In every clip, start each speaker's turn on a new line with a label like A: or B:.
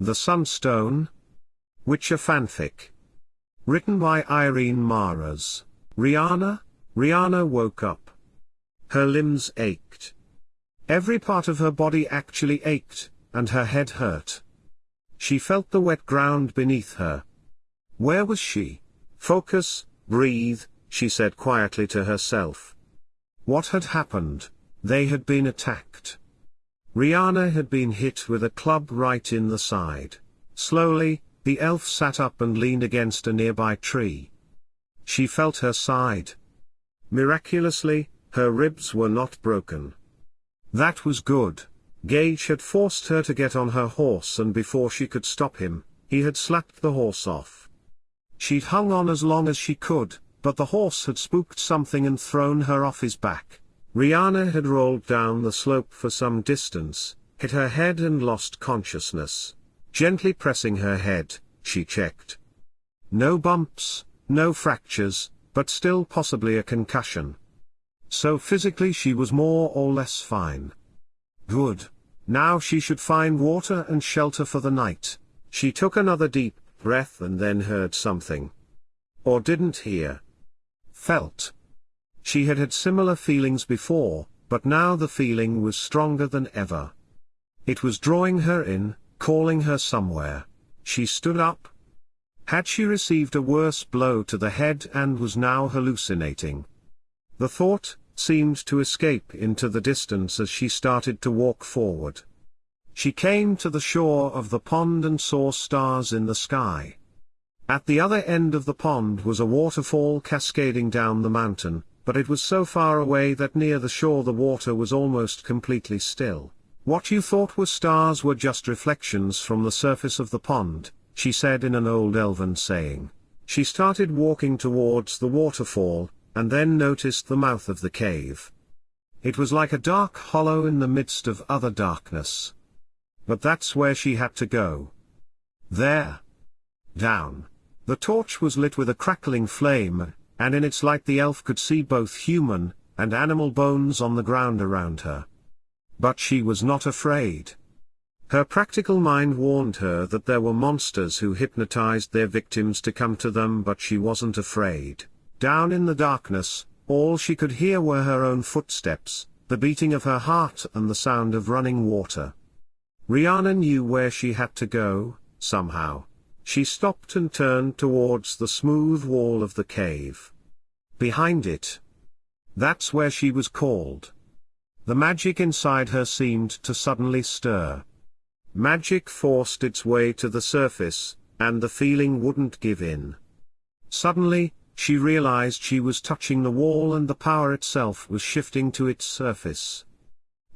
A: The Sunstone? Witcher fanfic. Written by Irene Marras. Riana? Riana woke up. Her limbs ached. Every part of her body actually ached, and her head hurt. She felt the wet ground beneath her. Where was she? Focus, breathe, she said quietly to herself. What had happened? They had been attacked. Riana had been hit with a club right in the side. Slowly, the elf sat up and leaned against a nearby tree. She felt her side. Miraculously, her ribs were not broken. That was good. Gage had forced her to get on her horse, and before she could stop him, he had slapped the horse off. She'd hung on as long as she could, but the horse had spooked something and thrown her off his back. Riana had rolled down the slope for some distance, hit her head and lost consciousness. Gently pressing her head, she checked. No bumps, no fractures, but still possibly a concussion. So physically she was more or less fine. Good. Now she should find water and shelter for the night. She took another deep breath and then heard something. Or didn't hear. Felt. She had had similar feelings before, but now the feeling was stronger than ever. It was drawing her in, calling her somewhere. She stood up. Had she received a worse blow to the head and was now hallucinating? The thought seemed to escape into the distance as she started to walk forward. She came to the shore of the pond and saw stars in the sky. At the other end of the pond was a waterfall cascading down the mountain, but it was so far away that near the shore the water was almost completely still. What you thought were stars were just reflections from the surface of the pond, she said in an old elven saying. She started walking towards the waterfall, and then noticed the mouth of the cave. It was like a dark hollow in the midst of other darkness. But that's where she had to go. There. Down. The torch was lit with a crackling flame, and in its light the elf could see both human and animal bones on the ground around her. But she was not afraid. Her practical mind warned her that there were monsters who hypnotized their victims to come to them, but she wasn't afraid. Down in the darkness, all she could hear were her own footsteps, the beating of her heart and the sound of running water. Riana knew where she had to go, somehow. She stopped and turned towards the smooth wall of the cave. Behind it. That's where she was called. The magic inside her seemed to suddenly stir. Magic forced its way to the surface, and the feeling wouldn't give in. Suddenly, she realized she was touching the wall and the power itself was shifting to its surface.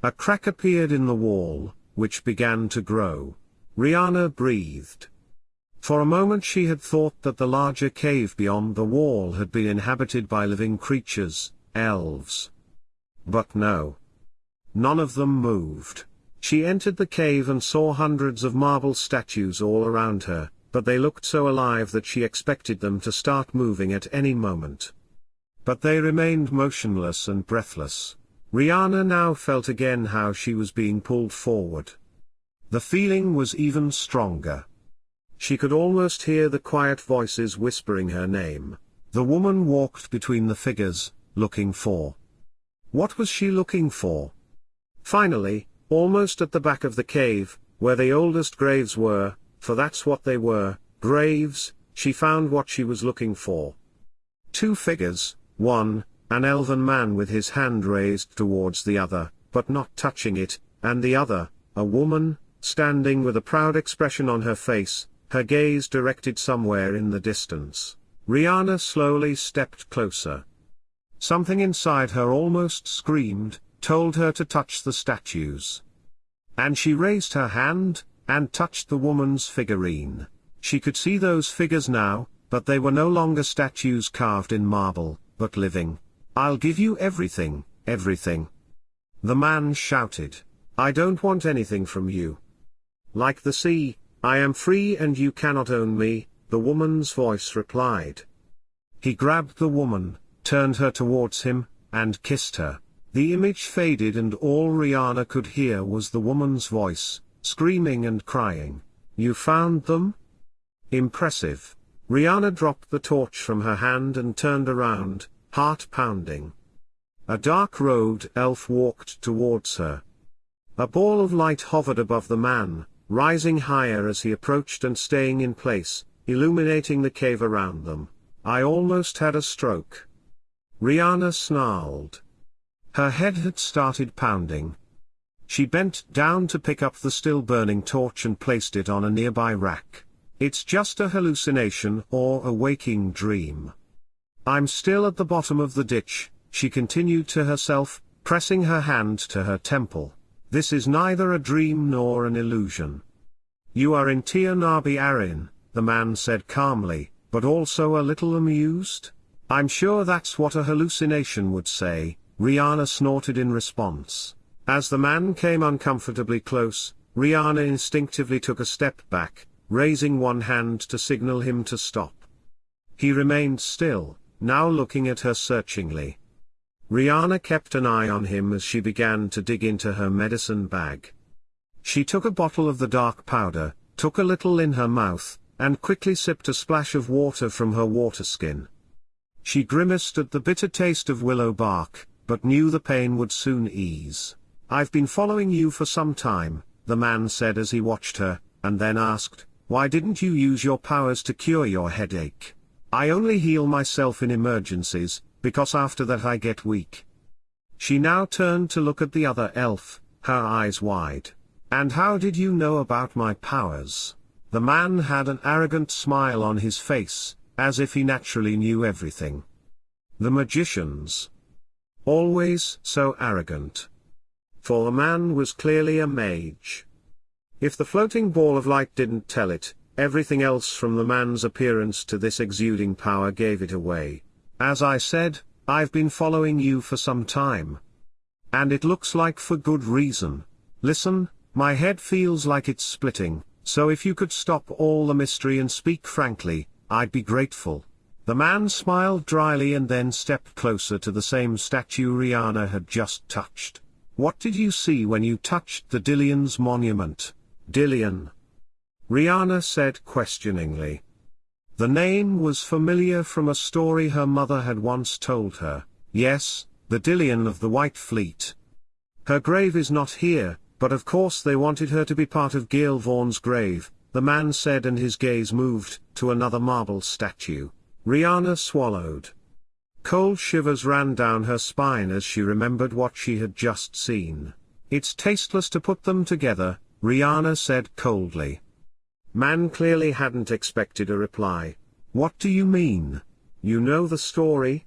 A: A crack appeared in the wall, which began to grow. Riana breathed. For a moment she had thought that the larger cave beyond the wall had been inhabited by living creatures, elves. But no. None of them moved. She entered the cave and saw hundreds of marble statues all around her, but they looked so alive that she expected them to start moving at any moment. But they remained motionless and breathless. Riana now felt again how she was being pulled forward. The feeling was even stronger. She could almost hear the quiet voices whispering her name. The woman walked between the figures, looking for. What was she looking for? Finally, almost at the back of the cave, where the oldest graves were, for that's what they were, graves, she found what she was looking for. Two figures, one, an elven man with his hand raised towards the other, but not touching it, and the other, a woman, standing with a proud expression on her face, her gaze directed somewhere in the distance. Riana slowly stepped closer. Something inside her almost screamed, told her to touch the statues. And she raised her hand, and touched the woman's figurine. She could see those figures now, but they were no longer statues carved in marble, but living. I'll give you everything, everything. The man shouted. I don't want anything from you. Like the sea, I am free and you cannot own me, the woman's voice replied. He grabbed the woman, turned her towards him, and kissed her. The image faded and all Riana could hear was the woman's voice, screaming and crying. You found them? Impressive. Riana dropped the torch from her hand and turned around, heart pounding. A dark-robed elf walked towards her. A ball of light hovered above the man, rising higher as he approached and staying in place, illuminating the cave around them. I almost had a stroke. Riana snarled. Her head had started pounding. She bent down to pick up the still-burning torch and placed it on a nearby rack. It's just a hallucination or a waking dream. I'm still at the bottom of the ditch, she continued to herself, pressing her hand to her temple. This is neither a dream nor an illusion. You are in Tir Nabi Arin, the man said calmly, but also a little amused. I'm sure that's what a hallucination would say, Riana snorted in response. As the man came uncomfortably close, Riana instinctively took a step back, raising one hand to signal him to stop. He remained still, now looking at her searchingly. Riana kept an eye on him as she began to dig into her medicine bag. She took a bottle of the dark powder, took a little in her mouth, and quickly sipped a splash of water from her water skin. She grimaced at the bitter taste of willow bark, but knew the pain would soon ease. I've been following you for some time, the man said as he watched her, and then asked, why didn't you use your powers to cure your headache? I only heal myself in emergencies, because after that I get weak. She now turned to look at the other elf, her eyes wide. And how did you know about my powers? The man had an arrogant smile on his face, as if he naturally knew everything. The magicians. Always so arrogant. For the man was clearly a mage. If the floating ball of light didn't tell it, everything else from the man's appearance to this exuding power gave it away. As I said, I've been following you for some time. And it looks like for good reason. Listen, my head feels like it's splitting, so if you could stop all the mystery and speak frankly, I'd be grateful. The man smiled dryly and then stepped closer to the same statue Riana had just touched. What did you see when you touched the Dillian's monument? Dillian. Riana said questioningly. The name was familiar from a story her mother had once told her. Yes, the Dillian of the White Fleet. Her grave is not here, but of course they wanted her to be part of Gealbhan's grave, the man said, and his gaze moved to another marble statue. Riana swallowed. Cold shivers ran down her spine as she remembered what she had just seen. It's tasteless to put them together, Riana said coldly. Man clearly hadn't expected a reply. What do you mean? You know the story?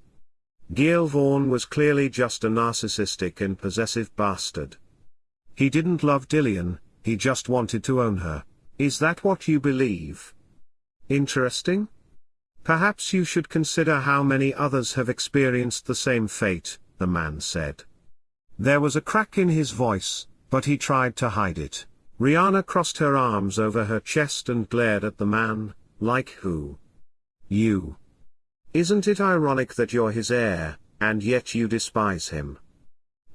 A: Gealbhan was clearly just a narcissistic and possessive bastard. He didn't love Dillian, he just wanted to own her. Is that what you believe? Interesting. Perhaps you should consider how many others have experienced the same fate, the man said. There was a crack in his voice, but he tried to hide it. Riana crossed her arms over her chest and glared at the man, like who? You. Isn't it ironic that you're his heir, and yet you despise him?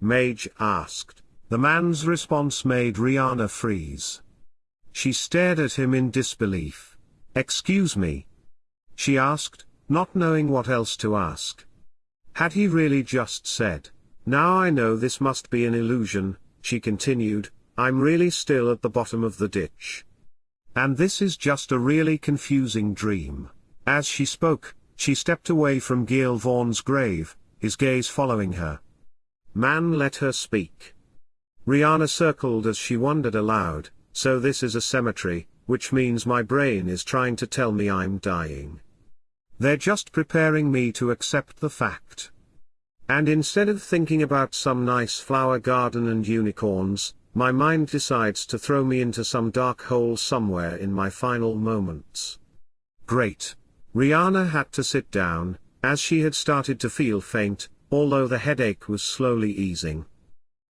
A: Mage asked. The man's response made Riana freeze. She stared at him in disbelief. Excuse me? She asked, not knowing what else to ask. Had he really just said? Now I know this must be an illusion, she continued. I'm really still at the bottom of the ditch. And this is just a really confusing dream. As she spoke, she stepped away from Gealbhan's grave, his gaze following her. Man let her speak. Riana circled as she wondered aloud, so this is a cemetery, which means my brain is trying to tell me I'm dying. They're just preparing me to accept the fact. And instead of thinking about some nice flower garden and unicorns, my mind decides to throw me into some dark hole somewhere in my final moments. Great. Riana had to sit down, as she had started to feel faint, although the headache was slowly easing.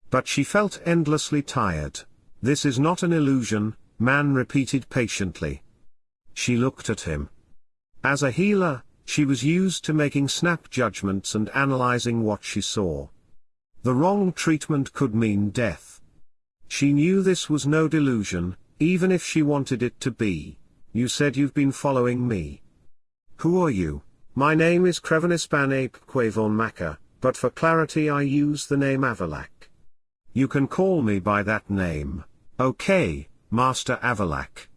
A: But she felt endlessly tired. This is not an illusion, man repeated patiently. She looked at him. As a healer, she was used to making snap judgments and analyzing what she saw. The wrong treatment could mean death. She knew this was no delusion, even if she wanted it to be. You said you've been following me. Who are you? My name is Crevenis ban Ape Quavon Maca, but for clarity I use the name Avallac'h. You can call me by that name. Okay, Master Avallac'h.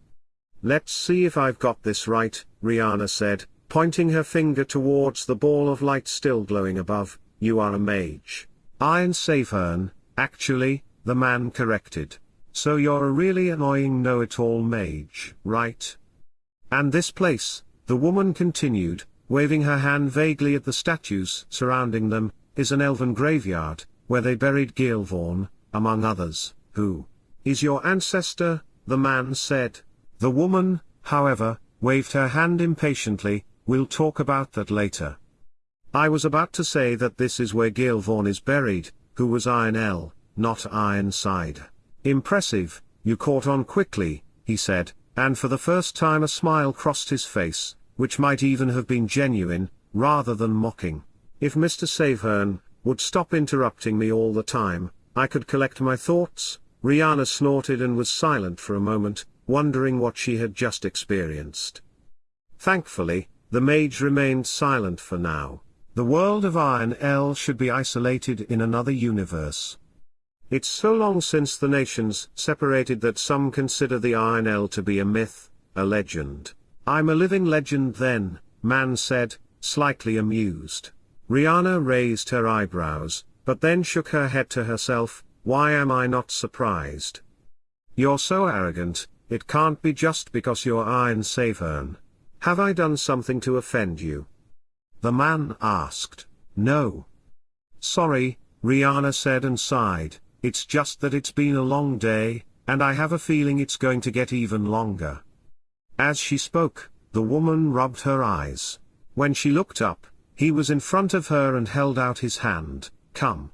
A: Let's see if I've got this right, Riana said, pointing her finger towards the ball of light still glowing above. You are a mage. Aen Elle, actually, the man corrected. So you're a really annoying know-it-all mage, right? And this place, the woman continued, waving her hand vaguely at the statues surrounding them, is an elven graveyard, where they buried Gealbhan, among others. Who is your ancestor? The man said. The woman, however, waved her hand impatiently. We'll talk about that later. I was about to say that this is where Gealbhan is buried, who was Aen Elle, not Ironside. Impressive, you caught on quickly, he said, and for the first time a smile crossed his face, which might even have been genuine, rather than mocking. If Mr. Savehearn would stop interrupting me all the time, I could collect my thoughts. Riana snorted and was silent for a moment, wondering what she had just experienced. Thankfully, the mage remained silent for now. The world of Aen Elle should be isolated in another universe. It's so long since the nations separated that some consider the Aen Elle to be a myth, a legend. I'm a living legend then, man said, slightly amused. Riana raised her eyebrows, but then shook her head to herself. Why am I not surprised? You're so arrogant, it can't be just because you're Aen Savehearn. Have I done something to offend you? The man asked. No. Sorry, Riana said and sighed, it's just that it's been a long day, and I have a feeling it's going to get even longer. As she spoke, the woman rubbed her eyes. When she looked up, he was in front of her and held out his hand. Come.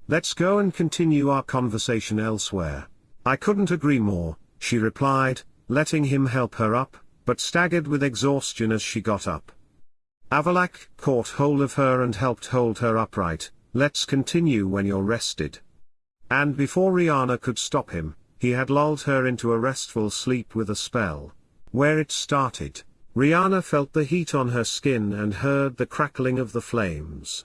A: Let's go and continue our conversation elsewhere. I couldn't agree more, she replied, letting him help her up, but staggered with exhaustion as she got up. Avallac'h caught hold of her and helped hold her upright. Let's continue when you're rested. And before Riana could stop him, he had lulled her into a restful sleep with a spell. Where it started, Riana felt the heat on her skin and heard the crackling of the flames.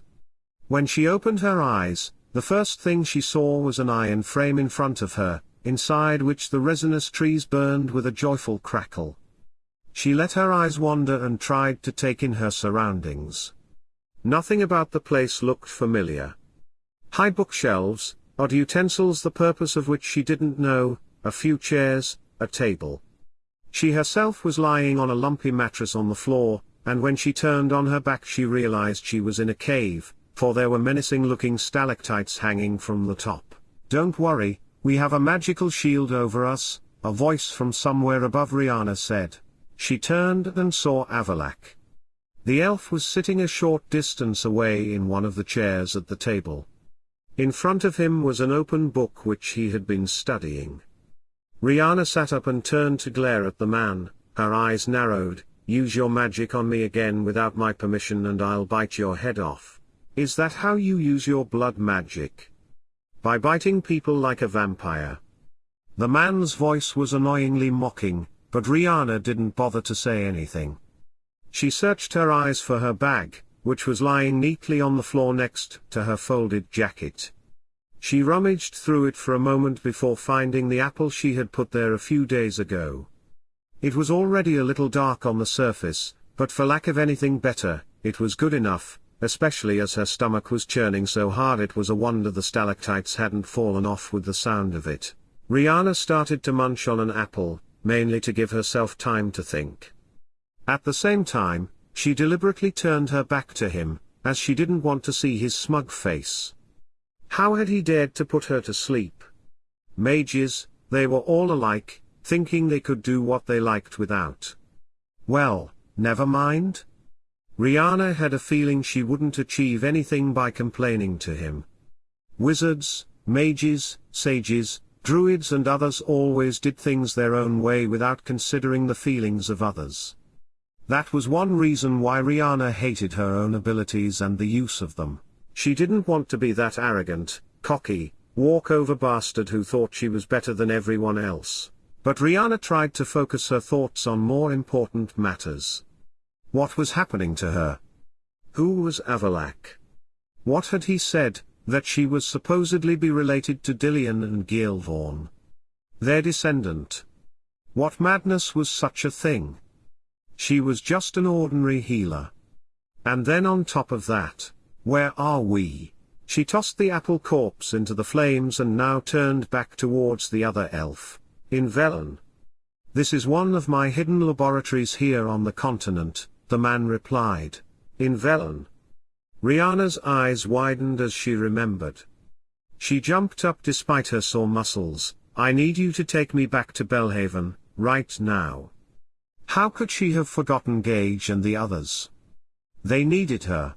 A: When she opened her eyes, the first thing she saw was an iron frame in front of her, inside which the resinous trees burned with a joyful crackle. She let her eyes wander and tried to take in her surroundings. Nothing about the place looked familiar. High bookshelves, odd utensils the purpose of which she didn't know, a few chairs, a table. She herself was lying on a lumpy mattress on the floor, and when she turned on her back she realized she was in a cave, for there were menacing-looking stalactites hanging from the top. Don't worry, we have a magical shield over us, a voice from somewhere above Riana said. She turned and saw Avallac'h. The elf was sitting a short distance away in one of the chairs at the table. In front of him was an open book which he had been studying. Riana sat up and turned to glare at the man, her eyes narrowed. Use your magic on me again without my permission and I'll bite your head off. Is that how you use your blood magic? By biting people like a vampire? The man's voice was annoyingly mocking, but Riana didn't bother to say anything. She searched her eyes for her bag, which was lying neatly on the floor next to her folded jacket. She rummaged through it for a moment before finding the apple she had put there a few days ago. It was already a little dark on the surface, but for lack of anything better, it was good enough, especially as her stomach was churning so hard it was a wonder the stalactites hadn't fallen off with the sound of it. Riana started to munch on an apple, mainly to give herself time to think. At the same time, she deliberately turned her back to him, as she didn't want to see his smug face. How had he dared to put her to sleep? Mages, they were all alike, thinking they could do what they liked without. Well, never mind. Riana had a feeling she wouldn't achieve anything by complaining to him. Wizards, mages, sages, druids and others always did things their own way without considering the feelings of others. That was one reason why Riana hated her own abilities and the use of them. She didn't want to be that arrogant, cocky, walk-over bastard who thought she was better than everyone else. But Riana tried to focus her thoughts on more important matters. What was happening to her? Who was Avallac'h? What had he said, that she was supposedly be related to Dillian and Gealbhan? Their descendant. What madness was such a thing? She was just an ordinary healer. And then on top of that, where are we? She tossed the apple corpse into the flames and now turned back towards the other elf. In Velen. This is one of my hidden laboratories here on the continent, the man replied. In Velen. Riana's eyes widened as she remembered. She jumped up despite her sore muscles. I need you to take me back to Belhaven, right now. How could she have forgotten Gage and the others? They needed her.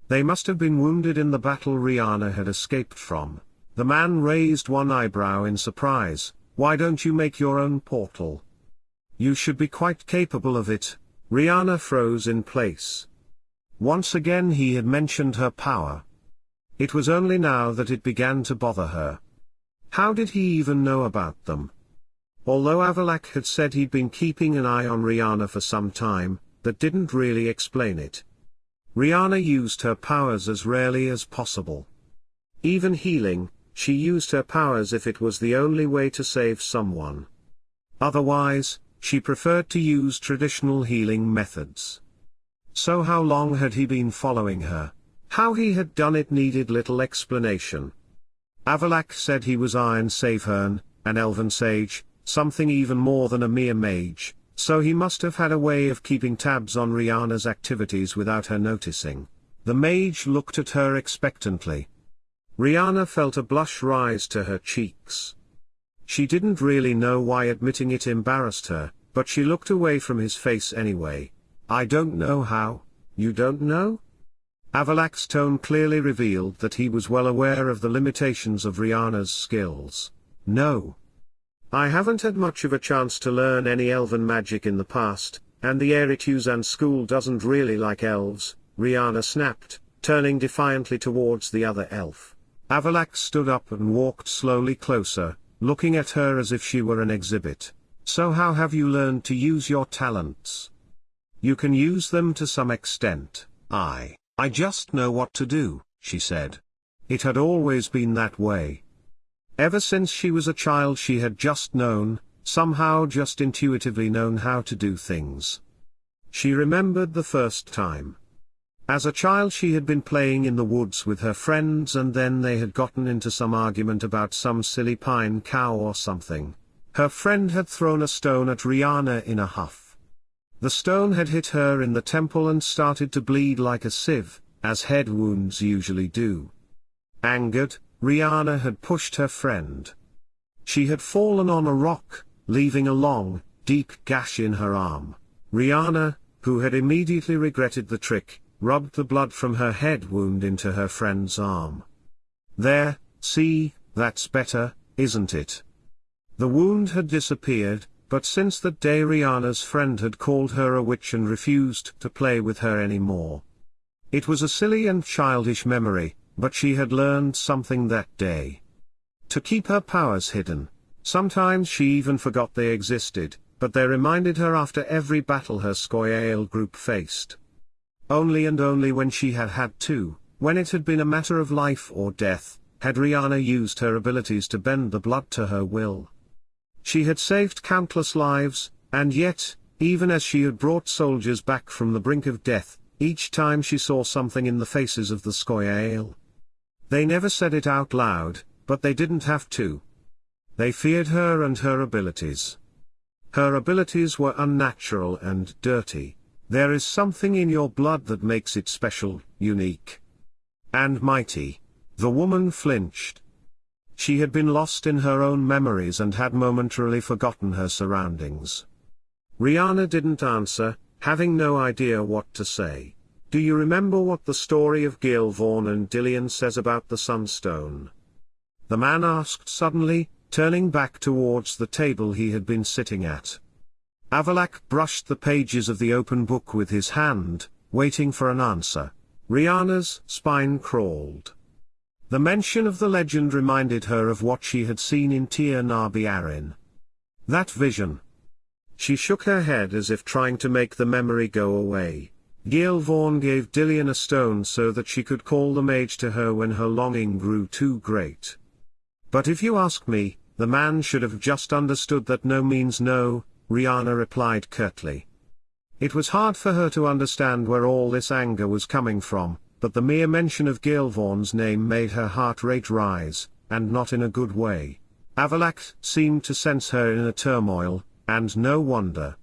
A: They must have been wounded in the battle Riana had escaped from. The man raised one eyebrow in surprise. Why don't you make your own portal? You should be quite capable of it. Riana froze in place. Once again he had mentioned her power. It was only now that it began to bother her. How did he even know about them? Although Avallac'h had said he'd been keeping an eye on Riana for some time, that didn't really explain it. Riana used her powers as rarely as possible. Even healing, she used her powers if it was the only way to save someone. Otherwise, she preferred to use traditional healing methods. So how long had he been following her? How he had done it needed little explanation. Avallac'h said he was Aen Elle, an elven sage, something even more than a mere mage, so he must have had a way of keeping tabs on Riana's activities without her noticing. The mage looked at her expectantly. Riana felt a blush rise to her cheeks. She didn't really know why admitting it embarrassed her, but she looked away from his face anyway. I don't know how. You don't know? Avallac'h's tone clearly revealed that he was well aware of the limitations of Riana's skills. No. I haven't had much of a chance to learn any elven magic in the past, and the Aear'el school doesn't really like elves, Riana snapped, turning defiantly towards the other elf. Avallac'h stood up and walked slowly closer, looking at her as if she were an exhibit. So how have you learned to use your talents? You can use them to some extent. I just know what to do, she said. It had always been that way. Ever since she was a child she had just known, somehow just intuitively known how to do things. She remembered the first time. As a child she had been playing in the woods with her friends and then they had gotten into some argument about some silly pine cow or something. Her friend had thrown a stone at Riana in a huff. The stone had hit her in the temple and started to bleed like a sieve, as head wounds usually do. Angered, Riana had pushed her friend. She had fallen on a rock, leaving a long, deep gash in her arm. Riana, who had immediately regretted the trick, rubbed the blood from her head wound into her friend's arm. There, see, that's better, isn't it? The wound had disappeared, but since that day Riana's friend had called her a witch and refused to play with her anymore. It was a silly and childish memory, but she had learned something that day. To keep her powers hidden. Sometimes she even forgot they existed, but they reminded her after every battle her Scoia'tael group faced. Only and only when she had had to, when it had been a matter of life or death, had Riana used her abilities to bend the blood to her will. She had saved countless lives, and yet, even as she had brought soldiers back from the brink of death, each time she saw something in the faces of the Scoia'tael. They never said it out loud, but they didn't have to. They feared her and her abilities. Her abilities were unnatural and dirty. There is something in your blood that makes it special, unique, and mighty. The woman flinched. She had been lost in her own memories and had momentarily forgotten her surroundings. Riana didn't answer, having no idea what to say. Do you remember what the story of Gealbhan and Dillian says about the Sunstone? The man asked suddenly, turning back towards the table he had been sitting at. Avallac'h brushed the pages of the open book with his hand, waiting for an answer. Riana's spine crawled. The mention of the legend reminded her of what she had seen in Tir Nabi Arin. That vision. She shook her head as if trying to make the memory go away. Gealbhan gave Dillian a stone so that she could call the mage to her when her longing grew too great. But if you ask me, the man should have just understood that no means no, Riana replied curtly. It was hard for her to understand where all this anger was coming from, but the mere mention of Gealbhan's name made her heart rate rise, and not in a good way. Avallac'h seemed to sense her in a turmoil, and no wonder.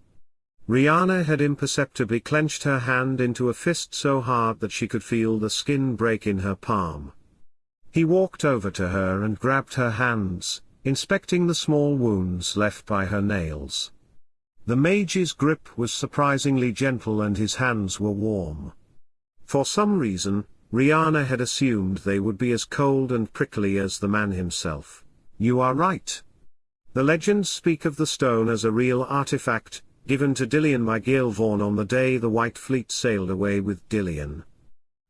A: Riana had imperceptibly clenched her hand into a fist so hard that she could feel the skin break in her palm. He walked over to her and grabbed her hands, inspecting the small wounds left by her nails. The mage's grip was surprisingly gentle and his hands were warm. For some reason, Riana had assumed they would be as cold and prickly as the man himself. You are right. The legends speak of the stone as a real artifact, given to Dillian by Gealbhan on the day the White Fleet sailed away with Dillian.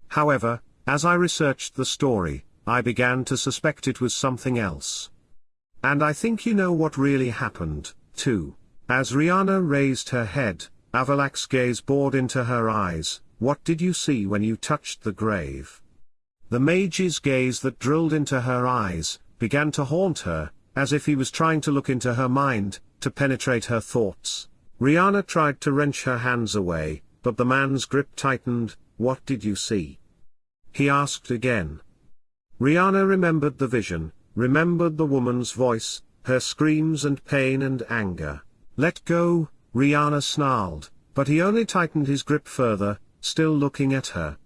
A: However, as I researched the story, I began to suspect it was something else. And I think you know what really happened, too. As Riana raised her head, Avallac'h's gaze bored into her eyes. What did you see when you touched the grave? The mage's gaze that drilled into her eyes, began to haunt her, as if he was trying to look into her mind, to penetrate her thoughts. Riana tried to wrench her hands away, but the man's grip tightened. What did you see? He asked again. Riana remembered the vision, remembered the woman's voice, her screams and pain and anger. Let go, Riana snarled, but he only tightened his grip further, still looking at her.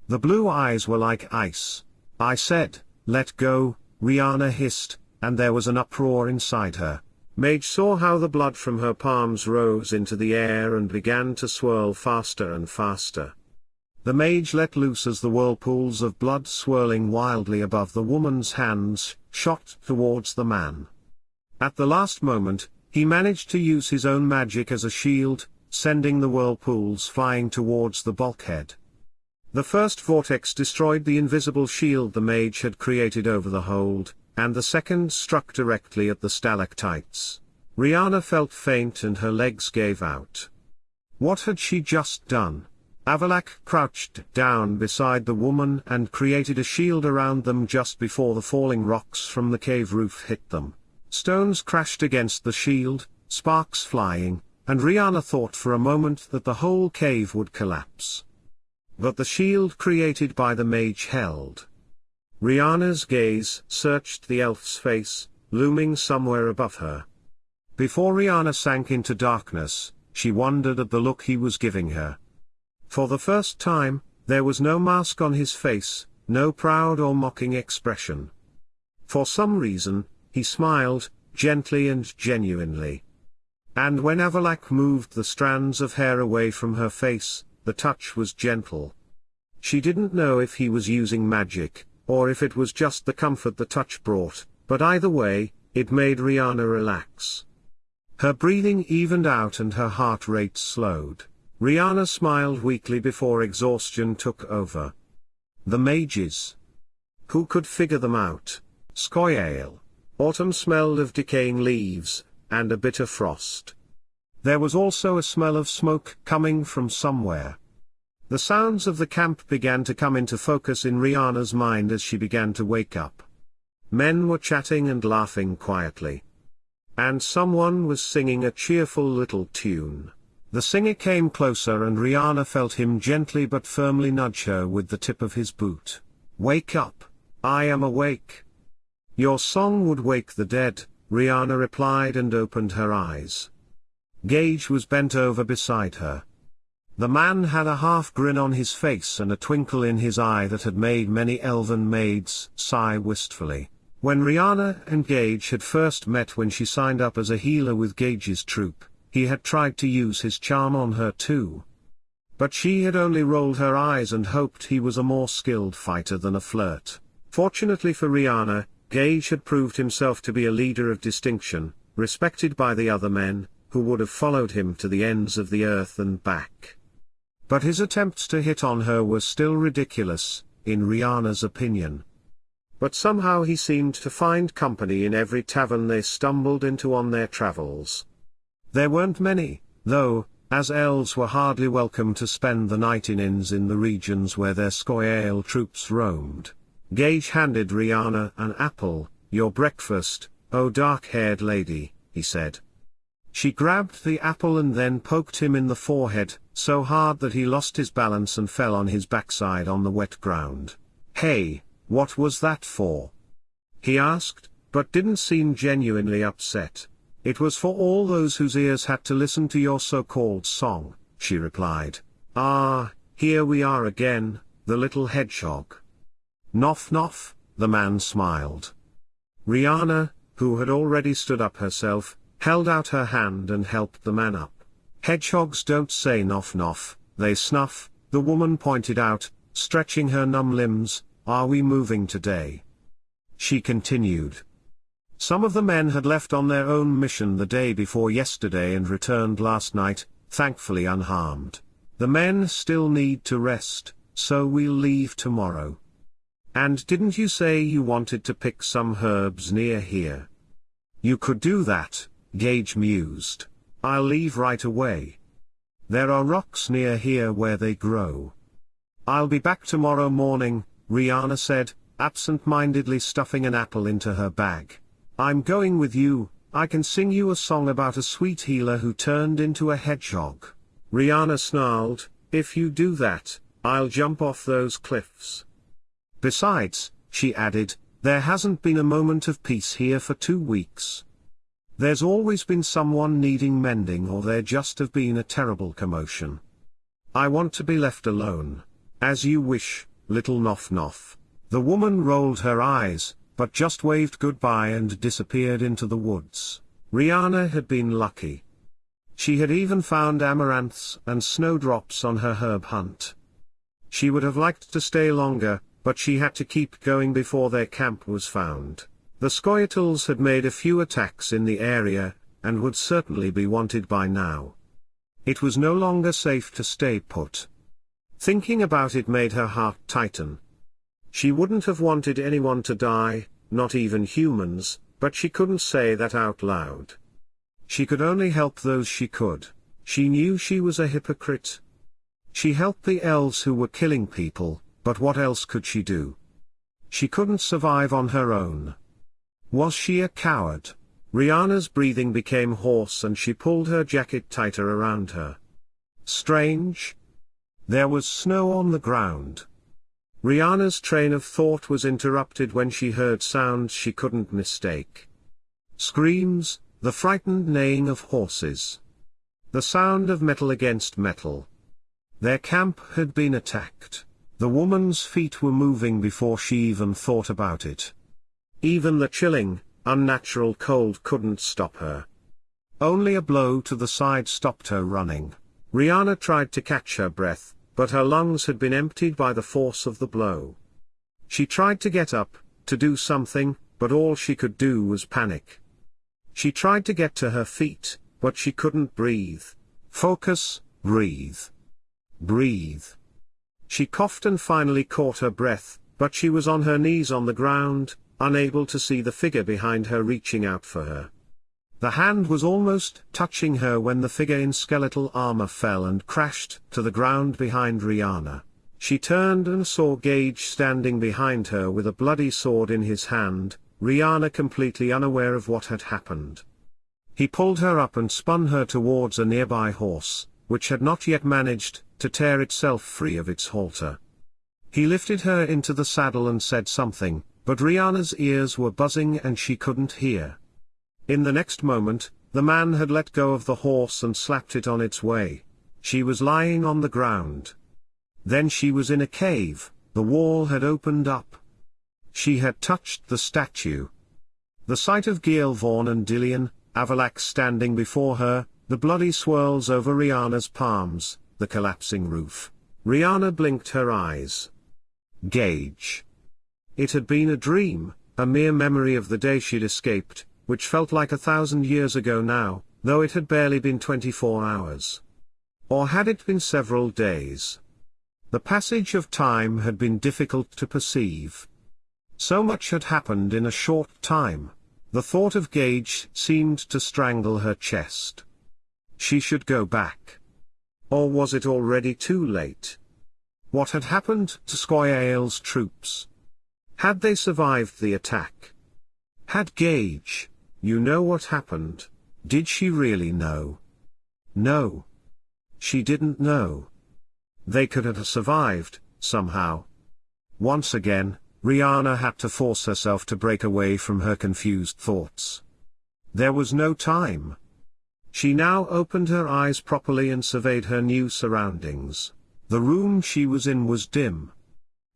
A: The blue eyes were like ice. I said, let go, Riana hissed, and there was an uproar inside her. Mage saw how the blood from her palms rose into the air and began to swirl faster and faster. The mage let loose as the whirlpools of blood swirling wildly above the woman's hands, shot towards the man. At the last moment, he managed to use his own magic as a shield, sending the whirlpools flying towards the bulkhead. The first vortex destroyed the invisible shield the mage had created over the hold, and the second struck directly at the stalactites. Riana felt faint and her legs gave out. What had she just done? Avallac'h crouched down beside the woman and created a shield around them just before the falling rocks from the cave roof hit them. Stones crashed against the shield, sparks flying, and Riana thought for a moment that the whole cave would collapse. But the shield created by the mage held. Riana's gaze searched the elf's face, looming somewhere above her. Before Riana sank into darkness, she wondered at the look he was giving her. For the first time, there was no mask on his face, no proud or mocking expression. For some reason, he smiled, gently and genuinely. And when Avallac'h moved the strands of hair away from her face, the touch was gentle. She didn't know if he was using magic, or if it was just the comfort the touch brought, but either way, it made Riana relax. Her breathing evened out and her heart rate slowed. Riana smiled weakly before exhaustion took over. The mages. Who could figure them out? Scoia'tael. Autumn smelled of decaying leaves, and a bitter frost. There was also a smell of smoke coming from somewhere. The sounds of the camp began to come into focus in Riana's mind as she began to wake up. Men were chatting and laughing quietly. And someone was singing a cheerful little tune. The singer came closer and Riana felt him gently but firmly nudge her with the tip of his boot. Wake up. I am awake. Your song would wake the dead, Riana replied and opened her eyes. Gage was bent over beside her. The man had a half grin on his face and a twinkle in his eye that had made many elven maids sigh wistfully. When Riana and Gage had first met when she signed up as a healer with Gage's troop, he had tried to use his charm on her too. But she had only rolled her eyes and hoped he was a more skilled fighter than a flirt. Fortunately for Riana, Gage had proved himself to be a leader of distinction, respected by the other men, who would have followed him to the ends of the earth and back. But his attempts to hit on her were still ridiculous, in Riana's opinion. but somehow he seemed to find company in every tavern they stumbled into on their travels. There weren't many, though, as elves were hardly welcome to spend the night in inns in the regions where their Scoia'tael troops roamed. Gage handed Riana an apple. "Your breakfast, oh dark-haired lady," he said. She grabbed the apple and then poked him in the forehead, so hard that he lost his balance and fell on his backside on the wet ground. "Hey, what was that for?" he asked, but didn't seem genuinely upset. "It was for all those whose ears had to listen to your so-called song," she replied. "Ah, here we are again, the little hedgehog." "Noff noff," the man smiled. Riana, who had already stood up herself, held out her hand and helped the man up. "Hedgehogs don't say noff noff, they snuff," the woman pointed out, stretching her numb limbs. "Are we moving today?" She continued. "Some of the men had left on their own mission the day before yesterday and returned last night, thankfully unharmed. The men still need to rest, so we'll leave tomorrow." "And didn't you say you wanted to pick some herbs near here?" "You could do that," Gage mused. "I'll leave right away. There are rocks near here where they grow." "I'll be back tomorrow morning," Riana said, absent-mindedly stuffing an apple into her bag. "I'm going with you. I can sing you a song about a sweet healer who turned into a hedgehog." Riana snarled, "If you do that, I'll jump off those cliffs." "Besides," she added, "there hasn't been a moment of peace here for 2 weeks. There's always been someone needing mending, or there just have been a terrible commotion. I want to be left alone." "As you wish, little Noff Noff." The woman rolled her eyes, but just waved goodbye and disappeared into the woods. Riana had been lucky. She had even found amaranths and snowdrops on her herb hunt. She would have liked to stay longer, but she had to keep going before their camp was found. The Scoia'taels had made a few attacks in the area, and would certainly be wanted by now. It was no longer safe to stay put. Thinking about it made her heart tighten. She wouldn't have wanted anyone to die, not even humans, but she couldn't say that out loud. She could only help those she could. She knew she was a hypocrite. She helped the elves who were killing people, but what else could she do? She couldn't survive on her own. Was she a coward? Riana's breathing became hoarse and she pulled her jacket tighter around her. Strange. There was snow on the ground. Riana's train of thought was interrupted when she heard sounds she couldn't mistake. Screams, the frightened neighing of horses. The sound of metal against metal. Their camp had been attacked. The woman's feet were moving before she even thought about it. Even the chilling, unnatural cold couldn't stop her. Only a blow to the side stopped her running. Riana tried to catch her breath, but her lungs had been emptied by the force of the blow. She tried to get up, to do something, but all she could do was panic. She tried to get to her feet, but she couldn't breathe. Focus, breathe. Breathe. She coughed and finally caught her breath, but she was on her knees on the ground, unable to see the figure behind her reaching out for her. The hand was almost touching her when the figure in skeletal armor fell and crashed to the ground behind Riana. She turned and saw Gage standing behind her with a bloody sword in his hand, Riana completely unaware of what had happened. He pulled her up and spun her towards a nearby horse, which had not yet managed to tear itself free of its halter. He lifted her into the saddle and said something, but Riana's ears were buzzing and she couldn't hear. In the next moment, the man had let go of the horse and slapped it on its way. She was lying on the ground. Then she was in a cave, the wall had opened up. She had touched the statue. The sight of Gealbhan and Dillian, Avallac'h standing before her, the bloody swirls over Riana's palms, the collapsing roof. Riana blinked her eyes. Gage. It had been a dream, a mere memory of the day she'd escaped, which felt like 1,000 years ago now, though it had barely been 24 hours. Or had it been several days? The passage of time had been difficult to perceive. So much had happened in a short time. The thought of Gage seemed to strangle her chest. She should go back. Or was it already too late? What had happened to Scoia'tael's troops? Had they survived the attack? Had Gage, you know what happened? Did she really know? No. She didn't know. They could have survived, somehow. Once again, Riana had to force herself to break away from her confused thoughts. There was no time. She now opened her eyes properly and surveyed her new surroundings. The room she was in was dim.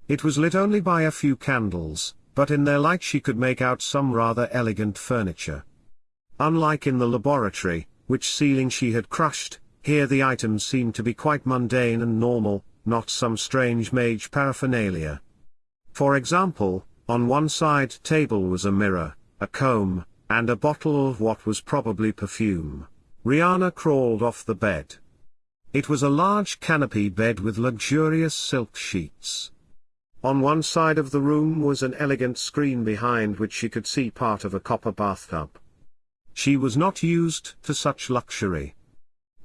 A: It was lit only by a few candles, but in their light she could make out some rather elegant furniture. Unlike in the laboratory, which ceiling she had crushed, here the items seemed to be quite mundane and normal, not some strange mage paraphernalia. For example, on one side table was a mirror, a comb, and a bottle of what was probably perfume. Riana crawled off the bed. It was a large canopy bed with luxurious silk sheets. On one side of the room was an elegant screen behind which she could see part of a copper bathtub. She was not used to such luxury.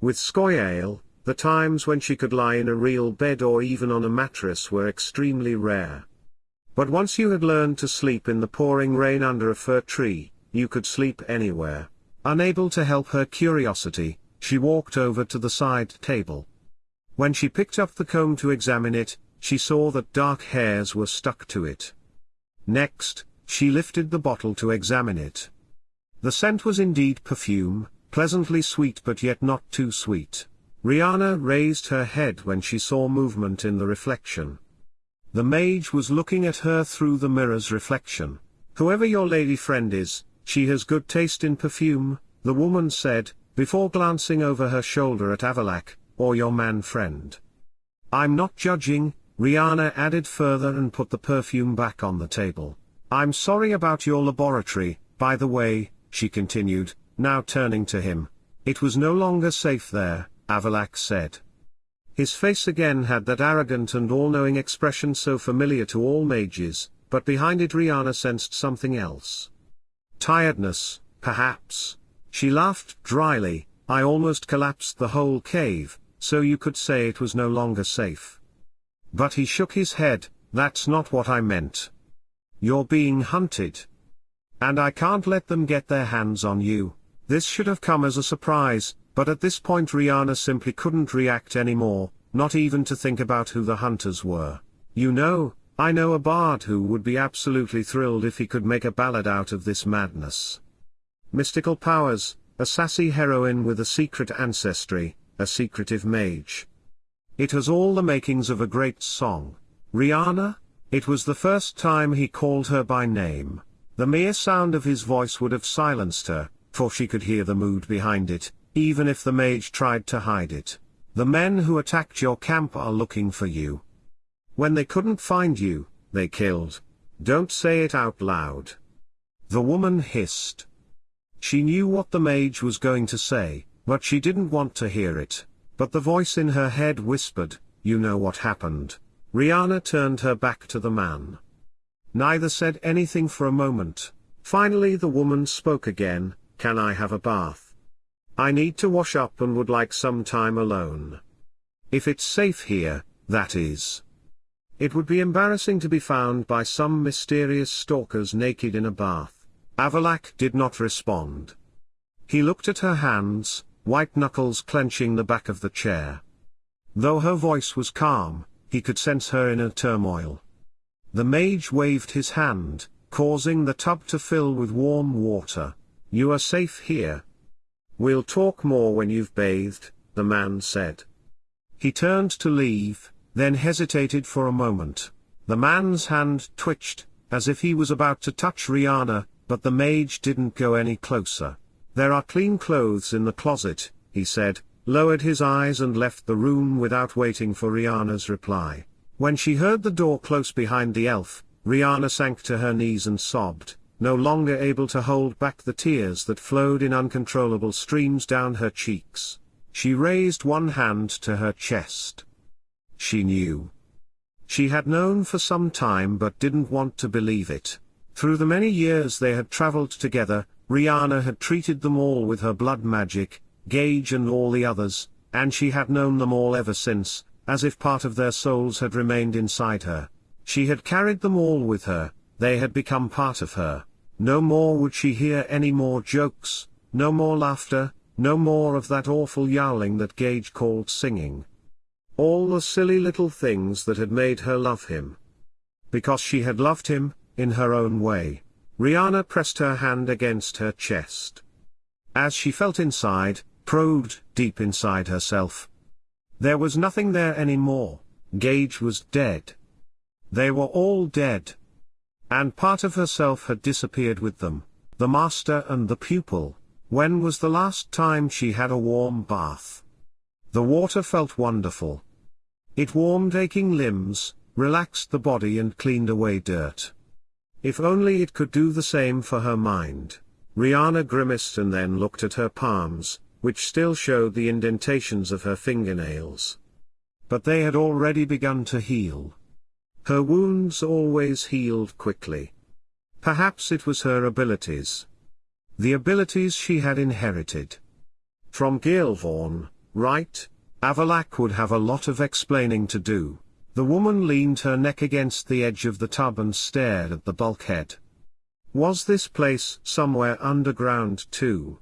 A: With Scoia'tael, the times when she could lie in a real bed or even on a mattress were extremely rare. But once you had learned to sleep in the pouring rain under a fir tree, you could sleep anywhere. Unable to help her curiosity, she walked over to the side table. When she picked up the comb to examine it, she saw that dark hairs were stuck to it. Next, she lifted the bottle to examine it. The scent was indeed perfume, pleasantly sweet but yet not too sweet. Riana raised her head when she saw movement in the reflection. The mage was looking at her through the mirror's reflection. "Whoever your lady friend is, she has good taste in perfume," the woman said, before glancing over her shoulder at Avallac'h, "or your man friend." "I'm not judging," Riana added further and put the perfume back on the table. "I'm sorry about your laboratory, by the way," she continued, now turning to him. "It was no longer safe there," Avallac'h said. His face again had that arrogant and all-knowing expression so familiar to all mages, but behind it Riana sensed something else. Tiredness, perhaps. She laughed dryly. "I almost collapsed the whole cave, so you could say it was no longer safe." But he shook his head. "That's not what I meant. You're being hunted. And I can't let them get their hands on you." This should have come as a surprise, but at this point Riana simply couldn't react anymore, not even to think about who the hunters were. I know a bard who would be absolutely thrilled if he could make a ballad out of this madness. Mystical powers, a sassy heroine with a secret ancestry, a secretive mage. It has all the makings of a great song. Riana? It was the first time he called her by name. The mere sound of his voice would have silenced her, for she could hear the mood behind it, even if the mage tried to hide it. "The men who attacked your camp are looking for you. When they couldn't find you, they killed. Don't say it out loud." The woman hissed. She knew what the mage was going to say, but she didn't want to hear it. But the voice in her head whispered, "You know what happened." Riana turned her back to the man. Neither said anything for a moment. Finally the woman spoke again, "Can I have a bath? I need to wash up and would like some time alone. If it's safe here, that is. It would be embarrassing to be found by some mysterious stalkers naked in a bath." Avallac'h did not respond. He looked at her hands, white knuckles clenching the back of the chair. Though her voice was calm, he could sense her inner turmoil. The mage waved his hand, causing the tub to fill with warm water. "You are safe here. We'll talk more when you've bathed," the man said. He turned to leave, then hesitated for a moment. The man's hand twitched, as if he was about to touch Riana, but the mage didn't go any closer. "There are clean clothes in the closet," he said, lowered his eyes and left the room without waiting for Riana's reply. When she heard the door close behind the elf, Riana sank to her knees and sobbed, no longer able to hold back the tears that flowed in uncontrollable streams down her cheeks. She raised one hand to her chest. She knew. She had known for some time but didn't want to believe it. Through the many years they had travelled together, Riana had treated them all with her blood magic, Gage and all the others, and she had known them all ever since, as if part of their souls had remained inside her. She had carried them all with her, they had become part of her. No more would she hear any more jokes, no more laughter, no more of that awful yowling that Gage called singing. All the silly little things that had made her love him. Because she had loved him, in her own way. Riana pressed her hand against her chest. As she felt inside, probed deep inside herself. There was nothing there anymore. Gage was dead. They were all dead. And part of herself had disappeared with them, the master and the pupil. When was the last time she had a warm bath? The water felt wonderful. It warmed aching limbs, relaxed the body and cleaned away dirt. If only it could do the same for her mind. Riana grimaced and then looked at her palms, which still showed the indentations of her fingernails. But they had already begun to heal. Her wounds always healed quickly. Perhaps it was her abilities. The abilities she had inherited. From Gealbhan, right? Avallac'h would have a lot of explaining to do. The woman leaned her neck against the edge of the tub and stared at the bulkhead. Was this place somewhere underground too?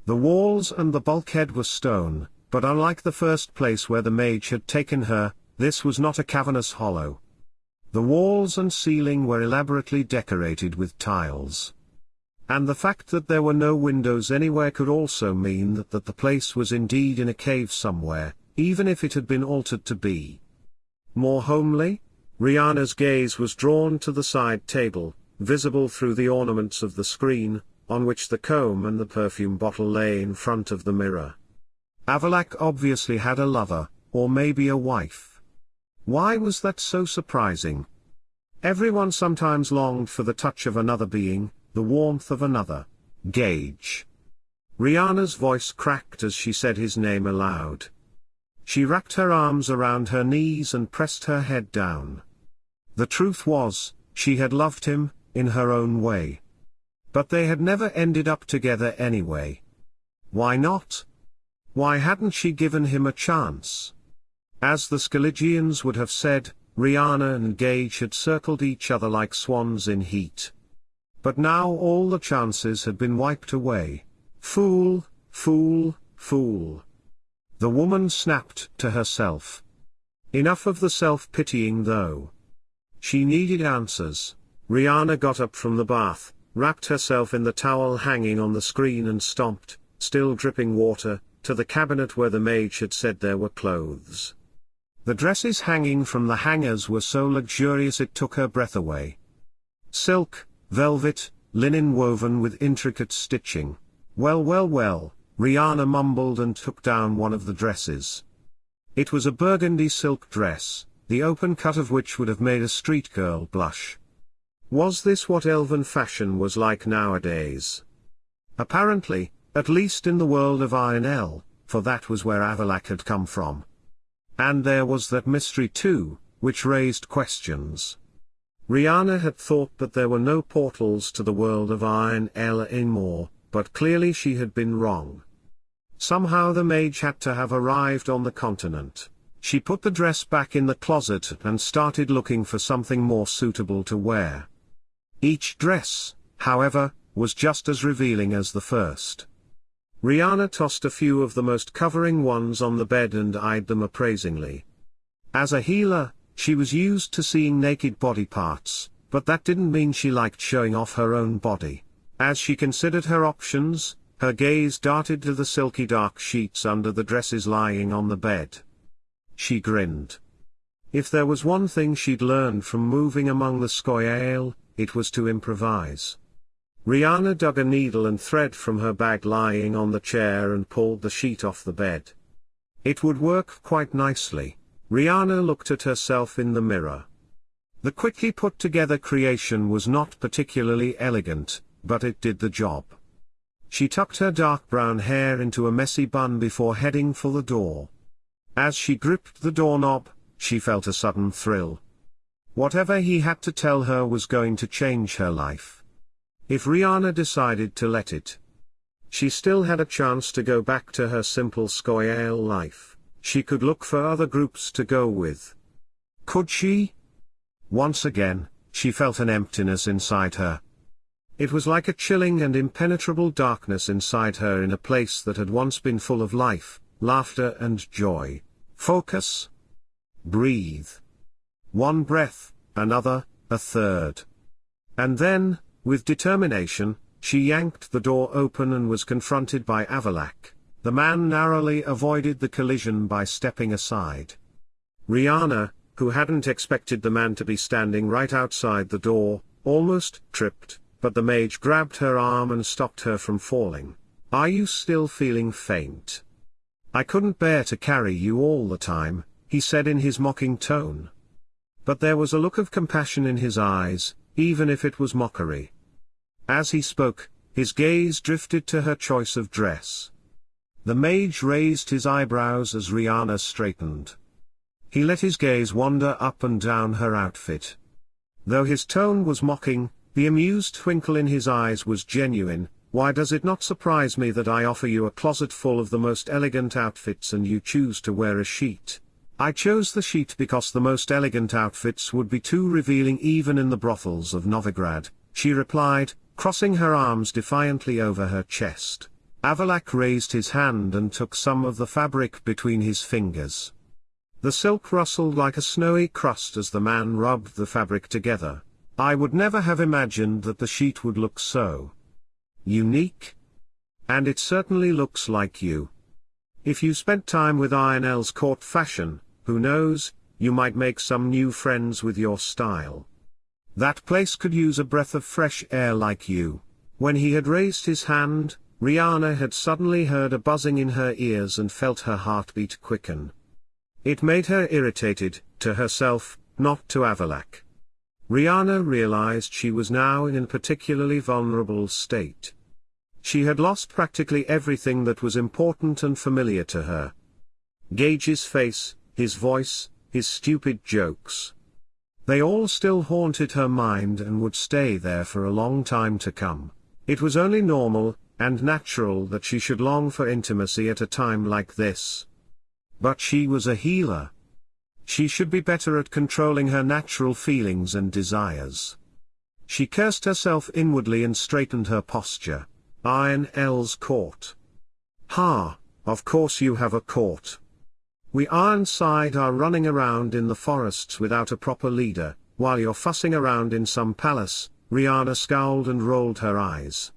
A: The walls and the bulkhead were stone, but unlike the first place where the mage had taken her, this was not a cavernous hollow. The walls and ceiling were elaborately decorated with tiles. And the fact that there were no windows anywhere could also mean that the place was indeed in a cave somewhere, even if it had been altered to be more homely. Riana's gaze was drawn to the side table, visible through the ornaments of the screen, on which the comb and the perfume bottle lay in front of the mirror. Avallac'h obviously had a lover, or maybe a wife. Why was that so surprising? Everyone sometimes longed for the touch of another being, the warmth of another. Gage. Riana's voice cracked as she said his name aloud. She wrapped her arms around her knees and pressed her head down. The truth was, she had loved him, in her own way. But they had never ended up together anyway. Why not? Why hadn't she given him a chance? As the Scoia'taels would have said, Riana and Gage had circled each other like swans in heat. But now all the chances had been wiped away. Fool, fool, fool. The woman snapped to herself. Enough of the self-pitying though. She needed answers. Riana got up from the bath, wrapped herself in the towel hanging on the screen and stomped, still dripping water, to the cabinet where the mage had said there were clothes. The dresses hanging from the hangers were so luxurious it took her breath away. Silk, velvet, linen woven with intricate stitching. Well, well, well, Riana mumbled and took down one of the dresses. It was a burgundy silk dress, the open cut of which would have made a street girl blush. Was this what elven fashion was like nowadays? Apparently, at least in the world of Aen Elle, for that was where Avallac'h had come from. And there was that mystery too, which raised questions. Riana had thought that there were no portals to the world of Aen Elle anymore, but clearly she had been wrong. Somehow the mage had to have arrived on the continent. She put the dress back in the closet and started looking for something more suitable to wear. Each dress, however, was just as revealing as the first. Riana tossed a few of the most covering ones on the bed and eyed them appraisingly. As a healer, she was used to seeing naked body parts, but that didn't mean she liked showing off her own body. As she considered her options, her gaze darted to the silky dark sheets under the dresses lying on the bed. She grinned. If there was one thing she'd learned from moving among the Scoia'tael, it was to improvise. Riana dug a needle and thread from her bag lying on the chair and pulled the sheet off the bed. It would work quite nicely. Riana looked at herself in the mirror. The quickly put together creation was not particularly elegant, but it did the job. She tucked her dark brown hair into a messy bun before heading for the door. As she gripped the doorknob, she felt a sudden thrill. Whatever he had to tell her was going to change her life. If Riana decided to let it, she still had a chance to go back to her simple Scoia'tael life. She could look for other groups to go with. Could she? Once again, she felt an emptiness inside her. It was like a chilling and impenetrable darkness inside her in a place that had once been full of life, laughter and joy. Focus. Breathe. One breath, another, a third. And then, with determination, she yanked the door open and was confronted by Avallac'h. The man narrowly avoided the collision by stepping aside. Riana, who hadn't expected the man to be standing right outside the door, almost tripped, but the mage grabbed her arm and stopped her from falling. "Are you still feeling faint? I couldn't bear to carry you all the time," he said in his mocking tone. But there was a look of compassion in his eyes, even if it was mockery. As he spoke, his gaze drifted to her choice of dress. The mage raised his eyebrows as Riana straightened. He let his gaze wander up and down her outfit. Though his tone was mocking, the amused twinkle in his eyes was genuine. "Why does it not surprise me that I offer you a closet full of the most elegant outfits and you choose to wear a sheet? I chose the sheet because the most elegant outfits would be too revealing even in the brothels of Novigrad," she replied, crossing her arms defiantly over her chest. Avallac'h raised his hand and took some of the fabric between his fingers. The silk rustled like a snowy crust as the man rubbed the fabric together. "I would never have imagined that the sheet would look so unique. And it certainly looks like you. If you spent time with Aen Elle's court fashion, who knows, you might make some new friends with your style. That place could use a breath of fresh air like you." When he had raised his hand, Riana had suddenly heard a buzzing in her ears and felt her heartbeat quicken. It made her irritated, to herself, not to Avallac'h. Riana realized she was now in a particularly vulnerable state. She had lost practically everything that was important and familiar to her. Gage's face, his voice, his stupid jokes. They all still haunted her mind and would stay there for a long time to come. It was only normal, and natural that she should long for intimacy at a time like this. But she was a healer. She should be better at controlling her natural feelings and desires. She cursed herself inwardly and straightened her posture. Aen Elle's court. "Ha, of course you have a court. We Ironside are running around in the forests without a proper leader, while you're fussing around in some palace." Riana scowled and rolled her eyes.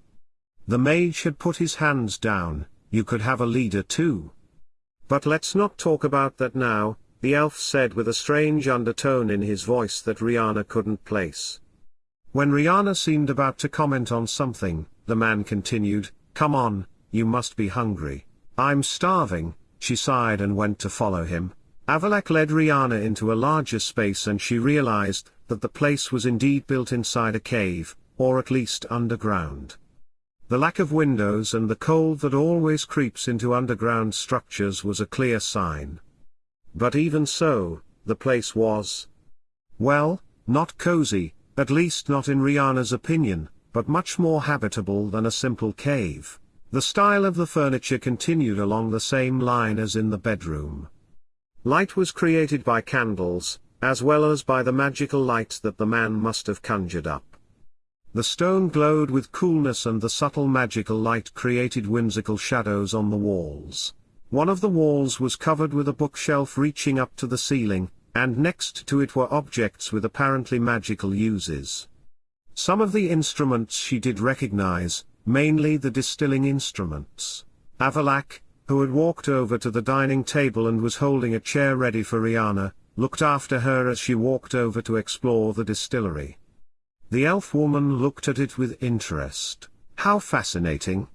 A: The mage had put his hands down. "You could have a leader too. But let's not talk about that now," the elf said with a strange undertone in his voice that Riana couldn't place. When Riana seemed about to comment on something, the man continued, "Come on, you must be hungry." "I'm starving," she sighed and went to follow him. Avallac'h led Riana into a larger space and she realized that the place was indeed built inside a cave, or at least underground. The lack of windows and the cold that always creeps into underground structures was a clear sign. But even so, the place was, well, not cozy, at least not in Riana's opinion, but much more habitable than a simple cave. The style of the furniture continued along the same line as in the bedroom. Light was created by candles, as well as by the magical light that the man must have conjured up. The stone glowed with coolness and the subtle magical light created whimsical shadows on the walls. One of the walls was covered with a bookshelf reaching up to the ceiling, and next to it were objects with apparently magical uses. Some of the instruments she did recognize, mainly the distilling instruments. Avallac'h, who had walked over to the dining table and was holding a chair ready for Riana, looked after her as she walked over to explore the distillery. The elf woman looked at it with interest. "How fascinating.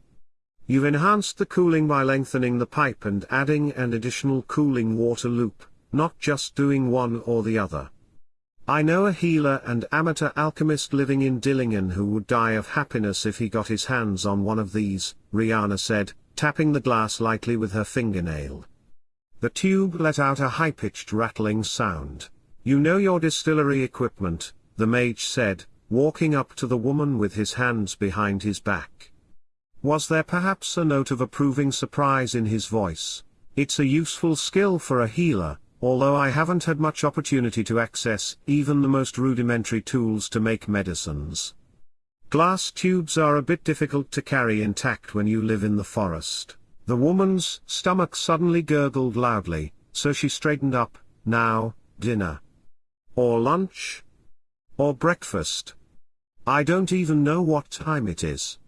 A: You've enhanced the cooling by lengthening the pipe and adding an additional cooling water loop, not just doing one or the other. I know a healer and amateur alchemist living in Dillian who would die of happiness if he got his hands on one of these," Riana said, tapping the glass lightly with her fingernail. The tube let out a high-pitched rattling sound. You know your distillery equipment, the mage said, walking up to the woman with his hands behind his back. Was there perhaps a note of approving surprise in his voice? It's a useful skill for a healer, although I haven't had much opportunity to access even the most rudimentary tools to make medicines. Glass tubes are a bit difficult to carry intact when you live in the forest. The woman's stomach suddenly gurgled loudly, so she straightened up. Now, dinner. Or lunch? Or breakfast? I don't even know what time it is.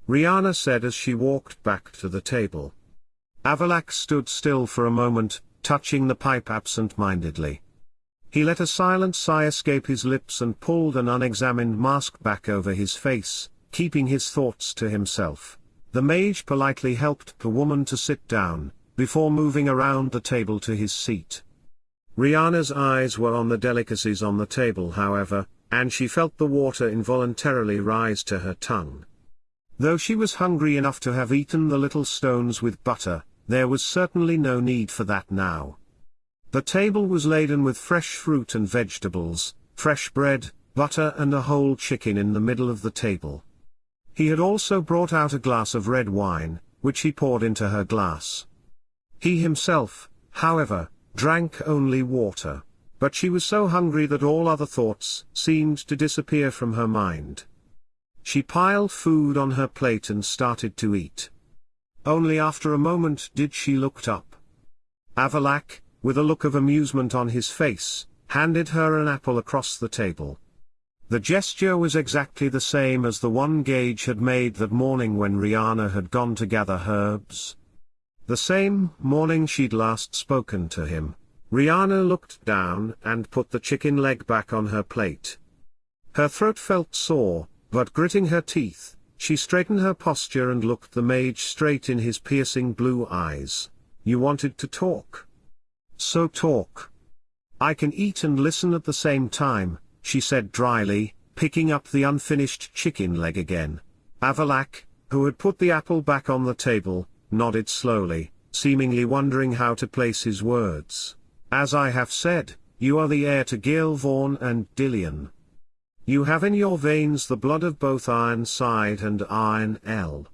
A: Riana said as she walked back to the table. Avallac'h stood still for a moment, touching the pipe absent-mindedly. He let a silent sigh escape his lips and pulled an unexamined mask back over his face, keeping his thoughts to himself. The mage politely helped the woman to sit down, before moving around the table to his seat. Riana's eyes were on the delicacies on the table, however, and she felt the water involuntarily rise to her tongue. Though she was hungry enough to have eaten the little stones with butter, there was certainly no need for that now. The table was laden with fresh fruit and vegetables, fresh bread, butter and a whole chicken in the middle of the table. He had also brought out a glass of red wine, which he poured into her glass. He himself, however, drank only water, but she was so hungry that all other thoughts seemed to disappear from her mind. She piled food on her plate and started to eat. Only after a moment did she look up. Avallac'h, with a look of amusement on his face, handed her an apple across the table. The gesture was exactly the same as the one Gage had made that morning when Riana had gone to gather herbs. The same morning she'd last spoken to him. Riana looked down and put the chicken leg back on her plate. Her throat felt sore, but gritting her teeth, she straightened her posture and looked the mage straight in his piercing blue eyes. You wanted to talk? So talk. I can eat and listen at the same time, she said dryly, picking up the unfinished chicken leg again. Avallac'h, who had put the apple back on the table, nodded slowly, seemingly wondering how to place his words. As I have said, you are the heir to Gealbhan and Dillian. You have in your veins the blood of both Ironside and Aen Elle.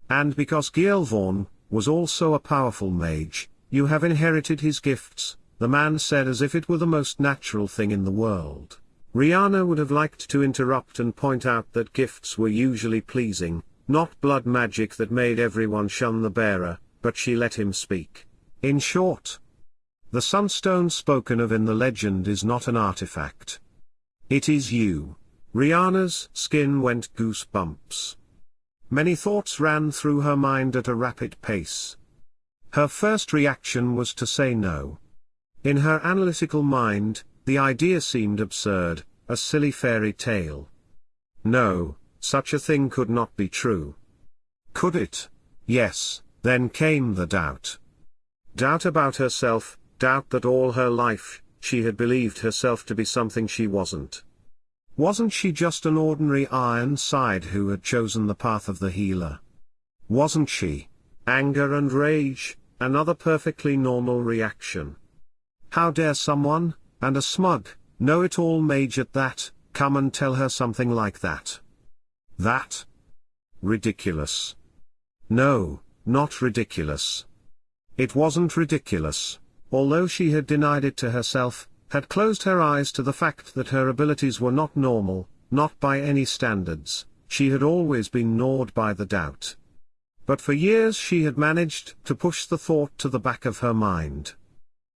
A: And because Gealbhan was also a powerful mage, you have inherited his gifts, the man said as if it were the most natural thing in the world. Riana would have liked to interrupt and point out that gifts were usually pleasing, not blood magic that made everyone shun the bearer, but she let him speak. In short, the Sunstone spoken of in the legend is not an artifact. It is you. Riana's skin went goosebumps. Many thoughts ran through her mind at a rapid pace. Her first reaction was to say no. In her analytical mind, the idea seemed absurd, a silly fairy tale. No, such a thing could not be true. Could it? Yes, then came the doubt. Doubt about herself, doubt that all her life, she had believed herself to be something she wasn't. Wasn't she just an ordinary Ironside who had chosen the path of the healer? Wasn't she? Anger and rage, another perfectly normal reaction. How dare someone, and a smug, know-it-all mage at that, come and tell her something like that? That? Ridiculous. No, not ridiculous. It wasn't ridiculous, although she had denied it to herself, had closed her eyes to the fact that her abilities were not normal, not by any standards. She had always been gnawed by the doubt. But for years she had managed to push the thought to the back of her mind.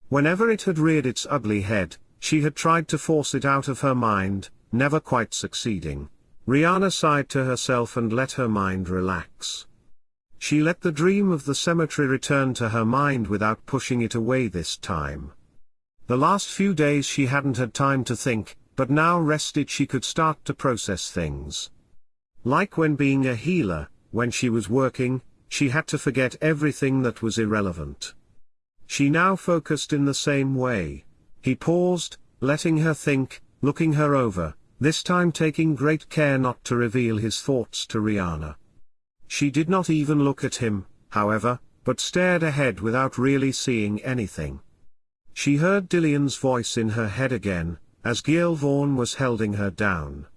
A: Whenever it had reared its ugly head, she had tried to force it out of her mind, never quite succeeding. Riana sighed to herself and let her mind relax. She let the dream of the cemetery return to her mind without pushing it away this time. The last few days she hadn't had time to think, but now rested she could start to process things. Like when being a healer, when she was working, she had to forget everything that was irrelevant. She now focused in the same way. He paused, letting her think, looking her over, this time taking great care not to reveal his thoughts to Riana. She did not even look at him, however, but stared ahead without really seeing anything. She heard Dillian's voice in her head again, as Gealbhan was holding her down.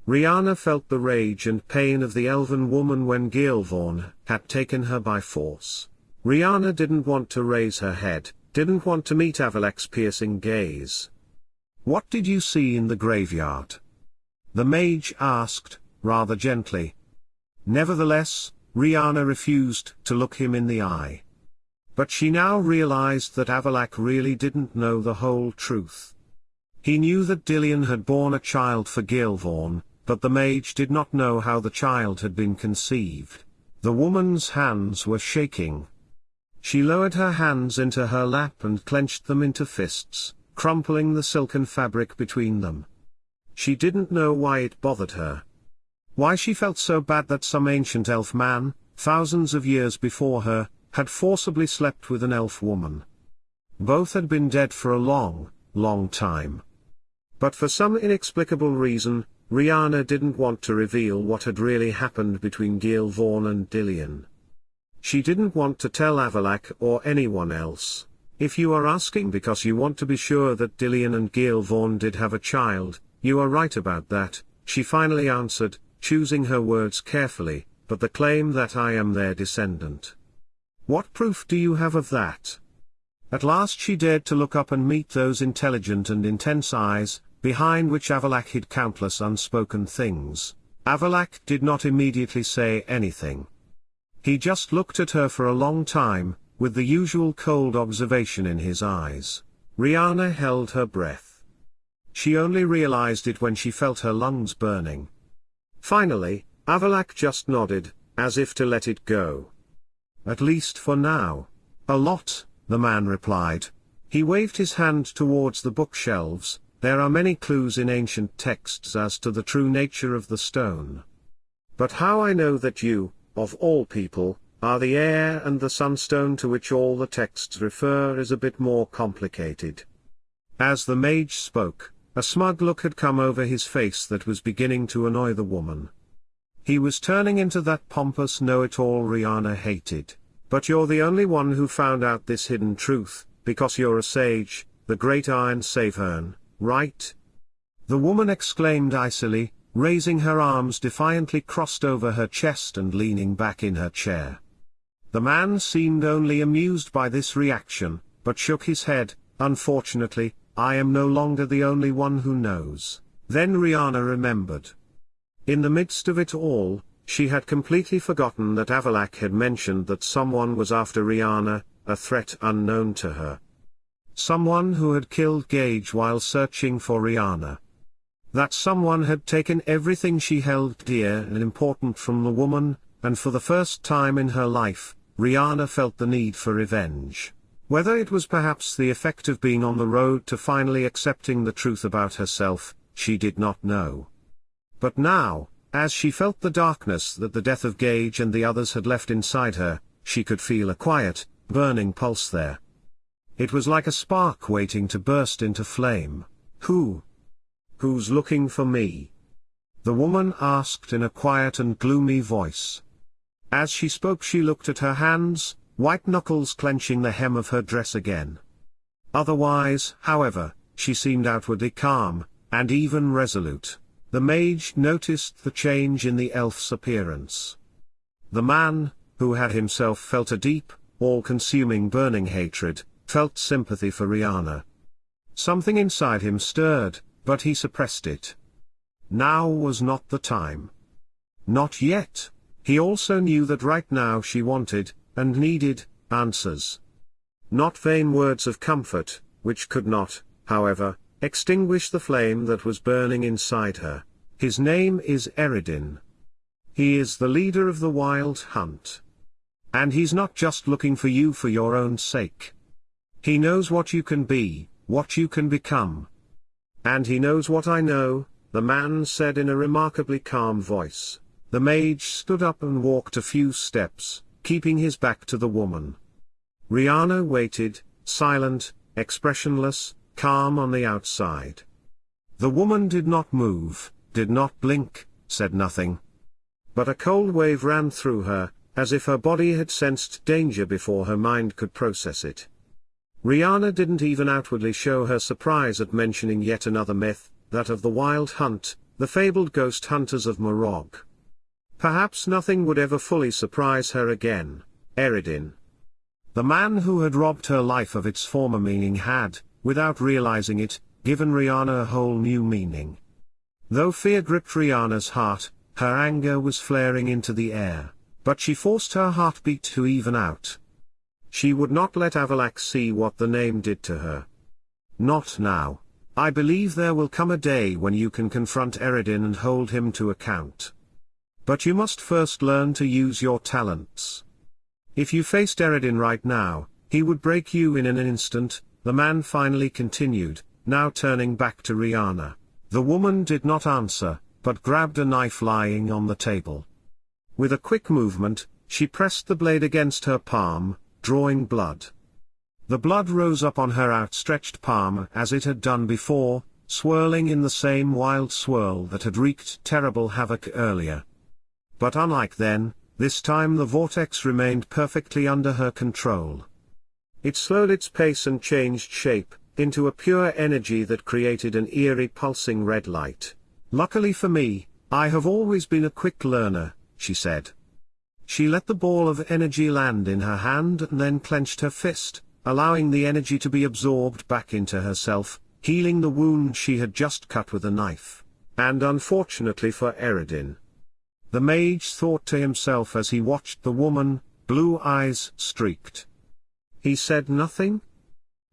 A: Riana felt the rage and pain of the elven woman when Gealbhan had taken her by force. Riana didn't want to raise her head, didn't want to meet Avallac'h's piercing gaze. "What did you see in the graveyard?" the mage asked, rather gently. Nevertheless, Riana refused to look him in the eye. But she now realized that Avallac'h really didn't know the whole truth. He knew that Dillian had borne a child for Gealbhan, but the mage did not know how the child had been conceived. The woman's hands were shaking. She lowered her hands into her lap and clenched them into fists, crumpling the silken fabric between them. She didn't know why it bothered her. Why she felt so bad that some ancient elf man, thousands of years before her, had forcibly slept with an elf woman. Both had been dead for a long, long time. But for some inexplicable reason, Riana didn't want to reveal what had really happened between Gealbhan and Dillian. She didn't want to tell Avallac'h or anyone else. "If you are asking because you want to be sure that Dillian and Gealbhan did have a child, you are right about that," she finally answered, choosing her words carefully, "but the claim that I am their descendant. What proof do you have of that?" At last she dared to look up and meet those intelligent and intense eyes, behind which Avallac'h hid countless unspoken things. Avallac'h did not immediately say anything. He just looked at her for a long time, with the usual cold observation in his eyes. Riana held her breath. She only realized it when she felt her lungs burning. Finally, Avallac'h just nodded, as if to let it go. "At least for now." "A lot," the man replied. He waved his hand towards the bookshelves. "There are many clues in ancient texts as to the true nature of the stone. But how I know that you, of all people, are the heir and the Sunstone to which all the texts refer is a bit more complicated." As the mage spoke, a smug look had come over his face that was beginning to annoy the woman. He was turning into that pompous know-it-all Riana hated. "But you're the only one who found out this hidden truth, because you're a sage, the great Aen Elle, right?" the woman exclaimed icily, raising her arms defiantly crossed over her chest and leaning back in her chair. The man seemed only amused by this reaction, but shook his head. "Unfortunately, I am no longer the only one who knows." Then Riana remembered. In the midst of it all, she had completely forgotten that Avallac'h had mentioned that someone was after Riana, a threat unknown to her. Someone who had killed Gage while searching for Riana. That someone had taken everything she held dear and important from the woman, and for the first time in her life, Riana felt the need for revenge. Whether it was perhaps the effect of being on the road to finally accepting the truth about herself, she did not know. But now, as she felt the darkness that the death of Gage and the others had left inside her, she could feel a quiet, burning pulse there. It was like a spark waiting to burst into flame. "Who's looking for me?" the woman asked in a quiet and gloomy voice. As she spoke she looked at her hands, white knuckles clenching the hem of her dress again. Otherwise, however, she seemed outwardly calm, and even resolute. The mage noticed the change in the elf's appearance. The man, who had himself felt a deep, all-consuming burning hatred, felt sympathy for Riana. Something inside him stirred, but he suppressed it. Now was not the time. Not yet. He also knew that right now she wanted, and needed, answers. Not vain words of comfort, which could not, however, extinguish the flame that was burning inside her. His name is Irene. He is the leader of the wild hunt. And he's not just looking for you for your own sake. He knows what you can be, what you can become. And he knows what I know, the man said in a remarkably calm voice. The mage stood up and walked a few steps, keeping his back to the woman. Riana waited, silent, expressionless, calm on the outside. The woman did not move, did not blink, said nothing. But a cold wave ran through her, as if her body had sensed danger before her mind could process it. Riana didn't even outwardly show her surprise at mentioning yet another myth, that of the Wild Hunt, the fabled ghost hunters of Morog. Perhaps nothing would ever fully surprise her again. Eredin, the man who had robbed her life of its former meaning, had, without realizing it, given Riana a whole new meaning. Though fear gripped Riana's heart, her anger was flaring into the air, but she forced her heartbeat to even out. She would not let Avallac'h see what the name did to her. Not now. I believe there will come a day when you can confront Eredin and hold him to account. But you must first learn to use your talents. If you faced Eredin right now, he would break you in an instant, the man finally continued, now turning back to Riana. The woman did not answer, but grabbed a knife lying on the table. With a quick movement, she pressed the blade against her palm, drawing blood. The blood rose up on her outstretched palm as it had done before, swirling in the same wild swirl that had wreaked terrible havoc earlier. But unlike then, this time the vortex remained perfectly under her control. It slowed its pace and changed shape, into a pure energy that created an eerie pulsing red light. Luckily for me, I have always been a quick learner, she said. She let the ball of energy land in her hand and then clenched her fist, allowing the energy to be absorbed back into herself, healing the wound she had just cut with a knife. And unfortunately for Eredin, the mage thought to himself as he watched the woman, blue eyes streaked. He said nothing?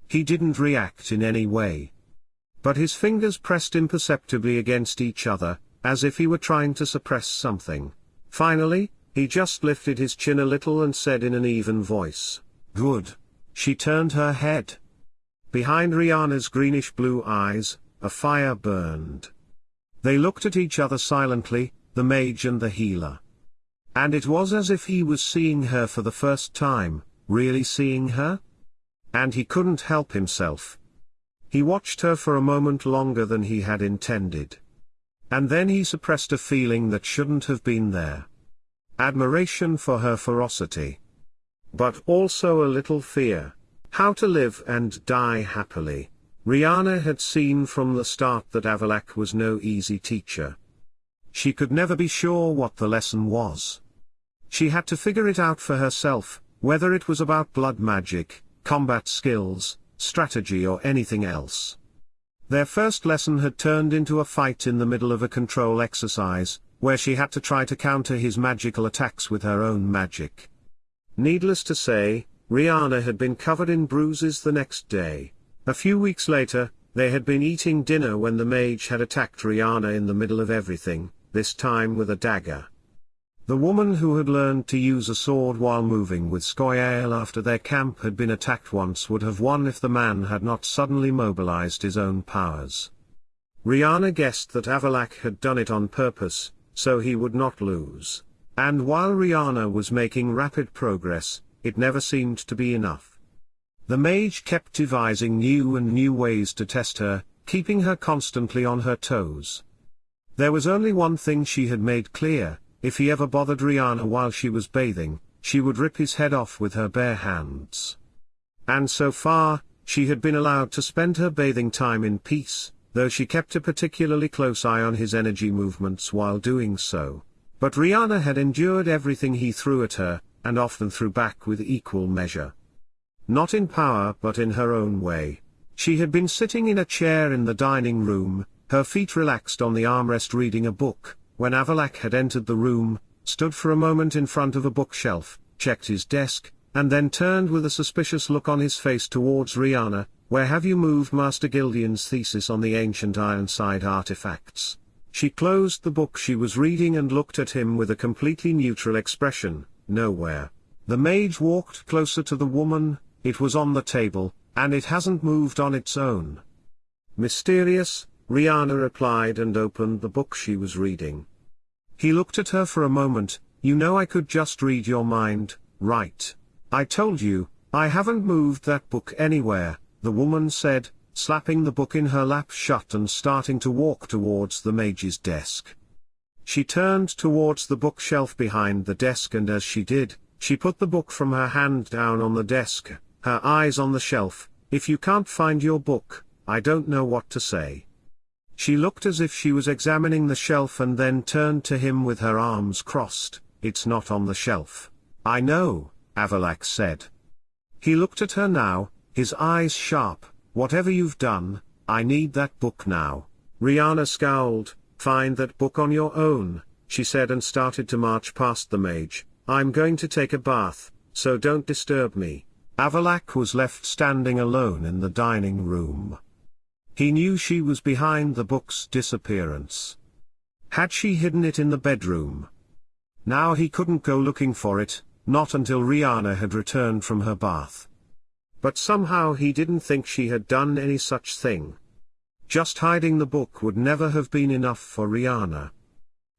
A: He didn't react in any way. But his fingers pressed imperceptibly against each other, as if he were trying to suppress something. Finally, he just lifted his chin a little and said in an even voice, "Good." She turned her head. Behind Riana's greenish-blue eyes, a fire burned. They looked at each other silently, the mage and the healer. And it was as if he was seeing her for the first time, really seeing her? And he couldn't help himself. He watched her for a moment longer than he had intended. And then he suppressed a feeling that shouldn't have been there. Admiration for her ferocity. But also a little fear. How to live and die happily. Riana had seen from the start that Avallac'h was no easy teacher. She could never be sure what the lesson was. She had to figure it out for herself, whether it was about blood magic, combat skills, strategy or anything else. Their first lesson had turned into a fight in the middle of a control exercise, where she had to try to counter his magical attacks with her own magic. Needless to say, Riana had been covered in bruises the next day. A few weeks later, they had been eating dinner when the mage had attacked Riana in the middle of everything, this time with a dagger. The woman who had learned to use a sword while moving with Scoia'tael after their camp had been attacked once would have won if the man had not suddenly mobilized his own powers. Riana guessed that Avallac'h had done it on purpose, so he would not lose. And while Riana was making rapid progress, it never seemed to be enough. The mage kept devising new and new ways to test her, keeping her constantly on her toes. There was only one thing she had made clear: if he ever bothered Riana while she was bathing, she would rip his head off with her bare hands. And so far, she had been allowed to spend her bathing time in peace, though she kept a particularly close eye on his energy movements while doing so. But Riana had endured everything he threw at her, and often threw back with equal measure. Not in power but in her own way. She had been sitting in a chair in the dining room, her feet relaxed on the armrest reading a book, when Avallac'h had entered the room, stood for a moment in front of a bookshelf, checked his desk, and then turned with a suspicious look on his face towards Riana. "Where have you moved Master Gildian's thesis on the ancient Ironside artifacts?" She closed the book she was reading and looked at him with a completely neutral expression. "Nowhere." The mage walked closer to the woman. "It was on the table, and it hasn't moved on its own." "Mysterious," Riana replied and opened the book she was reading. He looked at her for a moment. "You know I could just read your mind, right? I told you, I haven't moved that book anywhere," the woman said, slapping the book in her lap shut and starting to walk towards the mage's desk. She turned towards the bookshelf behind the desk, and as she did, she put the book from her hand down on the desk, her eyes on the shelf. If you can't find your book, I don't know what to say. She looked as if she was examining the shelf and then turned to him with her arms crossed. It's not on the shelf. I know, Avallac'h said. He looked at her now, his eyes sharp. Whatever you've done, I need that book now. Riana scowled. Find that book on your own, she said, and started to march past the mage. I'm going to take a bath, so don't disturb me. Avallac'h was left standing alone in the dining room. He knew she was behind the book's disappearance. Had she hidden it in the bedroom? Now he couldn't go looking for it, not until Riana had returned from her bath. But somehow he didn't think she had done any such thing. Just hiding the book would never have been enough for Riana.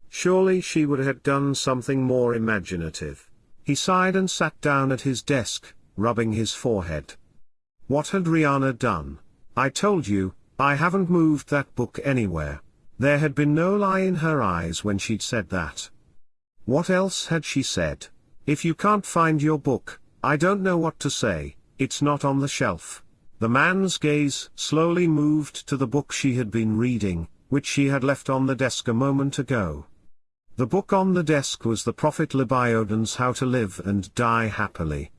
A: Surely she would have done something more imaginative. He sighed and sat down at his desk, rubbing his forehead. What had Riana done? I told you, I haven't moved that book anywhere. There had been no lie in her eyes when she'd said that. What else had she said? If you can't find your book, I don't know what to say. It's not on the shelf. The man's gaze slowly moved to the book she had been reading, which she had left on the desk a moment ago. The book on the desk was the Prophet Lebiodan's How to Live and Die Happily.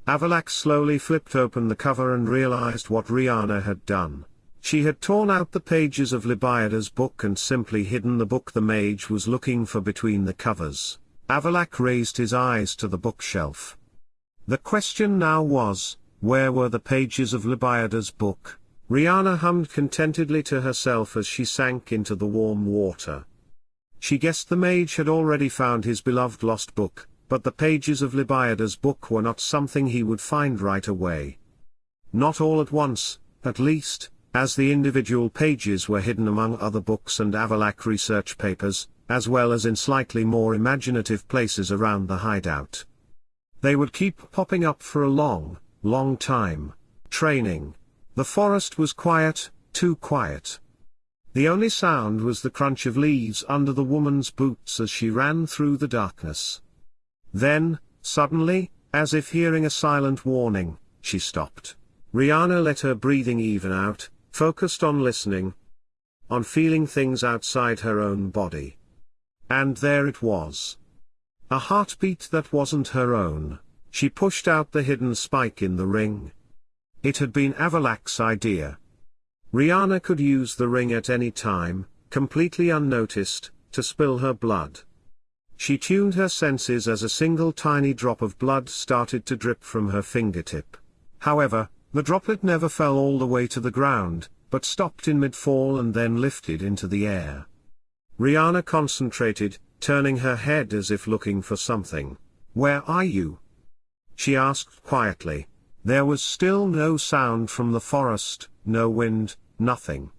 A: Avallac'h slowly flipped open the cover and realized what Riana had done. She had torn out the pages of Lebioda's book and simply hidden the book the mage was looking for between the covers. Avallac'h raised his eyes to the bookshelf. The question now was, where were the pages of Lebioda's book? Riana hummed contentedly to herself as she sank into the warm water. She guessed the mage had already found his beloved lost book, but the pages of Lebioda's book were not something he would find right away. Not all at once, at least, as the individual pages were hidden among other books and Avallac'h research papers, as well as in slightly more imaginative places around the hideout. They would keep popping up for a long time. Training. The forest was quiet, too quiet. The only sound was the crunch of leaves under the woman's boots as she ran through the darkness. Then, suddenly, as if hearing a silent warning, she stopped. Riana let her breathing even out, focused on listening, on feeling things outside her own body. And there it was. A heartbeat that wasn't her own. She pushed out the hidden spike in the ring. It had been Avallac'h's idea. Riana could use the ring at any time, completely unnoticed, to spill her blood. She tuned her senses as a single tiny drop of blood started to drip from her fingertip. However, the droplet never fell all the way to the ground, but stopped in mid-fall and then lifted into the air. Riana concentrated, turning her head as if looking for something. "Where are you?" she asked quietly. There was still no sound from the forest, no wind, nothing.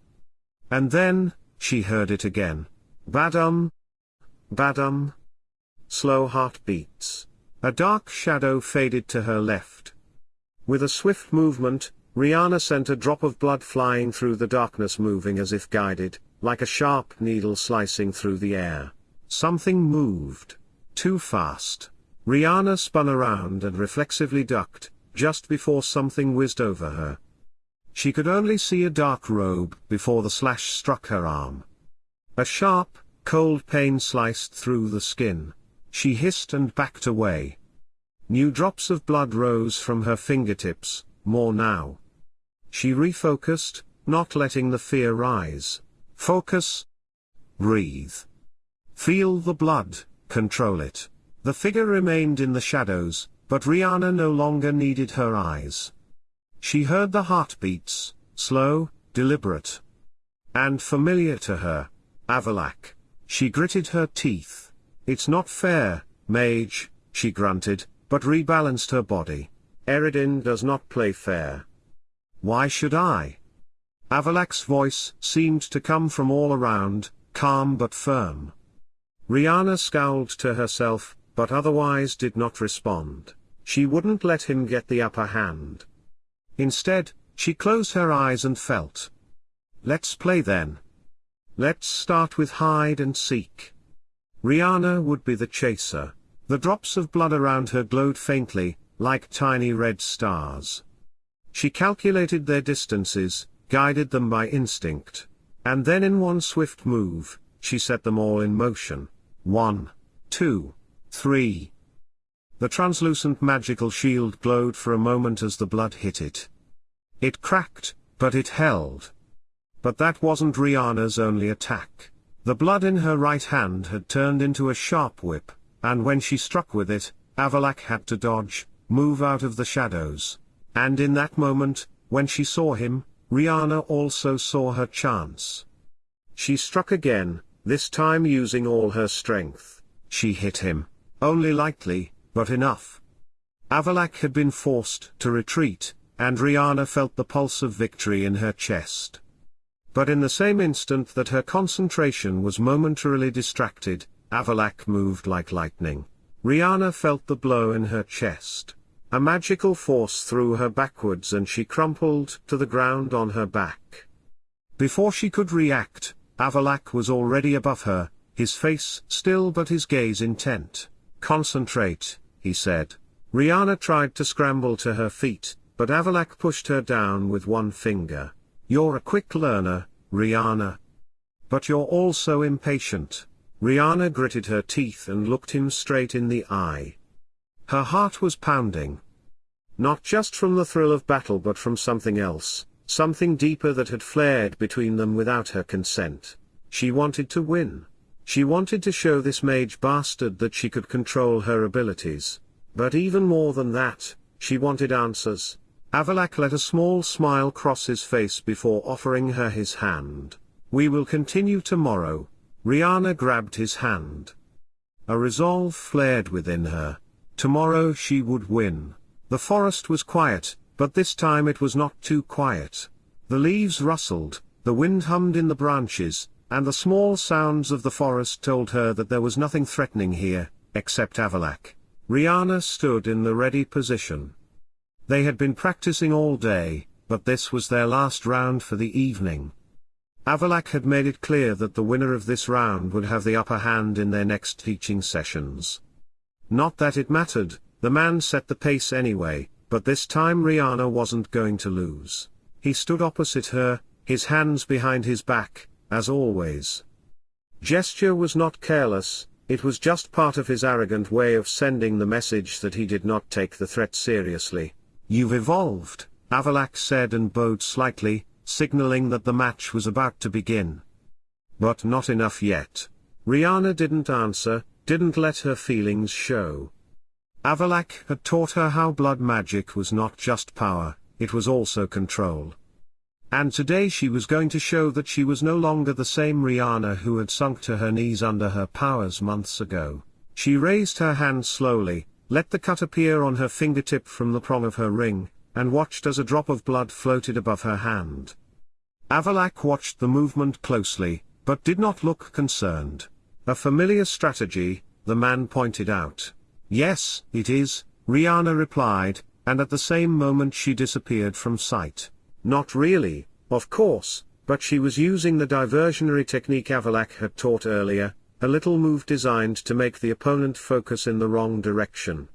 A: And then, she heard it again. Badum. Badum. Slow heartbeats. A dark shadow faded to her left. With a swift movement, Riana sent a drop of blood flying through the darkness, moving as if guided, like a sharp needle slicing through the air. Something moved. Too fast. Riana spun around and reflexively ducked, just before something whizzed over her. She could only see a dark robe before the slash struck her arm. A sharp, cold pain sliced through the skin. She hissed and backed away. New drops of blood rose from her fingertips, more now. She refocused, not letting the fear rise. Focus. Breathe. Feel the blood, control it. The figure remained in the shadows, but Riana no longer needed her eyes. She heard the heartbeats, slow, deliberate, and familiar to her. Avallac'h. She gritted her teeth. "It's not fair, mage," she grunted, but rebalanced her body. "Irene does not play fair." "Why should I?" Avallac'h's voice seemed to come from all around, calm but firm. Riana scowled to herself, but otherwise did not respond. She wouldn't let him get the upper hand. Instead, she closed her eyes and felt. "Let's play then. Let's start with hide and seek." Riana would be the chaser. The drops of blood around her glowed faintly, like tiny red stars. She calculated their distances, guided them by instinct. And then in one swift move, she set them all in motion. 1, 2, 3. The translucent magical shield glowed for a moment as the blood hit it. It cracked, but it held. But that wasn't Riana's only attack. The blood in her right hand had turned into a sharp whip, and when she struck with it, Avallac'h had to dodge, move out of the shadows. And in that moment, when she saw him, Riana also saw her chance. She struck again, this time using all her strength. She hit him, only lightly, but enough. Avallac'h had been forced to retreat, and Riana felt the pulse of victory in her chest. But in the same instant that her concentration was momentarily distracted, Avallac'h moved like lightning. Riana felt the blow in her chest. A magical force threw her backwards and she crumpled to the ground on her back. Before she could react, Avallac'h was already above her, his face still but his gaze intent. "Concentrate," he said. Riana tried to scramble to her feet, but Avallac'h pushed her down with one finger. "You're a quick learner, Riana. But you're also impatient." Riana gritted her teeth and looked him straight in the eye. Her heart was pounding. Not just from the thrill of battle but from something else, something deeper that had flared between them without her consent. She wanted to win. She wanted to show this mage bastard that she could control her abilities. But even more than that, she wanted answers. Avallac'h let a small smile cross his face before offering her his hand. "We will continue tomorrow." Riana grabbed his hand. A resolve flared within her. Tomorrow she would win. The forest was quiet, but this time it was not too quiet. The leaves rustled, the wind hummed in the branches, and the small sounds of the forest told her that there was nothing threatening here, except Avallac'h. Riana stood in the ready position. They had been practicing all day, but this was their last round for the evening. Avallac'h had made it clear that the winner of this round would have the upper hand in their next teaching sessions. Not that it mattered, the man set the pace anyway, but this time Riana wasn't going to lose. He stood opposite her, his hands behind his back, as always. Gesture was not careless, it was just part of his arrogant way of sending the message that he did not take the threat seriously. "You've evolved," Avallac'h said and bowed slightly, signaling that the match was about to begin. But not enough yet. Riana didn't answer, didn't let her feelings show. Avallac'h had taught her how blood magic was not just power, it was also control. And today she was going to show that she was no longer the same Riana who had sunk to her knees under her powers months ago. She raised her hand slowly, let the cut appear on her fingertip from the prong of her ring, and watched as a drop of blood floated above her hand. Avallac'h watched the movement closely, but did not look concerned. "A familiar strategy," the man pointed out. "Yes, it is," Riana replied, and at the same moment she disappeared from sight. Not really, of course, but she was using the diversionary technique Avallac'h had taught earlier, a little move designed to make the opponent focus in the wrong direction.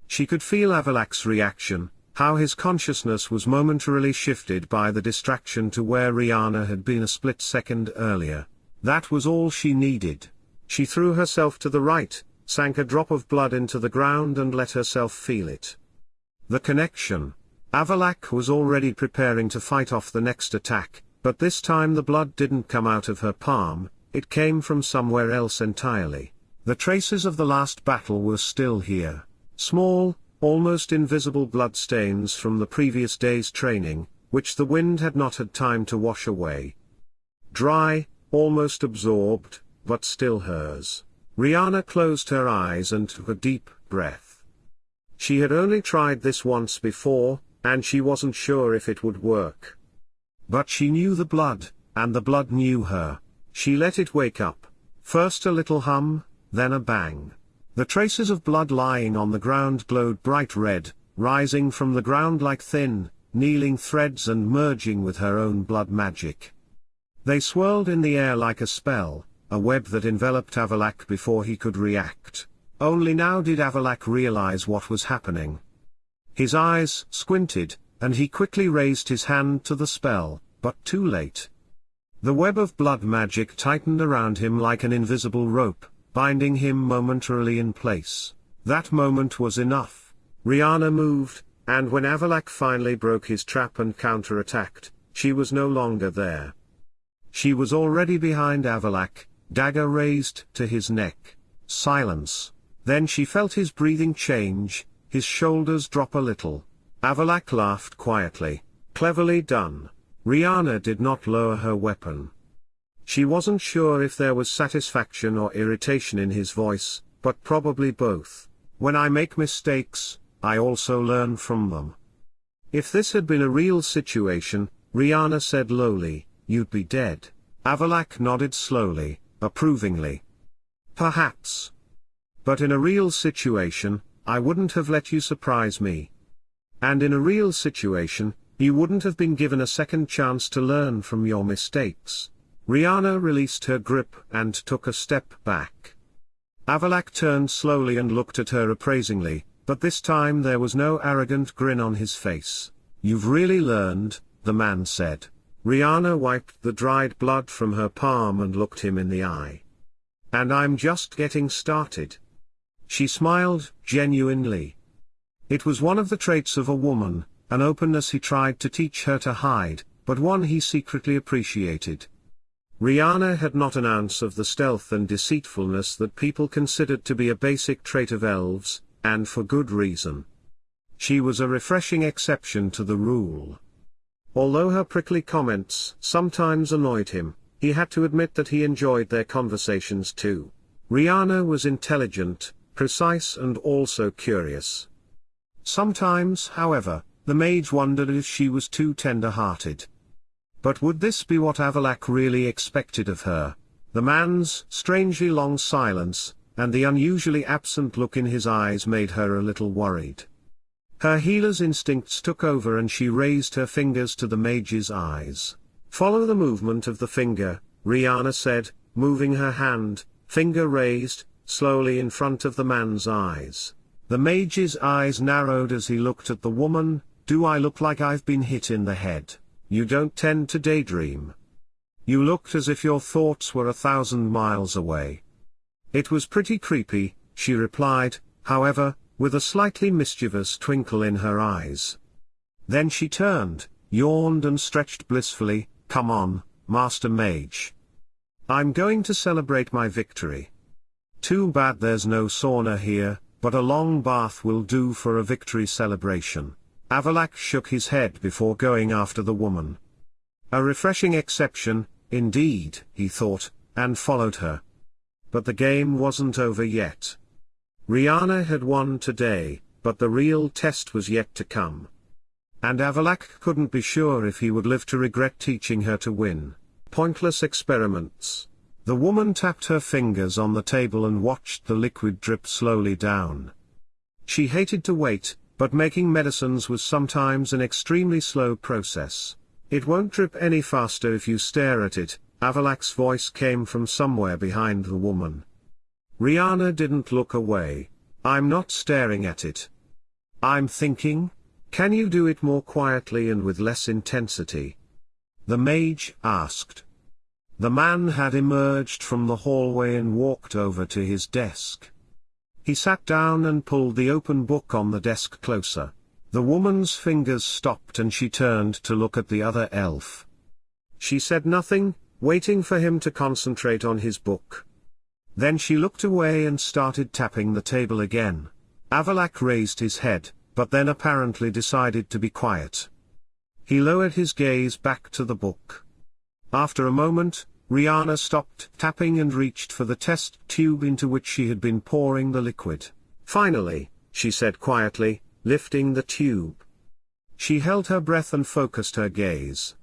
A: She could feel Avallac'h's reaction, how his consciousness was momentarily shifted by the distraction to where Riana had been a split second earlier. That was all she needed. She threw herself to the right, sank a drop of blood into the ground and let herself feel it. The connection. Avallac'h was already preparing to fight off the next attack, but this time the blood didn't come out of her palm, it came from somewhere else entirely. The traces of the last battle were still here. Small, almost invisible bloodstains from the previous day's training, which the wind had not had time to wash away. Dry, almost absorbed, but still hers. Riana closed her eyes and took a deep breath. She had only tried this once before, and she wasn't sure if it would work. But she knew the blood, and the blood knew her. She let it wake up. First a little hum, then a bang. The traces of blood lying on the ground glowed bright red, rising from the ground like thin, kneeling threads and merging with her own blood magic. They swirled in the air like a spell, a web that enveloped Avallac'h before he could react. Only now did Avallac'h realize what was happening. His eyes squinted, and he quickly raised his hand to the spell, but too late. The web of blood magic tightened around him like an invisible rope, binding him momentarily in place. That moment was enough. Riana moved, and when Avallac'h finally broke his trap and counterattacked, she was no longer there. She was already behind Avallac'h, dagger raised to his neck. Silence. Then she felt his breathing change, his shoulders drop a little. Avallac'h laughed quietly. Cleverly done. Riana did not lower her weapon. She wasn't sure if there was satisfaction or irritation in his voice, but probably both. When I make mistakes, I also learn from them. If this had been a real situation, Riana said lowly, you'd be dead. Avallac'h nodded slowly, approvingly. Perhaps. But in a real situation, I wouldn't have let you surprise me. And in a real situation, you wouldn't have been given a second chance to learn from your mistakes. Riana released her grip and took a step back. Avallac'h turned slowly and looked at her appraisingly, but this time there was no arrogant grin on his face. You've really learned, the man said. Riana wiped the dried blood from her palm and looked him in the eye. And I'm just getting started. She smiled, genuinely. It was one of the traits of a woman, an openness he tried to teach her to hide, but one he secretly appreciated. Riana had not an ounce of the stealth and deceitfulness that people considered to be a basic trait of elves, and for good reason. She was a refreshing exception to the rule. Although her prickly comments sometimes annoyed him, he had to admit that he enjoyed their conversations too. Riana was intelligent, precise and also curious. Sometimes, however, the mage wondered if she was too tender-hearted. But would this be what Avallac'h really expected of her? The man's strangely long silence, and the unusually absent look in his eyes made her a little worried. Her healer's instincts took over and she raised her fingers to the mage's eyes. Follow the movement of the finger, Riana said, moving her hand, finger raised, slowly in front of the man's eyes. The mage's eyes narrowed as he looked at the woman. Do I look like I've been hit in the head? You don't tend to daydream. You looked as if your thoughts were 1,000 miles away. It was pretty creepy, she replied, however, with a slightly mischievous twinkle in her eyes. Then she turned, yawned and stretched blissfully. Come on, Master Mage. I'm going to celebrate my victory. Too bad there's no sauna here, but a long bath will do for a victory celebration. Avallac'h shook his head before going after the woman. A refreshing exception, indeed, he thought, and followed her. But the game wasn't over yet. Riana had won today, but the real test was yet to come. And Avallac'h couldn't be sure if he would live to regret teaching her to win. Pointless experiments. The woman tapped her fingers on the table and watched the liquid drip slowly down. She hated to wait, but making medicines was sometimes an extremely slow process. It won't drip any faster if you stare at it, Avallac'h's voice came from somewhere behind the woman. Riana didn't look away. I'm not staring at it. I'm thinking. Can you do it more quietly and with less intensity? The mage asked. The man had emerged from the hallway and walked over to his desk. He sat down and pulled the open book on the desk closer. The woman's fingers stopped and she turned to look at the other elf. She said nothing, waiting for him to concentrate on his book. Then she looked away and started tapping the table again. Avallac'h raised his head, but then apparently decided to be quiet. He lowered his gaze back to the book. After a moment, Riana stopped tapping and reached for the test tube into which she had been pouring the liquid. Finally, she said quietly, lifting the tube. She held her breath and focused her gaze.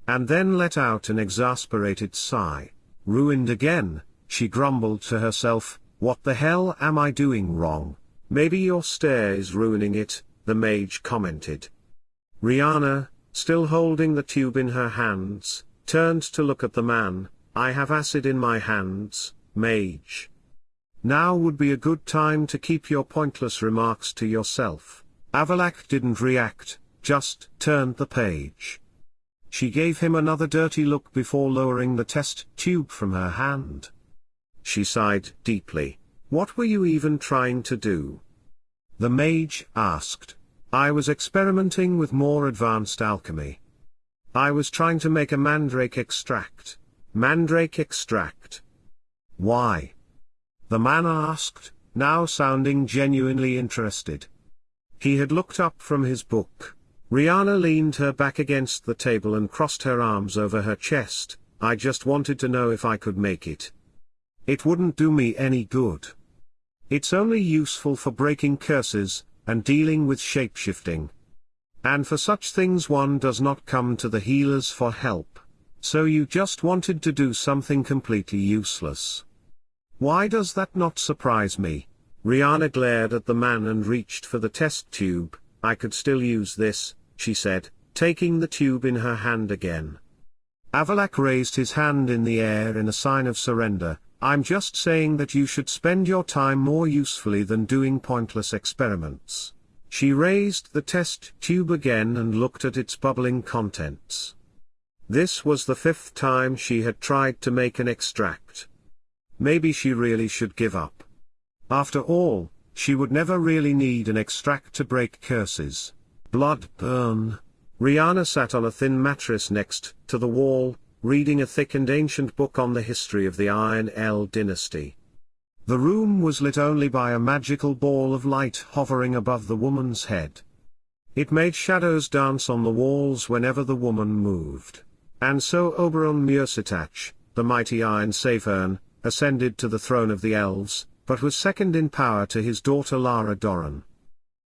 A: And then let out an exasperated sigh. Ruined again, she grumbled to herself, what the hell am I doing wrong? Maybe your stare is ruining it, the mage commented. Riana, still holding the tube in her hands, turned to look at the man. I have acid in my hands, mage. Now would be a good time to keep your pointless remarks to yourself. Avallac'h didn't react, just turned the page. She gave him another dirty look before lowering the test tube from her hand. She sighed deeply. What were you even trying to do? The mage asked. I was experimenting with more advanced alchemy. I was trying to make a mandrake extract. Mandrake extract? Why? The man asked, now sounding genuinely interested. He had looked up from his book. Riana leaned her back against the table and crossed her arms over her chest. I just wanted to know if I could make it. It wouldn't do me any good. It's only useful for breaking curses, and dealing with shapeshifting. And for such things one does not come to the healers for help. So you just wanted to do something completely useless. Why does that not surprise me? Riana glared at the man and reached for the test tube. I could still use this, she said, taking the tube in her hand again. Avallac'h raised his hand in the air in a sign of surrender. I'm just saying that you should spend your time more usefully than doing pointless experiments. She raised the test tube again and looked at its bubbling contents. This was the 5th time she had tried to make an extract. Maybe she really should give up. After all, she would never really need an extract to break curses. Blood burn. Riana sat on a thin mattress next to the wall, reading a thick and ancient book on the history of the Aen Elle dynasty. The room was lit only by a magical ball of light hovering above the woman's head. It made shadows dance on the walls whenever the woman moved. And so Oberon Muirsetach, the mighty Aen Savern, ascended to the throne of the elves, but was second in power to his daughter Lara Doran.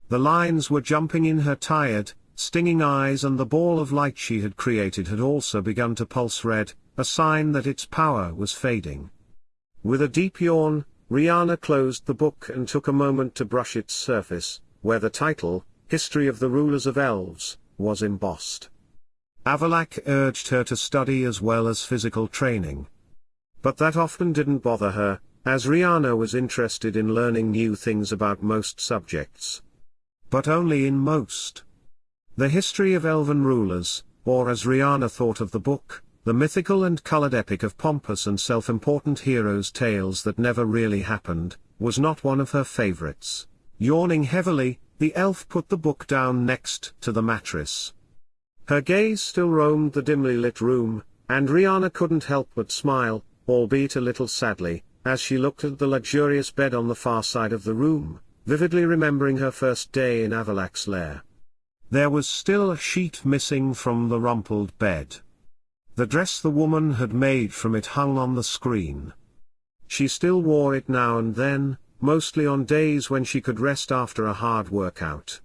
A: The lines were jumping in her tired, stinging eyes, and the ball of light she had created had also begun to pulse red, a sign that its power was fading. With a deep yawn, Riana closed the book and took a moment to brush its surface, where the title, History of the Rulers of Elves, was embossed. Avallac'h urged her to study as well as physical training. But that often didn't bother her, as Riana was interested in learning new things about most subjects. But only in most. The history of elven rulers, or as Riana thought of the book, the mythical and colored epic of pompous and self-important heroes' tales that never really happened, was not one of her favorites. Yawning heavily, the elf put the book down next to the mattress. Her gaze still roamed the dimly lit room, and Riana couldn't help but smile, albeit a little sadly, as she looked at the luxurious bed on the far side of the room, vividly remembering her first day in Avallac'h's lair. There was still a sheet missing from the rumpled bed. The dress the woman had made from it hung on the screen. She still wore it now and then, mostly on days when she could rest after a hard workout.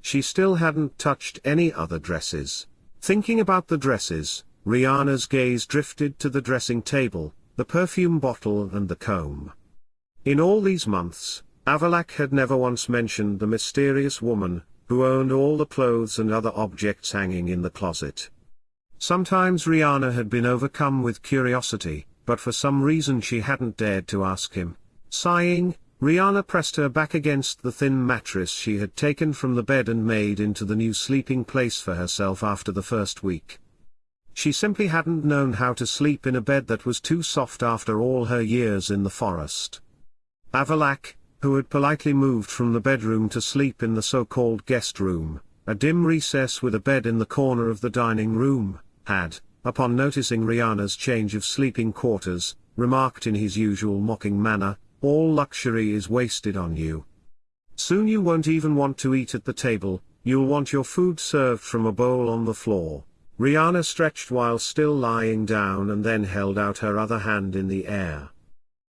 A: She still hadn't touched any other dresses. Thinking about the dresses, Riana's gaze drifted to the dressing table, the perfume bottle and the comb. In all these months, Avallac'h had never once mentioned the mysterious woman, who owned all the clothes and other objects hanging in the closet. Sometimes Riana had been overcome with curiosity, but for some reason she hadn't dared to ask him. Sighing, Riana pressed her back against the thin mattress she had taken from the bed and made into the new sleeping place for herself after the first week. She simply hadn't known how to sleep in a bed that was too soft after all her years in the forest. Avallac'h, who had politely moved from the bedroom to sleep in the so-called guest room, a dim recess with a bed in the corner of the dining room, had, upon noticing Riana's change of sleeping quarters, remarked in his usual mocking manner, "All luxury is wasted on you. Soon you won't even want to eat at the table, you'll want your food served from a bowl on the floor." Riana stretched while still lying down and then held out her other hand in the air.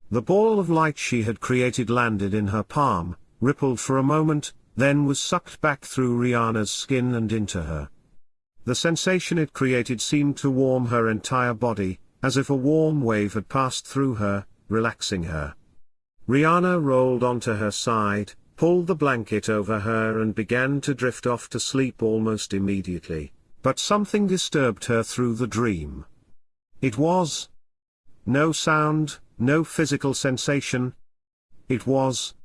A: The ball of light she had created landed in her palm, rippled for a moment, then was sucked back through Riana's skin and into her. The sensation it created seemed to warm her entire body, as if a warm wave had passed through her, relaxing her. Riana rolled onto her side, pulled the blanket over her and began to drift off to sleep almost immediately, but something disturbed her through the dream. It was no sound, no physical sensation. It was...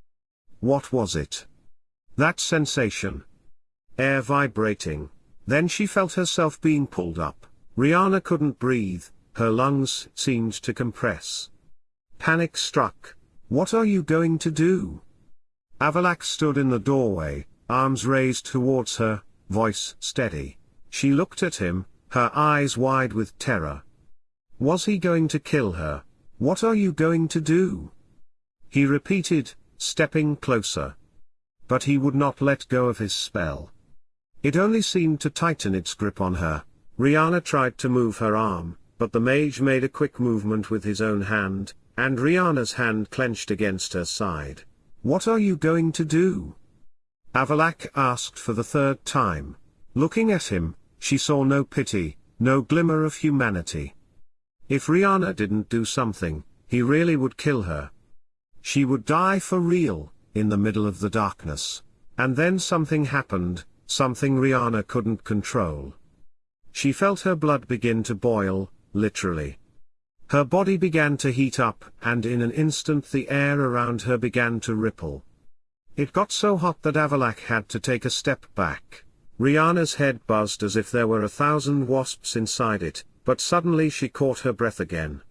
A: What was it? That sensation. air vibrating. Then she felt herself being pulled up. Riana couldn't breathe, her lungs seemed to compress. Panic struck. What are you going to do? Avallac'h stood in the doorway, arms raised towards her, voice steady. She looked at him, her eyes wide with terror. Was he going to kill her? What are you going to do? He repeated, stepping closer. But he would not let go of his spell. It only seemed to tighten its grip on her. Riana tried to move her arm, but the mage made a quick movement with his own hand, and Riana's hand clenched against her side. What are you going to do? Avallac'h asked for the third time. Looking at him, she saw no pity, no glimmer of humanity. If Riana didn't do something, he really would kill her. She would die for real, in the middle of the darkness. And then something happened, something Riana couldn't control. She felt her blood begin to boil, literally. Her body began to heat up, and in an instant the air around her began to ripple. It got so hot that Avallac'h had to take a step back. Riana's head buzzed as if there were 1,000 wasps inside it, but suddenly she caught her breath again.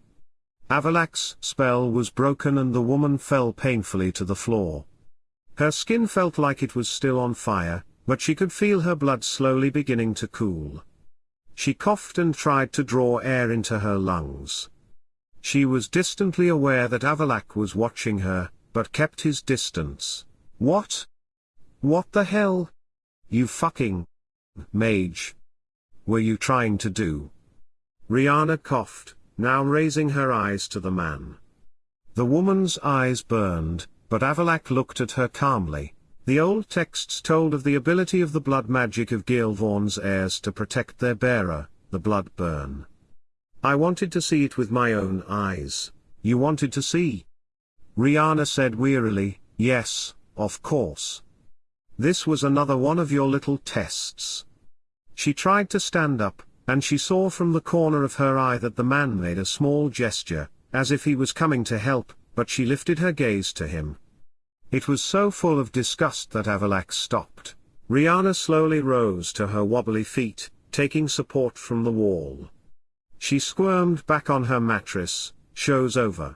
A: Avallac'h's spell was broken and the woman fell painfully to the floor. Her skin felt like it was still on fire, but she could feel her blood slowly beginning to cool. She coughed and tried to draw air into her lungs. She was distantly aware that Avallac'h was watching her, but kept his distance. What? What the hell? You fucking mage. Were you trying to do? Riana coughed, now raising her eyes to the man. The woman's eyes burned, but Avallac'h looked at her calmly. The old texts told of the ability of the blood magic of Gealbhan's heirs to protect their bearer, the blood burn. I wanted to see it with my own eyes. You wanted to see? Riana said wearily, yes, of course. This was another one of your little tests. She tried to stand up, and she saw from the corner of her eye that the man made a small gesture, as if he was coming to help, but she lifted her gaze to him. It was so full of disgust that Avallac'h stopped. Riana slowly rose to her wobbly feet, taking support from the wall. She squirmed back on her mattress. Show's over.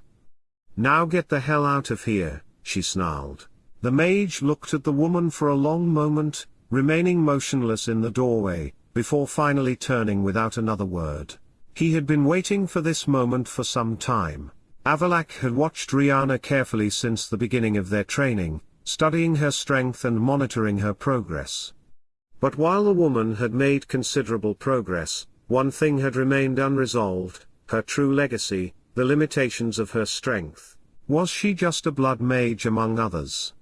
A: Now get the hell out of here, she snarled. The mage looked at the woman for a long moment, remaining motionless in the doorway, before finally turning without another word. He had been waiting for this moment for some time. Avallac'h had watched Riana carefully since the beginning of their training, studying her strength and monitoring her progress. But while the woman had made considerable progress, one thing had remained unresolved, her true legacy, the limitations of her strength. Was she just a blood mage among others?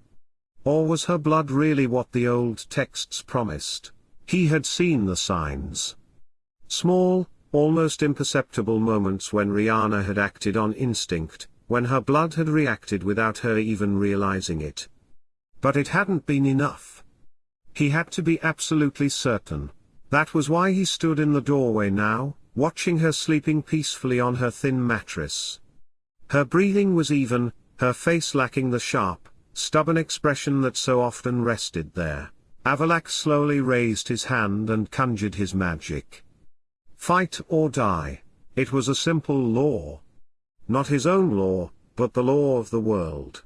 A: Or was her blood really what the old texts promised? He had seen the signs. Small, almost imperceptible moments when Riana had acted on instinct, when her blood had reacted without her even realizing it. But it hadn't been enough. He had to be absolutely certain. That was why he stood in the doorway now, watching her sleeping peacefully on her thin mattress. Her breathing was even, her face lacking the sharp, stubborn expression that so often rested there. Avallac'h slowly raised his hand and conjured his magic. Fight or die. It was a simple law. Not his own law, but the law of the world.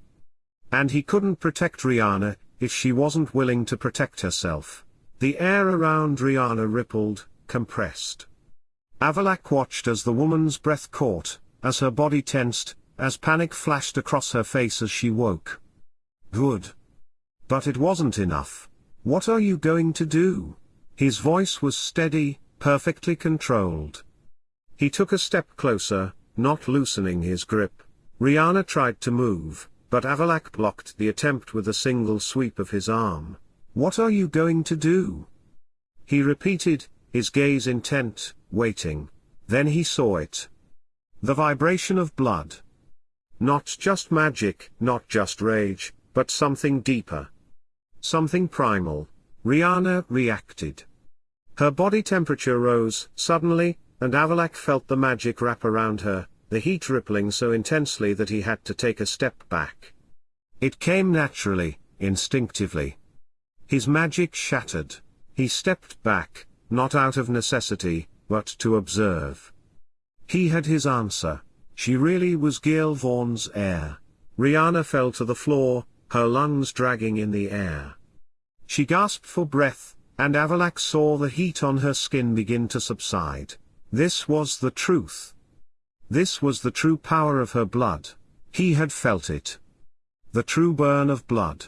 A: And he couldn't protect Riana, if she wasn't willing to protect herself. The air around Riana rippled, compressed. Avallac'h watched as the woman's breath caught, as her body tensed, as panic flashed across her face as she woke. Good. But it wasn't enough. What are you going to do? His voice was steady, perfectly controlled. He took a step closer, not loosening his grip. Riana tried to move, but Avallac'h blocked the attempt with a single sweep of his arm. What are you going to do? He repeated, his gaze intent, waiting. Then he saw it. The vibration of blood. Not just magic, not just rage, but something deeper. Something primal. Riana reacted. Her body temperature rose, suddenly, and Avallac'h felt the magic wrap around her, the heat rippling so intensely that he had to take a step back. It came naturally, instinctively. His magic shattered. He stepped back, not out of necessity, but to observe. He had his answer. She really was Gealbhan's heir. Riana fell to the floor, her lungs dragging in the air. She gasped for breath, and Avallac'h saw the heat on her skin begin to subside. This was the truth. This was the true power of her blood. He had felt it. The true burn of blood.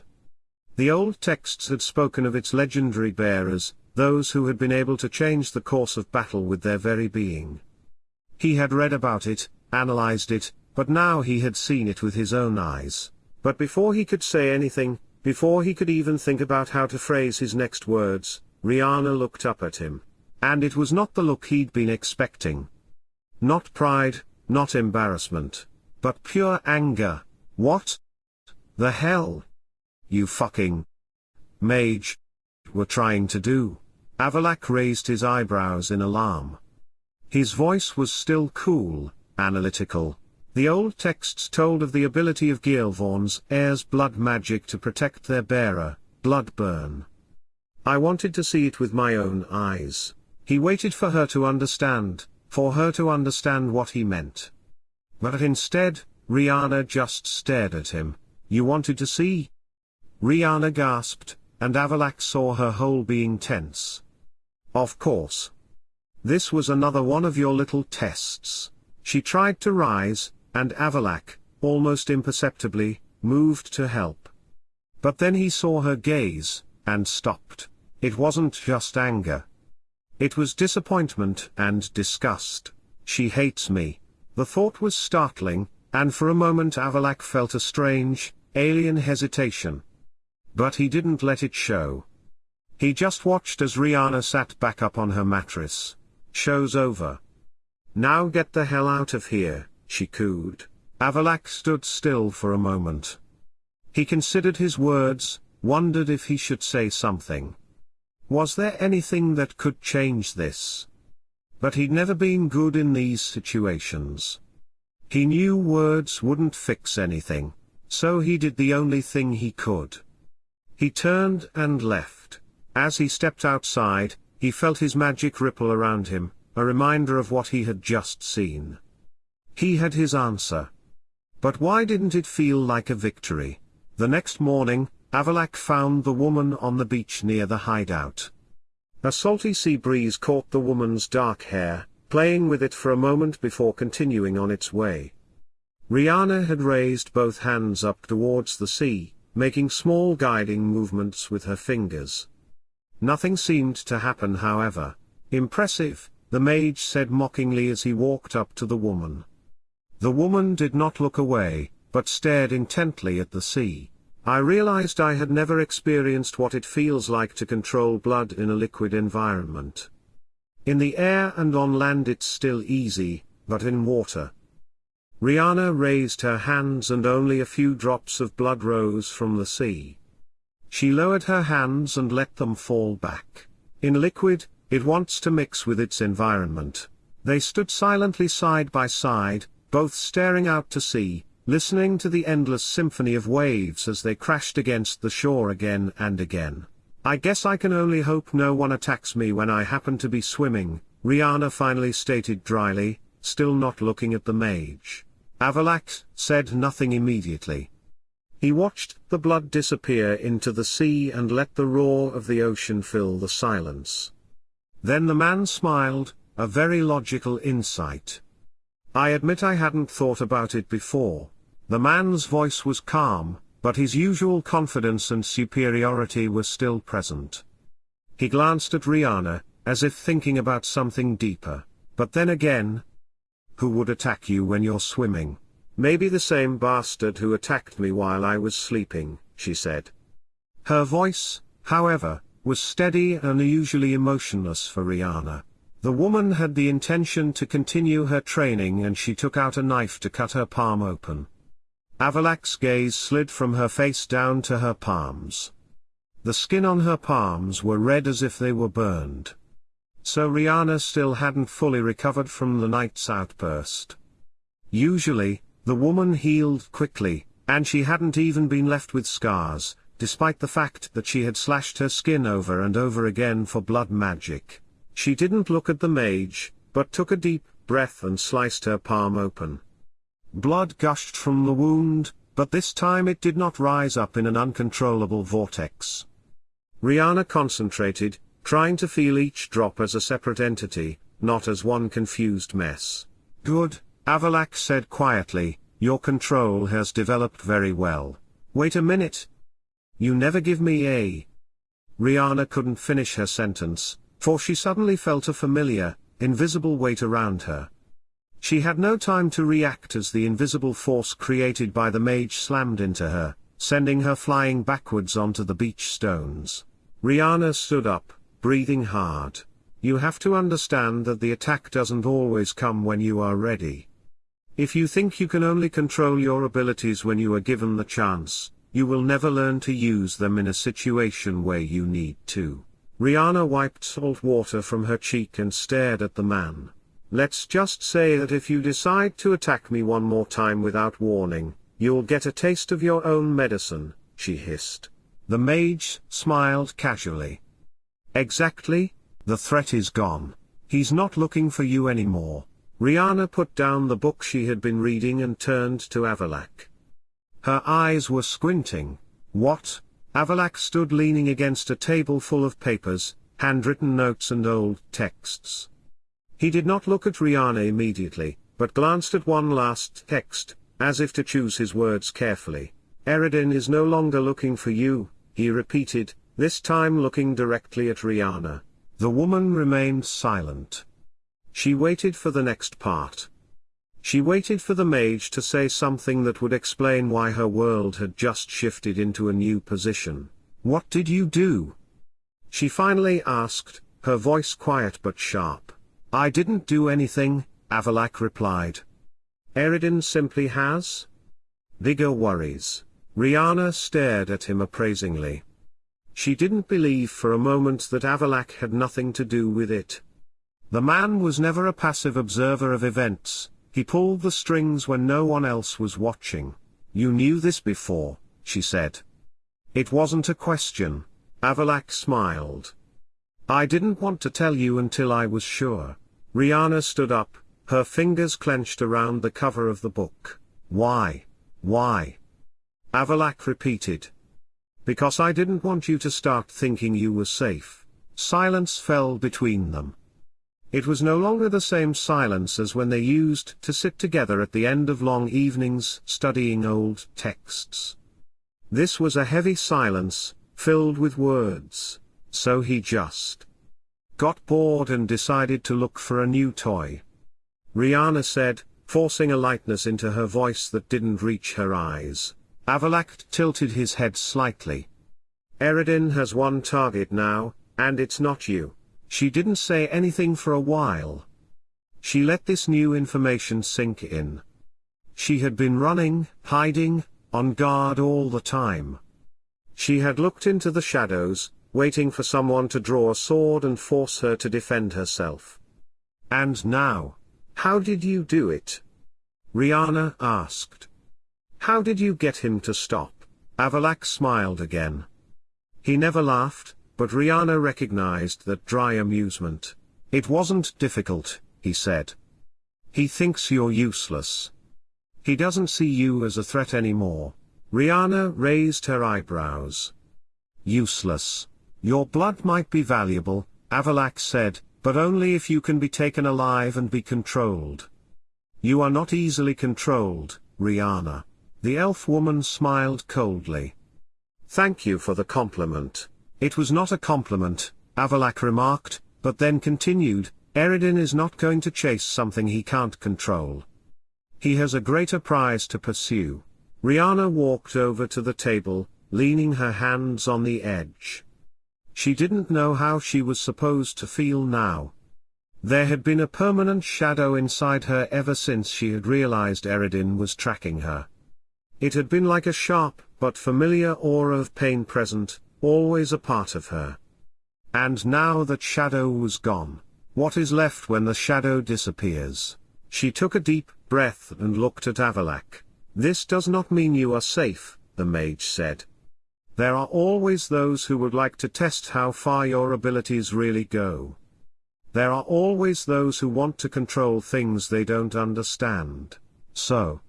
A: The old texts had spoken of its legendary bearers, those who had been able to change the course of battle with their very being. He had read about it, analyzed it, but now he had seen it with his own eyes. But before he could say anything, before he could even think about how to phrase his next words, Riana looked up at him. And it was not the look he'd been expecting. Not pride, not embarrassment, but pure anger. What the hell? You fucking mage were trying to do? Avallac'h raised his eyebrows in alarm. His voice was still cool, analytical. The old texts told of the ability of Gealbhan's heir's blood magic to protect their bearer, Bloodburn. I wanted to see it with my own eyes. He waited for her to understand, for her to understand what he meant. But instead, Riana just stared at him. You wanted to see? Riana gasped, and Avallac'h saw her whole being tense. Of course. This was another one of your little tests. She tried to rise, and Avallac'h, almost imperceptibly, moved to help. But then he saw her gaze, and stopped. It wasn't just anger. It was disappointment and disgust. She hates me. The thought was startling, and for a moment Avallac'h felt a strange, alien hesitation. But he didn't let it show. He just watched as Riana sat back up on her mattress. Show's over. Now get the hell out of here, she cooed. Avallac'h stood still for a moment. He considered his words, wondered if he should say something. Was there anything that could change this? But he'd never been good in these situations. He knew words wouldn't fix anything, so he did the only thing he could. He turned and left. As he stepped outside, he felt his magic ripple around him, a reminder of what he had just seen. He had his answer. But why didn't it feel like a victory? The next morning, Avallac'h found the woman on the beach near the hideout. A salty sea breeze caught the woman's dark hair, playing with it for a moment before continuing on its way. Riana had raised both hands up towards the sea, making small guiding movements with her fingers. Nothing seemed to happen, however. Impressive, the mage said mockingly as he walked up to the woman. The woman did not look away, but stared intently at the sea. I realized I had never experienced what it feels like to control blood in a liquid environment. In the air and on land it's still easy, but in water. Riana raised her hands and only a few drops of blood rose from the sea. She lowered her hands and let them fall back. In liquid, it wants to mix with its environment. They stood silently side by side, both staring out to sea, listening to the endless symphony of waves as they crashed against the shore again and again. I guess I can only hope no one attacks me when I happen to be swimming, Riana finally stated dryly, still not looking at the mage. Avallac'h said nothing immediately. He watched the blood disappear into the sea and let the roar of the ocean fill the silence. Then the man smiled, a very logical insight. I admit I hadn't thought about it before. The man's voice was calm, but his usual confidence and superiority were still present. He glanced at Riana, as if thinking about something deeper. But then again, who would attack you when you're swimming? Maybe the same bastard who attacked me while I was sleeping, she said. Her voice, however, was steady and unusually emotionless for Riana. The woman had the intention to continue her training and she took out a knife to cut her palm open. Avallac'h's gaze slid from her face down to her palms. The skin on her palms were red as if they were burned. So Riana still hadn't fully recovered from the night's outburst. Usually, the woman healed quickly, and she hadn't even been left with scars, despite the fact that she had slashed her skin over and over again for blood magic. She didn't look at the mage, but took a deep breath and sliced her palm open. Blood gushed from the wound, but this time it did not rise up in an uncontrollable vortex. Riana concentrated, trying to feel each drop as a separate entity, not as one confused mess. "Good," Avallac'h said quietly, "your control has developed very well. Wait a minute. You never give me a..." Riana couldn't finish her sentence, for she suddenly felt a familiar, invisible weight around her. She had no time to react as the invisible force created by the mage slammed into her, sending her flying backwards onto the beach stones. Riana stood up, breathing hard. "You have to understand that the attack doesn't always come when you are ready. If you think you can only control your abilities when you are given the chance, you will never learn to use them in a situation where you need to." Riana wiped salt water from her cheek and stared at the man. "Let's just say that if you decide to attack me one more time without warning, you'll get a taste of your own medicine," she hissed. The mage smiled casually. "Exactly, the threat is gone. He's not looking for you anymore." Riana put down the book she had been reading and turned to Avallac'h. Her eyes were squinting. "What?" Avallac'h stood leaning against a table full of papers, handwritten notes and old texts. He did not look at Riana immediately, but glanced at one last text, as if to choose his words carefully. "Irene is no longer looking for you," he repeated, this time looking directly at Riana. The woman remained silent. She waited for the next part. She waited for the mage to say something that would explain why her world had just shifted into a new position. "What did you do?" she finally asked, her voice quiet but sharp. "I didn't do anything," Avallac'h replied. "Irene simply has bigger worries." Riana stared at him appraisingly. She didn't believe for a moment that Avallac'h had nothing to do with it. The man was never a passive observer of events, he pulled the strings when no one else was watching. "You knew this before," she said. "It wasn't a question." Avallac'h smiled. "I didn't want to tell you until I was sure." Riana stood up, her fingers clenched around the cover of the book. "Why? Why?" Avallac'h repeated. "Because I didn't want you to start thinking you were safe." Silence fell between them. It was no longer the same silence as when they used to sit together at the end of long evenings studying old texts. This was a heavy silence, filled with words. So he just got bored and decided to look for a new toy. Riana said, forcing a lightness into her voice that didn't reach her eyes. Avallac'h tilted his head slightly. "Irene has one target now, and it's not you." She didn't say anything for a while. She let this new information sink in. She had been running, hiding, on guard all the time. She had looked into the shadows, waiting for someone to draw a sword and force her to defend herself. "And now? How did you do it?" Riana asked. "How did you get him to stop?" Avallac'h smiled again. He never laughed, but Riana recognized that dry amusement. "It wasn't difficult," he said. "He thinks you're useless. He doesn't see you as a threat anymore." Riana raised her eyebrows. "Useless. Your blood might be valuable," Avallac'h said, "but only if you can be taken alive and be controlled." "You are not easily controlled, Riana." The elf woman smiled coldly. "Thank you for the compliment." "It was not a compliment," Avallac'h remarked, but then continued, "Irene is not going to chase something he can't control. He has a greater prize to pursue." Riana walked over to the table, leaning her hands on the edge. She didn't know how she was supposed to feel now. There had been a permanent shadow inside her ever since she had realized Irene was tracking her. It had been like a sharp but familiar aura of pain present, always a part of her. And now that shadow was gone. What is left when the shadow disappears? She took a deep breath and looked at Avallac'h. "This does not mean you are safe," the mage said. There are always those who would like to test how far your abilities really go. There are always those who want to control things they don't understand. So?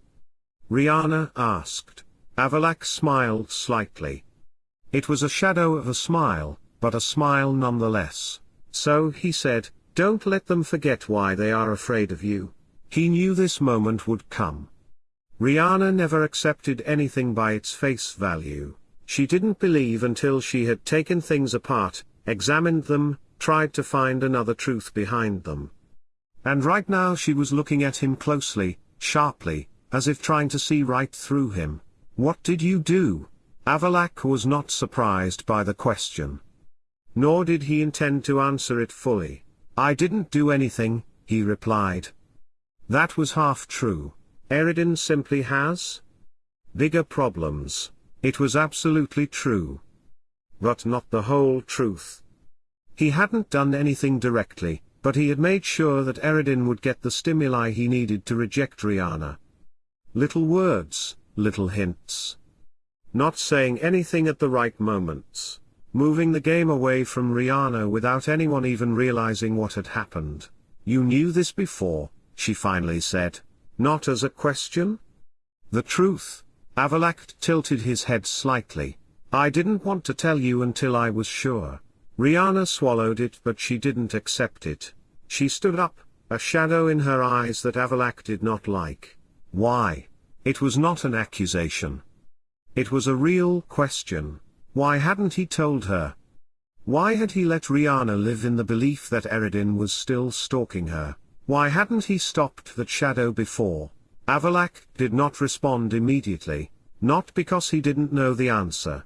A: Riana asked. Avallac'h smiled slightly. It was a shadow of a smile, but a smile nonetheless. So he said, "Don't let them forget why they are afraid of you." He knew this moment would come. Riana never accepted anything by its face value. She didn't believe until she had taken things apart, examined them, tried to find another truth behind them. And right now she was looking at him closely, sharply, as if trying to see right through him. "What did you do?" Avallac'h was not surprised by the question. Nor did he intend to answer it fully. "I didn't do anything," he replied. That was half true. Irene simply has bigger problems. It was absolutely true. But not the whole truth. He hadn't done anything directly, but he had made sure that Irene would get the stimuli he needed to reject Riana. Little words, little hints. Not saying anything at the right moments. Moving the game away from Riana without anyone even realizing what had happened. "You knew this before," she finally said. "Not as a question?" "The truth." Avallac'h tilted his head slightly. "I didn't want to tell you until I was sure." Riana swallowed it, but she didn't accept it. She stood up, a shadow in her eyes that Avallac'h did not like. Why? It was not an accusation. It was a real question. Why hadn't he told her? Why had he let Riana live in the belief that Irene was still stalking her? Why hadn't he stopped that shadow before? Avallac'h did not respond immediately, not because he didn't know the answer,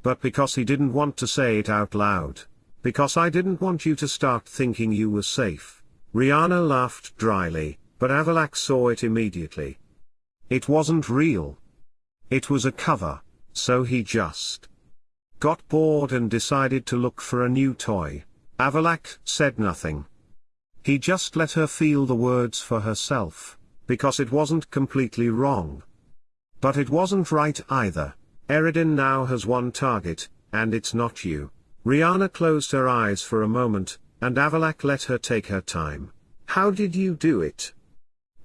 A: but because he didn't want to say it out loud. "Because I didn't want you to start thinking you were safe." Riana laughed dryly, but Avallac'h saw it immediately. It wasn't real. It was a cover, so he just got bored and decided to look for a new toy. Avallac'h said nothing. He just let her feel the words for herself, because it wasn't completely wrong. But it wasn't right either. Irene now has one target, and it's not you. Riana closed her eyes for a moment, and Avallac'h let her take her time. "How did you do it?"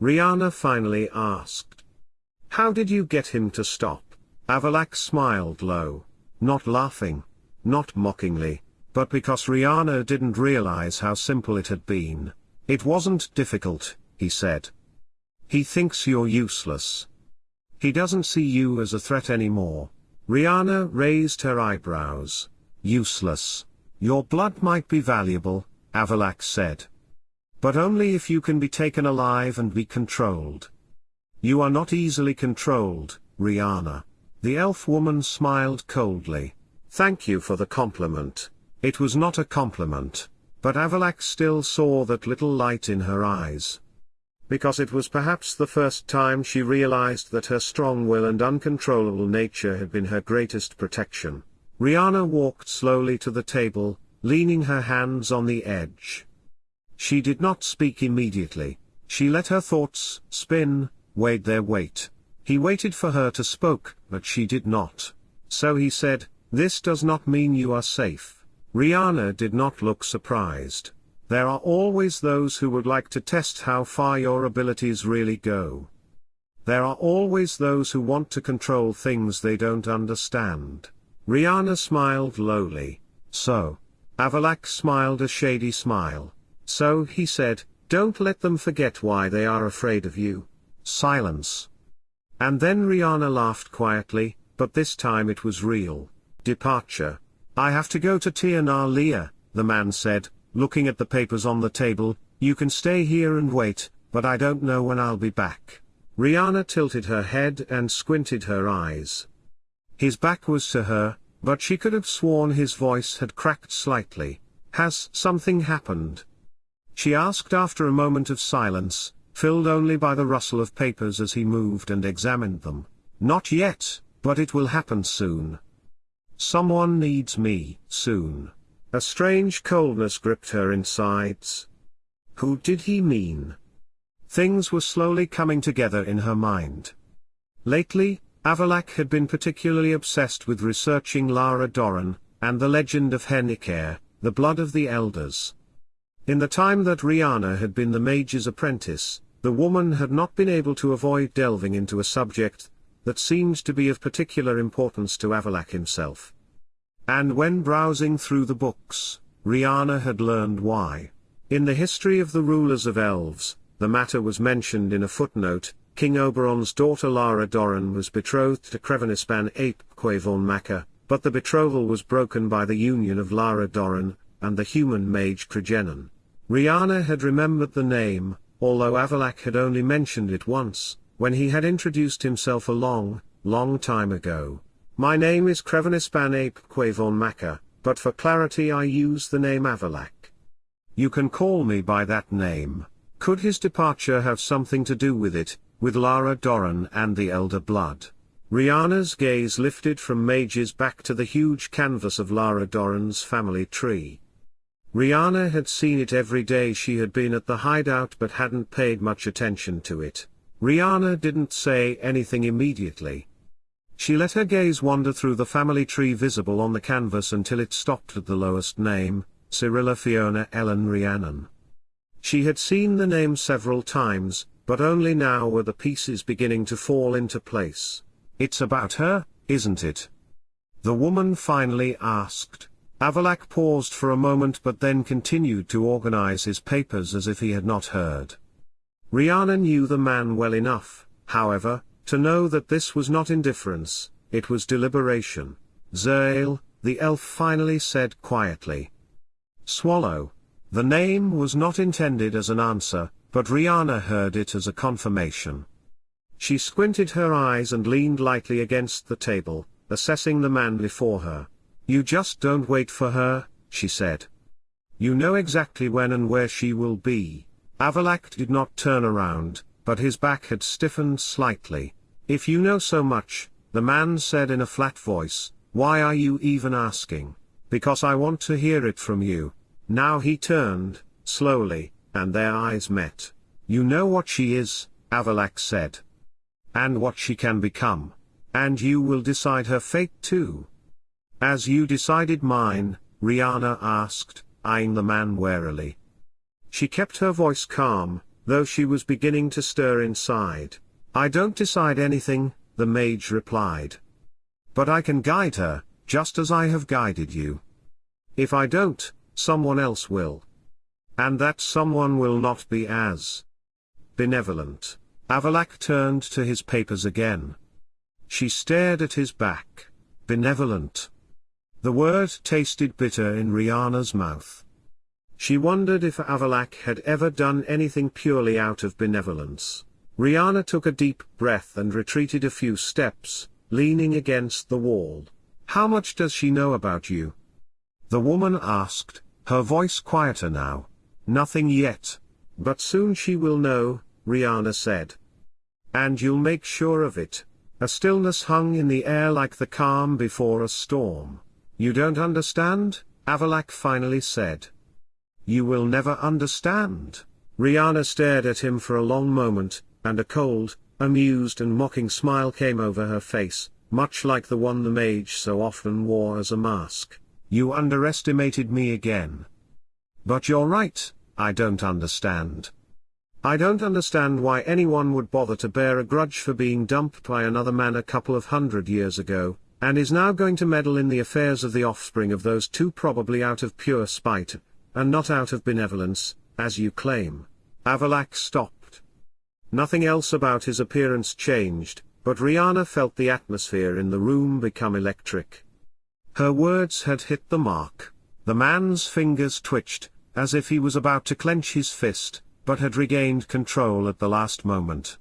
A: Riana finally asked. "How did you get him to stop?" Avallac'h smiled low, not laughing, not mockingly, but because Riana didn't realize how simple it had been. "It wasn't difficult," he said. "He thinks you're useless. He doesn't see you as a threat anymore." Riana raised her eyebrows. "Useless. Your blood might be valuable," Avallac'h said. "But only if you can be taken alive and be controlled." "You are not easily controlled, Riana." The elf woman smiled coldly. "Thank you for the compliment." It was not a compliment, but Avallac'h still saw that little light in her eyes. Because it was perhaps the first time she realized that her strong will and uncontrollable nature had been her greatest protection. Riana walked slowly to the table, leaning her hands on the edge. She did not speak immediately. She let her thoughts spin, weighed their weight. He waited for her to speak, but she did not. So he said, "This does not mean you are safe." Riana did not look surprised. There are always those who would like to test how far your abilities really go. There are always those who want to control things they don't understand. Riana smiled lowly. "So?" Avallac'h smiled a shady smile. "So," he said, "don't let them forget why they are afraid of you." Silence. And then Riana laughed quietly, but this time it was real. "Departure. I have to go to Aear'el," the man said, looking at the papers on the table. "You can stay here and wait, but I don't know when I'll be back." Riana tilted her head and squinted her eyes. His back was to her, but she could have sworn his voice had cracked slightly. "Has something happened?" she asked after a moment of silence, filled only by the rustle of papers as he moved and examined them. "Not yet, but it will happen soon. Someone needs me, soon." A strange coldness gripped her insides. Who did he mean? Things were slowly coming together in her mind. Lately, Avallac'h had been particularly obsessed with researching Lara Doran, and the legend of äänikirja, the blood of the elders. In the time that Riana had been the mage's apprentice, the woman had not been able to avoid delving into a subject that seemed to be of particular importance to Avallac'h himself. And when browsing through the books, Riana had learned why. In the history of the rulers of elves, the matter was mentioned in a footnote. King Oberon's daughter Lara Doran was betrothed to Crevanisban ap Quavorn, but the betrothal was broken by the union of Lara Doran and the human mage Cregennan. Riana had remembered the name, although Avallac'h had only mentioned it once, when he had introduced himself a long, long time ago. "My name is Crevanisban ap Quavorn, but for clarity I use the name Avallac'h. You can call me by that name." Could his departure have something to do with it, with Lara Doran and the elder blood? Riana's gaze lifted from mages back to the huge canvas of Lara Doran's family tree. Riana had seen it every day she had been at the hideout but hadn't paid much attention to it. Riana didn't say anything immediately. She let her gaze wander through the family tree visible on the canvas until it stopped at the lowest name, Cyrilla Fiona Ellen Rhiannon. She had seen the name several times, but only now were the pieces beginning to fall into place. "It's about her, isn't it?" the woman finally asked. Avallac'h paused for a moment but then continued to organize his papers as if he had not heard. Riana knew the man well enough, however, to know that this was not indifference, it was deliberation. "Aear'el," the elf finally said quietly. "Swallow." The name was not intended as an answer, but Riana heard it as a confirmation. She squinted her eyes and leaned lightly against the table, assessing the man before her. "You just don't wait for her," she said. "You know exactly when and where she will be." Avallac'h did not turn around, but his back had stiffened slightly. "If you know so much," the man said in a flat voice, "why are you even asking?" "Because I want to hear it from you." Now he turned, slowly, and their eyes met. "You know what she is," Avallac'h said. "And what she can become. And you will decide her fate too." "As you decided mine?" Riana asked, eyeing the man warily. She kept her voice calm, though she was beginning to stir inside. "I don't decide anything," the mage replied. "But I can guide her, just as I have guided you. If I don't, someone else will. And that someone will not be as benevolent." Avallac'h turned to his papers again. She stared at his back. Benevolent. The word tasted bitter in Riana's mouth. She wondered if Avallac'h had ever done anything purely out of benevolence. Riana took a deep breath and retreated a few steps, leaning against the wall. "How much does she know about you?" the woman asked, her voice quieter now. "Nothing yet. But soon she will know," Riana said. "And you'll make sure of it." A stillness hung in the air like the calm before a storm. "You don't understand," Avallac'h finally said. "You will never understand." Riana stared at him for a long moment, and a cold, amused and mocking smile came over her face, much like the one the mage so often wore as a mask. "You underestimated me again. But you're right, I don't understand. I don't understand why anyone would bother to bear a grudge for being dumped by another man a couple of 100 years ago, and is now going to meddle in the affairs of the offspring of those two probably out of pure spite, and not out of benevolence, as you claim." Avallac'h stopped. Nothing else about his appearance changed, but Riana felt the atmosphere in the room become electric. Her words had hit the mark. The man's fingers twitched, as if he was about to clench his fist, but had regained control at the last moment.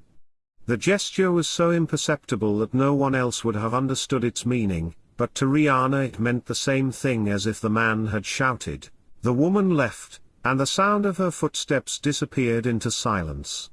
A: The gesture was so imperceptible that no one else would have understood its meaning, but to Riana it meant the same thing as if the man had shouted. The woman left, and the sound of her footsteps disappeared into silence.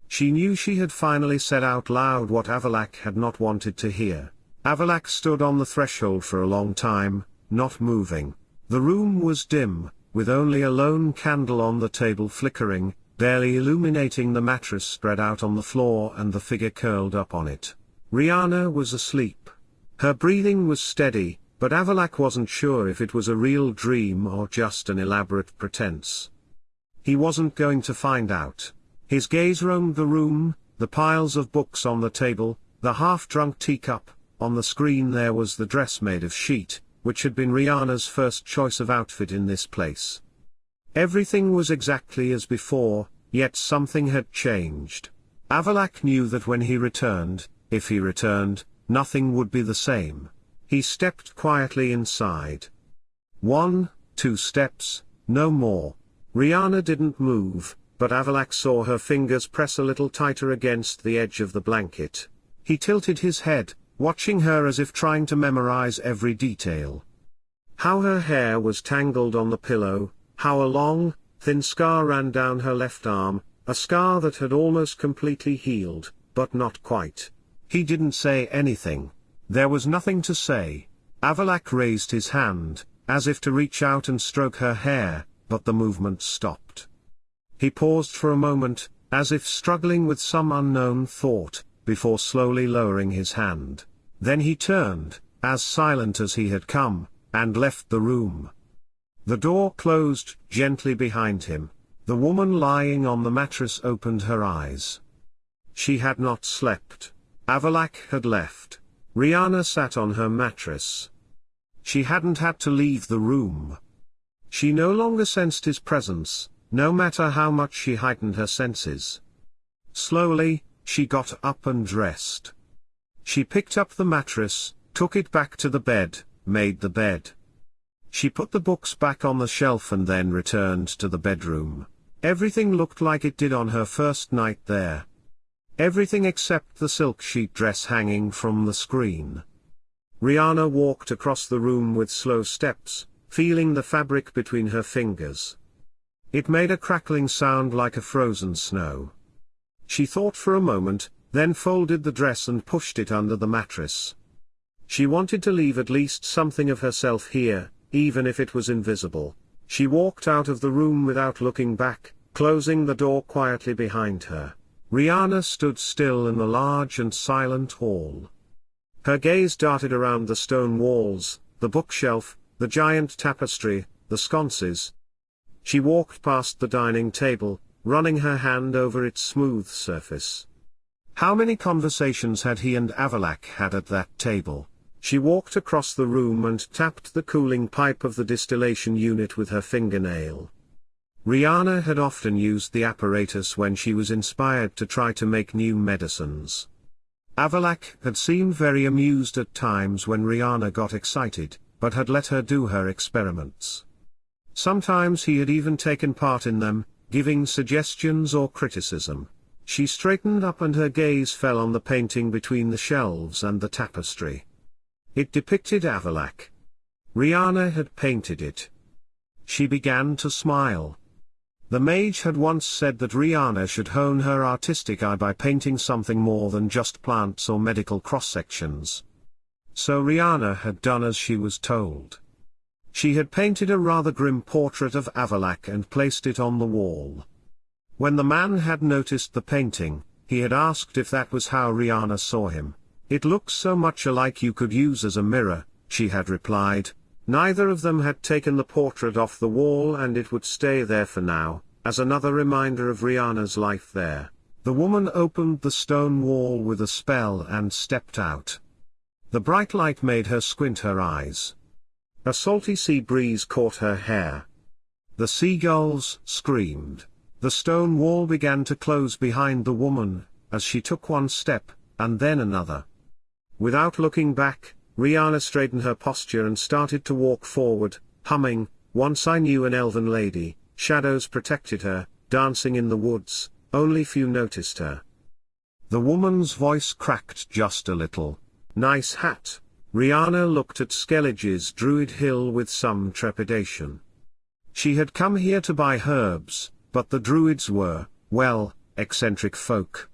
A: She knew she had finally said out loud what Avallac'h had not wanted to hear. Avallac'h stood on the threshold for a long time, not moving. The room was dim, with only a lone candle on the table flickering, barely illuminating the mattress spread out on the floor and the figure curled up on it. Riana was asleep. Her breathing was steady, but Avallac'h wasn't sure if it was a real dream or just an elaborate pretense. He wasn't going to find out. His gaze roamed the room, the piles of books on the table, the half-drunk teacup. On the screen there was the dress made of sheet, which had been Riana's first choice of outfit in this place. Everything was exactly as before, yet something had changed. Avallac'h knew that when he returned, if he returned, nothing would be the same. He stepped quietly inside. 1, 2 steps, no more. Riana didn't move, but Avallac'h saw her fingers press a little tighter against the edge of the blanket. He tilted his head, watching her as if trying to memorize every detail. How her hair was tangled on the pillow, how a long, thin scar ran down her left arm, a scar that had almost completely healed, but not quite. He didn't say anything. There was nothing to say. Avallac'h raised his hand, as if to reach out and stroke her hair, but the movement stopped. He paused for a moment, as if struggling with some unknown thought, before slowly lowering his hand. Then he turned, as silent as he had come, and left the room. The door closed gently behind him. The woman lying on the mattress opened her eyes. She had not slept. Avallac'h had left. Riana sat on her mattress. She hadn't had to leave the room. She no longer sensed his presence, no matter how much she heightened her senses. Slowly, she got up and dressed. She picked up the mattress, took it back to the bed, made the bed. She put the books back on the shelf and then returned to the bedroom. Everything looked like it did on her first night there. Everything except the silk sheet dress hanging from the screen. Riana walked across the room with slow steps, feeling the fabric between her fingers. It made a crackling sound like a frozen snow. She thought for a moment, then folded the dress and pushed it under the mattress. She wanted to leave at least something of herself here, even if it was invisible. She walked out of the room without looking back, closing the door quietly behind her. Riana stood still in the large and silent hall. Her gaze darted around the stone walls, the bookshelf, the giant tapestry, the sconces. She walked past the dining table, running her hand over its smooth surface. How many conversations had he and Avallac'h had at that table? She walked across the room and tapped the cooling pipe of the distillation unit with her fingernail. Riana had often used the apparatus when she was inspired to try to make new medicines. Avallac'h had seemed very amused at times when Riana got excited, but had let her do her experiments. Sometimes he had even taken part in them, giving suggestions or criticism. She straightened up and her gaze fell on the painting between the shelves and the tapestry. It depicted Avallac'h. Riana had painted it. She began to smile. The mage had once said that Riana should hone her artistic eye by painting something more than just plants or medical cross-sections. So Riana had done as she was told. She had painted a rather grim portrait of Avallac'h and placed it on the wall. When the man had noticed the painting, he had asked if that was how Riana saw him. "It looks so much alike you could use as a mirror," she had replied. Neither of them had taken the portrait off the wall and it would stay there for now, as another reminder of Riana's life there. The woman opened the stone wall with a spell and stepped out. The bright light made her squint her eyes. A salty sea breeze caught her hair. The seagulls screamed. The stone wall began to close behind the woman, as she took one step, and then another. Without looking back, Riana straightened her posture and started to walk forward, humming, "Once I knew an elven lady, shadows protected her, dancing in the woods, only few noticed her." The woman's voice cracked just a little. "Nice hat." Riana looked at Skellige's Druid Hill with some trepidation. She had come here to buy herbs, but the Druids were, well, eccentric folk.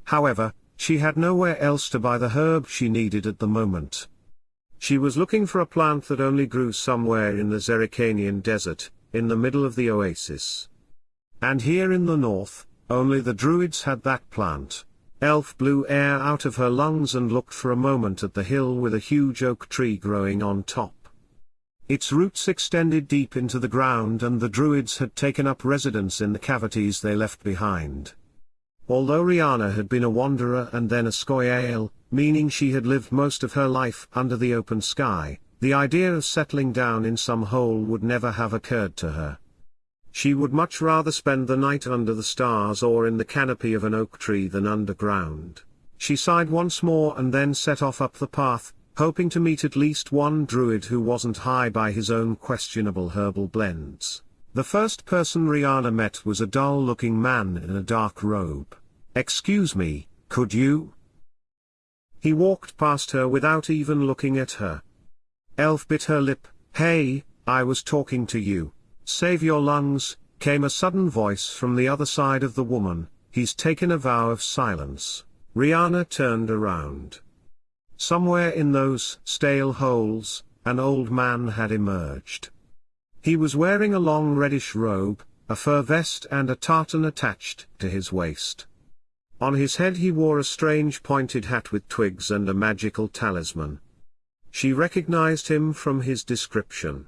A: However, she had nowhere else to buy the herb she needed at the moment. She was looking for a plant that only grew somewhere in the Zerricanian desert, in the middle of the oasis. And here in the north, only the Druids had that plant. Elf blew air out of her lungs and looked for a moment at the hill with a huge oak tree growing on top. Its roots extended deep into the ground and the druids had taken up residence in the cavities they left behind. Although Riana had been a wanderer and then a Scoia'tael, meaning she had lived most of her life under the open sky, the idea of settling down in some hole would never have occurred to her. She would much rather spend the night under the stars or in the canopy of an oak tree than underground. She sighed once more and then set off up the path, hoping to meet at least one druid who wasn't high by his own questionable herbal blends. The first person Riana met was a dull-looking man in a dark robe. "Excuse me, could you?" He walked past her without even looking at her. Elf bit her lip. "Hey, I was talking to you. Save your lungs," came a sudden voice from the other side of the woman. "He's taken a vow of silence." Riana turned around. Somewhere in those stale holes, an old man had emerged. He was wearing a long reddish robe, a fur vest and a tartan attached to his waist. On his head he wore a strange pointed hat with twigs and a magical talisman. She recognized him from his description.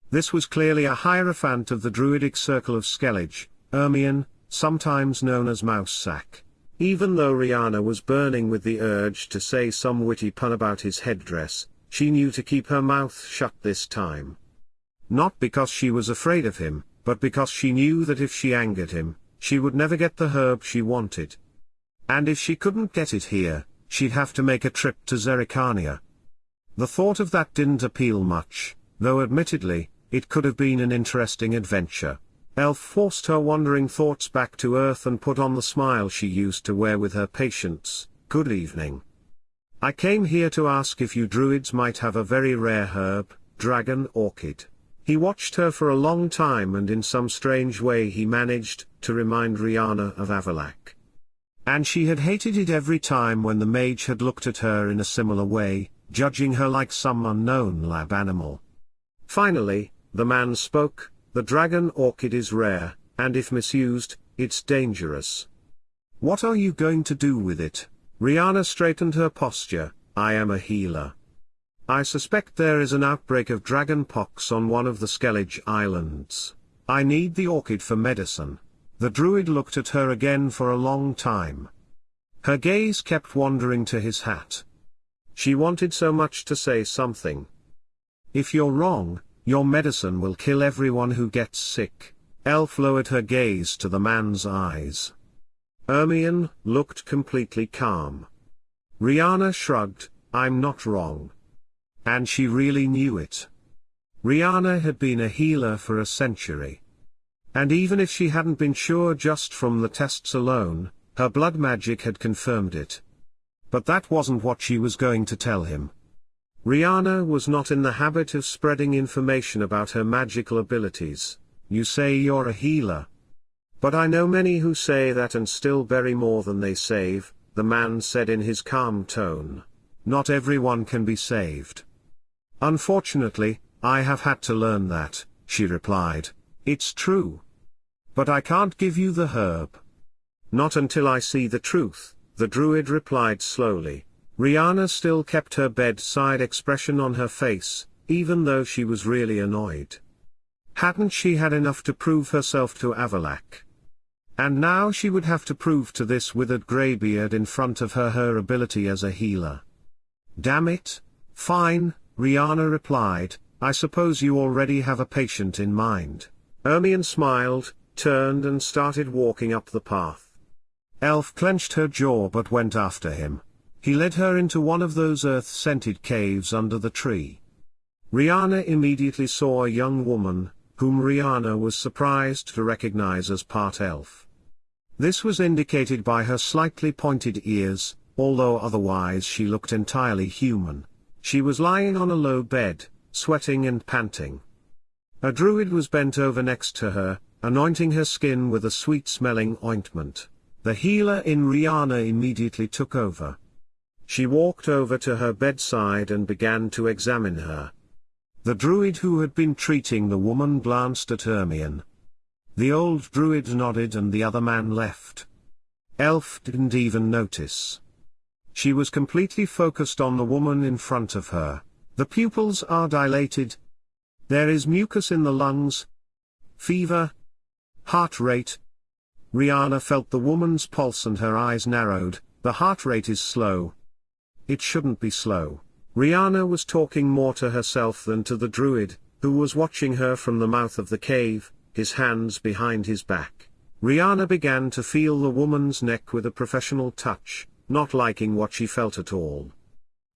A: This was clearly a hierophant of the druidic circle of Skellige, Irene, sometimes known as Mousesack. Even though Riana was burning with the urge to say some witty pun about his headdress, she knew to keep her mouth shut this time. Not because she was afraid of him, but because she knew that if she angered him, she would never get the herb she wanted. And if she couldn't get it here, she'd have to make a trip to Zerrikania. The thought of that didn't appeal much, though admittedly, it could have been an interesting adventure. Elf forced her wandering thoughts back to earth and put on the smile she used to wear with her patients. "Good evening. I came here to ask if you druids might have a very rare herb, dragon orchid." He watched her for a long time and in some strange way he managed to remind Riana of Avallac'h. And she had hated it every time when the mage had looked at her in a similar way, judging her like some unknown lab animal. Finally, the man spoke. "The dragon orchid is rare, and if misused, it's dangerous. What are you going to do with it?" Riana straightened her posture. "I am a healer. I suspect there is an outbreak of dragon pox on one of the Skellige Islands. I need the orchid for medicine." The druid looked at her again for a long time. Her gaze kept wandering to his hat. She wanted so much to say something. "If you're wrong, your medicine will kill everyone who gets sick." Elf lowered her gaze to the man's eyes. Irene looked completely calm. Riana shrugged. "I'm not wrong." And she really knew it. Riana had been a healer for a century. And even if she hadn't been sure just from the tests alone, her blood magic had confirmed it. But that wasn't what she was going to tell him. Riana was not in the habit of spreading information about her magical abilities. "You say you're a healer. But I know many who say that and still bury more than they save," the man said in his calm tone. "Not everyone can be saved." "Unfortunately, I have had to learn that," she replied. "It's true. But I can't give you the herb." "Not until I see the truth," the druid replied slowly. Riana still kept her bedside expression on her face, even though she was really annoyed. Hadn't she had enough to prove herself to Avallac'h? And now she would have to prove to this withered greybeard in front of her ability as a healer. "Damn it. Fine," Riana replied, "I suppose you already have a patient in mind." Irene smiled, turned and started walking up the path. Elf clenched her jaw but went after him. He led her into one of those earth-scented caves under the tree. Riana immediately saw a young woman, whom Riana was surprised to recognize as part elf. This was indicated by her slightly pointed ears, although otherwise she looked entirely human. She was lying on a low bed, sweating and panting. A druid was bent over next to her, anointing her skin with a sweet-smelling ointment. The healer in Riana immediately took over. She walked over to her bedside and began to examine her. The druid who had been treating the woman glanced at Irene. The old druid nodded and the other man left. Elf didn't even notice. She was completely focused on the woman in front of her. The pupils are dilated. There is mucus in the lungs. Fever. Heart rate. Riana felt the woman's pulse and her eyes narrowed. The heart rate is slow. It shouldn't be slow. Riana was talking more to herself than to the druid, who was watching her from the mouth of the cave, his hands behind his back. Riana began to feel the woman's neck with a professional touch, not liking what she felt at all.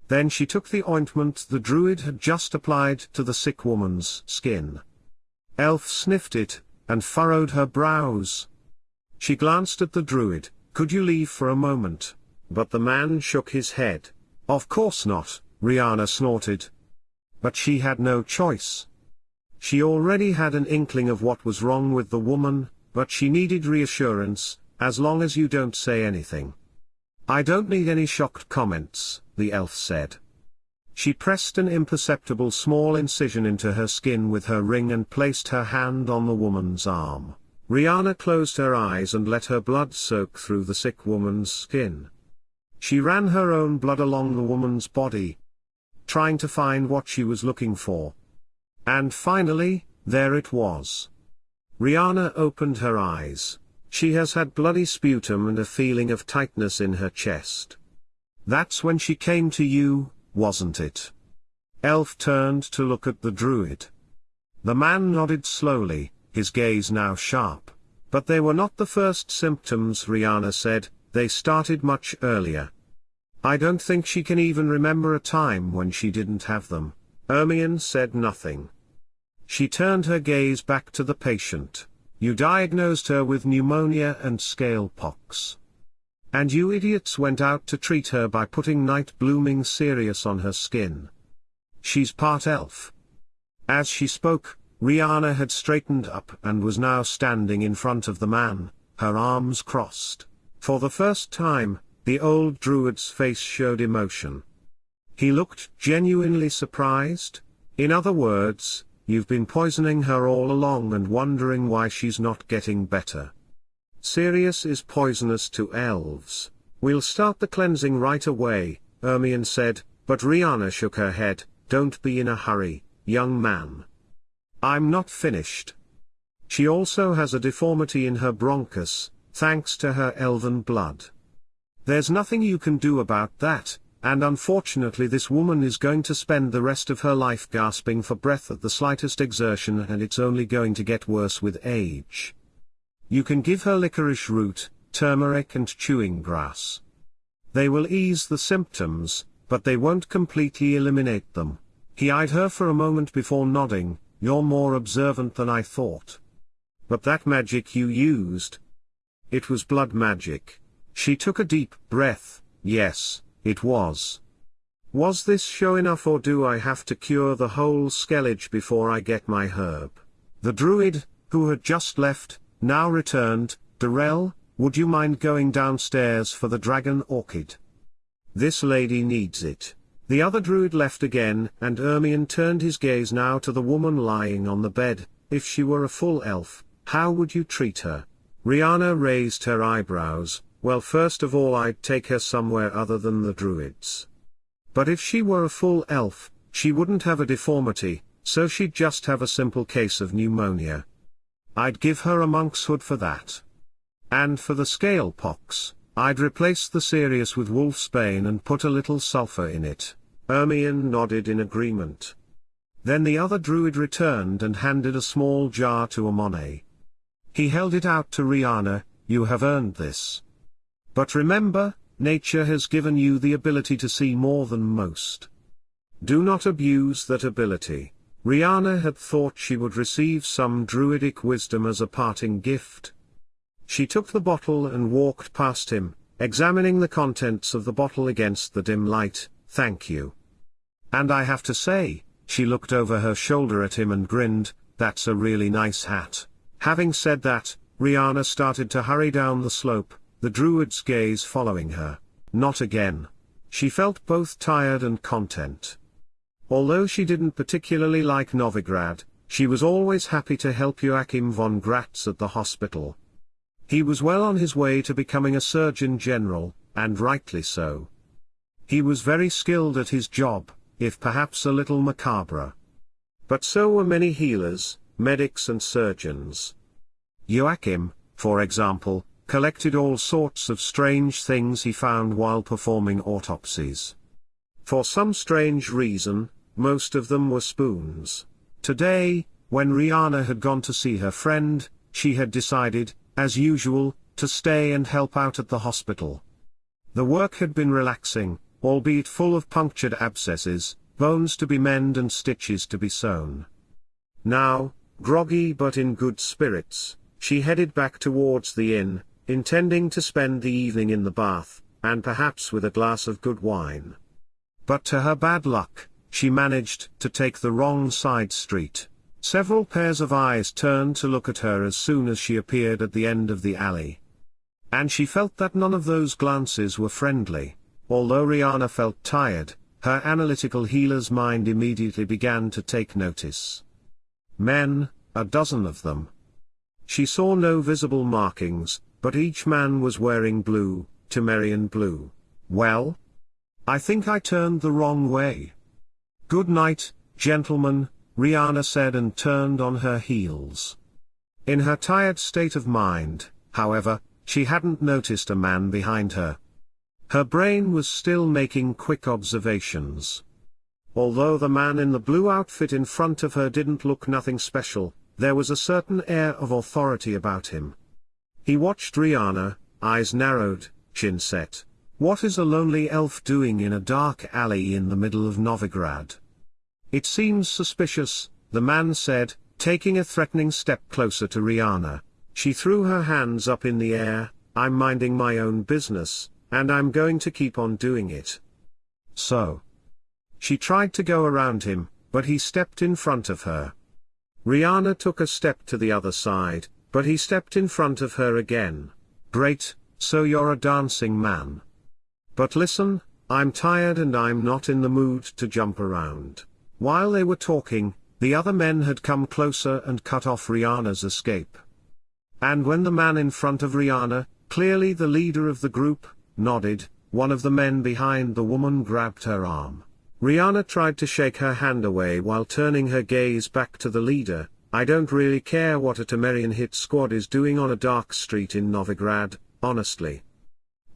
A: Then she took the ointment the druid had just applied to the sick woman's skin. Elf sniffed it, and furrowed her brows. She glanced at the druid. "Could you leave for a moment?" But the man shook his head. "Of course not," Riana snorted. But she had no choice. She already had an inkling of what was wrong with the woman, but she needed reassurance. "As long as you don't say anything." "I don't need any shocked comments," the elf said. She pressed an imperceptible small incision into her skin with her ring and placed her hand on the woman's arm. Riana closed her eyes and let her blood soak through the sick woman's skin. She ran her own blood along the woman's body, trying to find what she was looking for. And finally, there it was. Riana opened her eyes. She has had bloody sputum and a feeling of tightness in her chest. "That's when she came to you, wasn't it?" Elf turned to look at the druid. The man nodded slowly, his gaze now sharp. "But they were not the first symptoms," Riana said, "they started much earlier. I don't think she can even remember a time when she didn't have them." Ermion said nothing. She turned her gaze back to the patient. "You diagnosed her with pneumonia and scale pox. And you idiots went out to treat her by putting night blooming cereus on her skin. She's part elf." As she spoke, Riana had straightened up and was now standing in front of the man, her arms crossed. For the first time, the old druid's face showed emotion. He looked genuinely surprised. "In other words, you've been poisoning her all along and wondering why she's not getting better. Cereus is poisonous to elves. We'll start the cleansing right away," Ermion said, but Riana shook her head. "Don't be in a hurry, young man. I'm not finished. She also has a deformity in her bronchus, thanks to her elven blood. There's nothing you can do about that, and unfortunately this woman is going to spend the rest of her life gasping for breath at the slightest exertion, and it's only going to get worse with age. You can give her licorice root, turmeric and chewing grass. They will ease the symptoms, but they won't completely eliminate them." He eyed her for a moment before nodding. "You're more observant than I thought. But that magic you used? It was blood magic." She took a deep breath. "Yes, it was. Was this show enough, or do I have to cure the whole skellige before I get my herb?" The druid, who had just left, now returned. "Aear'el, would you mind going downstairs for the dragon orchid? This lady needs it." The other druid left again, and Ermion turned his gaze now to the woman lying on the bed. "If she were a full elf, how would you treat her?" Riana raised her eyebrows. "Well, first of all I'd take her somewhere other than the druids. But if she were a full elf, she wouldn't have a deformity, so she'd just have a simple case of pneumonia. I'd give her a monk's hood for that. And for the scale pox, I'd replace the cereus with wolfsbane and put a little sulfur in it." Ermion nodded in agreement. Then the other druid returned and handed a small jar to Amone. He held it out to Riana. "You have earned this. But remember, nature has given you the ability to see more than most. Do not abuse that ability." Riana had thought she would receive some druidic wisdom as a parting gift. She took the bottle and walked past him, examining the contents of the bottle against the dim light. "Thank you. And I have to say," she looked over her shoulder at him and grinned, "that's a really nice hat." Having said that, Riana started to hurry down the slope, the druid's gaze following her. Not again. She felt both tired and content. Although she didn't particularly like Novigrad, she was always happy to help Joachim von Gratz at the hospital. He was well on his way to becoming a surgeon general, and rightly so. He was very skilled at his job, if perhaps a little macabre. But so were many healers, medics and surgeons. Joachim, for example, collected all sorts of strange things he found while performing autopsies. For some strange reason, most of them were spoons. Today, when Riana had gone to see her friend, she had decided, as usual, to stay and help out at the hospital. The work had been relaxing, albeit full of punctured abscesses, bones to be mended and stitches to be sewn. Now, groggy but in good spirits, she headed back towards the inn, intending to spend the evening in the bath, and perhaps with a glass of good wine. But to her bad luck, she managed to take the wrong side street. Several pairs of eyes turned to look at her as soon as she appeared at the end of the alley. And she felt that none of those glances were friendly. Although Riana felt tired, her analytical healer's mind immediately began to take notice. Men, a dozen of them. She saw no visible markings, but each man was wearing blue, Temerian blue. Well? I think I turned the wrong way. Good night, gentlemen, Riana said and turned on her heels. In her tired state of mind, however, she hadn't noticed a man behind her. Her brain was still making quick observations. Although the man in the blue outfit in front of her didn't look nothing special, there was a certain air of authority about him. He watched Riana, eyes narrowed, chin set. What is a lonely elf doing in a dark alley in the middle of Novigrad? It seems suspicious, the man said, taking a threatening step closer to Riana. She threw her hands up in the air. I'm minding my own business, and I'm going to keep on doing it. So. She tried to go around him, but he stepped in front of her. Riana took a step to the other side, but he stepped in front of her again. Great, so you're a dancing man. But listen, I'm tired and I'm not in the mood to jump around. While they were talking, the other men had come closer and cut off Riana's escape. And when the man in front of Riana, clearly the leader of the group, nodded, one of the men behind the woman grabbed her arm. Riana tried to shake her hand away while turning her gaze back to the leader. I don't really care what a Temerian hit squad is doing on a dark street in Novigrad, honestly.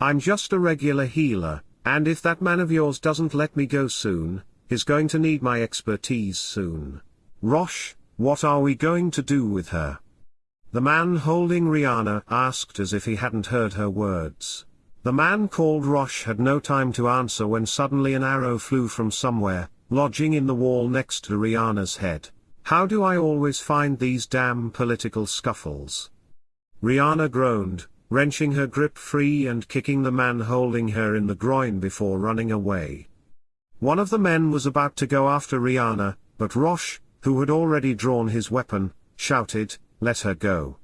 A: I'm just a regular healer, and if that man of yours doesn't let me go soon, he's going to need my expertise soon. Rosh, what are we going to do with her? The man holding Riana asked as if he hadn't heard her words. The man called Rosh had no time to answer when suddenly an arrow flew from somewhere, lodging in the wall next to Riana's head. How do I always find these damn political scuffles? Riana groaned, wrenching her grip free and kicking the man holding her in the groin before running away. One of the men was about to go after Riana, but Rosh, who had already drawn his weapon, shouted, "Let her go.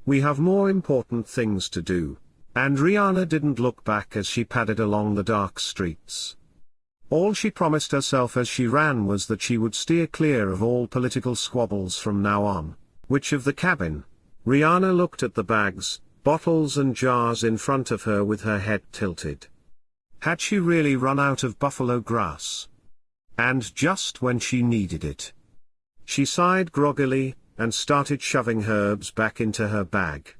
A: We have more important things to do." And Riana didn't look back as she padded along the dark streets. All she promised herself as she ran was that she would steer clear of all political squabbles from now on. Which of the cabin? Riana looked at the bags, bottles and jars in front of her with her head tilted. Had she really run out of buffalo grass? And just when she needed it. She sighed groggily, and started shoving herbs back into her bag.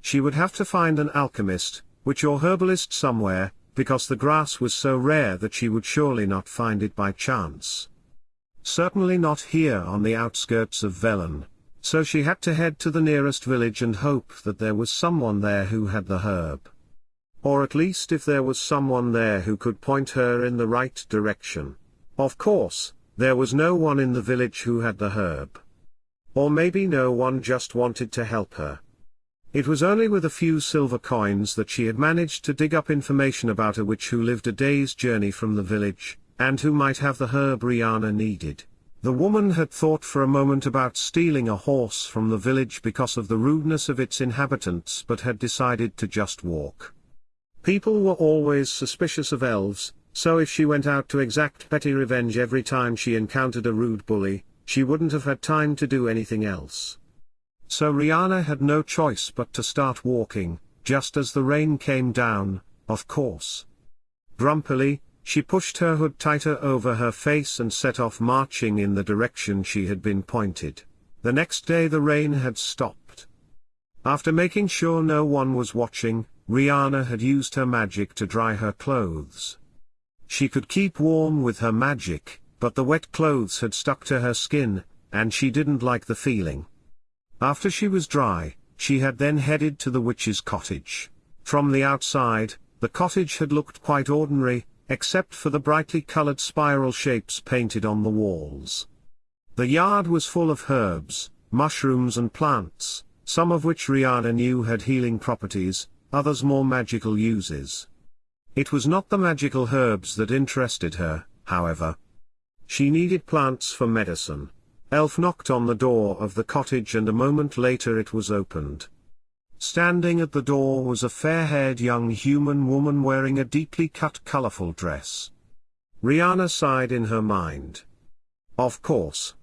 A: She would have to find an alchemist, witch or herbalist somewhere, because the grass was so rare that she would surely not find it by chance. Certainly not here on the outskirts of Velen, so she had to head to the nearest village and hope that there was someone there who had the herb. Or at least if there was someone there who could point her in the right direction. Of course, there was no one in the village who had the herb. Or maybe no one just wanted to help her. It was only with a few silver coins that she had managed to dig up information about a witch who lived a day's journey from the village, and who might have the herb Riana needed. The woman had thought for a moment about stealing a horse from the village because of the rudeness of its inhabitants, but had decided to just walk. People were always suspicious of elves, so if she went out to exact petty revenge every time she encountered a rude bully, she wouldn't have had time to do anything else. So Riana had no choice but to start walking, just as the rain came down, of course. Grumpily, she pushed her hood tighter over her face and set off marching in the direction she had been pointed. The next day the rain had stopped. After making sure no one was watching, Riana had used her magic to dry her clothes. She could keep warm with her magic, but the wet clothes had stuck to her skin, and she didn't like the feeling. After she was dry, she had then headed to the witch's cottage. From the outside, the cottage had looked quite ordinary, except for the brightly colored spiral shapes painted on the walls. The yard was full of herbs, mushrooms and plants, some of which Riana knew had healing properties, others more magical uses. It was not the magical herbs that interested her, however. She needed plants for medicine. Elf knocked on the door of the cottage and a moment later it was opened. Standing at the door was a fair-haired young human woman wearing a deeply cut colorful dress. Riana sighed in her mind. Of course.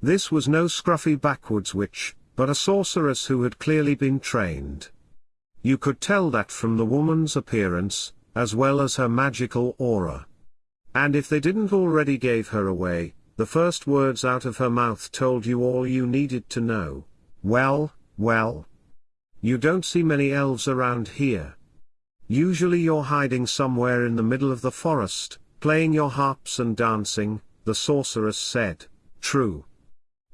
A: This was no scruffy backwoods witch, but a sorceress who had clearly been trained. You could tell that from the woman's appearance, as well as her magical aura. And if they didn't already gave her away, the first words out of her mouth told you all you needed to know. Well. You don't see many elves around here. Usually you're hiding somewhere in the middle of the forest, playing your harps and dancing, the sorceress said. True.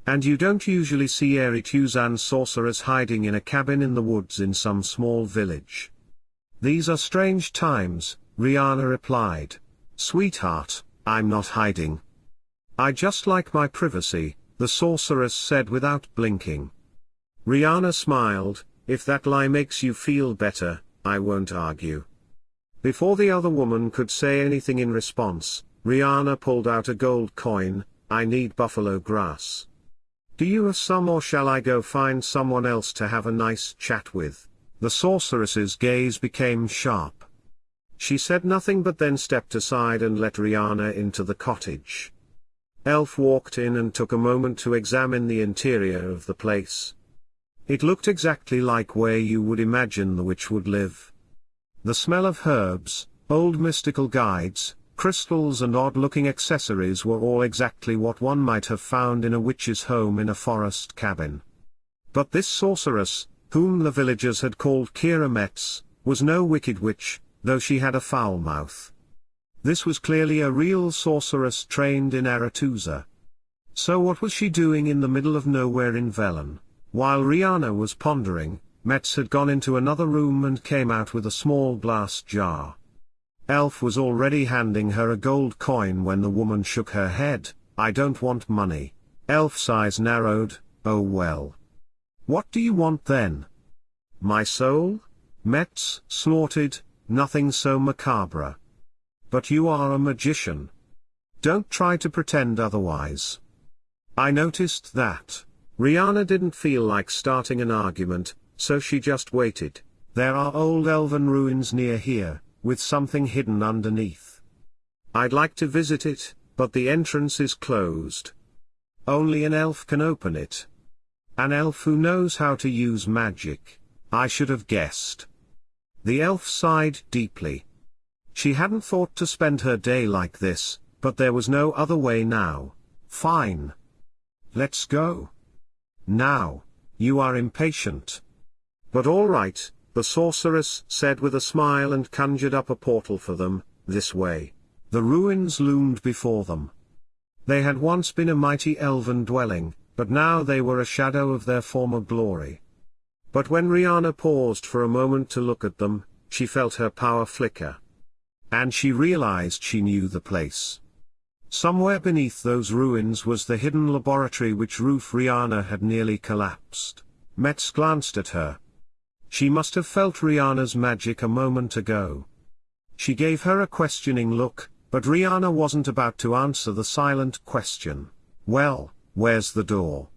A: And you don't usually see Aear'el sorceress hiding in a cabin in the woods in some small village. These are strange times, Riana replied. Sweetheart, I'm not hiding. I just like my privacy, the sorceress said without blinking. Riana smiled. If that lie makes you feel better, I won't argue. Before the other woman could say anything in response, Riana pulled out a gold coin. I need buffalo grass. Do you have some, or shall I go find someone else to have a nice chat with? The sorceress's gaze became sharp. She said nothing but then stepped aside and let Riana into the cottage. Elf walked in and took a moment to examine the interior of the place. It looked exactly like where you would imagine the witch would live. The smell of herbs, old mystical guides, crystals and odd-looking accessories were all exactly what one might have found in a witch's home in a forest cabin. But this sorceress, whom the villagers had called Kira, was no wicked witch, though she had a foul mouth. This was clearly a real sorceress trained in Aretuza. So what was she doing in the middle of nowhere in Velen? While Riana was pondering, Metz had gone into another room and came out with a small glass jar. Elf was already handing her a gold coin when the woman shook her head. I don't want money. Elf's eyes narrowed. Oh well. What do you want then? My soul? Metz snorted. Nothing so macabre. But you are a magician. Don't try to pretend otherwise. I noticed that. Riana didn't feel like starting an argument, so she just waited. There are old elven ruins near here, with something hidden underneath. I'd like to visit it, but the entrance is closed. Only an elf can open it. An elf who knows how to use magic. I should have guessed. The elf sighed deeply. She hadn't thought to spend her day like this, but there was no other way now. Fine. Let's go. Now. You are impatient. But all right, the sorceress said with a smile and conjured up a portal for them. This way. The ruins loomed before them. They had once been a mighty elven dwelling, but now they were a shadow of their former glory. But when Riana paused for a moment to look at them, she felt her power flicker. And she realized she knew the place. Somewhere beneath those ruins was the hidden laboratory which Roof Riana had nearly collapsed. Metz glanced at her. She must have felt Riana's magic a moment ago. She gave her a questioning look, but Riana wasn't about to answer the silent question. Well, where's the door?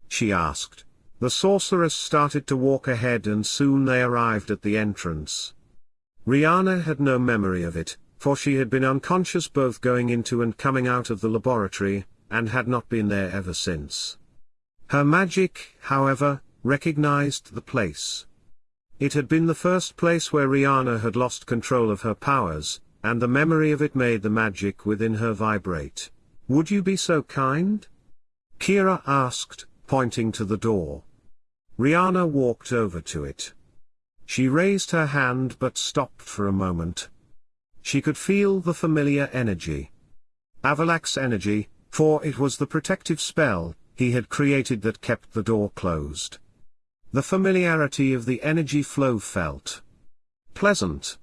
A: She asked. The sorceress started to walk ahead and soon they arrived at the entrance. Riana had no memory of it, for she had been unconscious both going into and coming out of the laboratory, and had not been there ever since. Her magic, however, recognized the place. It had been the first place where Riana had lost control of her powers, and the memory of it made the magic within her vibrate. "Would you be so kind?" Kira asked, pointing to the door. Riana walked over to it. She raised her hand but stopped for a moment. She could feel the familiar energy. Avallac'h's energy, for it was the protective spell he had created that kept the door closed. The familiarity of the energy flow felt pleasant.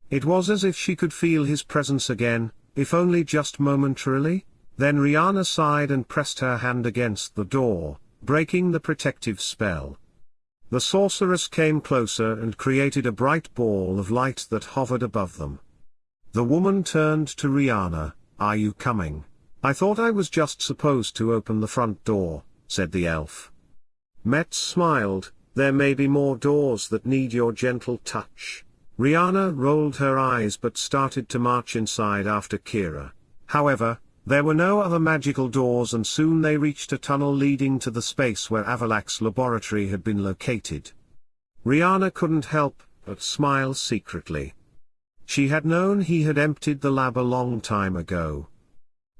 A: It was as if she could feel his presence again, if only just momentarily. Then Riana sighed and pressed her hand against the door, breaking the protective spell. The sorceress came closer and created a bright ball of light that hovered above them. The woman turned to Riana. "Are you coming?" "I thought I was just supposed to open the front door," said the elf. Metz smiled. "There may be more doors that need your gentle touch." Riana rolled her eyes but started to march inside after Kira. However, there were no other magical doors and soon they reached a tunnel leading to the space where Avallac'h's laboratory had been located. Riana couldn't help but smile secretly. She had known he had emptied the lab a long time ago.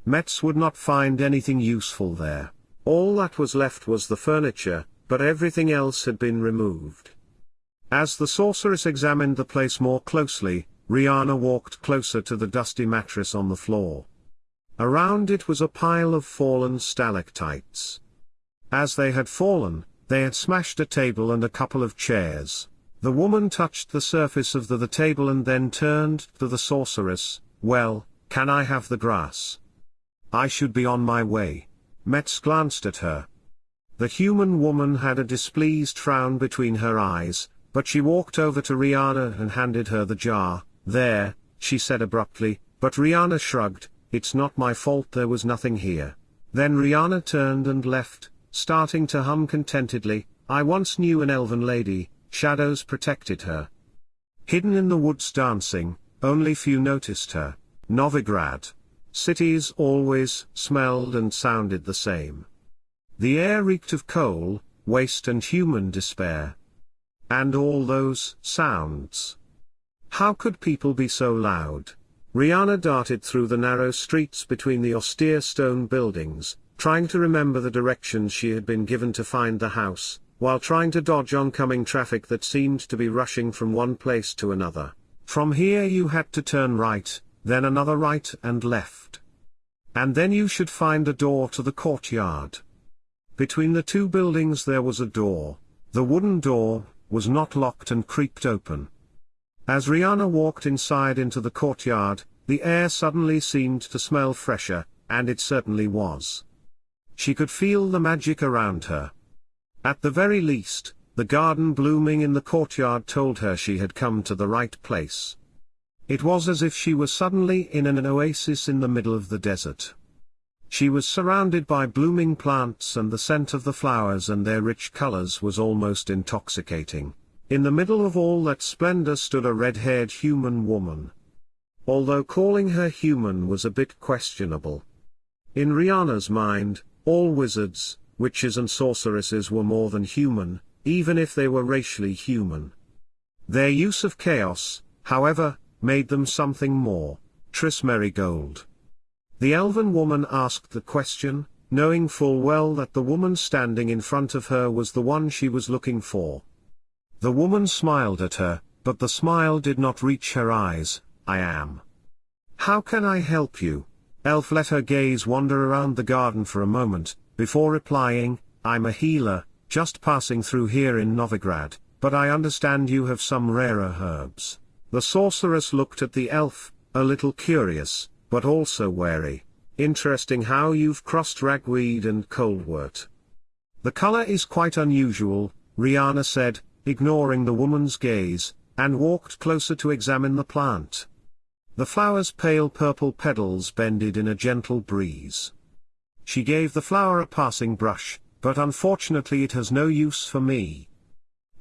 A: Metz would not find anything useful there. All that was left was the furniture, but everything else had been removed. As the sorceress examined the place more closely, Riana walked closer to the dusty mattress on the floor. Around it was a pile of fallen stalactites. As they had fallen, they had smashed a table and a couple of chairs. The woman touched the surface of the table and then turned to the sorceress. "Well, can I have the grass? I should be on my way." Metz glanced at her. The human woman had a displeased frown between her eyes, but she walked over to Riana and handed her the jar. "There," she said abruptly, but Riana shrugged. "It's not my fault there was nothing here." Then Riana turned and left, starting to hum contentedly. "I once knew an elven lady, shadows protected her. Hidden in the woods dancing, only few noticed her." Novigrad. Cities always smelled and sounded the same. The air reeked of coal, waste and human despair. And all those sounds. How could people be so loud? Riana darted through the narrow streets between the austere stone buildings, trying to remember the directions she had been given to find the house, while trying to dodge oncoming traffic that seemed to be rushing from one place to another. From here you had to turn right, then another right and left. And then you should find a door to the courtyard. Between the two buildings there was a door. The wooden door was not locked and creaked open. As Riana walked inside into the courtyard, the air suddenly seemed to smell fresher, and it certainly was. She could feel the magic around her. At the very least, the garden blooming in the courtyard told her she had come to the right place. It was as if she was suddenly in an oasis in the middle of the desert. She was surrounded by blooming plants and the scent of the flowers and their rich colors was almost intoxicating. In the middle of all that splendor stood a red-haired human woman. Although calling her human was a bit questionable. In Riana's mind, all wizards, witches and sorceresses were more than human, even if they were racially human. Their use of chaos, however, made them something more. Triss Merigold. The elven woman asked the question, knowing full well that the woman standing in front of her was the one she was looking for. The woman smiled at her, but the smile did not reach her eyes. "I am. How can I help you?" Elf let her gaze wander around the garden for a moment, before replying, "I'm a healer, just passing through here in Novigrad, but I understand you have some rarer herbs." The sorceress looked at the elf, a little curious, but also wary. "Interesting how you've crossed ragweed and coldwort. The color is quite unusual," Riana said, ignoring the woman's gaze, and walked closer to examine the plant. The flower's pale purple petals bended in a gentle breeze. She gave the flower a passing brush, "But unfortunately it has no use for me.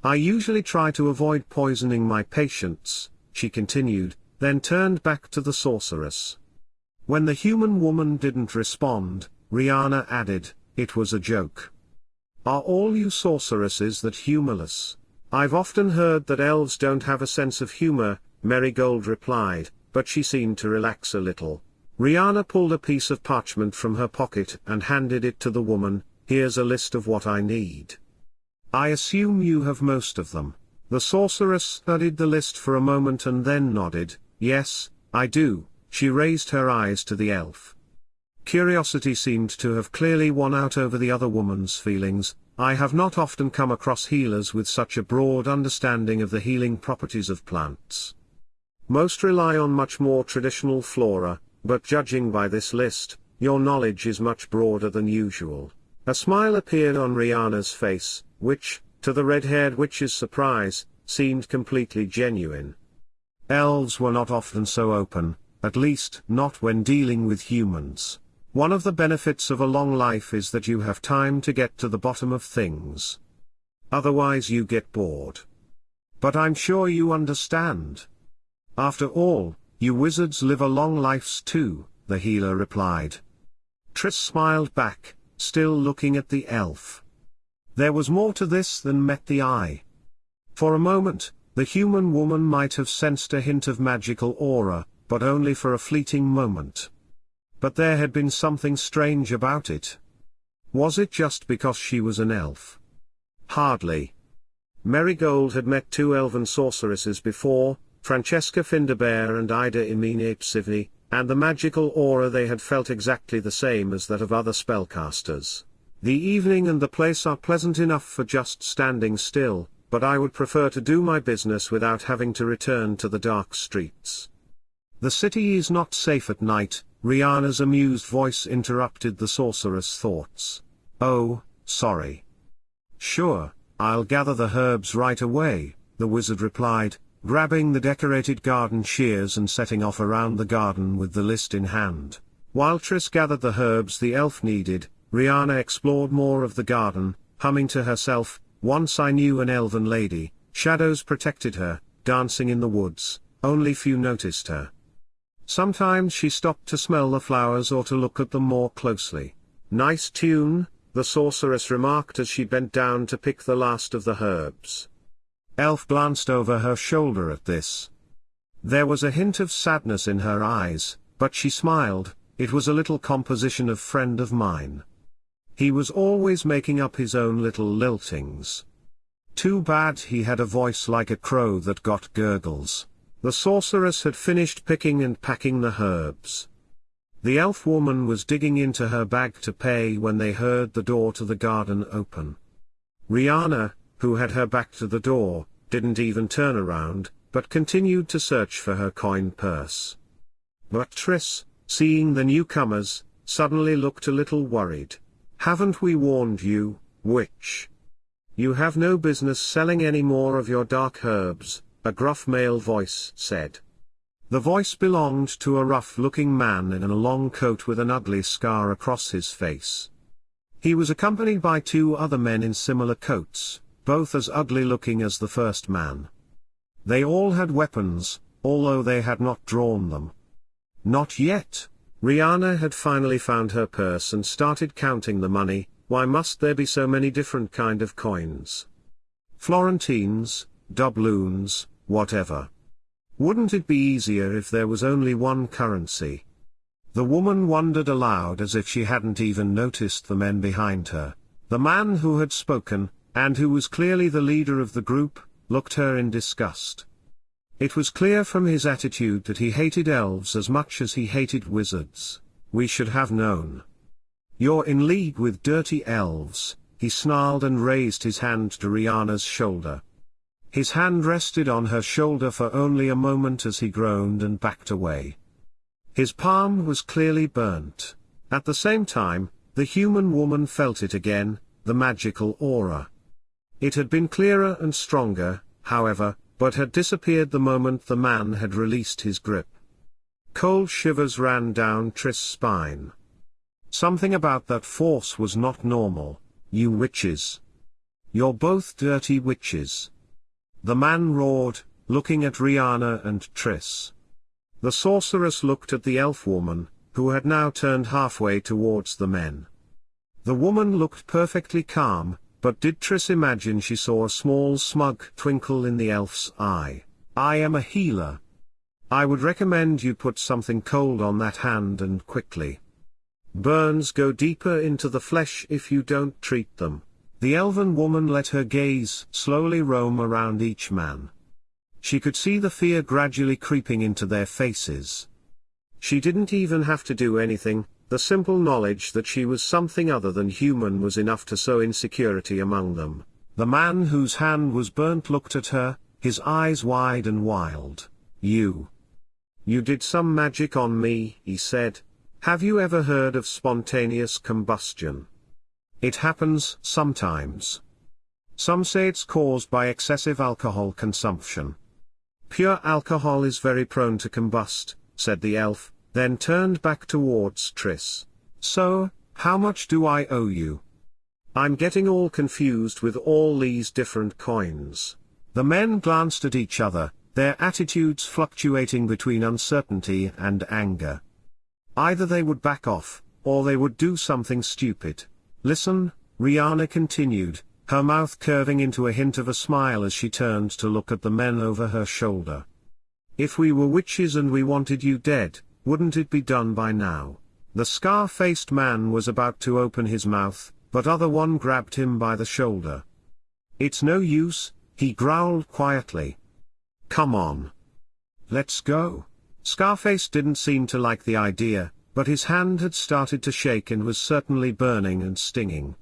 A: I usually try to avoid poisoning my patients," she continued, then turned back to the sorceress. When the human woman didn't respond, Riana added, "It was a joke. Are all you sorceresses that humorless? I've often heard that elves don't have a sense of humor, Marigold replied, but she seemed to relax a little. Riana pulled a piece of parchment from her pocket and handed it to the woman. Here's a list of what I need. I assume you have most of them. The sorceress studied the list for a moment and then nodded. Yes, I do. She raised her eyes to the elf. Curiosity seemed to have clearly won out over the other woman's feelings. I have not often come across healers with such a broad understanding of the healing properties of plants. Most rely on much more traditional flora, but judging by this list, your knowledge is much broader than usual. A smile appeared on Riana's face, which, to the red-haired witch's surprise, seemed completely genuine. Elves were not often so open, at least not when dealing with humans. One of the benefits of a long life is that you have time to get to the bottom of things. Otherwise you get bored. But I'm sure you understand. After all, you wizards live a long lives too, the healer replied. Triss smiled back, still looking at the elf. There was more to this than met the eye. For a moment, the human woman might have sensed a hint of magical aura, but only for a fleeting moment. But there had been something strange about it. Was it just because she was an elf? Hardly. Marigold had met two elven sorceresses before, Francesca Findabair and Ida Imeneapsivni, and the magical aura they had felt exactly the same as that of other spellcasters. The evening and the place are pleasant enough for just standing still, but I would prefer to do my business without having to return to the dark streets. The city is not safe at night, Riana's amused voice interrupted the sorceress' thoughts. Oh, sorry. Sure, I'll gather the herbs right away, the wizard replied, grabbing the decorated garden shears and setting off around the garden with the list in hand. While Triss gathered the herbs the elf needed, Riana explored more of the garden, humming to herself, once I knew an elven lady, shadows protected her, dancing in the woods, only few noticed her. Sometimes she stopped to smell the flowers or to look at them more closely. Nice tune, the sorceress remarked as she bent down to pick the last of the herbs. Elf glanced over her shoulder at this. There was a hint of sadness in her eyes, but she smiled. It was a little composition of friend of mine. He was always making up his own little liltings. Too bad he had a voice like a crow that got gurgles. The sorceress had finished picking and packing the herbs. The elf woman was digging into her bag to pay when they heard the door to the garden open. Riana, who had her back to the door, didn't even turn around, but continued to search for her coin purse. But Triss, seeing the newcomers, suddenly looked a little worried. Haven't we warned you, witch? You have no business selling any more of your dark herbs, a gruff male voice said. The voice belonged to a rough-looking man in a long coat with an ugly scar across his face. He was accompanied by two other men in similar coats, both as ugly-looking as the first man. They all had weapons, although they had not drawn them. Not yet. Riana had finally found her purse and started counting the money. Why must there be so many different kind of coins? Florentines, doubloons, whatever. Wouldn't it be easier if there was only one currency? The woman wondered aloud as if she hadn't even noticed the men behind her. The man who had spoken, and who was clearly the leader of the group, looked her in disgust. It was clear from his attitude that he hated elves as much as he hated wizards. We should have known. You're in league with dirty elves, he snarled and raised his hand to Riana's shoulder. His hand rested on her shoulder for only a moment as he groaned and backed away. His palm was clearly burnt. At the same time, the human woman felt it again, the magical aura. It had been clearer and stronger, however, but had disappeared the moment the man had released his grip. Cold shivers ran down Triss' spine. Something about that force was not normal. You witches. You're both dirty witches. The man roared, looking at Riana and Triss. The sorceress looked at the elf woman, who had now turned halfway towards the men. The woman looked perfectly calm, but did Triss imagine she saw a small smug twinkle in the elf's eye? I am a healer. I would recommend you put something cold on that hand and quickly. Burns go deeper into the flesh if you don't treat them. The elven woman let her gaze slowly roam around each man. She could see the fear gradually creeping into their faces. She didn't even have to do anything, the simple knowledge that she was something other than human was enough to sow insecurity among them. The man whose hand was burnt looked at her, his eyes wide and wild. You did some magic on me, he said. Have you ever heard of spontaneous combustion? It happens sometimes. Some say it's caused by excessive alcohol consumption. Pure alcohol is very prone to combust, said the elf, then turned back towards Triss. So, how much do I owe you? I'm getting all confused with all these different coins. The men glanced at each other, their attitudes fluctuating between uncertainty and anger. Either they would back off, or they would do something stupid. Listen, Riana continued, her mouth curving into a hint of a smile as she turned to look at the men over her shoulder. If we were witches and we wanted you dead, wouldn't it be done by now? The scar-faced man was about to open his mouth, but other one grabbed him by the shoulder. It's no use, he growled quietly. Come on. Let's go. Scarface didn't seem to like the idea, but his hand had started to shake and was certainly burning and stinging.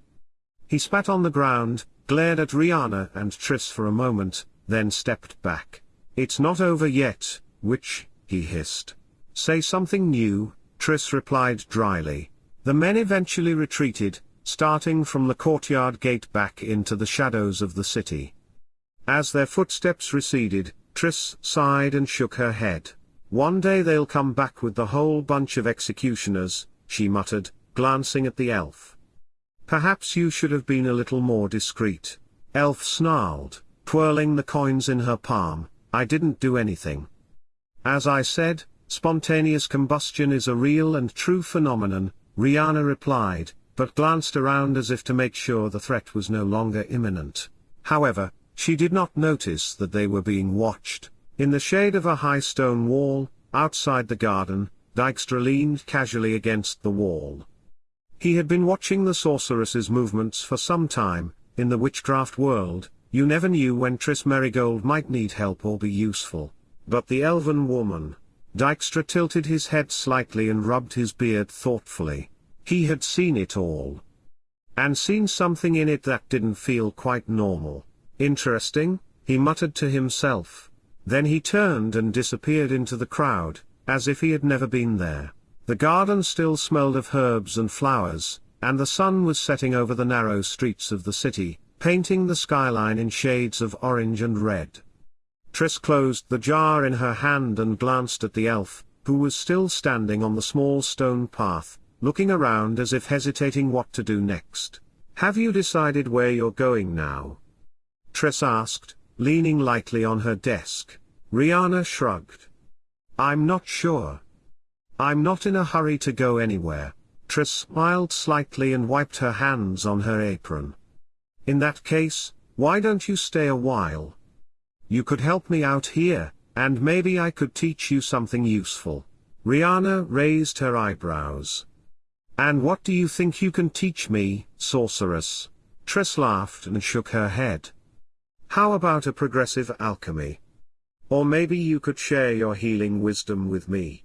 A: He spat on the ground, glared at Riana and Triss for a moment, then stepped back. It's not over yet, witch, he hissed. Say something new, Triss replied dryly. The men eventually retreated, starting from the courtyard gate back into the shadows of the city. As their footsteps receded, Triss sighed and shook her head. One day they'll come back with the whole bunch of executioners, she muttered, glancing at the elf. Perhaps you should have been a little more discreet. Elf snarled, twirling the coins in her palm. I didn't do anything. As I said, spontaneous combustion is a real and true phenomenon, Riana replied, but glanced around as if to make sure the threat was no longer imminent. However, she did not notice that they were being watched. In the shade of a high stone wall, outside the garden, Dijkstra leaned casually against the wall. He had been watching the sorceress's movements for some time. In the witchcraft world, you never knew when Triss Merigold might need help or be useful. But the elven woman. Dijkstra tilted his head slightly and rubbed his beard thoughtfully. He had seen it all. And seen something in it that didn't feel quite normal. Interesting, he muttered to himself. Then he turned and disappeared into the crowd, as if he had never been there. The garden still smelled of herbs and flowers, and the sun was setting over the narrow streets of the city, painting the skyline in shades of orange and red. Triss closed the jar in her hand and glanced at the elf, who was still standing on the small stone path, looking around as if hesitating what to do next. Have you decided where you're going now? Triss asked, leaning lightly on her desk. Riana shrugged. I'm not sure. I'm not in a hurry to go anywhere. Triss smiled slightly and wiped her hands on her apron. In that case, why don't you stay a while? You could help me out here, and maybe I could teach you something useful. Riana raised her eyebrows. And what do you think you can teach me, sorceress? Triss laughed and shook her head. How about a progressive alchemy? Or maybe you could share your healing wisdom with me.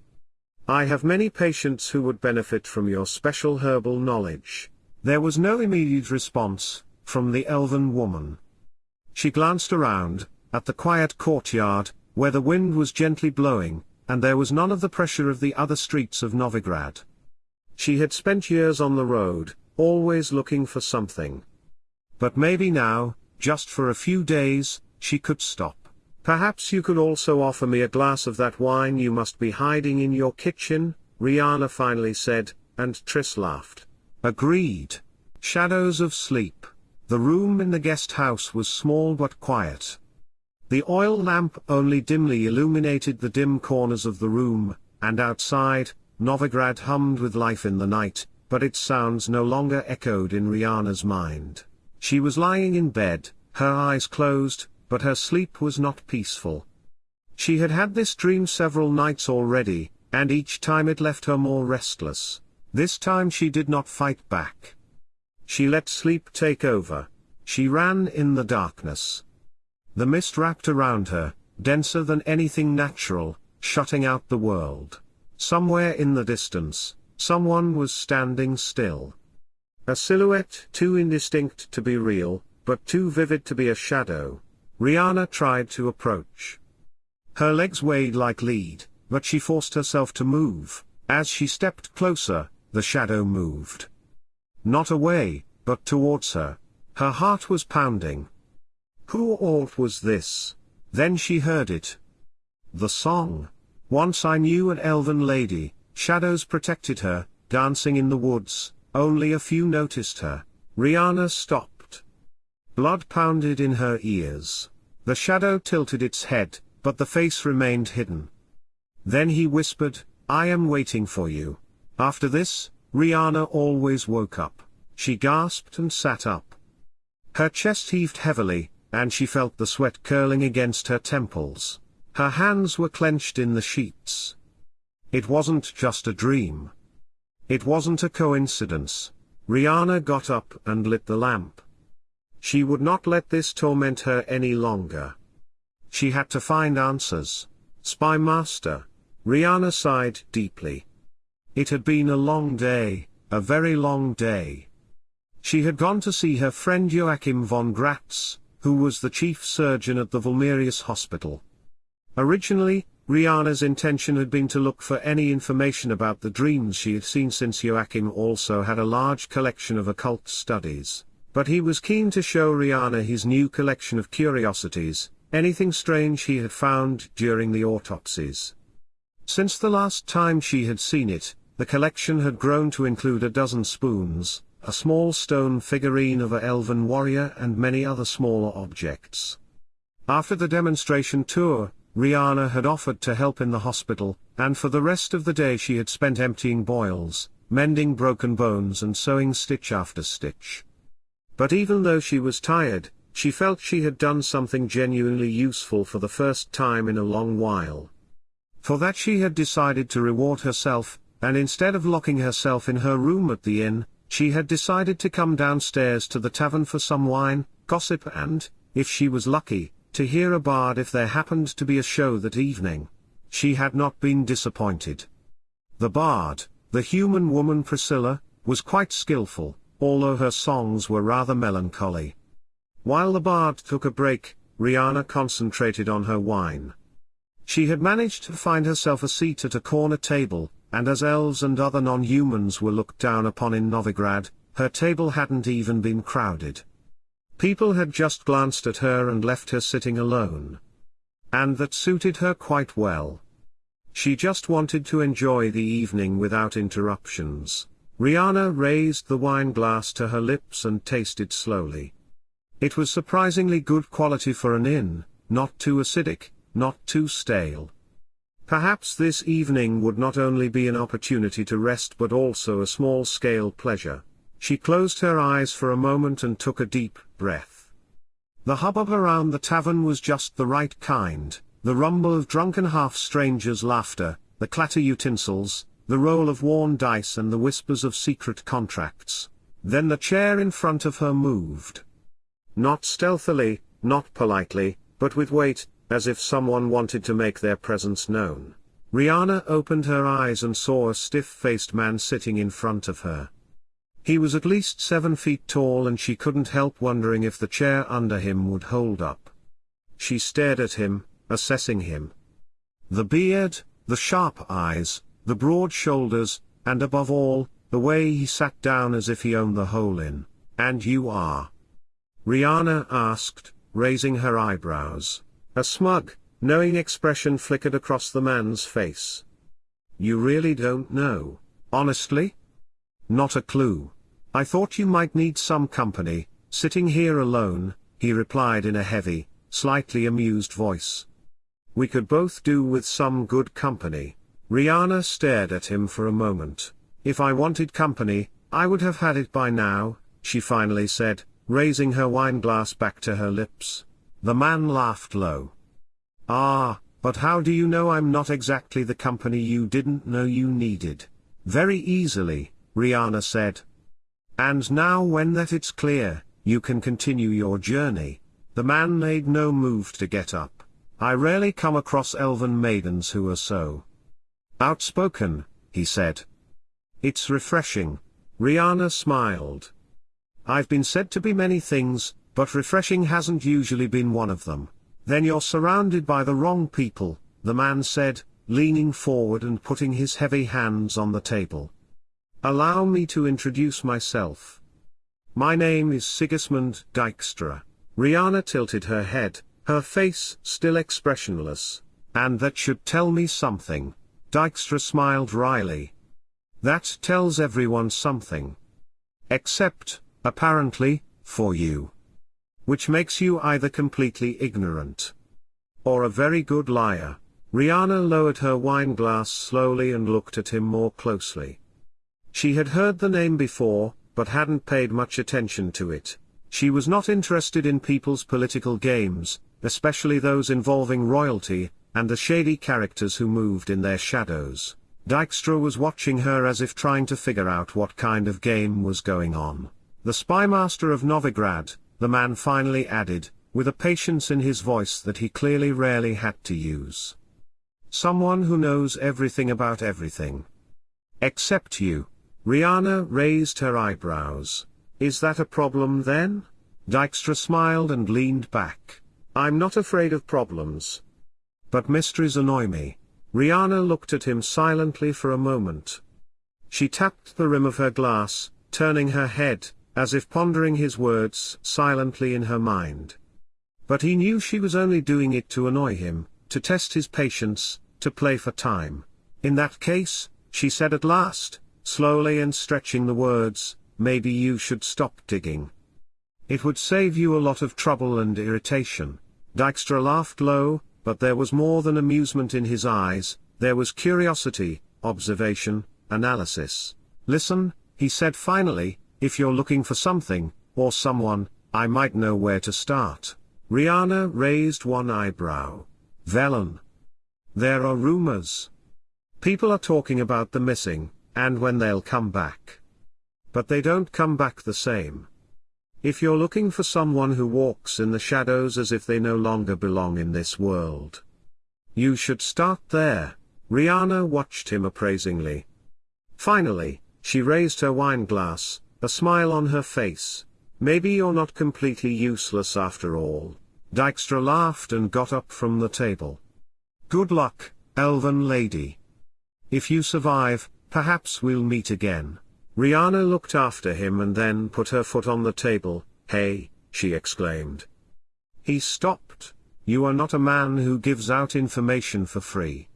A: I have many patients who would benefit from your special herbal knowledge. There was no immediate response from the elven woman. She glanced around, at the quiet courtyard, where the wind was gently blowing, and there was none of the pressure of the other streets of Novigrad. She had spent years on the road, always looking for something. But maybe now, just for a few days, she could stop. Perhaps you could also offer me a glass of that wine you must be hiding in your kitchen, Riana finally said, and Triss laughed. Agreed. Shadows of sleep. The room in the guest house was small but quiet. The oil lamp only dimly illuminated the dim corners of the room, and outside, Novigrad hummed with life in the night, but its sounds no longer echoed in Riana's mind. She was lying in bed, her eyes closed, but her sleep was not peaceful. She had had this dream several nights already, and each time it left her more restless. This time she did not fight back. She let sleep take over. She ran in the darkness. The mist wrapped around her, denser than anything natural, shutting out the world. Somewhere in the distance, someone was standing still. A silhouette too indistinct to be real, but too vivid to be a shadow. Riana tried to approach. Her legs weighed like lead, but she forced herself to move. As she stepped closer, the shadow moved. Not away, but towards her. Her heart was pounding. Who or what was this? Then she heard it. The song. Once I knew an elven lady, shadows protected her, dancing in the woods, only a few noticed her. Riana stopped. Blood pounded in her ears. The shadow tilted its head, but the face remained hidden. Then he whispered, I am waiting for you. After this, Riana always woke up. She gasped and sat up. Her chest heaved heavily, and she felt the sweat curling against her temples. Her hands were clenched in the sheets. It wasn't just a dream. It wasn't a coincidence. Riana got up and lit the lamp. She would not let this torment her any longer. She had to find answers. Spy Master. Riana sighed deeply. It had been a long day, a very long day. She had gone to see her friend Joachim von Gratz, who was the chief surgeon at the Vulmerius hospital. Originally, Riana's intention had been to look for any information about the dreams she had seen, since Joachim also had a large collection of occult studies. But he was keen to show Riana his new collection of curiosities, anything strange he had found during the autopsies. Since the last time she had seen it, the collection had grown to include a dozen spoons, a small stone figurine of an elven warrior, and many other smaller objects. After the demonstration tour, Riana had offered to help in the hospital, and for the rest of the day she had spent emptying boils, mending broken bones and sewing stitch after stitch. But even though she was tired, she felt she had done something genuinely useful for the first time in a long while. For that she had decided to reward herself, and instead of locking herself in her room at the inn, she had decided to come downstairs to the tavern for some wine, gossip and, if she was lucky, to hear a bard if there happened to be a show that evening. She had not been disappointed. The bard, the human woman Priscilla, was quite skillful, although her songs were rather melancholy. While the bard took a break, Riana concentrated on her wine. She had managed to find herself a seat at a corner table, and as elves and other non-humans were looked down upon in Novigrad, her table hadn't even been crowded. People had just glanced at her and left her sitting alone. And that suited her quite well. She just wanted to enjoy the evening without interruptions. Riana raised the wine glass to her lips and tasted slowly. It was surprisingly good quality for an inn, not too acidic, not too stale. Perhaps this evening would not only be an opportunity to rest but also a small-scale pleasure. She closed her eyes for a moment and took a deep breath. The hubbub around the tavern was just the right kind, the rumble of drunken half-strangers' laughter, the clatter utensils, the roll of worn dice and the whispers of secret contracts. Then the chair in front of her moved. Not stealthily, not politely, but with weight, as if someone wanted to make their presence known. Riana opened her eyes and saw a stiff-faced man sitting in front of her. He was at least 7 feet tall, and she couldn't help wondering if the chair under him would hold up. She stared at him, assessing him. The beard, the sharp eyes, the broad shoulders, and above all, the way he sat down as if he owned the whole inn. "And you are?" Riana asked, raising her eyebrows. A smug, knowing expression flickered across the man's face. "You really don't know, honestly?" "Not a clue. I thought you might need some company, sitting here alone," he replied in a heavy, slightly amused voice. "We could both do with some good company." Riana stared at him for a moment. "If I wanted company, I would have had it by now," she finally said, raising her wineglass back to her lips. The man laughed low. "Ah, but how do you know I'm not exactly the company you didn't know you needed?" "Very easily," Riana said. "And now when that it's clear, you can continue your journey." The man made no move to get up. "I rarely come across elven maidens who are so outspoken," he said. "It's refreshing." Riana smiled. "I've been said to be many things, but refreshing hasn't usually been one of them." "Then you're surrounded by the wrong people," the man said, leaning forward and putting his heavy hands on the table. "Allow me to introduce myself. My name is Sigismund Dijkstra." Riana tilted her head, her face still expressionless. "And that should tell me something." Dijkstra smiled wryly. "That tells everyone something. Except, apparently, for you. Which makes you either completely ignorant or a very good liar." Riana lowered her wineglass slowly and looked at him more closely. She had heard the name before, but hadn't paid much attention to it. She was not interested in people's political games, especially those involving royalty, and the shady characters who moved in their shadows. Dijkstra was watching her as if trying to figure out what kind of game was going on. "The spymaster of Novigrad," the man finally added, with a patience in his voice that he clearly rarely had to use. "Someone who knows everything about everything. Except you." Riana raised her eyebrows. "Is that a problem then?" Dijkstra smiled and leaned back. "I'm not afraid of problems. But mysteries annoy me." Riana looked at him silently for a moment. She tapped the rim of her glass, turning her head, as if pondering his words silently in her mind. But he knew she was only doing it to annoy him, to test his patience, to play for time. "In that case," she said at last, slowly and stretching the words, "maybe you should stop digging. It would save you a lot of trouble and irritation." Dijkstra laughed low, but there was more than amusement in his eyes. There was curiosity, observation, analysis. "Listen," he said finally, "if you're looking for something, or someone, I might know where to start." Riana raised one eyebrow. "Velen. There are rumors. People are talking about the missing, and when they'll come back. But they don't come back the same. If you're looking for someone who walks in the shadows as if they no longer belong in this world, you should start there." Riana watched him appraisingly. Finally, she raised her wineglass, a smile on her face. "Maybe you're not completely useless after all." Dijkstra laughed and got up from the table. "Good luck, elven lady. If you survive, perhaps we'll meet again." Riana looked after him and then put her foot on the table. "Hey," she exclaimed. He stopped. "You are not a man who gives out information for free."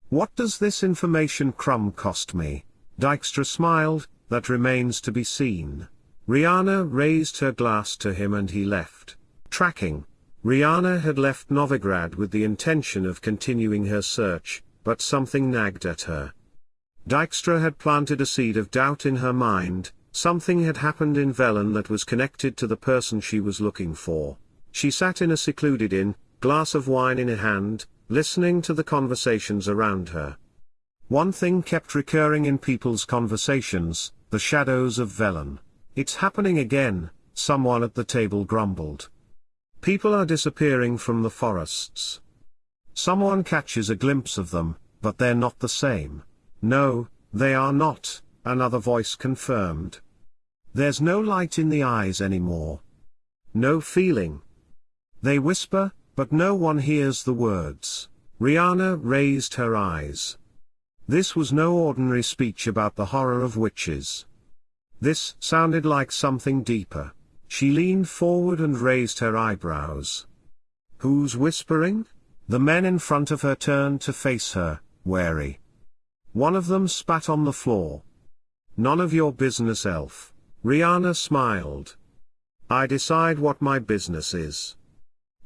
A: "What does this information crumb cost me?" Dijkstra smiled. "That remains to be seen." Riana raised her glass to him and he left. Tracking. Riana had left Novigrad with the intention of continuing her search, but something nagged at her. Dijkstra had planted a seed of doubt in her mind. Something had happened in Velen that was connected to the person she was looking for. She sat in a secluded inn, glass of wine in hand, listening to the conversations around her. One thing kept recurring in people's conversations: the shadows of Velen. "It's happening again," someone at the table grumbled. "People are disappearing from the forests. Someone catches a glimpse of them, but they're not the same." "No, they are not," another voice confirmed. "There's no light in the eyes anymore. No feeling. They whisper, but no one hears the words." Riana raised her eyes. This was no ordinary speech about the horror of witches. This sounded like something deeper. She leaned forward and raised her eyebrows. "Who's whispering?" The men in front of her turned to face her, wary. One of them spat on the floor. "None of your business, elf." Riana smiled. "I decide what my business is."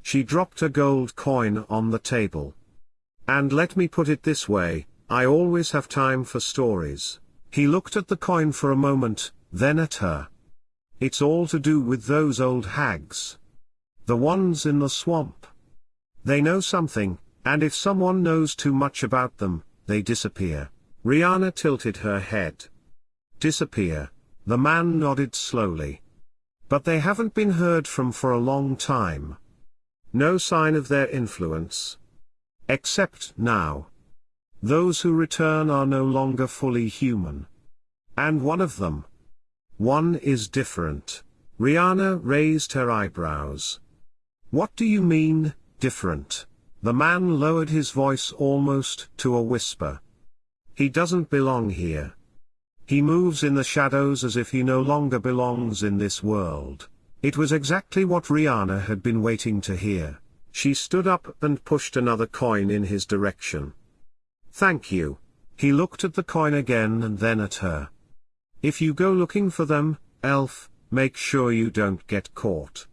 A: She dropped a gold coin on the table. "And let me put it this way, I always have time for stories." He looked at the coin for a moment, then at her. It's all to do with those old hags. The ones in the swamp. They know something, and if someone knows too much about them, they disappear. Riana tilted her head. Disappear? The man nodded slowly. But they haven't been heard from for a long time. No sign of their influence. Except now. Those who return are no longer fully human. And one of them. One is different. Riana raised her eyebrows. What do you mean, different? The man lowered his voice almost to a whisper. He doesn't belong here. He moves in the shadows as if he no longer belongs in this world. It was exactly what Riana had been waiting to hear. She stood up and pushed another coin in his direction. Thank you. He looked at the coin again and then at her. If you go looking for them, elf, make sure you don't get caught.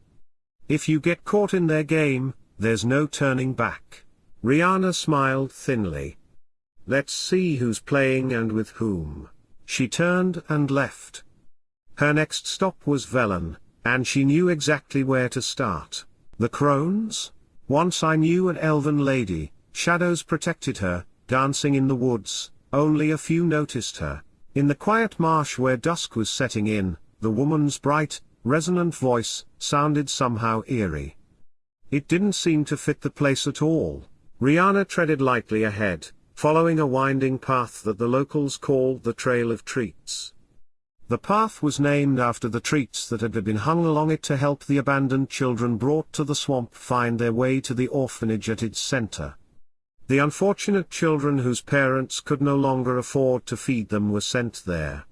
A: If you get caught in their game, there's no turning back. Riana smiled thinly. Let's see who's playing and with whom. She turned and left. Her next stop was Velen, and she knew exactly where to start. The crones? Once I knew an elven lady, shadows protected her, dancing in the woods, only a few noticed her. In the quiet marsh where dusk was setting in, the woman's bright, resonant voice sounded somehow eerie. It didn't seem to fit the place at all. Riana treaded lightly ahead, following a winding path that the locals called the Trail of Treats. The path was named after the treats that had been hung along it to help the abandoned children brought to the swamp find their way to the orphanage at its center. The unfortunate children whose parents could no longer afford to feed them were sent there.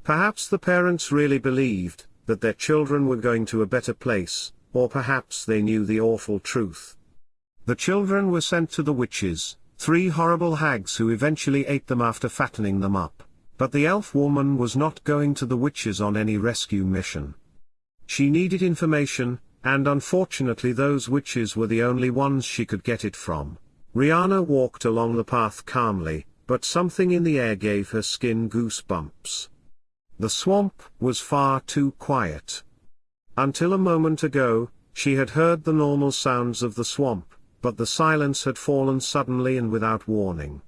A: Perhaps the parents really believed that their children were going to a better place, or perhaps they knew the awful truth. The children were sent to the witches, 3 horrible hags who eventually ate them after fattening them up. But the elf woman was not going to the witches on any rescue mission. She needed information, and unfortunately those witches were the only ones she could get it from. Riana walked along the path calmly, but something in the air gave her skin goosebumps. The swamp was far too quiet. Until a moment ago, she had heard the normal sounds of the swamp, but the silence had fallen suddenly and without warning.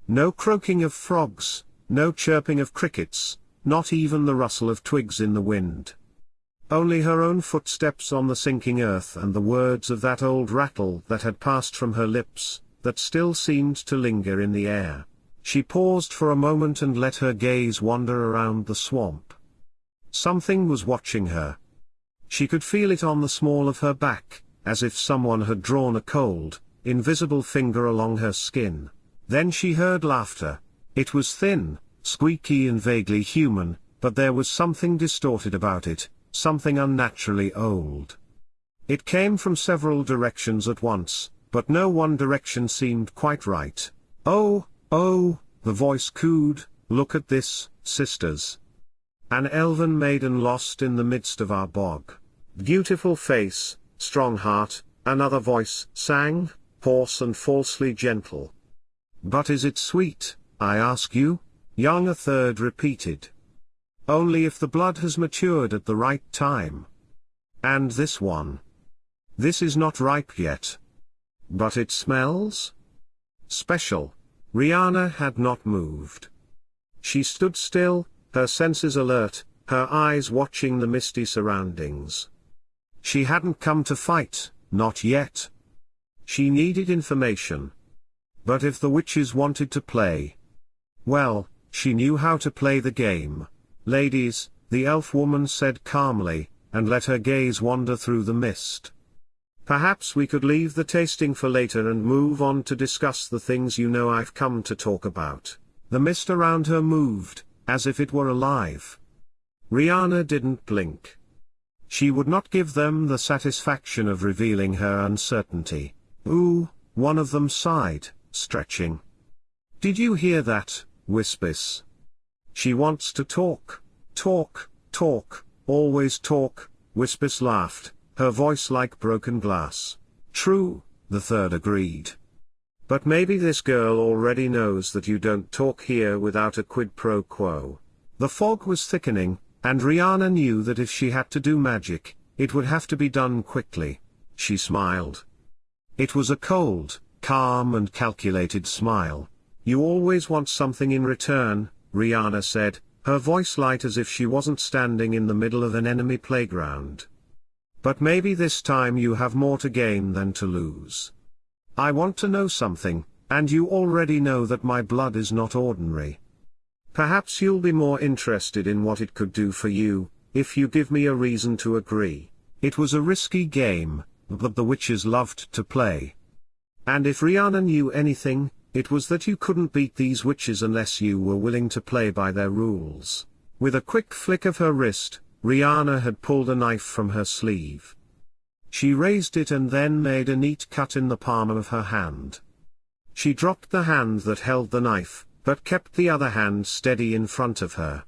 A: No croaking of frogs, no chirping of crickets, not even the rustle of twigs in the wind. Only her own footsteps on the sinking earth and the words of that old rattle that had passed from her lips, that still seemed to linger in the air. She paused for a moment and let her gaze wander around the swamp. Something was watching her. She could feel it on the small of her back, as if someone had drawn a cold, invisible finger along her skin. Then she heard laughter. It was thin, squeaky and vaguely human, but there was something distorted about it, something unnaturally old. It came from several directions at once, but no one direction seemed quite right. Oh, the voice cooed, look at this, sisters. An elven maiden lost in the midst of our bog. Beautiful face, strong heart, another voice sang, hoarse and falsely gentle. But is it sweet, I ask you? Young a third repeated. Only if the blood has matured at the right time. And this one? This is not ripe yet. But it smells? Special. Riana had not moved. She stood still, her senses alert, her eyes watching the misty surroundings. She hadn't come to fight, not yet. She needed information. But if the witches wanted to play, well, she knew how to play the game. Ladies, the elf woman said calmly, and let her gaze wander through the mist. Perhaps we could leave the tasting for later and move on to discuss the things you know I've come to talk about. The mist around her moved, as if it were alive. Riana didn't blink. She would not give them the satisfaction of revealing her uncertainty. Ooh, one of them sighed, stretching. Did you hear that, Whispers? She wants to talk, always talk, Whispers laughed, her voice like broken glass. True, the third agreed. But maybe this girl already knows that you don't talk here without a quid pro quo. The fog was thickening, And Riana knew that if she had to do magic, it would have to be done quickly. She smiled. It was a cold, calm and calculated smile. "You always want something in return," Riana said, her voice light as if she wasn't standing in the middle of an enemy playground. "But maybe this time you have more to gain than to lose. I want to know something, and you already know that my blood is not ordinary. Perhaps you'll be more interested in what it could do for you, if you give me a reason to agree." It was a risky game, but the witches loved to play. And if Riana knew anything, it was that you couldn't beat these witches unless you were willing to play by their rules. With a quick flick of her wrist, Riana had pulled a knife from her sleeve. She raised it and then made a neat cut in the palm of her hand. She dropped the hand that held the knife, but kept the other hand steady in front of her.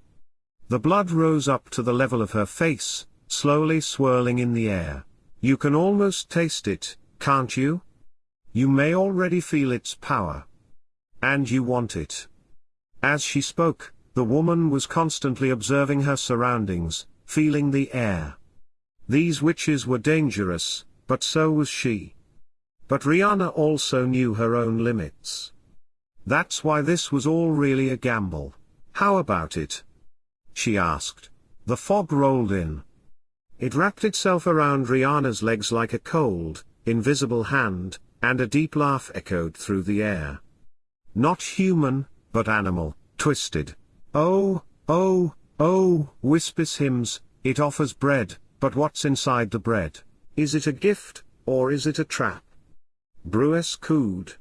A: The blood rose up to the level of her face, slowly swirling in the air. "You can almost taste it, can't you? You may already feel its power. And you want it." As she spoke, the woman was constantly observing her surroundings, feeling the air. These witches were dangerous, but so was she. But Riana also knew her own limits. That's why this was all really a gamble. "How about it?" she asked. The fog rolled in. It wrapped itself around Riana's legs like a cold, invisible hand, and a deep laugh echoed through the air. "Not human, but animal, twisted. Oh, oh, oh," Whispers hymns, "it offers bread, but what's inside the bread? Is it a gift, or is it a trap?" Brues cooed.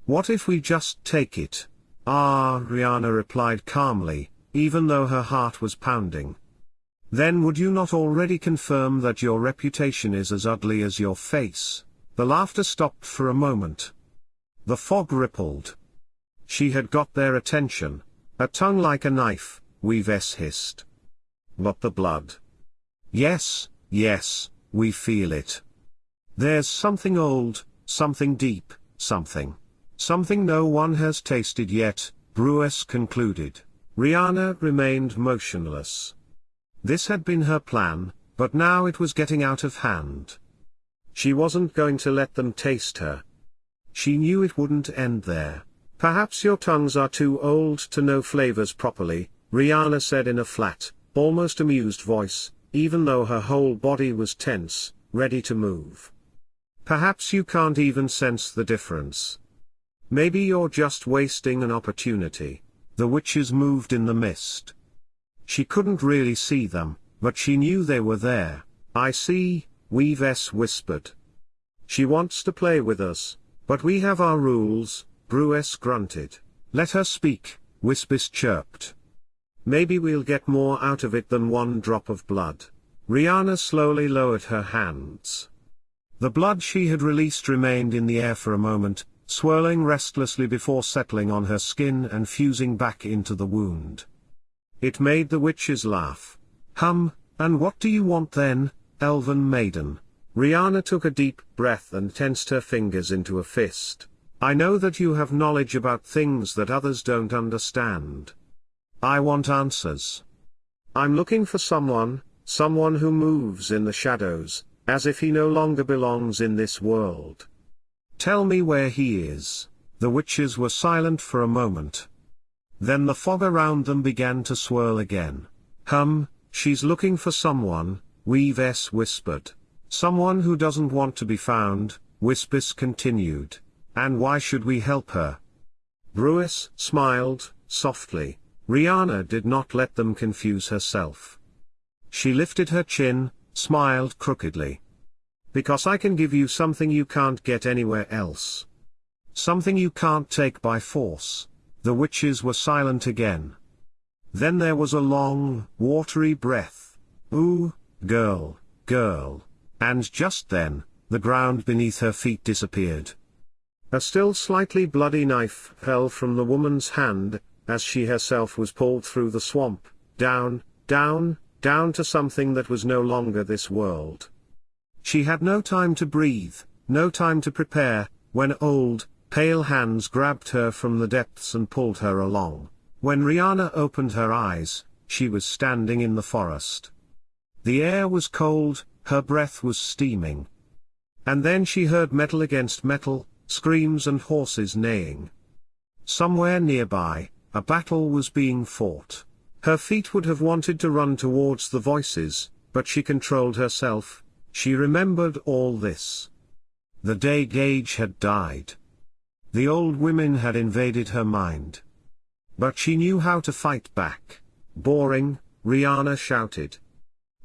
A: "What if we just take it?" "Ah," Riana replied calmly, even though her heart was pounding. "Then would you not already confirm that your reputation is as ugly as your face?" The laughter stopped for a moment. The fog rippled. She had got their attention. "A tongue like a knife," Weaves hissed. "But the blood." "Yes, yes, we feel it. There's something old, something deep, something no one has tasted yet," Brues concluded. Riana remained motionless. This had been her plan, but now it was getting out of hand. She wasn't going to let them taste her. She knew it wouldn't end there. "Perhaps your tongues are too old to know flavors properly," Riana said in a flat, almost amused voice, even though her whole body was tense, ready to move. "Perhaps you can't even sense the difference. Maybe you're just wasting an opportunity." The witches moved in the mist. She couldn't really see them, but she knew they were there. "I see," Weaves whispered. "She wants to play with us, but we have our rules," Brues grunted. "Let her speak," Whispers chirped. "Maybe we'll get more out of it than one drop of blood." Riana slowly lowered her hands. The blood she had released remained in the air for a moment, swirling restlessly before settling on her skin and fusing back into the wound. It made the witches laugh. And what do you want then, elven maiden?" Riana took a deep breath and tensed her fingers into a fist. "I know that you have knowledge about things that others don't understand. I want answers. I'm looking for someone who moves in the shadows, as if he no longer belongs in this world. Tell me where he is." The witches were silent for a moment. Then the fog around them began to swirl again. She's looking for someone," Weaves whispered. "Someone who doesn't want to be found," Whispers continued. "And why should we help her?" Brues smiled, softly. Riana did not let them confuse herself. She lifted her chin, smiled crookedly. "Because I can give you something you can't get anywhere else. Something you can't take by force." The witches were silent again. Then there was a long, watery breath. "Ooh, girl, girl." And just then, the ground beneath her feet disappeared. A still slightly bloody knife fell from the woman's hand, as she herself was pulled through the swamp, down, down, down to something that was no longer this world. She had no time to breathe, no time to prepare, when old, pale hands grabbed her from the depths and pulled her along. When Riana opened her eyes, she was standing in the forest. The air was cold, her breath was steaming. And then she heard metal against metal, screams and horses neighing. Somewhere nearby, a battle was being fought. Her feet would have wanted to run towards the voices, but she controlled herself. She remembered all this. The day Gage had died. The old women had invaded her mind. But she knew how to fight back. Boring, Riana shouted.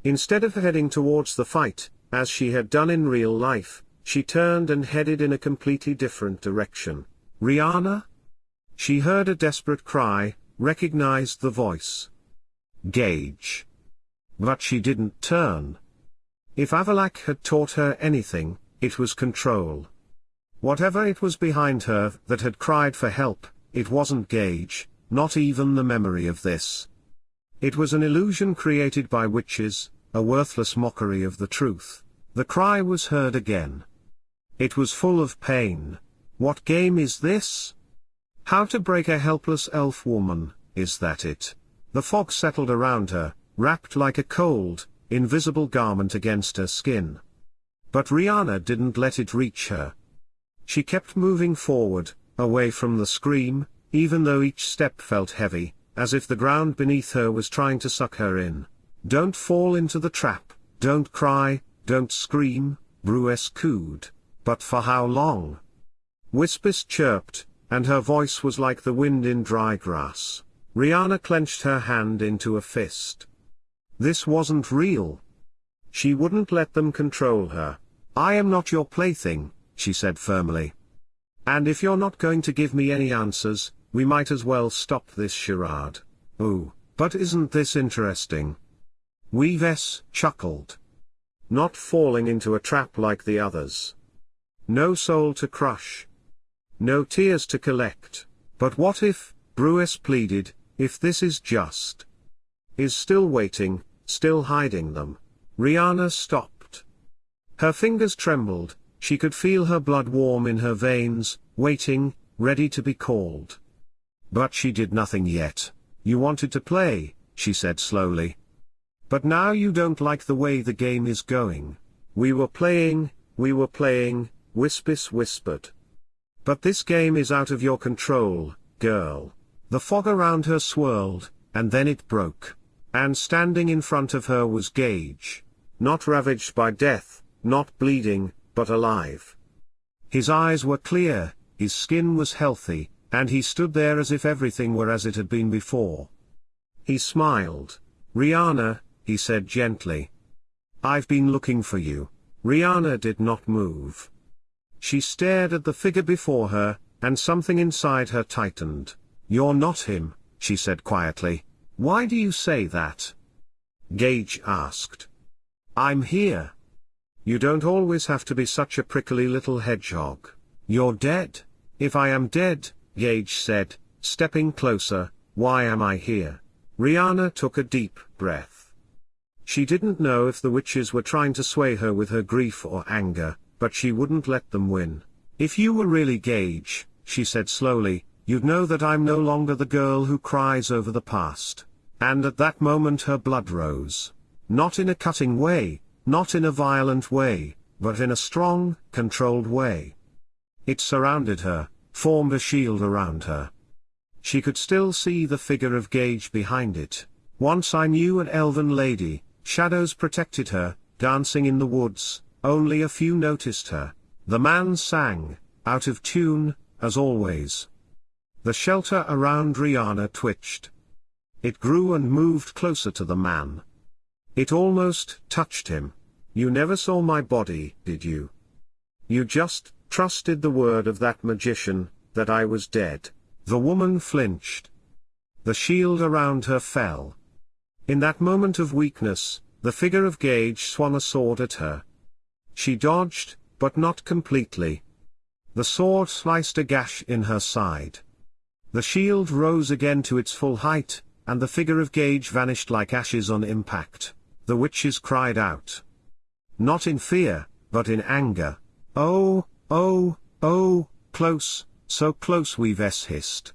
A: Instead of heading towards the fight, as she had done in real life, she turned and headed in a completely different direction. Riana? She heard a desperate cry, recognized the voice. Gage. But she didn't turn. If Avallac'h had taught her anything, it was control. Whatever it was behind her that had cried for help, it wasn't Gage, not even the memory of this. It was an illusion created by witches, a worthless mockery of the truth. The cry was heard again. It was full of pain. What game is this? How to break a helpless elf woman, is that it? The fog settled around her, wrapped like a cold, invisible garment against her skin. But Riana didn't let it reach her. She kept moving forward, away from the scream, even though each step felt heavy, as if the ground beneath her was trying to suck her in. Don't fall into the trap, don't cry, don't scream, Brues cooed. But for how long? Whispers chirped, and her voice was like the wind in dry grass. Riana clenched her hand into a fist. This wasn't real. She wouldn't let them control her. I am not your plaything, she said firmly. And if you're not going to give me any answers, we might as well stop this charade. Ooh, but isn't this interesting? Weaves chuckled. Not falling into a trap like the others. No soul to crush. No tears to collect. But what if, Brues pleaded, if this is just? Is still waiting, still hiding them? Riana stopped. Her fingers trembled, she could feel her blood warm in her veins, waiting, ready to be called. But she did nothing yet. You wanted to play, she said slowly. But now you don't like the way the game is going. We were playing, Whispis whispered. But this game is out of your control, girl. The fog around her swirled, and then it broke. And standing in front of her was Gage. Not ravaged by death, not bleeding, but alive. His eyes were clear, his skin was healthy, and he stood there as if everything were as it had been before. He smiled. Riana, he said gently. I've been looking for you. Riana did not move. She stared at the figure before her, and something inside her tightened. You're not him, she said quietly. Why do you say that? Gage asked. I'm here. You don't always have to be such a prickly little hedgehog. You're dead. If I am dead, Gage said, stepping closer, why am I here? Riana took a deep breath. She didn't know if the witches were trying to sway her with her grief or anger, but she wouldn't let them win. If you were really Gage, she said slowly, you'd know that I'm no longer the girl who cries over the past. And at that moment her blood rose. Not in a cutting way, not in a violent way, but in a strong, controlled way. It surrounded her, formed a shield around her. She could still see the figure of Gage behind it. Once I knew an elven lady, shadows protected her, dancing in the woods, only a few noticed her. The man sang, out of tune, as always. The shelter around Riana twitched. It grew and moved closer to the man. It almost touched him. You never saw my body, did you? You just trusted the word of that magician, that I was dead. The woman flinched. The shield around her fell. In that moment of weakness, the figure of Gage swung a sword at her. She dodged, but not completely. The sword sliced a gash in her side. The shield rose again to its full height, and the figure of Gage vanished like ashes on impact. The witches cried out. Not in fear, but in anger. Oh, oh, oh, close, so close, Weaves hissed.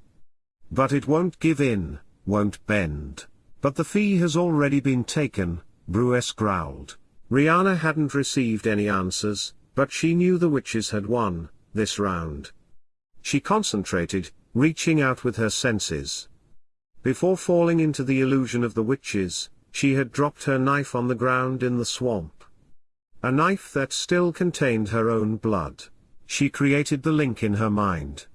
A: But it won't give in, won't bend. But the fee has already been taken, Bruce growled. Riana hadn't received any answers, but she knew the witches had won this round. She concentrated, reaching out with her senses. Before falling into the illusion of the witches, she had dropped her knife on the ground in the swamp. A knife that still contained her own blood. She created the link in her mind.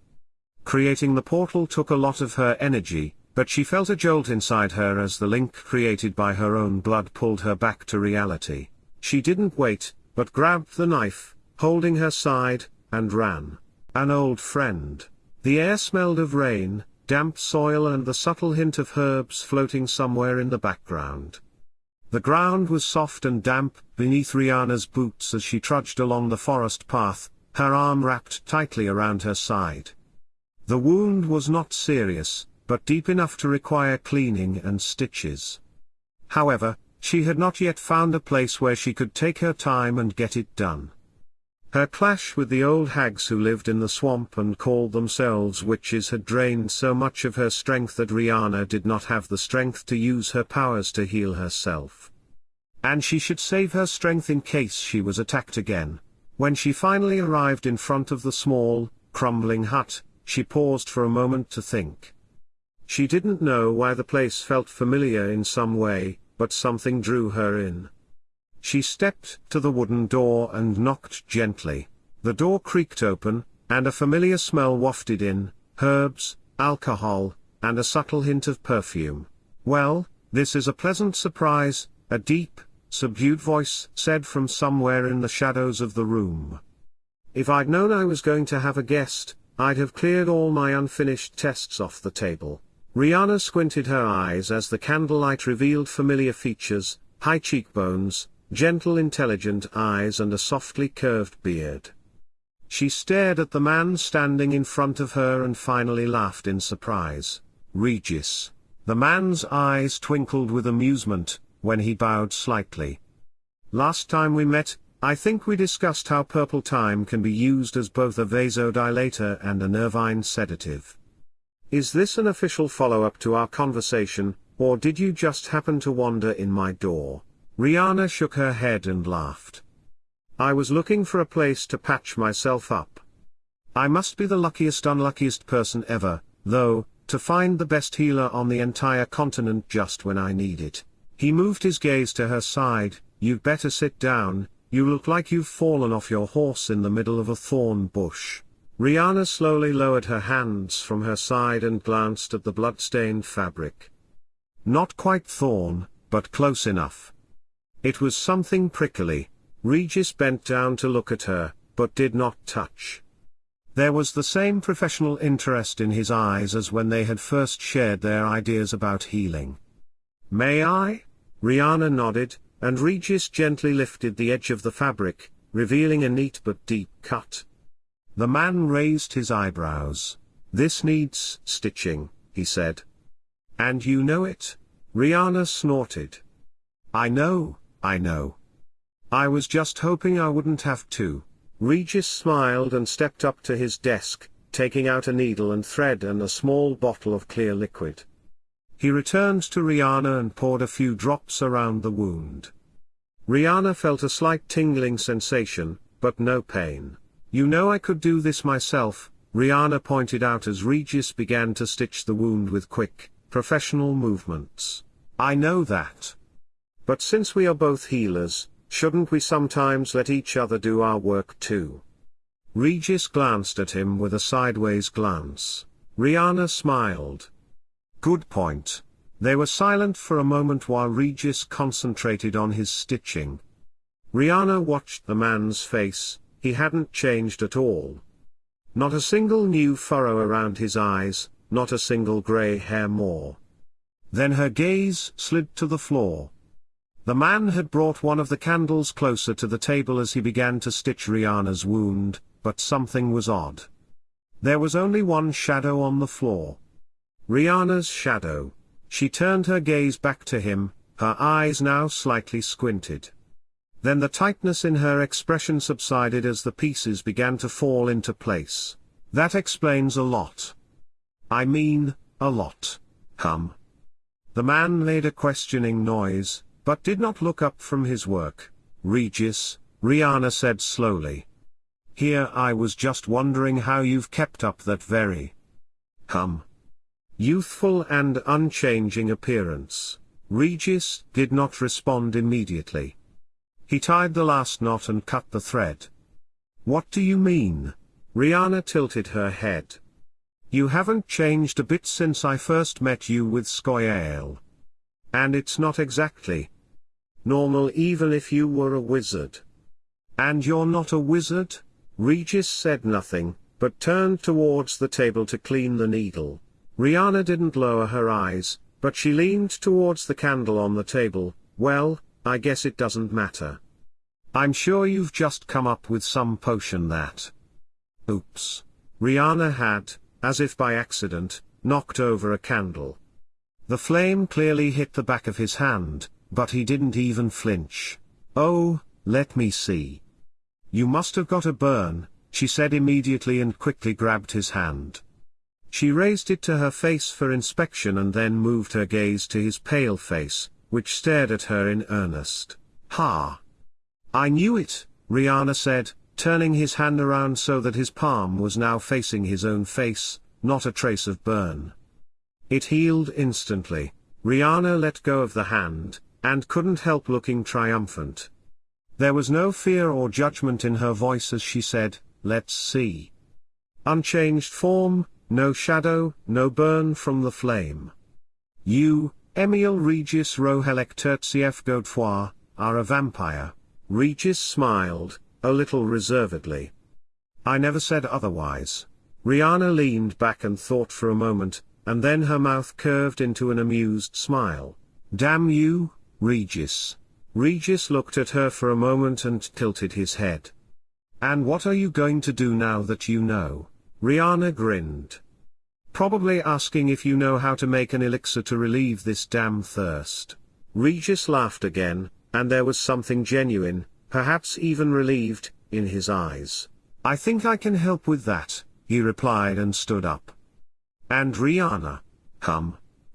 A: Creating the portal took a lot of her energy, but she felt a jolt inside her as the link created by her own blood pulled her back to reality. She didn't wait, but grabbed the knife, holding her side, and ran. An old friend. The air smelled of rain, damp soil and the subtle hint of herbs floating somewhere in the background. The ground was soft and damp beneath Riana's boots as she trudged along the forest path, her arm wrapped tightly around her side. The wound was not serious, but deep enough to require cleaning and stitches. However, she had not yet found a place where she could take her time and get it done. Her clash with the old hags who lived in the swamp and called themselves witches had drained so much of her strength that Riana did not have the strength to use her powers to heal herself. And she should save her strength in case she was attacked again. When she finally arrived in front of the small, crumbling hut, she paused for a moment to think. She didn't know why the place felt familiar in some way, but something drew her in. She stepped to the wooden door and knocked gently. The door creaked open, and a familiar smell wafted in, herbs, alcohol, and a subtle hint of perfume. "Well, this is a pleasant surprise," a deep, subdued voice said from somewhere in the shadows of the room. "If I'd known I was going to have a guest, I'd have cleared all my unfinished tests off the table." Riana squinted her eyes as the candlelight revealed familiar features, high cheekbones, gentle intelligent eyes and a softly curved beard. She stared at the man standing in front of her and finally laughed in surprise. "Regis." The man's eyes twinkled with amusement, when he bowed slightly. "Last time we met, I think we discussed how purple thyme can be used as both a vasodilator and a nervine sedative. Is this an official follow-up to our conversation, or did you just happen to wander in my door?" Riana shook her head and laughed. "I was looking for a place to patch myself up. I must be the unluckiest person ever, though, to find the best healer on the entire continent just when I need it." He moved his gaze to her side. "You'd better sit down, you look like you've fallen off your horse in the middle of a thorn bush." Riana slowly lowered her hands from her side and glanced at the blood-stained fabric. Not quite thorn, but close enough. It was something prickly. Regis bent down to look at her, but did not touch. There was the same professional interest in his eyes as when they had first shared their ideas about healing. "May I?" Riana nodded, and Regis gently lifted the edge of the fabric, revealing a neat but deep cut. The man raised his eyebrows. "This needs stitching," he said. "And you know it?" Riana snorted. I know. I was just hoping I wouldn't have to." Regis smiled and stepped up to his desk, taking out a needle and thread and a small bottle of clear liquid. He returned to Riana and poured a few drops around the wound. Riana felt a slight tingling sensation, but no pain. "You know I could do this myself," Riana pointed out as Regis began to stitch the wound with quick, professional movements. "I know that. But since we are both healers, shouldn't we sometimes let each other do our work too?" Regis glanced at him with a sideways glance. Riana smiled. "Good point." They were silent for a moment while Regis concentrated on his stitching. Riana watched the man's face. He hadn't changed at all. Not a single new furrow around his eyes, not a single grey hair more. Then her gaze slid to the floor. The man had brought one of the candles closer to the table as he began to stitch Riana's wound, but something was odd. There was only one shadow on the floor. Riana's shadow. She turned her gaze back to him, her eyes now slightly squinted. Then the tightness in her expression subsided as the pieces began to fall into place. "That explains a lot. I mean, a lot. The man made a questioning noise, but did not look up from his work. Regis, Riana said slowly. Here I was just wondering how you've kept up that very youthful and unchanging appearance. Regis did not respond immediately. He tied the last knot and cut the thread. What do you mean? Riana tilted her head. You haven't changed a bit since I first met you with Scoia'tael. And it's not exactly normal even if you were a wizard. And you're not a wizard? Regis said nothing, but turned towards the table to clean the needle. Riana didn't lower her eyes, but she leaned towards the candle on the table. Well, I guess it doesn't matter. I'm sure you've just come up with some potion that... Oops. Riana had, as if by accident, knocked over a candle. The flame clearly hit the back of his hand, but he didn't even flinch. Oh, let me see. You must have got a burn, she said immediately and quickly grabbed his hand. She raised it to her face for inspection and then moved her gaze to his pale face, which stared at her in earnest. Ha! I knew it, Riana said, turning his hand around so that his palm was now facing his own face, not a trace of burn. It healed instantly. Riana let go of the hand, and couldn't help looking triumphant. There was no fear or judgment in her voice as she said, let's see. Unchanged form, no shadow, no burn from the flame. You, Emil Regis Rohelek Tertief Godefroy, are a vampire. Regis smiled, a little reservedly. I never said otherwise. Riana leaned back and thought for a moment, and then her mouth curved into an amused smile. Damn you, Regis. Regis looked at her for a moment and tilted his head. And what are you going to do now that you know? Riana grinned. Probably asking if you know how to make an elixir to relieve this damn thirst. Regis laughed again, and there was something genuine, perhaps even relieved, in his eyes. I think I can help with that, he replied and stood up. And Riana?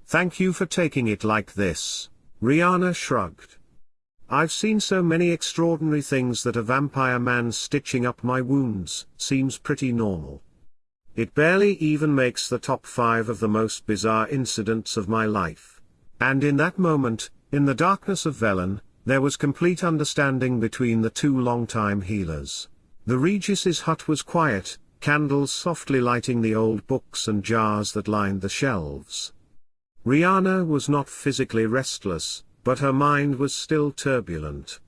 A: Thank you for taking it like this. Riana shrugged. I've seen so many extraordinary things that a vampire man stitching up my wounds seems pretty normal. It barely even makes the top 5 of the most bizarre incidents of my life. And in that moment, in the darkness of Velen, there was complete understanding between the two longtime healers. The Regis's hut was quiet, candles softly lighting the old books and jars that lined the shelves. Riana was not physically restless, but her mind was still turbulent.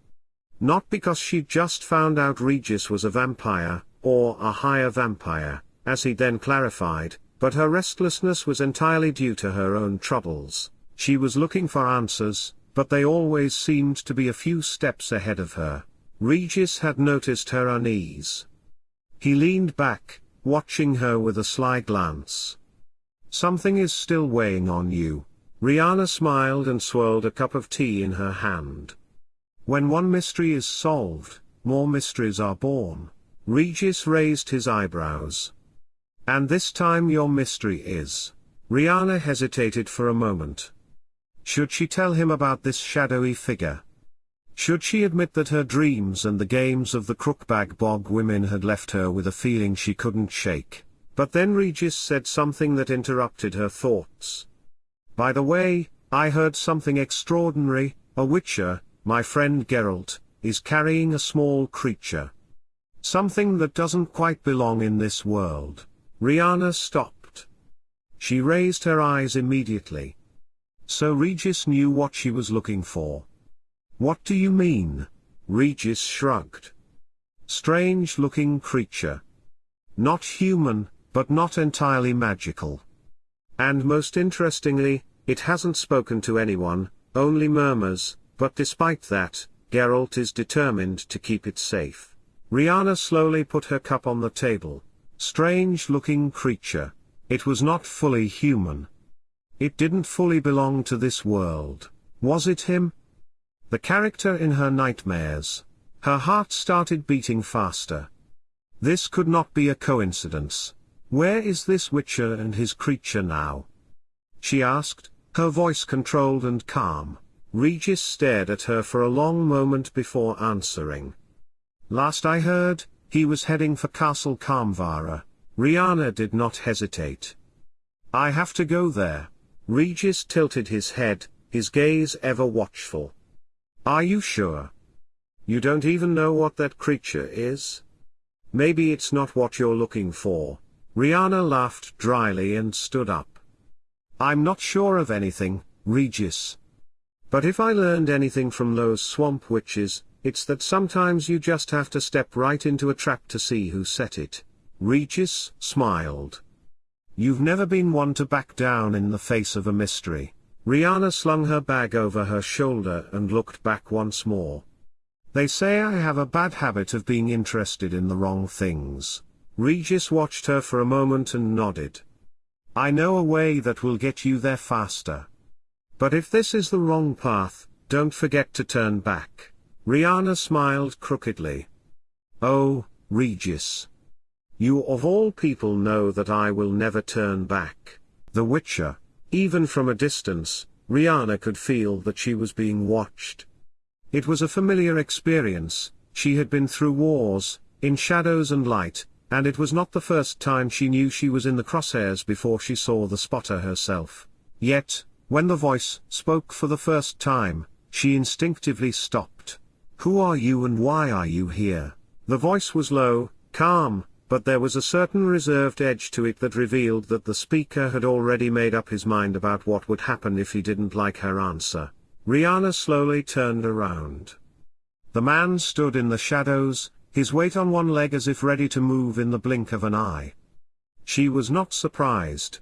A: Not because she'd just found out Regis was a vampire, or a higher vampire, as he then clarified, but her restlessness was entirely due to her own troubles. She was looking for answers, but they always seemed to be a few steps ahead of her. Regis had noticed her unease. He leaned back, watching her with a sly glance. Something is still weighing on you. Riana smiled and swirled a cup of tea in her hand. When one mystery is solved, more mysteries are born. Regis raised his eyebrows. And this time your mystery is? Riana hesitated for a moment. Should she tell him about this shadowy figure? Should she admit that her dreams and the games of the Crookbag Bog women had left her with a feeling she couldn't shake? But then Regis said something that interrupted her thoughts. By the way, I heard something extraordinary. A witcher, my friend Geralt, is carrying a small creature. Something that doesn't quite belong in this world. Riana stopped. She raised her eyes immediately. So Regis knew what she was looking for. What do you mean? Regis shrugged. Strange-looking creature. Not human, but not entirely magical. And most interestingly, it hasn't spoken to anyone, only murmurs, but despite that, Geralt is determined to keep it safe. Riana slowly put her cup on the table. Strange-looking creature. It was not fully human. It didn't fully belong to this world. Was it him? The character in her nightmares. Her heart started beating faster. This could not be a coincidence. Where is this witcher and his creature now? She asked, Her voice controlled and calm. Regis stared at her for a long moment before answering. Last I heard, he was heading for Castle Kamvara. Riana did not hesitate. I have to go there. Regis tilted his head, his gaze ever watchful. Are you sure? You don't even know what that creature is? Maybe it's not what you're looking for. Riana laughed dryly and stood up. I'm not sure of anything, Regis. But if I learned anything from those swamp witches, it's that sometimes you just have to step right into a trap to see who set it. Regis smiled. You've never been one to back down in the face of a mystery. Riana slung her bag over her shoulder and looked back once more. They say I have a bad habit of being interested in the wrong things. Regis watched her for a moment and nodded. I know a way that will get you there faster. But if this is the wrong path, don't forget to turn back. Riana smiled crookedly. Oh, Regis. You of all people know that I will never turn back. The Witcher. Even from a distance, Riana could feel that she was being watched. It was a familiar experience. She had been through wars, in shadows and light, and it was not the first time she knew she was in the crosshairs before she saw the spotter herself. Yet, when the voice spoke for the first time, she instinctively stopped. Who are you and why are you here? The voice was low, calm, but there was a certain reserved edge to it that revealed that the speaker had already made up his mind about what would happen if he didn't like her answer. Riana slowly turned around. The man stood in the shadows, his weight on one leg as if ready to move in the blink of an eye. She was not surprised.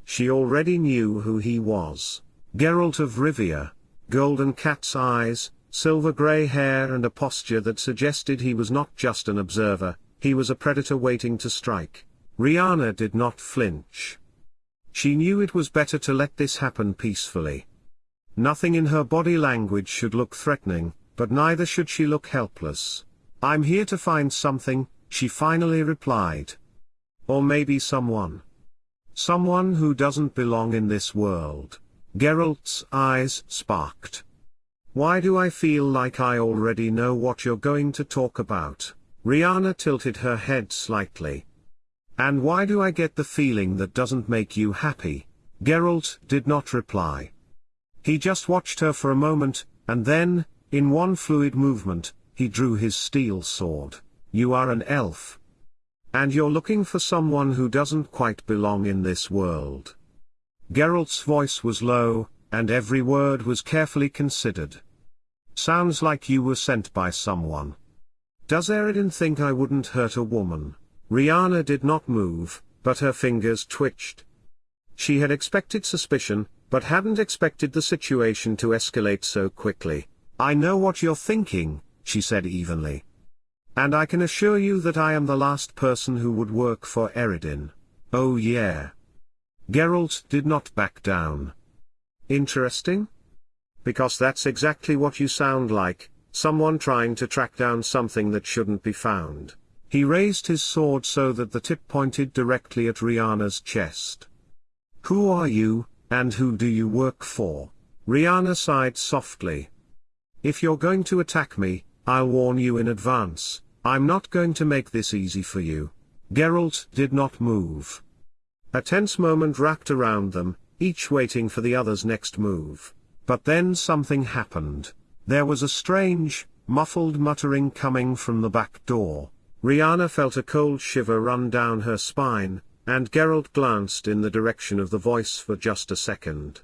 A: She already knew who he was. Geralt of Rivia, golden cat's eyes, silver grey hair and a posture that suggested he was not just an observer, he was a predator waiting to strike. Riana did not flinch. She knew it was better to let this happen peacefully. Nothing in her body language should look threatening, but neither should she look helpless. I'm here to find something, she finally replied. Or maybe someone. Someone who doesn't belong in this world. Geralt's eyes sparked. Why do I feel like I already know what you're going to talk about? Riana tilted her head slightly. And why do I get the feeling that doesn't make you happy? Geralt did not reply. He just watched her for a moment, and then, in one fluid movement, he drew his steel sword. You are an elf. And you're looking for someone who doesn't quite belong in this world. Geralt's voice was low, and every word was carefully considered. Sounds like you were sent by someone. Does Aear'el think I wouldn't hurt a woman? Riana did not move, but her fingers twitched. She had expected suspicion, but hadn't expected the situation to escalate so quickly. I know what you're thinking, she said evenly. And I can assure you that I am the last person who would work for Aear'el. Oh yeah. Geralt did not back down. Interesting? Because that's exactly what you sound like, someone trying to track down something that shouldn't be found. He raised his sword so that the tip pointed directly at Riana's chest. Who are you, and who do you work for? Riana sighed softly. If you're going to attack me, I'll warn you in advance, I'm not going to make this easy for you. Geralt did not move. A tense moment wrapped around them, each waiting for the other's next move. But then something happened. There was a strange, muffled muttering coming from the back door. Riana felt a cold shiver run down her spine, and Geralt glanced in the direction of the voice for just a second.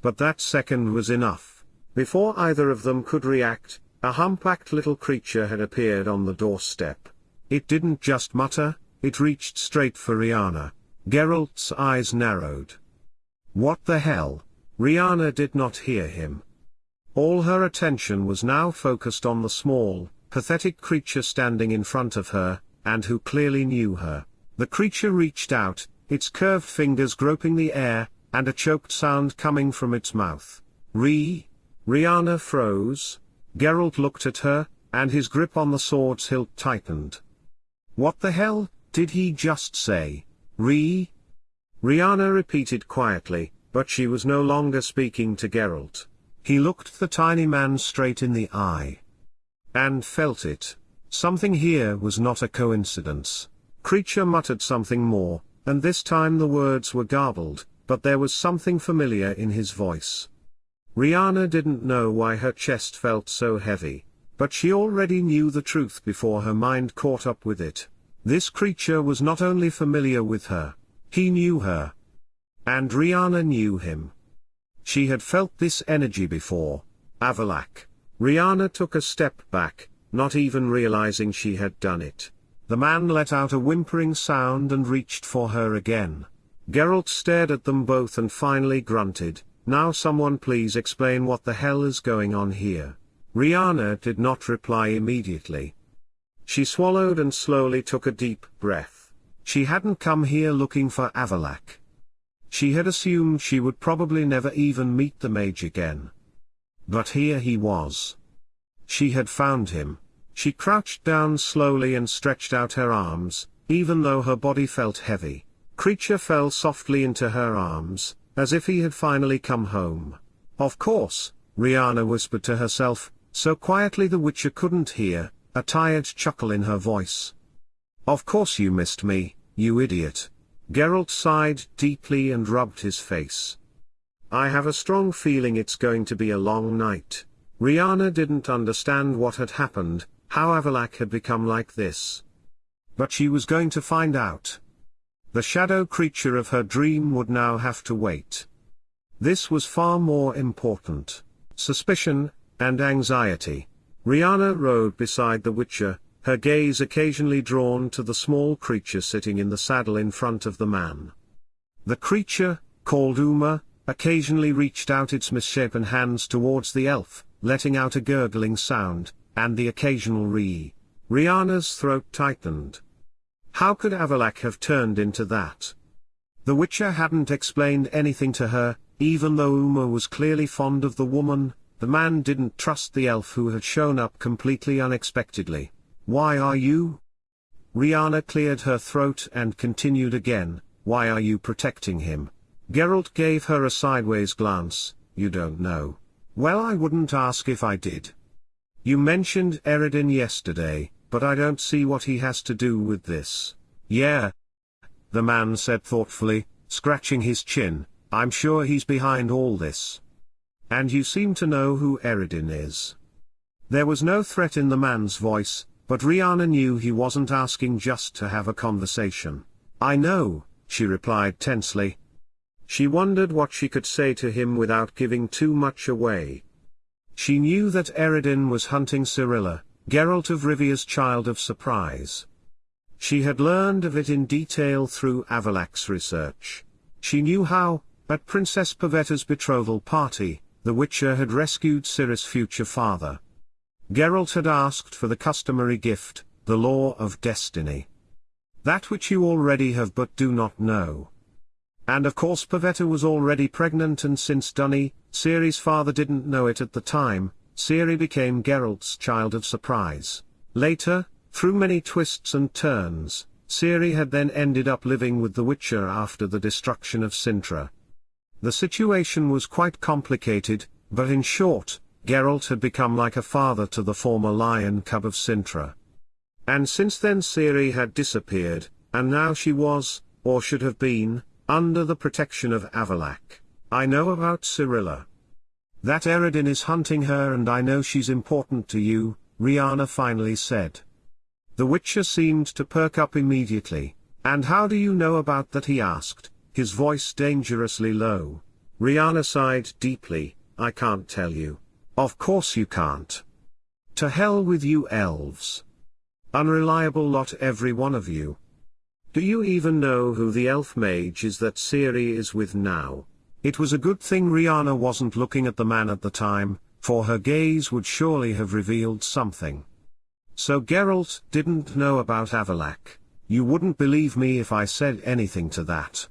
A: But that second was enough. Before either of them could react, a humpbacked little creature had appeared on the doorstep. It didn't just mutter, it reached straight for Riana. Geralt's eyes narrowed. What the hell? Riana did not hear him. All her attention was now focused on the small, pathetic creature standing in front of her, and who clearly knew her. The creature reached out, its curved fingers groping the air, and a choked sound coming from its mouth. Riana froze. Geralt looked at her, and his grip on the sword's hilt tightened. What the hell, did he just say? Riana repeated quietly, But she was no longer speaking to Geralt. He looked the tiny man straight in the eye. And felt it. Something here was not a coincidence. Creature muttered something more, and this time the words were garbled, but there was something familiar in his voice. Riana didn't know why her chest felt so heavy, but she already knew the truth before her mind caught up with it. This creature was not only familiar with her, he knew her. And Riana knew him. She had felt this energy before. Avallac'h. Riana took a step back, not even realizing she had done it. The man let out a whimpering sound and reached for her again. Geralt stared at them both and finally grunted, "Now someone please explain what the hell is going on here." Riana did not reply immediately. She swallowed and slowly took a deep breath. She hadn't come here looking for Avallac'h. She had assumed she would probably never even meet the mage again. But here he was. She had found him. She crouched down slowly and stretched out her arms, even though her body felt heavy. Creature fell softly into her arms, as if he had finally come home. "Of course," Riana whispered to herself, so quietly the Witcher couldn't hear, a tired chuckle in her voice. "Of course you missed me, you idiot." Geralt sighed deeply and rubbed his face. "I have a strong feeling it's going to be a long night." Riana didn't understand what had happened, how Avallac'h had become like this. But she was going to find out. The shadow creature of her dream would now have to wait. This was far more important. Suspicion, and anxiety. Riana rode beside the Witcher, her gaze occasionally drawn to the small creature sitting in the saddle in front of the man. The creature, called Uma, occasionally reached out its misshapen hands towards the elf, letting out a gurgling sound, and the occasional ree. Riana's throat tightened. How could Avallac'h have turned into that? The Witcher hadn't explained anything to her, even though Uma was clearly fond of the woman. The man didn't trust the elf who had shown up completely unexpectedly. "Why are you?" Riana cleared her throat and continued again, "Why are you protecting him?" Geralt gave her a sideways glance. "You don't know." "Well, I wouldn't ask if I did. You mentioned Aear'el yesterday, but I don't see what he has to do with this." "Yeah," the man said thoughtfully, scratching his chin, "I'm sure he's behind all this." "And you seem to know who Aear'el is." There was no threat in the man's voice, but Riana knew he wasn't asking just to have a conversation. "I know," she replied tensely. She wondered what she could say to him without giving too much away. She knew that Aear'el was hunting Cirilla, Geralt of Rivia's child of surprise. She had learned of it in detail through Avallac'h's research. She knew how, at Princess Pavetta's betrothal party, the Witcher had rescued Ciri's future father. Geralt had asked for the customary gift, the Law of Destiny. That which you already have but do not know. And of course Pavetta was already pregnant, and since Dunny, Ciri's father, didn't know it at the time, Ciri became Geralt's child of surprise. Later, through many twists and turns, Ciri had then ended up living with the Witcher after the destruction of Cintra. The situation was quite complicated, but in short, Geralt had become like a father to the former lion cub of Cintra. And since then Ciri had disappeared, and now she was, or should have been, under the protection of Avallac'h. "I know about Cirilla. That Aear'el is hunting her, and I know she's important to you," Riana finally said. The Witcher seemed to perk up immediately. "And how do you know about that?" he asked, his voice dangerously low. Riana sighed deeply. "I can't tell you." "Of course you can't. To hell with you elves. Unreliable lot every one of you. Do you even know who the elf mage is that Ciri is with now?" It was a good thing Riana wasn't looking at the man at the time, for her gaze would surely have revealed something. "So Geralt didn't know about Avallac'h. You wouldn't believe me if I said anything to that."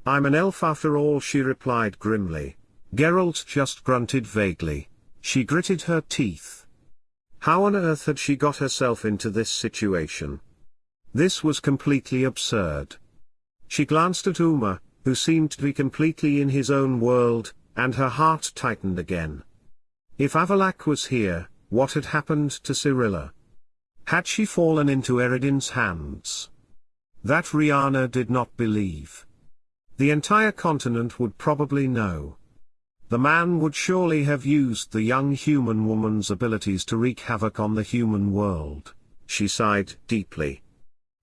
A: "I'm an elf after all," she replied grimly. Geralt just grunted vaguely. She gritted her teeth. How on earth had she got herself into this situation? This was completely absurd. She glanced at Uma, who seemed to be completely in his own world, and her heart tightened again. If Avallac'h was here, what had happened to Cyrilla? Had she fallen into Eridan's hands? That Riana did not believe. The entire continent would probably know. The man would surely have used the young human woman's abilities to wreak havoc on the human world. She sighed deeply.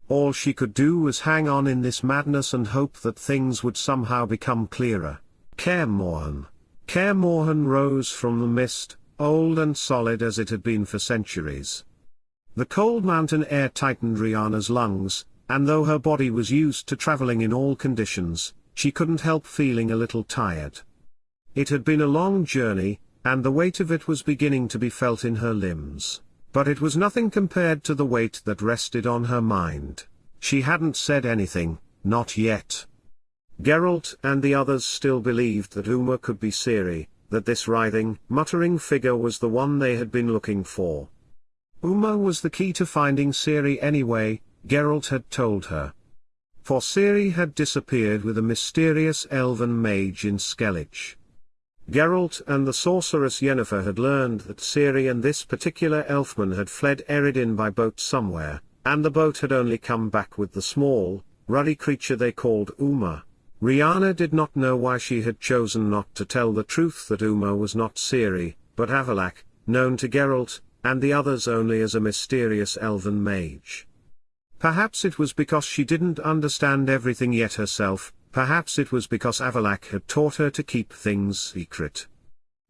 A: All she could do was hang on in this madness and hope that things would somehow become clearer. Caer Morhen. Caer Morhen rose from the mist, old and solid as it had been for centuries. The cold mountain air tightened Riana's lungs, and though her body was used to traveling in all conditions, she couldn't help feeling a little tired. It had been a long journey, and the weight of it was beginning to be felt in her limbs. But it was nothing compared to the weight that rested on her mind. She hadn't said anything, not yet. Geralt and the others still believed that Uma could be Ciri, that this writhing, muttering figure was the one they had been looking for. Uma was the key to finding Ciri anyway, Geralt had told her. For Ciri had disappeared with a mysterious elven mage in Skellige. Geralt and the sorceress Yennefer had learned that Ciri and this particular elfman had fled Eredin by boat somewhere, and the boat had only come back with the small, ruddy creature they called Uma. Riana did not know why she had chosen not to tell the truth that Uma was not Ciri, but Avallac'h, known to Geralt, and the others only as a mysterious elven mage. Perhaps it was because she didn't understand everything yet herself. Perhaps it was because Avallac'h had taught her to keep things secret.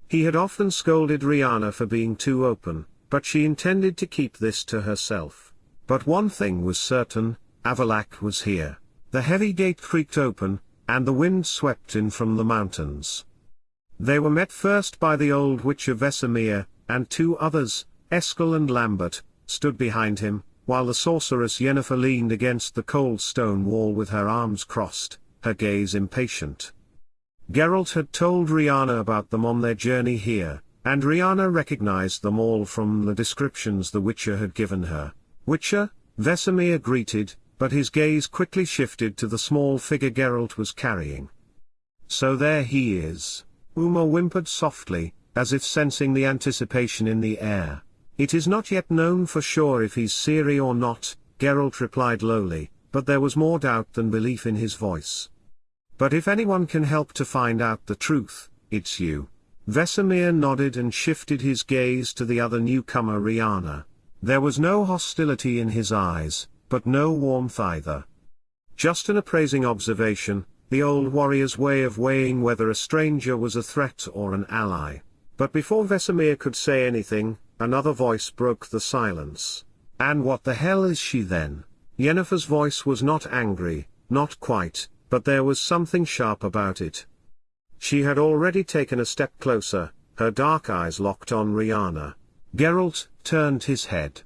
A: He had often scolded Riana for being too open, but she intended to keep this to herself. But one thing was certain, Avallac'h was here. The heavy gate creaked open, and the wind swept in from the mountains. They were met first by the old witch of Vesemir, and two others, Eskel and Lambert, stood behind him, while the sorceress Yennefer leaned against the cold stone wall with her arms crossed, her gaze impatient. Geralt had told Riana about them on their journey here, and Riana recognized them all from the descriptions the Witcher had given her. Witcher, Vesemir greeted, but his gaze quickly shifted to the small figure Geralt was carrying. So there he is. Uma whimpered softly, as if sensing the anticipation in the air. It is not yet known for sure if he's Ciri or not, Geralt replied lowly, but there was more doubt than belief in his voice. But if anyone can help to find out the truth, it's you. Vesemir nodded and shifted his gaze to the other newcomer Riana. There was no hostility in his eyes, but no warmth either. Just an appraising observation, the old warrior's way of weighing whether a stranger was a threat or an ally. But before Vesemir could say anything, another voice broke the silence. And what the hell is she then? Yennefer's voice was not angry, not quite, but there was something sharp about it. She had already taken a step closer, her dark eyes locked on Riana. Geralt turned his head.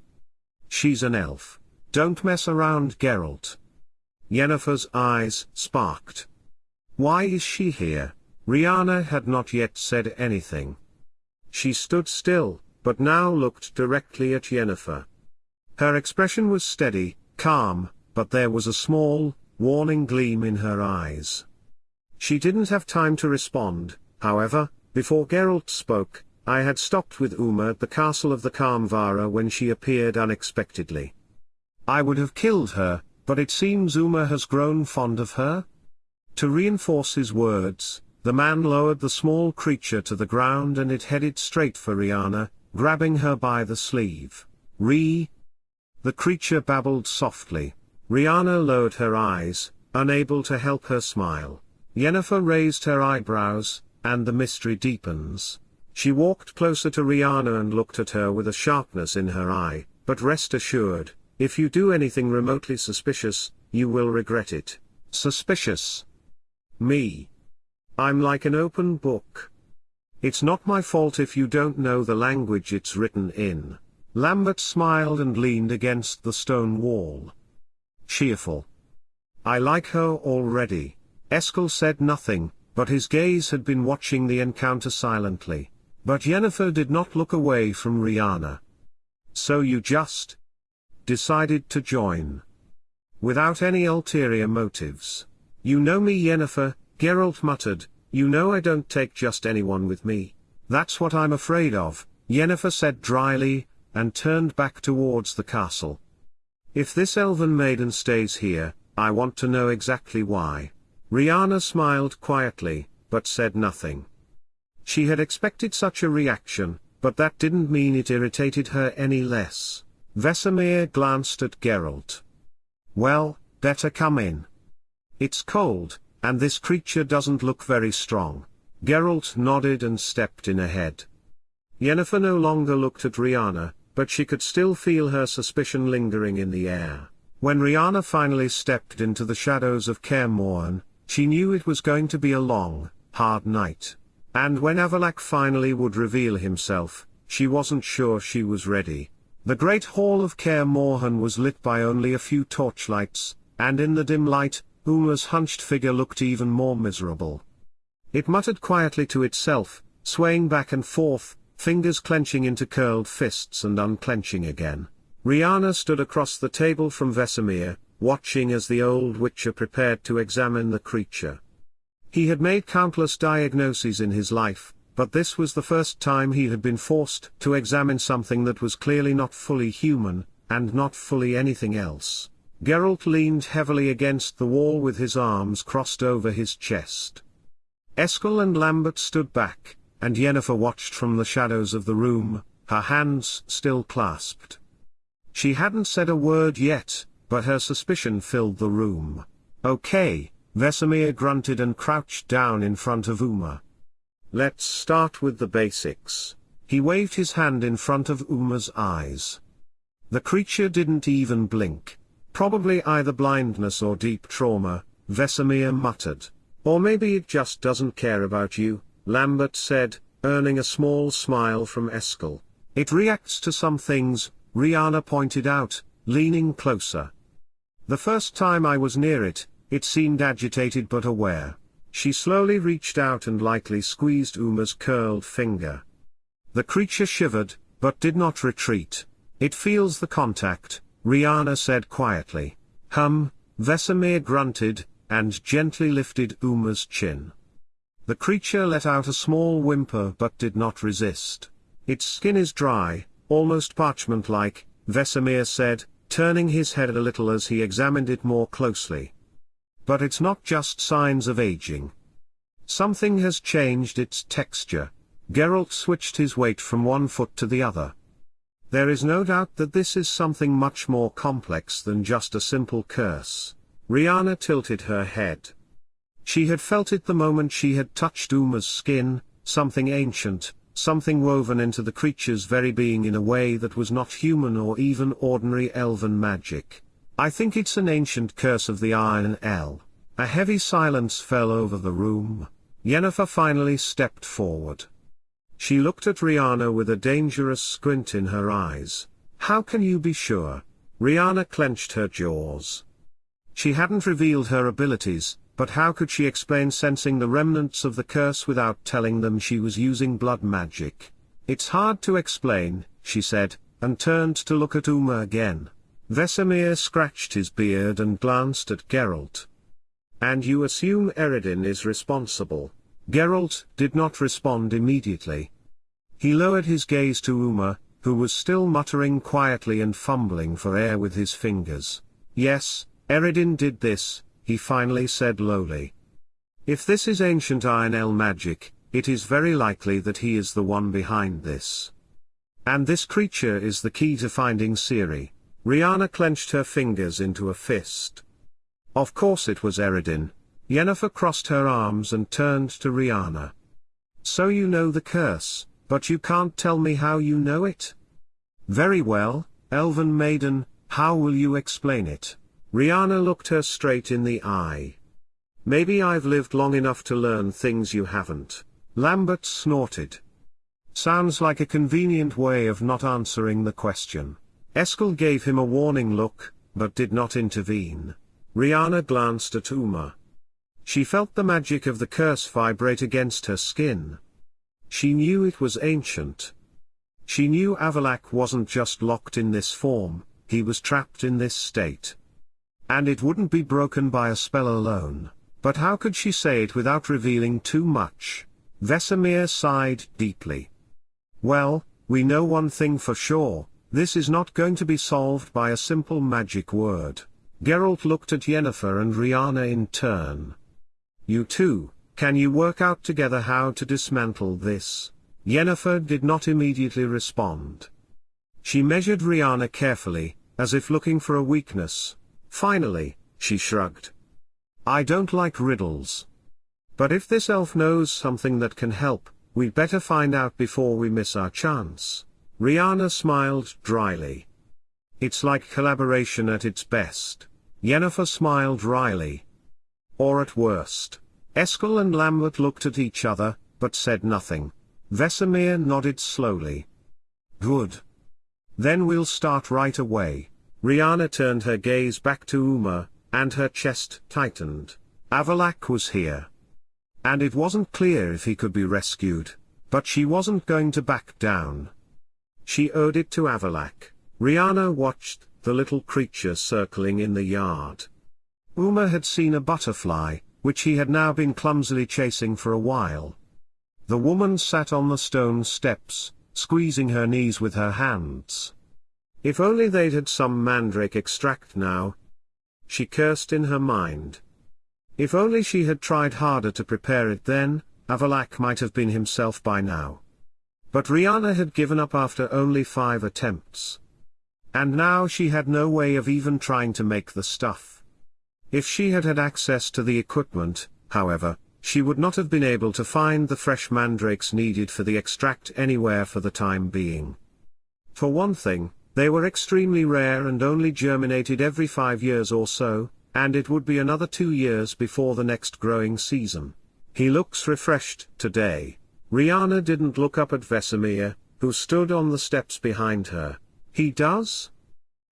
A: She's an elf. Don't mess around, Geralt. Yennefer's eyes sparked. Why is she here? Riana had not yet said anything. She stood still, but now looked directly at Yennefer. Her expression was steady, calm, but there was a small, warning gleam in her eyes. She didn't have time to respond, however, before Geralt spoke. I had stopped with Uma at the castle of the Karmvara when she appeared unexpectedly. I would have killed her, but it seems Uma has grown fond of her? To reinforce his words, the man lowered the small creature to the ground and it headed straight for Riana, grabbing her by the sleeve. The creature babbled softly. Riana lowered her eyes, unable to help her smile. Yennefer raised her eyebrows, and the mystery deepens. She walked closer to Riana and looked at her with a sharpness in her eye, but rest assured, if you do anything remotely suspicious, you will regret it. Suspicious? Me? I'm like an open book. It's not my fault if you don't know the language it's written in. Lambert smiled and leaned against the stone wall. Cheerful. I like her already. Eskel said nothing, but his gaze had been watching the encounter silently. But Yennefer did not look away from Riana. So you just decided to join? Without any ulterior motives? You know me, Yennefer, Geralt muttered. You know I don't take just anyone with me. That's what I'm afraid of, Yennefer said dryly, and turned back towards the castle. If this elven maiden stays here, I want to know exactly why. Riana smiled quietly, but said nothing. She had expected such a reaction, but that didn't mean it irritated her any less. Vesemir glanced at Geralt. Well, better come in. It's cold, and this creature doesn't look very strong. Geralt nodded and stepped in ahead. Yennefer no longer looked at Riana, but she could still feel her suspicion lingering in the air. When Riana finally stepped into the shadows of Kaer Morhen, she knew it was going to be a long, hard night. And when Avallac'h finally would reveal himself, she wasn't sure she was ready. The great hall of Kaer Morhen was lit by only a few torchlights, and in the dim light, Uma's hunched figure looked even more miserable. It muttered quietly to itself, swaying back and forth, fingers clenching into curled fists and unclenching again. Riana stood across the table from Vesemir, watching as the old witcher prepared to examine the creature. He had made countless diagnoses in his life, but this was the first time he had been forced to examine something that was clearly not fully human, and not fully anything else. Geralt leaned heavily against the wall with his arms crossed over his chest. Eskel and Lambert stood back, and Yennefer watched from the shadows of the room, her hands still clasped. She hadn't said a word yet, but her suspicion filled the room. Okay, Vesemir grunted and crouched down in front of Uma. Let's start with the basics. He waved his hand in front of Uma's eyes. The creature didn't even blink. Probably either blindness or deep trauma, Vesemir muttered. Or maybe it just doesn't care about you, Lambert said, earning a small smile from Eskel. It reacts to some things, Riana pointed out, leaning closer. The first time I was near it, it seemed agitated but aware. She slowly reached out and lightly squeezed Uma's curled finger. The creature shivered, but did not retreat. It feels the contact, Riana said quietly. Vesemir grunted, and gently lifted Uma's chin. The creature let out a small whimper but did not resist. Its skin is dry, almost parchment-like, Vesemir said, turning his head a little as he examined it more closely. But it's not just signs of aging. Something has changed its texture. Geralt switched his weight from one foot to the other. There is no doubt that this is something much more complex than just a simple curse. Riana tilted her head. She had felt it the moment she had touched Uma's skin, something ancient, something woven into the creature's very being in a way that was not human or even ordinary elven magic. I think it's an ancient curse of the Aen Elle. A heavy silence fell over the room. Yennefer finally stepped forward. She looked at Riana with a dangerous squint in her eyes. How can you be sure? Riana clenched her jaws. She hadn't revealed her abilities, but how could she explain sensing the remnants of the curse without telling them she was using blood magic? It's hard to explain, she said, and turned to look at Uma again. Vesemir scratched his beard and glanced at Geralt. And you assume Eredin is responsible? Geralt did not respond immediately. He lowered his gaze to Uma, who was still muttering quietly and fumbling for air with his fingers. Yes, Eredin did this, he finally said lowly. If this is ancient Aen Elle magic, it is very likely that he is the one behind this. And this creature is the key to finding Ciri. Riana clenched her fingers into a fist. Of course it was Eredin. Yennefer crossed her arms and turned to Riana. So you know the curse, but you can't tell me how you know it? Very well, Elven Maiden, how will you explain it? Riana looked her straight in the eye. Maybe I've lived long enough to learn things you haven't. Lambert snorted. Sounds like a convenient way of not answering the question. Eskel gave him a warning look, but did not intervene. Riana glanced at Uma. She felt the magic of the curse vibrate against her skin. She knew it was ancient. She knew Avallac'h wasn't just locked in this form, he was trapped in this state. And it wouldn't be broken by a spell alone. But how could she say it without revealing too much? Vesemir sighed deeply. Well, we know one thing for sure, this is not going to be solved by a simple magic word. Geralt looked at Yennefer and Riana in turn. You two, can you work out together how to dismantle this? Yennefer did not immediately respond. She measured Riana carefully, as if looking for a weakness. Finally, she shrugged. I don't like riddles. But if this elf knows something that can help, we'd better find out before we miss our chance. Riana smiled dryly. It's like collaboration at its best. Yennefer smiled wryly. Or at worst. Eskel and Lambert looked at each other, but said nothing. Vesemir nodded slowly. Good. Then we'll start right away. Riana turned her gaze back to Uma, and her chest tightened. Avallac'h was here. And it wasn't clear if he could be rescued, but she wasn't going to back down. She owed it to Avallac'h. Riana watched the little creature circling in the yard. Uma had seen a butterfly, which he had now been clumsily chasing for a while. The woman sat on the stone steps, squeezing her knees with her hands. If only they'd had some mandrake extract now. She cursed in her mind. If only she had tried harder to prepare it then, Avallac'h might have been himself by now. But Riana had given up after only 5 attempts. And now she had no way of even trying to make the stuff. If she had had access to the equipment, however, she would not have been able to find the fresh mandrakes needed for the extract anywhere for the time being. For one thing, they were extremely rare and only germinated every 5 years or so, and it would be another 2 years before the next growing season. He looks refreshed today. Riana didn't look up at Vesemir, who stood on the steps behind her. He does?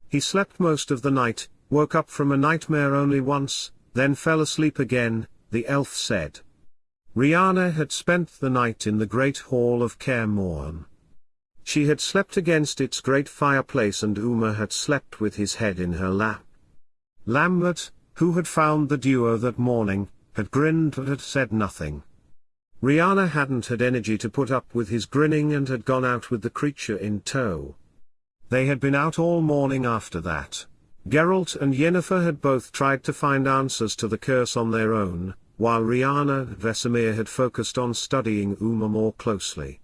A: He slept most of the night, woke up from a nightmare only once, then fell asleep again, the elf said. Riana had spent the night in the great hall of Kaer Morhen. She had slept against its great fireplace and Uma had slept with his head in her lap. Lambert, who had found the duo that morning, had grinned but had said nothing. Riana hadn't had energy to put up with his grinning and had gone out with the creature in tow. They had been out all morning after that. Geralt and Yennefer had both tried to find answers to the curse on their own, while Riana and Vesemir had focused on studying Uma more closely.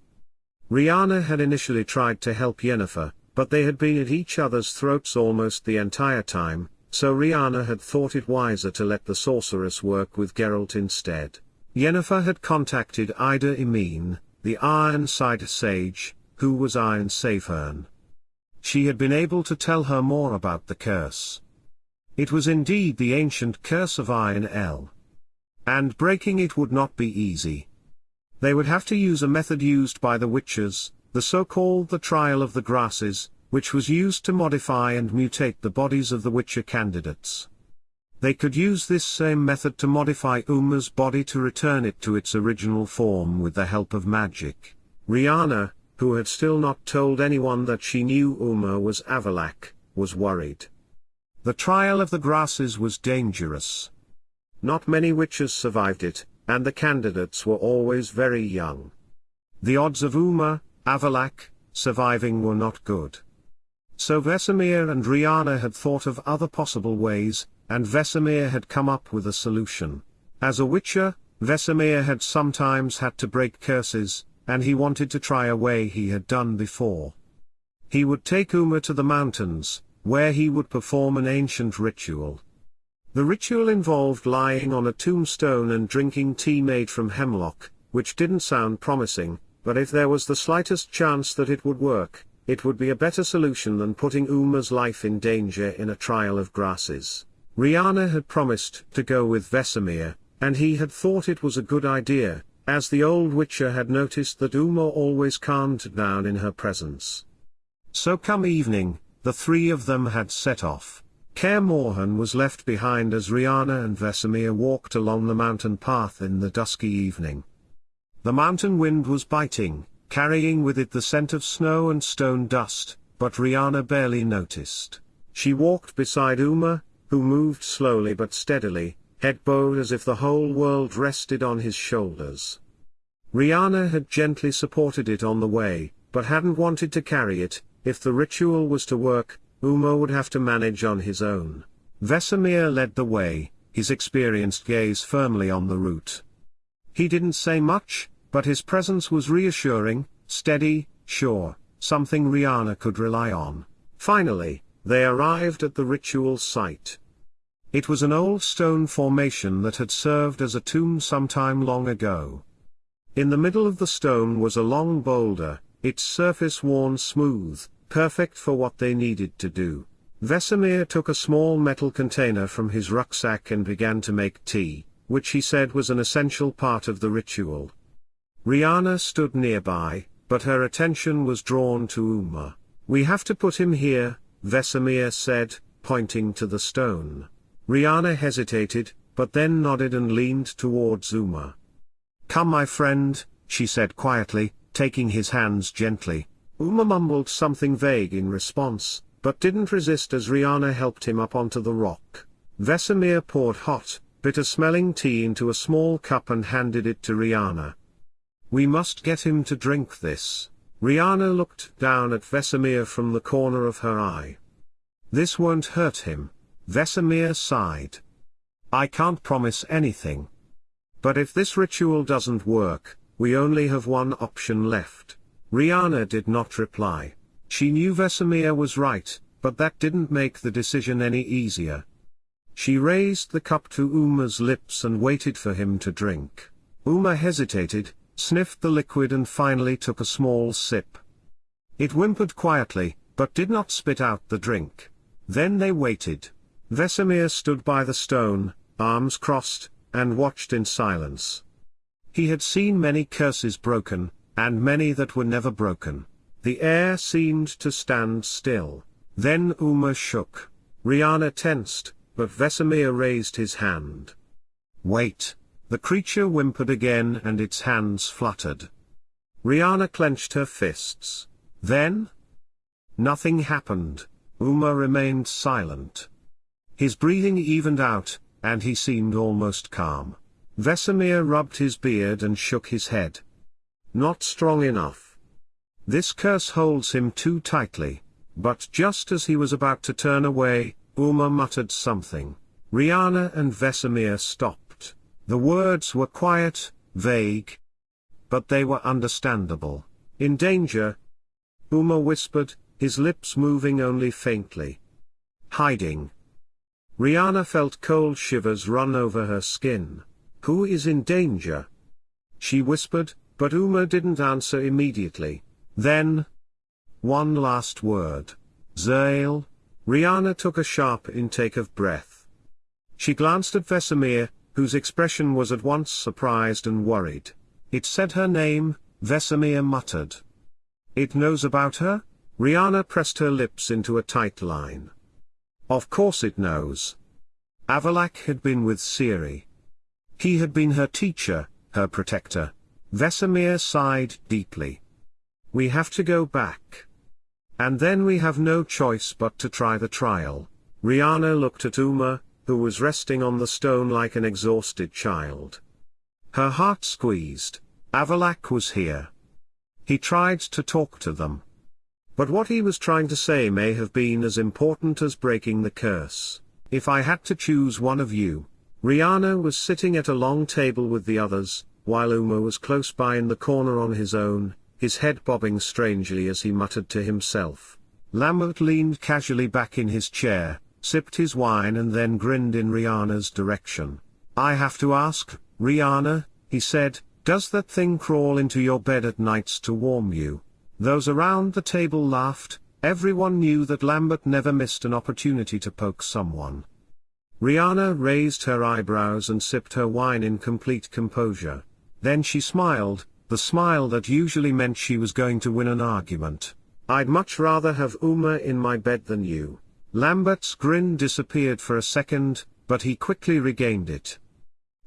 A: Riana had initially tried to help Yennefer, but they had been at each other's throats almost the entire time, so Riana had thought it wiser to let the sorceress work with Geralt instead. Yennefer had contacted Ida Emine, the Ironside sage, who was Aen Savehern. She had been able to tell her more about the curse. It was indeed the ancient curse of Aen Elle. And breaking it would not be easy. They would have to use a method used by the witches, the so-called the Trial of the Grasses, which was used to modify and mutate the bodies of the witcher candidates. They could use this same method to modify Uma's body to return it to its original form with the help of magic. Riana, who had still not told anyone that she knew Uma was Avallac'h, was worried. The Trial of the Grasses was dangerous. Not many witches survived it, and the candidates were always very young. The odds of Uma, Avallac'h, surviving were not good. So Vesemir and Riana had thought of other possible ways, and Vesemir had come up with a solution. As a witcher, Vesemir had sometimes had to break curses, and he wanted to try a way he had done before. He would take Uma to the mountains, where he would perform an ancient ritual. The ritual involved lying on a tombstone and drinking tea made from hemlock, which didn't sound promising, but if there was the slightest chance that it would work, it would be a better solution than putting Uma's life in danger in a trial of grasses. Riana had promised to go with Vesemir, and he had thought it was a good idea, as the old witcher had noticed that Uma always calmed down in her presence. So come evening, the three of them had set off. Kaer Morhen was left behind as Riana and Vesemir walked along the mountain path in the dusky evening. The mountain wind was biting, carrying with it the scent of snow and stone dust, but Riana barely noticed. She walked beside Uma, who moved slowly but steadily, head bowed as if the whole world rested on his shoulders. Riana had gently supported it on the way, but hadn't wanted to carry it. If the ritual was to work, Uma would have to manage on his own. Vesemir led the way, his experienced gaze firmly on the route. He didn't say much, but his presence was reassuring, steady, sure, something Riana could rely on. Finally, they arrived at the ritual site. It was an old stone formation that had served as a tomb sometime long ago. In the middle of the stone was a long boulder, its surface worn smooth, perfect for what they needed to do. Vesemir took a small metal container from his rucksack and began to make tea, which he said was an essential part of the ritual. Riana stood nearby, but her attention was drawn to Uma. "We have to put him here," Vesemir said, pointing to the stone. Riana hesitated, but then nodded and leaned towards Uma. "Come, my friend," she said quietly, taking his hands gently. Uma mumbled something vague in response, but didn't resist as Riana helped him up onto the rock. Vesemir poured hot, bitter-smelling tea into a small cup and handed it to Riana. "We must get him to drink this." Riana looked down at Vesemir from the corner of her eye. "This won't hurt him." Vesemir sighed. "I can't promise anything. But if this ritual doesn't work, we only have one option left." Riana did not reply. She knew Vesemir was right, but that didn't make the decision any easier. She raised the cup to Uma's lips and waited for him to drink. Uma hesitated, sniffed the liquid and finally took a small sip. It whimpered quietly, but did not spit out the drink. Then they waited. Vesemir stood by the stone, arms crossed, and watched in silence. He had seen many curses broken, and many that were never broken. The air seemed to stand still. Then Uma shook. Riana tensed, but Vesemir raised his hand. "Wait." The creature whimpered again and its hands fluttered. Riana clenched her fists. Then? Nothing happened. Uma remained silent. His breathing evened out, and he seemed almost calm. Vesemir rubbed his beard and shook his head. "Not strong enough. This curse holds him too tightly." But just as he was about to turn away, Uma muttered something. Riana and Vesemir stopped. The words were quiet, vague. But they were understandable. "In danger?" Uma whispered, his lips moving only faintly. "Hiding." Riana felt cold shivers run over her skin. "Who is in danger?" she whispered, but Uma didn't answer immediately. Then, one last word. "Ääar'el." Riana took a sharp intake of breath. She glanced at Vesemir, whose expression was at once surprised and worried. "It said her name," Vesemir muttered. "It knows about her?" Riana pressed her lips into a tight line. "Of course it knows." Avallac'h had been with Ciri. He had been her teacher, her protector. Vesemir sighed deeply. "We have to go back. And then we have no choice but to try the trial." Riana looked at Uma, who was resting on the stone like an exhausted child. Her heart squeezed. Avallac'h was here. He tried to talk to them. But what he was trying to say may have been as important as breaking the curse. "If I had to choose one of you." Riana was sitting at a long table with the others, while Uma was close by in the corner on his own, his head bobbing strangely as he muttered to himself. Lambert leaned casually back in his chair, sipped his wine and then grinned in Riana's direction. "I have to ask, Riana," he said, "does that thing crawl into your bed at nights to warm you?" Those around the table laughed. Everyone knew that Lambert never missed an opportunity to poke someone. Riana raised her eyebrows and sipped her wine in complete composure. Then she smiled, the smile that usually meant she was going to win an argument. "I'd much rather have Uma in my bed than you." Lambert's grin disappeared for a second, but he quickly regained it.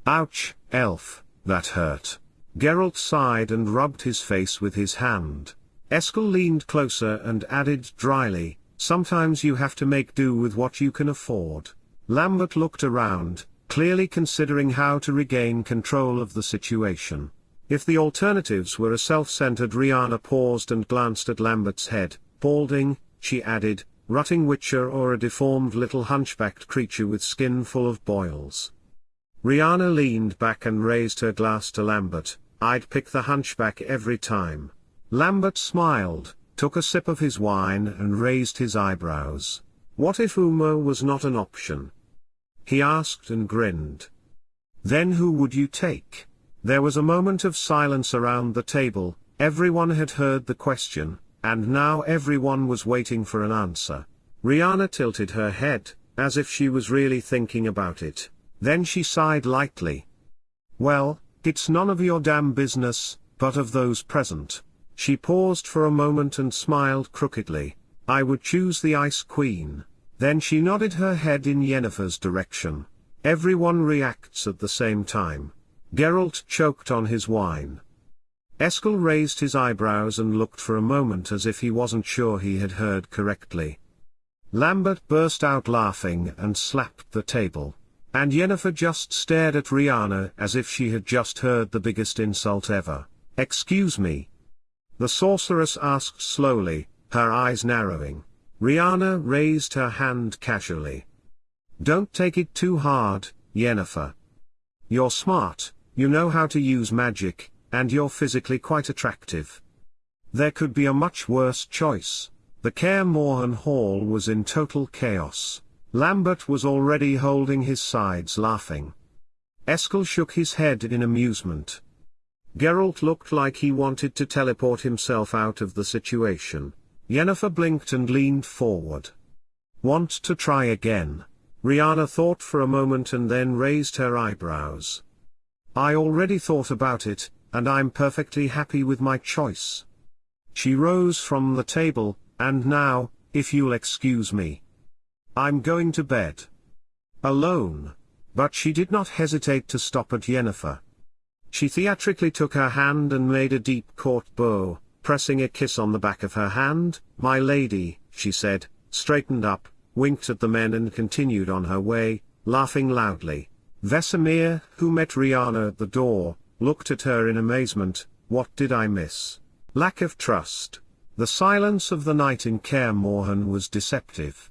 A: "Ouch, elf, that hurt." Geralt sighed and rubbed his face with his hand. Eskel leaned closer and added dryly, "Sometimes you have to make do with what you can afford." Lambert looked around, clearly considering how to regain control of the situation. If the alternatives were a self-centered Riana paused and glanced at Lambert's head, balding, she added, rutting witcher or a deformed little hunchbacked creature with skin full of boils. Riana leaned back and raised her glass to Lambert. I'd pick the hunchback every time. Lambert smiled, took a sip of his wine and raised his eyebrows. What if Uma was not an option? He asked and grinned. Then who would you take? There was a moment of silence around the table. Everyone had heard the question, and now everyone was waiting for an answer. Riana tilted her head, as if she was really thinking about it. Then she sighed lightly. Well, it's none of your damn business, but of those present. She paused for a moment and smiled crookedly. I would choose the Ice Queen. Then she nodded her head in Yennefer's direction. Everyone reacts at the same time. Geralt choked on his wine. Eskel raised his eyebrows and looked for a moment as if he wasn't sure he had heard correctly. Lambert burst out laughing and slapped the table. And Yennefer just stared at Riana as if she had just heard the biggest insult ever. Excuse me? The sorceress asked slowly, her eyes narrowing. Riana raised her hand casually. Don't take it too hard, Yennefer. You're smart, you know how to use magic, and you're physically quite attractive. There could be a much worse choice. The Kaer Morhen Hall was in total chaos. Lambert was already holding his sides laughing. Eskel shook his head in amusement. Geralt looked like he wanted to teleport himself out of the situation. Yennefer blinked and leaned forward. Want to try again? Riana thought for a moment and then raised her eyebrows. I already thought about it, and I'm perfectly happy with my choice. She rose from the table, and now, if you'll excuse me. I'm going to bed. Alone. But she did not hesitate to stop at Yennefer. She theatrically took her hand and made a deep court bow, pressing a kiss on the back of her hand. My lady, she said, straightened up, winked at the men and continued on her way, laughing loudly. Vesemir, who met Riana at the door, looked at her in amazement. What did I miss? Lack of trust. The silence of the night in Kaer Morhen was deceptive.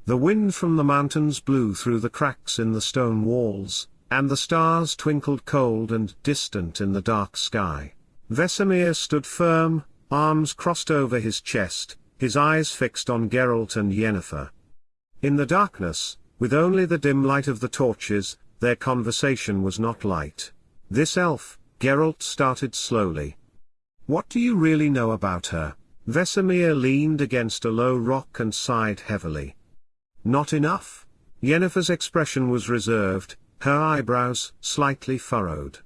A: The wind from the mountains blew through the cracks in the stone walls, and the stars twinkled cold and distant in the dark sky. Vesemir stood firm, arms crossed over his chest, his eyes fixed on Geralt and Yennefer. In the darkness, with only the dim light of the torches, their conversation was not light. This elf, Geralt started slowly. What do you really know about her? Vesemir leaned against a low rock and sighed heavily. Not enough. Yennefer's expression was reserved, her eyebrows slightly furrowed.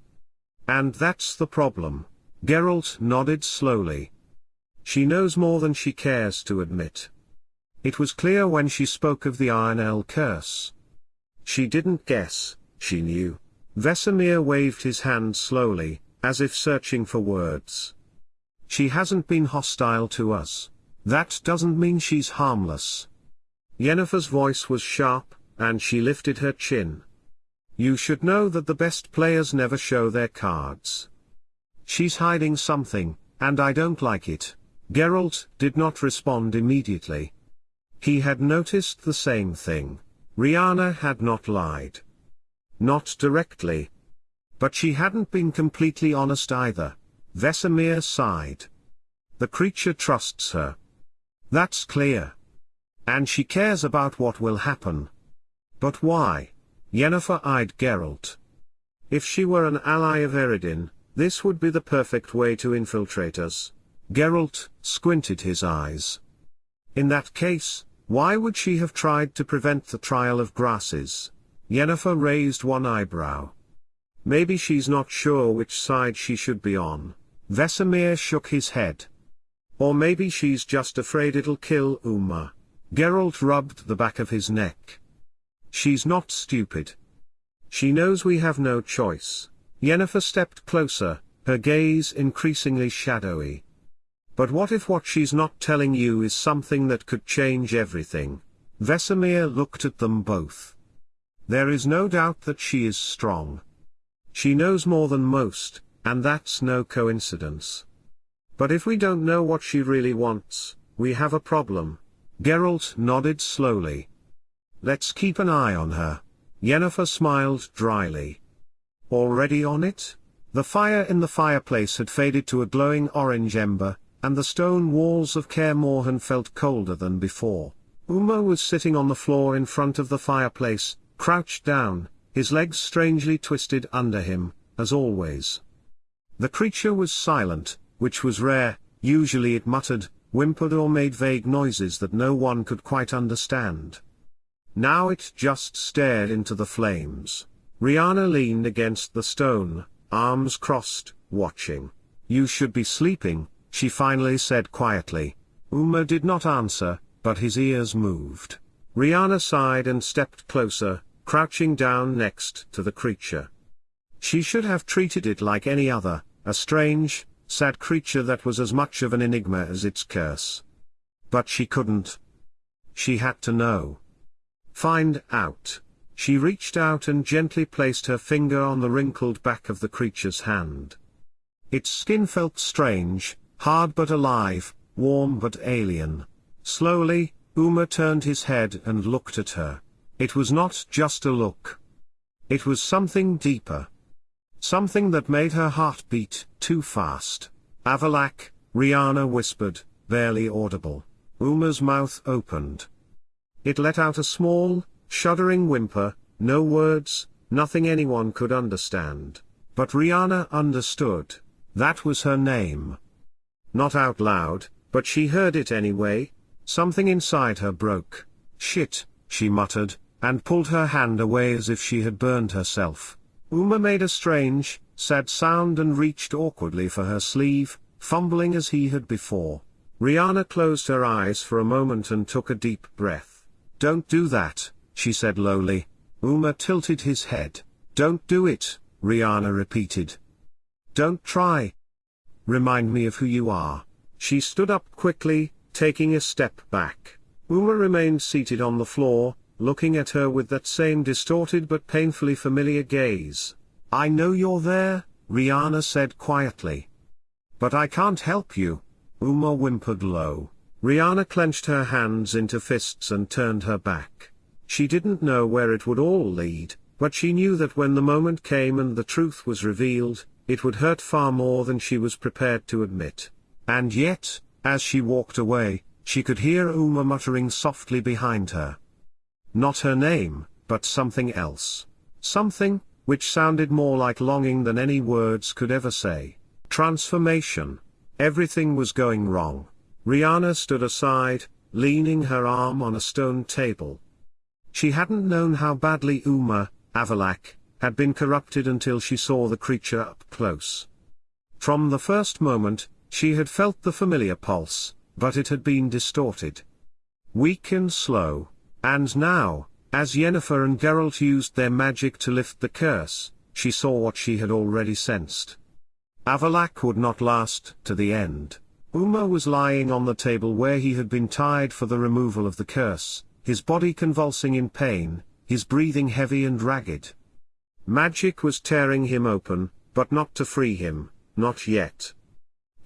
A: And that's the problem. Geralt nodded slowly. She knows more than she cares to admit. It was clear when she spoke of the Aen Elle curse. She didn't guess, she knew. Vesemir waved his hand slowly, as if searching for words. She hasn't been hostile to us. That doesn't mean she's harmless. Yennefer's voice was sharp, and she lifted her chin. You should know that the best players never show their cards. She's hiding something, and I don't like it. Geralt did not respond immediately. He had noticed the same thing. Riana had not lied. Not directly. But she hadn't been completely honest either. Vesemir sighed. The creature trusts her. That's clear. And she cares about what will happen. But why? Yennefer eyed Geralt. If she were an ally of Eredin, this would be the perfect way to infiltrate us. Geralt squinted his eyes. In that case, why would she have tried to prevent the trial of grasses? Yennefer raised one eyebrow. Maybe she's not sure which side she should be on. Vesemir shook his head. Or maybe she's just afraid it'll kill Uma. Geralt rubbed the back of his neck. She's not stupid. She knows we have no choice. Yennefer stepped closer, her gaze increasingly shadowy. But what if what she's not telling you is something that could change everything? Vesemir looked at them both. There is no doubt that she is strong. She knows more than most, and that's no coincidence. But if we don't know what she really wants, we have a problem. Geralt nodded slowly. Let's keep an eye on her. Yennefer smiled dryly. Already on it? The fire in the fireplace had faded to a glowing orange ember, and the stone walls of Kaer Morhen felt colder than before. Uma was sitting on the floor in front of the fireplace, crouched down, his legs strangely twisted under him, as always. The creature was silent, which was rare. Usually it muttered, whimpered or made vague noises that no one could quite understand. Now it just stared into the flames. Riana leaned against the stone, arms crossed, watching. "You should be sleeping," she finally said quietly. Uma did not answer, but his ears moved. Riana sighed and stepped closer, crouching down next to the creature. She should have treated it like any other, a strange, sad creature that was as much of an enigma as its curse. But she couldn't. She had to know. Find out. She reached out and gently placed her finger on the wrinkled back of the creature's hand. Its skin felt strange, hard but alive, warm but alien. Slowly, Uma turned his head and looked at her. It was not just a look. It was something deeper. Something that made her heart beat too fast. "Avallac'h," Riana whispered, barely audible. Uma's mouth opened. It let out a small, shuddering whimper, no words, nothing anyone could understand. But Riana understood. That was her name. Not out loud, but she heard it anyway. Something inside her broke. "Shit," she muttered, and pulled her hand away as if she had burned herself. Uma made a strange, sad sound and reached awkwardly for her sleeve, fumbling as he had before. Riana closed her eyes for a moment and took a deep breath. "Don't do that," she said lowly. Uma tilted his head. "Don't do it," Riana repeated. "Don't try. Remind me of who you are." She stood up quickly, taking a step back. Uma remained seated on the floor, looking at her with that same distorted but painfully familiar gaze. "I know you're there," Riana said quietly. "But I can't help you," Uma whimpered low. Riana clenched her hands into fists and turned her back. She didn't know where it would all lead, but she knew that when the moment came and the truth was revealed, it would hurt far more than she was prepared to admit. And yet, as she walked away, she could hear Uma muttering softly behind her. Not her name, but something else. Something, which sounded more like longing than any words could ever say. Transformation. Everything was going wrong. Riana stood aside, leaning her arm on a stone table. She hadn't known how badly Avallac'h, had been corrupted until she saw the creature up close. From the first moment, she had felt the familiar pulse, but it had been distorted. Weak and slow. And now, as Yennefer and Geralt used their magic to lift the curse, she saw what she had already sensed. Avallac'h would not last to the end. Uma was lying on the table where he had been tied for the removal of the curse, his body convulsing in pain, his breathing heavy and ragged. Magic was tearing him open, but not to free him, not yet.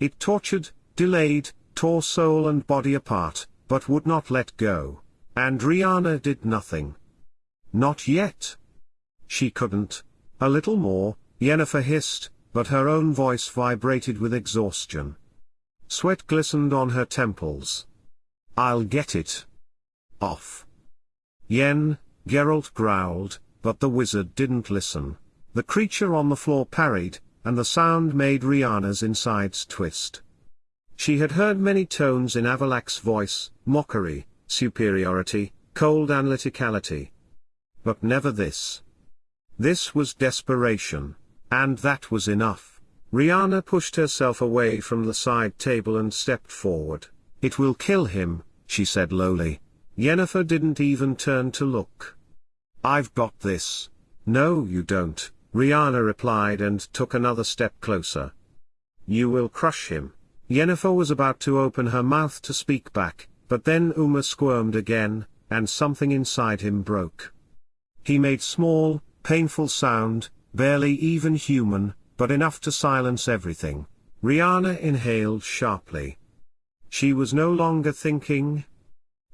A: It tortured, delayed, tore soul and body apart, but would not let go. And Riana did nothing. Not yet. She couldn't. A little more, Yennefer hissed, but her own voice vibrated with exhaustion. Sweat glistened on her temples. "I'll get it off." "Yen," Geralt growled, but the wizard didn't listen. The creature on the floor parried, and the sound made Riana's insides twist. She had heard many tones in Avallac'h's voice, mockery, superiority, cold analyticality. But never this. This was desperation. And that was enough. Riana pushed herself away from the side table and stepped forward. "It will kill him," she said lowly. Yennefer didn't even turn to look. "I've got this." "No you don't," Riana replied and took another step closer. "You will crush him." Yennefer was about to open her mouth to speak back, but then Uma squirmed again, and something inside him broke. He made small, painful sound, barely even human, but enough to silence everything. Riana inhaled sharply. She was no longer thinking.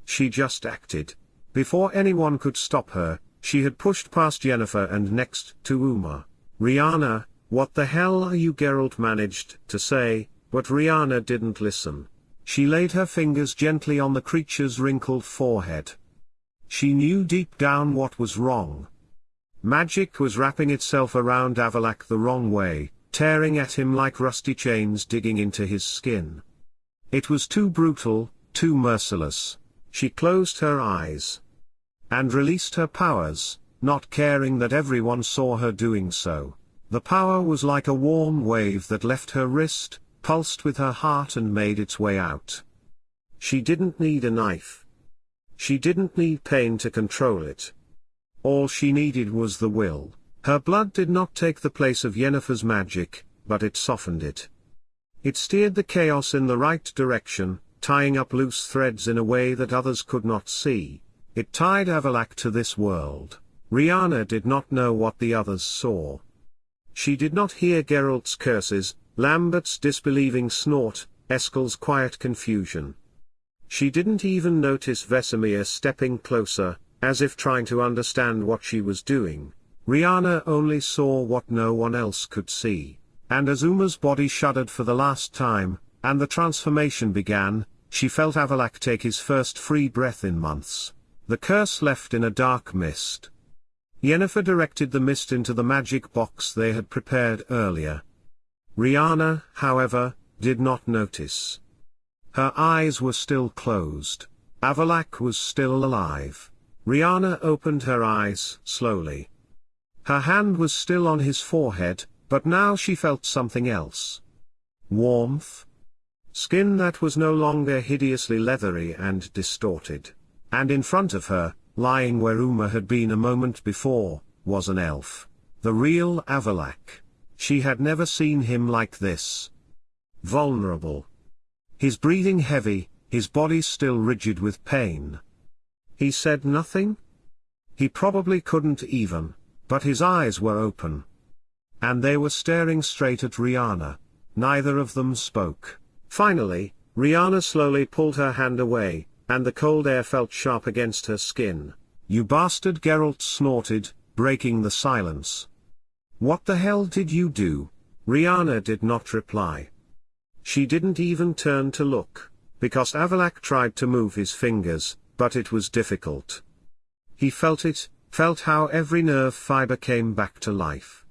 A: She just acted. Before anyone could stop her, she had pushed past Yennefer and next to Uma. "Riana, what the hell are you?" Geralt managed to say, but Riana didn't listen. She laid her fingers gently on the creature's wrinkled forehead. She knew deep down what was wrong. Magic was wrapping itself around Avallac'h the wrong way, tearing at him like rusty chains digging into his skin. It was too brutal, too merciless. She closed her eyes and released her powers, not caring that everyone saw her doing so. The power was like a warm wave that left her wrist, pulsed with her heart and made its way out. She didn't need a knife. She didn't need pain to control it. All she needed was the will. Her blood did not take the place of Yennefer's magic, but it softened it. It steered the chaos in the right direction, tying up loose threads in a way that others could not see. It tied Avallac'h to this world. Riana did not know what the others saw. She did not hear Geralt's curses, Lambert's disbelieving snort, Eskel's quiet confusion. She didn't even notice Vesemir stepping closer, as if trying to understand what she was doing. Riana only saw what no one else could see. And as Uma's body shuddered for the last time, and the transformation began, she felt Avallac'h take his first free breath in months. The curse left in a dark mist. Yennefer directed the mist into the magic box they had prepared earlier. Riana, however, did not notice. Her eyes were still closed. Avallac'h was still alive. Riana opened her eyes slowly. Her hand was still on his forehead, but now she felt something else. Warmth. Skin that was no longer hideously leathery and distorted. And in front of her, lying where Uma had been a moment before, was an elf. The real Avallac'h. She had never seen him like this. Vulnerable. His breathing heavy, his body still rigid with pain. He said nothing? He probably couldn't even, but his eyes were open. And they were staring straight at Riana. Neither of them spoke. Finally, Riana slowly pulled her hand away, and the cold air felt sharp against her skin. "You bastard!" Geralt snorted, breaking the silence. "What the hell did you do?" Riana did not reply. She didn't even turn to look, because Avallac'h tried to move his fingers, but it was difficult. He felt it, felt how every nerve fiber came back to life.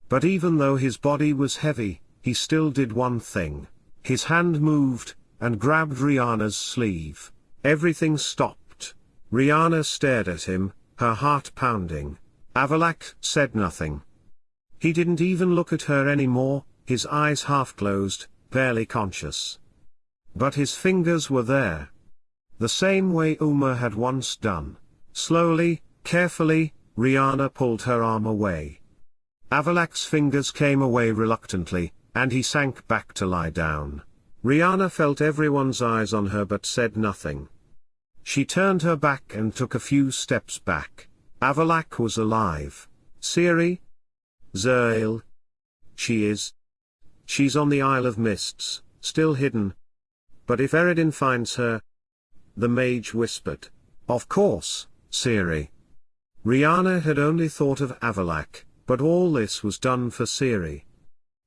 A: But even though his body was heavy, he still did one thing. His hand moved, and grabbed Riana's sleeve. Everything stopped. Riana stared at him, her heart pounding. Avallac'h said nothing. He didn't even look at her anymore, his eyes half closed, barely conscious. But his fingers were there. The same way Uma had once done. Slowly, carefully, Riana pulled her arm away. Avallac'h's fingers came away reluctantly, and he sank back to lie down. Riana felt everyone's eyes on her but said nothing. She turned her back and took a few steps back. Avallac'h was alive. Ciri? Zerael? She is. She's on the Isle of Mists, still hidden. But if Eredin finds her... The mage whispered. Of course, Ciri. Riana had only thought of Avallac'h, but all this was done for Ciri.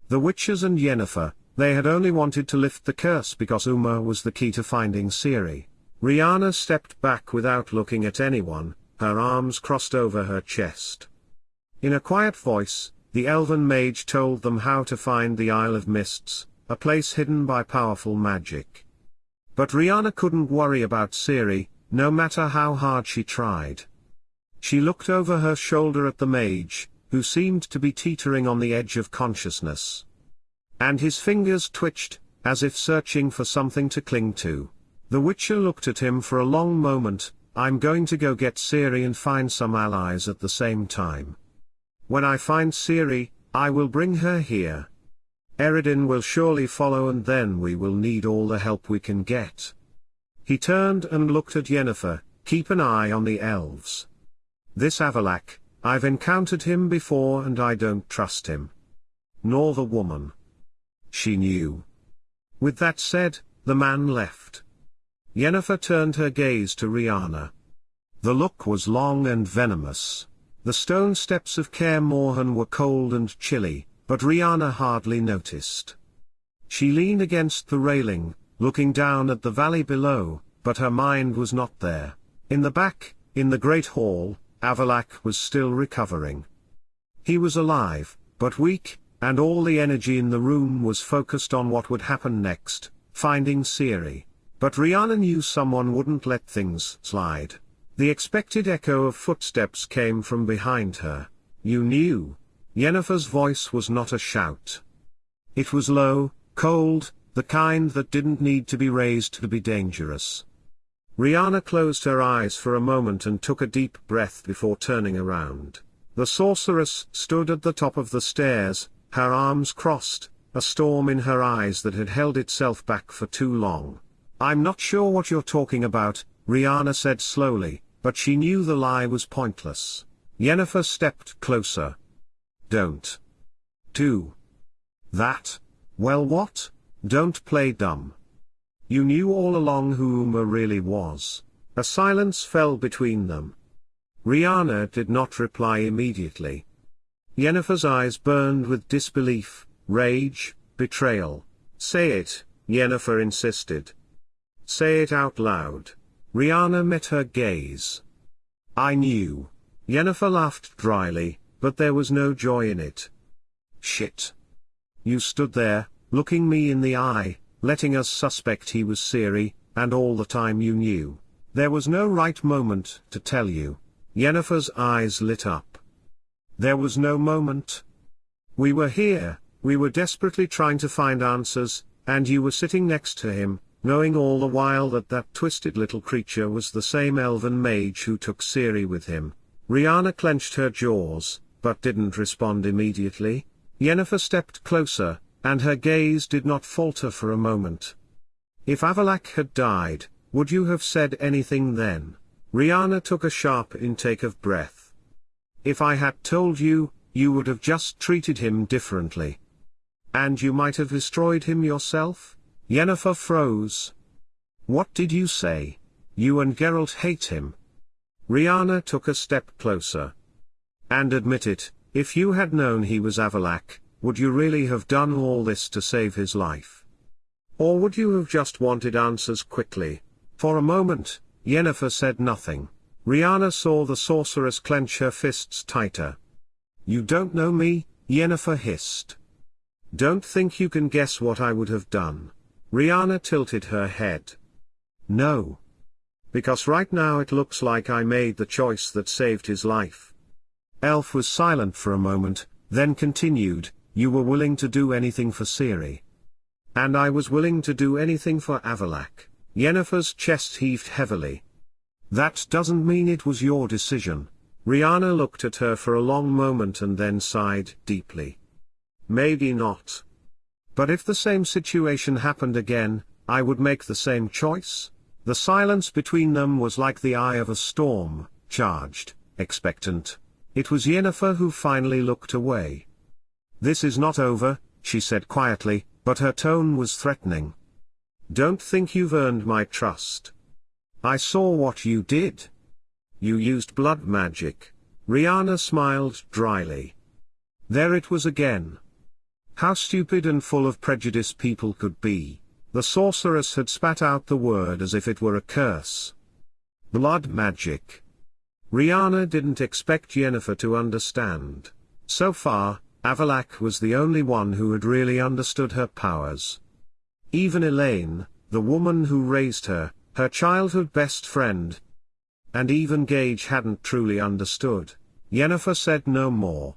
A: The witches and Yennefer, they had only wanted to lift the curse because Uma was the key to finding Ciri. Riana stepped back without looking at anyone, her arms crossed over her chest. In a quiet voice, the elven mage told them how to find the Isle of Mists, a place hidden by powerful magic. But Riana couldn't worry about Ciri, no matter how hard she tried. She looked over her shoulder at the mage, who seemed to be teetering on the edge of consciousness. And his fingers twitched, as if searching for something to cling to. The Witcher looked at him for a long moment. "I'm going to go get Ciri and find some allies at the same time. When I find Ciri, I will bring her here. Eredin will surely follow, and then we will need all the help we can get." He turned and looked at Yennefer. "Keep an eye on the elves. This Avallac'h, I've encountered him before and I don't trust him. Nor the woman. She knew. With that said, the man left. Yennefer turned her gaze to Riana. The look was long and venomous. The stone steps of Caer Morhen were cold and chilly, but Riana hardly noticed. She leaned against the railing, looking down at the valley below, but her mind was not there. In the back, in the great hall, Avallac'h was still recovering. He was alive, but weak, and all the energy in the room was focused on what would happen next, finding Ciri. But Riana knew someone wouldn't let things slide. The expected echo of footsteps came from behind her. You knew. Yennefer's voice was not a shout. It was low, cold, the kind that didn't need to be raised to be dangerous. Riana closed her eyes for a moment and took a deep breath before turning around. The sorceress stood at the top of the stairs, her arms crossed, a storm in her eyes that had held itself back for too long. I'm not sure what you're talking about, Riana said slowly, but she knew the lie was pointless. Yennefer stepped closer. Don't do that. Well, what? Don't play dumb. You knew all along who Uma really was. A silence fell between them. Riana did not reply immediately. Yennefer's eyes burned with disbelief, rage, betrayal. Say it, Yennefer insisted. Say it out loud. Riana met her gaze. I knew. Yennefer laughed dryly, but there was no joy in it. Shit. You stood there, looking me in the eye, letting us suspect he was Ciri, and all the time you knew. There was no right moment to tell you. Yennefer's eyes lit up. There was no moment. We were here, we were desperately trying to find answers, and you were sitting next to him, knowing all the while that that twisted little creature was the same elven mage who took Ciri with him. Riana clenched her jaws, but didn't respond immediately. Yennefer stepped closer, and her gaze did not falter for a moment. If Avallac'h had died, would you have said anything then? Riana took a sharp intake of breath. If I had told you, you would have just treated him differently. And you might have destroyed him yourself? Yennefer froze. What did you say? You and Geralt hate him. Riana took a step closer. And admit it, if you had known he was Avallac'h, would you really have done all this to save his life? Or would you have just wanted answers quickly? For a moment, Yennefer said nothing. Riana saw the sorceress clench her fists tighter. You don't know me, Yennefer hissed. Don't think you can guess what I would have done. Riana tilted her head. No. Because right now it looks like I made the choice that saved his life. Elf was silent for a moment, then continued, you were willing to do anything for Ciri. And I was willing to do anything for Avallac'h. Yennefer's chest heaved heavily. That doesn't mean it was your decision. Riana looked at her for a long moment and then sighed deeply. Maybe not. But if the same situation happened again, I would make the same choice? The silence between them was like the eye of a storm, charged, expectant. It was Yennefer who finally looked away. This is not over, she said quietly, but her tone was threatening. Don't think you've earned my trust. I saw what you did. You used blood magic. Riana smiled dryly. There it was again. How stupid and full of prejudice people could be. The sorceress had spat out the word as if it were a curse. Blood magic. Riana didn't expect Yennefer to understand. So far, Avallac'h was the only one who had really understood her powers. Even Elaine, the woman who raised her, her childhood best friend. And even Gage hadn't truly understood. Yennefer said no more.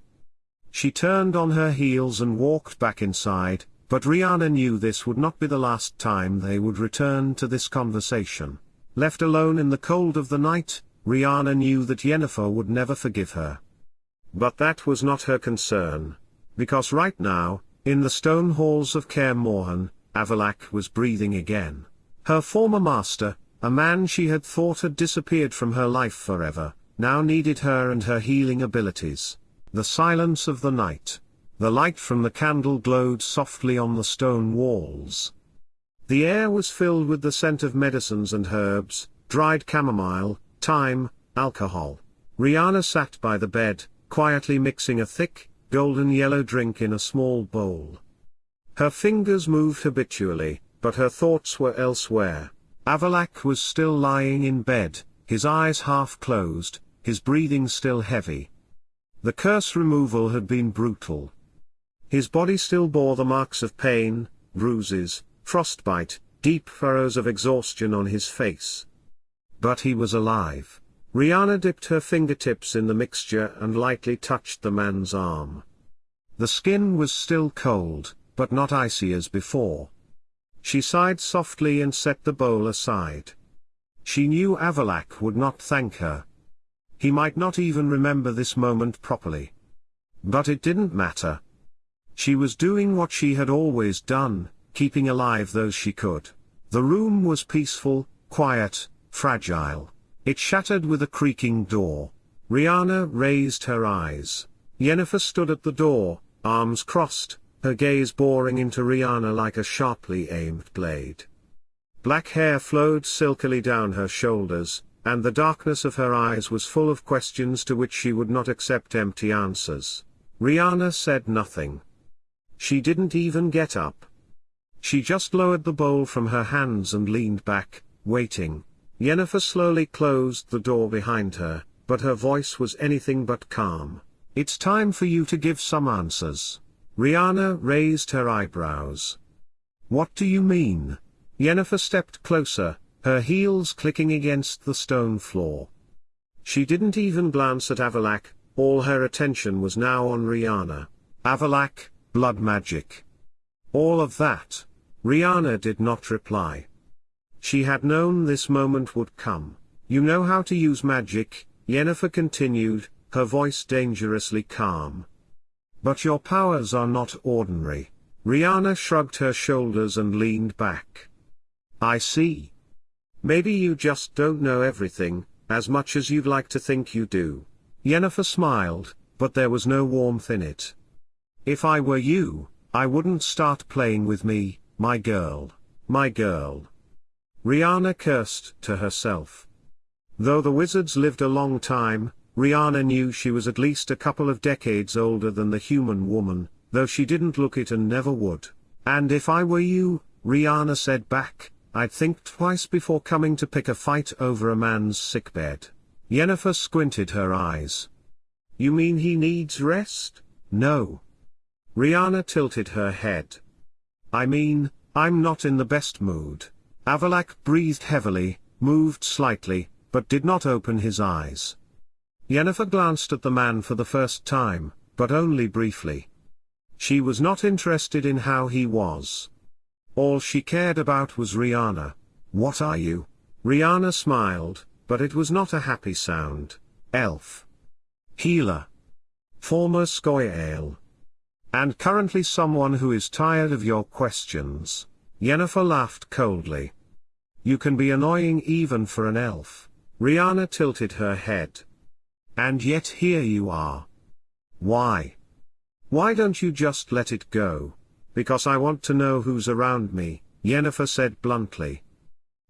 A: She turned on her heels and walked back inside, but Riana knew this would not be the last time they would return to this conversation. Left alone in the cold of the night, Riana knew that Yennefer would never forgive her. But that was not her concern. Because right now, in the stone halls of Caer Morhen, Avallac'h was breathing again. Her former master, a man she had thought had disappeared from her life forever, now needed her and her healing abilities. The silence of the night. The light from the candle glowed softly on the stone walls. The air was filled with the scent of medicines and herbs, dried chamomile, thyme, alcohol. Riana sat by the bed, quietly mixing a thick, golden yellow drink in a small bowl. Her fingers moved habitually, but her thoughts were elsewhere. Avallac'h was still lying in bed, his eyes half closed, his breathing still heavy. The curse removal had been brutal. His body still bore the marks of pain, bruises, frostbite, deep furrows of exhaustion on his face. But he was alive. Riana dipped her fingertips in the mixture and lightly touched the man's arm. The skin was still cold, but not icy as before. She sighed softly and set the bowl aside. She knew Avallac'h would not thank her. He might not even remember this moment properly. But it didn't matter. She was doing what she had always done, keeping alive those she could. The room was peaceful, quiet, fragile. It shattered with a creaking door. Riana raised her eyes. Yennefer stood at the door, arms crossed, her gaze boring into Riana like a sharply aimed blade. Black hair flowed silkily down her shoulders, and the darkness of her eyes was full of questions to which she would not accept empty answers. Riana said nothing. She didn't even get up. She just lowered the bowl from her hands and leaned back, waiting. Yennefer slowly closed the door behind her, but her voice was anything but calm. "It's time for you to give some answers." Riana raised her eyebrows. "What do you mean?" Yennefer stepped closer, her heels clicking against the stone floor. She didn't even glance at Avallac'h, all her attention was now on Riana. "Avallac'h, blood magic. All of that." Riana did not reply. She had known this moment would come. "You know how to use magic," Yennefer continued, her voice dangerously calm. "But your powers are not ordinary." Riana shrugged her shoulders and leaned back. "I see. Maybe you just don't know everything, as much as you'd like to think you do." Yennefer smiled, but there was no warmth in it. "If I were you, I wouldn't start playing with me, my girl, my girl." Riana cursed to herself. Though the wizards lived a long time, Riana knew she was at least a couple of decades older than the human woman, though she didn't look it and never would. "And if I were you," Riana said back, "I'd think twice before coming to pick a fight over a man's sickbed." Yennefer squinted her eyes. "You mean he needs rest?" "No." Riana tilted her head. "I mean, I'm not in the best mood." Avallac'h breathed heavily, moved slightly, but did not open his eyes. Yennefer glanced at the man for the first time, but only briefly. She was not interested in how he was. All she cared about was Riana. "What are you?" Riana smiled, but it was not a happy sound. "Elf. Healer. Former Scoia'tael. And currently someone who is tired of your questions." Yennefer laughed coldly. "You can be annoying even for an elf." Riana tilted her head. "And yet here you are. Why? Why don't you just let it go?" "Because I want to know who's around me," Yennefer said bluntly.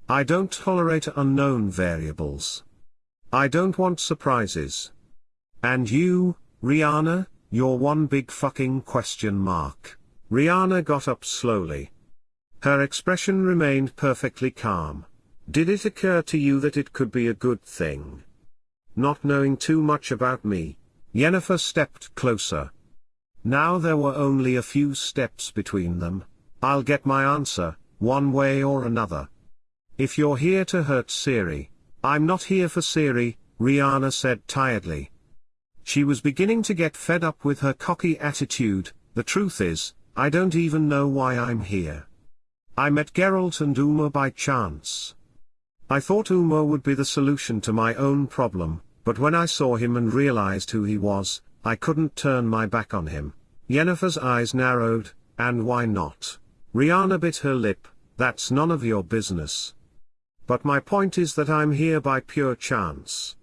A: "I don't tolerate unknown variables. I don't want surprises. And you, Riana, you're one big fucking question mark." Riana got up slowly. Her expression remained perfectly calm. "Did it occur to you that it could be a good thing? Not knowing too much about me?" Yennefer stepped closer. Now there were only a few steps between them. "I'll get my answer, one way or another. If you're here to hurt Ciri." "I'm not here for Ciri," Riana said tiredly. She was beginning to get fed up with her cocky attitude. "The truth is, I don't even know why I'm here. I met Geralt and Uma by chance. I thought Uma would be the solution to my own problem, but when I saw him and realized who he was, I couldn't turn my back on him." Yennefer's eyes narrowed. "And why not?" Riana bit her lip. "That's none of your business. But my point is that I'm here by pure chance."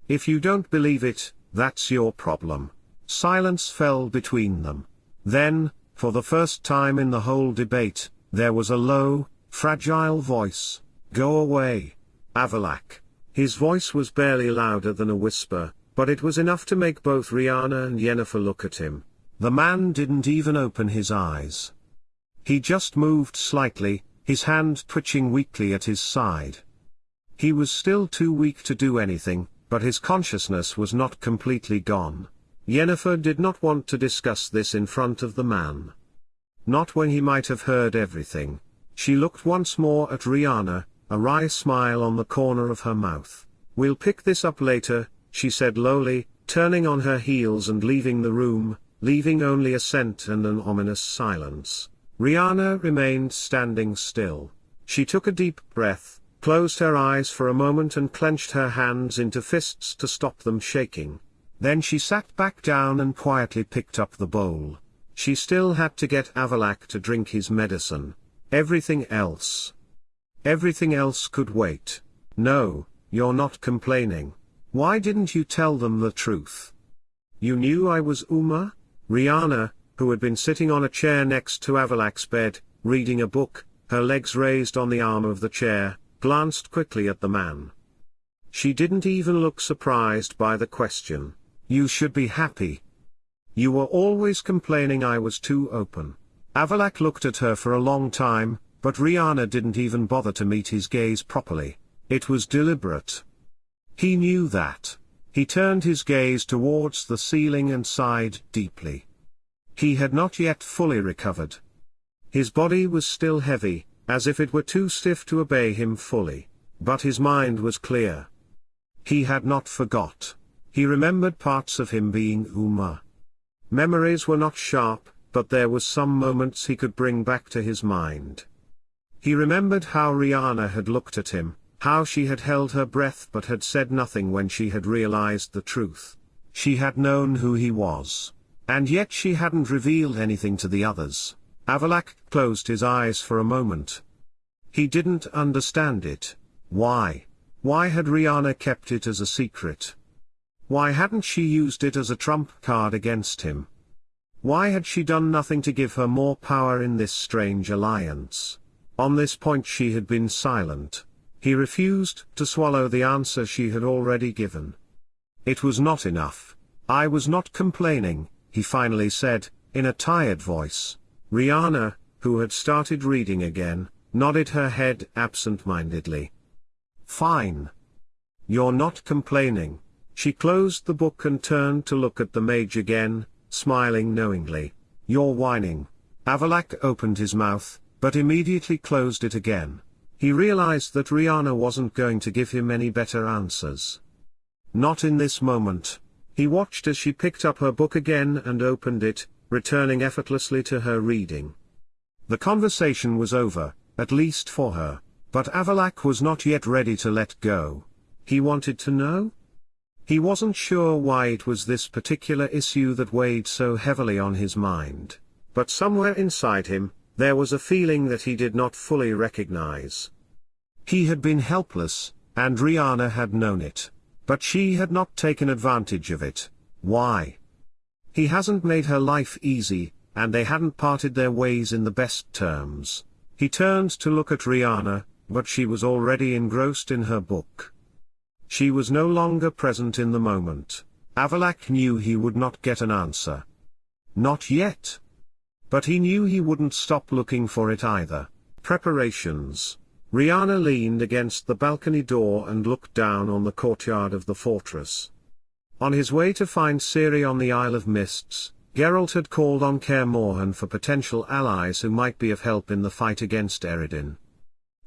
A: If you don't believe it, that's your problem. Silence fell between them. Then, for the first time in the whole debate, there was a low, fragile voice. Go away, Avallac'h. His voice was barely louder than a whisper, but it was enough to make both Riana and Yennefer look at him. The man didn't even open his eyes. He just moved slightly, his hand twitching weakly at his side. He was still too weak to do anything, but his consciousness was not completely gone. Yennefer did not want to discuss this in front of the man. Not when he might have heard everything. She looked once more at Riana, a wry smile on the corner of her mouth. We'll pick this up later, she said lowly, turning on her heels and leaving the room, leaving only a scent and an ominous silence. Riana remained standing still. She took a deep breath, closed her eyes for a moment and clenched her hands into fists to stop them shaking. Then she sat back down and quietly picked up the bowl. She still had to get Avallac'h to drink his medicine. Everything else could wait. No, you're not complaining. Why didn't you tell them the truth? You knew I was Uma? Riana, who had been sitting on a chair next to Avallac'h's bed, reading a book, her legs raised on the arm of the chair, glanced quickly at the man. She didn't even look surprised by the question. You should be happy. You were always complaining I was too open. Avallac'h looked at her for a long time, but Riana didn't even bother to meet his gaze properly. It was deliberate. He knew that. He turned his gaze towards the ceiling and sighed deeply. He had not yet fully recovered. His body was still heavy, as if it were too stiff to obey him fully. But his mind was clear. He had not forgot. He remembered parts of him being Uma. Memories were not sharp, but there was some moments he could bring back to his mind. He remembered how Riana had looked at him, how she had held her breath but had said nothing when she had realized the truth. She had known who he was. And yet she hadn't revealed anything to the others. Avallac'h closed his eyes for a moment. He didn't understand it. Why? Why had Riana kept it as a secret? Why hadn't she used it as a trump card against him? Why had she done nothing to give her more power in this strange alliance? On this point she had been silent. He refused to swallow the answer she had already given. It was not enough. I was not complaining, he finally said, in a tired voice. Riana, who had started reading again, nodded her head absent-mindedly. Fine. You're not complaining. She closed the book and turned to look at the mage again, smiling knowingly. You're whining. Avallac'h opened his mouth, but immediately closed it again. He realized that Riana wasn't going to give him any better answers. Not in this moment. He watched as she picked up her book again and opened it, returning effortlessly to her reading. The conversation was over, at least for her, but Avallac'h was not yet ready to let go. He wanted to know? He wasn't sure why it was this particular issue that weighed so heavily on his mind. But somewhere inside him, there was a feeling that he did not fully recognize. He had been helpless, and Riana had known it. But she had not taken advantage of it. Why? He hasn't made her life easy, and they hadn't parted their ways in the best terms. He turned to look at Riana, but she was already engrossed in her book. She was no longer present in the moment. Avallac'h knew he would not get an answer. Not yet. But he knew he wouldn't stop looking for it either. Preparations. Riana leaned against the balcony door and looked down on the courtyard of the fortress. On his way to find Ciri on the Isle of Mists, Geralt had called on Kaer Morhen for potential allies who might be of help in the fight against Eredin.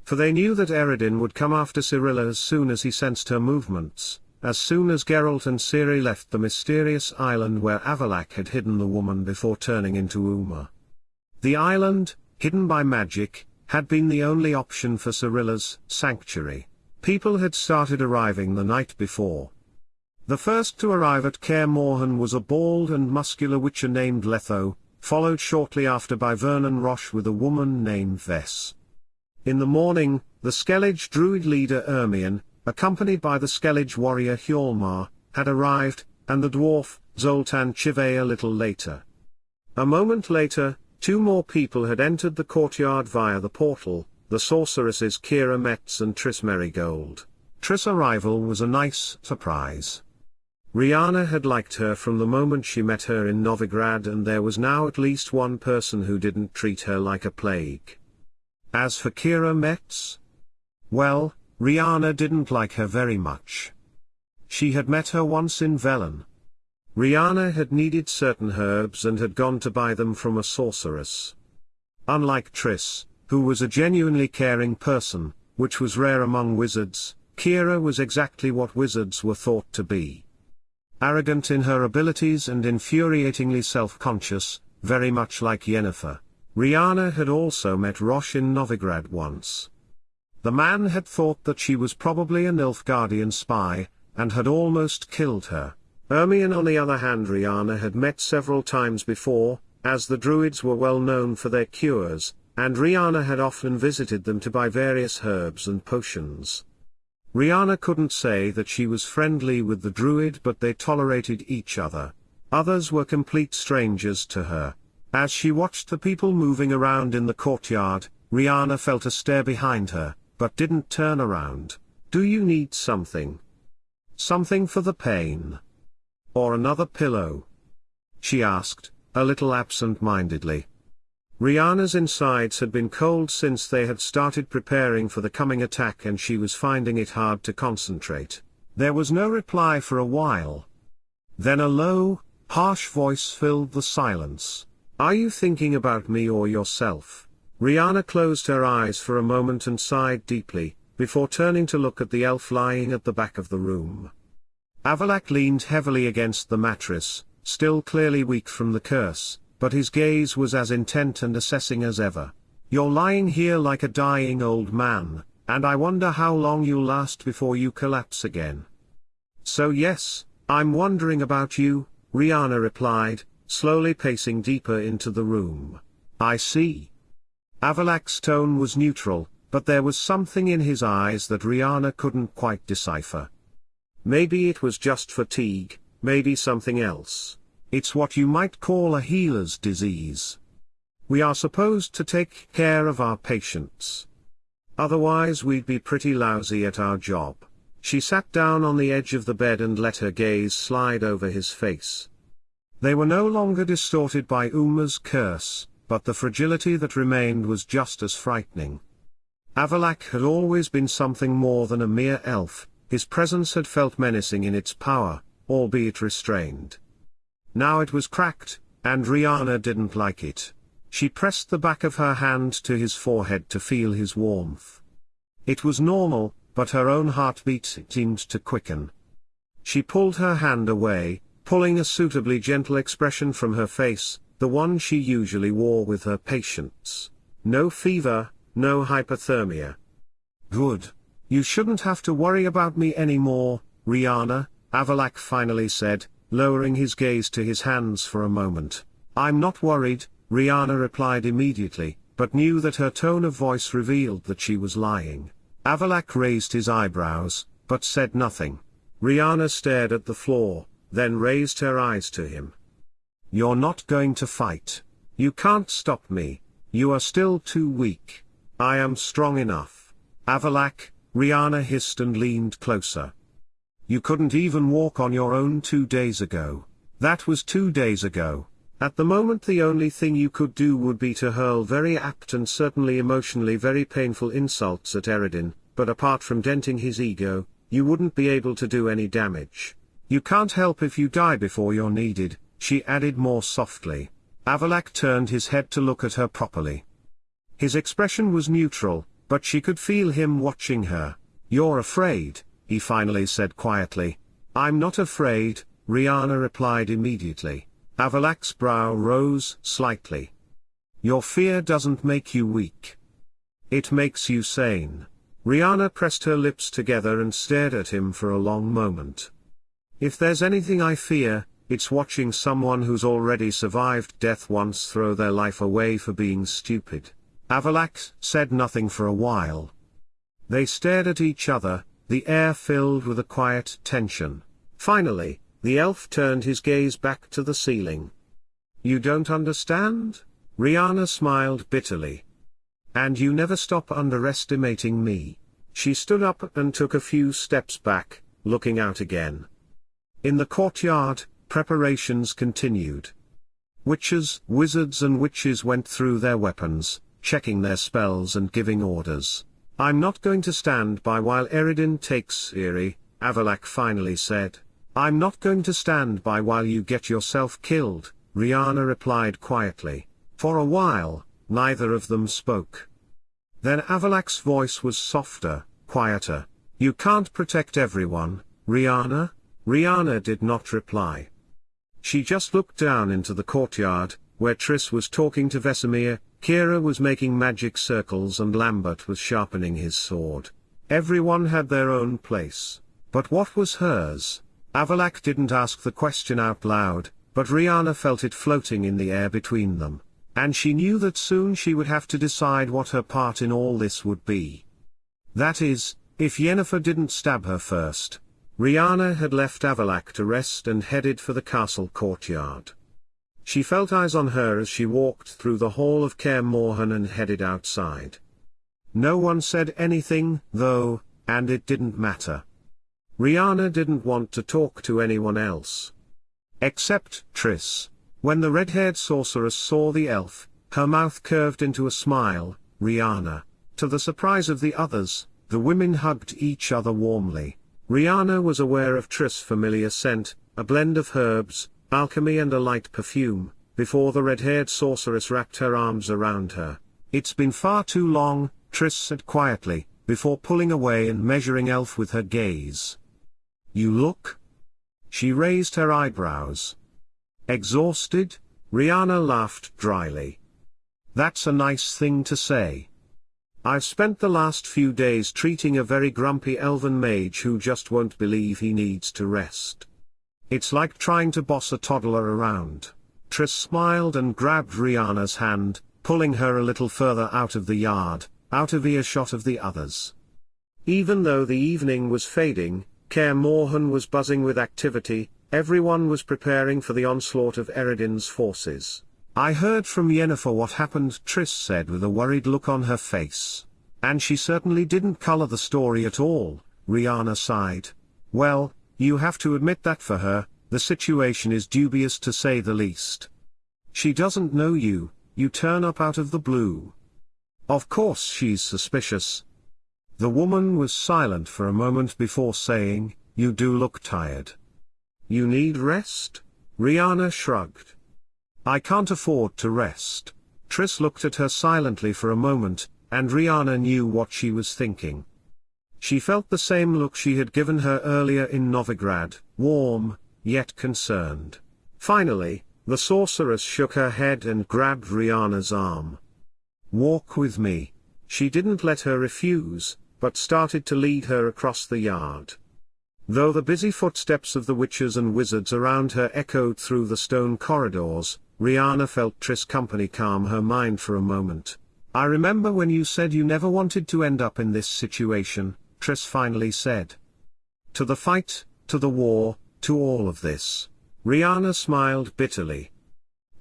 A: For they knew that Eredin would come after Cirilla as soon as he sensed her movements, as soon as Geralt and Ciri left the mysterious island where Avallac'h had hidden the woman before turning into Uma. The island, hidden by magic, had been the only option for Cirilla's sanctuary. People had started arriving the night before. The first to arrive at Kaer Morhen was a bald and muscular witcher named Letho, followed shortly after by Vernon Roche with a woman named Vess. In the morning, the Skellige druid leader Ermion, accompanied by the Skellige warrior Gealbhan, had arrived, and the dwarf, Zoltan Chive a little later. A moment later, 2 more people had entered the courtyard via the portal, the sorceresses Keira Metz and Triss Merigold. Triss' arrival was a nice surprise. Riana had liked her from the moment she met her in Novigrad, and there was now at least one person who didn't treat her like a plague. As for Keira Metz, well, Riana didn't like her very much. She had met her once in Velen. Riana had needed certain herbs and had gone to buy them from a sorceress. Unlike Triss, who was a genuinely caring person, which was rare among wizards, Keira was exactly what wizards were thought to be. Arrogant in her abilities and infuriatingly self-conscious, very much like Yennefer. Riana had also met Roche in Novigrad once. The man had thought that she was probably a Nilfgaardian spy, and had almost killed her. Ermion on the other hand Riana had met several times before, as the druids were well known for their cures, and Riana had often visited them to buy various herbs and potions. Riana couldn't say that she was friendly with the druid, but they tolerated each other. Others were complete strangers to her. As she watched the people moving around in the courtyard, Riana felt a stare behind her, but didn't turn around. "Do you need something? Something for the pain? Or another pillow?" she asked, a little absent-mindedly. Riana's insides had been cold since they had started preparing for the coming attack, and she was finding it hard to concentrate. There was no reply for a while. Then a low, harsh voice filled the silence. "Are you thinking about me or yourself?" Riana closed her eyes for a moment and sighed deeply, before turning to look at the elf lying at the back of the room. Avallac'h leaned heavily against the mattress, still clearly weak from the curse, but his gaze was as intent and assessing as ever. "You're lying here like a dying old man, and I wonder how long you'll last before you collapse again." "So yes, I'm wondering about you," Riana replied, slowly pacing deeper into the room. "I see." Avallac'h's tone was neutral, but there was something in his eyes that Riana couldn't quite decipher. Maybe it was just fatigue, maybe something else. It's what you might call a healer's disease. We are supposed to take care of our patients. Otherwise we'd be pretty lousy at our job. She sat down on the edge of the bed and let her gaze slide over his face. They were no longer distorted by Uma's curse, but the fragility that remained was just as frightening. Avallac'h had always been something more than a mere elf. His presence had felt menacing in its power, albeit restrained. Now it was cracked, and Riana didn't like it. She pressed the back of her hand to his forehead to feel his warmth. It was normal, but her own heartbeat seemed to quicken. She pulled her hand away, pulling a suitably gentle expression from her face, the one she usually wore with her patients. "No fever, no hypothermia. Good. You shouldn't have to worry about me anymore, Riana," Avallac'h finally said, lowering his gaze to his hands for a moment. "I'm not worried," Riana replied immediately, but knew that her tone of voice revealed that she was lying. Avallac'h raised his eyebrows, but said nothing. Riana stared at the floor, then raised her eyes to him. "You're not going to fight. You can't stop me. You are still too weak. I am strong enough." "Avallac'h," Riana hissed and leaned closer. "You couldn't even walk on your own 2 days ago. That was 2 days ago. At the moment the only thing you could do would be to hurl very apt and certainly emotionally very painful insults at Eredin, but apart from denting his ego, you wouldn't be able to do any damage. You can't help if you die before you're needed," she added more softly. Avallac'h turned his head to look at her properly. His expression was neutral, but she could feel him watching her. "You're afraid," he finally said quietly. "I'm not afraid," Riana replied immediately. Avallac'h's brow rose slightly. "Your fear doesn't make you weak. It makes you sane." Riana pressed her lips together and stared at him for a long moment. "If there's anything I fear, it's watching someone who's already survived death once throw their life away for being stupid." Avallac'h said nothing for a while. They stared at each other, the air filled with a quiet tension. Finally, the elf turned his gaze back to the ceiling. "You don't understand?" Riana smiled bitterly. "And you never stop underestimating me." She stood up and took a few steps back, looking out again. In the courtyard, preparations continued. Witches, wizards and witches went through their weapons, checking their spells and giving orders. "I'm not going to stand by while Eredin takes Eri," Avallac'h finally said. "I'm not going to stand by while you get yourself killed," Riana replied quietly. For a while, neither of them spoke. Then Avallac'h's voice was softer, quieter. "You can't protect everyone, Riana?" Riana did not reply. She just looked down into the courtyard, where Triss was talking to Vesemir, Kira was making magic circles and Lambert was sharpening his sword. Everyone had their own place. But what was hers? Avallac'h didn't ask the question out loud, but Riana felt it floating in the air between them. And she knew that soon she would have to decide what her part in all this would be. That is, if Yennefer didn't stab her first. Riana had left Avallac'h to rest and headed for the castle courtyard. She felt eyes on her as she walked through the hall of Kaer Morhen and headed outside. No one said anything, though, and it didn't matter. Riana didn't want to talk to anyone else. Except Triss. When the red-haired sorceress saw the elf, her mouth curved into a smile. Riana. To the surprise of the others, the women hugged each other warmly. Riana was aware of Triss' familiar scent, a blend of herbs, alchemy and a light perfume, before the red-haired sorceress wrapped her arms around her. "It's been far too long," Triss said quietly, before pulling away and measuring Elf with her gaze. "You look?" She raised her eyebrows. "Exhausted?" Riana laughed dryly. "That's a nice thing to say. I've spent the last few days treating a very grumpy elven mage who just won't believe he needs to rest. It's like trying to boss a toddler around." Triss smiled and grabbed Riana's hand, pulling her a little further out of the yard, out of earshot of the others. Even though the evening was fading, Kaer Morhen was buzzing with activity. Everyone was preparing for the onslaught of Eredin's forces. "I heard from Yennefer what happened," Triss said with a worried look on her face. "And she certainly didn't color the story at all," Riana sighed. "Well, you have to admit that for her, the situation is dubious to say the least. She doesn't know you, you turn up out of the blue. Of course she's suspicious." The woman was silent for a moment before saying, "You do look tired. You need rest?" Riana shrugged. "I can't afford to rest." Triss looked at her silently for a moment, and Riana knew what she was thinking. She felt the same look she had given her earlier in Novigrad, warm, yet concerned. Finally, the sorceress shook her head and grabbed Riana's arm. "Walk with me." She didn't let her refuse, but started to lead her across the yard. Though the busy footsteps of the witches and wizards around her echoed through the stone corridors, Riana felt Triss' company calm her mind for a moment. "I remember when you said you never wanted to end up in this situation," Triss finally said. "To the fight, to the war, to all of this." Riana smiled bitterly.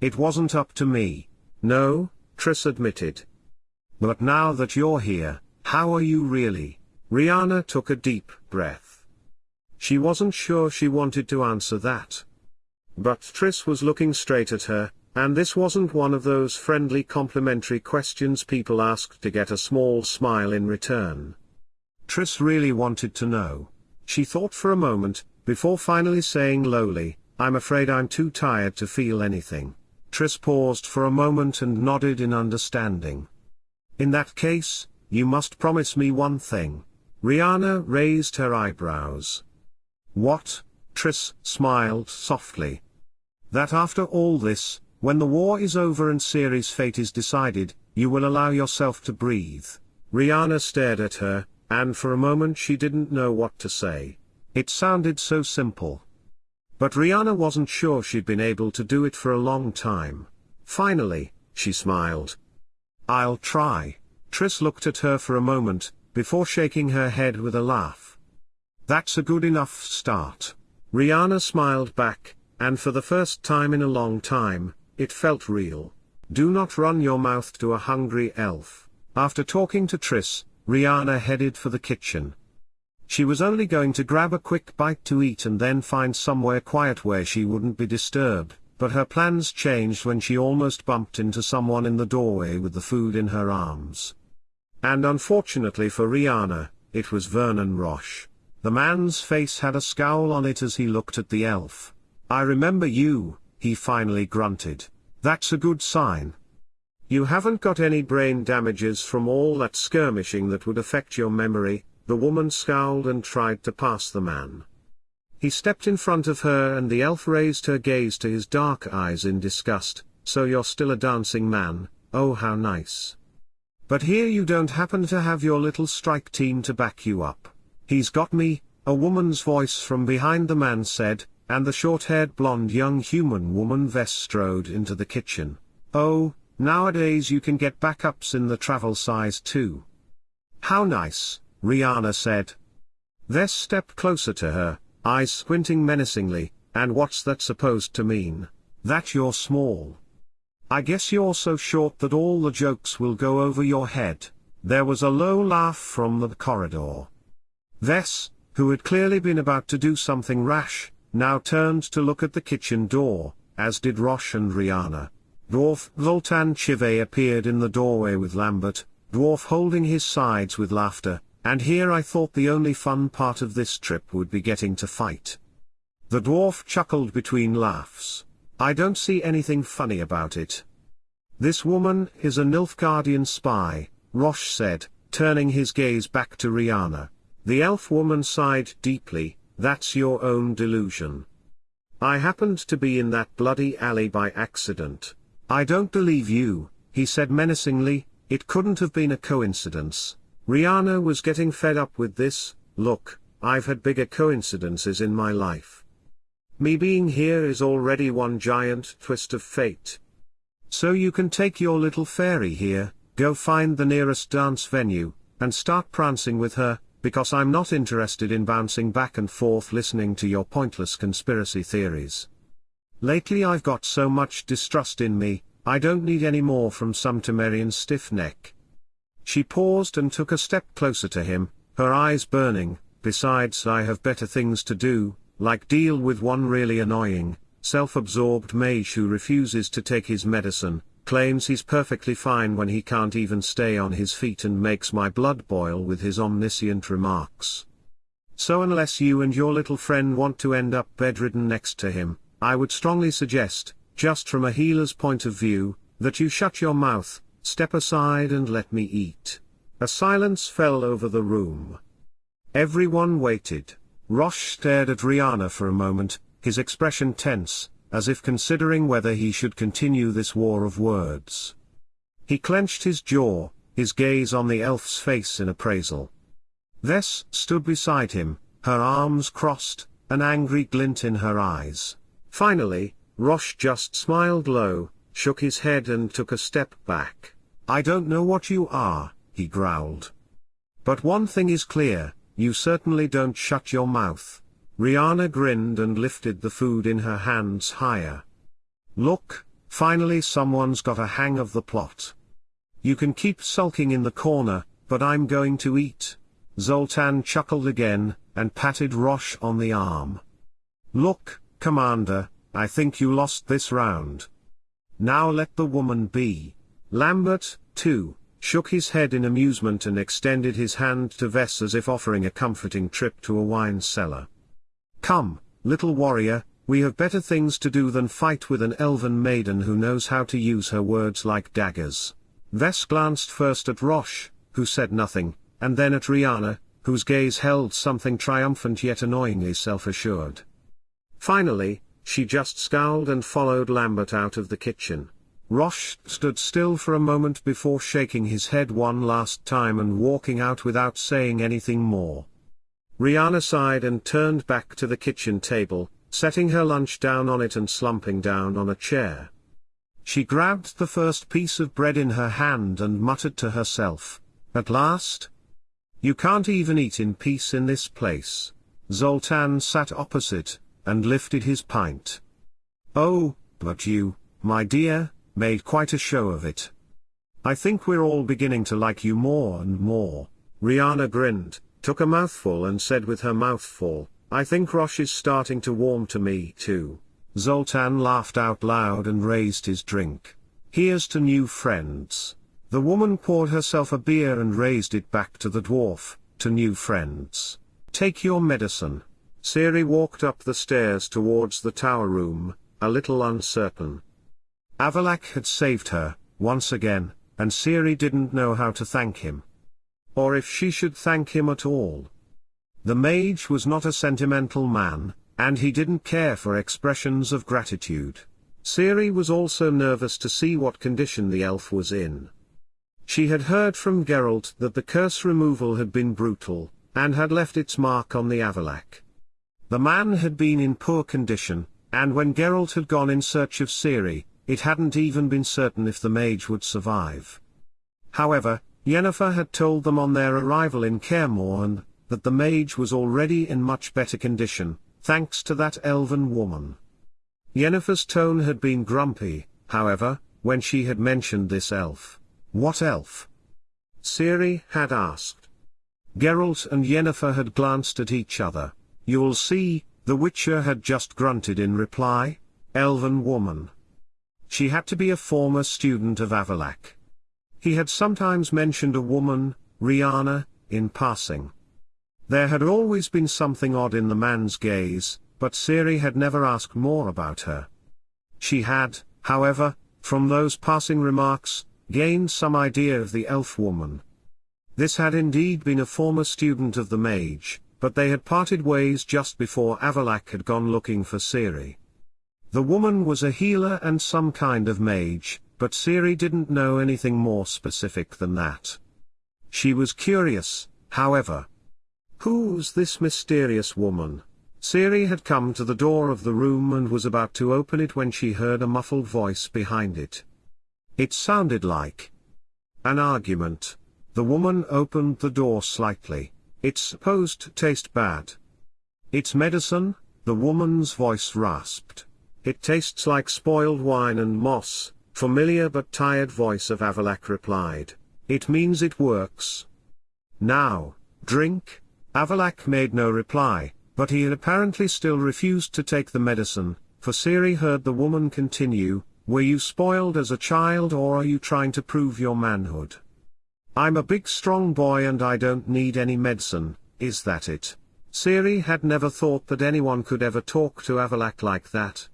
A: "It wasn't up to me." "No," Triss admitted. "But now that you're here, how are you really?" Riana took a deep breath. She wasn't sure she wanted to answer that. But Triss was looking straight at her, and this wasn't one of those friendly complimentary questions people ask to get a small smile in return. Triss really wanted to know. She thought for a moment, before finally saying lowly, "I'm afraid I'm too tired to feel anything." Triss paused for a moment and nodded in understanding. "In that case, you must promise me one thing." Riana raised her eyebrows. "What?" Triss smiled softly. "That after all this, when the war is over and Ciri's fate is decided, you will allow yourself to breathe." Riana stared at her, and for a moment she didn't know what to say. It sounded so simple. But Riana wasn't sure she'd been able to do it for a long time. Finally, she smiled. "I'll try." Triss looked at her for a moment, before shaking her head with a laugh. That's a good enough start. Riana smiled back, and for the first time in a long time, it felt real. Do not run your mouth to a hungry elf. After talking to Triss, Riana headed for the kitchen. She was only going to grab a quick bite to eat and then find somewhere quiet where she wouldn't be disturbed, but her plans changed when she almost bumped into someone in the doorway with the food in her arms. And unfortunately for Riana, it was Vernon Roche. The man's face had a scowl on it as he looked at the elf. I remember you, he finally grunted. That's a good sign. You haven't got any brain damages from all that skirmishing that would affect your memory. The woman scowled and tried to pass the man. He stepped in front of her and the elf raised her gaze to his dark eyes in disgust. So you're still a dancing man, oh how nice. But here you don't happen to have your little strike team to back you up. He's got me, a woman's voice from behind the man said, and the short-haired blonde young human woman Vess strode into the kitchen. Oh, nowadays you can get backups in the travel size too. How nice, Riana said. Vess stepped closer to her, eyes squinting menacingly, and what's that supposed to mean? That you're small. I guess you're so short that all the jokes will go over your head. There was a low laugh from the corridor. Vess, who had clearly been about to do something rash, now turned to look at the kitchen door, as did Roche and Riana. Dwarf Zoltan Chive appeared in the doorway with Lambert, Dwarf holding his sides with laughter, and here I thought the only fun part of this trip would be getting to fight. The dwarf chuckled between laughs. I don't see anything funny about it. This woman is a Nilfgaardian spy, Roche said, turning his gaze back to Riana. The elf woman sighed deeply. That's your own delusion. I happened to be in that bloody alley by accident. I don't believe you, he said menacingly. It couldn't have been a coincidence. Riana was getting fed up with this. Look, I've had bigger coincidences in my life. Me being here is already one giant twist of fate. So you can take your little fairy here, go find the nearest dance venue, and start prancing with her, because I'm not interested in bouncing back and forth listening to your pointless conspiracy theories. Lately I've got so much distrust in me, I don't need any more from some Temerian stiff neck. She paused and took a step closer to him, her eyes burning. Besides, I have better things to do, like deal with one really annoying, self-absorbed mage who refuses to take his medicine, claims he's perfectly fine when he can't even stay on his feet and makes my blood boil with his omniscient remarks. So unless you and your little friend want to end up bedridden next to him, I would strongly suggest, just from a healer's point of view, that you shut your mouth, step aside and let me eat. A silence fell over the room. Everyone waited. Roche stared at Riana for a moment, his expression tense, as if considering whether he should continue this war of words. He clenched his jaw, his gaze on the elf's face in appraisal. Vess stood beside him, her arms crossed, an angry glint in her eyes. Finally, Roche just smiled low, shook his head and took a step back. I don't know what you are, he growled. But one thing is clear, you certainly don't shut your mouth. Riana grinned and lifted the food in her hands higher. Look, finally someone's got a hang of the plot. You can keep sulking in the corner, but I'm going to eat. Zoltan chuckled again, and patted Roche on the arm. Look, Commander, I think you lost this round. Now let the woman be. Lambert, too, shook his head in amusement and extended his hand to Vess as if offering a comforting trip to a wine cellar. Come, little warrior, we have better things to do than fight with an elven maiden who knows how to use her words like daggers. Vess glanced first at Roche, who said nothing, and then at Riana, whose gaze held something triumphant yet annoyingly self-assured. Finally, she just scowled and followed Lambert out of the kitchen. Roche stood still for a moment before shaking his head one last time and walking out without saying anything more. Riana sighed and turned back to the kitchen table, setting her lunch down on it and slumping down on a chair. She grabbed the first piece of bread in her hand and muttered to herself, "At last? You can't even eat in peace in this place." Zoltan sat opposite, and lifted his pint. "Oh, but you, my dear, made quite a show of it. I think we're all beginning to like you more and more." Riana grinned, took a mouthful and said with her mouth full, "I think Rosh is starting to warm to me too." Zoltan laughed out loud and raised his drink. "Here's to new friends." The woman poured herself a beer and raised it back to the dwarf, "To new friends. Take your medicine." Ciri walked up the stairs towards the tower room, a little uncertain. Avallac'h had saved her, once again, and Ciri didn't know how to thank him. Or if she should thank him at all. The mage was not a sentimental man, and he didn't care for expressions of gratitude. Ciri was also nervous to see what condition the elf was in. She had heard from Geralt that the curse removal had been brutal, and had left its mark on the Avallac'h. The man had been in poor condition, and when Geralt had gone in search of Ciri, it hadn't even been certain if the mage would survive. However, Yennefer had told them on their arrival in Kaer Morhen, that the mage was already in much better condition, thanks to that elven woman. Yennefer's tone had been grumpy, however, when she had mentioned this elf. "What elf?" Ciri had asked. Geralt and Yennefer had glanced at each other. "You'll see," the Witcher had just grunted in reply. "Elven woman." She had to be a former student of Avallac'h. He had sometimes mentioned a woman, Riana, in passing. There had always been something odd in the man's gaze, but Ciri had never asked more about her. She had, however, from those passing remarks, gained some idea of the elf woman. This had indeed been a former student of the mage, but they had parted ways just before Avallac'h had gone looking for Ciri. The woman was a healer and some kind of mage, but Ciri didn't know anything more specific than that. She was curious, however. Who's this mysterious woman? Ciri had come to the door of the room and was about to open it when she heard a muffled voice behind it. It sounded like an argument. The woman opened the door slightly. "It's supposed to taste bad." "It's medicine," the woman's voice rasped. "It tastes like spoiled wine and moss," familiar but tired voice of Avallac'h replied. "It means it works. Now, drink." Avallac'h made no reply, but he had apparently still refused to take the medicine, for Ciri heard the woman continue, "Were you spoiled as a child or are you trying to prove your manhood? I'm a big strong boy and I don't need any medicine, is that it?" Ciri had never thought that anyone could ever talk to Avallac'h like that.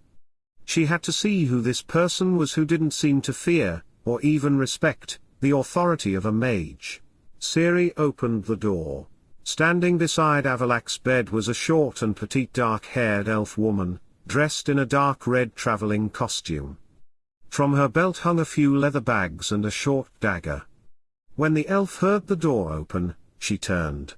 A: She had to see who this person was who didn't seem to fear, or even respect, the authority of a mage. Ciri opened the door. Standing beside Avallac'h's bed was a short and petite dark-haired elf woman, dressed in a dark red traveling costume. From her belt hung a few leather bags and a short dagger. When the elf heard the door open, she turned.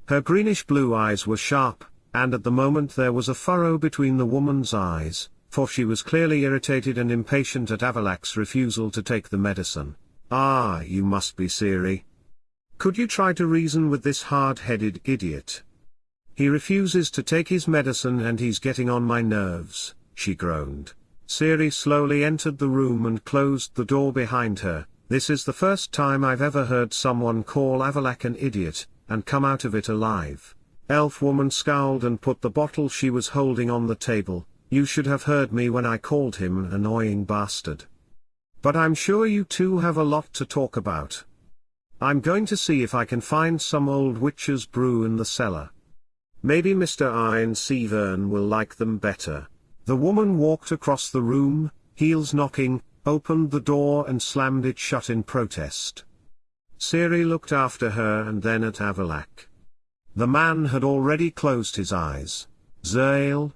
A: Her greenish-blue eyes were sharp, and at the moment there was a furrow between the woman's eyes, for she was clearly irritated and impatient at Avallac'h's refusal to take the medicine. "Ah, you must be Ciri. Could you try to reason with this hard-headed idiot? He refuses to take his medicine and he's getting on my nerves," she groaned. Ciri slowly entered the room and closed the door behind her. "This is the first time I've ever heard someone call Avallac'h an idiot, and come out of it alive." Elf woman scowled and put the bottle she was holding on the table. "You should have heard me when I called him an annoying bastard. But I'm sure you two have a lot to talk about. I'm going to see if I can find some old witch's brew in the cellar. Maybe Mr. Aen Severn will like them better." The woman walked across the room, heels knocking, opened the door and slammed it shut in protest. Ciri looked after her and then at Avallac'h. The man had already closed his eyes. "Ääar'el?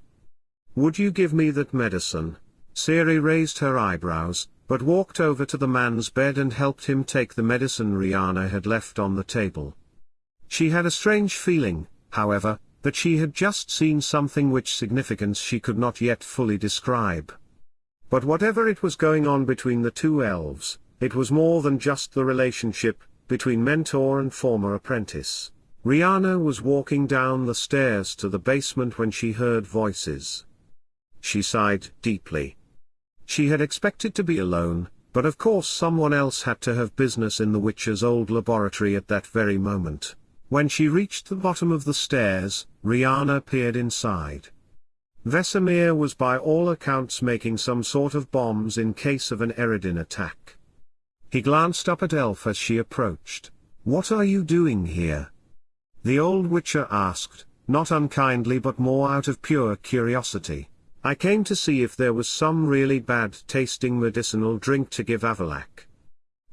A: Would you give me that medicine?" Ciri raised her eyebrows, but walked over to the man's bed and helped him take the medicine Riana had left on the table. She had a strange feeling, however, that she had just seen something which significance she could not yet fully describe. But whatever it was going on between the two elves, it was more than just the relationship between mentor and former apprentice. Riana was walking down the stairs to the basement when she heard voices. She sighed deeply. She had expected to be alone, but of course someone else had to have business in the Witcher's old laboratory at that very moment. When she reached the bottom of the stairs, Riana peered inside. Vesemir was by all accounts making some sort of bombs in case of an Eredin attack. He glanced up at Elf as she approached. "What are you doing here?" the old Witcher asked, not unkindly but more out of pure curiosity. "I came to see if there was some really bad-tasting medicinal drink to give Avallac'h.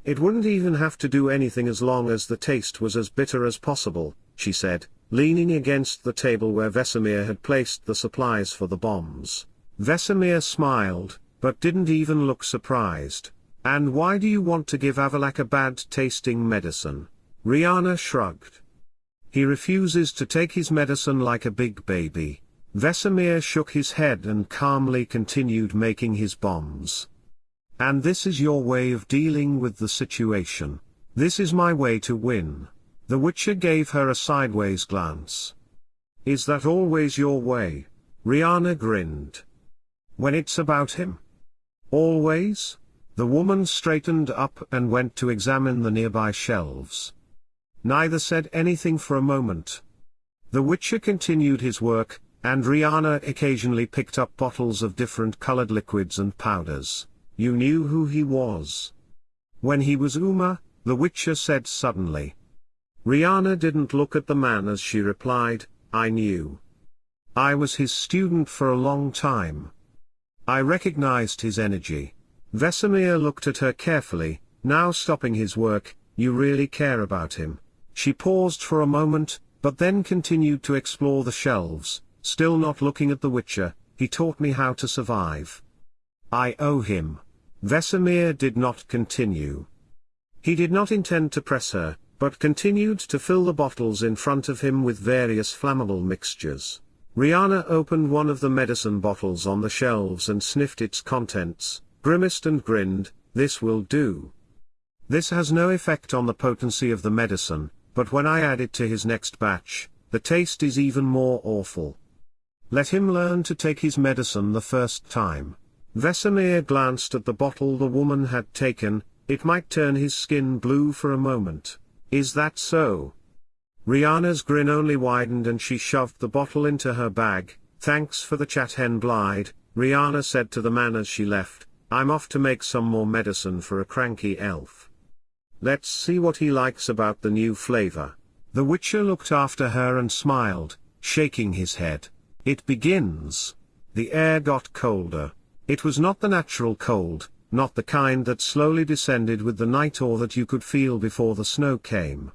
A: It wouldn't even have to do anything as long as the taste was as bitter as possible," she said, leaning against the table where Vesemir had placed the supplies for the bombs. Vesemir smiled, but didn't even look surprised. "And why do you want to give Avallac'h a bad-tasting medicine?" Riana shrugged. "He refuses to take his medicine like a big baby." Vesemir shook his head and calmly continued making his bombs. "And this is your way of dealing with the situation?" "This is my way to win." The Witcher gave her a sideways glance. "Is that always your way?" Riana grinned. "When it's about him?" "Always?" The woman straightened up and went to examine the nearby shelves. Neither said anything for a moment. The Witcher continued his work, and Riana occasionally picked up bottles of different colored liquids and powders. "You knew who he was?" "When he was Uma," the Witcher said suddenly. Riana didn't look at the man as she replied, "I knew. I was his student for a long time. I recognized his energy." Vesemir looked at her carefully, now stopping his work. "You really care about him?" She paused for a moment, but then continued to explore the shelves, still not looking at the Witcher. "He taught me how to survive. I owe him." Vesemir did not continue. He did not intend to press her, but continued to fill the bottles in front of him with various flammable mixtures. Riana opened one of the medicine bottles on the shelves and sniffed its contents, grimaced and grinned. "This will do. This has no effect on the potency of the medicine, but when I add it to his next batch, the taste is even more awful. Let him learn to take his medicine the first time." Vesemir glanced at the bottle the woman had taken. "It might turn his skin blue for a moment. Is that so?" Riana's grin only widened and she shoved the bottle into her bag. "Thanks for the chat, Hen Blide," Riana said to the man as she left. "I'm off to make some more medicine for a cranky elf. Let's see what he likes about the new flavor." The Witcher looked after her and smiled, shaking his head. "It begins." The air got colder. It was not the natural cold, not the kind that slowly descended with the night or that you could feel before the snow came.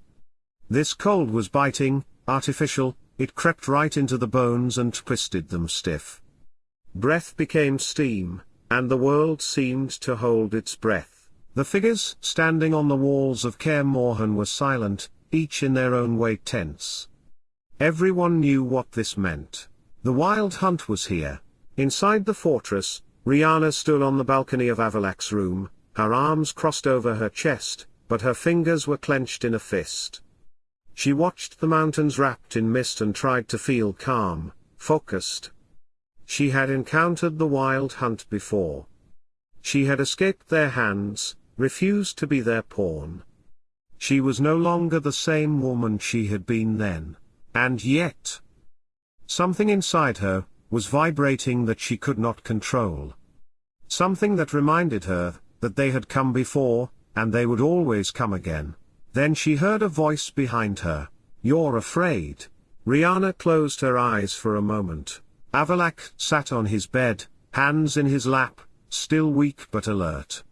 A: This cold was biting, artificial. It crept right into the bones and twisted them stiff. Breath became steam, and the world seemed to hold its breath. The figures standing on the walls of Kaer Morhen were silent, each in their own way tense. Everyone knew what this meant. The wild hunt was here. Inside the fortress, Riana stood on the balcony of Avallac'h's room, her arms crossed over her chest, but her fingers were clenched in a fist. She watched the mountains wrapped in mist and tried to feel calm, focused. She had encountered the wild hunt before. She had escaped their hands, refused to be their pawn. She was no longer the same woman she had been then. And yet, something inside her was vibrating that she could not control. Something that reminded her that they had come before, and they would always come again. Then she heard a voice behind her. "You're afraid." Riana closed her eyes for a moment. Avallac'h sat on his bed, hands in his lap, still weak but alert.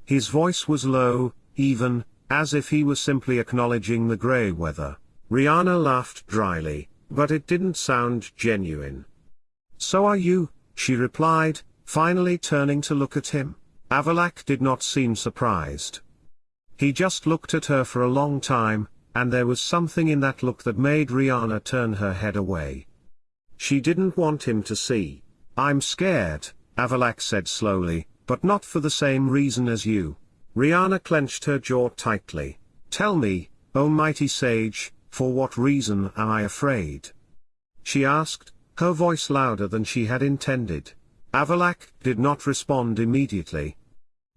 A: His voice was low, even, as if he was simply acknowledging the grey weather. Riana laughed dryly, but it didn't sound genuine. "So are you," she replied, finally turning to look at him. Avallac'h did not seem surprised. He just looked at her for a long time, and there was something in that look that made Riana turn her head away. She didn't want him to see. "I'm scared," Avallac'h said slowly, "but not for the same reason as you." Riana clenched her jaw tightly. "Tell me, O mighty sage, For what reason am I afraid? She asked, her voice louder than she had intended. Avallac'h did not respond immediately.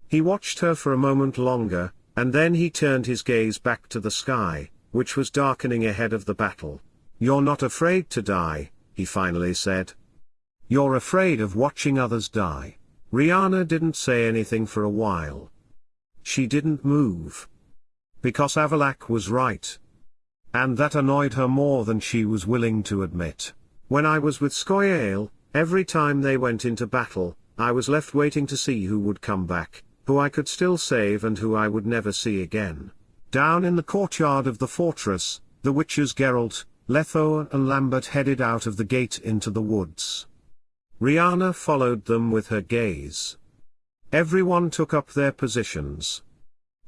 A: He watched her for a moment longer, and then he turned his gaze back to the sky, which was darkening ahead of the battle. You're not afraid to die, he finally said. You're afraid of watching others die. Riana didn't say anything for a while. She didn't move. Because Avallac'h was right. And that annoyed her more than she was willing to admit. When I was with Scoia'tael, every time they went into battle, I was left waiting to see who would come back, who I could still save and who I would never see again. Down in the courtyard of the fortress, the witches Geralt, Letho and Lambert headed out of the gate into the woods. Riana followed them with her gaze. Everyone took up their positions.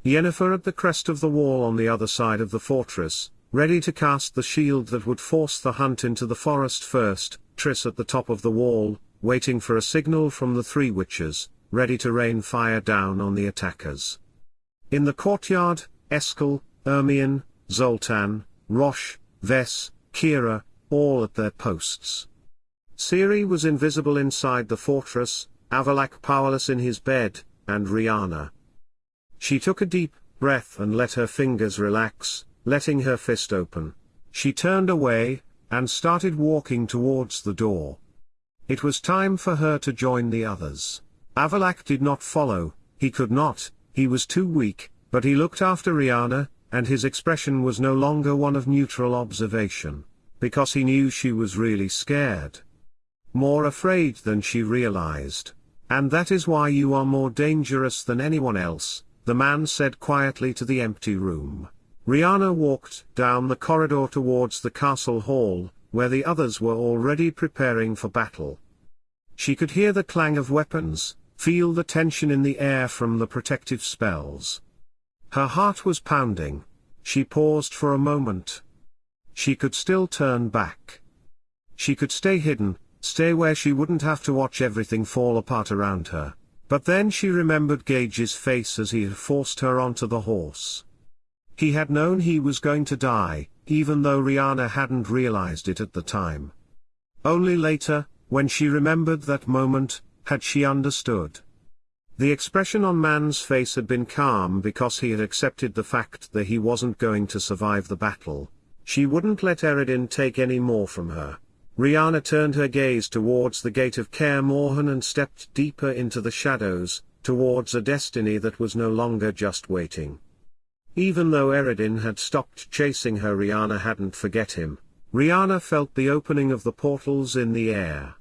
A: Yennefer at the crest of the wall on the other side of the fortress, ready to cast the shield that would force the hunt into the forest first, Triss at the top of the wall, waiting for a signal from the three witches, ready to rain fire down on the attackers. In the courtyard, Eskel, Ermion, Zoltan, Roche, Vess, Kira, all at their posts. Ciri was invisible inside the fortress, Avallac'h powerless in his bed, and Riana. She took a deep breath and let her fingers relax, letting her fist open. She turned away, and started walking towards the door. It was time for her to join the others. Avallac'h did not follow, he could not, he was too weak, but he looked after Riana, and his expression was no longer one of neutral observation, because he knew she was really scared. More afraid than she realized. And that is why you are more dangerous than anyone else, the man said quietly to the empty room. Riana walked down the corridor towards the castle hall, where the others were already preparing for battle. She could hear the clang of weapons, feel the tension in the air from the protective spells. Her heart was pounding. She paused for a moment. She could still turn back. She could stay hidden, stay where she wouldn't have to watch everything fall apart around her. But then she remembered Gage's face as he had forced her onto the horse. He had known he was going to die, even though Riana hadn't realized it at the time. Only later, when she remembered that moment, had she understood. The expression on man's face had been calm because he had accepted the fact that he wasn't going to survive the battle. She wouldn't let Eredin take any more from her. Riana turned her gaze towards the gate of Kaer Morhen and stepped deeper into the shadows, towards a destiny that was no longer just waiting. Even though Eredin had stopped chasing her, Riana hadn't forget him. Riana felt the opening of the portals in the air.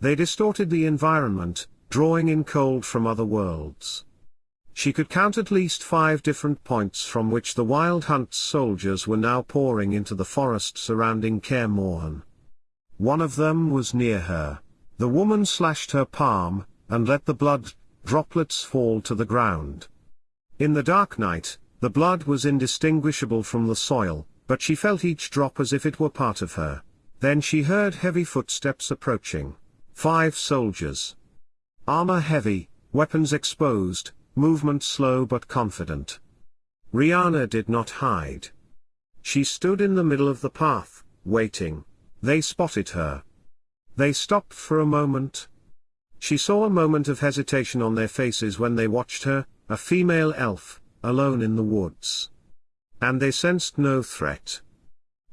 A: They distorted the environment, drawing in cold from other worlds. She could count at least 5 different points from which the Wild Hunt's soldiers were now pouring into the forest surrounding Kaer Morhen. One of them was near her. The woman slashed her palm, and let the blood droplets fall to the ground. In the dark night, the blood was indistinguishable from the soil, but she felt each drop as if it were part of her. Then she heard heavy footsteps approaching. 5 soldiers. Armor heavy, weapons exposed, movement slow but confident. Riana did not hide. She stood in the middle of the path, waiting. They spotted her. They stopped for a moment. She saw a moment of hesitation on their faces when they watched her, a female elf, alone in the woods. And they sensed no threat.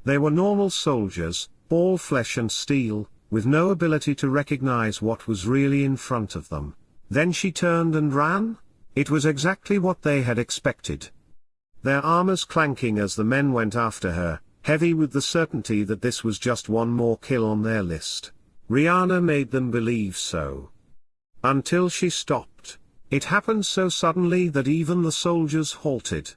A: They were normal soldiers, all flesh and steel, with no ability to recognize what was really in front of them. Then she turned and ran? It was exactly what they had expected. Their armors clanking as the men went after her, heavy with the certainty that this was just one more kill on their list. Riana made them believe so. Until she stopped. It happened so suddenly that even the soldiers halted.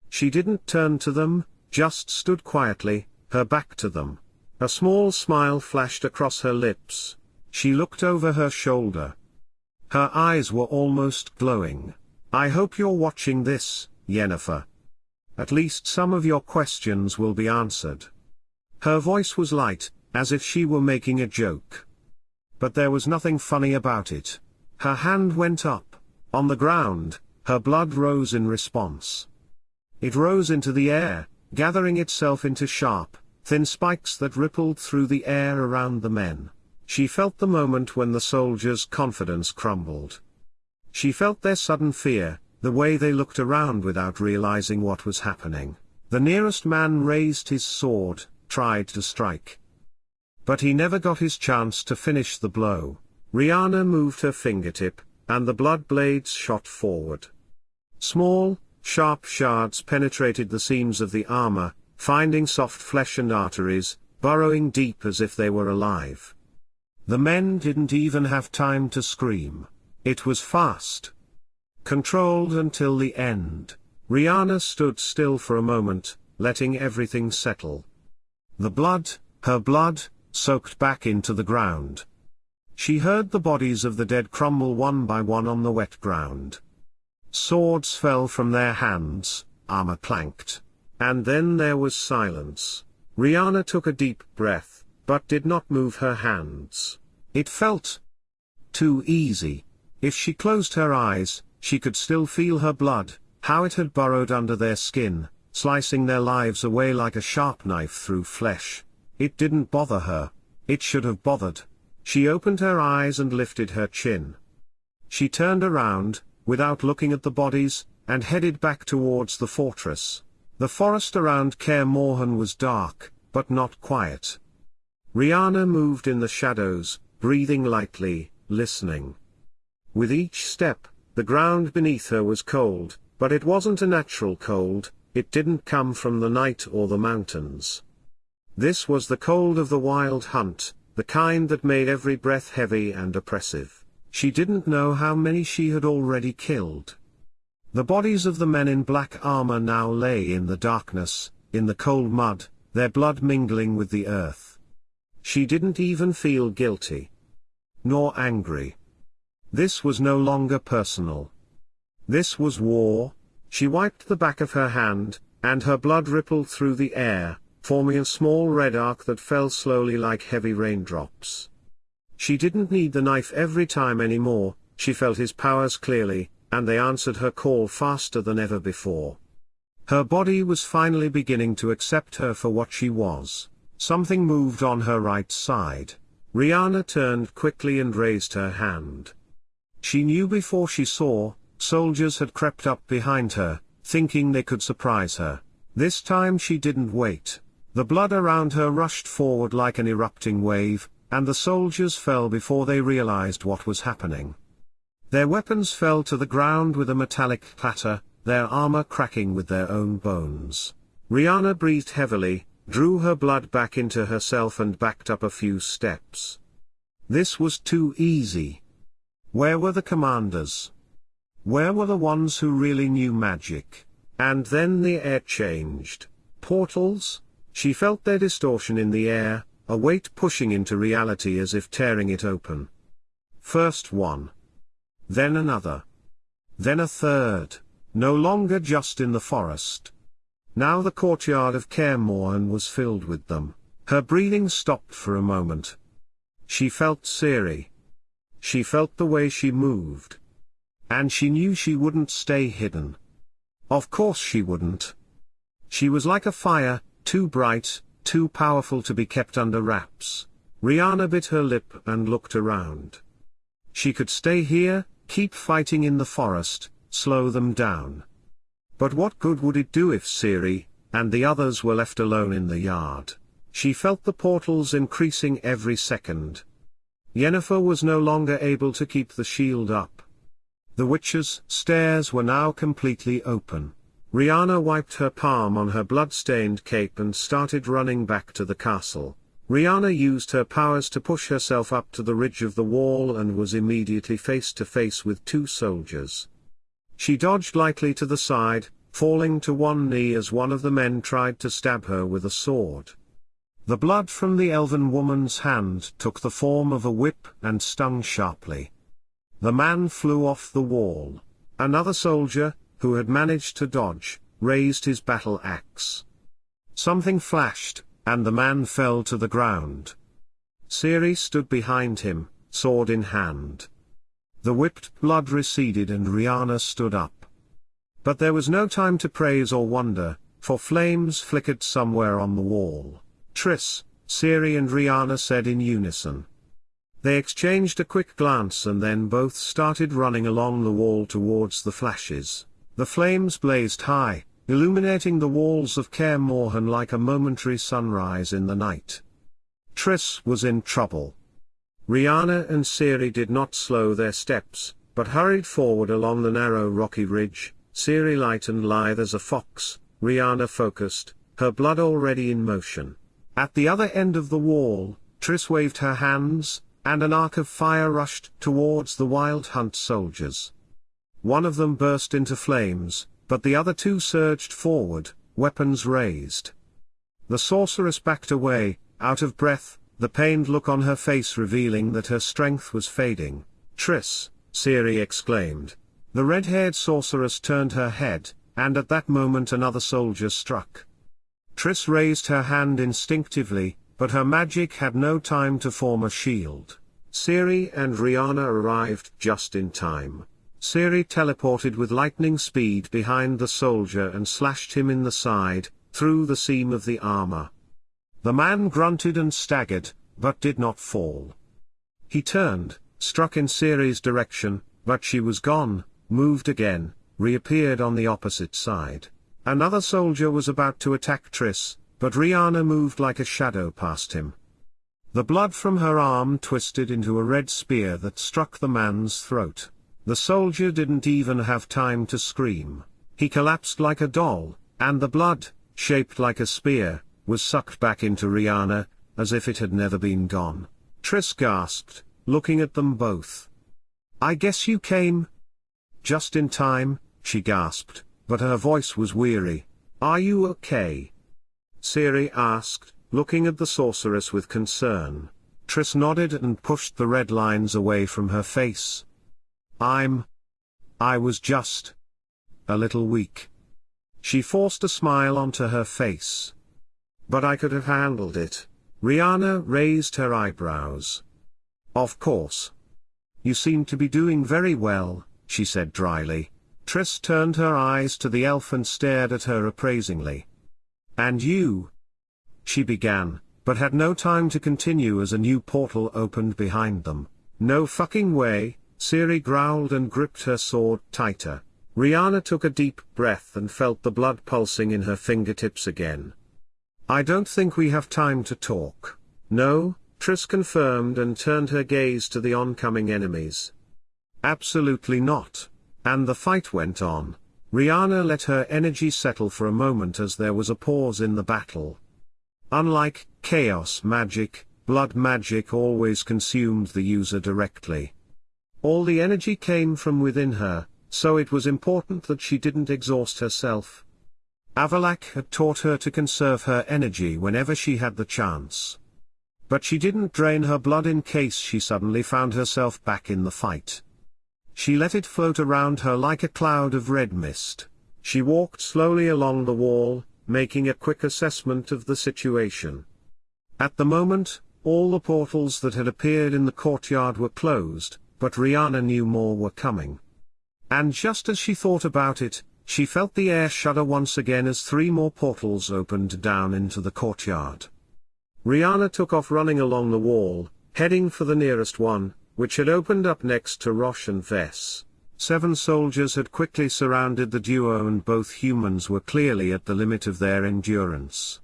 A: She didn't turn to them, just stood quietly, her back to them. A small smile flashed across her lips. She looked over her shoulder. Her eyes were almost glowing. I hope you're watching this, Yennefer. At least some of your questions will be answered. Her voice was light, as if she were making a joke. But there was nothing funny about it. Her hand went up. On the ground, her blood rose in response. It rose into the air, gathering itself into sharp, thin spikes that rippled through the air around the men. She felt the moment when the soldiers' confidence crumbled. She felt their sudden fear, the way they looked around without realizing what was happening. The nearest man raised his sword, tried to strike. But he never got his chance to finish the blow. Riana moved her fingertip, and the blood blades shot forward. Small, sharp shards penetrated the seams of the armor, finding soft flesh and arteries, burrowing deep as if they were alive. The men didn't even have time to scream. It was fast. Controlled until the end. Riana stood still for a moment, letting everything settle. The blood, her blood, soaked back into the ground. She heard the bodies of the dead crumble one by one on the wet ground. Swords fell from their hands, armor clanked. And then there was silence. Riana took a deep breath, but did not move her hands. It felt too easy. If she closed her eyes, she could still feel her blood, how it had burrowed under their skin, slicing their lives away like a sharp knife through flesh. It didn't bother her. It should have bothered. She opened her eyes and lifted her chin. She turned around, without looking at the bodies, and headed back towards the fortress. The forest around Caer Morhen was dark, but not quiet. Riana moved in the shadows, breathing lightly, listening. With each step, the ground beneath her was cold, but it wasn't a natural cold. It didn't come from the night or the mountains. This was the cold of the wild hunt, the kind that made every breath heavy and oppressive. She didn't know how many she had already killed. The bodies of the men in black armor now lay in the darkness, in the cold mud, their blood mingling with the earth. She didn't even feel guilty. Nor angry. This was no longer personal. This was war. She wiped the back of her hand, and her blood rippled through the air, forming a small red arc that fell slowly like heavy raindrops. She didn't need the knife every time anymore. She felt his powers clearly, and they answered her call faster than ever before. Her body was finally beginning to accept her for what she was. Something moved on her right side. Riana turned quickly and raised her hand. She knew before she saw. Soldiers had crept up behind her, thinking they could surprise her. This time she didn't wait. The blood around her rushed forward like an erupting wave, and the soldiers fell before they realized what was happening. Their weapons fell to the ground with a metallic clatter, their armor cracking with their own bones. Riana breathed heavily, drew her blood back into herself and backed up a few steps. This was too easy. Where were the commanders? Where were the ones who really knew magic? And then the air changed. Portals? She felt their distortion in the air, a weight pushing into reality as if tearing it open. First one. Then another. Then a third. No longer just in the forest. Now the courtyard of Caer Morhen was filled with them. Her breathing stopped for a moment. She felt Ciri. She felt the way she moved. And she knew she wouldn't stay hidden. Of course she wouldn't. She was like a fire, too bright, too powerful to be kept under wraps. Riana bit her lip and looked around. She could stay here, keep fighting in the forest, slow them down. But what good would it do if Ciri, and the others were left alone in the yard? She felt the portals increasing every second. Yennefer was no longer able to keep the shield up. The witch's stairs were now completely open. Riana wiped her palm on her blood-stained cape and started running back to the castle. Riana used her powers to push herself up to the ridge of the wall and was immediately face to face with two soldiers. She dodged lightly to the side, falling to one knee as one of the men tried to stab her with a sword. The blood from the elven woman's hand took the form of a whip and stung sharply. The man flew off the wall. Another soldier, who had managed to dodge, raised his battle axe. Something flashed, and the man fell to the ground. Ciri stood behind him, sword in hand. The whipped blood receded and Riana stood up. But there was no time to praise or wonder. for flames flickered somewhere on the wall. Triss, Ciri and Riana said in unison. They exchanged a quick glance and then both started running along the wall towards the flashes. The flames blazed high, illuminating the walls of Kaer Morhen like a momentary sunrise in the night. Triss was in trouble. Riana and Ciri did not slow their steps, but hurried forward along the narrow rocky ridge, Ciri light and lithe as a fox, Riana focused, her blood already in motion. At the other end of the wall, Triss waved her hands, and an arc of fire rushed towards the Wild Hunt soldiers. One of them burst into flames, but the other two surged forward, weapons raised. The sorceress backed away, out of breath, the pained look on her face revealing that her strength was fading. "Triss!" Ciri exclaimed. The red-haired sorceress turned her head, and at that moment another soldier struck. Triss raised her hand instinctively, but her magic had no time to form a shield. Ciri and Riana arrived just in time. Ciri teleported with lightning speed behind the soldier and slashed him in the side, through the seam of the armor. The man grunted and staggered, but did not fall. He turned, struck in Ciri's direction, but she was gone, moved again, reappeared on the opposite side. Another soldier was about to attack Triss, but Riana moved like a shadow past him. The blood from her arm twisted into a red spear that struck the man's throat. The soldier didn't even have time to scream. He collapsed like a doll, and the blood, shaped like a spear, was sucked back into Riana, as if it had never been gone. Triss gasped, looking at them both. "I guess you came just in time," she gasped, but her voice was weary. "Are you okay?" Ciri asked, looking at the sorceress with concern. Triss nodded and pushed the red lines away from her face. I was just a little weak." She forced a smile onto her face. "But I could have handled it." Riana raised her eyebrows. "Of course. You seem to be doing very well," she said dryly. Triss turned her eyes to the elf and stared at her appraisingly. "And you?" she began, but had no time to continue as a new portal opened behind them. "No fucking way," Ciri growled and gripped her sword tighter. Riana took a deep breath and felt the blood pulsing in her fingertips again. "I don't think we have time to talk." "No," Triss confirmed and turned her gaze to the oncoming enemies. "Absolutely not." And the fight went on. Riana let her energy settle for a moment as there was a pause in the battle. Unlike chaos magic, blood magic always consumed the user directly. All the energy came from within her, so it was important that she didn't exhaust herself. Avallac'h had taught her to conserve her energy whenever she had the chance. But she didn't drain her blood in case she suddenly found herself back in the fight. She let it float around her like a cloud of red mist. She walked slowly along the wall, making a quick assessment of the situation. At the moment, all the portals that had appeared in the courtyard were closed, but Riana knew more were coming. And just as she thought about it, she felt the air shudder once again as 3 more portals opened down into the courtyard. Riana took off running along the wall, heading for the nearest one, which had opened up next to Rosh and Vess. 7 soldiers had quickly surrounded the duo and both humans were clearly at the limit of their endurance.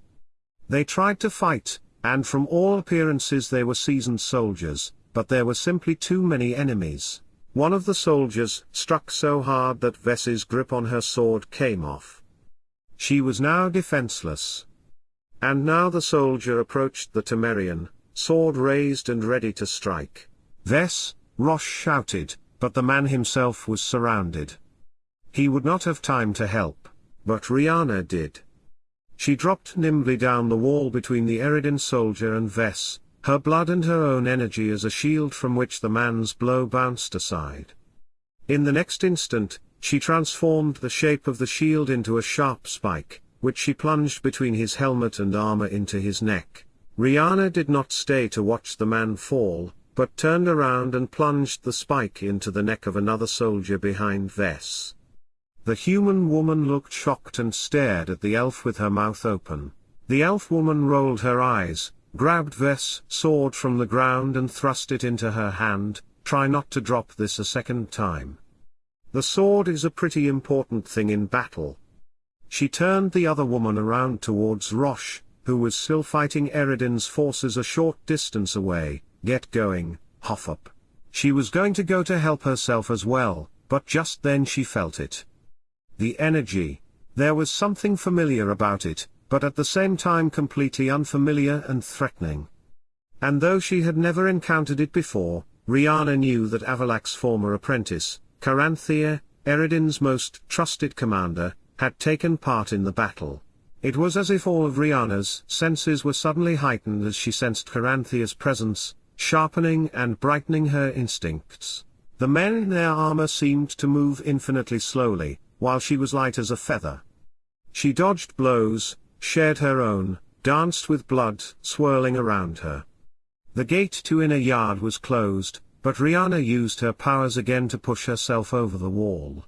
A: They tried to fight, and from all appearances they were seasoned soldiers, but there were simply too many enemies. One of the soldiers struck so hard that Vess's grip on her sword came off. She was now defenseless. And now the soldier approached the Temerian, sword raised and ready to strike. "Vess!" Rosh shouted, but the man himself was surrounded. He would not have time to help, but Riana did. She dropped nimbly down the wall between the Eredin soldier and Vess, her blood and her own energy as a shield from which the man's blow bounced aside. In the next instant, she transformed the shape of the shield into a sharp spike, which she plunged between his helmet and armor into his neck. Riana did not stay to watch the man fall, but turned around and plunged the spike into the neck of another soldier behind Vess. The human woman looked shocked and stared at the elf with her mouth open. The elf woman rolled her eyes, grabbed Vess' sword from the ground and thrust it into her hand. Try not to drop this a second time. The sword is a pretty important thing in battle. She turned the other woman around towards Rosh, who was still fighting Eridan's forces a short distance away. Get going, Hoffup. She was going to go to help herself as well, but just then she felt it. The energy. There was something familiar about it, but at the same time completely unfamiliar and threatening. And though she had never encountered it before, Riana knew that Avallac'h's former apprentice, Caranthea, Eridan's most trusted commander, had taken part in the battle. It was as if all of Riana's senses were suddenly heightened as she sensed Caranthea's presence, sharpening and brightening her instincts. The men in their armor seemed to move infinitely slowly, while she was light as a feather. She dodged blows, shared her own, danced with blood swirling around her. The gate to inner yard was closed, but Riana used her powers again to push herself over the wall.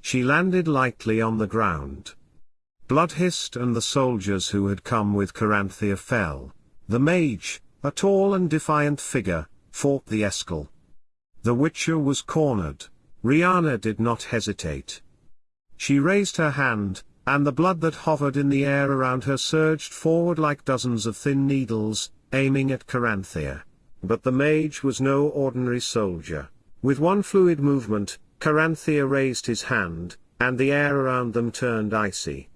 A: She landed lightly on the ground. Blood hissed and the soldiers who had come with Caranthea fell. The mage, a tall and defiant figure, fought the Eskel. The Witcher was cornered. Riana did not hesitate. She raised her hand, and the blood that hovered in the air around her surged forward like dozens of thin needles, aiming at Caranthea. But the mage was no ordinary soldier. With one fluid movement, Caranthea raised his hand, and the air around them turned icy.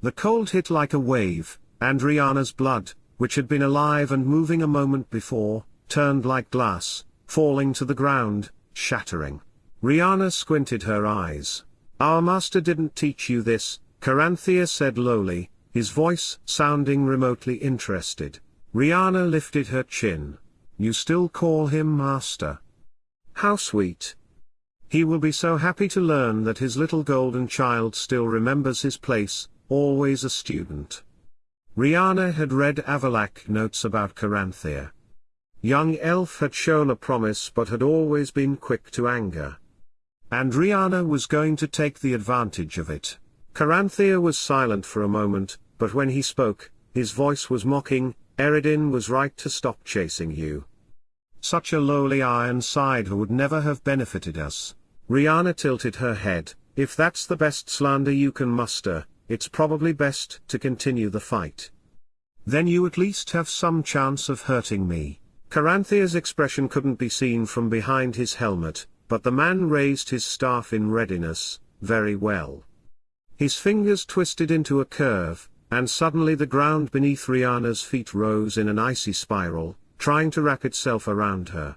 A: The cold hit like a wave, and Riana's blood, which had been alive and moving a moment before, turned like glass, falling to the ground, shattering. Riana squinted her eyes. "Our master didn't teach you this," Caranthea said lowly, his voice sounding remotely interested. Riana lifted her chin. "You still call him master? How sweet. He will be so happy to learn that his little golden child still remembers his place, always a student." Riana had read Avallac'h notes about Caranthea. Young elf had shown a promise but had always been quick to anger. And Riana was going to take the advantage of it. Caranthea was silent for a moment, but when he spoke, his voice was mocking. "Eridan was right to stop chasing you. Such a lowly Ironside would never have benefited us." Riana tilted her head. "If that's the best slander you can muster, it's probably best to continue the fight. Then you at least have some chance of hurting me." Caranthea's expression couldn't be seen from behind his helmet, but the man raised his staff in readiness. "Very well." His fingers twisted into a curve, and suddenly the ground beneath Riana's feet rose in an icy spiral, trying to wrap itself around her.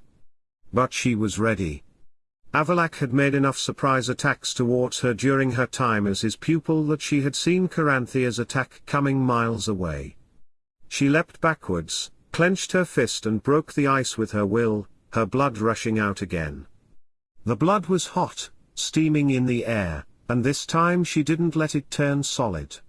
A: But she was ready. Avallac'h had made enough surprise attacks towards her during her time as his pupil that she had seen Caranthea's attack coming miles away. She leapt backwards, clenched her fist and broke the ice with her will, her blood rushing out again. The blood was hot, steaming in the air, and this time she didn't let it turn solid.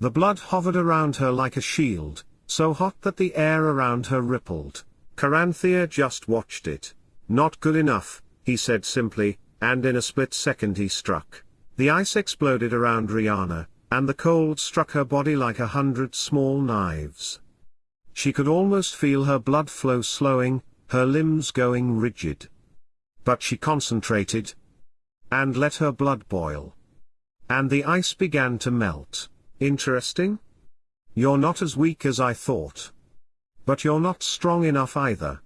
A: The blood hovered around her like a shield, so hot that the air around her rippled. Caranthea just watched it. "Not good enough," he said simply, and in a split second he struck. The ice exploded around Riana, and the cold struck her body like 100 small knives. She could almost feel her blood flow slowing, her limbs going rigid. But she concentrated and let her blood boil. And the ice began to melt. "Interesting? You're not as weak as I thought. But you're not strong enough either.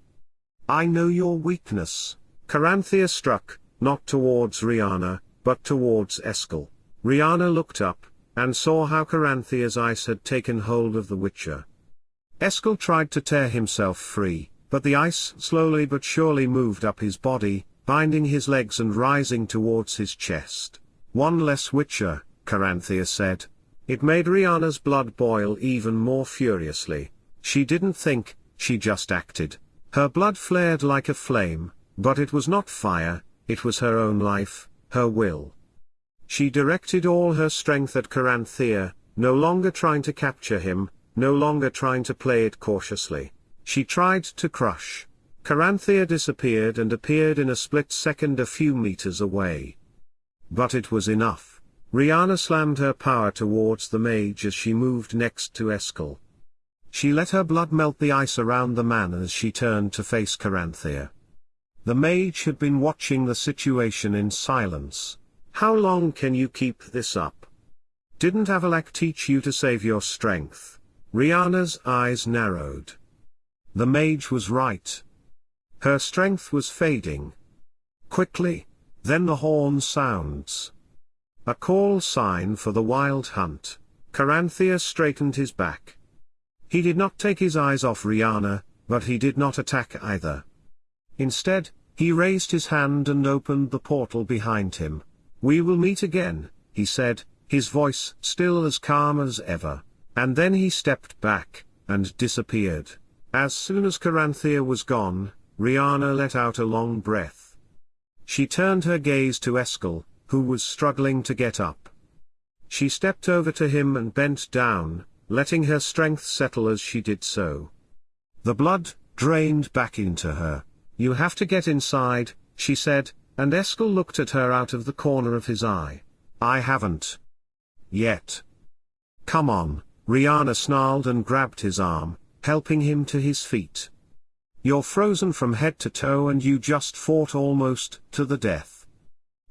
A: I know your weakness." Caranthea struck, not towards Riana, but towards Eskel. Riana looked up, and saw how Caranthea's ice had taken hold of the Witcher. Eskel tried to tear himself free, but the ice slowly but surely moved up his body, binding his legs and rising towards his chest. "One less Witcher," Caranthea said. It made Riana's blood boil even more furiously. She didn't think, she just acted. Her blood flared like a flame, but it was not fire, it was her own life, her will. She directed all her strength at Caranthea, no longer trying to capture him, no longer trying to play it cautiously. She tried to crush. Caranthea disappeared and appeared in a split second a few meters away. but it was enough. Riana slammed her power towards the mage as she moved next to Aear'el. She let her blood melt the ice around the man as she turned to face Caranthea. The mage had been watching the situation in silence. "How long can you keep this up? Didn't Avallac'h teach you to save your strength?" Riana's eyes narrowed. The mage was right. Her strength was fading. Quickly, then the horn sounds. A call sign for the wild hunt. Caranthea straightened his back. He did not take his eyes off Riana, but he did not attack either. Instead, he raised his hand and opened the portal behind him. "We will meet again," he said, his voice still as calm as ever. And then he stepped back, and disappeared. As soon as Caranthea was gone, Riana let out a long breath. She turned her gaze to Aear'el, who was struggling to get up. She stepped over to him and bent down, letting her strength settle as she did so. The blood drained back into her. "You have to get inside," she said, and Aear'el looked at her out of the corner of his eye. "I haven't. Yet." "Come on," Riana snarled and grabbed his arm, helping him to his feet. "You're frozen from head to toe and you just fought almost to the death.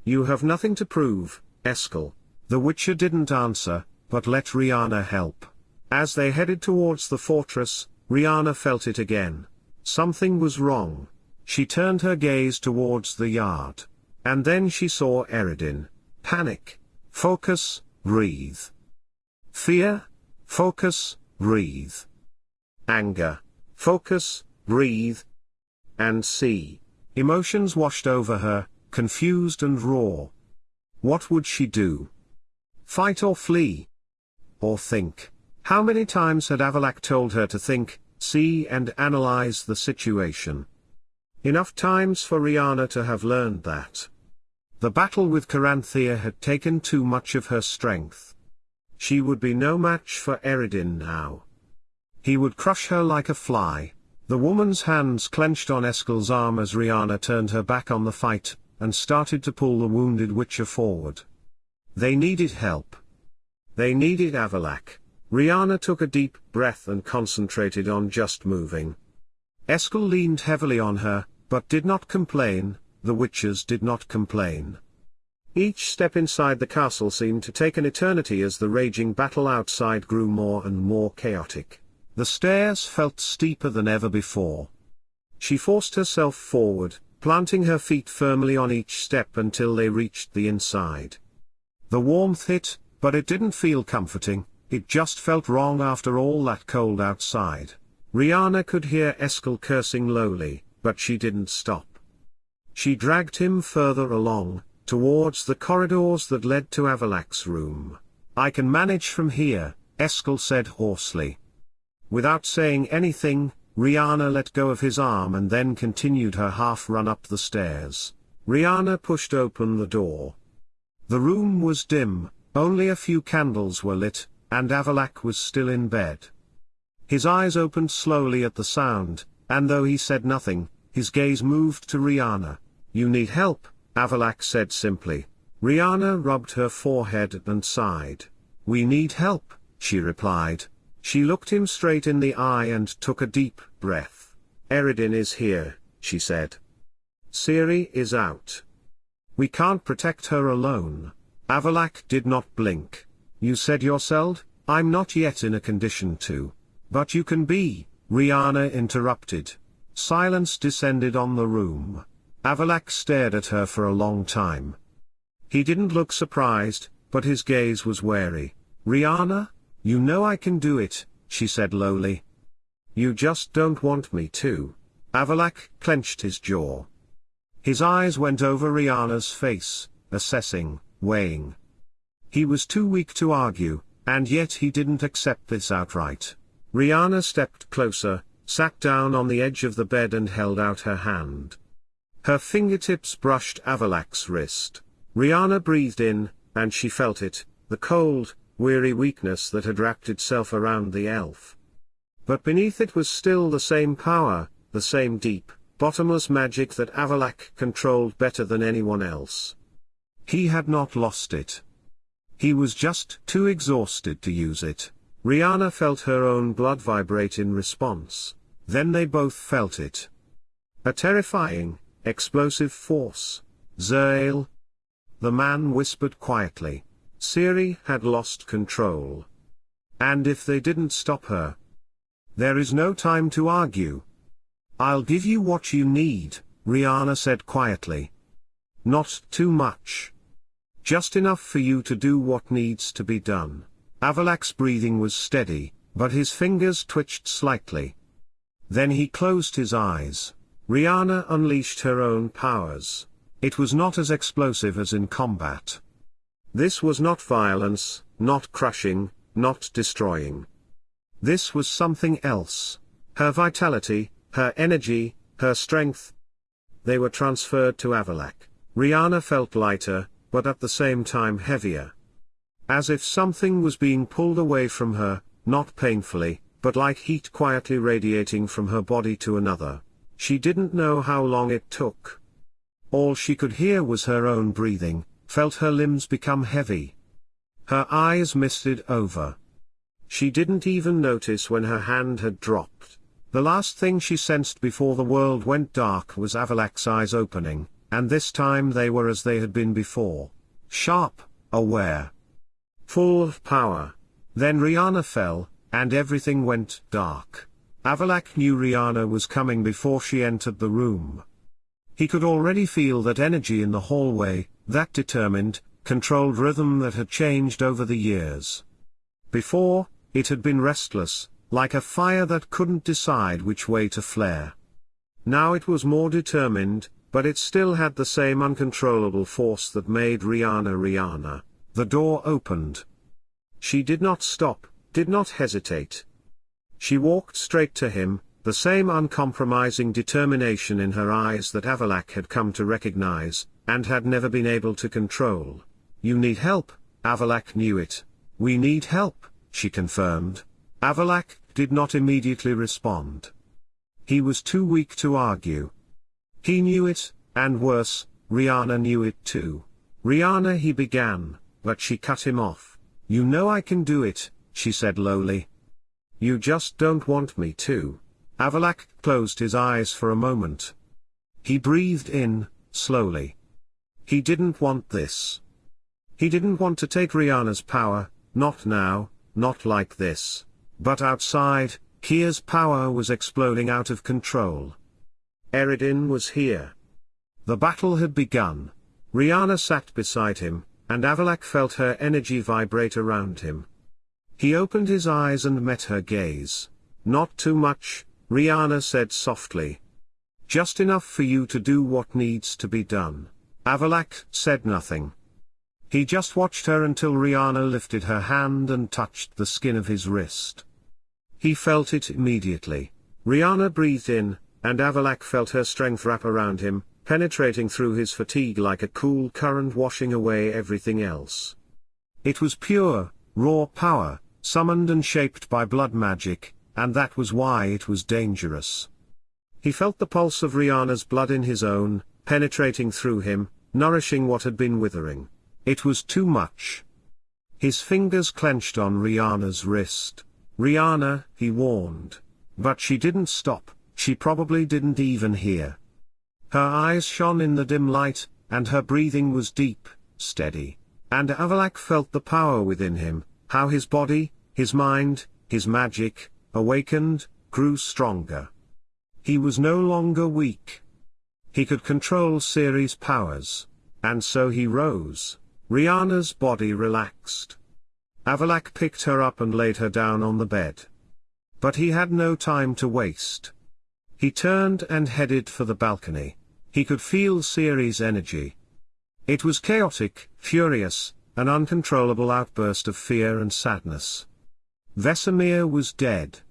A: You have nothing to prove, Aear'el." The Witcher didn't answer, but let Riana help. As they headed towards the fortress, Riana felt it again. Something was wrong. She turned her gaze towards the yard. And then she saw Irene. Panic. Focus, breathe. Fear. Focus, breathe. Anger. Focus, breathe. And see. Emotions washed over her, confused and raw. What would she do? Fight or flee? Or think? How many times had Avallac'h told her to think, see and analyze the situation? Enough times for Riana to have learned that. The battle with Caranthea had taken too much of her strength. She would be no match for Irene now. He would crush her like a fly. The woman's hands clenched on Aear'el's arm as Riana turned her back on the fight, and started to pull the wounded Witcher forward. They needed help. They needed Avallac'h. Riana took a deep breath and concentrated on just moving. Aear'el leaned heavily on her, but did not complain. The Witchers did not complain. Each step inside the castle seemed to take an eternity as the raging battle outside grew more and more chaotic. The stairs felt steeper than ever before. She forced herself forward, planting her feet firmly on each step until they reached the inside. The warmth hit, but it didn't feel comforting. It just felt wrong after all that cold outside. Riana could hear Aear'el cursing lowly, but she didn't stop. She dragged him further along, towards the corridors that led to Avallac'h's room. "I can manage from here," Aear'el said hoarsely. Without saying anything, Riana let go of his arm and then continued her half-run up the stairs. Riana pushed open the door. The room was dim, only a few candles were lit, and Avallac'h was still in bed. His eyes opened slowly at the sound, and though he said nothing, his gaze moved to Riana. "You need help," Avallac'h said simply. Riana rubbed her forehead and sighed. "We need help," she replied. She looked him straight in the eye and took a deep breath. "Irene is here," she said. "Ciri is out. We can't protect her alone." Avallac'h did not blink. "You said yourself, I'm not yet in a condition to." "But you can be," Riana interrupted. Silence descended on the room. Avallac'h stared at her for a long time. He didn't look surprised, but his gaze was wary. "Riana, you know I can do it," she said lowly. "You just don't want me to." Avallac'h clenched his jaw. His eyes went over Riana's face, assessing, weighing. He was too weak to argue, and yet he didn't accept this outright. Riana stepped closer, sat down on the edge of the bed and held out her hand. Her fingertips brushed Avallac'h's wrist. Riana breathed in, and she felt it, the cold, weary weakness that had wrapped itself around the elf. But beneath it was still the same power, the same deep, bottomless magic that Avallac'h controlled better than anyone else. He had not lost it. He was just too exhausted to use it. Riana felt her own blood vibrate in response. Then they both felt it. A terrifying, explosive force. Ääar'el. The man whispered quietly. Ciri had lost control. And if they didn't stop her... There is no time to argue. I'll give you what you need, Riana said quietly. Not too much. Just enough for you to do what needs to be done. Avallac'h's breathing was steady, but his fingers twitched slightly. Then he closed his eyes. Riana unleashed her own powers. It was not as explosive as in combat. This was not violence, not crushing, not destroying. This was something else. Her vitality, her energy, her strength. They were transferred to Avallac'h. Riana felt lighter, but at the same time heavier. As if something was being pulled away from her, not painfully, but like heat quietly radiating from her body to another. She didn't know how long it took. All she could hear was her own breathing, felt her limbs become heavy. Her eyes misted over. She didn't even notice when her hand had dropped. The last thing she sensed before the world went dark was Avallac'h's eyes opening, and this time they were as they had been before. Sharp, aware. Full of power. Then Riana fell, and everything went dark. Avallac'h knew Riana was coming before she entered the room. He could already feel that energy in the hallway, that determined, controlled rhythm that had changed over the years. Before, it had been restless, like a fire that couldn't decide which way to flare. Now it was more determined, but it still had the same uncontrollable force that made Riana Riana. The door opened. She did not stop, did not hesitate. She walked straight to him, the same uncompromising determination in her eyes that Avallac'h had come to recognize, and had never been able to control. You need help, Avallac'h knew it. We need help, she confirmed. Avallac'h did not immediately respond. He was too weak to argue. He knew it, and worse, Riana knew it too. Riana, he began, but she cut him off. You know I can do it, she said lowly. You just don't want me to. Avallac'h closed his eyes for a moment. He breathed in, slowly. He didn't want this. He didn't want to take Riana's power, not now, not like this. But outside, Kia's power was exploding out of control. Irene was here. The battle had begun. Riana sat beside him, and Avallac'h felt her energy vibrate around him. He opened his eyes and met her gaze. Not too much, Riana said softly. Just enough for you to do what needs to be done. Avallac'h said nothing. He just watched her until Riana lifted her hand and touched the skin of his wrist. He felt it immediately. Riana breathed in, and Avallac'h felt her strength wrap around him, penetrating through his fatigue like a cool current washing away everything else. It was pure, raw power, summoned and shaped by blood magic, and that was why it was dangerous. He felt the pulse of Riana's blood in his own, penetrating through him, nourishing what had been withering. It was too much. His fingers clenched on Riana's wrist. Riana, he warned. But she didn't stop, she probably didn't even hear. Her eyes shone in the dim light, and her breathing was deep, steady. And Avallac'h felt the power within him, how his body, his mind, his magic, awakened, grew stronger. He was no longer weak. He could control Ciri's powers. And so he rose. Riana's body relaxed. Avallac'h picked her up and laid her down on the bed. But he had no time to waste. He turned and headed for the balcony. He could feel Ciri's energy. It was chaotic, furious, an uncontrollable outburst of fear and sadness. Vesemir was dead.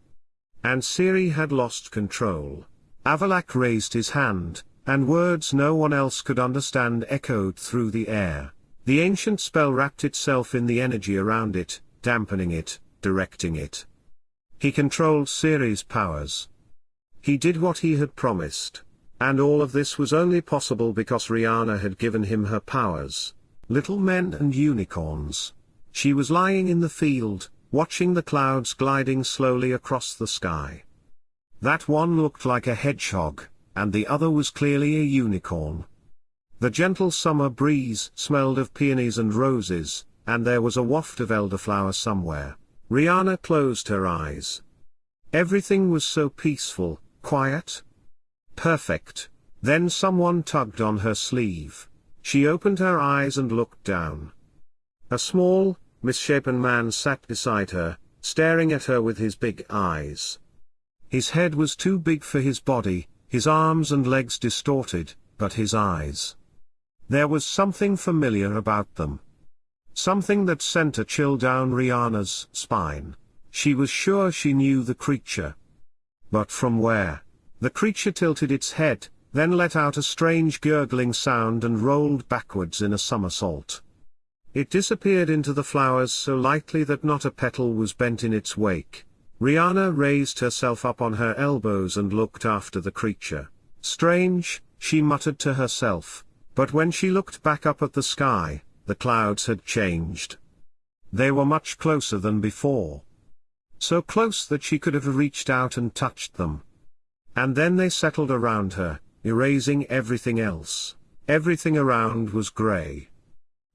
A: And Ciri had lost control. Avallac'h raised his hand, and words no one else could understand echoed through the air. The ancient spell wrapped itself in the energy around it, dampening it, directing it. He controlled Ciri's powers. He did what he had promised. And all of this was only possible because Riana had given him her powers. little men and unicorns. She was lying in the field, watching the clouds gliding slowly across the sky. That one looked like a hedgehog, and the other was clearly a unicorn. The gentle summer breeze smelled of peonies and roses, and there was a waft of elderflower somewhere. Riana closed her eyes. Everything was so peaceful, quiet, perfect. Then someone tugged on her sleeve. She opened her eyes and looked down. A small, misshapen man sat beside her, staring at her with his big eyes. His head was too big for his body, his arms and legs distorted, but his eyes. There was something familiar about them. Something that sent a chill down Riana's spine. She was sure she knew the creature. But from where? The creature tilted its head, then let out a strange gurgling sound and rolled backwards in a somersault. It disappeared into the flowers so lightly that not a petal was bent in its wake. Riana raised herself up on her elbows and looked after the creature. Strange, she muttered to herself, but when she looked back up at the sky, the clouds had changed. They were much closer than before. So close that she could have reached out and touched them. And then they settled around her, erasing everything else. Everything around was grey.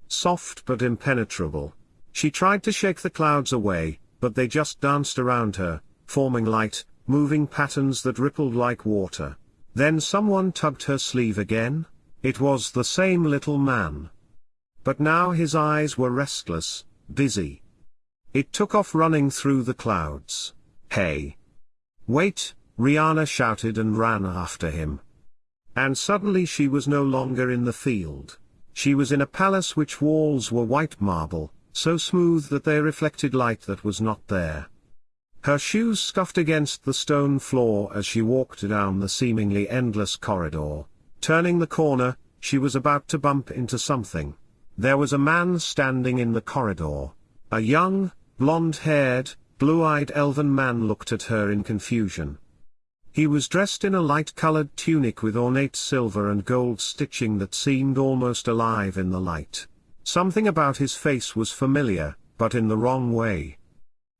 A: Soft but impenetrable. She tried to shake the clouds away, but they just danced around her, forming light, moving patterns that rippled like water. Then someone tugged her sleeve again. It was the same little man. But now his eyes were restless, busy. It took off running through the clouds. Hey! Wait! Riana shouted and ran after him. And suddenly she was no longer in the field. She was in a palace which walls were white marble, so smooth that they reflected light that was not there. Her shoes scuffed against the stone floor as she walked down the seemingly endless corridor. Turning the corner, she was about to bump into something. There was a man standing in the corridor. A young, blonde-haired, blue-eyed elven man looked at her in confusion. He was dressed in a light-colored tunic with ornate silver and gold stitching that seemed almost alive in the light. Something about his face was familiar, but in the wrong way.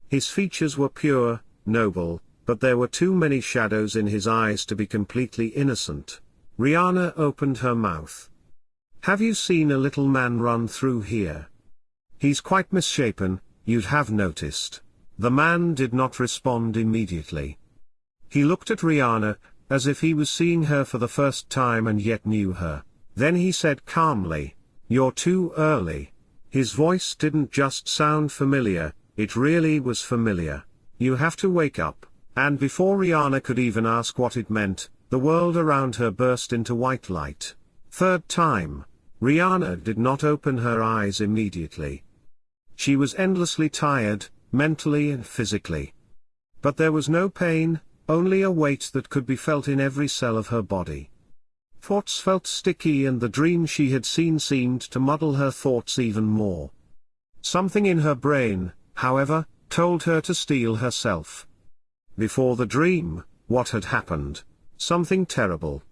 A: His features were pure, noble, but there were too many shadows in his eyes to be completely innocent. Riana opened her mouth. "Have you seen a little man run through here? He's quite misshapen, you'd have noticed." The man did not respond immediately. He looked at Riana, as if he was seeing her for the first time and yet knew her. Then he said calmly, "You're too early." His voice didn't just sound familiar, it really was familiar. "You have to wake up." And before Riana could even ask what it meant, the world around her burst into white light. Third time. Riana did not open her eyes immediately. She was endlessly tired, mentally and physically. But there was no pain, only a weight that could be felt in every cell of her body. Thoughts felt sticky and the dream she had seen seemed to muddle her thoughts even more. Something in her brain, however, told her to steel herself. Before the dream, what had happened? Something terrible.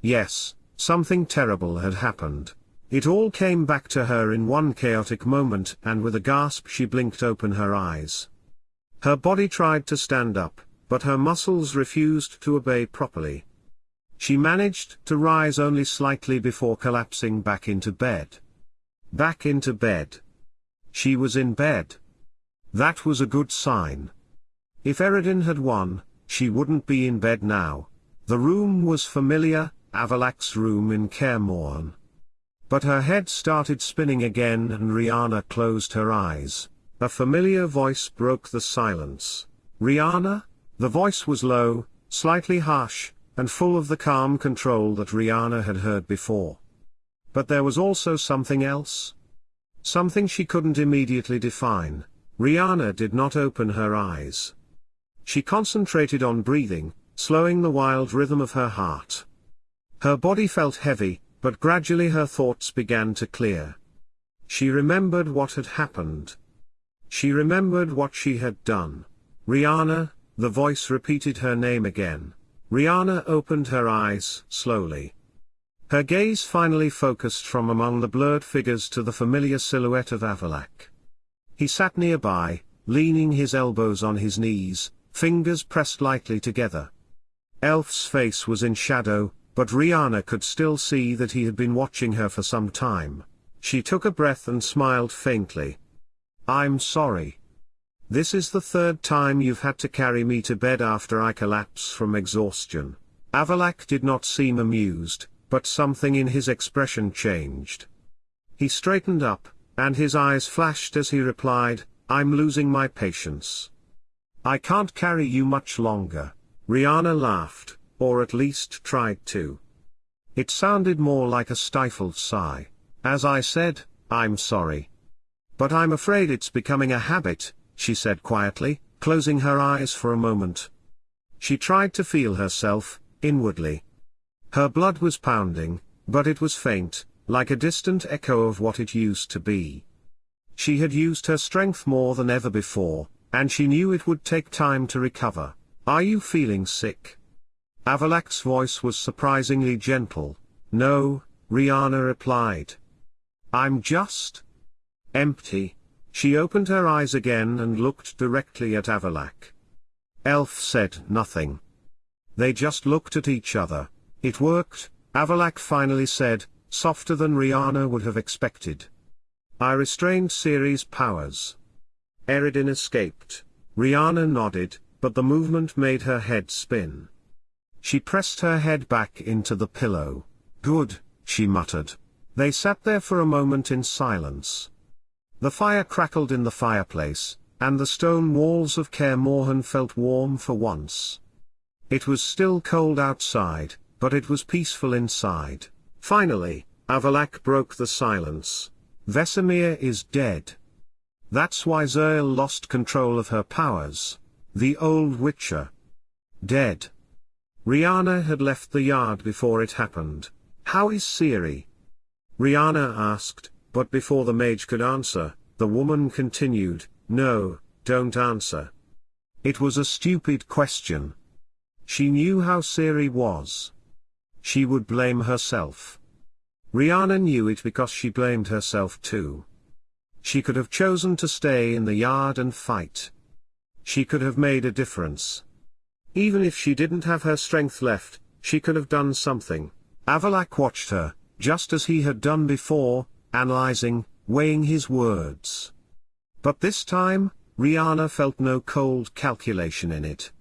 A: Yes, something terrible had happened. It all came back to her in one chaotic moment, and with a gasp she blinked open her eyes. Her body tried to stand up, but her muscles refused to obey properly. She managed to rise only slightly before collapsing back into bed. Back into bed. She was in bed. That was a good sign. If Aear'el had won, she wouldn't be in bed now. The room was familiar, Avallac'h's room in Kaer Morhen. But her head started spinning again and Riana closed her eyes. A familiar voice broke the silence. "Riana?" The voice was low, slightly harsh, and full of the calm control that Riana had heard before. But there was also something else. Something she couldn't immediately define. Riana did not open her eyes. She concentrated on breathing, slowing the wild rhythm of her heart. Her body felt heavy, but gradually her thoughts began to clear. She remembered what had happened. She remembered what she had done. "Riana," the voice repeated her name again. Riana opened her eyes slowly. Her gaze finally focused from among the blurred figures to the familiar silhouette of Avallac'h. He sat nearby, leaning his elbows on his knees, fingers pressed lightly together. Elf's face was in shadow, but Riana could still see that he had been watching her for some time. She took a breath and smiled faintly. "I'm sorry. This is the third time you've had to carry me to bed after I collapse from exhaustion." Avallac'h did not seem amused, but something in his expression changed. He straightened up, and his eyes flashed as he replied, "I'm losing my patience. I can't carry you much longer." Riana laughed, or at least tried to. It sounded more like a stifled sigh. "As I said, I'm sorry. But I'm afraid it's becoming a habit," she said quietly, closing her eyes for a moment. She tried to feel herself, inwardly. Her blood was pounding, but it was faint, like a distant echo of what it used to be. She had used her strength more than ever before, and she knew it would take time to recover. "Are you feeling sick?" Avallac'h's voice was surprisingly gentle. "No," Riana replied. "I'm just empty." She opened her eyes again and looked directly at Avallac'h. Elf said nothing. They just looked at each other. "It worked," Avallac'h finally said, softer than Riana would have expected. "I restrained Ciri's powers. Eredin escaped." Riana nodded, but the movement made her head spin. She pressed her head back into the pillow. "Good," she muttered. They sat there for a moment in silence. The fire crackled in the fireplace, and the stone walls of Kaer Morhen felt warm for once. It was still cold outside, but it was peaceful inside. Finally, Avallac'h broke the silence. "Vesemir is dead. That's why Aear'el lost control of her powers. The old Witcher. Dead." Riana had left the yard before it happened. "How is Ciri?" Riana asked, but before the mage could answer, the woman continued, "No, don't answer. It was a stupid question. She knew how Ciri was. She would blame herself." Riana knew it because she blamed herself too. She could have chosen to stay in the yard and fight. She could have made a difference. Even if she didn't have her strength left, she could have done something. Avallac'h watched her, just as he had done before, analyzing, weighing his words. But this time, Riana felt no cold calculation in it.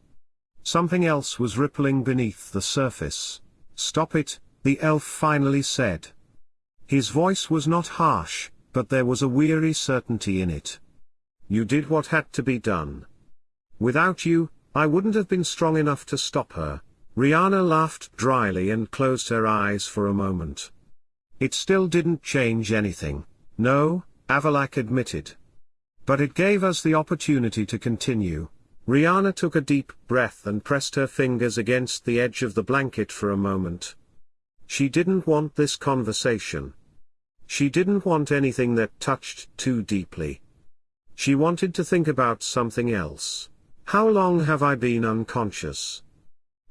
A: Something else was rippling beneath the surface. "Stop it," the elf finally said. His voice was not harsh, but there was a weary certainty in it. "You did what had to be done. Without you, I wouldn't have been strong enough to stop her." Riana laughed dryly and closed her eyes for a moment. "It still didn't change anything." "No," Avallac'h admitted. "But it gave us the opportunity to continue." Riana took a deep breath and pressed her fingers against the edge of the blanket for a moment. She didn't want this conversation. She didn't want anything that touched too deeply. She wanted to think about something else. "How long have I been unconscious?"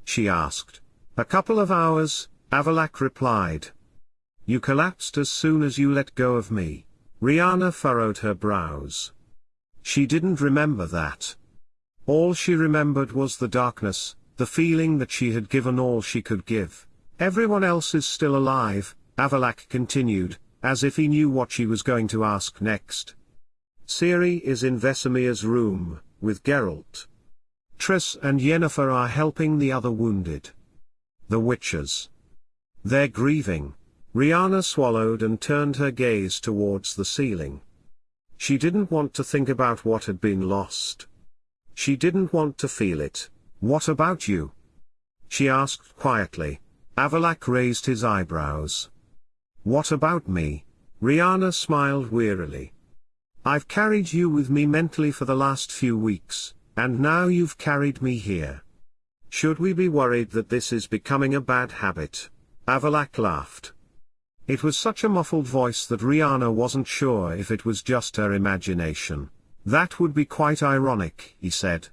A: she asked. "A couple of hours," Avallac'h replied. "You collapsed as soon as you let go of me." Riana furrowed her brows. She didn't remember that. All she remembered was the darkness, the feeling that she had given all she could give. "Everyone else is still alive," Avallac'h continued, as if he knew what she was going to ask next. "Ciri is in Vesemir's room, with Geralt. Triss and Yennefer are helping the other wounded. The Witchers. They're grieving." Riana swallowed and turned her gaze towards the ceiling. She didn't want to think about what had been lost. She didn't want to feel it. "What about you?" she asked quietly. Avallac'h raised his eyebrows. "What about me?" Riana smiled wearily. "I've carried you with me mentally for the last few weeks, and now you've carried me here. Should we be worried that this is becoming a bad habit?" Avallac'h laughed. It was such a muffled voice that Riana wasn't sure if it was just her imagination. "That would be quite ironic," he said.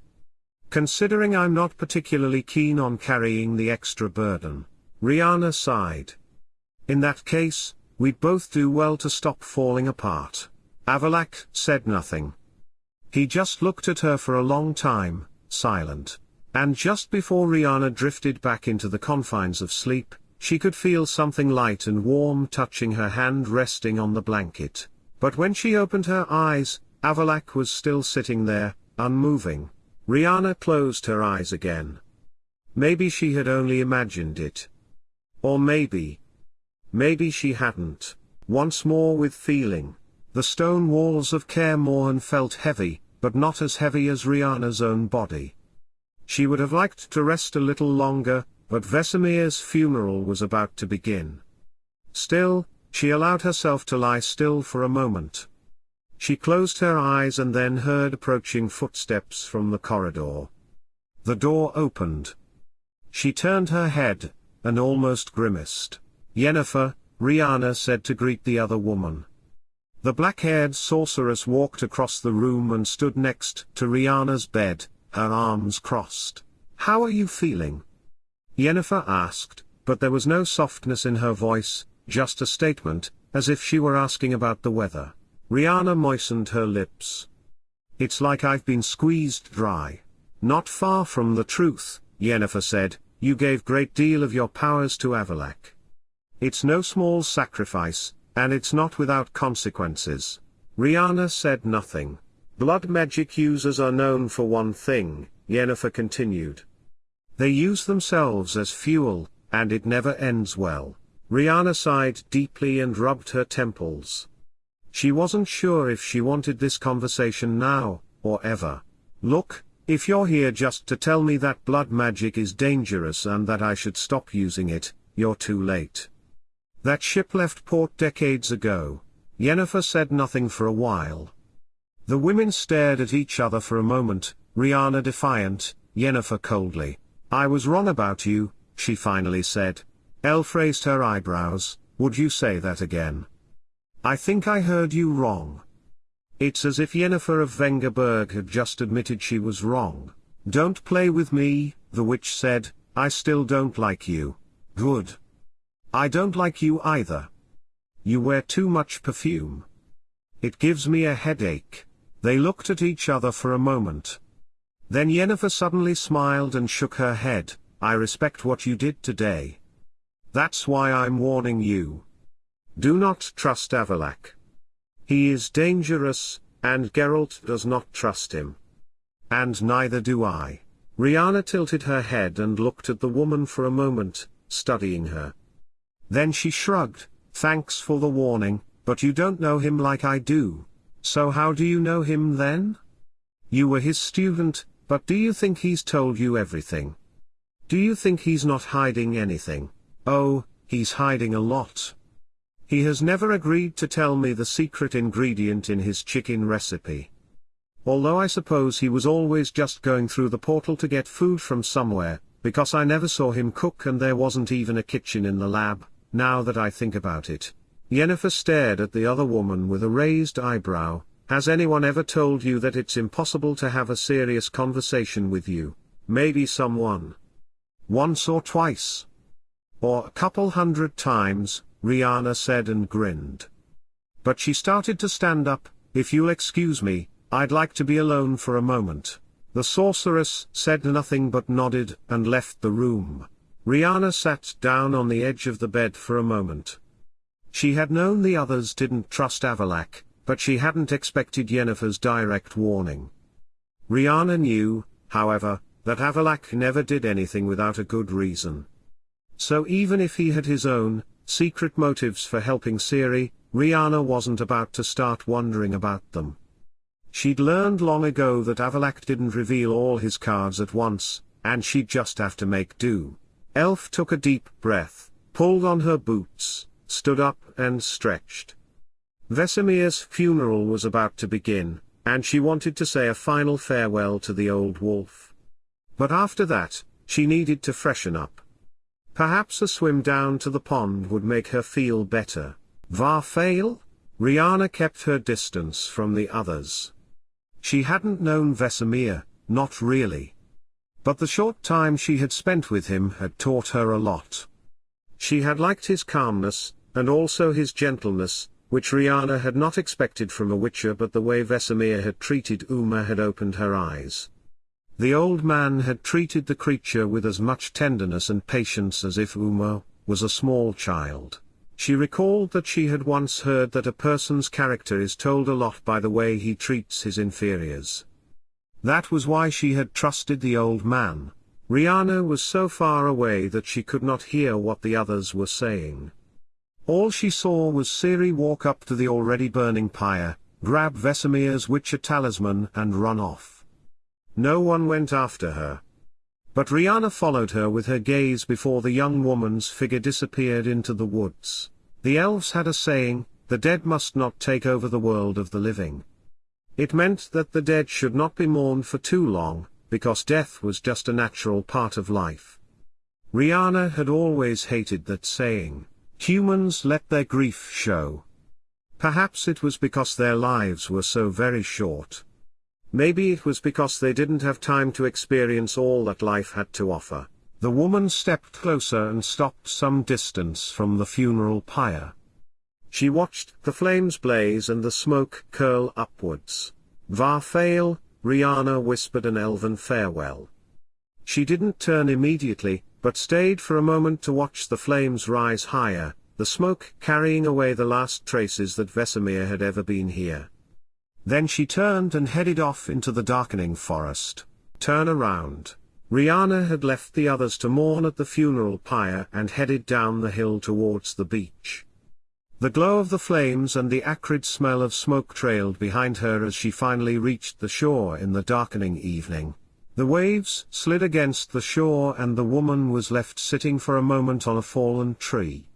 A: "Considering I'm not particularly keen on carrying the extra burden." Riana sighed. In that case, we'd both do well to stop falling apart. Avallac'h said nothing. He just looked at her for a long time, silent. And just before Riana drifted back into the confines of sleep, she could feel something light and warm touching her hand resting on the blanket. But when she opened her eyes, Avallac'h was still sitting there, unmoving. Riana closed her eyes again. Maybe she had only imagined it. Or maybe she hadn't. Once more with feeling. The stone walls of Caer Morhen felt heavy, but not as heavy as Riana's own body. She would have liked to rest a little longer, but Vesemir's funeral was about to begin. Still, she allowed herself to lie still for a moment. She closed her eyes and then heard approaching footsteps from the corridor. The door opened. She turned her head, and almost grimaced. "Yennefer," Riana said to greet the other woman. The black-haired sorceress walked across the room and stood next to Riana's bed, her arms crossed. "How are you feeling?" Yennefer asked, but there was no softness in her voice, just a statement, as if she were asking about the weather. Riana moistened her lips. "It's like I've been squeezed dry." "Not far from the truth," Yennefer said. "You gave great deal of your powers to Avallac'h. It's no small sacrifice, and it's not without consequences." Riana said nothing. "Blood magic users are known for one thing," Yennefer continued. "They use themselves as fuel, and it never ends well." Riana sighed deeply and rubbed her temples. She wasn't sure if she wanted this conversation now, or ever. "Look, if you're here just to tell me that blood magic is dangerous and that I should stop using it, you're too late. That ship left port decades ago." Yennefer said nothing for a while. The women stared at each other for a moment, Riana defiant, Yennefer coldly. "I was wrong about you," she finally said. Elle raised her eyebrows. "Would you say that again?" "I think I heard you wrong." It's as if Yennefer of Vengerberg had just admitted she was wrong. "Don't play with me," the witch said. "I still don't like you." "Good. I don't like you either. You wear too much perfume. It gives me a headache." They looked at each other for a moment. Then Yennefer suddenly smiled and shook her head. "I respect what you did today. That's why I'm warning you. Do not trust Avallac'h. He is dangerous, and Geralt does not trust him. And neither do I." Riana tilted her head and looked at the woman for a moment, studying her. Then she shrugged. "Thanks for the warning, but you don't know him like I do. So how do you know him then? You were his student, but do you think he's told you everything? Do you think he's not hiding anything?" "Oh, he's hiding a lot. He has never agreed to tell me the secret ingredient in his chicken recipe. Although I suppose he was always just going through the portal to get food from somewhere, because I never saw him cook and there wasn't even a kitchen in the lab, now that I think about it." Yennefer stared at the other woman with a raised eyebrow. "Has anyone ever told you that it's impossible to have a serious conversation with you? Maybe someone. Once or twice. Or a couple hundred times," Riana said and grinned. But she started to stand up. "If you'll excuse me, I'd like to be alone for a moment." The sorceress said nothing but nodded and left the room. Riana sat down on the edge of the bed for a moment. She had known the others didn't trust Avallac'h, but she hadn't expected Yennefer's direct warning. Riana knew, however, that Avallac'h never did anything without a good reason. So even if he had his own secret motives for helping Ciri, Riana wasn't about to start wondering about them. She'd learned long ago that Avallac'h didn't reveal all his cards at once, and she'd just have to make do. Elf took a deep breath, pulled on her boots, stood up and stretched. Vesemir's funeral was about to begin, and she wanted to say a final farewell to the old wolf. But after that, she needed to freshen up. Perhaps a swim down to the pond would make her feel better. Varfail? Riana kept her distance from the others. She hadn't known Vesemir, not really. But the short time she had spent with him had taught her a lot. She had liked his calmness, and also his gentleness, which Riana had not expected from a witcher, but the way Vesemir had treated Uma had opened her eyes. The old man had treated the creature with as much tenderness and patience as if Uma was a small child. She recalled that she had once heard that a person's character is told a lot by the way he treats his inferiors. That was why she had trusted the old man. Riana was so far away that she could not hear what the others were saying. All she saw was Ciri walk up to the already burning pyre, grab Vesemir's witcher talisman and run off. No one went after her. But Riana followed her with her gaze before the young woman's figure disappeared into the woods. The elves had a saying, the dead must not take over the world of the living. It meant that the dead should not be mourned for too long, because death was just a natural part of life. Riana had always hated that saying. Humans let their grief show. Perhaps it was because their lives were so very short. Maybe it was because they didn't have time to experience all that life had to offer. The woman stepped closer and stopped some distance from the funeral pyre. She watched the flames blaze and the smoke curl upwards. Varfael, Riana whispered an elven farewell. She didn't turn immediately, but stayed for a moment to watch the flames rise higher, the smoke carrying away the last traces that Vesemir had ever been here. Then she turned and headed off into the darkening forest. Turn around. Riana had left the others to mourn at the funeral pyre and headed down the hill towards the beach. The glow of the flames and the acrid smell of smoke trailed behind her as she finally reached the shore in the darkening evening. The waves slid against the shore and the woman was left sitting for a moment on a fallen tree.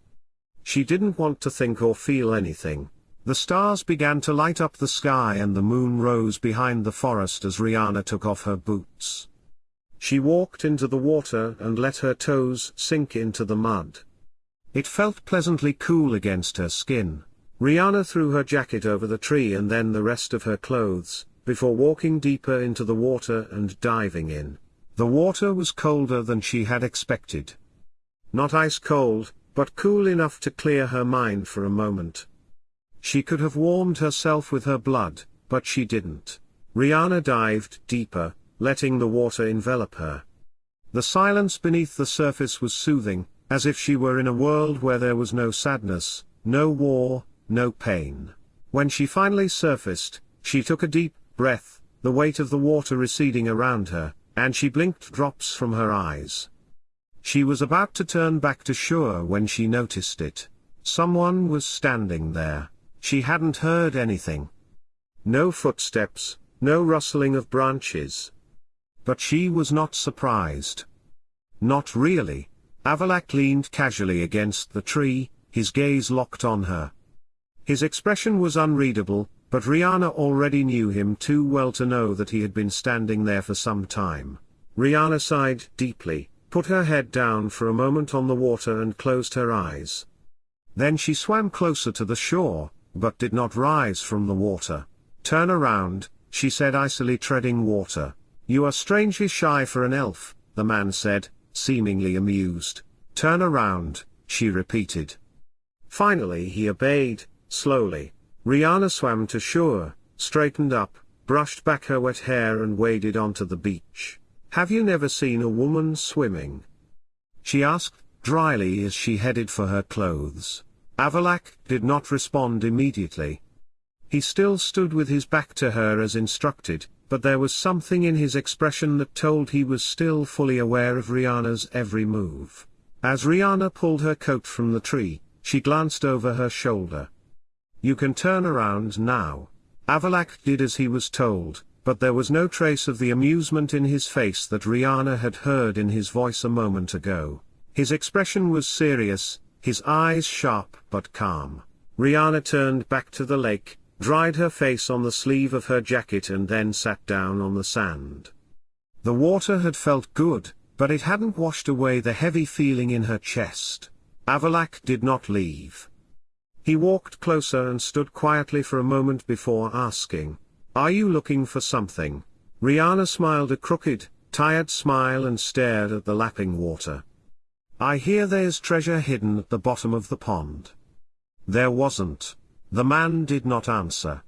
A: She didn't want to think or feel anything. The stars began to light up the sky and the moon rose behind the forest as Riana took off her boots. She walked into the water and let her toes sink into the mud. It felt pleasantly cool against her skin. Riana threw her jacket over the tree and then the rest of her clothes, before walking deeper into the water and diving in. The water was colder than she had expected. Not ice cold, but cool enough to clear her mind for a moment. She could have warmed herself with her blood, but she didn't. Riana dived deeper, letting the water envelop her. The silence beneath the surface was soothing, as if she were in a world where there was no sadness, no war, no pain. When she finally surfaced, she took a deep breath, the weight of the water receding around her, and she blinked drops from her eyes. She was about to turn back to shore when she noticed it. Someone was standing there. She hadn't heard anything. No footsteps, no rustling of branches. But she was not surprised. Not really. Avallac'h leaned casually against the tree, his gaze locked on her. His expression was unreadable, but Riana already knew him too well to know that he had been standing there for some time. Riana sighed deeply, put her head down for a moment on the water and closed her eyes. Then she swam closer to the shore, but did not rise from the water. Turn around, she said, icily treading water. You are strangely shy for an elf, the man said, seemingly amused. Turn around, she repeated. Finally he obeyed, slowly. Riana swam to shore, straightened up, brushed back her wet hair and waded onto the beach. Have you never seen a woman swimming? She asked, dryly as she headed for her clothes. Avallac'h did not respond immediately. He still stood with his back to her as instructed, but there was something in his expression that told he was still fully aware of Riana's every move. As Riana pulled her coat from the tree, she glanced over her shoulder. You can turn around now. Avallac'h did as he was told, but there was no trace of the amusement in his face that Riana had heard in his voice a moment ago. His expression was serious, his eyes sharp but calm. Riana turned back to the lake, dried her face on the sleeve of her jacket and then sat down on the sand. The water had felt good, but it hadn't washed away the heavy feeling in her chest. Avallac'h did not leave. He walked closer and stood quietly for a moment before asking, "Are you looking for something?" Riana smiled a crooked, tired smile and stared at the lapping water. I hear there's treasure hidden at the bottom of the pond. There wasn't. The man did not answer.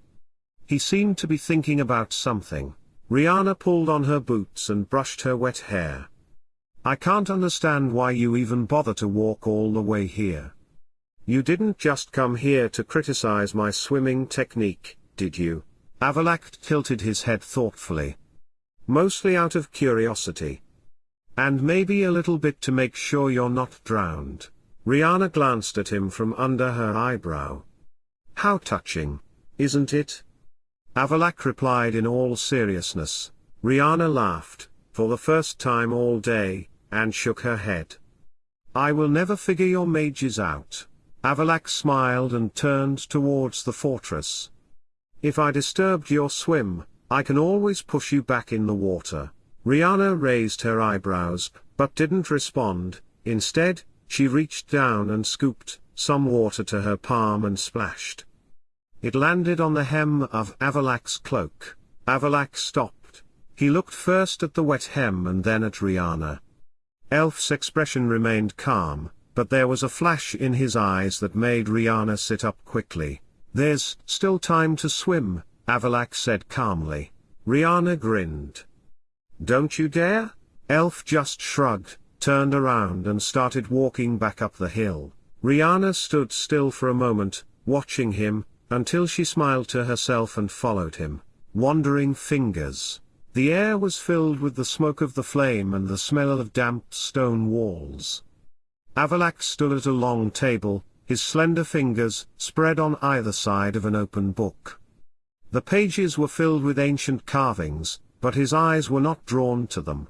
A: He seemed to be thinking about something. Riana pulled on her boots and brushed her wet hair. I can't understand why you even bother to walk all the way here. You didn't just come here to criticize my swimming technique, did you? Avallac'h tilted his head thoughtfully. Mostly out of curiosity. And maybe a little bit to make sure you're not drowned. Riana glanced at him from under her eyebrow. How touching, isn't it? Avallac'h replied in all seriousness. Riana laughed, for the first time all day, and shook her head. I will never figure your mages out. Avallac'h smiled and turned towards the fortress. If I disturbed your swim, I can always push you back in the water. Riana raised her eyebrows, but didn't respond. Instead, she reached down and scooped some water to her palm and splashed. It landed on the hem of Avallac'h's cloak. Avallac'h stopped. He looked first at the wet hem and then at Riana. Elf's expression remained calm, but there was a flash in his eyes that made Riana sit up quickly. There's still time to swim, Avallac'h said calmly. Riana grinned. Don't you dare? Elf just shrugged, turned around and started walking back up the hill. Riana stood still for a moment, watching him, until she smiled to herself and followed him. Wandering fingers. The air was filled with the smoke of the flame and the smell of damp stone walls. Avallac'h stood at a long table, his slender fingers spread on either side of an open book. The pages were filled with ancient carvings, but his eyes were not drawn to them.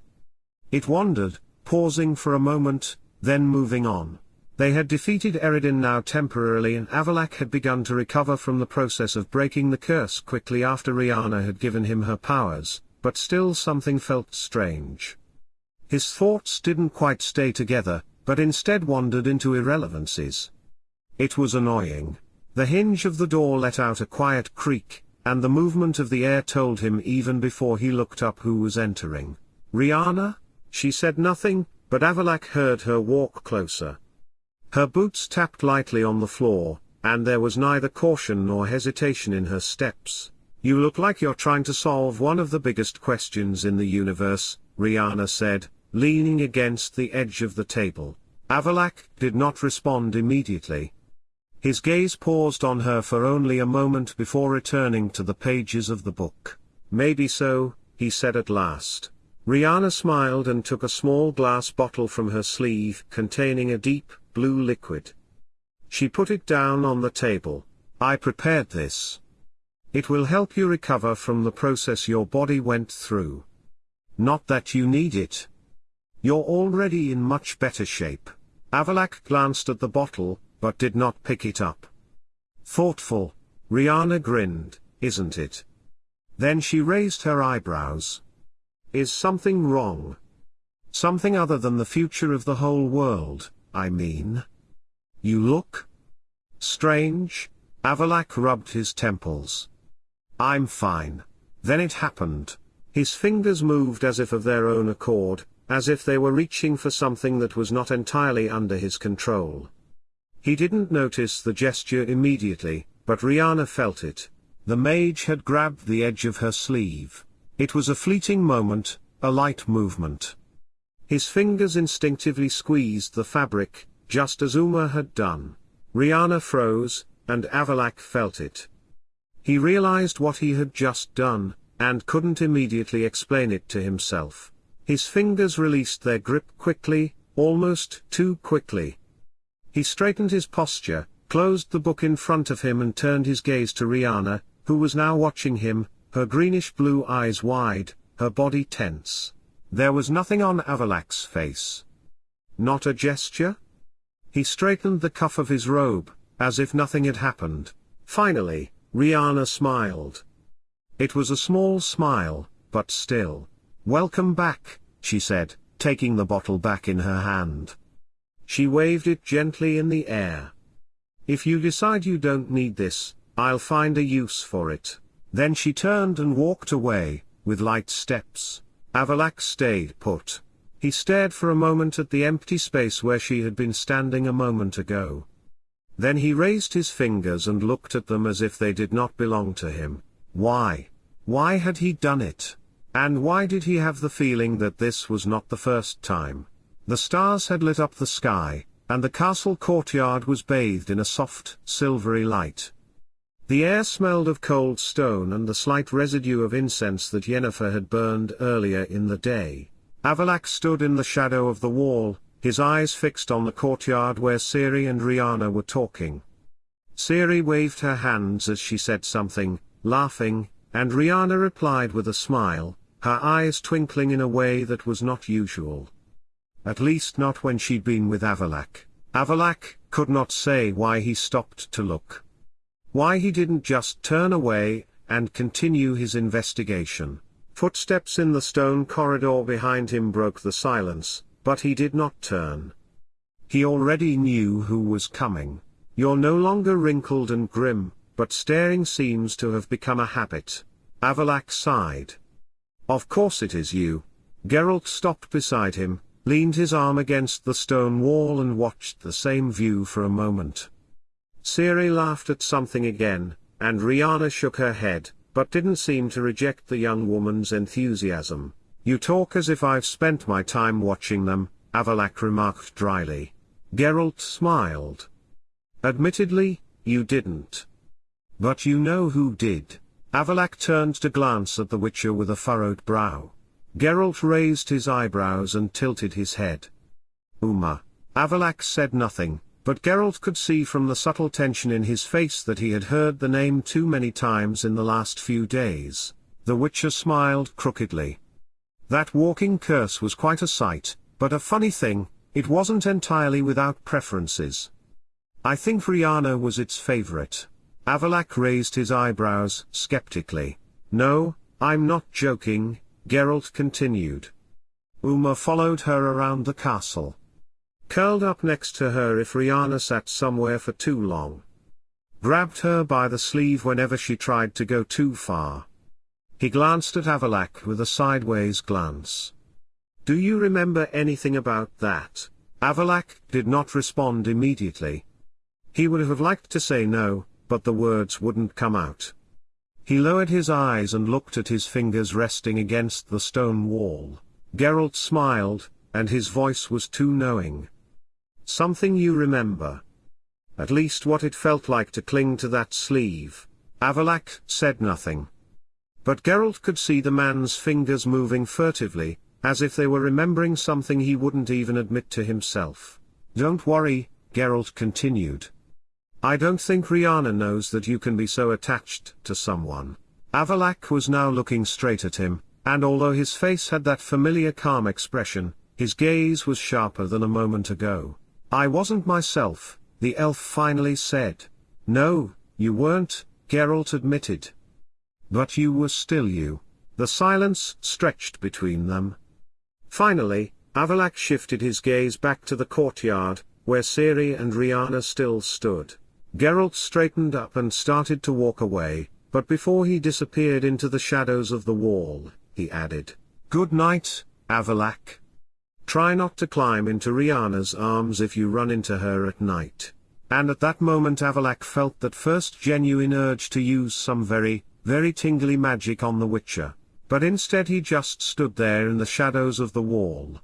A: It wandered, pausing for a moment, then moving on. They had defeated Irene now temporarily, and Avallac'h had begun to recover from the process of breaking the curse quickly after Riana had given him her powers, but still something felt strange. His thoughts didn't quite stay together, but instead wandered into irrelevancies. It was annoying. The hinge of the door let out a quiet creak, and the movement of the air told him even before he looked up who was entering. Riana? She said nothing, but Avallac'h heard her walk closer. Her boots tapped lightly on the floor, and there was neither caution nor hesitation in her steps. You look like you're trying to solve one of the biggest questions in the universe, Riana said, leaning against the edge of the table. Avallac'h did not respond immediately. His gaze paused on her for only a moment before returning to the pages of the book. Maybe so, he said at last. Riana smiled and took a small glass bottle from her sleeve containing a deep, blue liquid. She put it down on the table. I prepared this. It will help you recover from the process your body went through. Not that you need it. You're already in much better shape. Avallac'h glanced at the bottle, but did not pick it up. Thoughtful, Riana grinned, isn't it? Then she raised her eyebrows. Is something wrong? Something other than the future of the whole world, I mean? You look strange. Avallac'h rubbed his temples. I'm fine. Then it happened. His fingers moved as if of their own accord, as if they were reaching for something that was not entirely under his control. He didn't notice the gesture immediately, but Riana felt it. The mage had grabbed the edge of her sleeve. It was a fleeting moment, a light movement. His fingers instinctively squeezed the fabric, just as Uma had done. Riana froze, and Avallac'h felt it. He realized what he had just done, and couldn't immediately explain it to himself. His fingers released their grip quickly, almost too quickly. He straightened his posture, closed the book in front of him and turned his gaze to Riana, who was now watching him, her greenish-blue eyes wide, her body tense. There was nothing on Avallac'h's face. Not a gesture? He straightened the cuff of his robe, as if nothing had happened. Finally, Riana smiled. It was a small smile, but still. Welcome back, she said, taking the bottle back in her hand. She waved it gently in the air. If you decide you don't need this, I'll find a use for it. Then she turned and walked away, with light steps. Avallac'h stayed put. He stared for a moment at the empty space where she had been standing a moment ago. Then he raised his fingers and looked at them as if they did not belong to him. Why? Why had he done it? And why did he have the feeling that this was not the first time? The stars had lit up the sky, and the castle courtyard was bathed in a soft, silvery light. The air smelled of cold stone and the slight residue of incense that Yennefer had burned earlier in the day. Avallac'h stood in the shadow of the wall, his eyes fixed on the courtyard where Ciri and Riana were talking. Ciri waved her hands as she said something, laughing, and Riana replied with a smile, her eyes twinkling in a way that was not usual. At least not when she'd been with Avallac'h. Avallac'h could not say why he stopped to look. Why he didn't just turn away and continue his investigation. Footsteps in the stone corridor behind him broke the silence, but he did not turn. He already knew who was coming. You're no longer wrinkled and grim, but staring seems to have become a habit. Avallac'h sighed. Of course it is you. Geralt stopped beside him, leaned his arm against the stone wall and watched the same view for a moment. Ciri laughed at something again, and Riana shook her head, but didn't seem to reject the young woman's enthusiasm. You talk as if I've spent my time watching them, Avallac'h remarked dryly. Geralt smiled. Admittedly, you didn't. But you know who did. Avallac'h turned to glance at the Witcher with a furrowed brow. Geralt raised his eyebrows and tilted his head. Uma. Avallac'h said nothing, but Geralt could see from the subtle tension in his face that he had heard the name too many times in the last few days. The Witcher smiled crookedly. That walking curse was quite a sight, but a funny thing, it wasn't entirely without preferences. I think Riana was its favorite. Avallac'h raised his eyebrows skeptically. No, I'm not joking, Geralt continued. Uma followed her around the castle. Curled up next to her if Riana sat somewhere for too long. Grabbed her by the sleeve whenever she tried to go too far. He glanced at Avallac'h with a sideways glance. Do you remember anything about that? Avallac'h did not respond immediately. He would have liked to say no, but the words wouldn't come out. He lowered his eyes and looked at his fingers resting against the stone wall. Geralt smiled, and his voice was too knowing. Something you remember. At least what it felt like to cling to that sleeve. Avallac'h said nothing. But Geralt could see the man's fingers moving furtively, as if they were remembering something he wouldn't even admit to himself. Don't worry, Geralt continued. I don't think Riana knows that you can be so attached to someone. Avallac'h was now looking straight at him, and although his face had that familiar calm expression, his gaze was sharper than a moment ago. I wasn't myself, the elf finally said. No, you weren't, Geralt admitted. But you were still you. The silence stretched between them. Finally, Avallac'h shifted his gaze back to the courtyard, where Ciri and Riana still stood. Geralt straightened up and started to walk away, but before he disappeared into the shadows of the wall, he added, "Good night, Avallac'h. Try not to climb into Riana's arms if you run into her at night." And at that moment Avallac'h felt that first genuine urge to use some very, very tingly magic on the Witcher, but instead he just stood there in the shadows of the wall.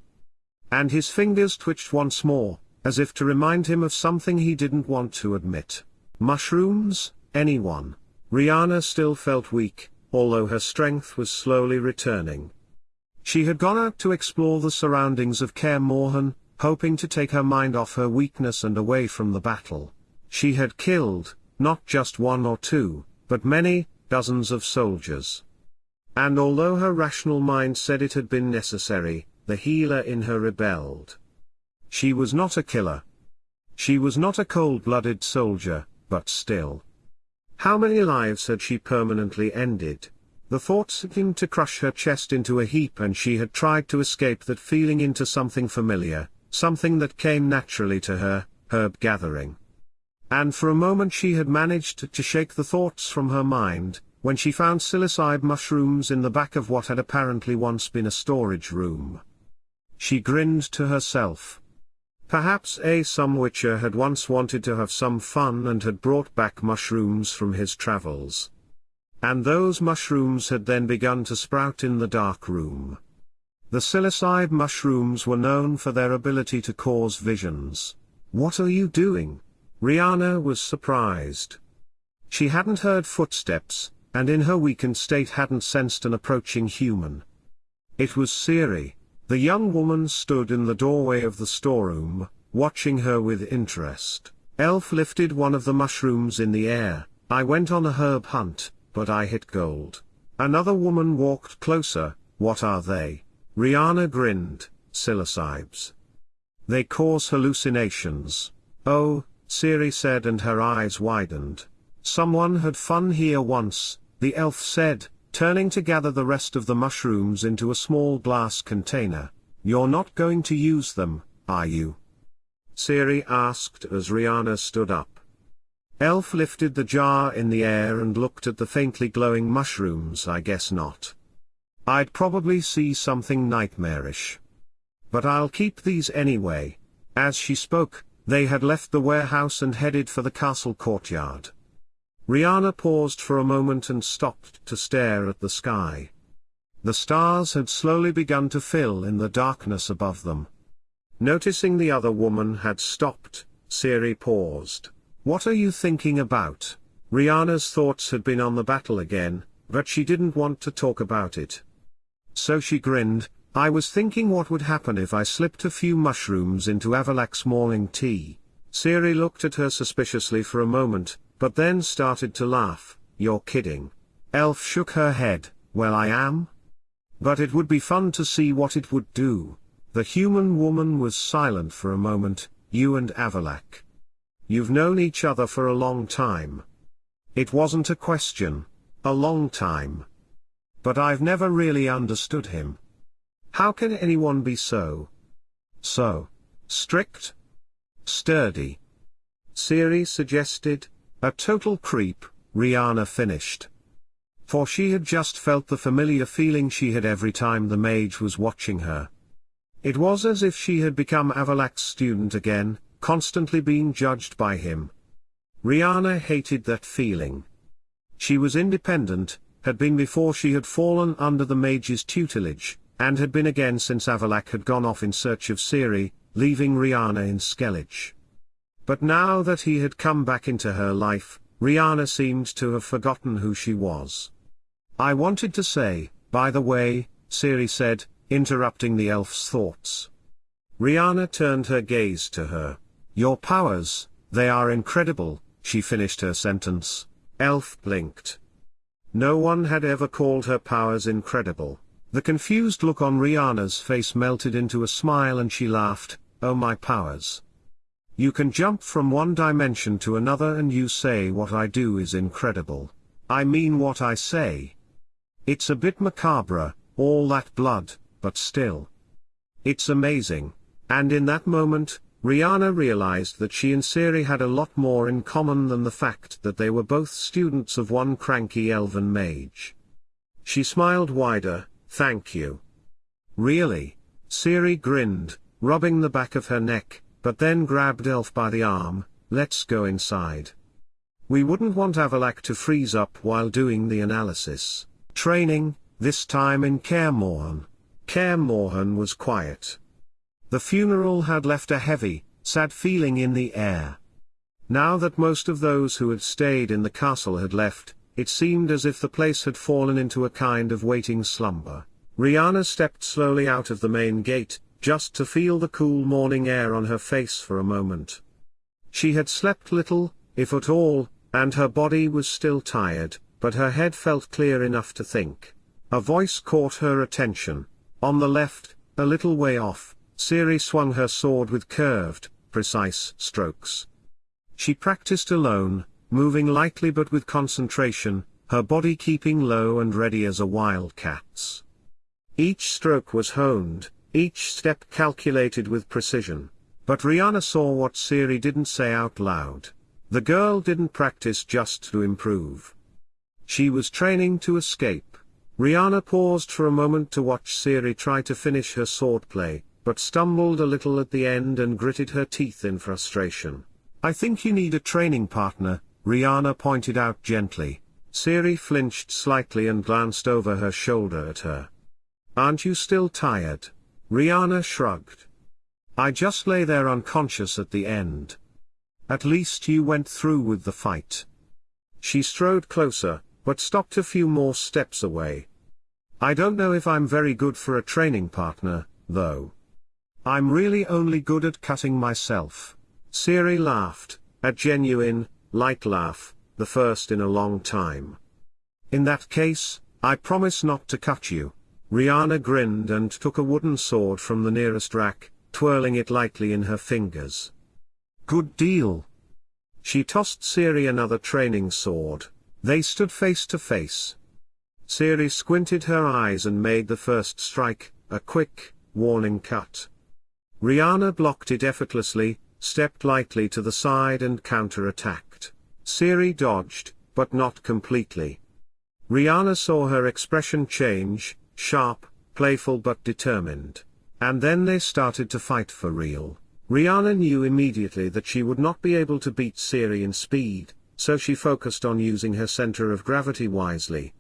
A: And his fingers twitched once more, as if to remind him of something he didn't want to admit. Mushrooms, anyone? Riana still felt weak, although her strength was slowly returning. She had gone out to explore the surroundings of Kaer Morhen, hoping to take her mind off her weakness and away from the battle. She had killed, not just one or two, but many, dozens of soldiers. And although her rational mind said it had been necessary, the healer in her rebelled. She was not a killer. She was not a cold-blooded soldier, but still. How many lives had she permanently ended? The thought seemed to crush her chest into a heap, and she had tried to escape that feeling into something familiar, something that came naturally to her, herb gathering. And for a moment she had managed to shake the thoughts from her mind, when she found psilocybe mushrooms in the back of what had apparently once been a storage room. She grinned to herself. Perhaps some witcher had once wanted to have some fun and had brought back mushrooms from his travels. And those mushrooms had then begun to sprout in the dark room. The psilocybe mushrooms were known for their ability to cause visions. "What are you doing?" Riana was surprised. She hadn't heard footsteps, and in her weakened state hadn't sensed an approaching human. It was Ciri. The young woman stood in the doorway of the storeroom, watching her with interest. Elf lifted one of the mushrooms in the air. "I went on a herb hunt, but I hit gold." Another woman walked closer. "What are they?" Riana grinned. "Psilocybes. They cause hallucinations." "Oh," Ciri said, and her eyes widened. "Someone had fun here once," the elf said, turning to gather the rest of the mushrooms into a small glass container. "You're not going to use them, are you?" Ciri asked as Riana stood up. Elf lifted the jar in the air and looked at the faintly glowing mushrooms. "I guess not. I'd probably see something nightmarish. But I'll keep these anyway." As she spoke, they had left the warehouse and headed for the castle courtyard. Riana paused for a moment and stopped to stare at the sky. The stars had slowly begun to fill in the darkness above them. Noticing the other woman had stopped, Ciri paused. "What are you thinking about?" Riana's thoughts had been on the battle again, but she didn't want to talk about it. So she grinned. "I was thinking what would happen if I slipped a few mushrooms into Avallac'h's morning tea." Ciri looked at her suspiciously for a moment, but then started to laugh. "You're kidding." Elf shook her head. "Well, I am. But it would be fun to see what it would do." The human woman was silent for a moment. "You and Avallac'h. You've known each other for a long time." It wasn't a question. A long time. "But I've never really understood him. How can anyone be so strict? Sturdy?" Ciri suggested. "A total creep," Riana finished. For she had just felt the familiar feeling she had every time the mage was watching her. It was as if she had become Avallac'h's student again, constantly being judged by him. Riana hated that feeling. She was independent, had been before she had fallen under the mage's tutelage, and had been again since Avallac'h had gone off in search of Ciri, leaving Riana in Skellige. But now that he had come back into her life, Riana seemed to have forgotten who she was. "I wanted to say, by the way," Ciri said, interrupting the elf's thoughts. Riana turned her gaze to her. "Your powers, they are incredible," she finished her sentence. Elf blinked. No one had ever called her powers incredible. The confused look on Riana's face melted into a smile and she laughed. "Oh, my powers. You can jump from one dimension to another and you say what I do is incredible. I mean what I say. It's a bit macabre, all that blood, but still. It's amazing." And in that moment, Riana realized that she and Ciri had a lot more in common than the fact that they were both students of one cranky elven mage. She smiled wider. "Thank you." "Really?" Ciri grinned, rubbing the back of her neck, but then grabbed Elf by the arm. "Let's go inside. We wouldn't want Avallac'h to freeze up while doing the analysis." Training, this time in Caer Morhen. Caer Morhen was quiet. The funeral had left a heavy, sad feeling in the air. Now that most of those who had stayed in the castle had left, it seemed as if the place had fallen into a kind of waiting slumber. Riana stepped slowly out of the main gate, just to feel the cool morning air on her face for a moment. She had slept little, if at all, and her body was still tired, but her head felt clear enough to think. A voice caught her attention. On the left, a little way off, Ciri swung her sword with curved, precise strokes. She practiced alone, moving lightly but with concentration, her body keeping low and ready as a wildcat's. Each stroke was honed, each step calculated with precision. But Riana saw what Ciri didn't say out loud. The girl didn't practice just to improve. She was training to escape. Riana paused for a moment to watch Ciri try to finish her swordplay, but stumbled a little at the end and gritted her teeth in frustration. "I think you need a training partner," Riana pointed out gently. Ciri flinched slightly and glanced over her shoulder at her. "Aren't you still tired?" Riana shrugged. "I just lay there unconscious at the end." "At least you went through with the fight." She strode closer, but stopped a few more steps away. "I don't know if I'm very good for a training partner, though. I'm really only good at cutting myself." Ciri laughed, a genuine, light laugh, the first in a long time. "In that case, I promise not to cut you." Riana grinned and took a wooden sword from the nearest rack, twirling it lightly in her fingers. "Good deal." She tossed Ciri another training sword. They stood face to face. Ciri squinted her eyes and made the first strike, a quick, warning cut. Riana blocked it effortlessly, stepped lightly to the side and counter-attacked. Ciri dodged, but not completely. Riana saw her expression change, sharp, playful but determined. And then they started to fight for real. Riana knew immediately that she would not be able to beat Ciri in speed, so she focused on using her center of gravity wisely.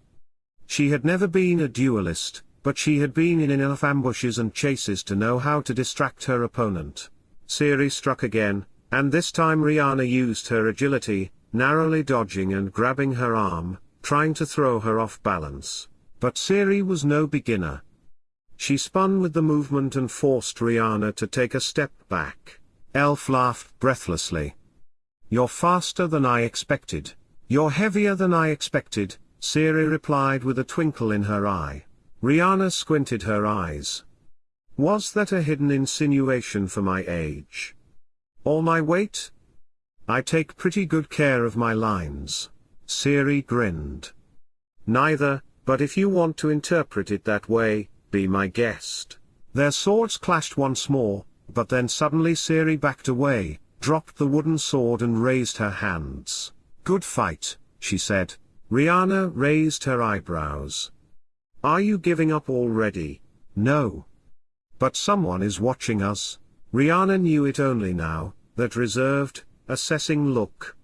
A: She had never been a duelist, but she had been in enough ambushes and chases to know how to distract her opponent. Ciri struck again, and this time Riana used her agility, narrowly dodging and grabbing her arm, trying to throw her off balance. But Ciri was no beginner. She spun with the movement and forced Riana to take a step back. Elf laughed breathlessly. "You're faster than I expected. You're heavier than I expected," Ciri replied with a twinkle in her eye. Riana squinted her eyes. "Was that a hidden insinuation for my age? Or my weight? I take pretty good care of my lines." Ciri grinned. "Neither, but if you want to interpret it that way, be my guest." Their swords clashed once more, but then suddenly Ciri backed away, dropped the wooden sword and raised her hands. "Good fight," she said. Riana raised her eyebrows. "Are you giving up already?" "No. But someone is watching us." Riana knew it only now, that reserved, assessing look.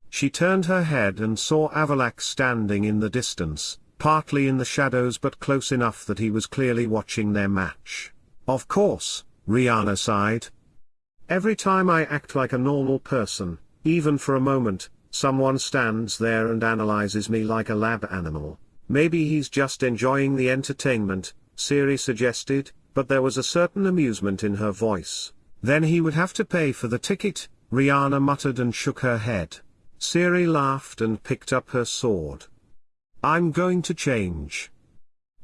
A: She turned her head and saw Avallac'h standing in the distance, partly in the shadows but close enough that he was clearly watching their match. "Of course," Riana sighed. "Every time I act like a normal person, even for a moment, someone stands there and analyzes me like a lab animal." "Maybe he's just enjoying the entertainment," Ciri suggested, but there was a certain amusement in her voice. "Then he would have to pay for the ticket," Riana muttered and shook her head. Ciri laughed and picked up her sword. "I'm going to change."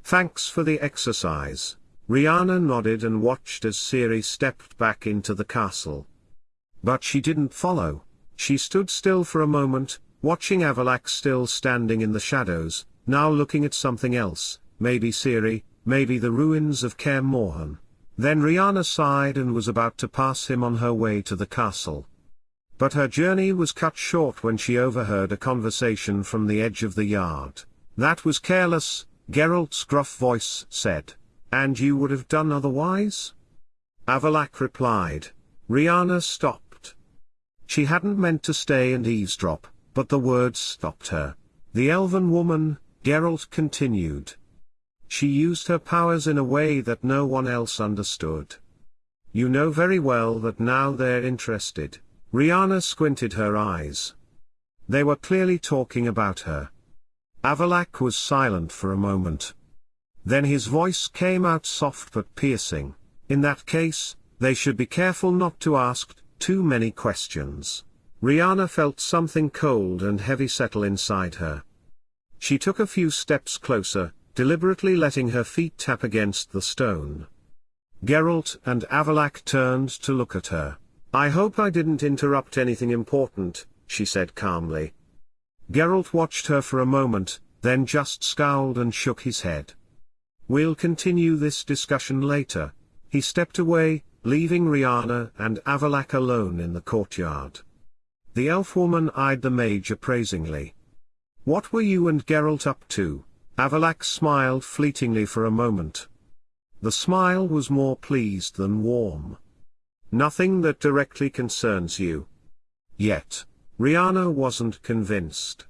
A: "Thanks for the exercise." Riana nodded and watched as Ciri stepped back into the castle. But she didn't follow. She stood still for a moment, watching Avallac'h still standing in the shadows, now looking at something else, maybe Ciri, maybe the ruins of Kaer Morhen. Then Riana sighed and was about to pass him on her way to the castle. But her journey was cut short when she overheard a conversation from the edge of the yard. "That was careless," Geralt's gruff voice said. "And you would have done otherwise?" Avallac'h replied. Riana stopped. She hadn't meant to stay and eavesdrop, but the words stopped her. "The elven woman," Geralt continued. "She used her powers in a way that no one else understood. You know very well that now they're interested." Riana squinted her eyes. They were clearly talking about her. Avallac'h was silent for a moment. Then his voice came out soft but piercing. "In that case, they should be careful not to ask too many questions." Riana felt something cold and heavy settle inside her. She took a few steps closer, deliberately letting her feet tap against the stone. Geralt and Avallac'h turned to look at her. "I hope I didn't interrupt anything important," she said calmly. Geralt watched her for a moment, then just scowled and shook his head. "We'll continue this discussion later." He stepped away, leaving Riana and Avallac'h alone in the courtyard. The elf woman eyed the mage appraisingly. "What were you and Geralt up to?" Avallac'h smiled fleetingly for a moment. The smile was more pleased than warm. Nothing that directly concerns you. Yet, Riana wasn't convinced.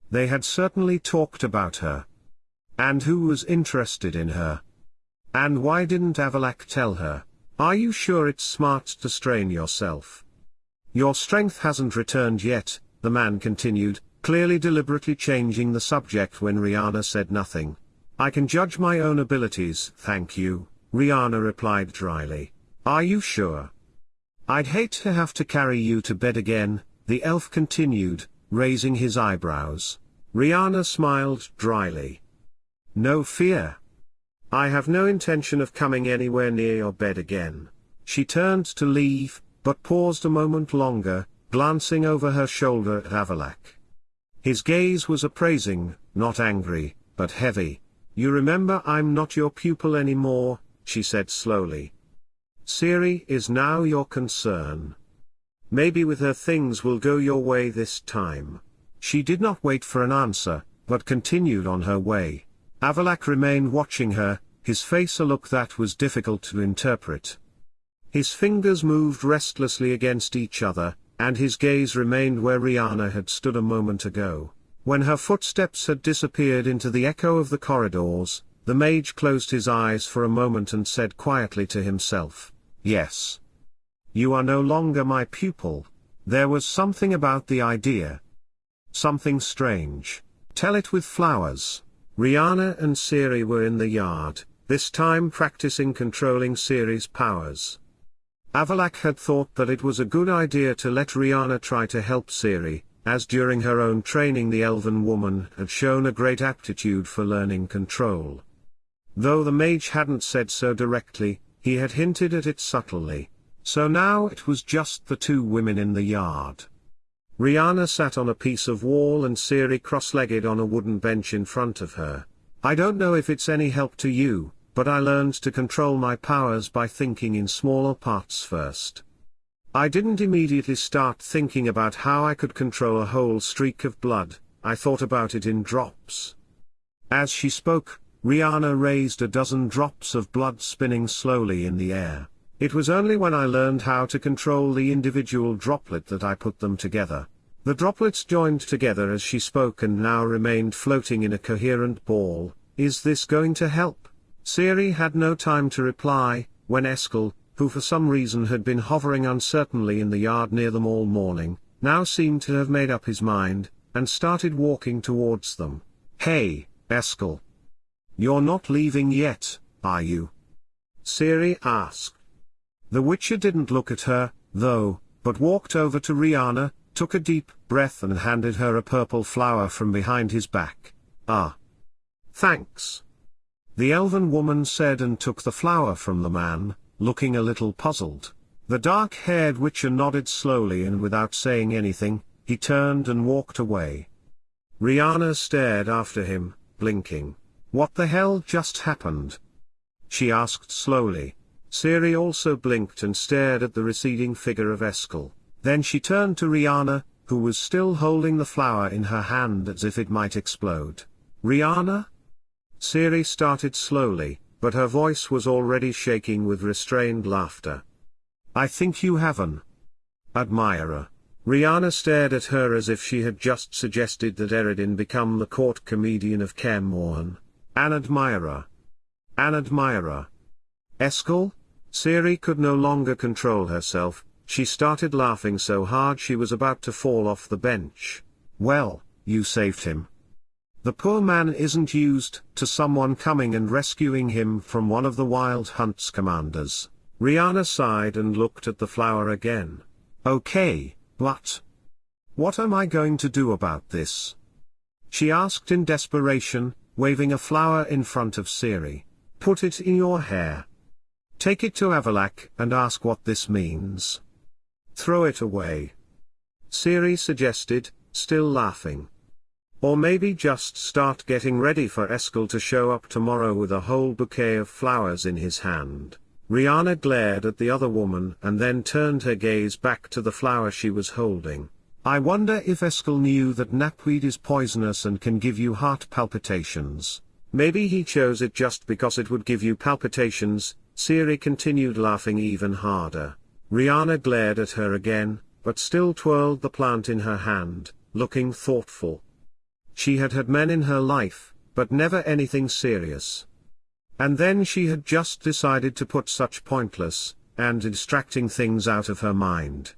A: They had certainly talked about her. And who was interested in her? And why didn't Avallac'h tell her? Are you sure it's smart to strain yourself? Your strength hasn't returned yet, the man continued, clearly deliberately changing the subject when Riana said nothing. I can judge my own abilities, thank you, Riana replied dryly. Are you sure? I'd hate to have to carry you to bed again, the elf continued, raising his eyebrows. Riana smiled dryly. No fear. I have no intention of coming anywhere near your bed again. She turned to leave, but paused a moment longer, glancing over her shoulder at Avallac'h. His gaze was appraising, not angry, but heavy. You remember I'm not your pupil anymore, she said slowly. Ciri is now your concern. Maybe with her things will go your way this time. She did not wait for an answer, but continued on her way. Avallac'h remained watching her, his face a look that was difficult to interpret. His fingers moved restlessly against each other, and his gaze remained where Riana had stood a moment ago. When her footsteps had disappeared into the echo of the corridors, the mage closed his eyes for a moment and said quietly to himself, Yes. You are no longer my pupil. There was something about the idea. Something strange. Tell it with flowers. Riana and Ciri were in the yard, this time practicing controlling Ciri's powers. Avallac'h had thought that it was a good idea to let Riana try to help Ciri, as during her own training the elven woman had shown a great aptitude for learning control. Though the mage hadn't said so directly, he had hinted at it subtly. So now it was just the two women in the yard. Riana sat on a piece of wall and Ciri cross-legged on a wooden bench in front of her. I don't know if it's any help to you, but I learned to control my powers by thinking in smaller parts first. I didn't immediately start thinking about how I could control a whole streak of blood, I thought about it in drops. As she spoke, Riana raised a dozen drops of blood spinning slowly in the air. It was only when I learned how to control the individual droplet that I put them together. The droplets joined together as she spoke and now remained floating in a coherent ball. Is this going to help? Ciri had no time to reply, when Aear'el, who for some reason had been hovering uncertainly in the yard near them all morning, now seemed to have made up his mind, and started walking towards them. Hey, Aear'el. You're not leaving yet, are you? Ciri asked. The Witcher didn't look at her, though, but walked over to Riana, took a deep breath and handed her a purple flower from behind his back. Ah. Thanks. The elven woman said and took the flower from the man, looking a little puzzled. The dark-haired Witcher nodded slowly and without saying anything, he turned and walked away. Riana stared after him, blinking. What the hell just happened? She asked slowly. Ciri also blinked and stared at the receding figure of Aear'el. Then she turned to Riana, who was still holding the flower in her hand as if it might explode. Riana? Ciri started slowly, but her voice was already shaking with restrained laughter. I think you have an admirer. Riana stared at her as if she had just suggested that Eredin become the court comedian of Kaer Morhen. An admirer. An admirer. Aear'el? Ciri could no longer control herself, she started laughing so hard she was about to fall off the bench. Well, you saved him. The poor man isn't used to someone coming and rescuing him from one of the Wild Hunt's commanders. Riana sighed and looked at the flower again. Okay, but what am I going to do about this? She asked in desperation, waving a flower in front of Ciri. Put it in your hair. Take it to Avallac'h and ask what this means. Throw it away. Ciri suggested, still laughing. Or maybe just start getting ready for Aear'el to show up tomorrow with a whole bouquet of flowers in his hand. Riana glared at the other woman and then turned her gaze back to the flower she was holding. I wonder if Aear'el knew that knapweed is poisonous and can give you heart palpitations. Maybe he chose it just because it would give you palpitations. Ciri continued laughing even harder. Riana glared at her again, but still twirled the plant in her hand, looking thoughtful. She had had men in her life, but never anything serious. And then she had just decided to put such pointless and distracting things out of her mind.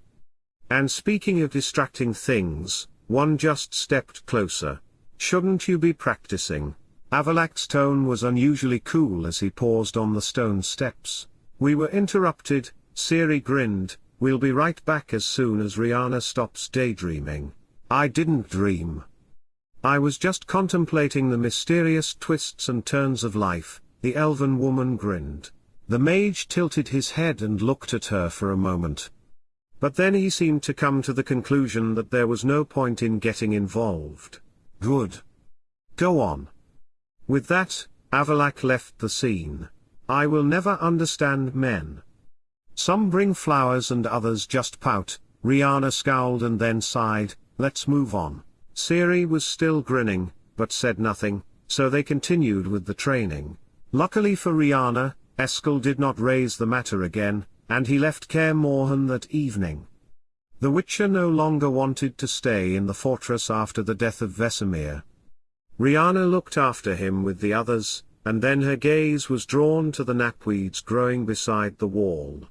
A: And speaking of distracting things, one just stepped closer. Shouldn't you be practicing? Avallac'h's tone was unusually cool as he paused on the stone steps. We were interrupted. Ciri grinned. We'll be right back as soon as Riana stops daydreaming. I didn't dream. I was just contemplating the mysterious twists and turns of life. The elven woman grinned. The mage tilted his head and looked at her for a moment. But then he seemed to come to the conclusion that there was no point in getting involved. Good. Go on. With that, Avallac'h left the scene. I will never understand men. Some bring flowers and others just pout. Riana scowled and then sighed. Let's move on. Ciri was still grinning, but said nothing, so they continued with the training. Luckily for Riana, Eskel did not raise the matter again, and he left Kaer Morhen that evening. The Witcher no longer wanted to stay in the fortress after the death of Vesemir. Riana looked after him with the others, and then her gaze was drawn to the knapweeds growing beside the wall.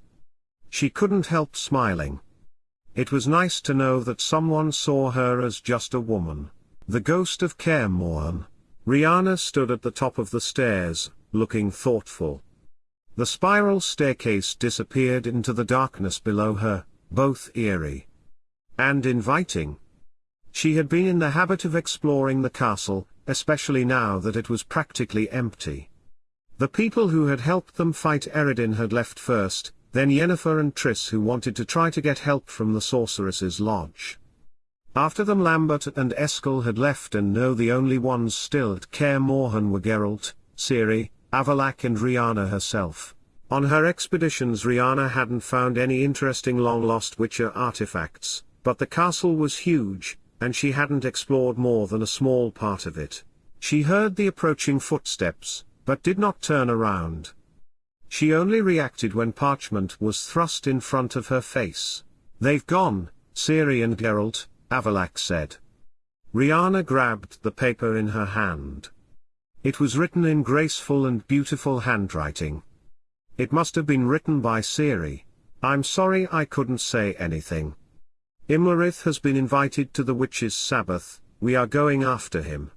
A: She couldn't help smiling. It was nice to know that someone saw her as just a woman. The ghost of Kaer Morhen. Riana stood at the top of the stairs, looking thoughtful. The spiral staircase disappeared into the darkness below her, both eerie and inviting. She had been in the habit of exploring the castle, especially now that it was practically empty. The people who had helped them fight Eredin had left first, then Yennefer and Triss, who wanted to try to get help from the sorceress's lodge. After them Lambert and Eskel had left, and no, the only ones still at Kaer Morhen were Geralt, Ciri, Avallac'h and Riana herself. On her expeditions Riana hadn't found any interesting long-lost Witcher artifacts, but the castle was huge, and she hadn't explored more than a small part of it. She heard the approaching footsteps, but did not turn around. She only reacted when parchment was thrust in front of her face. They've gone, Ciri and Geralt, Avallac'h said. Riana grabbed the paper in her hand. It was written in graceful and beautiful handwriting. It must have been written by Ciri. I'm sorry I couldn't say anything. Imlerith has been invited to the Witches' Sabbath. We are going after him.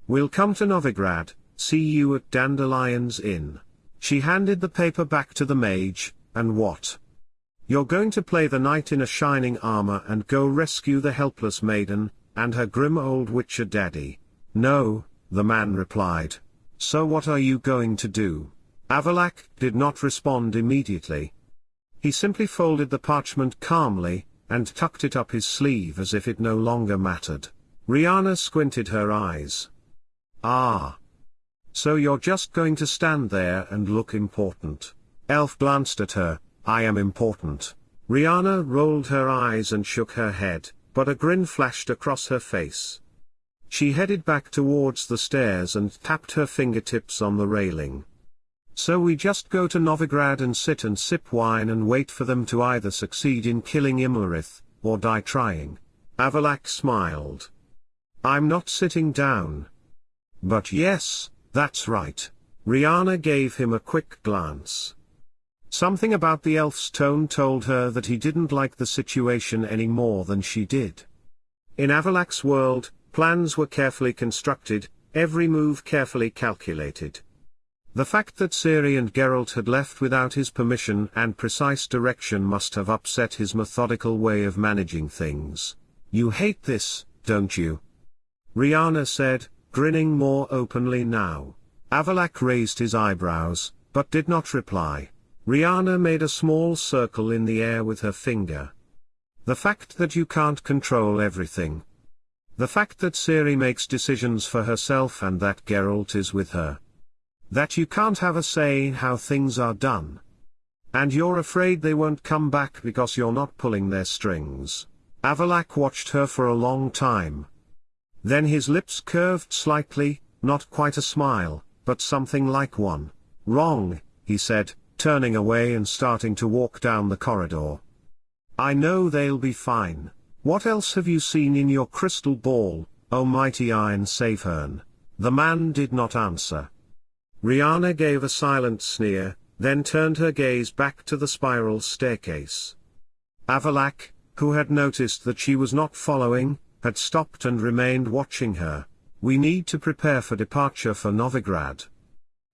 A: We'll come to Novigrad, see you at Dandelion's Inn. She handed the paper back to the mage. And what? You're going to play the knight in a shining armor and go rescue the helpless maiden, and her grim old Witcher daddy. No, the man replied. So what are you going to do? Avallac'h did not respond immediately. He simply folded the parchment calmly, and tucked it up his sleeve as if it no longer mattered. Riana squinted her eyes. Ah. So you're just going to stand there and look important. Elf glanced at her. I am important. Riana rolled her eyes and shook her head, but a grin flashed across her face. She headed back towards the stairs and tapped her fingertips on the railing. So we just go to Novigrad and sit and sip wine and wait for them to either succeed in killing Imlerith, or die trying. Avallac'h smiled. I'm not sitting down. But yes, that's right. Riana gave him a quick glance. Something about the elf's tone told her that he didn't like the situation any more than she did. In Avallac'h's world, plans were carefully constructed, every move carefully calculated. The fact that Ciri and Geralt had left without his permission and precise direction must have upset his methodical way of managing things. You hate this, don't you? Riana said, grinning more openly now. Avallac'h raised his eyebrows, but did not reply. Riana made a small circle in the air with her finger. The fact that you can't control everything. The fact that Ciri makes decisions for herself and that Geralt is with her. That you can't have a say in how things are done. And you're afraid they won't come back because you're not pulling their strings. Avallac'h watched her for a long time. Then his lips curved slightly. not quite a smile, but something like one. "Wrong," he said, turning away and starting to walk down the corridor. "I know they'll be fine. What else have you seen in your crystal ball, O mighty Aen Elle?" The man did not answer. Riana gave a silent sneer, then turned her gaze back to the spiral staircase. Avallac'h, who had noticed that she was not following, had stopped and remained watching her. "We need to prepare for departure for Novigrad.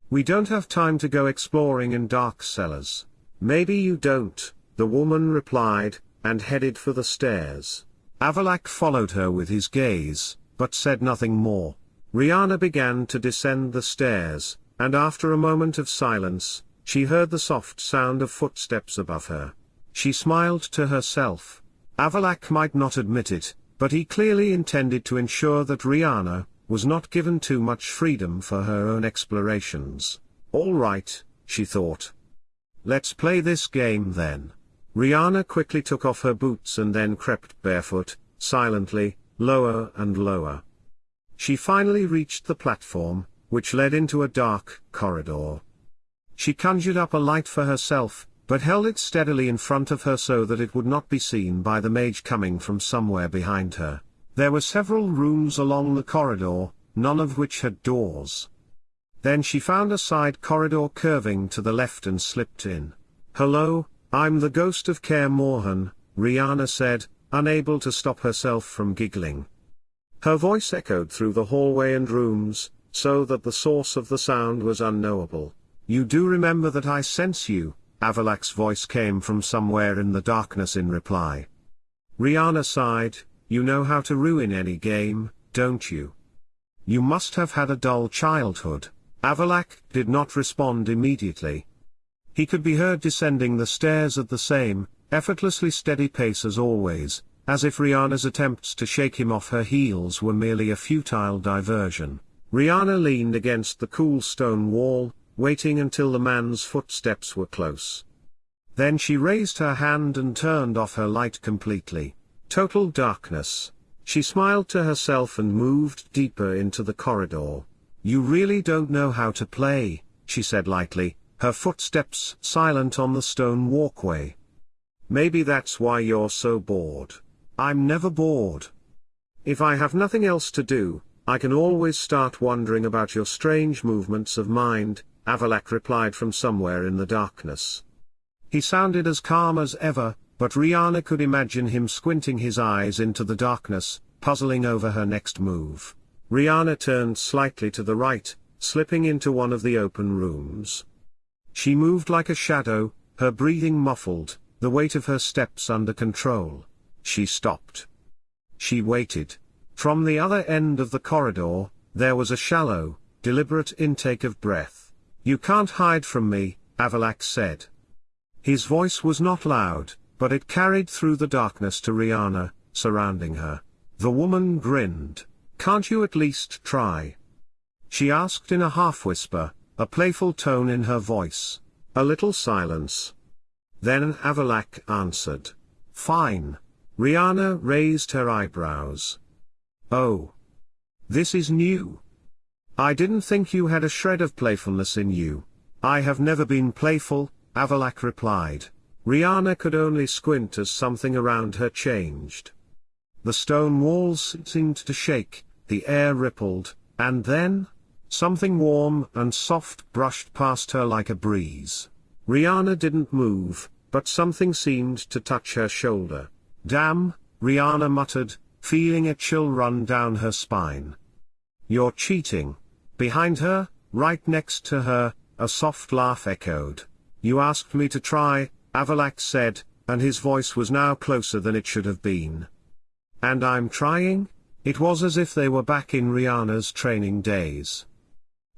A: We don't have time to go exploring in dark cellars." "Maybe you don't," the woman replied, and headed for the stairs. Avallac'h followed her with his gaze, but said nothing more. Riana began to descend the stairs, and after a moment of silence, she heard the soft sound of footsteps above her. She smiled to herself. Avallac'h might not admit it, but he clearly intended to ensure that Riana was not given too much freedom for her own explorations. "All right," she thought. "Let's play this game then." Riana quickly took off her boots and then crept barefoot, silently, lower and lower. She finally reached the platform, which led into a dark corridor. She conjured up a light for herself, but held it steadily in front of her so that it would not be seen by the mage coming from somewhere behind her. There were several rooms along the corridor, none of which had doors. Then she found a side corridor curving to the left and slipped in. "Hello, I'm the ghost of Kaer Morhen," Riana said, unable to stop herself from giggling. Her voice echoed through the hallway and rooms, so that the source of the sound was unknowable. "You do remember that I sense you?" Avallac'h's voice came from somewhere in the darkness in reply. Riana sighed. "You know how to ruin any game, don't you? You must have had a dull childhood." Avallac'h did not respond immediately. He could be heard descending the stairs at the same, effortlessly steady pace as always, as if Riana's attempts to shake him off her heels were merely a futile diversion. Riana leaned against the cool stone wall, waiting until the man's footsteps were close. Then she raised her hand and turned off her light completely. Total darkness. She smiled to herself and moved deeper into the corridor. "You really don't know how to play," she said lightly, her footsteps silent on the stone walkway. "Maybe that's why you're so bored." "I'm never bored. If I have nothing else to do, I can always start wondering about your strange movements of mind," Avallac'h replied from somewhere in the darkness. He sounded as calm as ever, but Riana could imagine him squinting his eyes into the darkness, puzzling over her next move. Riana turned slightly to the right, slipping into one of the open rooms. She moved like a shadow, her breathing muffled, the weight of her steps under control. She stopped. She waited. From the other end of the corridor, there was a shallow, deliberate intake of breath. "You can't hide from me," Avallac'h said. His voice was not loud, but it carried through the darkness to Riana, surrounding her. The woman grinned. "Can't you at least try?" she asked in a half-whisper, a playful tone in her voice. A little silence. Then Avallac'h answered. "Fine." Riana raised her eyebrows. "Oh. This is new. I didn't think you had a shred of playfulness in you." "I have never been playful," Avallac'h replied. Riana could only squint as something around her changed. The stone walls seemed to shake, the air rippled, and then, something warm and soft brushed past her like a breeze. Riana didn't move, but something seemed to touch her shoulder. "Damn," Riana muttered, feeling a chill run down her spine. "You're cheating." Behind her, right next to her, a soft laugh echoed. "You asked me to try," Avallac'h said, and his voice was now closer than it should have been. "And I'm trying?" It was as if they were back in Riana's training days.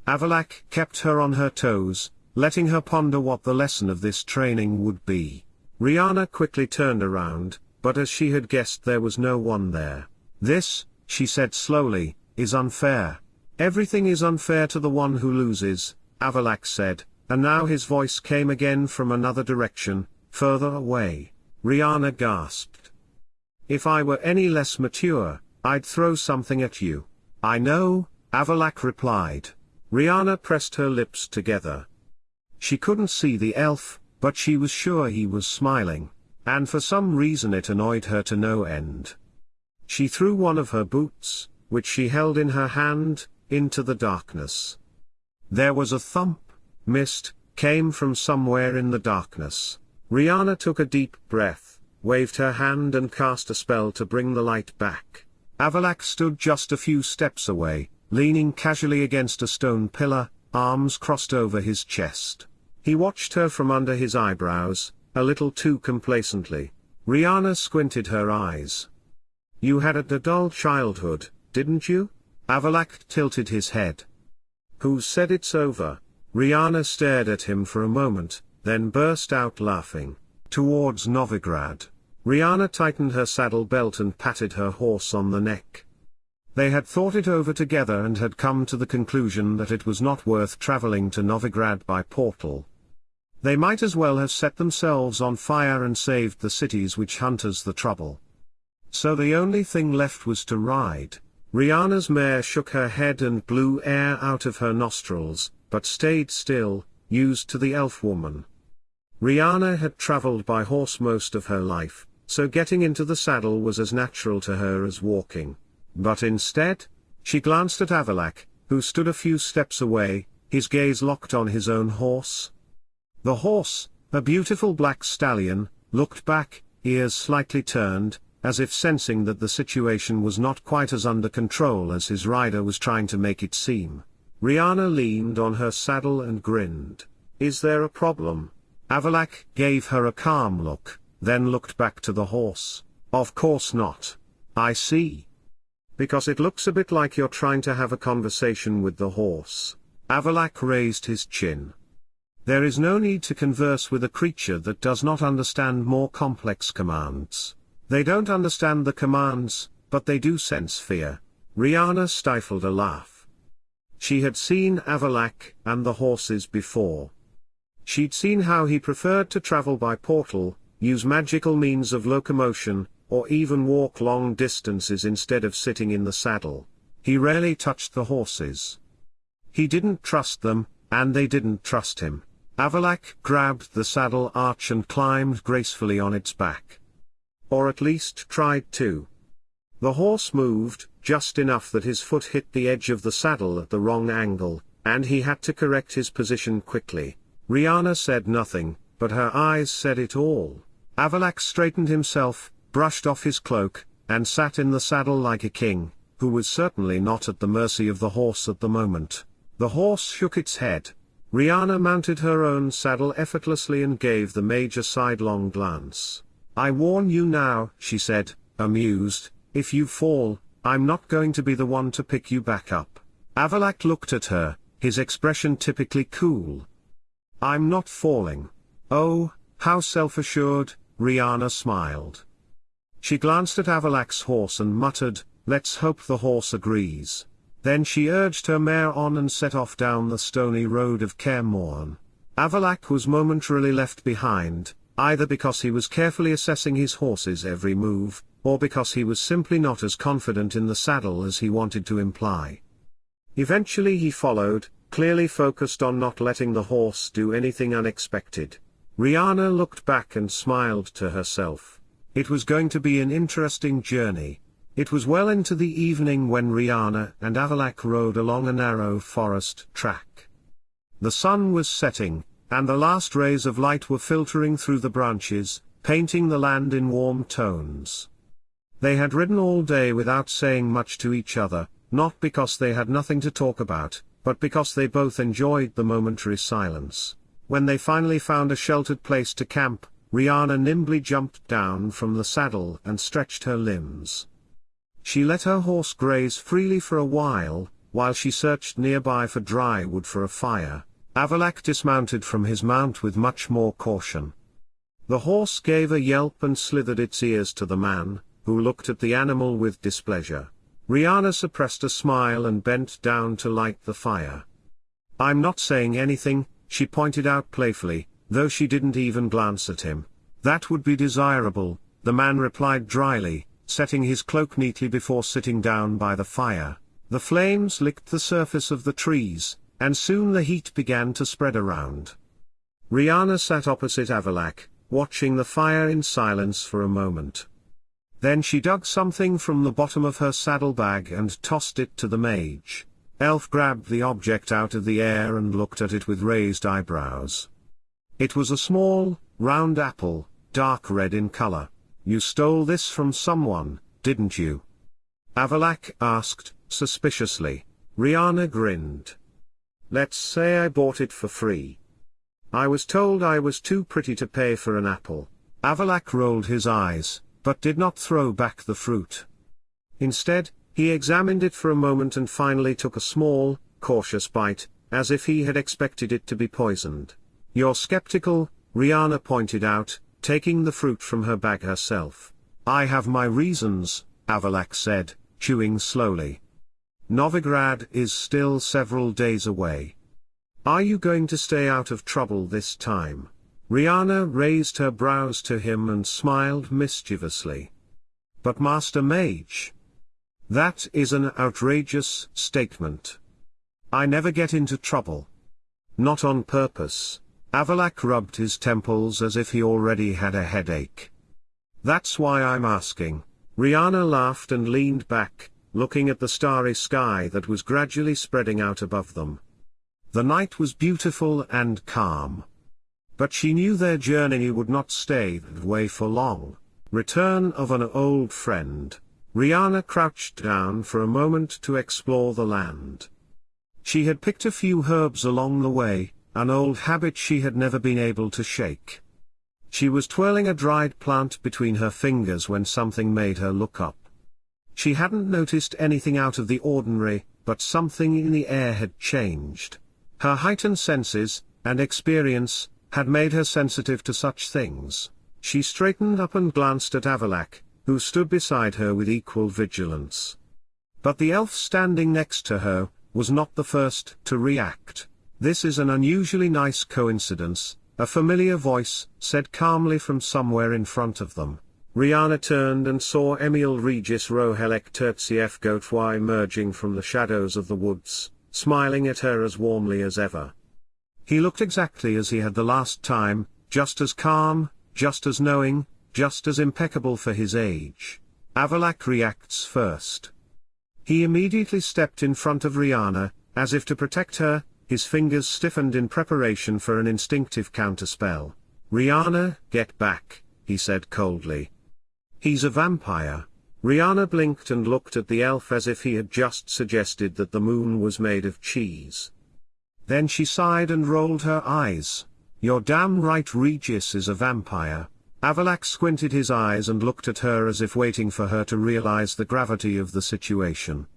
A: Avallac'h kept her on her toes, letting her ponder what the lesson of this training would be. Riana quickly turned around, but as she had guessed there was no one there. "This," she said slowly, "is unfair. Everything is unfair to the one who loses," Avallac'h said, and now his voice came again from another direction, further away. Riana gasped. "If I were any less mature, I'd throw something at you." "I know," Avallac'h replied. Riana pressed her lips together. She couldn't see the elf, but she was sure he was smiling, and for some reason it annoyed her to no end. She threw one of her boots, which she held in her hand, into the darkness. There was a thump. Mist came from somewhere in the darkness. Riana took a deep breath, waved her hand and cast a spell to bring the light back. Avallac'h stood just a few steps away, leaning casually against a stone pillar, arms crossed over his chest. He watched her from under his eyebrows, a little too complacently. Riana squinted her eyes. You had a dull childhood, didn't you? Avallac'h tilted his head. Who said it's over? Riana stared at him for a moment, then burst out laughing. Towards Novigrad. Riana tightened her saddle belt and patted her horse on the neck. They had thought it over together and had come to the conclusion that it was not worth traveling to Novigrad by portal. They might as well have set themselves on fire and saved the cities which hunters the trouble. So the only thing left was to ride. Riana's mare shook her head and blew air out of her nostrils, but stayed still, used to the elf woman. Riana had traveled by horse most of her life, so getting into the saddle was as natural to her as walking. But instead, she glanced at Avallac'h, who stood a few steps away, his gaze locked on his own horse. The horse, a beautiful black stallion, looked back, ears slightly turned, as if sensing that the situation was not quite as under control as his rider was trying to make it seem. Riana leaned on her saddle and grinned. Is there a problem? Avallac'h gave her a calm look, then looked back to the horse. Of course not. I see. Because it looks a bit like you're trying to have a conversation with the horse. Avallac'h raised his chin. There is no need to converse with a creature that does not understand more complex commands. They don't understand the commands, but they do sense fear. Riana stifled a laugh. She had seen Avallac'h and the horses before. She'd seen how he preferred to travel by portal, use magical means of locomotion, or even walk long distances instead of sitting in the saddle. He rarely touched the horses. He didn't trust them, and they didn't trust him. Avallac'h grabbed the saddle arch and climbed gracefully on its back. Or at least tried to. The horse moved, just enough that his foot hit the edge of the saddle at the wrong angle, and he had to correct his position quickly. Riana said nothing, but her eyes said it all. Avallac'h straightened himself, brushed off his cloak, and sat in the saddle like a king, who was certainly not at the mercy of the horse at the moment. The horse shook its head. Riana mounted her own saddle effortlessly and gave the major sidelong glance. I warn you now, she said, amused, if you fall, I'm not going to be the one to pick you back up. Avallac'h looked at her, his expression typically cool. I'm not falling. Oh, how self-assured, Riana smiled. She glanced at Avallac'h's horse and muttered, let's hope the horse agrees. Then she urged her mare on and set off down the stony road of Kaer Morhen. Avallac'h was momentarily left behind, either because he was carefully assessing his horse's every move, or because he was simply not as confident in the saddle as he wanted to imply. Eventually he followed, clearly focused on not letting the horse do anything unexpected. Riana looked back and smiled to herself. It was going to be an interesting journey. It was well into the evening when Riana and Avallac'h rode along a narrow forest track. The sun was setting, and the last rays of light were filtering through the branches, painting the land in warm tones. They had ridden all day without saying much to each other, not because they had nothing to talk about, but because they both enjoyed the momentary silence. When they finally found a sheltered place to camp, Riana nimbly jumped down from the saddle and stretched her limbs. She let her horse graze freely for a while she searched nearby for dry wood for a fire. Avallac'h dismounted from his mount with much more caution. The horse gave a yelp and slithered its ears to the man, who looked at the animal with displeasure. Riana suppressed a smile and bent down to light the fire. I'm not saying anything, she pointed out playfully, though she didn't even glance at him. That would be desirable, the man replied dryly, setting his cloak neatly before sitting down by the fire. The flames licked the surface of the trees, and soon the heat began to spread around. Riana sat opposite Avallac'h, watching the fire in silence for a moment. Then she dug something from the bottom of her saddlebag and tossed it to the mage. Elf grabbed the object out of the air and looked at it with raised eyebrows. It was a small, round apple, dark red in color. "You stole this from someone, didn't you?" Avallac'h asked, suspiciously. Riana grinned. "Let's say I bought it for free. I was told I was too pretty to pay for an apple." Avallac'h rolled his eyes, but did not throw back the fruit. Instead, he examined it for a moment and finally took a small, cautious bite, as if he had expected it to be poisoned. "You're skeptical," Riana pointed out, taking the fruit from her bag herself. "I have my reasons," Avallac'h said, chewing slowly. "Novigrad is still several days away. Are you going to stay out of trouble this time?" Riana raised her brows to him and smiled mischievously. "But Master Mage, that is an outrageous statement. I never get into trouble. Not on purpose." Avallac'h rubbed his temples as if he already had a headache. "That's why I'm asking." Riana laughed and leaned back, looking at the starry sky that was gradually spreading out above them. The night was beautiful and calm. But she knew their journey would not stay that way for long. Return of an old friend. Riana crouched down for a moment to explore the land. She had picked a few herbs along the way, an old habit she had never been able to shake. She was twirling a dried plant between her fingers when something made her look up. She hadn't noticed anything out of the ordinary, but something in the air had changed. Her heightened senses, and experience, had made her sensitive to such things. She straightened up and glanced at Avallac'h, who stood beside her with equal vigilance. But the elf standing next to her was not the first to react. "This is an unusually nice coincidence," a familiar voice said calmly from somewhere in front of them. Riana turned and saw Emil Regis Rohelek Tertsief Gotwai emerging from the shadows of the woods, smiling at her as warmly as ever. He looked exactly as he had the last time, just as calm, just as knowing, just as impeccable for his age. Avallac'h reacts first. He immediately stepped in front of Riana, as if to protect her, his fingers stiffened in preparation for an instinctive counterspell. "Riana, get back," he said coldly. "He's a vampire." Riana blinked and looked at the elf as if he had just suggested that the moon was made of cheese. Then she sighed and rolled her eyes. "You're damn right, Regis is a vampire." Avallac'h squinted his eyes and looked at her as if waiting for her to realize the gravity of the situation.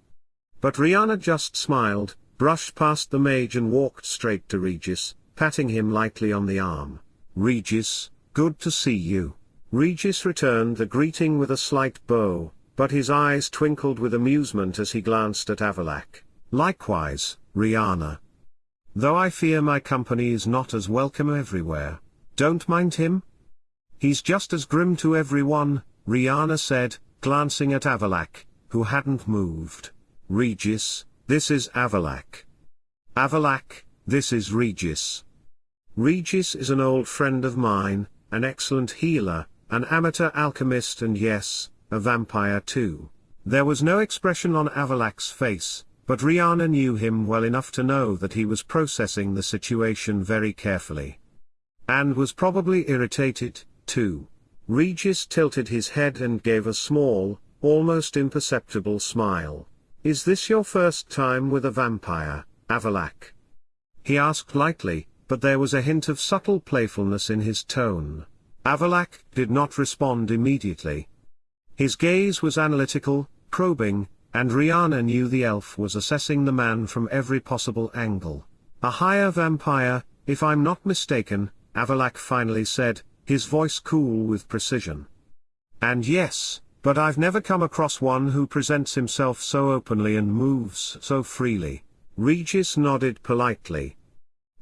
A: But Riana just smiled, brushed past the mage and walked straight to Regis, patting him lightly on the arm. "Regis, good to see you." Regis returned the greeting with a slight bow, but his eyes twinkled with amusement as he glanced at Avallac'h. "Likewise, Riana. Though I fear my company is not as welcome everywhere. Don't mind him? He's just as grim to everyone," Riana said, glancing at Avallac'h, who hadn't moved. "Regis, this is Avallac'h. Avallac'h, this is Regis. Regis is an old friend of mine, an excellent healer, an amateur alchemist and yes, a vampire too." There was no expression on Avallac'h's face, but Riana knew him well enough to know that he was processing the situation very carefully. And was probably irritated, too. Regis tilted his head and gave a small, almost imperceptible smile. "Is this your first time with a vampire, Avallac'h?" he asked lightly, but there was a hint of subtle playfulness in his tone. Avallac'h did not respond immediately. His gaze was analytical, probing, and Riana knew the elf was assessing the man from every possible angle. "A higher vampire, if I'm not mistaken," Avallac'h finally said, his voice cool with precision. "And yes, but I've never come across one who presents himself so openly and moves so freely." Regis nodded politely.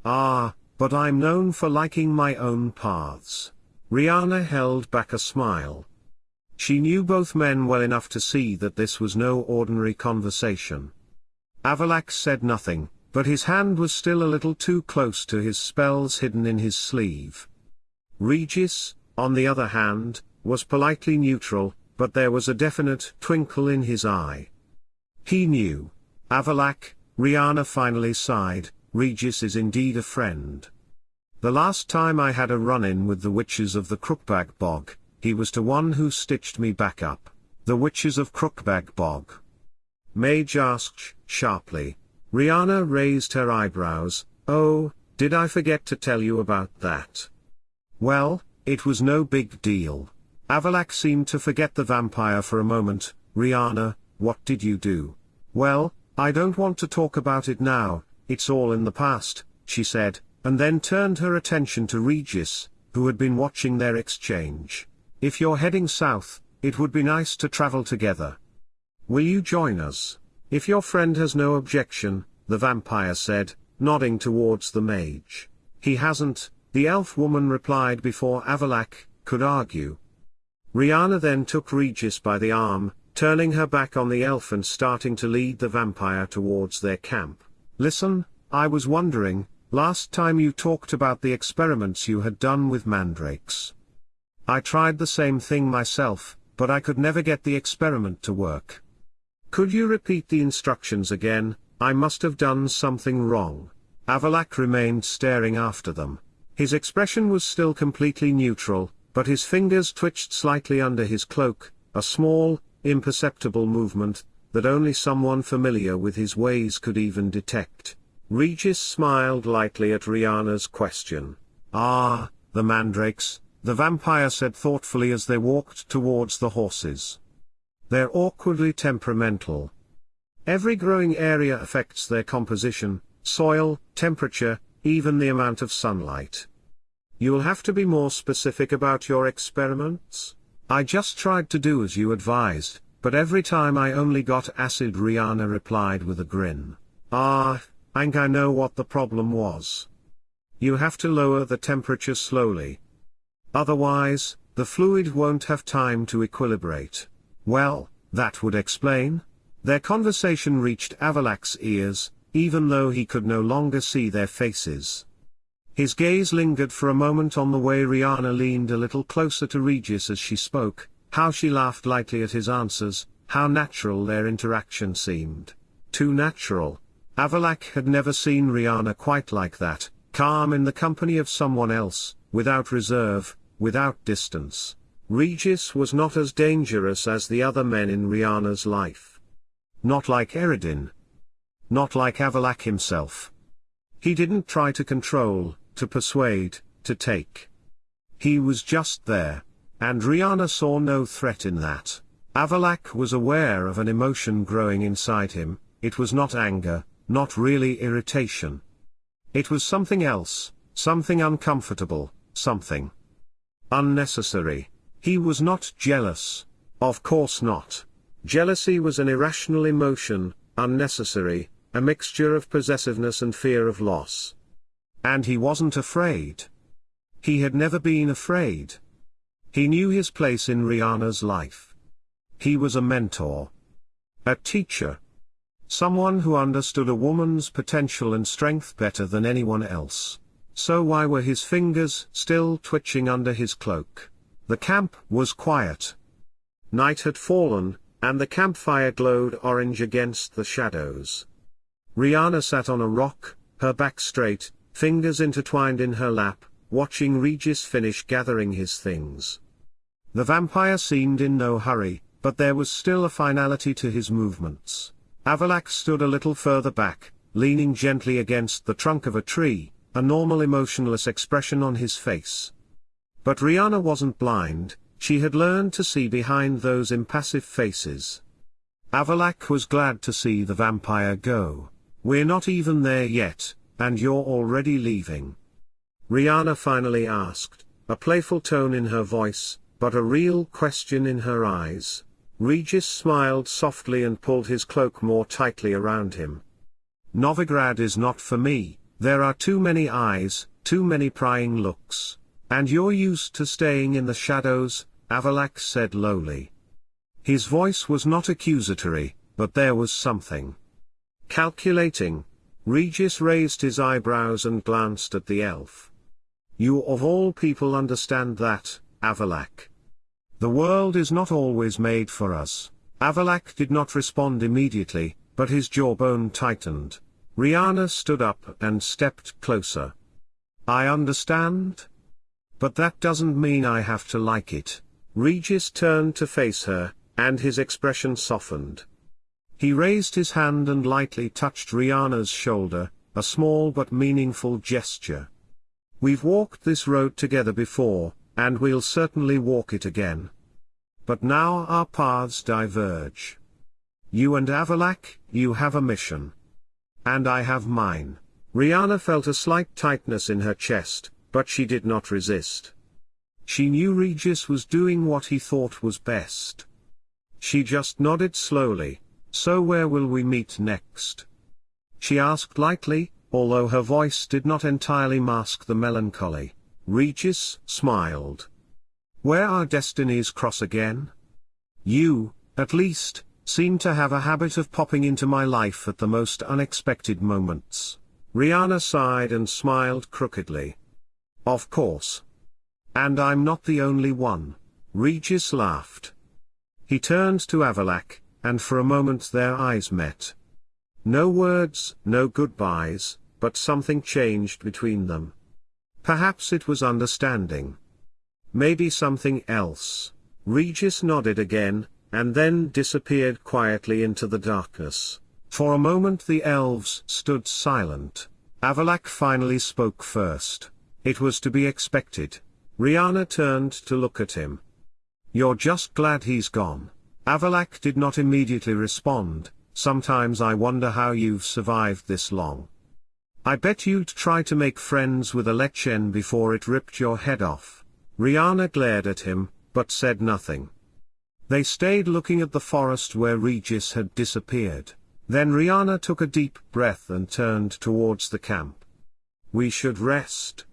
A: "Ah, but I'm known for liking my own paths." Riana held back a smile. She knew both men well enough to see that this was no ordinary conversation. Avallac'h said nothing, but his hand was still a little too close to his spells hidden in his sleeve. Regis, on the other hand, was politely neutral, but there was a definite twinkle in his eye. He knew. Avallac'h, Riana finally sighed, Regis is indeed a friend. The last time I had a run-in with the witches of the Crookbag Bog, he was the one who stitched me back up. The witches of Crookbag Bog? Mage asked sharply. Riana raised her eyebrows. Oh, did I forget to tell you about that? Well, it was no big deal. Avallac'h seemed to forget the vampire for a moment. Riana, what did you do? Well, I don't want to talk about it now, it's all in the past, she said, and then turned her attention to Regis, who had been watching their exchange. If you're heading south, it would be nice to travel together. Will you join us? If your friend has no objection, the vampire said, nodding towards the mage. He hasn't, the elf woman replied before Avallac'h could argue. Riana then took Regis by the arm, turning her back on the elf and starting to lead the vampire towards their camp. Listen, I was wondering, last time you talked about the experiments you had done with mandrakes. I tried the same thing myself, but I could never get the experiment to work. Could you repeat the instructions again? I must have done something wrong. Avallac'h remained staring after them. His expression was still completely neutral, but his fingers twitched slightly under his cloak, a small, imperceptible movement, that only someone familiar with his ways could even detect. Regis smiled lightly at Riana's question. Ah, the mandrakes, the vampire said thoughtfully as they walked towards the horses. They're awkwardly temperamental. Every growing area affects their composition, soil, temperature, even the amount of sunlight. You'll have to be more specific about your experiments. I just tried to do as you advised, but every time I only got acid, Riana replied with a grin. I think I know what the problem was. You have to lower the temperature slowly. Otherwise, the fluid won't have time to equilibrate. Well, that would explain. Their conversation reached Avallac'h's ears, even though he could no longer see their faces. His gaze lingered for a moment on the way Riana leaned a little closer to Regis as she spoke, how she laughed lightly at his answers, how natural their interaction seemed. Too natural. Avallac'h had never seen Riana quite like that, calm in the company of someone else, without reserve, without distance. Regis was not as dangerous as the other men in Riana's life. Not like Aear'el. Not like Avallac'h himself. He didn't try to control, to persuade, to take. He was just there, and Riana saw no threat in that. Avallac'h was aware of an emotion growing inside him. It was not anger, not really irritation. It was something else, something uncomfortable, something unnecessary. He was not jealous. Of course not. Jealousy was an irrational emotion, unnecessary, a mixture of possessiveness and fear of loss. And he wasn't afraid. He had never been afraid. He knew his place in Riana's life. He was a mentor. A teacher. Someone who understood a woman's potential and strength better than anyone else. So why were his fingers still twitching under his cloak? The camp was quiet. Night had fallen, and the campfire glowed orange against the shadows. Riana sat on a rock, her back straight, fingers intertwined in her lap, watching Regis finish gathering his things. The vampire seemed in no hurry, but there was still a finality to his movements. Avallac'h stood a little further back, leaning gently against the trunk of a tree, a normal emotionless expression on his face. But Riana wasn't blind, she had learned to see behind those impassive faces. Avallac'h was glad to see the vampire go. We're not even there yet, and you're already leaving? Riana finally asked, a playful tone in her voice, but a real question in her eyes. Regis smiled softly and pulled his cloak more tightly around him. Novigrad is not for me, there are too many eyes, too many prying looks. And you're used to staying in the shadows, Avallac'h said lowly. His voice was not accusatory, but there was something. Calculating, Regis raised his eyebrows and glanced at the elf. You of all people understand that, Avallac'h. The world is not always made for us. Avallac'h did not respond immediately, but his jawbone tightened. Riana stood up and stepped closer. I understand? But that doesn't mean I have to like it. Regis turned to face her, and his expression softened. He raised his hand and lightly touched Riana's shoulder, a small but meaningful gesture. We've walked this road together before, and we'll certainly walk it again. But now our paths diverge. You and Avallac'h, you have a mission. And I have mine. Riana felt a slight tightness in her chest, but she did not resist. She knew Regis was doing what he thought was best. She just nodded slowly. So where will we meet next? She asked lightly, although her voice did not entirely mask the melancholy. Regis smiled. Where our destinies cross again? You, at least, seem to have a habit of popping into my life at the most unexpected moments. Riana sighed and smiled crookedly. Of course. And I'm not the only one. Regis laughed. He turned to Avallac'h, and for a moment their eyes met. No words, no goodbyes, but something changed between them. Perhaps it was understanding. Maybe something else. Regis nodded again, and then disappeared quietly into the darkness. For a moment the elves stood silent. Avallac'h finally spoke first. It was to be expected. Riana turned to look at him. You're just glad he's gone. Avallac'h did not immediately respond. Sometimes I wonder how you've survived this long. I bet you'd try to make friends with a lichen before it ripped your head off. Riana glared at him, but said nothing. They stayed looking at the forest where Regis had disappeared. Then Riana took a deep breath and turned towards the camp. We should rest.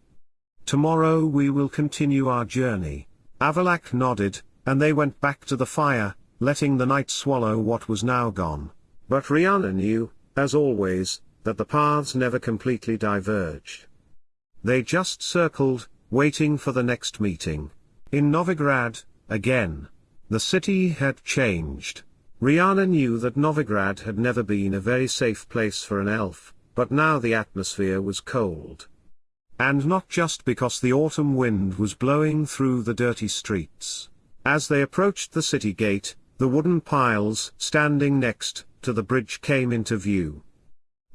A: Tomorrow we will continue our journey. Avallac'h nodded, and they went back to the fire, letting the night swallow what was now gone. But Riana knew, as always, that the paths never completely diverged. They just circled, waiting for the next meeting. In Novigrad, again. The city had changed. Riana knew that Novigrad had never been a very safe place for an elf, but now the atmosphere was cold. And not just because the autumn wind was blowing through the dirty streets. As they approached the city gate, the wooden piles standing next to the bridge came into view.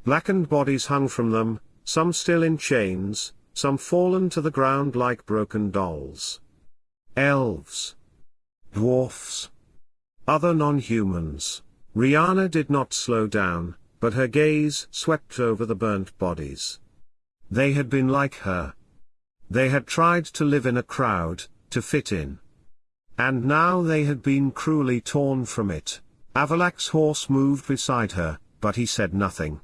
A: Blackened bodies hung from them, some still in chains, some fallen to the ground like broken dolls. Elves. Dwarfs. Other non-humans. Riana did not slow down, but her gaze swept over the burnt bodies. They had been like her. They had tried to live in a crowd, to fit in. And now they had been cruelly torn from it. Avallac'h's horse moved beside her, but he said nothing.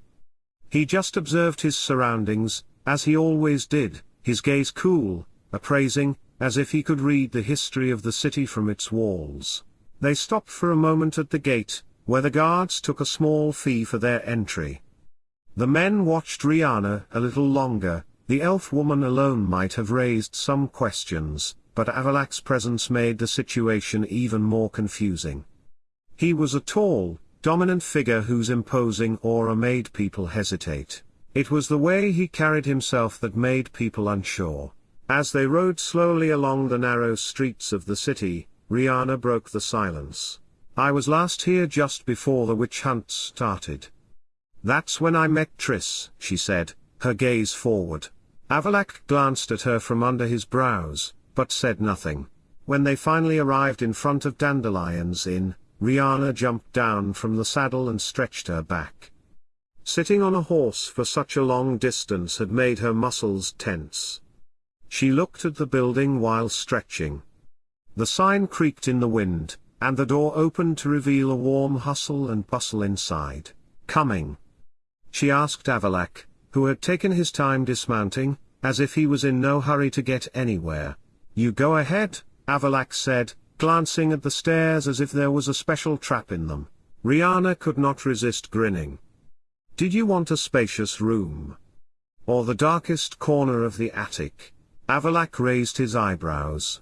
A: He just observed his surroundings, as he always did, his gaze cool, appraising, as if he could read the history of the city from its walls. They stopped for a moment at the gate, where the guards took a small fee for their entry. The men watched Riana a little longer. The elf woman alone might have raised some questions, but Avallac'h's presence made the situation even more confusing. He was a tall, dominant figure whose imposing aura made people hesitate. It was the way he carried himself that made people unsure. As they rode slowly along the narrow streets of the city, Riana broke the silence. I was last here just before the witch hunt started. That's when I met Triss, she said, her gaze forward. Avallac'h glanced at her from under his brows, but said nothing. When they finally arrived in front of Dandelion's Inn, Riana jumped down from the saddle and stretched her back. Sitting on a horse for such a long distance had made her muscles tense. She looked at the building while stretching. The sign creaked in the wind, and the door opened to reveal a warm hustle and bustle inside. Coming? She asked Avallac'h, who had taken his time dismounting, as if he was in no hurry to get anywhere. You go ahead, Avallac'h said, glancing at the stairs as if there was a special trap in them. Riana could not resist grinning. Did you want a spacious room? Or the darkest corner of the attic? Avallac'h raised his eyebrows.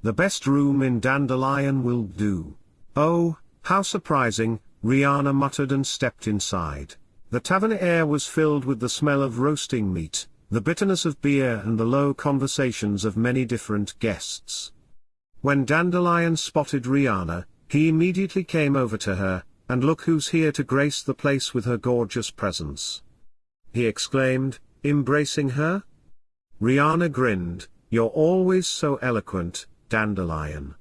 A: The best room in Dandelion will do. Oh, how surprising, Riana muttered and stepped inside. The tavern air was filled with the smell of roasting meat, the bitterness of beer and the low conversations of many different guests. When Dandelion spotted Riana, he immediately came over to her, and look who's here to grace the place with her gorgeous presence, he exclaimed, embracing her. Riana grinned. You're always so eloquent, Dandelion.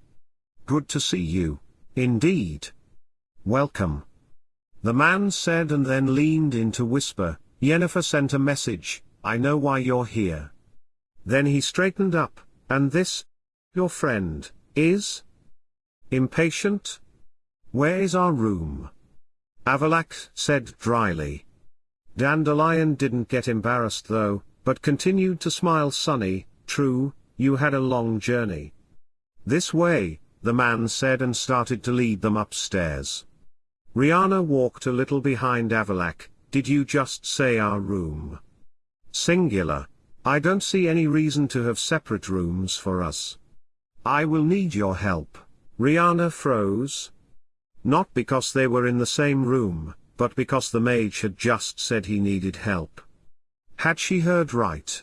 A: Good to see you. Indeed. Welcome. The man said and then leaned in to whisper, Yennefer sent a message, I know why you're here. Then he straightened up, and this, your friend, is? Impatient? Where is our room? Avallac'h said dryly. Dandelion didn't get embarrassed though, but continued to smile sunny. True, you had a long journey. This way, the man said and started to lead them upstairs. Riana walked a little behind Avallac'h. Did you just say our room? Singular. I don't see any reason to have separate rooms for us. I will need your help. Riana froze. Not because they were in the same room, but because the mage had just said he needed help. Had she heard right?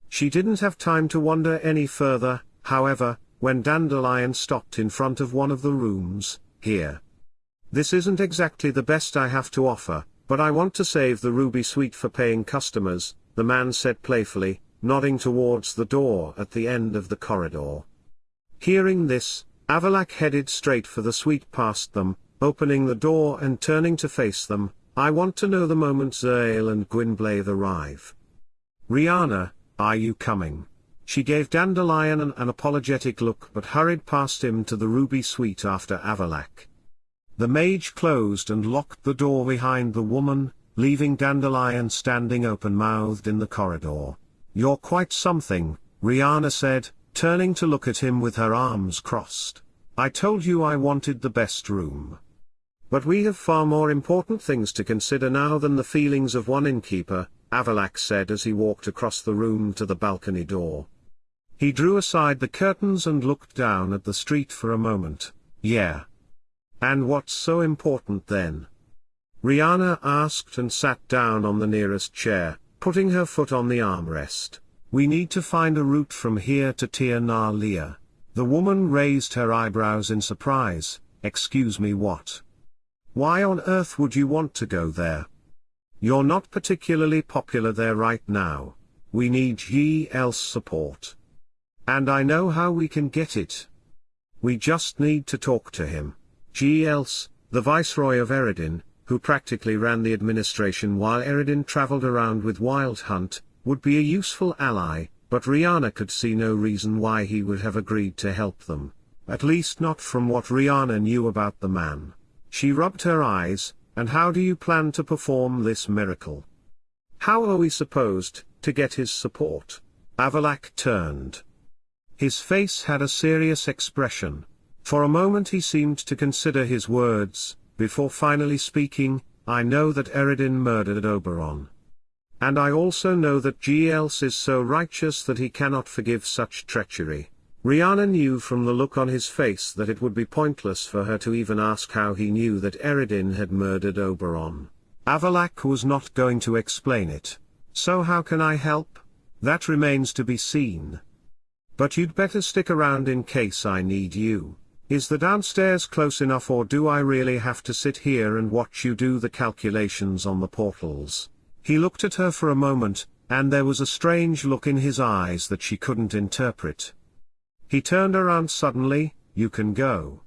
A: She didn't have time to wonder any further, however, when Dandelion stopped in front of one of the rooms. Here. This isn't exactly the best I have to offer, but I want to save the ruby suite for paying customers, the man said playfully, nodding towards the door at the end of the corridor. Hearing this, Avallac'h headed straight for the suite past them, opening the door and turning to face them. I want to know the moment Aear'el and Gwynbleidd arrive. Riana, are you coming? She gave Dandelion an apologetic look but hurried past him to the ruby suite after Avallac'h. The mage closed and locked the door behind the woman, leaving Dandelion standing open-mouthed in the corridor. You're quite something, Riana said, turning to look at him with her arms crossed. I told you I wanted the best room. But we have far more important things to consider now than the feelings of one innkeeper, Avallac'h said as he walked across the room to the balcony door. He drew aside the curtains and looked down at the street for a moment. Yeah. And what's so important then? Riana asked and sat down on the nearest chair, putting her foot on the armrest. We need to find a route from here to Tir na Lia. The woman raised her eyebrows in surprise. Excuse me, what? Why on earth would you want to go there? You're not particularly popular there right now. We need Gealbhan's support. And I know how we can get it. We just need to talk to him. Gealbhan, the Viceroy of Eredin, who practically ran the administration while Eredin traveled around with Wild Hunt, would be a useful ally, but Riana could see no reason why he would have agreed to help them. At least not from what Riana knew about the man. She rubbed her eyes. And how do you plan to perform this miracle? How are we supposed to get his support? Avallac'h turned. His face had a serious expression. For a moment he seemed to consider his words, before finally speaking. I know that Eredin murdered Oberon. And I also know that Gealbhan is so righteous that he cannot forgive such treachery. Riana knew from the look on his face that it would be pointless for her to even ask how he knew that Eredin had murdered Oberon. Avallac'h was not going to explain it. So how can I help? That remains to be seen. But you'd better stick around in case I need you. Is the downstairs close enough, or do I really have to sit here and watch you do the calculations on the portals? He looked at her for a moment, and there was a strange look in his eyes that she couldn't interpret. He turned around suddenly. You can go.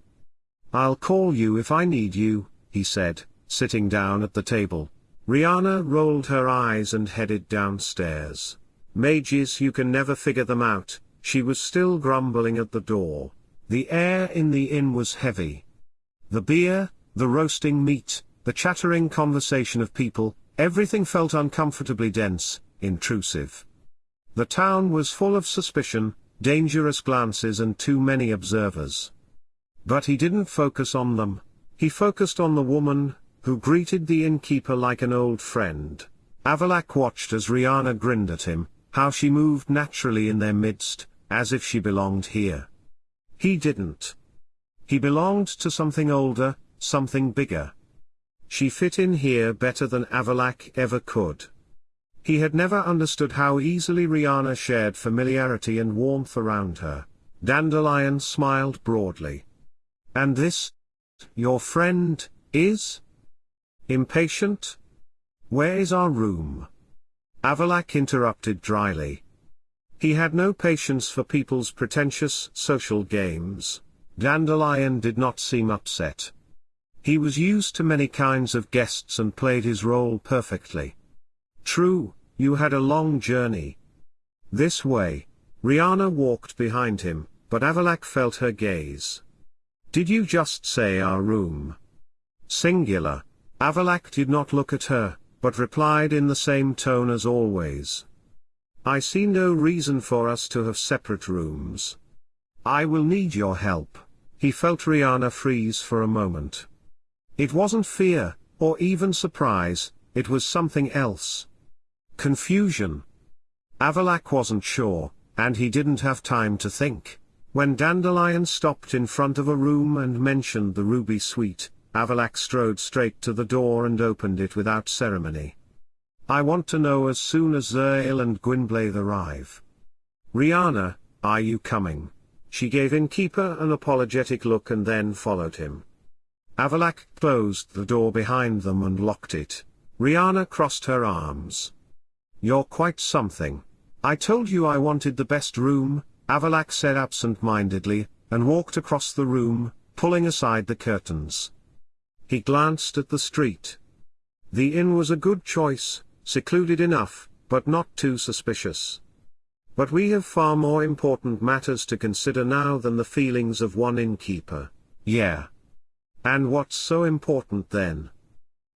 A: I'll call you if I need you, he said, sitting down at the table. Riana rolled her eyes and headed downstairs. Mages, you can never figure them out. She was still grumbling at the door. The air in the inn was heavy. The beer, the roasting meat, the chattering conversation of people, everything felt uncomfortably dense, intrusive. The town was full of suspicion, dangerous glances and too many observers. But he didn't focus on them. He focused on the woman, who greeted the innkeeper like an old friend. Avallac'h watched as Riana grinned at him, how she moved naturally in their midst, as if she belonged here. He didn't. He belonged to something older, something bigger. She fit in here better than Avallac'h ever could. He had never understood how easily Riana shared familiarity and warmth around her. Dandelion smiled broadly. "And this? Your friend, is? Impatient? Where is our room?" Avallac'h interrupted dryly. He had no patience for people's pretentious social games. Dandelion did not seem upset. He was used to many kinds of guests and played his role perfectly. "True, you had a long journey. This way." Riana walked behind him, but Avallac'h felt her gaze. "Did you just say our room?" Singular. Avallac'h did not look at her, but replied in the same tone as always. "I see no reason for us to have separate rooms. I will need your help." He felt Riana freeze for a moment. It wasn't fear, or even surprise, it was something else. Confusion. Avallac'h wasn't sure, and he didn't have time to think. When Dandelion stopped in front of a room and mentioned the ruby suite, Avallac'h strode straight to the door and opened it without ceremony. "I want to know as soon as Aear'el and Gwynbleidd arrive." "Riana, are you coming?" She gave innkeeper an apologetic look and then followed him. Avallac'h closed the door behind them and locked it. Riana crossed her arms. "You're quite something. I told you I wanted the best room," Avallac'h said absent-mindedly, and walked across the room, pulling aside the curtains. He glanced at the street. The inn was a good choice, secluded enough, but not too suspicious. "But we have far more important matters to consider now than the feelings of one innkeeper." "Yeah. And what's so important then?"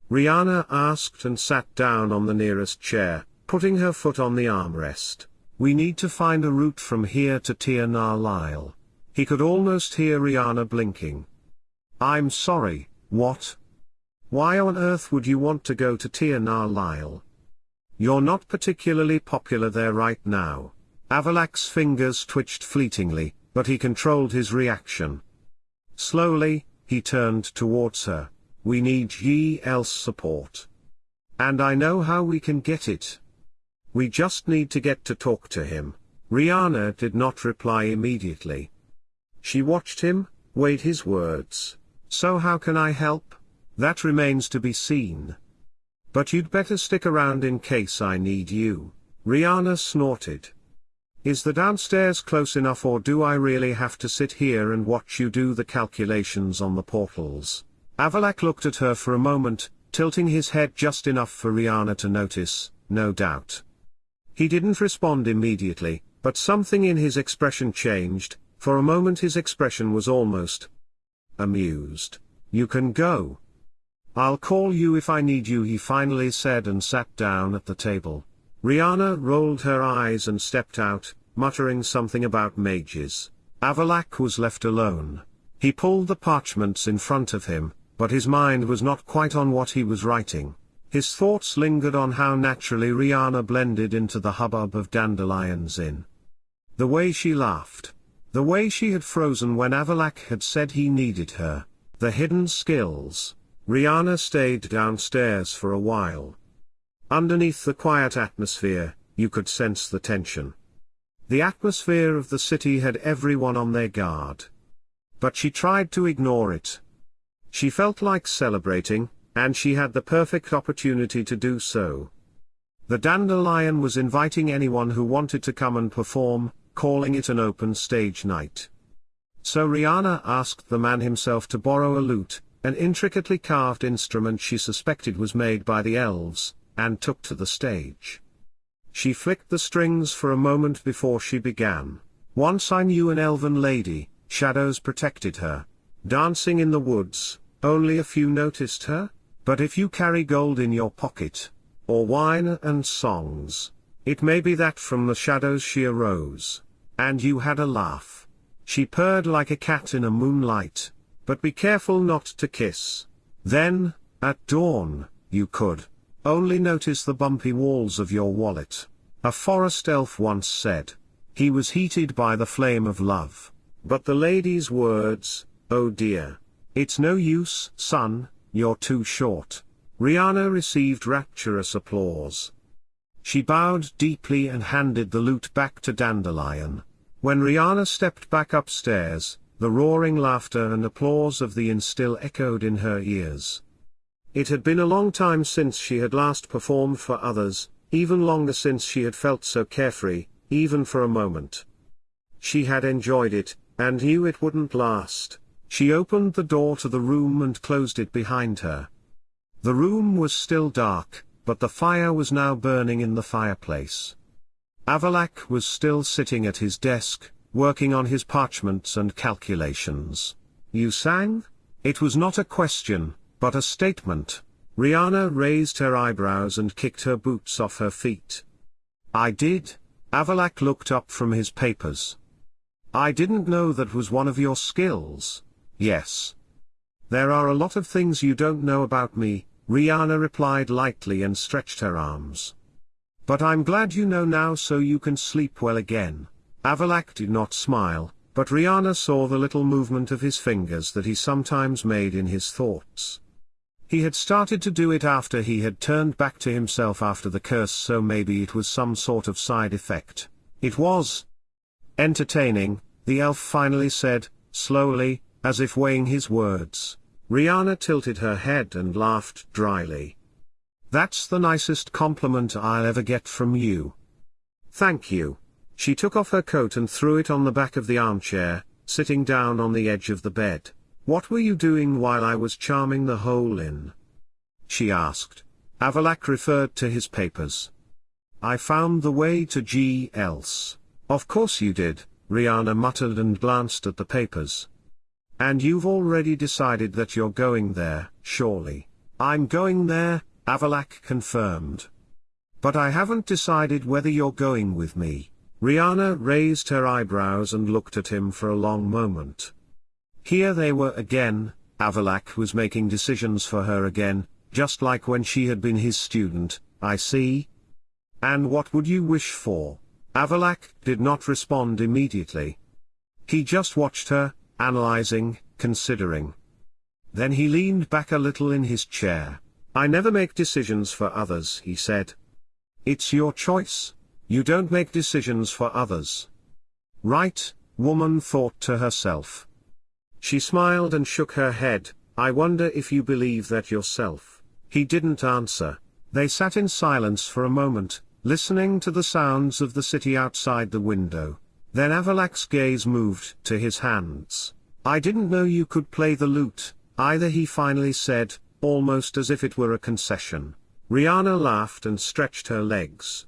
A: Riana asked and sat down on the nearest chair, putting her foot on the armrest. "We need to find a route from here to Tir-na-Lyle." He could almost hear Riana blinking. "I'm sorry, what? Why on earth would you want to go to Tir-na-Lyle? You're not particularly popular there right now." Avallac'h's fingers twitched fleetingly, but he controlled his reaction. Slowly, he turned towards her. "We need Aear'el's support. And I know how we can get it. We just need to get to talk to him." Riana did not reply immediately. She watched him, weighed his words. "So how can I help? That remains to be seen. But you'd better stick around in case I need you." Riana snorted. "Is the downstairs close enough, or do I really have to sit here and watch you do the calculations on the portals?" Avallac'h looked at her for a moment, tilting his head just enough for Riana to notice, no doubt. He didn't respond immediately, but something in his expression changed. For a moment his expression was almost amused. "You can go. I'll call you if I need you," he finally said, and sat down at the table. Riana rolled her eyes and stepped out, muttering something about mages. Avallac'h was left alone. He pulled the parchments in front of him, but his mind was not quite on what he was writing. His thoughts lingered on how naturally Riana blended into the hubbub of Dandelion's inn. The way she laughed. The way she had frozen when Avallac'h had said he needed her. The hidden skills. Riana stayed downstairs for a while. Underneath the quiet atmosphere, you could sense the tension. The atmosphere of the city had everyone on their guard. But she tried to ignore it. She felt like celebrating, and she had the perfect opportunity to do so. The Dandelion was inviting anyone who wanted to come and perform, calling it an open stage night. So Riana asked the man himself to borrow a lute, an intricately carved instrument she suspected was made by the elves, and took to the stage. She flicked the strings for a moment before she began. "Once I knew an elven lady, shadows protected her. Dancing in the woods, only a few noticed her. But if you carry gold in your pocket, or wine and songs, it may be that from the shadows she arose. And you had a laugh. She purred like a cat in a moonlight. But be careful not to kiss. Then, At dawn, you could only notice the bumpy walls of your wallet. A forest elf once said. He was heated by the flame of love. But the lady's words, oh dear. It's no use, son, you're too short. Riana received rapturous applause. She bowed deeply and handed the lute back to Dandelion. When Riana stepped back upstairs, the roaring laughter and applause of the inn still echoed in her ears. It had been a long time since she had last performed for others, even longer since she had felt so carefree, even for a moment. She had enjoyed it, and knew it wouldn't last. She opened the door to the room and closed it behind her. The room was still dark, but the fire was now burning in the fireplace. Avallac'h was still sitting at his desk, working on his parchments and calculations. You sang? It was not a question, but a statement. Riana raised her eyebrows and kicked her boots off her feet. I did. Avallac'h looked up from his papers. I didn't know that was one of your skills. Yes. There are a lot of things you don't know about me, Riana replied lightly and stretched her arms. But I'm glad you know now so you can sleep well again. Avallac'h did not smile, but Riana saw the little movement of his fingers that he sometimes made in his thoughts. He had started to do it after he had turned back to himself after the curse, so maybe it was some sort of side effect. It was entertaining, the elf finally said, slowly, as if weighing his words. Riana tilted her head and laughed dryly. That's the nicest compliment I'll ever get from you. Thank you. She took off her coat and threw it on the back of the armchair, sitting down on the edge of the bed. What were you doing while I was charming the whole inn? She asked. Avallac'h referred to his papers. I found the way to Gealbhan. Of course you did, Riana muttered and glanced at the papers. And you've already decided that you're going there, surely. I'm going there, Avallac'h confirmed. But I haven't decided whether you're going with me. Riana raised her eyebrows and looked at him for a long moment. Here they were again, Avallac'h was making decisions for her again, just like when she had been his student, I see. And what would you wish for? Avallac'h did not respond immediately. He just watched her, analyzing, considering. Then he leaned back a little in his chair. I never make decisions for others, he said. It's your choice. You don't make decisions for others. Right, woman thought to herself. She smiled and shook her head. I wonder if you believe that yourself. He didn't answer. They sat in silence for a moment, listening to the sounds of the city outside the window. Then Avallac'h's gaze moved to his hands. I didn't know you could play the lute, either, he finally said, almost as if it were a concession. Riana laughed and stretched her legs.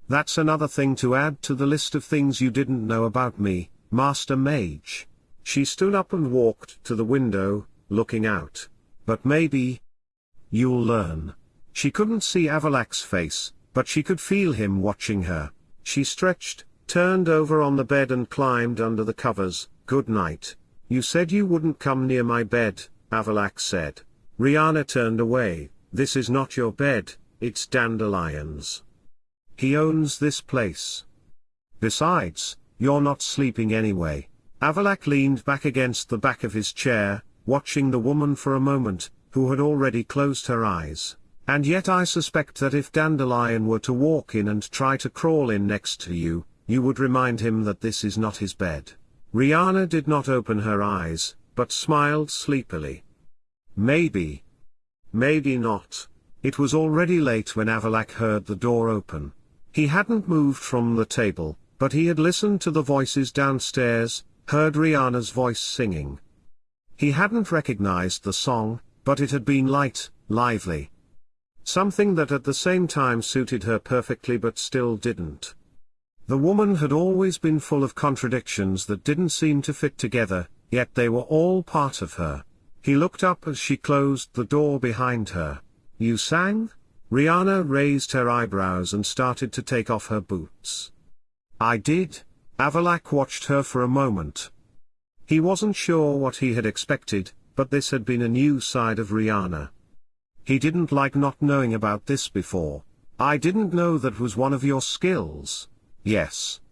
A: That's another thing to add to the list of things you didn't know about me, Master Mage. She stood up and walked to the window, looking out. But maybe you'll learn. She couldn't see Avallac'h's face, but she could feel him watching her. She stretched, turned over on the bed and climbed under the covers. Good night. You said you wouldn't come near my bed, Avallac'h said. Riana turned away. This is not your bed, it's Dandelion's. He owns this place. Besides, you're not sleeping anyway. Avallac'h leaned back against the back of his chair, watching the woman for a moment, who had already closed her eyes. And yet I suspect that if Dandelion were to walk in and try to crawl in next to you, you would remind him that this is not his bed. Riana did not open her eyes, but smiled sleepily. Maybe. Maybe not. It was already late when Avallac'h heard the door open. He hadn't moved from the table, but he had listened to the voices downstairs, heard Riana's voice singing. He hadn't recognized the song, but it had been light, lively. Something that at the same time suited her perfectly but still didn't. The woman had always been full of contradictions that didn't seem to fit together, yet they were all part of her. He looked up as she closed the door behind her. You sang? Riana raised her eyebrows and started to take off her boots. I did. Avallac'h watched her for a moment. He wasn't sure what he had expected, but this had been a new side of Riana. He didn't like not knowing about this before. I didn't know that was one of your skills. Yes.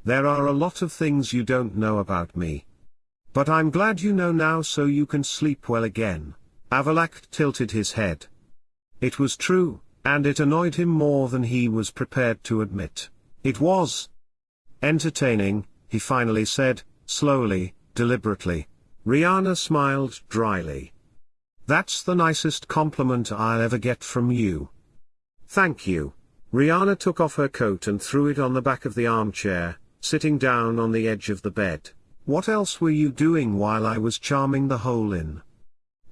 A: There are a lot of things you don't know about me. But I'm glad you know now so you can sleep well again. Avallac'h tilted his head. It was true, and it annoyed him more than he was prepared to admit. It was entertaining, he finally said, slowly, deliberately. Riana smiled dryly. That's the nicest compliment I'll ever get from you. Thank you. Riana took off her coat and threw it on the back of the armchair, sitting down on the edge of the bed. What else were you doing while I was charming the hole in?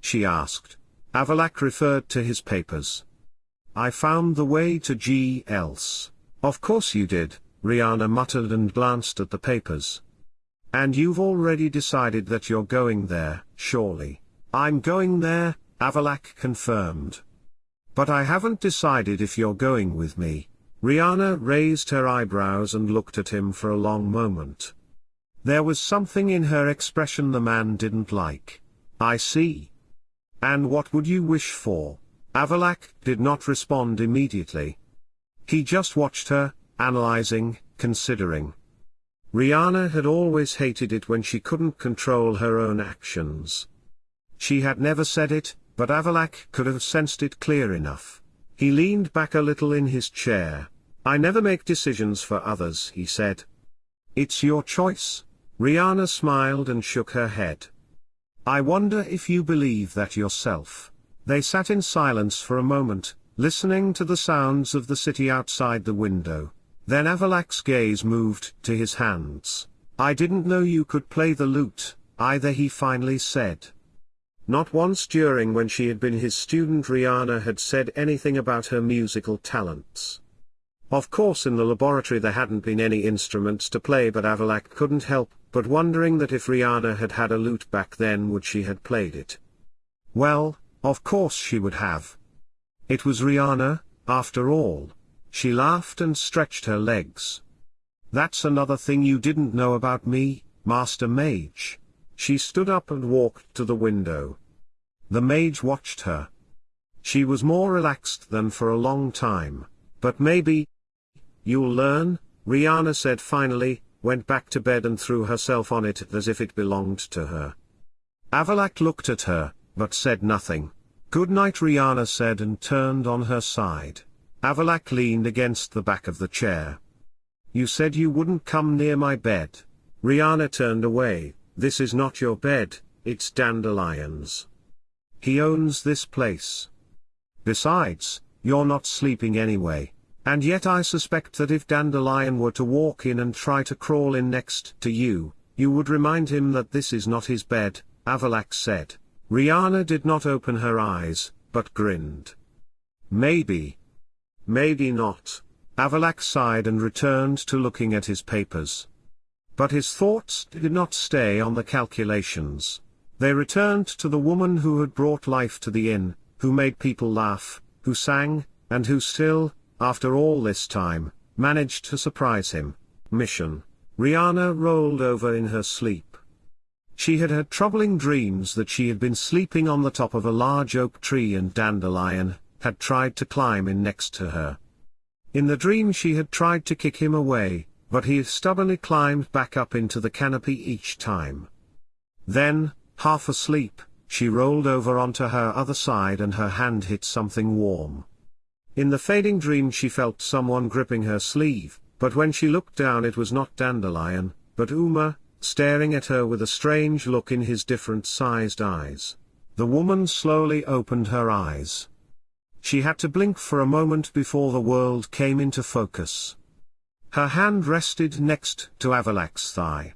A: She asked. Avallac'h referred to his papers. I found the way to Gealbhan. Of course you did, Riana muttered and glanced at the papers. And you've already decided that you're going there, surely. I'm going there, Avallac'h confirmed. But I haven't decided if you're going with me. Riana raised her eyebrows and looked at him for a long moment. There was something in her expression the man didn't like. I see. And what would you wish for? Avallac'h did not respond immediately. He just watched her, analyzing, considering. Riana had always hated it when she couldn't control her own actions. She had never said it, but Avallac'h could have sensed it clear enough. He leaned back a little in his chair. I never make decisions for others, he said. It's your choice. Riana smiled and shook her head. I wonder if you believe that yourself. They sat in silence for a moment, listening to the sounds of the city outside the window. Then Avallac'h's gaze moved to his hands. I didn't know you could play the lute, either, he finally said. Not once during when she had been his student Riana had said anything about her musical talents. Of course in the laboratory there hadn't been any instruments to play, but Avallac'h couldn't help but wondering that if Riana had had a lute back then would she have played it. Well, of course she would have. It was Riana, after all. She laughed and stretched her legs. That's another thing you didn't know about me, Master Mage. She stood up and walked to the window. The mage watched her. She was more relaxed than for a long time. But maybe you'll learn, Riana said finally, went back to bed and threw herself on it as if it belonged to her. Avallac'h looked at her, but said nothing. Good night, Riana said and turned on her side. Avallac'h leaned against the back of the chair. You said you wouldn't come near my bed. Riana turned away. This is not your bed, it's Dandelion's. He owns this place. Besides, you're not sleeping anyway. And yet I suspect that if Dandelion were to walk in and try to crawl in next to you, you would remind him that this is not his bed, Avallac'h said. Riana did not open her eyes, but grinned. Maybe. Maybe not. Avallac'h sighed and returned to looking at his papers. But his thoughts did not stay on the calculations. They returned to the woman who had brought life to the inn, who made people laugh, who sang, and who still, after all this time, managed to surprise him. Mission. Riana rolled over in her sleep. She had had troubling dreams that she had been sleeping on the top of a large oak tree and Dandelion had tried to climb in next to her. In the dream she had tried to kick him away, but he had stubbornly climbed back up into the canopy each time. Then, half asleep, she rolled over onto her other side and her hand hit something warm. In the fading dream she felt someone gripping her sleeve, but when she looked down it was not Dandelion, but Uma, staring at her with a strange look in his different-sized eyes. The woman slowly opened her eyes. She had to blink for a moment before the world came into focus. Her hand rested next to Avallac'h's thigh.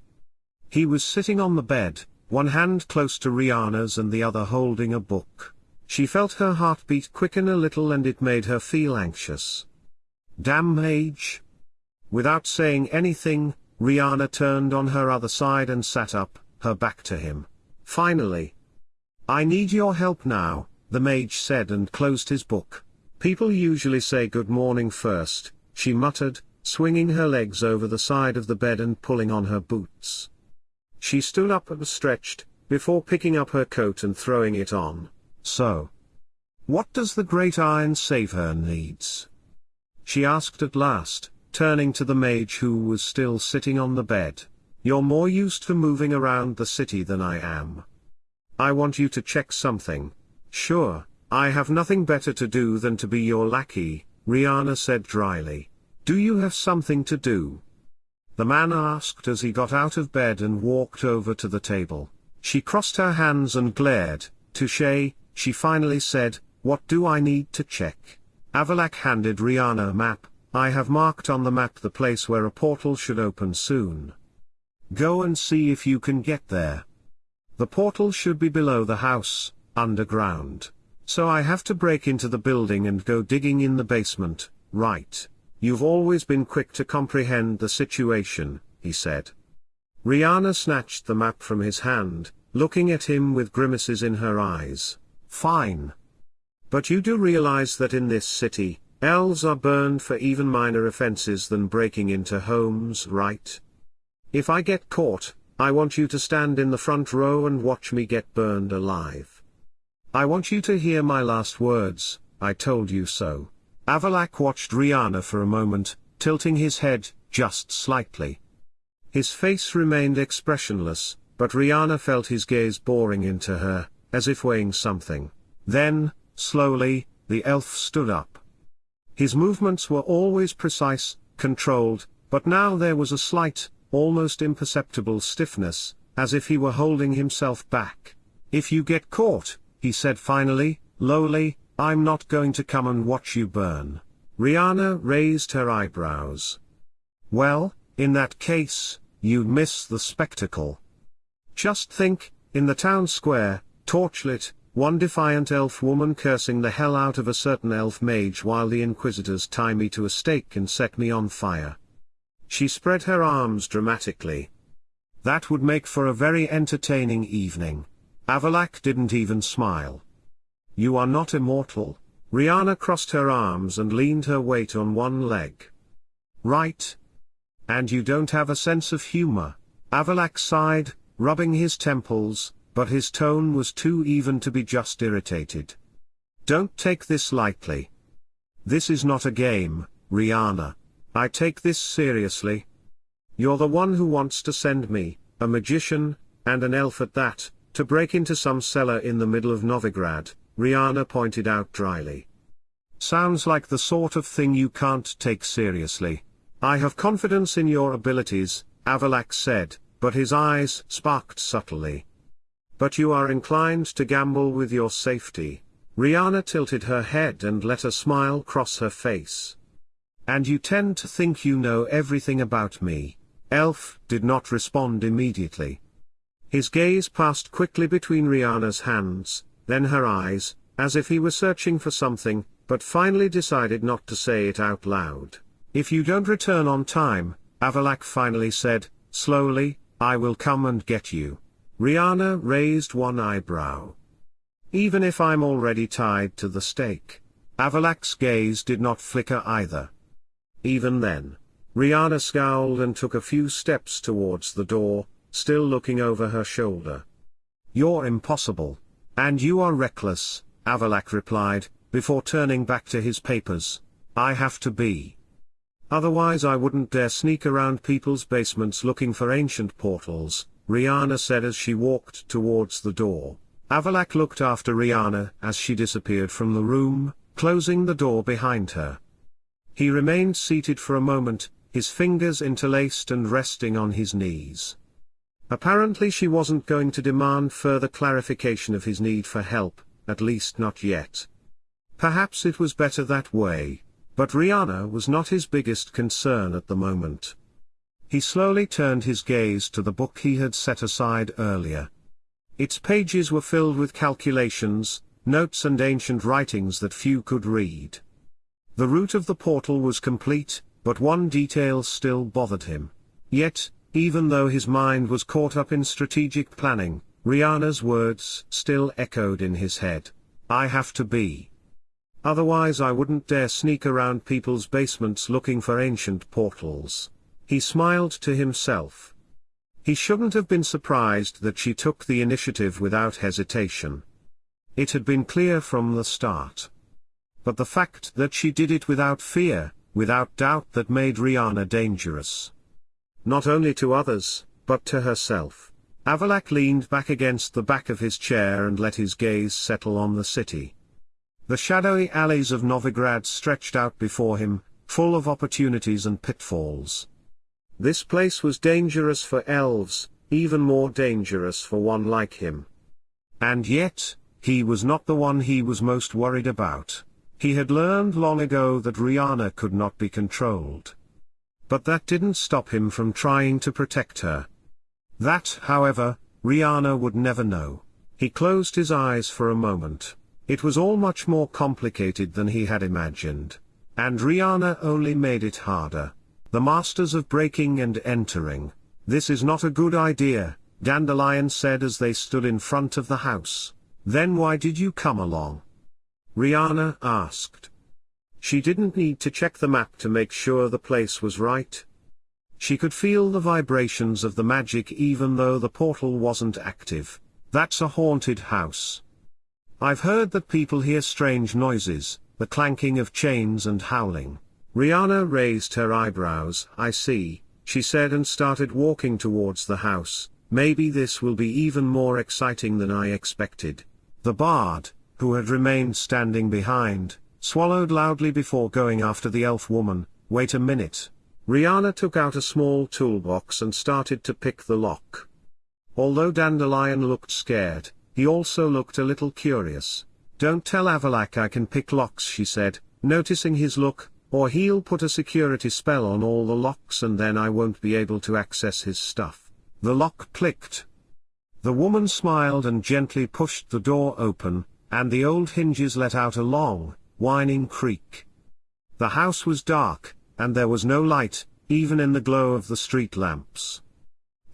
A: He was sitting on the bed, one hand close to Riana's and the other holding a book. She felt her heartbeat quicken a little and it made her feel anxious. Damn mage. Without saying anything, Riana turned on her other side and sat up, her back to him. Finally. I need your help now, the mage said and closed his book. People usually say good morning first, she muttered, swinging her legs over the side of the bed and pulling on her boots. She stood up and stretched, before picking up her coat and throwing it on. So. What does the great Aen save her needs? She asked at last, turning to the mage who was still sitting on the bed. You're more used to moving around the city than I am. I want you to check something. Sure, I have nothing better to do than to be your lackey, Riana said dryly. Do you have something to do? The man asked as he got out of bed and walked over to the table. She crossed her hands and glared. Touché, she finally said, what do I need to check? Avallac'h handed Riana a map. I have marked on the map the place where a portal should open soon. Go and see if you can get there. The portal should be below the house, underground. So I have to break into the building and go digging in the basement, right? You've always been quick to comprehend the situation, he said. Riana snatched the map from his hand, looking at him with grimaces in her eyes. Fine. But you do realize that in this city, elves are burned for even minor offenses than breaking into homes, right? If I get caught, I want you to stand in the front row and watch me get burned alive. I want you to hear my last words, I told you so. Avallac'h watched Riana for a moment, tilting his head, just slightly. His face remained expressionless, but Riana felt his gaze boring into her, as if weighing something. Then, slowly, the elf stood up. His movements were always precise, controlled, but now there was a slight, almost imperceptible stiffness, as if he were holding himself back. If you get caught, he said finally, lowly, I'm not going to come and watch you burn. Riana raised her eyebrows. Well, in that case, you'd miss the spectacle. Just think, in the town square, torchlit, one defiant elf woman cursing the hell out of a certain elf mage while the inquisitors tie me to a stake and set me on fire. She spread her arms dramatically. That would make for a very entertaining evening. Avallac'h didn't even smile. You are not immortal. Riana crossed her arms and leaned her weight on one leg. Right? And you don't have a sense of humor. Avallac'h sighed, rubbing his temples, but his tone was too even to be just irritated. Don't take this lightly. This is not a game, Riana. I take this seriously. You're the one who wants to send me, a magician, and an elf at that, to break into some cellar in the middle of Novigrad, Riana pointed out dryly. Sounds like the sort of thing you can't take seriously. I have confidence in your abilities, Avallac'h said, but his eyes sparked subtly. But you are inclined to gamble with your safety. Riana tilted her head and let a smile cross her face. And you tend to think you know everything about me. Elf did not respond immediately. His gaze passed quickly between Riana's hands, then her eyes, as if he were searching for something, but finally decided not to say it out loud. If you don't return on time, Avallac'h finally said, slowly, I will come and get you. Riana raised one eyebrow. Even if I'm already tied to the stake. Avallac'h's gaze did not flicker either. Even then, Riana scowled and took a few steps towards the door, still looking over her shoulder. You're impossible. And you are reckless, Avallac'h replied, before turning back to his papers. I have to be. Otherwise I wouldn't dare sneak around people's basements looking for ancient portals, Riana said as she walked towards the door. Avallac'h looked after Riana as she disappeared from the room, closing the door behind her. He remained seated for a moment, his fingers interlaced and resting on his knees. Apparently she wasn't going to demand further clarification of his need for help, at least not yet. Perhaps it was better that way, but Riana was not his biggest concern at the moment. He slowly turned his gaze to the book he had set aside earlier. Its pages were filled with calculations, notes and ancient writings that few could read. The route of the portal was complete, but one detail still bothered him. Yet, even though his mind was caught up in strategic planning, Riana's words still echoed in his head. I have to be. Otherwise I wouldn't dare sneak around people's basements looking for ancient portals. He smiled to himself. He shouldn't have been surprised that she took the initiative without hesitation. It had been clear from the start. But the fact that she did it without fear, without doubt, that made Riana dangerous. Not only to others, but to herself. Avallac'h leaned back against the back of his chair and let his gaze settle on the city. The shadowy alleys of Novigrad stretched out before him, full of opportunities and pitfalls. This place was dangerous for elves, even more dangerous for one like him. And yet, he was not the one he was most worried about. He had learned long ago that Riana could not be controlled. But that didn't stop him from trying to protect her. That, however, Riana would never know. He closed his eyes for a moment. It was all much more complicated than he had imagined. And Riana only made it harder. The masters of breaking and entering. "This is not a good idea," Dandelion said as they stood in front of the house. "Then why did you come along?" Riana asked. She didn't need to check the map to make sure the place was right. She could feel the vibrations of the magic even though the portal wasn't active. "That's a haunted house. I've heard that people hear strange noises, the clanking of chains and howling." Riana raised her eyebrows. "I see," she said, and started walking towards the house. "Maybe this will be even more exciting than I expected." The bard, who had remained standing behind, swallowed loudly before going after the elf woman. "Wait a minute." Riana took out a small toolbox and started to pick the lock. Although Dandelion looked scared, he also looked a little curious. "Don't tell Avallac'h I can pick locks," she said, noticing his look, "or he'll put a security spell on all the locks and then I won't be able to access his stuff." The lock clicked. The woman smiled and gently pushed the door open, and the old hinges let out a long, whining creak. The house was dark, and there was no light, even in the glow of the street lamps.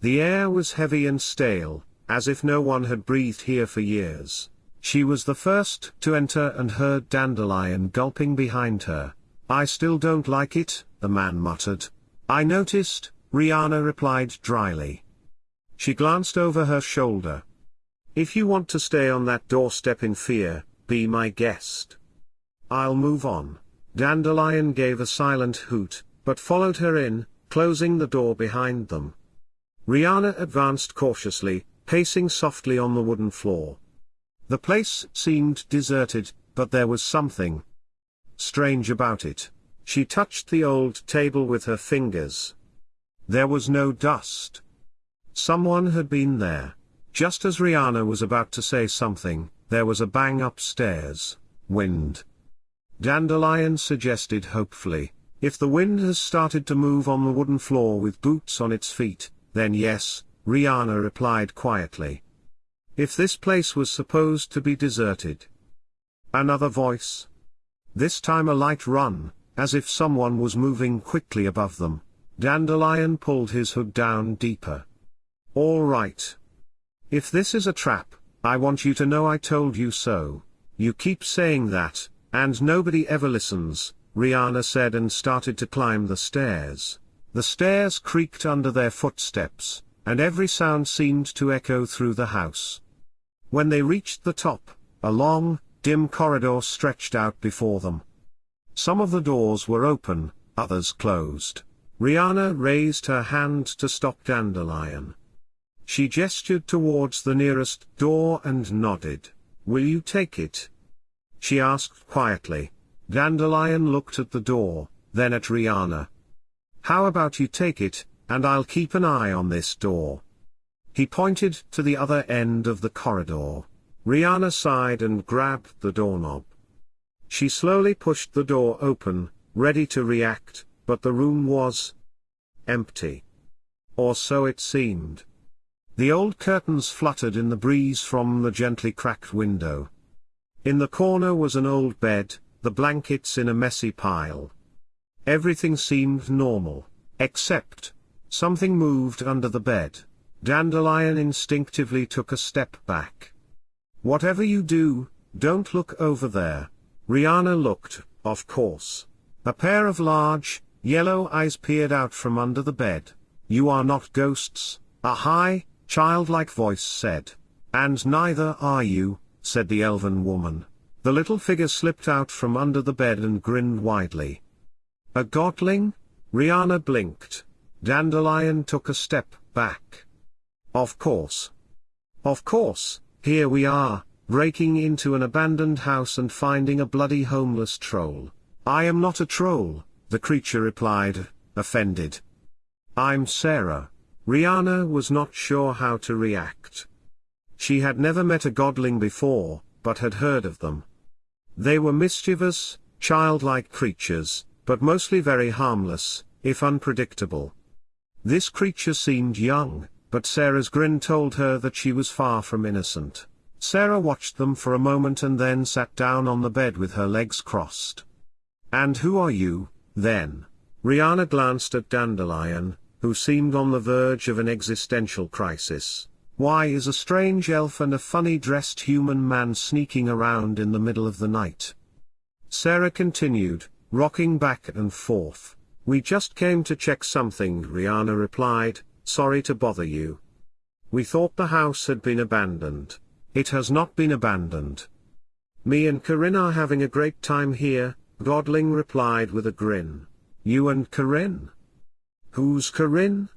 A: The air was heavy and stale, as if no one had breathed here for years. She was the first to enter and heard Dandelion gulping behind her. "I still don't like it," the man muttered. "I noticed," Riana replied dryly. She glanced over her shoulder. "If you want to stay on that doorstep in fear, be my guest. I'll move on." Dandelion gave a silent hoot, but followed her in, closing the door behind them. Riana advanced cautiously, pacing softly on the wooden floor. The place seemed deserted, but there was something strange about it. She touched the old table with her fingers. There was no dust. Someone had been there. Just as Riana was about to say something, there was a bang upstairs. "Wind," Dandelion suggested hopefully. "If the wind has started to move on the wooden floor with boots on its feet, then yes," Riana replied quietly. "If this place was supposed to be deserted." Another voice. This time a light run, as if someone was moving quickly above them. Dandelion pulled his hood down deeper. "All right. If this is a trap, I want you to know I told you so. You keep saying that, and nobody ever listens," Riana said, and started to climb the stairs. The stairs creaked under their footsteps, and every sound seemed to echo through the house. When they reached the top, a long, dim corridor stretched out before them. Some of the doors were open, others closed. Riana raised her hand to stop Dandelion. She gestured towards the nearest door and nodded. "Will you take it?" she asked quietly. Dandelion looked at the door, then at Riana. "How about you take it, and I'll keep an eye on this door?" He pointed to the other end of the corridor. Riana sighed and grabbed the doorknob. She slowly pushed the door open, ready to react, but the room was empty. Or so it seemed. The old curtains fluttered in the breeze from the gently cracked window. In the corner was an old bed, the blankets in a messy pile. Everything seemed normal, except something moved under the bed. Dandelion instinctively took a step back. "Whatever you do, don't look over there." Riana looked, of course. A pair of large, yellow eyes peered out from under the bed. "You are not ghosts," a high, childlike voice said. "And neither are you," said the elven woman. The little figure slipped out from under the bed and grinned widely. A godling? Riana blinked. Dandelion took a step back. Of course. Of course, here we are, breaking into an abandoned house and finding a bloody homeless troll. I am not a troll, the creature replied, offended. I'm Sarah. Riana was not sure how to react. She had never met a godling before, but had heard of them. They were mischievous, childlike creatures, but mostly very harmless, if unpredictable. This creature seemed young, but Sarah's grin told her that she was far from innocent. Sarah watched them for a moment and then sat down on the bed with her legs crossed. And who are you, then? Riana glanced at Dandelion, who seemed on the verge of an existential crisis. Why is a strange elf and a funny-dressed human man sneaking around in the middle of the night? Sarah continued, rocking back and forth. We just came to check something, Riana replied, sorry to bother you. We thought the house had been abandoned. It has not been abandoned. Me and Corinne are having a great time here, Godling replied with a grin. You and Corinne? Who's Corinne?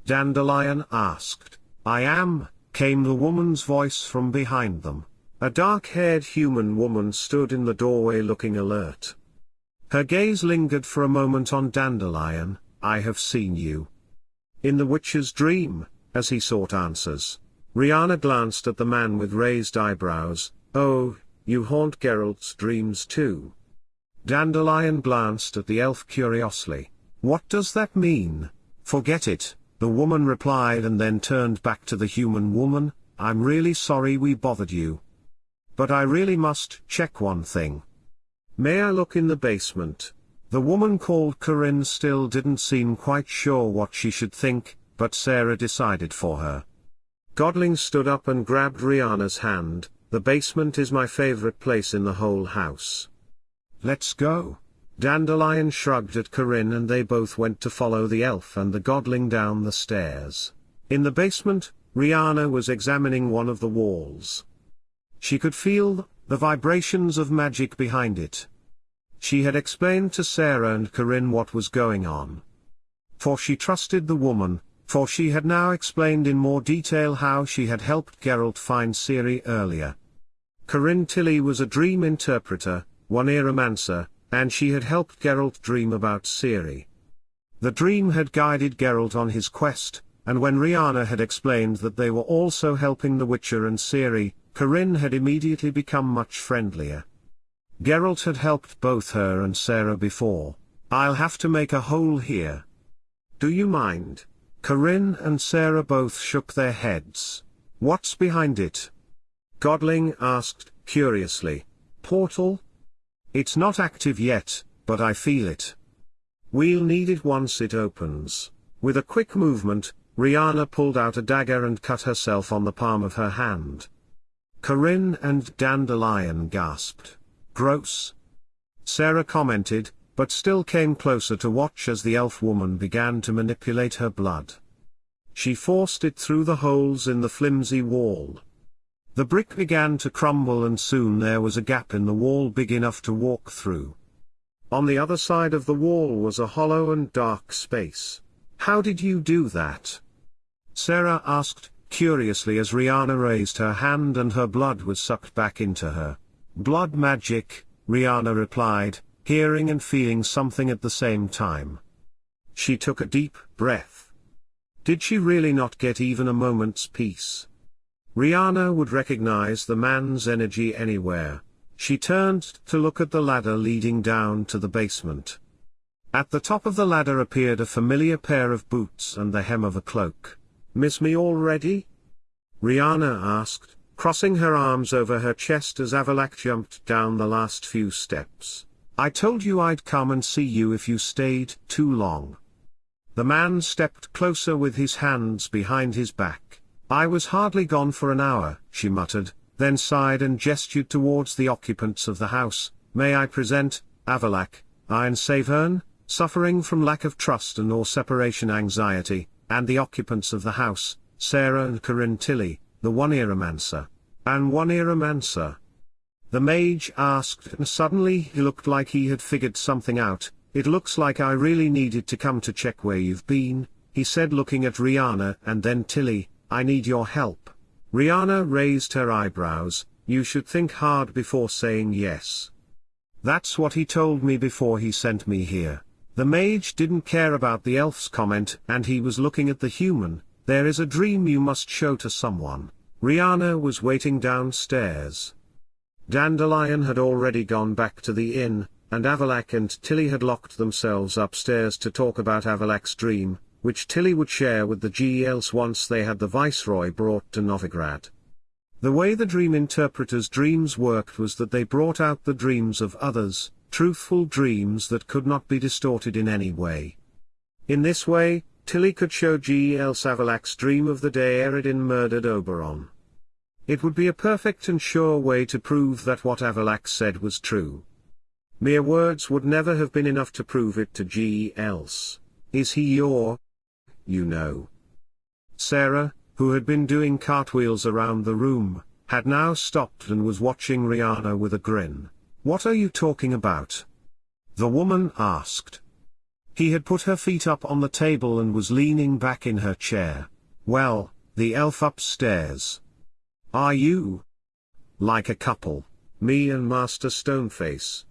A: Dandelion asked. I am, came the woman's voice from behind them. A dark-haired human woman stood in the doorway looking alert. Her gaze lingered for a moment on Dandelion. I have seen you. In the witch's dream, as he sought answers. Riana glanced at the man with raised eyebrows. Oh, you haunt Geralt's dreams too. Dandelion glanced at the elf curiously. What does that mean? Forget it, the woman replied and then turned back to the human woman. I'm really sorry we bothered you. But I really must check one thing. May I look in the basement? The woman called Corinne still didn't seem quite sure what she should think, but Sarah decided for her. Godling stood up and grabbed Riana's hand. The basement is my favorite place in the whole house. Let's go. Dandelion shrugged at Corinne and they both went to follow the elf and the godling down the stairs. In the basement, Riana was examining one of the walls. She could feel the vibrations of magic behind it. She had explained to Sarah and Corinne what was going on. For she trusted the woman, for she had now explained in more detail how she had helped Geralt find Ciri earlier. Corinne Tilly was a dream interpreter, one eromancer, and she had helped Geralt dream about Ciri. The dream had guided Geralt on his quest, and when Riana had explained that they were also helping the Witcher and Ciri, Corinne had immediately become much friendlier. Geralt had helped both her and Sarah before. I'll have to make a hole here. Do you mind? Corinne and Sarah both shook their heads. What's behind it? Godling asked, curiously. Portal? It's not active yet, but I feel it. We'll need it once it opens. With a quick movement, Riana pulled out a dagger and cut herself on the palm of her hand. Corinne and Dandelion gasped. Gross. Sarah commented, but still came closer to watch as the elf woman began to manipulate her blood. She forced it through the holes in the flimsy wall. The brick began to crumble and soon there was a gap in the wall big enough to walk through. On the other side of the wall was a hollow and dark space. How did you do that? Sarah asked, curiously as Riana raised her hand and her blood was sucked back into her. Blood magic, Riana replied, hearing and feeling something at the same time. She took a deep breath. Did she really not get even a moment's peace? Riana would recognize the man's energy anywhere. She turned to look at the ladder leading down to the basement. At the top of the ladder appeared a familiar pair of boots and the hem of a cloak. Miss me already? Riana asked, crossing her arms over her chest as Avallac'h jumped down the last few steps. I told you I'd come and see you if you stayed too long. The man stepped closer with his hands behind his back. I was hardly gone for an hour, she muttered, then sighed and gestured towards the occupants of the house. May I present, Avallac'h, Aen Elle, suffering from lack of trust and or separation anxiety, and the occupants of the house, Sarah and Corinne Tilly, the one eromancer. And one Eromancer? The mage asked, and suddenly he looked like he had figured something out. It looks like I really needed to come to check where you've been, he said, looking at Riana and then Tilly. I need your help. Riana raised her eyebrows. You should think hard before saying yes. That's what he told me before he sent me here. The mage didn't care about the elf's comment, and he was looking at the human. There is a dream you must show to someone. Riana was waiting downstairs. Dandelion had already gone back to the inn, and Avallac'h and Tilly had locked themselves upstairs to talk about Avallac'h's dream, which Tilly would share with the Gealbhan once they had the Viceroy brought to Novigrad. The way the dream interpreters' dreams worked was that they brought out the dreams of others, truthful dreams that could not be distorted in any way. In this way, Tilly could show Gealbhan Avallac'h's dream of the day Eredin murdered Oberon. It would be a perfect and sure way to prove that what Avallac'h said was true. Mere words would never have been enough to prove it to Gealbhan. Is he your... you know? Sarah, who had been doing cartwheels around the room, had now stopped and was watching Riana with a grin. What are you talking about? The woman asked. He had put her feet up on the table and was leaning back in her chair. Well, the elf upstairs. Are you? Like a couple, me and Master Stoneface.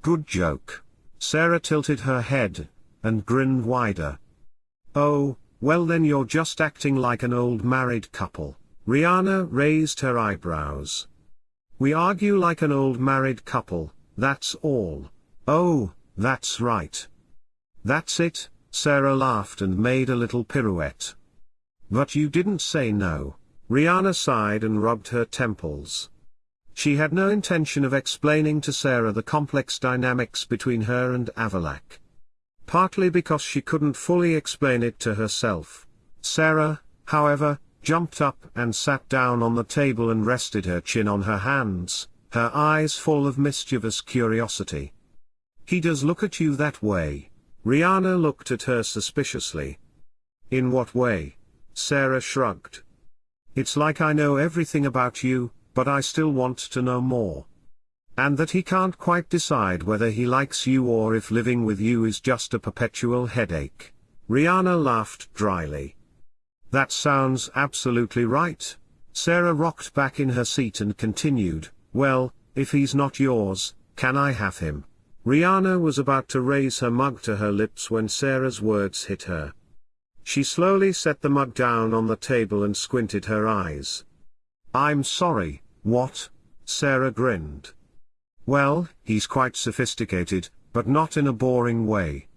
A: Good joke. Sarah tilted her head, and grinned wider. Oh, well then you're just acting like an old married couple. Riana raised her eyebrows. We argue like an old married couple, that's all. Oh, that's right. That's it, Sarah laughed and made a little pirouette. But you didn't say no. Riana sighed and rubbed her temples. She had no intention of explaining to Sarah the complex dynamics between her and Avallac'h. Partly because she couldn't fully explain it to herself. Sarah, however, jumped up and sat down on the table and rested her chin on her hands, her eyes full of mischievous curiosity. He does look at you that way. Riana looked at her suspiciously. In what way? Sarah shrugged. It's like I know everything about you, but I still want to know more. And that he can't quite decide whether he likes you or if living with you is just a perpetual headache. Riana laughed dryly. That sounds absolutely right. Sarah rocked back in her seat and continued, well, if he's not yours, can I have him? Riana was about to raise her mug to her lips when Sarah's words hit her. She slowly set the mug down on the table and squinted her eyes. I'm sorry, what? Sarah grinned. Well, he's quite sophisticated, but not in a boring way.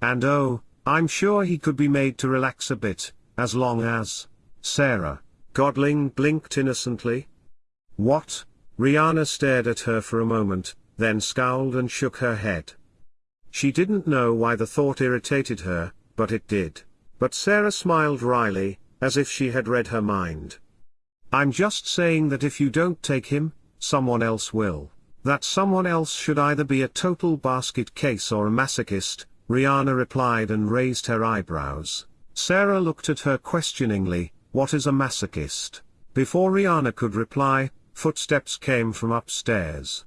A: And oh, I'm sure he could be made to relax a bit, as long as... Sarah, Godling blinked innocently. What? Riana stared at her for a moment, then scowled and shook her head. She didn't know why the thought irritated her, but it did. But Sarah smiled wryly, as if she had read her mind. I'm just saying that if you don't take him, someone else will. That someone else should either be a total basket case or a masochist, Riana replied and raised her eyebrows. Sarah looked at her questioningly. What is a masochist? Before Riana could reply, footsteps came from upstairs.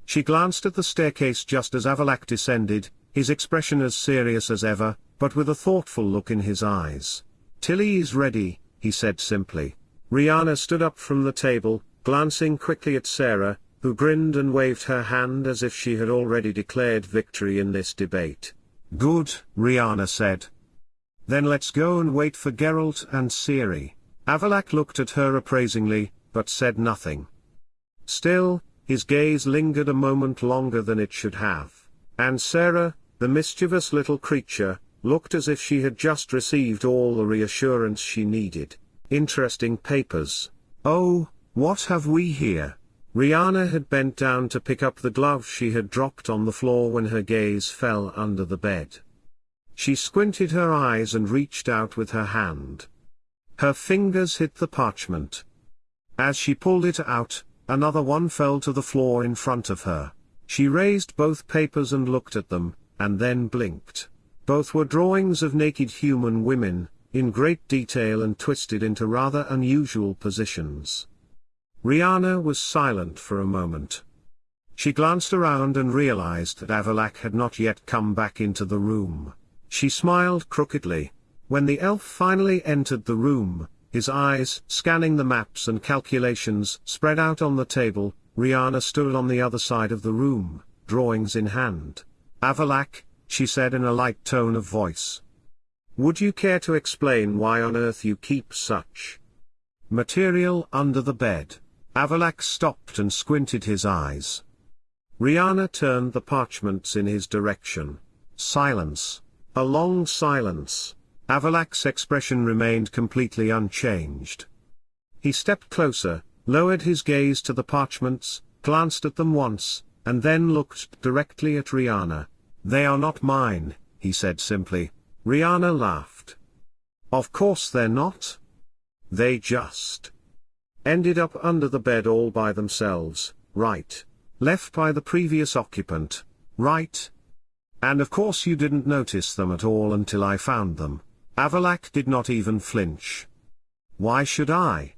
A: She glanced at the staircase just as Avallac'h descended, his expression as serious as ever, but with a thoughtful look in his eyes. Tilly is ready, he said simply. Riana stood up from the table, glancing quickly at Sarah, who grinned and waved her hand as if she had already declared victory in this debate. Good, Riana said. Then let's go and wait for Geralt and Ciri. Avallac'h looked at her appraisingly, but said nothing. Still, his gaze lingered a moment longer than it should have. And Sarah, the mischievous little creature, looked as if she had just received all the reassurance she needed. Interesting papers. Oh, what have we here? Riana had bent down to pick up the glove she had dropped on the floor when her gaze fell under the bed. She squinted her eyes and reached out with her hand. Her fingers hit the parchment. As she pulled it out, another one fell to the floor in front of her. She raised both papers and looked at them, and then blinked. Both were drawings of naked human women, in great detail and twisted into rather unusual positions. Riana was silent for a moment. She glanced around and realized that Avallac'h had not yet come back into the room. She smiled crookedly. When the elf finally entered the room, his eyes, scanning the maps and calculations spread out on the table, Riana stood on the other side of the room, drawings in hand. "Avallac'h," she said in a light tone of voice. "Would you care to explain why on earth you keep such material under the bed?" Avallac'h stopped and squinted his eyes. Riana turned the parchments in his direction. Silence. A long silence. Avallac'h's expression remained completely unchanged. He stepped closer, lowered his gaze to the parchments, glanced at them once, and then looked directly at Riana. "They are not mine," he said simply. Riana laughed. "Of course they're not. They just ended up under the bed all by themselves, right? Left by the previous occupant, right? And of course you didn't notice them at all until I found them." Avallac'h did not even flinch. "Why should I?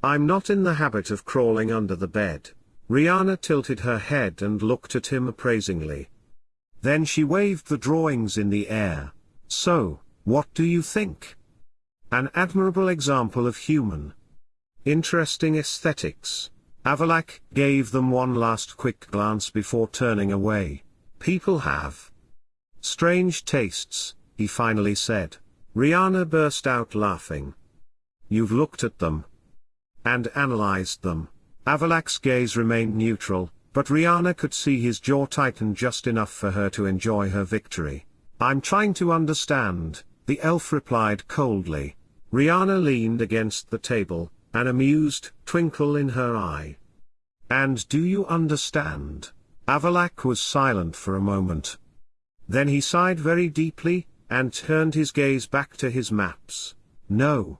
A: I'm not in the habit of crawling under the bed." Riana tilted her head and looked at him appraisingly. Then she waved the drawings in the air. "So, what do you think? An admirable example of human interesting aesthetics." Avallac'h gave them one last quick glance before turning away. "People have strange tastes," he finally said. Riana burst out laughing. "You've looked at them and analyzed them." Avallac'h's gaze remained neutral, but Riana could see his jaw tighten just enough for her to enjoy her victory. "I'm trying to understand," the elf replied coldly. Riana leaned against the table, an amused twinkle in her eye. "And do you understand?" Avallac'h was silent for a moment. Then he sighed very deeply, and turned his gaze back to his maps. "No.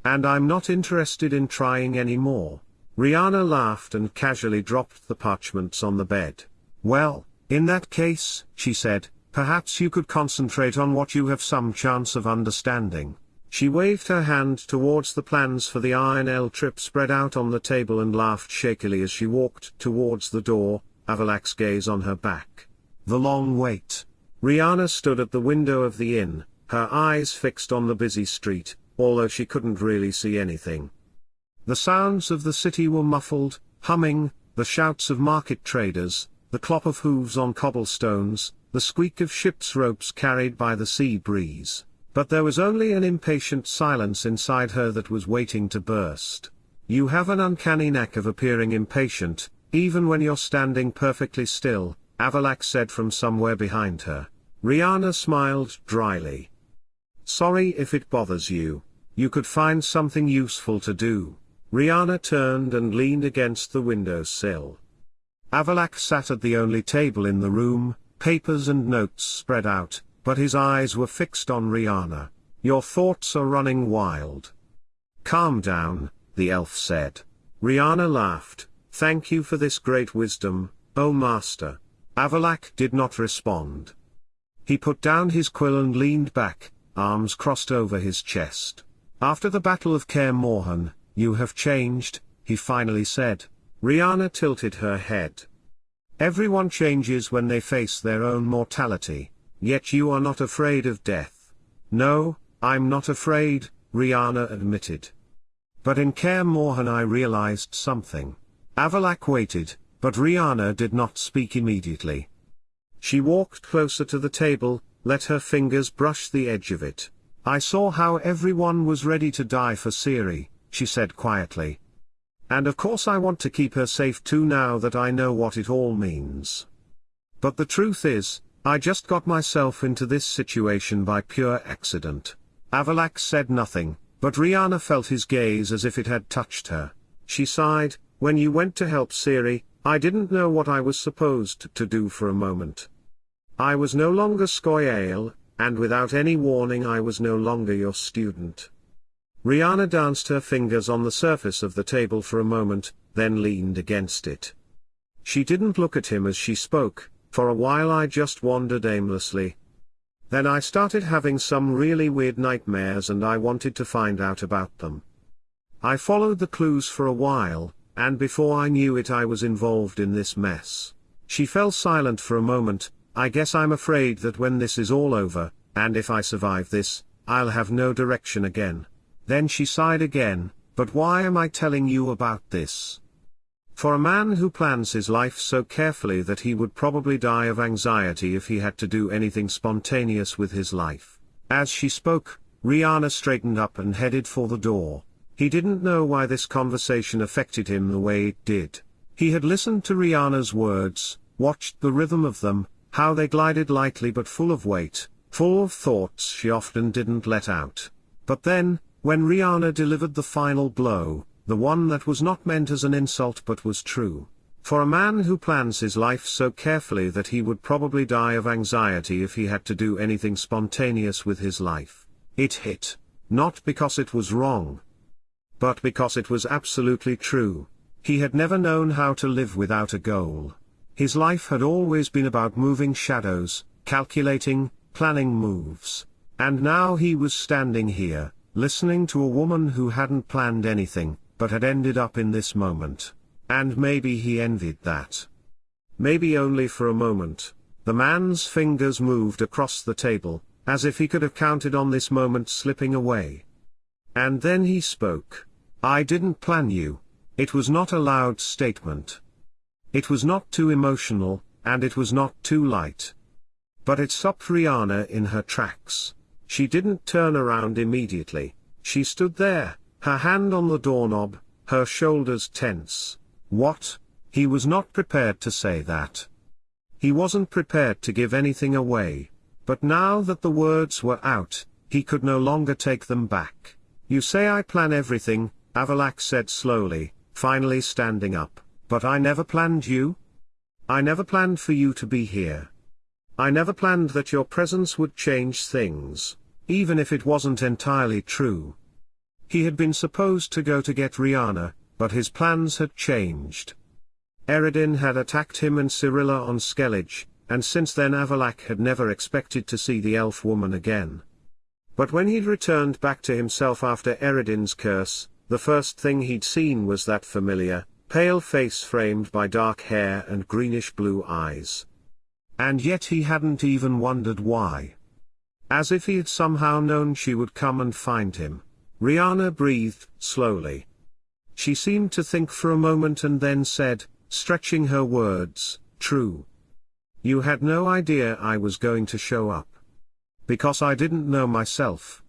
A: And I'm not interested in trying any more." Riana laughed and casually dropped the parchments on the bed. "Well, in that case," she said, "perhaps you could concentrate on what you have some chance of understanding." She waved her hand towards the plans for the Aen Elle trip spread out on the table and laughed shakily as she walked towards the door, Avallac'h's gaze on her back. The long wait. Riana stood at the window of the inn, her eyes fixed on the busy street, although she couldn't really see anything. The sounds of the city were muffled, humming, the shouts of market traders, the clop of hooves on cobblestones, the squeak of ships' ropes carried by the sea breeze. But there was only an impatient silence inside her that was waiting to burst. "You have an uncanny knack of appearing impatient, even when you're standing perfectly still," Avallac'h said from somewhere behind her. Riana smiled dryly. "Sorry if it bothers you. You could find something useful to do." Riana turned and leaned against the windowsill. Avallac'h sat at the only table in the room, papers and notes spread out, but his eyes were fixed on Riana. "Your thoughts are running wild." "Calm down," the elf said. Riana laughed. "Thank you for this great wisdom, O master." Avallac'h did not respond. He put down his quill and leaned back, arms crossed over his chest. "After the Battle of Caer Morhen, you have changed," he finally said. Riana tilted her head. "Everyone changes when they face their own mortality. Yet you are not afraid of death." "No, I'm not afraid," Riana admitted. "But in Caer Morhen I realized something." Avallac'h waited, but Riana did not speak immediately. She walked closer to the table, let her fingers brush the edge of it. "I saw how everyone was ready to die for Ciri," she said quietly. "And of course I want to keep her safe too now that I know what it all means. But the truth is, I just got myself into this situation by pure accident." Avallac'h said nothing, but Riana felt his gaze as if it had touched her. She sighed. "When you went to help Ciri, I didn't know what I was supposed to do for a moment. I was no longer Scoia'tael, and without any warning I was no longer your student." Riana danced her fingers on the surface of the table for a moment, then leaned against it. She didn't look at him as she spoke. "For a while I just wandered aimlessly. Then I started having some really weird nightmares and I wanted to find out about them. I followed the clues for a while, and before I knew it I was involved in this mess. She fell silent for a moment. I guess I'm afraid that when this is all over, and if I survive this, I'll have no direction again. Then she sighed again, but why am I telling you about this? For a man who plans his life so carefully that he would probably die of anxiety if he had to do anything spontaneous with his life. As she spoke, Riana straightened up and headed for the door. He didn't know why this conversation affected him the way it did. He had listened to Riana's words, watched the rhythm of them, how they glided lightly but full of weight, full of thoughts she often didn't let out. But then, when Riana delivered the final blow, the one that was not meant as an insult but was true. For a man who plans his life so carefully that he would probably die of anxiety if he had to do anything spontaneous with his life. It hit. Not because it was wrong, but because it was absolutely true. He had never known how to live without a goal. His life had always been about moving shadows, calculating, planning moves. And now he was standing here, listening to a woman who hadn't planned anything, but had ended up in this moment. And maybe he envied that. Maybe only for a moment. The man's fingers moved across the table, as if he could have counted on this moment slipping away. And then he spoke. I didn't plan you. It was not a loud statement. It was not too emotional, and it was not too light. But it stopped Riana in her tracks. She didn't turn around immediately. She stood there, her hand on the doorknob, her shoulders tense. What? He was not prepared to say that. He wasn't prepared to give anything away. But now that the words were out, he could no longer take them back. You say I plan everything, Avallac'h said slowly, finally standing up, but I never planned you. I never planned for you to be here. I never planned that your presence would change things, even if it wasn't entirely true. He had been supposed to go to get Riana, but his plans had changed. Eredin had attacked him and Cyrilla on Skellige, and since then Avallac'h had never expected to see the elf woman again. But when he'd returned back to himself after Eredin's curse, the first thing he'd seen was that familiar, pale face framed by dark hair and greenish-blue eyes. And yet he hadn't even wondered why. As if he had somehow known she would come and find him. Riana breathed, slowly. She seemed to think for a moment and then said, stretching her words, true. You had no idea I was going to show up. Because I didn't know myself.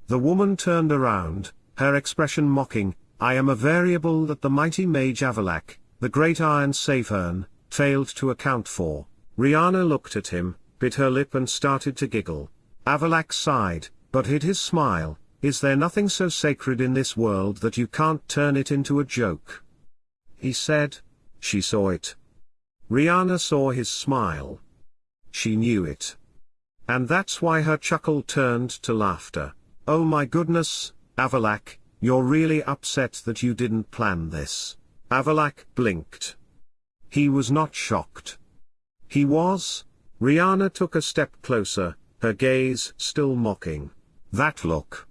A: The woman turned around, her expression mocking. I am a variable that the mighty mage Avallac'h, the great Iron Savern, failed to account for. Riana looked at him, bit her lip and started to giggle. Avallac'h sighed, but hid his smile. Is there nothing so sacred in this world that you can't turn it into a joke? He said. She saw it. Riana saw his smile. She knew it. And that's why her chuckle turned to laughter. Oh my goodness, Avallac'h, you're really upset that you didn't plan this. Avallac'h blinked. He was not shocked. He was. Riana took a step closer, her gaze still mocking. That look.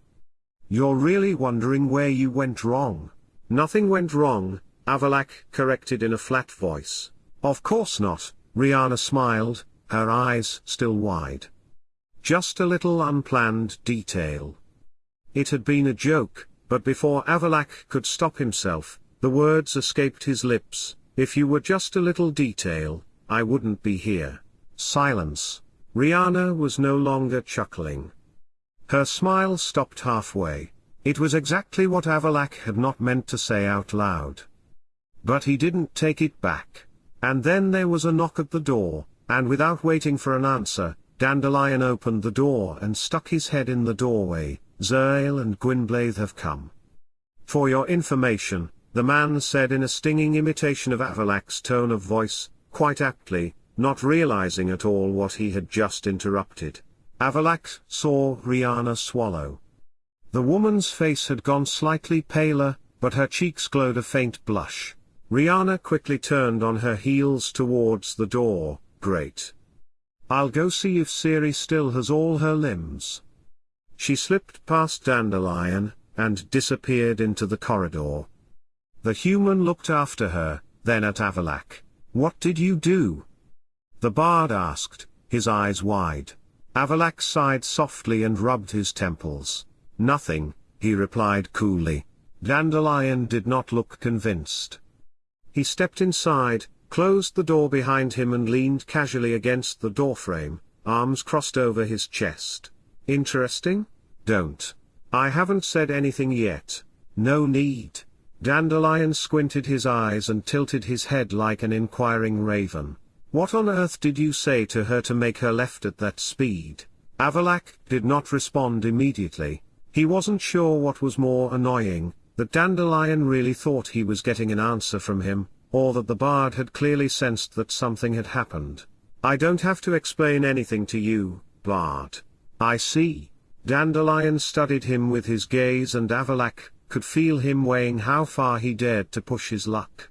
A: You're really wondering where you went wrong. Nothing went wrong, Avallac'h corrected in a flat voice. Of course not, Riana smiled, her eyes still wide. Just a little unplanned detail. It had been a joke, but before Avallac'h could stop himself, the words escaped his lips. If you were just a little detail, I wouldn't be here. Silence. Riana was no longer chuckling. Her smile stopped halfway. It was exactly what Avallac'h had not meant to say out loud. But he didn't take it back. And then there was a knock at the door, and without waiting for an answer, Dandelion opened the door and stuck his head in the doorway. Aear'el and Gwynblaith have come. For your information, the man said in a stinging imitation of Avallac'h's tone of voice, quite aptly, not realizing at all what he had just interrupted. Avallac'h saw Riana swallow. The woman's face had gone slightly paler, but her cheeks glowed a faint blush. Riana quickly turned on her heels towards the door. Great. I'll go see if Ciri still has all her limbs. She slipped past Dandelion, and disappeared into the corridor. The human looked after her, then at Avallac'h. "What did you do?" the bard asked, his eyes wide. Avallac'h sighed softly and rubbed his temples. "Nothing," he replied coolly. Dandelion did not look convinced. He stepped inside, closed the door behind him and leaned casually against the doorframe, arms crossed over his chest. "Interesting? Don't. I haven't said anything yet. No need." Dandelion squinted his eyes and tilted his head like an inquiring raven. "What on earth did you say to her to make her left at that speed?" Avallac'h did not respond immediately. He wasn't sure what was more annoying, that Dandelion really thought he was getting an answer from him, or that the bard had clearly sensed that something had happened. "I don't have to explain anything to you, bard." "I see." Dandelion studied him with his gaze and Avallac'h could feel him weighing how far he dared to push his luck.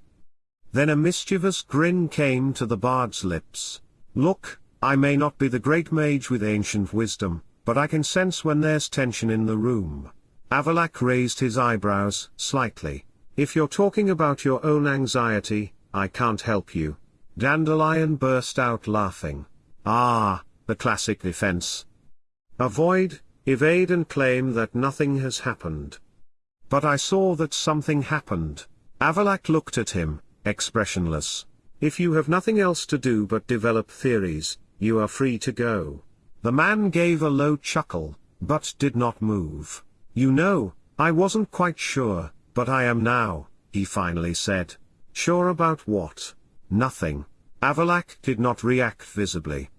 A: Then a mischievous grin came to the bard's lips. "Look, I may not be the great mage with ancient wisdom, but I can sense when there's tension in the room." Avallac'h raised his eyebrows slightly. "If you're talking about your own anxiety, I can't help you." Dandelion burst out laughing. "Ah, the classic defense. Avoid, evade and claim that nothing has happened." "But I saw that something happened." Avallac'h looked at him, expressionless. "If you have nothing else to do but develop theories, you are free to go." The man gave a low chuckle, but did not move. "You know, I wasn't quite sure, but I am now," he finally said. "Sure about what?" "Nothing." Avallac'h did not react visibly.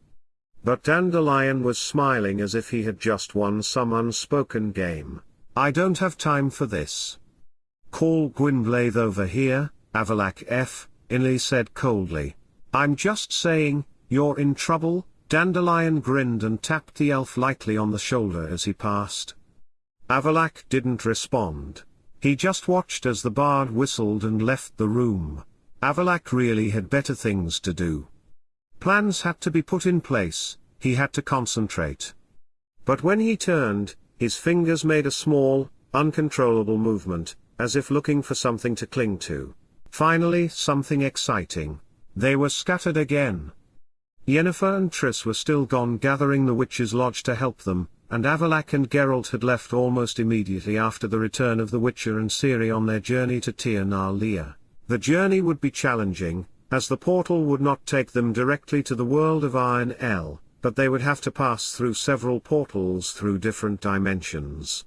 A: But Dandelion was smiling as if he had just won some unspoken game. "I don't have time for this. Call Gwynblaith over here," Avallac'h F. Inley said coldly. "I'm just saying, you're in trouble." Dandelion grinned and tapped the elf lightly on the shoulder as he passed. Avallac'h didn't respond. He just watched as the bard whistled and left the room. Avallac'h really had better things to do. Plans had to be put in place, he had to concentrate. But when he turned, his fingers made a small, uncontrollable movement, as if looking for something to cling to. Finally something exciting. They were scattered again. Yennefer and Triss were still gone gathering the Witch's Lodge to help them, and Avallac'h and Geralt had left almost immediately after the return of the Witcher and Ciri on their journey to Tir-na-Lia. The journey would be challenging, as the portal would not take them directly to the world of Aen Elle, but they would have to pass through several portals through different dimensions.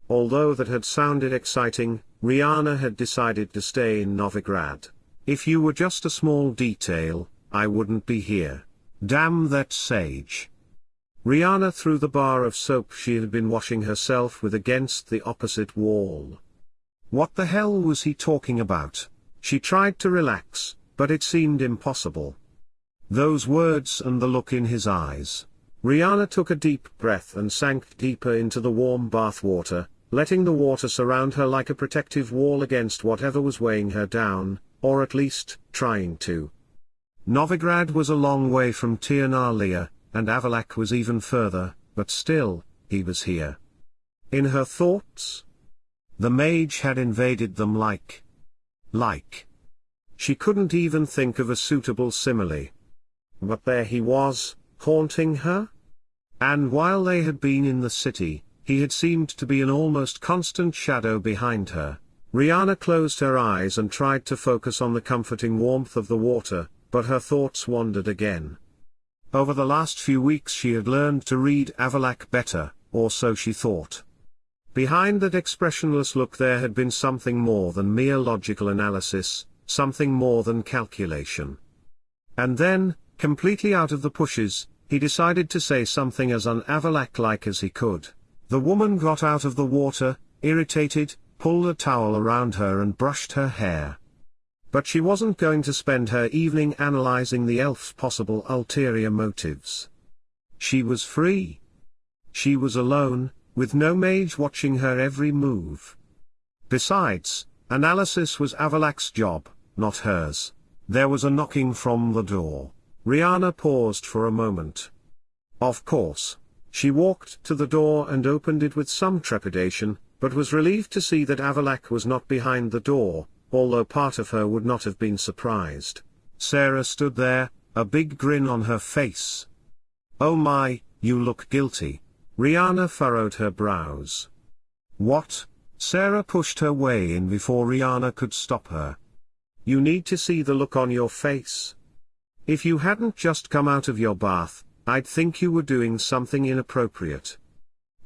A: Although that had sounded exciting, Riana had decided to stay in Novigrad. "If you were just a small detail, I wouldn't be here." "Damn that sage." Riana threw the bar of soap she had been washing herself with against the opposite wall. What the hell was he talking about? She tried to relax, but it seemed impossible. Those words and the look in his eyes. Riana took a deep breath and sank deeper into the warm bath water, letting the water surround her like a protective wall against whatever was weighing her down, or at least, trying to. Novigrad was a long way from Tir-na-Lia, and Avallac'h was even further, but still, he was here. In her thoughts? The mage had invaded them like. She couldn't even think of a suitable simile. But there he was, haunting her? And while they had been in the city, he had seemed to be an almost constant shadow behind her. Riana closed her eyes and tried to focus on the comforting warmth of the water, but her thoughts wandered again. Over the last few weeks she had learned to read Avallac'h better, or so she thought. Behind that expressionless look there had been something more than mere logical analysis, something more than calculation. And then, completely out of the pushes, he decided to say something as un-Avallac'h-like as he could. The woman got out of the water, irritated, pulled a towel around her and brushed her hair. But she wasn't going to spend her evening analyzing the elf's possible ulterior motives. She was free. She was alone, with no mage watching her every move. Besides, analysis was Avallac'h's job, not hers. There was a knocking from the door. Riana paused for a moment. Of course. She walked to the door and opened it with some trepidation, but was relieved to see that Avallac'h was not behind the door, although part of her would not have been surprised. Sarah stood there, a big grin on her face. "Oh my, you look guilty." Riana furrowed her brows. "What?" Sarah pushed her way in before Riana could stop her. "You need to see the look on your face. If you hadn't just come out of your bath, I'd think you were doing something inappropriate."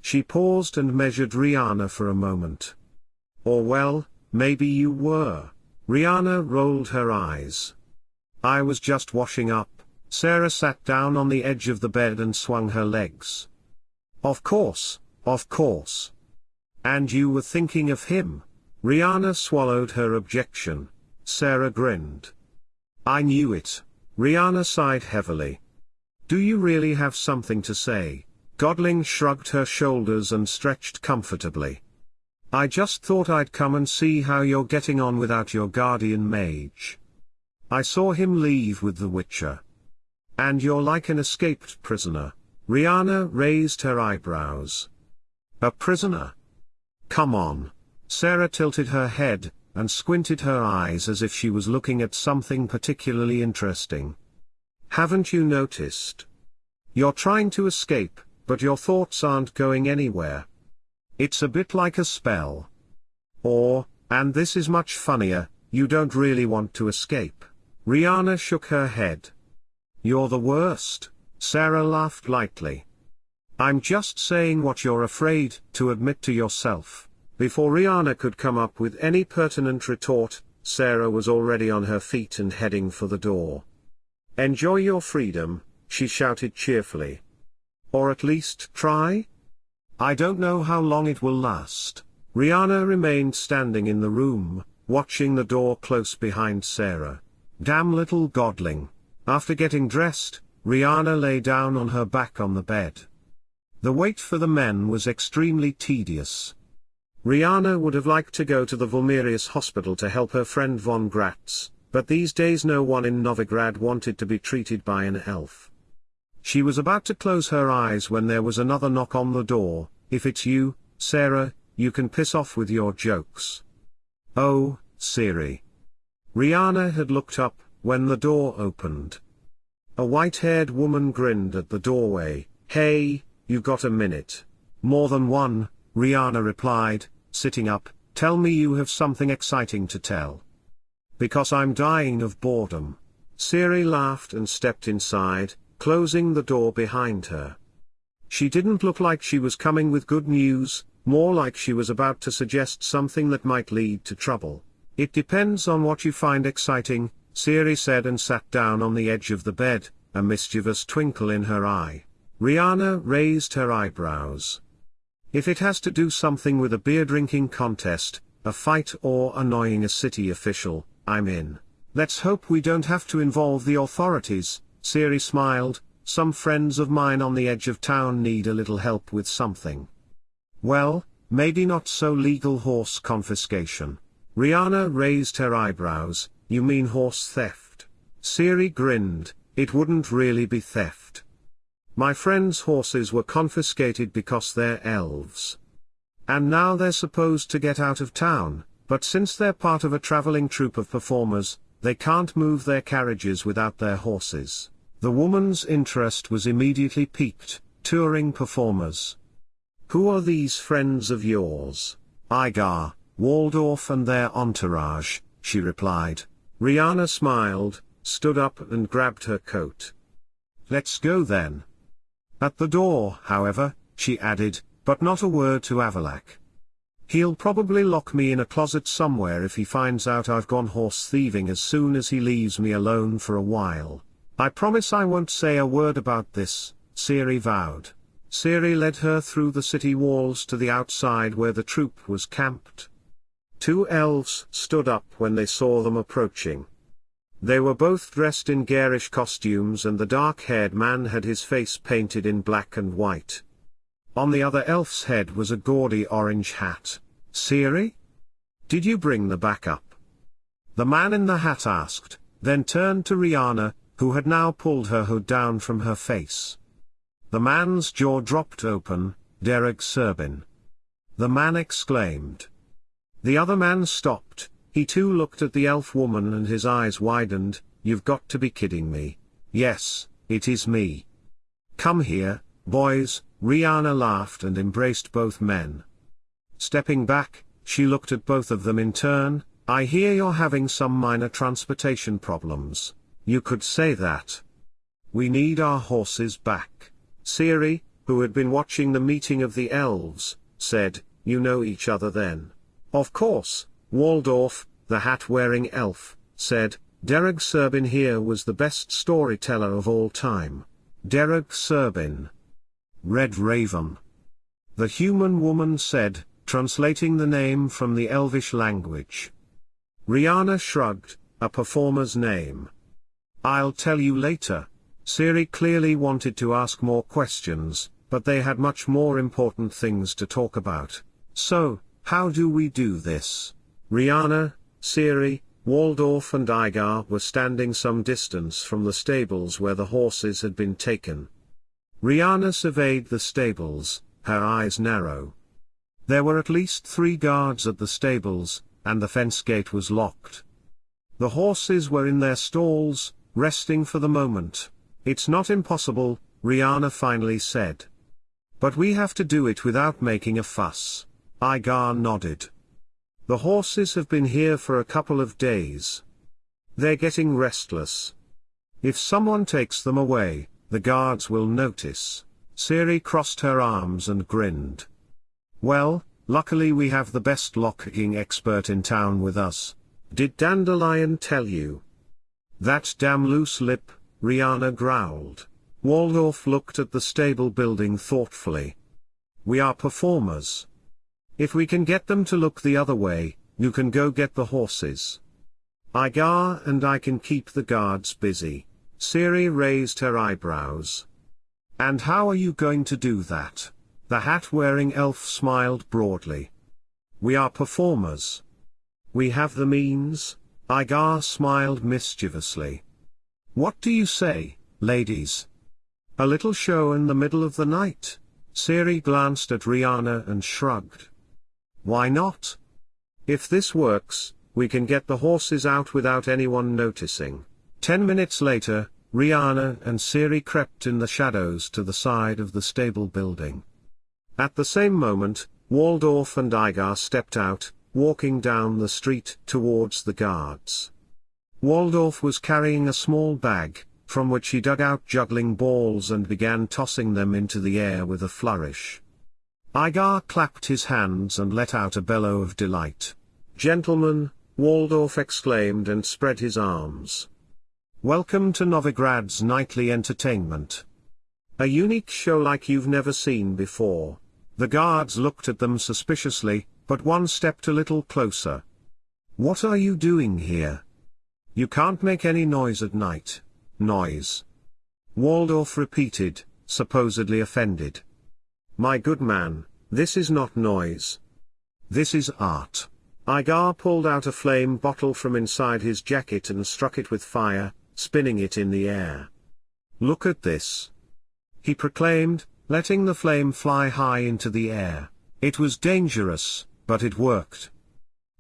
A: She paused and measured Riana for a moment. "Or well, maybe you were." Riana rolled her eyes. "I was just washing up." Sarah sat down on the edge of the bed and swung her legs. Of course, of course. And you were thinking of him?" Riana swallowed her objection. Sarah grinned. "I knew it." Riana sighed heavily. "Do you really have something to say?" Godling shrugged her shoulders and stretched comfortably. "I just thought I'd come and see how you're getting on without your guardian mage. I saw him leave with the Witcher. And you're like an escaped prisoner." Riana raised her eyebrows. "A prisoner? Come on." Sarah tilted her head, and squinted her eyes as if she was looking at something particularly interesting. "Haven't you noticed? You're trying to escape, but your thoughts aren't going anywhere. It's a bit like a spell. Or, and this is much funnier, you don't really want to escape." Riana shook her head. "You're the worst." Sarah laughed lightly. "I'm just saying what you're afraid to admit to yourself." Before Riana could come up with any pertinent retort, Sarah was already on her feet and heading for the door. "Enjoy your freedom," she shouted cheerfully. "Or at least try? I don't know how long it will last." Riana remained standing in the room, watching the door close behind Sarah. Damn little godling. After getting dressed, Riana lay down on her back on the bed. The wait for the men was extremely tedious. Riana would have liked to go to the Vulmerius hospital to help her friend von Gratz, but these days no one in Novigrad wanted to be treated by an elf. She was about to close her eyes when there was another knock on the door. "If it's you, Sarah, you can piss off with your jokes." "Oh, Ciri." Riana had looked up when the door opened. A white-haired woman grinned at the doorway. "Hey, you got a minute?" "More than one," Riana replied, sitting up. "Tell me you have something exciting to tell." "Because I'm dying of boredom." Ciri laughed and stepped inside, closing the door behind her. She didn't look like she was coming with good news, more like she was about to suggest something that might lead to trouble. "It depends on what you find exciting," Ciri said and sat down on the edge of the bed, a mischievous twinkle in her eye. Riana raised her eyebrows. "If it has to do something with a beer-drinking contest, a fight or annoying a city official, I'm in. Let's hope we don't have to involve the authorities." Ciri smiled. "Some friends of mine on the edge of town need a little help with something." "Well, maybe not so legal horse confiscation." Riana raised her eyebrows. "You mean horse theft?" Ciri grinned. "It wouldn't really be theft. My friends' horses were confiscated because they're elves. And now they're supposed to get out of town, but since they're part of a traveling troupe of performers, they can't move their carriages without their horses." The woman's interest was immediately piqued. "Touring performers? Who are these friends of yours?" "Igar, Waldorf and their entourage," she replied. Riana smiled, stood up and grabbed her coat. "Let's go then." At the door, however, she added, "but not a word to Avallac'h. He'll probably lock me in a closet somewhere if he finds out I've gone horse thieving as soon as he leaves me alone for a while. I promise I won't say a word about this," Ciri vowed. Ciri led her through the city walls to the outside where the troop was camped. Two elves stood up when they saw them approaching. They were both dressed in garish costumes and the dark-haired man had his face painted in black and white. On the other elf's head was a gaudy orange hat. "Ciri? Did you bring the backup?" the man in the hat asked, then turned to Riana, who had now pulled her hood down from her face. The man's jaw dropped open. "Dearg Cerbin!" the man exclaimed. The other man stopped, He too looked at the elf woman and his eyes widened. You've got to be kidding me. Yes, it is me. Come here, boys. Riana laughed and embraced both men. Stepping back, she looked at both of them in turn. I hear you're having some minor transportation problems. You could say that. We need our horses back. Ciri, who had been watching the meeting of the elves, said, You know each other then? Of course. Waldorf, the hat-wearing elf, said, Dearg Cerbin here was the best storyteller of all time. Dearg Cerbin. Red Raven. The human woman said, translating the name from the elvish language. Riana shrugged, a performer's name. I'll tell you later. Ciri clearly wanted to ask more questions, but they had much more important things to talk about. So, how do we do this? Riana, Ciri, Waldorf and Aear'el were standing some distance from the stables where the horses had been taken. Riana surveyed the stables, her eyes narrow. There were at least 3 guards at the stables, and the fence gate was locked. The horses were in their stalls, resting for the moment. It's not impossible, Riana finally said. But we have to do it without making a fuss. Aear'el nodded. The horses have been here for a couple of days. They're getting restless. If someone takes them away, the guards will notice. Ciri crossed her arms and grinned. Well, luckily we have the best lock-picking expert in town with us. Did Dandelion tell you? That damn loose lip, Riana growled. Waldorf looked at the stable building thoughtfully. We are performers. If we can get them to look the other way, you can go get the horses. Aear'el and I can keep the guards busy. Ciri raised her eyebrows. And how are you going to do that? The hat-wearing elf smiled broadly. We are performers. We have the means. Aear'el smiled mischievously. What do you say, ladies? A little show in the middle of the night? Ciri glanced at Riana and shrugged. Why not? If this works, we can get the horses out without anyone noticing. 10 minutes later, Riana and Ciri crept in the shadows to the side of the stable building. At the same moment, Waldorf and Aear'el stepped out, walking down the street towards the guards. Waldorf was carrying a small bag, from which he dug out juggling balls and began tossing them into the air with a flourish. Aear'el clapped his hands and let out a bellow of delight. Gentlemen, Waldorf exclaimed and spread his arms. Welcome to Novigrad's nightly entertainment. A unique show like you've never seen before. The guards looked at them suspiciously, but one stepped a little closer. What are you doing here? You can't make any noise at night. Noise. Waldorf repeated, supposedly offended. My good man, this is not noise. This is art. Aear'el pulled out a flame bottle from inside his jacket and struck it with fire, spinning it in the air. Look at this. He proclaimed, letting the flame fly high into the air. It was dangerous, but it worked.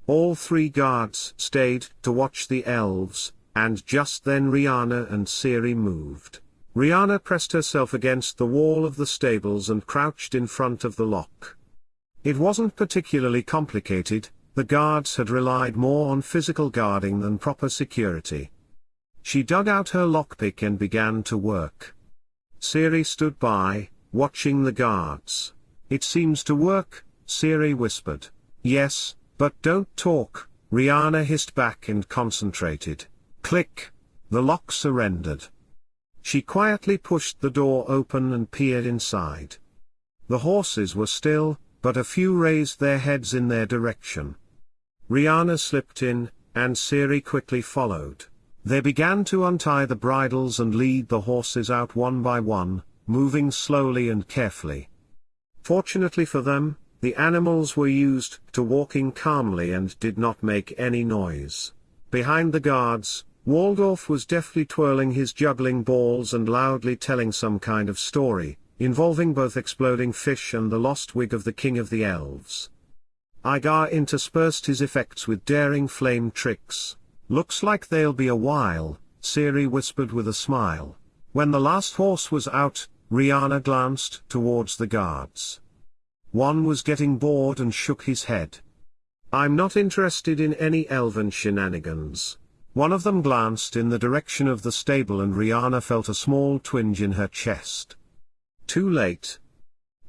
A: All 3 guards stayed to watch the elves, and just then Riana and Ciri moved. Riana pressed herself against the wall of the stables and crouched in front of the lock. It wasn't particularly complicated, the guards had relied more on physical guarding than proper security. She dug out her lockpick and began to work. Ciri stood by, watching the guards. It seems to work, Ciri whispered. Yes, but don't talk, Riana hissed back and concentrated. Click! The lock surrendered. She quietly pushed the door open and peered inside. The horses were still, but a few raised their heads in their direction. Riana slipped in, and Ciri quickly followed. They began to untie the bridles and lead the horses out one by one, moving slowly and carefully. Fortunately for them, the animals were used to walking calmly and did not make any noise. Behind the guards, Waldorf was deftly twirling his juggling balls and loudly telling some kind of story, involving both exploding fish and the lost wig of the king of the elves. Aear'el interspersed his effects with daring flame tricks. Looks like they'll be a while, Ciri whispered with a smile. When the last horse was out, Riana glanced towards the guards. One was getting bored and shook his head. I'm not interested in any elven shenanigans. One of them glanced in the direction of the stable and Riana felt a small twinge in her chest. Too late.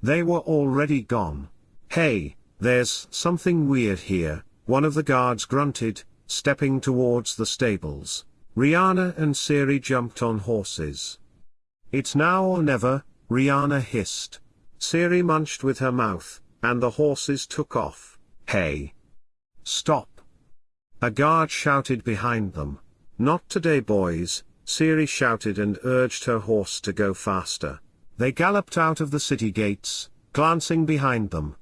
A: They were already gone. Hey, there's something weird here, one of the guards grunted, stepping towards the stables. Riana and Ciri jumped on horses. It's now or never, Riana hissed. Ciri munched with her mouth, and the horses took off. Hey! Stop! A guard shouted behind them. Not today, boys, Ciri shouted and urged her horse to go faster. They galloped out of the city gates, glancing behind them.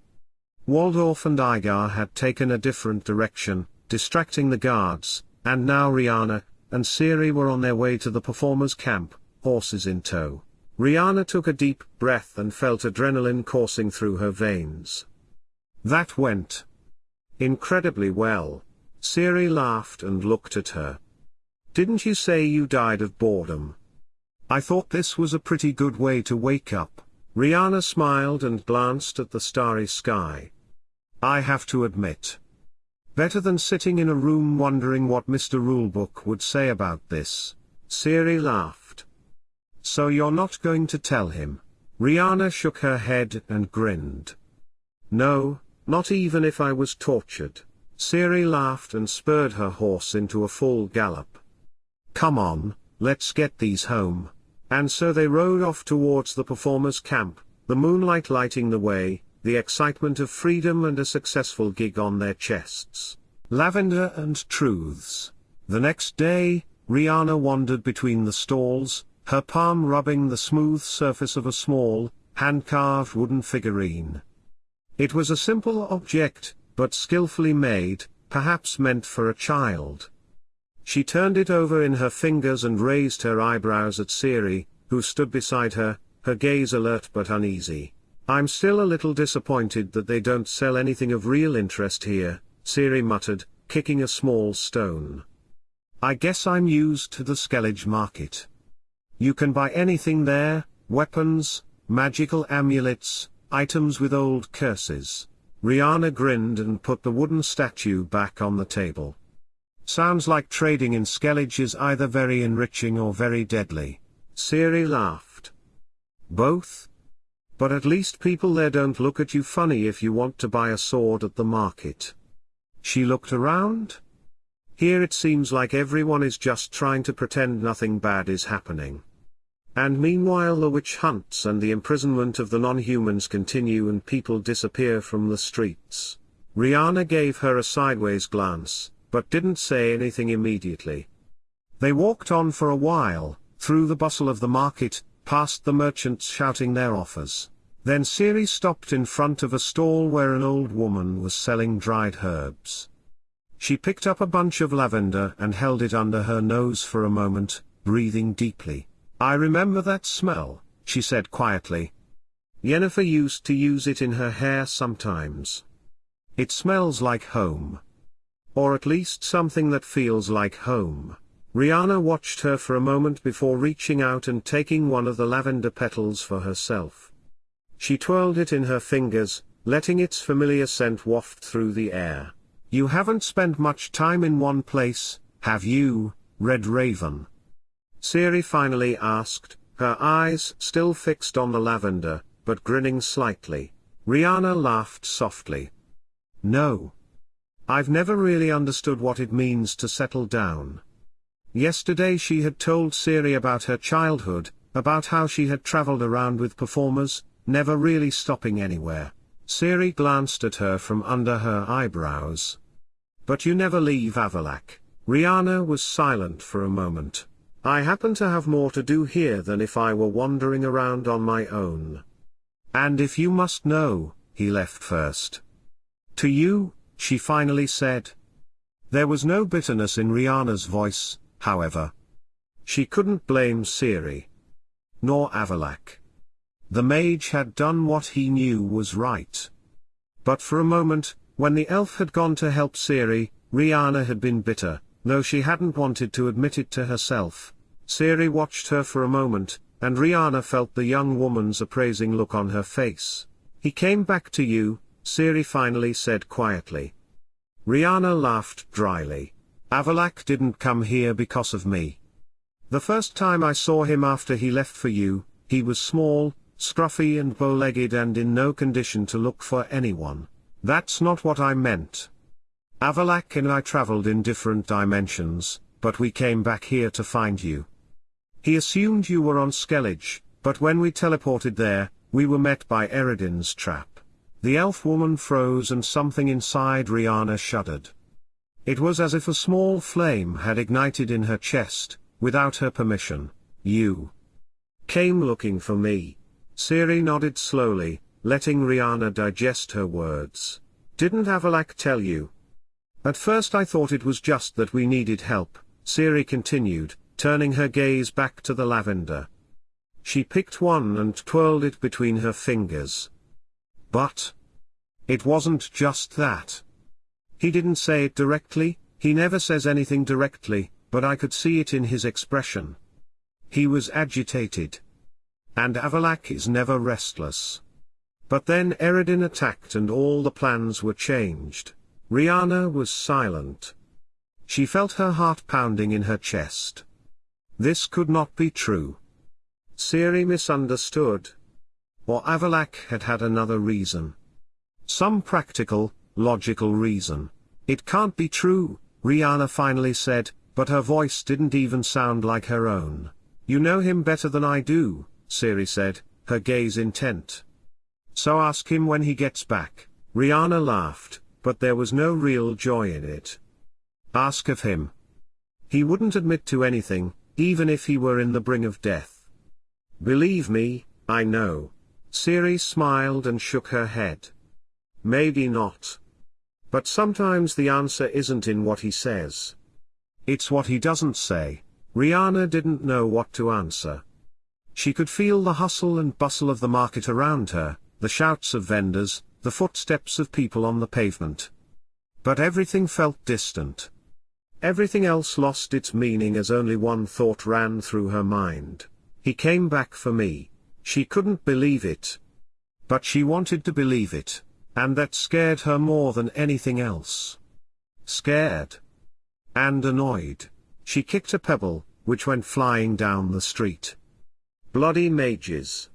A: Waldorf and Aear'el had taken a different direction, distracting the guards, and now Riana and Ciri were on their way to the performers' camp, horses in tow. Riana took a deep breath and felt adrenaline coursing through her veins. That went incredibly well. Ciri laughed and looked at her. Didn't you say you died of boredom? I thought this was a pretty good way to wake up. Riana smiled and glanced at the starry sky. I have to admit. Better than sitting in a room wondering what Mr. Rulebook would say about this. Ciri laughed. So you're not going to tell him? Riana shook her head and grinned. No, not even if I was tortured. Ciri laughed and spurred her horse into a full gallop. Come on, let's get these home. And so they rode off towards the performers' camp, the moonlight lighting the way, the excitement of freedom and a successful gig on their chests. Lavender and truths. The next day, Riana wandered between the stalls, her palm rubbing the smooth surface of a small, hand-carved wooden figurine. It was a simple object, but skillfully made, perhaps meant for a child. She turned it over in her fingers and raised her eyebrows at Ciri, who stood beside her, her gaze alert but uneasy. I'm still a little disappointed that they don't sell anything of real interest here, Ciri muttered, kicking a small stone. I guess I'm used to the Skellige market. You can buy anything there, weapons, magical amulets, items with old curses. Riana grinned and put the wooden statue back on the table. Sounds like trading in Skellige is either very enriching or very deadly. Ciri laughed. Both? But at least people there don't look at you funny if you want to buy a sword at the market. She looked around. Here it seems like everyone is just trying to pretend nothing bad is happening. And meanwhile the witch hunts and the imprisonment of the non-humans continue and people disappear from the streets. Riana gave her a sideways glance, but didn't say anything immediately. They walked on for a while, through the bustle of the market, past the merchants shouting their offers. Then Ciri stopped in front of a stall where an old woman was selling dried herbs. She picked up a bunch of lavender and held it under her nose for a moment, breathing deeply. I remember that smell, she said quietly. Yennefer used to use it in her hair sometimes. It smells like home. Or at least something that feels like home. Riana watched her for a moment before reaching out and taking one of the lavender petals for herself. She twirled it in her fingers, letting its familiar scent waft through the air. You haven't spent much time in one place, have you, Red Raven? Ciri finally asked, her eyes still fixed on the lavender, but grinning slightly. Riana laughed softly. No. I've never really understood what it means to settle down. Yesterday she had told Ciri about her childhood, about how she had traveled around with performers, never really stopping anywhere. Ciri glanced at her from under her eyebrows. But you never leave Avallac'h. Riana was silent for a moment. I happen to have more to do here than if I were wandering around on my own. And if you must know, he left first. To you, she finally said. There was no bitterness in Riana's voice, however. She couldn't blame Ciri. Nor Avallac'h. The mage had done what he knew was right. But for a moment, When the elf had gone to help Ciri, Riana had been bitter, though she hadn't wanted to admit it to herself. Ciri watched her for a moment, and Riana felt the young woman's appraising look on her face. "He came back to you," Ciri finally said quietly. Riana laughed dryly. "Avallac'h didn't come here because of me. The first time I saw him after he left for you, he was small, scruffy and bow-legged and in no condition to look for anyone. That's not what I meant. Avallac'h and I traveled in different dimensions, but we came back here to find you. He assumed you were on Skellige, but when we teleported there, we were met by Eredin's trap." The elf woman froze and something inside Riana shuddered. It was as if a small flame had ignited in her chest, without her permission. "You came looking for me." Ciri nodded slowly, letting Riana digest her words. "Didn't Avallac'h tell you?" "At first I thought it was just that we needed help," Ciri continued, turning her gaze back to the lavender. She picked one and twirled it between her fingers. "But it wasn't just that. He didn't say it directly, he never says anything directly, but I could see it in his expression. He was agitated. And Avallac'h is never restless. But then Eredin attacked and all the plans were changed." Riana was silent. She felt her heart pounding in her chest. This could not be true. Ciri misunderstood. Or Avallac'h had had another reason. Some practical, logical reason. "It can't be true," Riana finally said, but her voice didn't even sound like her own. "You know him better than I do," Ciri said, her gaze intent. "So ask him when he gets back." Riana laughed, but there was no real joy in it. "Ask of him. He wouldn't admit to anything, even if he were in the brink of death." "Believe me, I know." Ciri smiled and shook her head. "Maybe not. But sometimes the answer isn't in what he says. It's what he doesn't say." Riana didn't know what to answer. She could feel the hustle and bustle of the market around her, the shouts of vendors, the footsteps of people on the pavement. But everything felt distant. Everything else lost its meaning as only one thought ran through her mind. "He came back for me." She couldn't believe it. But she wanted to believe it, and that scared her more than anything else. Scared. And annoyed. She kicked a pebble, which went flying down the street. Bloody mages.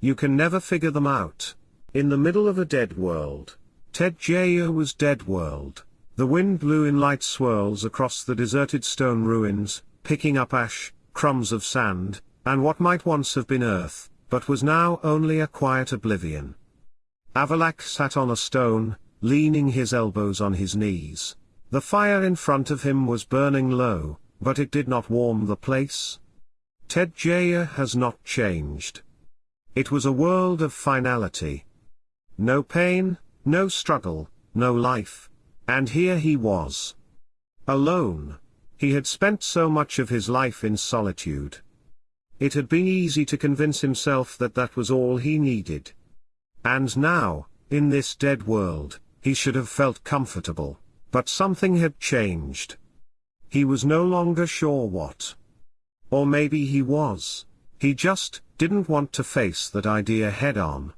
A: You can never figure them out. In the middle of a dead world. Tedjaya was dead world. The wind blew in light swirls across the deserted stone ruins, picking up ash, crumbs of sand, and what might once have been earth, but was now only a quiet oblivion. Avallac'h sat on a stone, leaning his elbows on his knees. The fire in front of him was burning low, but it did not warm the place. Tedjaya has not changed. It was a world of finality. No pain, no struggle, no life. And here he was. Alone. He had spent so much of his life in solitude. It had been easy to convince himself that that was all he needed. And now, in this dead world, he should have felt comfortable. But something had changed. He was no longer sure what. Or maybe he was. He just didn't want to face that idea head on.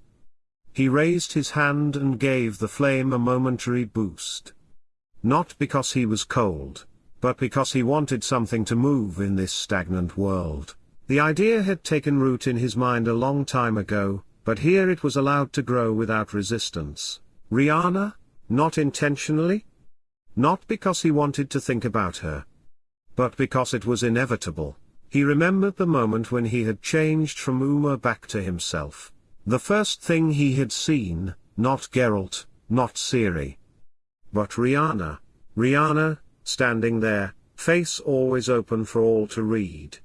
A: He raised his hand and gave the flame a momentary boost. Not because he was cold, but because he wanted something to move in this stagnant world. The idea had taken root in his mind a long time ago, but here it was allowed to grow without resistance. Riana? Not intentionally? Not because he wanted to think about her. But because it was inevitable. He remembered the moment when he had changed from Uma back to himself. The first thing he had seen, not Geralt, not Ciri. But Riana. Riana, standing there, face always open for all to read.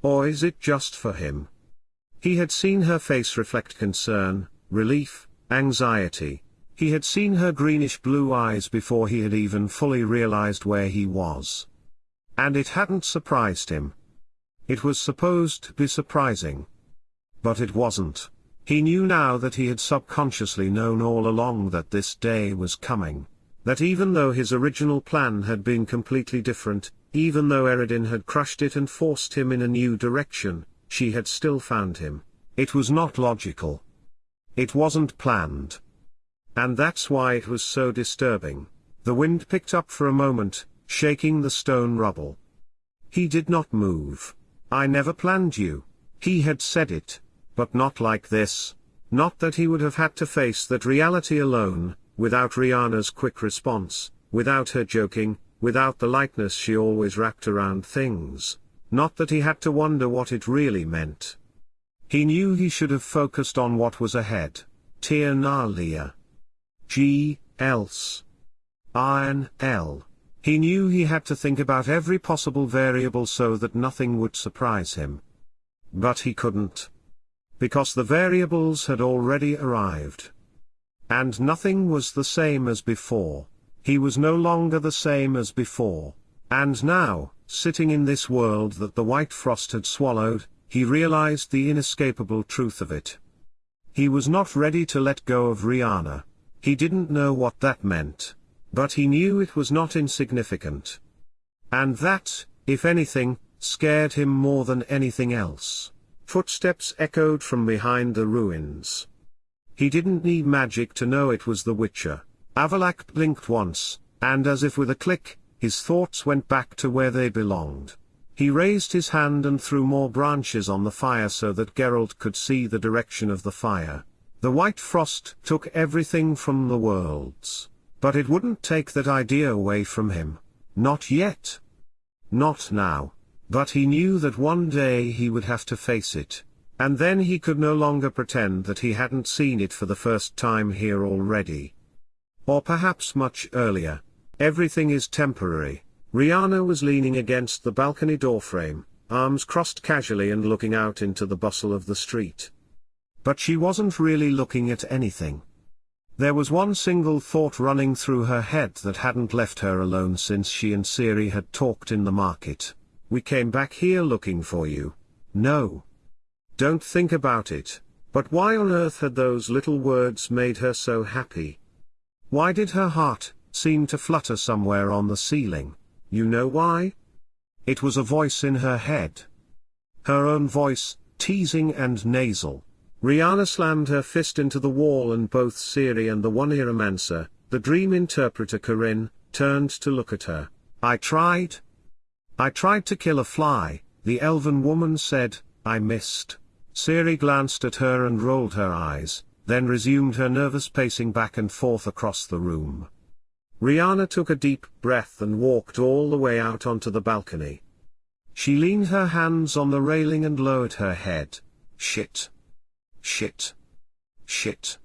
A: Or is it just for him? He had seen her face reflect concern, relief, anxiety. He had seen her greenish-blue eyes before he had even fully realized where he was. And it hadn't surprised him. It was supposed to be surprising. But it wasn't. He knew now that he had subconsciously known all along that this day was coming. That even though his original plan had been completely different, even though Eredin had crushed it and forced him in a new direction, she had still found him. It was not logical. It wasn't planned. And that's why it was so disturbing. The wind picked up for a moment, shaking the stone rubble. He did not move. "I never planned you." He had said it. But not like this. Not that he would have had to face that reality alone, without Riana's quick response, without her joking, without the lightness she always wrapped around things. Not that he had to wonder what it really meant. He knew he should have focused on what was ahead. Tia else. Aen Elle. He knew he had to think about every possible variable so that nothing would surprise him. But he couldn't. Because the variables had already arrived. And nothing was the same as before. He was no longer the same as before. And now, sitting in this world that the white frost had swallowed, he realized the inescapable truth of it. He was not ready to let go of Riana. He didn't know what that meant. But he knew it was not insignificant. And that, if anything, scared him more than anything else. Footsteps echoed from behind the ruins. He didn't need magic to know it was the Witcher. Avallac'h blinked once, and as if with a click, his thoughts went back to where they belonged. He raised his hand and threw more branches on the fire so that Geralt could see the direction of the fire. The white frost took everything from the worlds. But it wouldn't take that idea away from him. Not yet. Not now. But he knew that one day he would have to face it. And then he could no longer pretend that he hadn't seen it for the first time here already. Or perhaps much earlier. Everything is temporary. Riana was leaning against the balcony doorframe, arms crossed casually and looking out into the bustle of the street. But she wasn't really looking at anything. There was one single thought running through her head that hadn't left her alone since she and Ciri had talked in the market. "We came back here looking for you." No. Don't think about it. But why on earth had those little words made her so happy? Why did her heart seem to flutter somewhere on the ceiling? You know why? It was a voice in her head. Her own voice, teasing and nasal. Riana slammed her fist into the wall and both Ciri and the one Hieromancer, the dream interpreter Corinne, turned to look at her. I tried to kill a fly," the elven woman said. "I missed." Ciri glanced at her and rolled her eyes, then resumed her nervous pacing back and forth across the room. Riana took a deep breath and walked all the way out onto the balcony. She leaned her hands on the railing and lowered her head. Shit. Shit. Shit.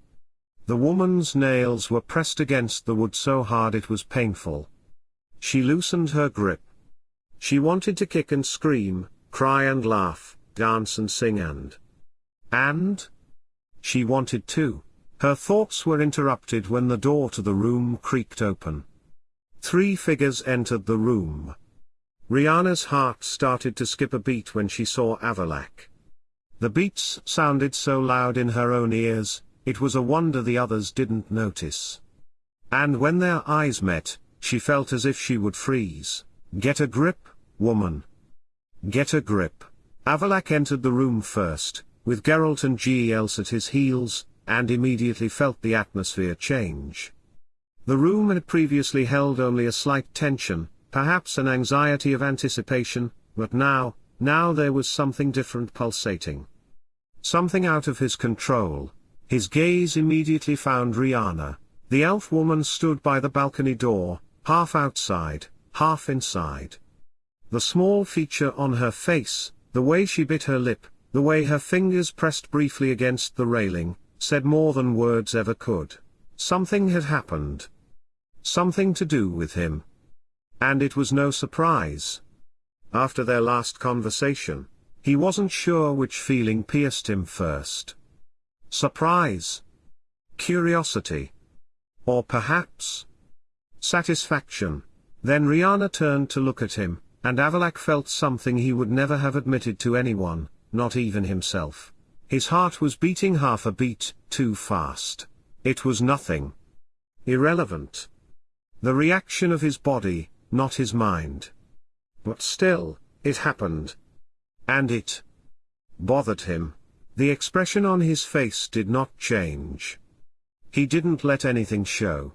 A: The woman's nails were pressed against the wood so hard it was painful. She loosened her grip. She wanted to kick and scream, cry and laugh, dance and sing and she wanted to. Her thoughts were interrupted when the door to the room creaked open. 3 figures entered the room. Riana's heart started to skip a beat when she saw Avallac'h. The beats sounded so loud in her own ears, it was a wonder the others didn't notice. And when their eyes met, she felt as if she would freeze. Get a grip, woman. Get a grip. Avallac'h entered the room first, with Geralt and Gealbhan at his heels, and immediately felt the atmosphere change. The room had previously held only a slight tension, perhaps an anxiety of anticipation, but now there was something different pulsating. Something out of his control. His gaze immediately found Riana. The elf woman stood by the balcony door, half outside, half inside. The small feature on her face, the way she bit her lip, the way her fingers pressed briefly against the railing, said more than words ever could. Something had happened. Something to do with him. And it was no surprise. After their last conversation, he wasn't sure which feeling pierced him first. Surprise? Curiosity? Or perhaps satisfaction? Then Riana turned to look at him, and Avallac'h felt something he would never have admitted to anyone, not even himself. His heart was beating half a beat too fast. It was nothing. Irrelevant. The reaction of his body, not his mind. But still, it happened. And it bothered him. The expression on his face did not change. He didn't let anything show.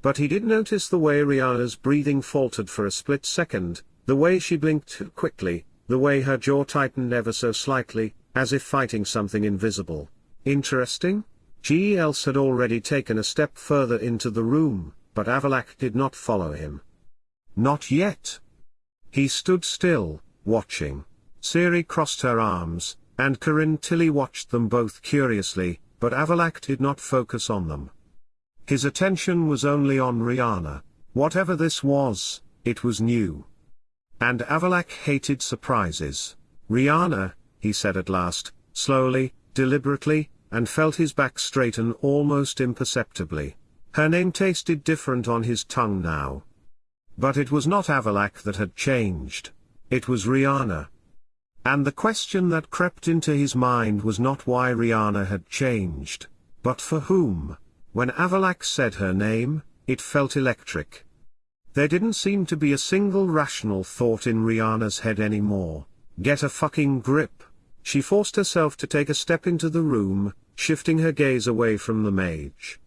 A: But he did notice the way Riana's breathing faltered for a split second, the way she blinked quickly, the way her jaw tightened ever so slightly, as if fighting something invisible. Interesting? Gealbhan had already taken a step further into the room, but Avallac'h did not follow him. Not yet. He stood still, watching. Ciri crossed her arms, and Tilly watched them both curiously, but Avallac'h did not focus on them. His attention was only on Riana. Whatever this was, it was new. And Avallac'h hated surprises. Riana, he said at last, slowly, deliberately, and felt his back straighten almost imperceptibly. Her name tasted different on his tongue now. But it was not Avallac'h that had changed. It was Riana. And the question that crept into his mind was not why Riana had changed, but for whom. When Avallac'h said her name, it felt electric. There didn't seem to be a single rational thought in Riana's head anymore. Get a fucking grip. She forced herself to take a step into the room, shifting her gaze away from the mage.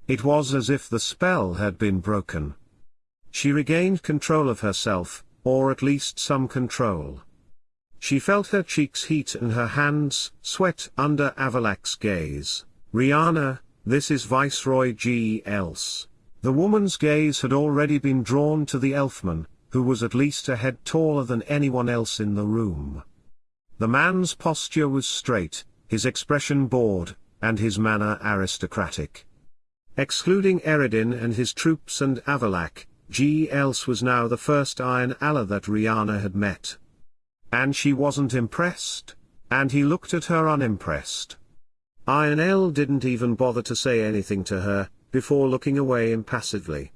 A: It was as if the spell had been broken. She regained control of herself, or at least some control. She felt her cheeks heat and her hands sweat under Avallac'h's gaze. Riana, this is Viceroy Gealbhan. The woman's gaze had already been drawn to the elfman, who was at least a head taller than anyone else in the room. The man's posture was straight, his expression bored, and his manner aristocratic. Excluding Aear'el and his troops and Avallac'h, Gealbhan was now the first Aen Elle that Riana had met. And she wasn't impressed, and he looked at her unimpressed. Aen Elle didn't even bother to say anything to her, before looking away impassively.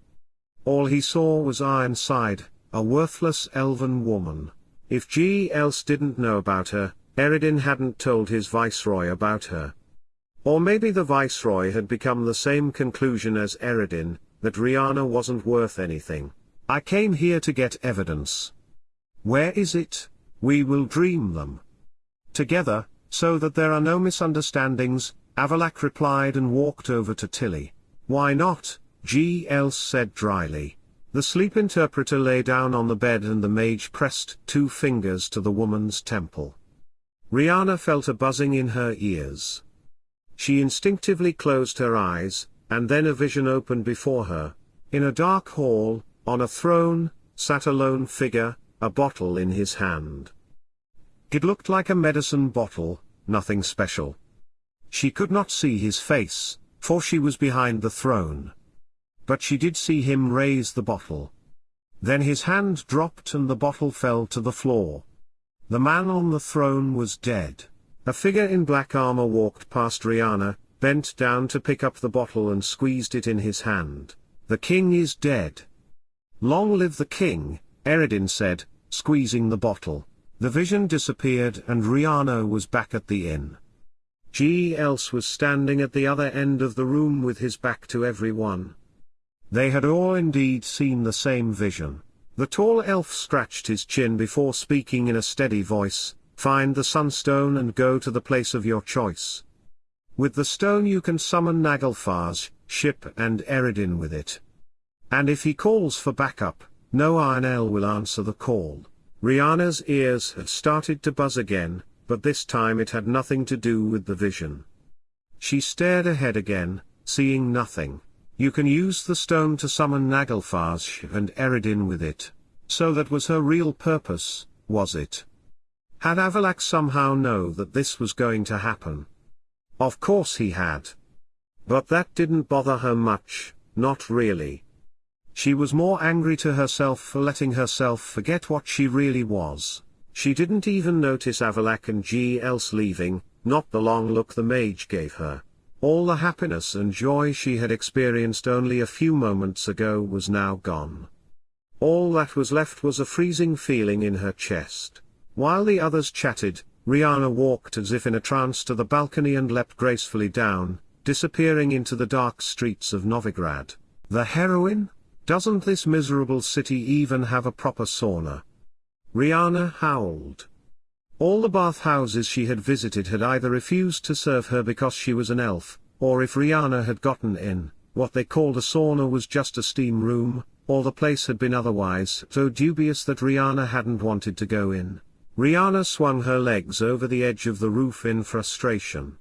A: All he saw was Ironside, a worthless elven woman. If Gealbhan didn't know about her, Aear'el hadn't told his viceroy about her. Or maybe the viceroy had become the same conclusion as Aear'el, that Riana wasn't worth anything. I came here to get evidence. Where is it? We will dream them together, so that there are no misunderstandings, Avallac'h replied and walked over to Tilly. Why not? Gealbhan said dryly. The sleep interpreter lay down on the bed and the mage pressed 2 fingers to the woman's temple. Riana felt a buzzing in her ears. She instinctively closed her eyes, and then a vision opened before her. In a dark hall, on a throne, sat a lone figure, a bottle in his hand. It looked like a medicine bottle, nothing special. She could not see his face, for she was behind the throne. But she did see him raise the bottle. Then his hand dropped and the bottle fell to the floor. The man on the throne was dead. A figure in black armor walked past Riana, bent down to pick up the bottle and squeezed it in his hand. The king is dead. Long live the king, Aear'el said, squeezing the bottle. The vision disappeared and Riana was back at the inn. Gealbhan was standing at the other end of the room with his back to everyone. They had all indeed seen the same vision. The tall elf scratched his chin before speaking in a steady voice, "Find the Sunstone and go to the place of your choice. With the stone you can summon Naglfar's ship and Aear'el with it. And if he calls for backup, no Aen Elle will answer the call." Riana's ears had started to buzz again, but this time it had nothing to do with the vision. She stared ahead again, seeing nothing. You can use the stone to summon Naglfar's ship and Aear'el with it. So that was her real purpose, was it? Had Avallac'h somehow know that this was going to happen? Of course he had. But that didn't bother her much, not really. She was more angry to herself for letting herself forget what she really was. She didn't even notice Avallac'h and Gealbhan leaving, not the long look the mage gave her. All the happiness and joy she had experienced only a few moments ago was now gone. All that was left was a freezing feeling in her chest. While the others chatted, Riana walked as if in a trance to the balcony and leapt gracefully down, disappearing into the dark streets of Novigrad. The heroine? Doesn't this miserable city even have a proper sauna? Riana howled. All the bathhouses she had visited had either refused to serve her because she was an elf, or if Riana had gotten in, what they called a sauna was just a steam room, or the place had been otherwise so dubious that Riana hadn't wanted to go in. Riana swung her legs over the edge of the roof in frustration.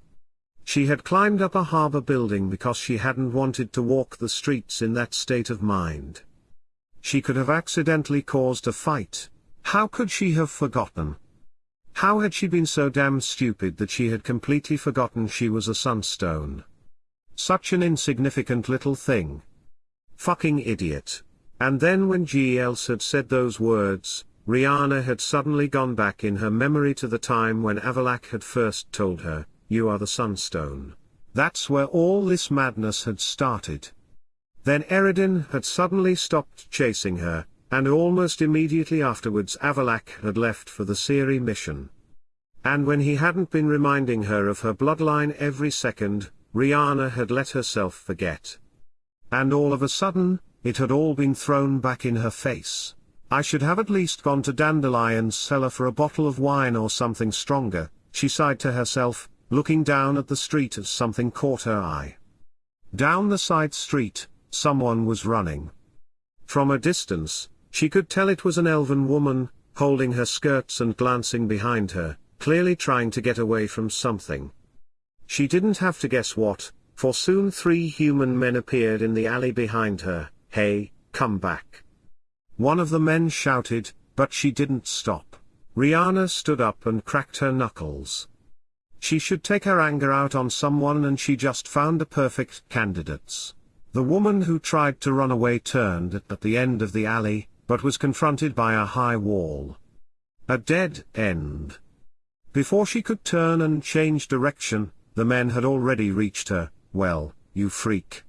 A: She had climbed up a harbour building because she hadn't wanted to walk the streets in that state of mind. She could have accidentally caused a fight. How could she have forgotten? How had she been so damn stupid that she had completely forgotten she was a Sunstone? Such an insignificant little thing. Fucking idiot. And then when Gealbhan had said those words, Riana had suddenly gone back in her memory to the time when Avallac'h had first told her, "You are the Sunstone." That's where all this madness had started. Then Aear'el had suddenly stopped chasing her, and almost immediately afterwards Avallac'h had left for the Ciri mission. And when he hadn't been reminding her of her bloodline every second, Riana had let herself forget. And all of a sudden, it had all been thrown back in her face. I should have at least gone to Dandelion's cellar for a bottle of wine or something stronger, she sighed to herself, looking down at the street as something caught her eye. Down the side street, someone was running. From a distance, she could tell it was an elven woman, holding her skirts and glancing behind her, clearly trying to get away from something. She didn't have to guess what, for soon 3 human men appeared in the alley behind her. "Hey, come back!" One of the men shouted, but she didn't stop. Riana stood up and cracked her knuckles. She should take her anger out on someone, and she just found a perfect candidate. The woman who tried to run away turned at the end of the alley, but was confronted by a high wall. A dead end. Before she could turn and change direction, the men had already reached her. "Well, you freak.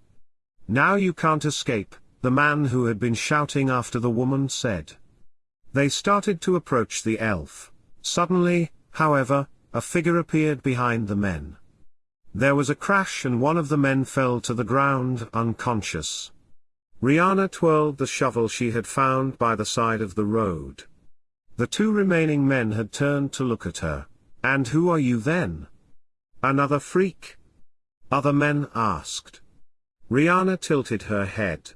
A: Now you can't escape," the man who had been shouting after the woman said. They started to approach the elf. Suddenly, however, a figure appeared behind the men. There was a crash and one of the men fell to the ground unconscious. Riana twirled the shovel she had found by the side of the road. The 2 remaining men had turned to look at her. "And who are you then? Another freak?" other men asked. Riana tilted her head.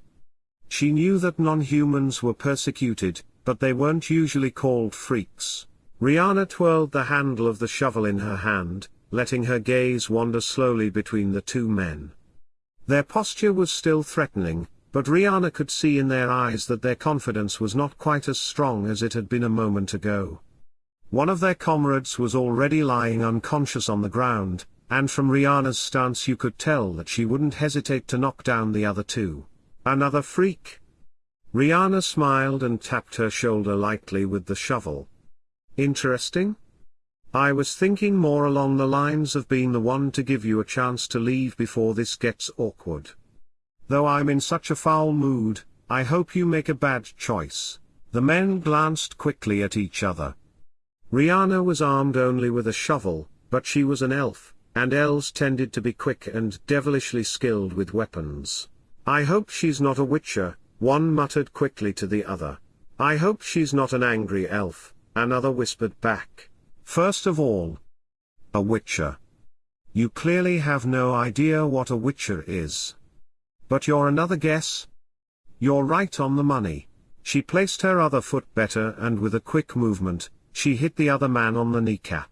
A: She knew that non-humans were persecuted, but they weren't usually called freaks. Riana twirled the handle of the shovel in her hand, letting her gaze wander slowly between the 2 men. Their posture was still threatening, but Riana could see in their eyes that their confidence was not quite as strong as it had been a moment ago. One of their comrades was already lying unconscious on the ground, and from Riana's stance you could tell that she wouldn't hesitate to knock down the other 2. "Another freak?" Riana smiled and tapped her shoulder lightly with the shovel. "Interesting? I was thinking more along the lines of being the one to give you a chance to leave before this gets awkward. Though I'm in such a foul mood, I hope you make a bad choice." The men glanced quickly at each other. Riana was armed only with a shovel, but she was an elf, and elves tended to be quick and devilishly skilled with weapons. "I hope she's not a witcher," one muttered quickly to the other. "I hope she's not an angry elf," another whispered back. "First of all, a witcher. You clearly have no idea what a witcher is. But you're another guess? You're right on the money." She placed her other foot better and with a quick movement, she hit the other man on the kneecap.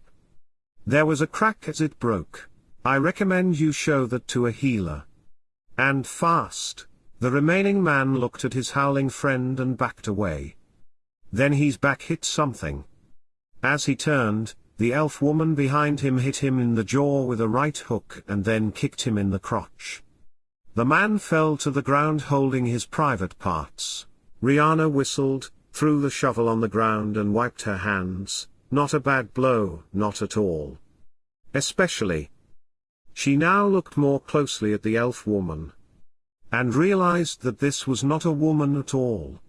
A: There was a crack as it broke. "I recommend you show that to a healer. And fast." The remaining man looked at his howling friend and backed away. Then his back hit something. As he turned, the elf woman behind him hit him in the jaw with a right hook and then kicked him in the crotch. The man fell to the ground holding his private parts. Riana whistled, threw the shovel on the ground and wiped her hands. Not a bad blow, not at all. Especially. She now looked more closely at the elf woman. And realized that this was not a woman at all.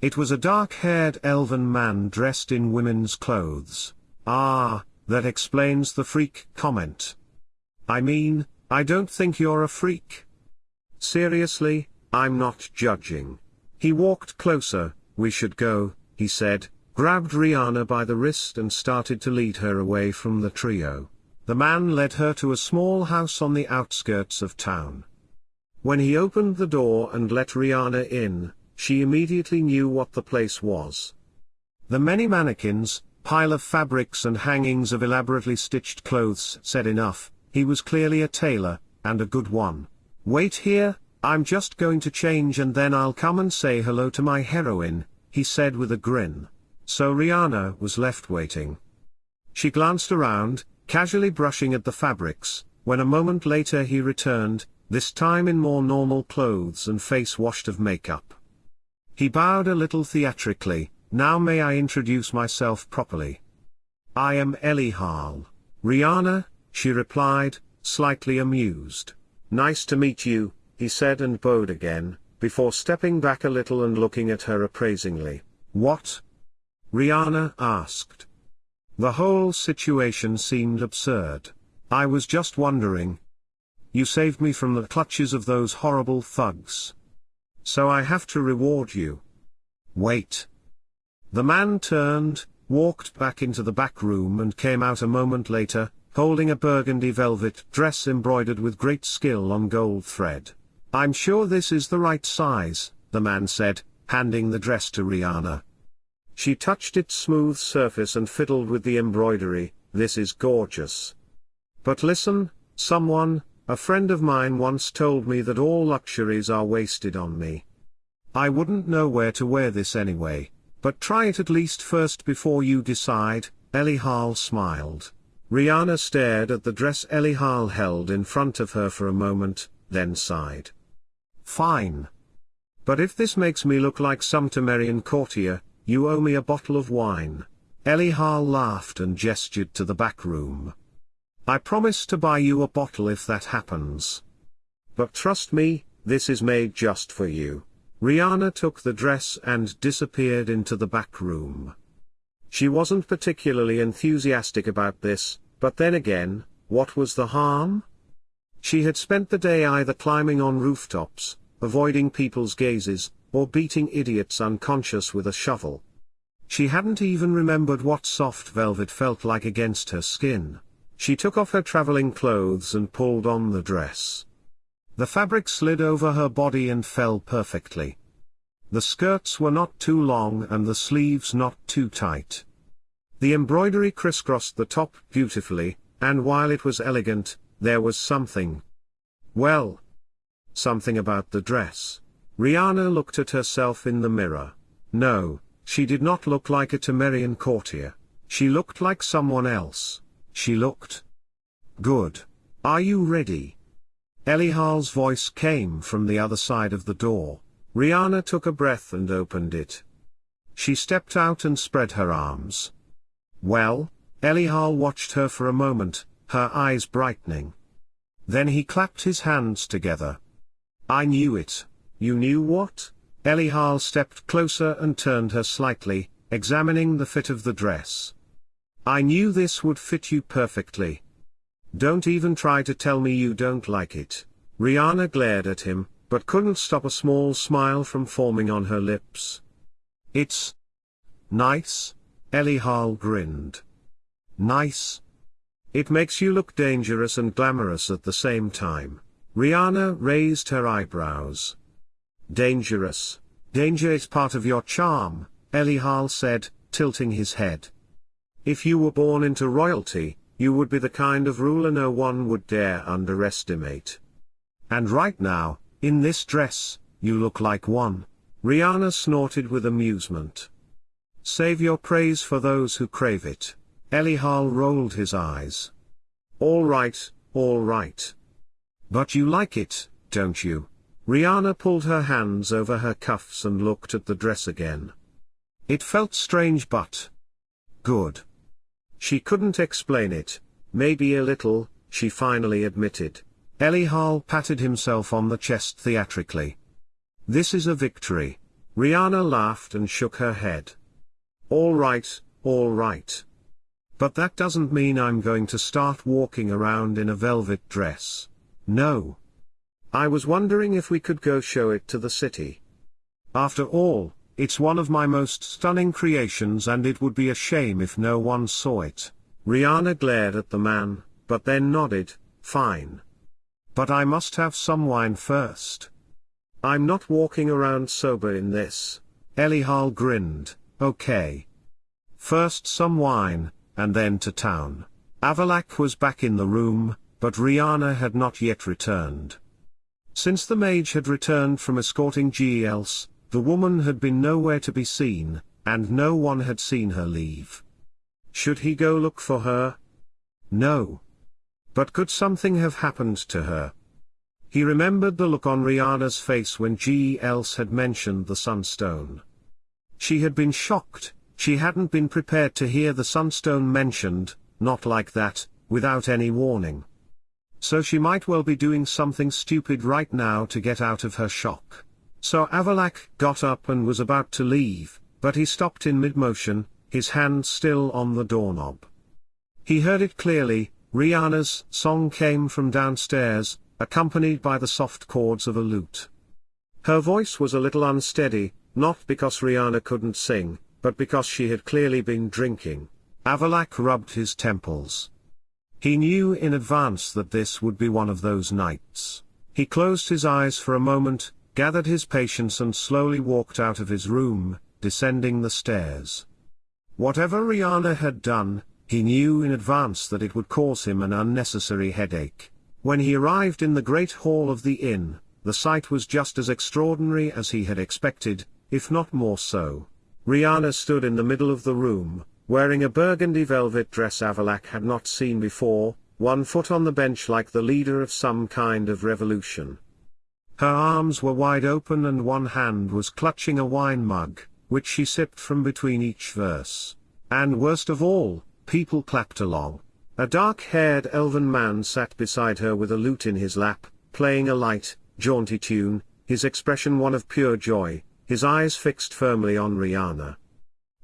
A: It was a dark-haired elven man dressed in women's clothes. Ah, that explains the freak comment. I mean, I don't think you're a freak. Seriously, I'm not judging. He walked closer. We should go, he said, grabbed Riana by the wrist and started to lead her away from the trio. The man led her to a small house on the outskirts of town. When he opened the door and let Riana in, she immediately knew what the place was. The many mannequins, pile of fabrics and hangings of elaborately stitched clothes said enough. He was clearly a tailor, and a good one. Wait here, I'm just going to change and then I'll come and say hello to my heroine, he said with a grin. So Riana was left waiting. She glanced around, casually brushing at the fabrics, when a moment later he returned, this time in more normal clothes and face washed of makeup. He bowed a little theatrically. Now may I introduce myself properly? I am Aear'el. Riana, she replied, slightly amused. Nice to meet you, he said and bowed again, before stepping back a little and looking at her appraisingly. What? Riana asked. The whole situation seemed absurd. I was just wondering. You saved me from the clutches of those horrible thugs. So I have to reward you. Wait. The man turned, walked back into the back room and came out a moment later, holding a burgundy velvet dress embroidered with great skill on gold thread. I'm sure this is the right size, the man said, handing the dress to Riana. She touched its smooth surface and fiddled with the embroidery. This is gorgeous. But listen, a friend of mine once told me that all luxuries are wasted on me. I wouldn't know where to wear this anyway. But try it at least first before you decide. Aear'el smiled. Riana stared at the dress Aear'el held in front of her for a moment, then sighed. Fine. But if this makes me look like some Temerian courtier, you owe me a bottle of wine. Aear'el laughed and gestured to the back room. I promise to buy you a bottle if that happens. But trust me, this is made just for you. Riana took the dress and disappeared into the back room. She wasn't particularly enthusiastic about this, but then again, what was the harm? She had spent the day either climbing on rooftops, avoiding people's gazes, or beating idiots unconscious with a shovel. She hadn't even remembered what soft velvet felt like against her skin. She took off her traveling clothes and pulled on the dress. The fabric slid over her body and fell perfectly. The skirts were not too long and the sleeves not too tight. The embroidery crisscrossed the top beautifully, and while it was elegant, there was something about the dress. Riana looked at herself in the mirror. No, she did not look like a Temerian courtier. She looked like someone else. She looked good. Are you ready? Aear'el's voice came from the other side of the door. Riana took a breath and opened it. She stepped out and spread her arms. Well? Aear'el watched her for a moment, her eyes brightening. Then he clapped his hands together. I knew it. You knew what? Aear'el stepped closer and turned her slightly, examining the fit of the dress. I knew this would fit you perfectly. Don't even try to tell me you don't like it. Riana glared at him, but couldn't stop a small smile from forming on her lips. It's nice? Aear'el grinned. Nice? It makes you look dangerous and glamorous at the same time. Riana raised her eyebrows. Dangerous? Danger is part of your charm, Aear'el said, tilting his head. If you were born into royalty, you would be the kind of ruler no one would dare underestimate. And right now, in this dress, you look like one. Riana snorted with amusement. Save your praise for those who crave it. Aear'el rolled his eyes. All right, all right. But you like it, don't you? Riana pulled her hands over her cuffs and looked at the dress again. It felt strange but good. She couldn't explain it. Maybe a little, she finally admitted. Aear'el patted himself on the chest theatrically. This is a victory. Riana laughed and shook her head. All right, all right. But that doesn't mean I'm going to start walking around in a velvet dress. No. I was wondering if we could go show it to the city. After all, it's one of my most stunning creations and it would be a shame if no one saw it. Riana glared at the man, but then nodded, fine. But I must have some wine first. I'm not walking around sober in this. Aear'el grinned, okay. First some wine, and then to town. Avallac'h was back in the room, but Riana had not yet returned. Since the mage had returned from escorting Gealbhan, the woman had been nowhere to be seen, and no one had seen her leave. Should he go look for her? No. But could something have happened to her? He remembered the look on Riana's face when Gealbhan had mentioned the Sunstone. She had been shocked, she hadn't been prepared to hear the Sunstone mentioned, not like that, without any warning. So she might well be doing something stupid right now to get out of her shock. So Avallac'h got up and was about to leave, but he stopped in mid-motion, his hand still on the doorknob. He heard it clearly. Riana's song came from downstairs, accompanied by the soft chords of a lute. Her voice was a little unsteady, not because Riana couldn't sing, but because she had clearly been drinking. Avallac'h rubbed his temples. He knew in advance that this would be one of those nights. He closed his eyes for a moment, gathered his patience and slowly walked out of his room, descending the stairs. Whatever Riana had done, he knew in advance that it would cause him an unnecessary headache. When he arrived in the great hall of the inn, the sight was just as extraordinary as he had expected, if not more so. Riana stood in the middle of the room, wearing a burgundy velvet dress Avallac'h had not seen before, one foot on the bench like the leader of some kind of revolution. Her arms were wide open and one hand was clutching a wine mug, which she sipped from between each verse. And worst of all, people clapped along. A dark-haired elven man sat beside her with a lute in his lap, playing a light, jaunty tune, his expression one of pure joy, his eyes fixed firmly on Riana.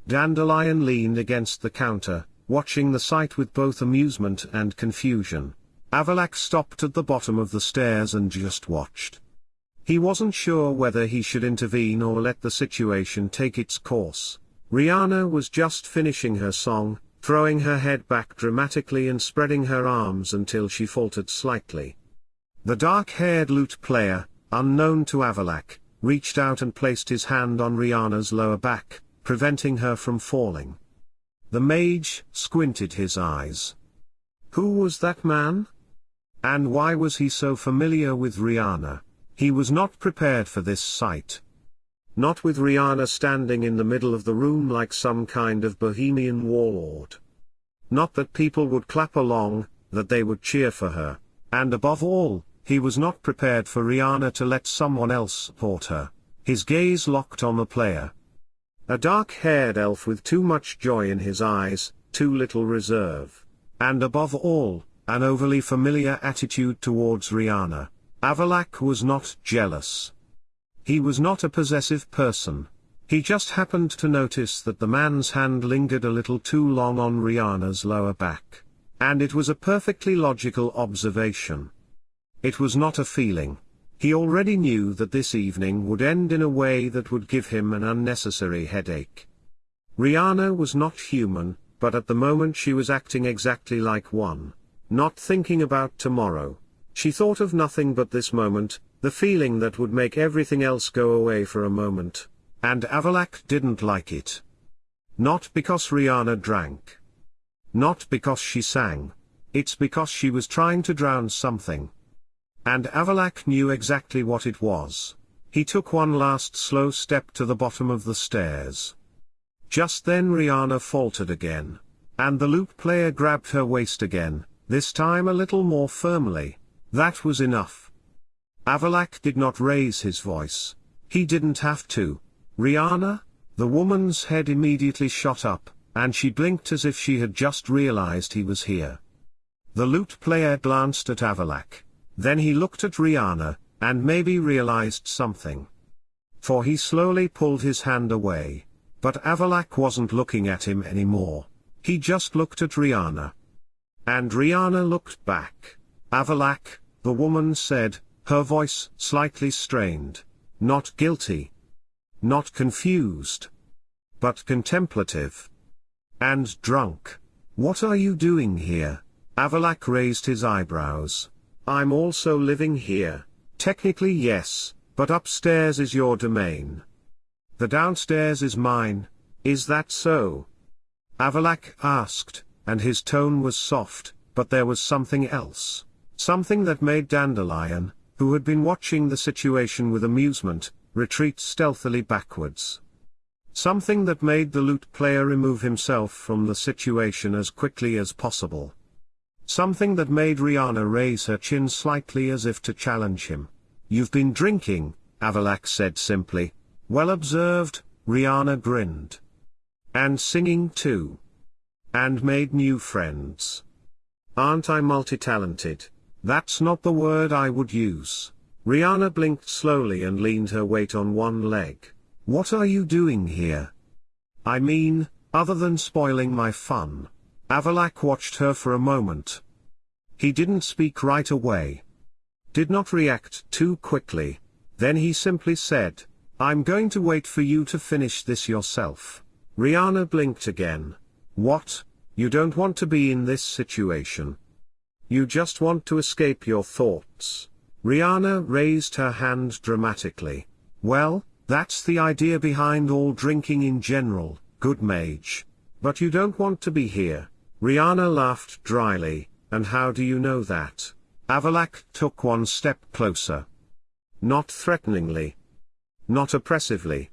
A: Dandelion leaned against the counter, watching the sight with both amusement and confusion. Avallac'h stopped at the bottom of the stairs and just watched. He wasn't sure whether he should intervene or let the situation take its course. Riana was just finishing her song, throwing her head back dramatically and spreading her arms until she faltered slightly. The dark-haired lute player, unknown to Avallac'h, reached out and placed his hand on Riana's lower back, preventing her from falling. The mage squinted his eyes. Who was that man? And why was he so familiar with Riana? He was not prepared for this sight. Not with Riana standing in the middle of the room like some kind of bohemian warlord. Not that people would clap along, that they would cheer for her, and above all, he was not prepared for Riana to let someone else support her. His gaze locked on the player. A dark-haired elf with too much joy in his eyes, too little reserve. And above all, an overly familiar attitude towards Riana. Avallac'h was not jealous. He was not a possessive person. He just happened to notice that the man's hand lingered a little too long on Riana's lower back. And it was a perfectly logical observation. It was not a feeling. He already knew that this evening would end in a way that would give him an unnecessary headache. Riana was not human, but at the moment she was acting exactly like one. Not thinking about tomorrow. She thought of nothing but this moment, the feeling that would make everything else go away for a moment. And Avallac'h didn't like it. Not because Riana drank. Not because she sang. It's because she was trying to drown something. And Avallac'h knew exactly what it was. He took one last slow step to the bottom of the stairs. Just then Riana faltered again. And the lute player grabbed her waist again, this time a little more firmly. That was enough. Avallac'h did not raise his voice. He didn't have to. Riana? The woman's head immediately shot up, and she blinked as if she had just realized he was here. The lute player glanced at Avallac'h. Then he looked at Riana, and maybe realized something. For he slowly pulled his hand away. But Avallac'h wasn't looking at him anymore. He just looked at Riana. And Riana looked back. Avallac'h, the woman said, her voice slightly strained. Not guilty. Not confused. But contemplative. And drunk. What are you doing here? Avallac'h raised his eyebrows. I'm also living here. Technically yes, but upstairs is your domain. The downstairs is mine. Is that so? Avallac'h asked, and his tone was soft, but there was something else. Something that made Dandelion, who had been watching the situation with amusement, retreat stealthily backwards. Something that made the lute player remove himself from the situation as quickly as possible. Something that made Riana raise her chin slightly as if to challenge him. You've been drinking, Avallac'h said simply. Well observed, Riana grinned. And singing too. And made new friends. Aren't I multi-talented? That's not the word I would use. Riana blinked slowly and leaned her weight on one leg. What are you doing here? I mean, other than spoiling my fun. Avallac'h watched her for a moment. He didn't speak right away. Did not react too quickly. Then he simply said, I'm going to wait for you to finish this yourself. Riana blinked again. What? You don't want to be in this situation. You just want to escape your thoughts. Riana raised her hand dramatically. Well, that's the idea behind all drinking in general, good mage. But you don't want to be here. Riana laughed dryly. And how do you know that? Avallac'h took one step closer. Not threateningly. Not oppressively.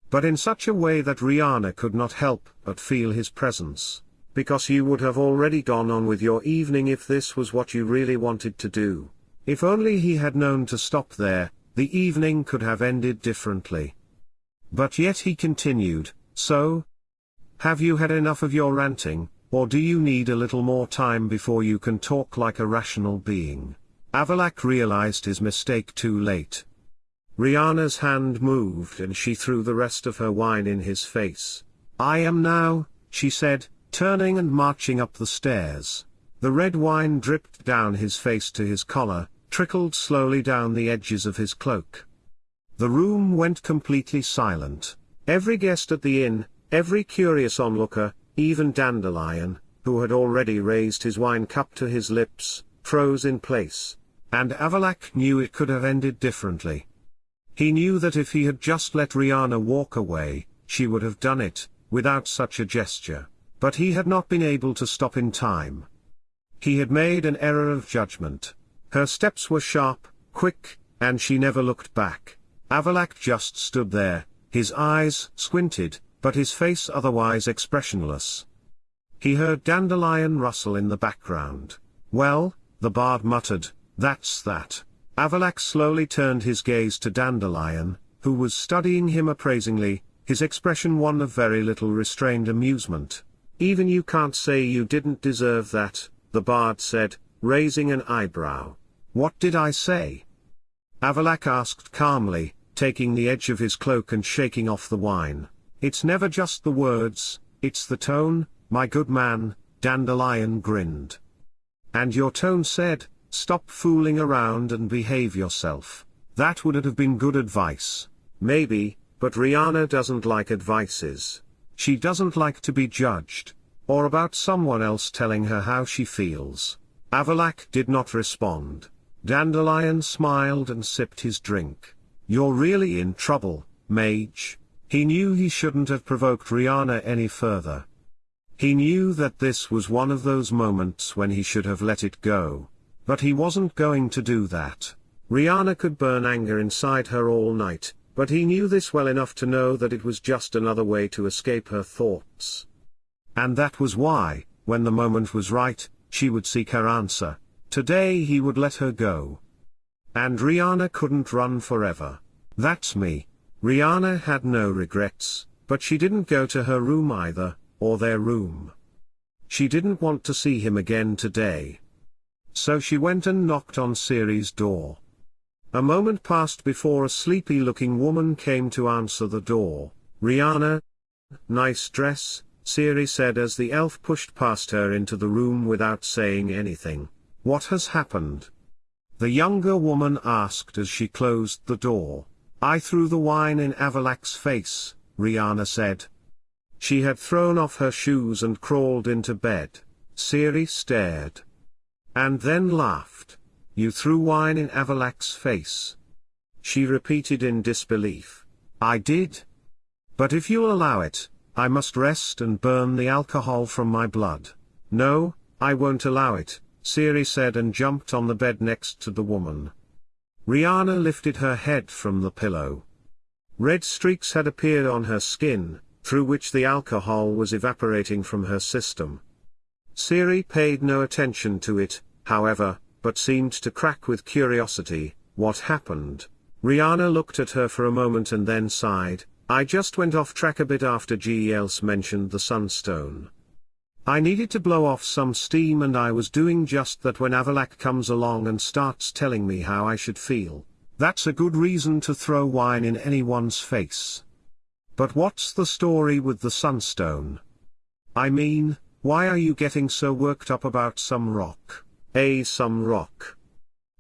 A: But in such a way that Riana could not help but feel his presence. Because you would have already gone on with your evening if this was what you really wanted to do. If only he had known to stop there, the evening could have ended differently. But yet he continued, so? Have you had enough of your ranting, or do you need a little more time before you can talk like a rational being? Avallac'h realized his mistake too late. Riana's hand moved and she threw the rest of her wine in his face. I am now, she said, turning and marching up the stairs. The red wine dripped down his face to his collar, trickled slowly down the edges of his cloak. The room went completely silent. Every guest at the inn, every curious onlooker, even Dandelion, who had already raised his wine cup to his lips, froze in place. And Avallac'h knew it could have ended differently. He knew that if he had just let Riana walk away, she would have done it, without such a gesture. But he had not been able to stop in time. He had made an error of judgment. Her steps were sharp, quick, and she never looked back. Avallac'h just stood there, his eyes squinted, but his face otherwise expressionless. He heard Dandelion rustle in the background. Well, the bard muttered, that's that. Avallac'h slowly turned his gaze to Dandelion, who was studying him appraisingly, his expression one of very little restrained amusement. Even you can't say you didn't deserve that, the bard said, raising an eyebrow. What did I say? Avallac'h asked calmly, taking the edge of his cloak and shaking off the wine. It's never just the words, it's the tone, my good man, Dandelion grinned. And your tone said, stop fooling around and behave yourself. That would have been good advice. Maybe, but Riana doesn't like advices. She doesn't like to be judged, or about someone else telling her how she feels. Avallac'h did not respond. Dandelion smiled and sipped his drink. You're really in trouble, mage. He knew he shouldn't have provoked Riana any further. He knew that this was one of those moments when he should have let it go. But he wasn't going to do that. Riana could burn anger inside her all night, but he knew this well enough to know that it was just another way to escape her thoughts. And that was why, when the moment was right, she would seek her answer. Today he would let her go. And Riana couldn't run forever. That's me. Riana had no regrets, but she didn't go to her room either, or their room. She didn't want to see him again today. So she went and knocked on Ciri's door. A moment passed before a sleepy-looking woman came to answer the door. Riana? Nice dress, Ciri said as the elf pushed past her into the room without saying anything. What has happened? The younger woman asked as she closed the door. I threw the wine in Avallac'h's face, Riana said. She had thrown off her shoes and crawled into bed. Ciri stared. And then laughed. You threw wine in Avallac'h's face? She repeated in disbelief. I did. But if you'll allow it, I must rest and burn the alcohol from my blood. No, I won't allow it, Ciri said and jumped on the bed next to the woman. Riana lifted her head from the pillow. Red streaks had appeared on her skin, through which the alcohol was evaporating from her system. Ciri paid no attention to it, however, but seemed to crack with curiosity. What happened? Riana looked at her for a moment and then sighed. I just went off track a bit after Gealbhan mentioned the Sunstone. I needed to blow off some steam and I was doing just that when Avallac'h comes along and starts telling me how I should feel. That's a good reason to throw wine in anyone's face. But what's the story with the Sunstone? I mean, why are you getting so worked up about some rock? Some rock.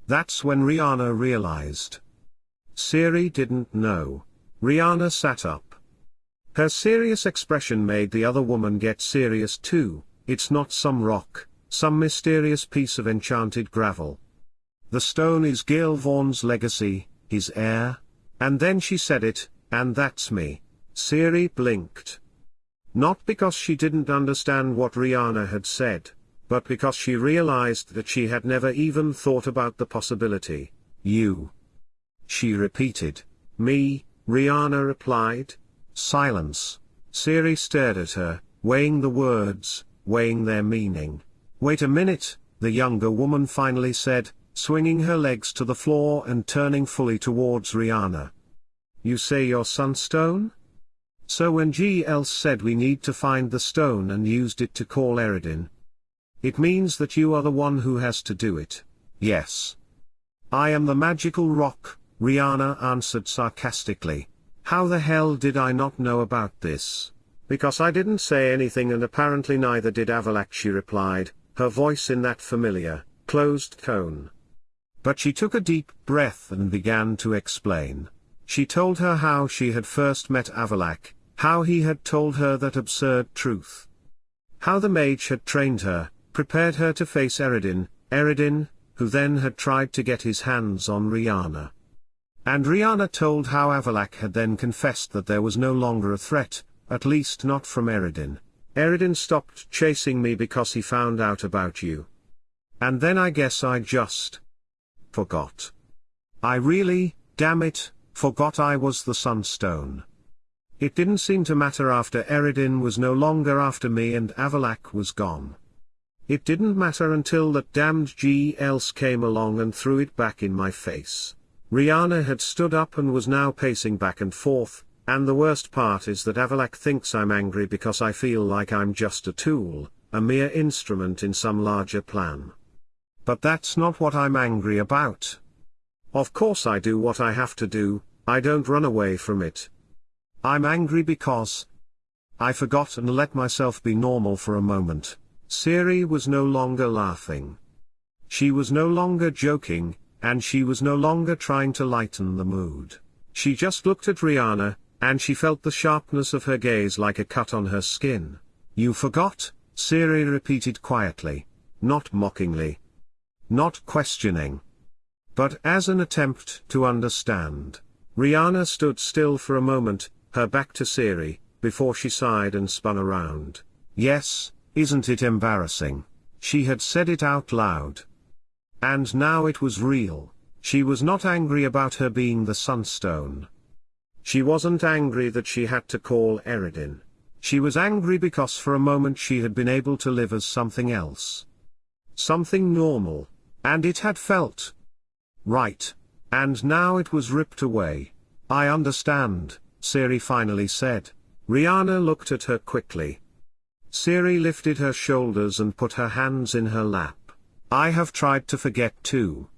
A: That's when Riana realized. Ciri didn't know. Riana sat up. Her serious expression made the other woman get serious too. It's not some rock, some mysterious piece of enchanted gravel. The stone is Gealbhan's legacy, his heir. And then she said it, and that's me. Ciri blinked. Not because she didn't understand what Riana had said, but because she realized that she had never even thought about the possibility. You. She repeated. Me, Riana replied. Silence. Ciri stared at her, weighing the words, weighing their meaning. Wait a minute, the younger woman finally said, swinging her legs to the floor and turning fully towards Riana. You say you're Sunstone? So when Gealbhan said we need to find the stone and used it to call Aear'el, it means that you are the one who has to do it. Yes. I am the magical rock, Riana answered sarcastically. How the hell did I not know about this? Because I didn't say anything and apparently neither did Avallac'h, she replied, her voice in that familiar, closed tone. But she took a deep breath and began to explain. She told her how she had first met Avallac'h, how he had told her that absurd truth. How the mage had trained her, prepared her to face Aear'el, who then had tried to get his hands on Riana. And Riana told how Avallac'h had then confessed that there was no longer a threat, at least not from Aear'el. Aear'el stopped chasing me because he found out about you. And then I guess I just forgot. I really, damn it, forgot I was the Sunstone. It didn't seem to matter after Aear'el was no longer after me and Avallac'h was gone. It didn't matter until that damned Gealbhan came along and threw it back in my face. Riana had stood up and was now pacing back and forth, and the worst part is that Avallac'h thinks I'm angry because I feel like I'm just a tool, a mere instrument in some larger plan. But that's not what I'm angry about. Of course I do what I have to do, I don't run away from it. I'm angry because I forgot and let myself be normal for a moment. Ciri was no longer laughing. She was no longer joking, and she was no longer trying to lighten the mood. She just looked at Riana, and she felt the sharpness of her gaze like a cut on her skin. You forgot? Ciri repeated quietly. Not mockingly. Not questioning. But as an attempt to understand. Riana stood still for a moment, her back to Ciri, before she sighed and spun around. Yes, isn't it embarrassing? She had said it out loud. And now it was real. She was not angry about her being the Sunstone. She wasn't angry that she had to call Aear'el. She was angry because for a moment she had been able to live as something else. Something normal. And it had felt right. And now it was ripped away. I understand, Ciri finally said. Riana looked at her quickly. Ciri lifted her shoulders and put her hands in her lap. I have tried to forget too.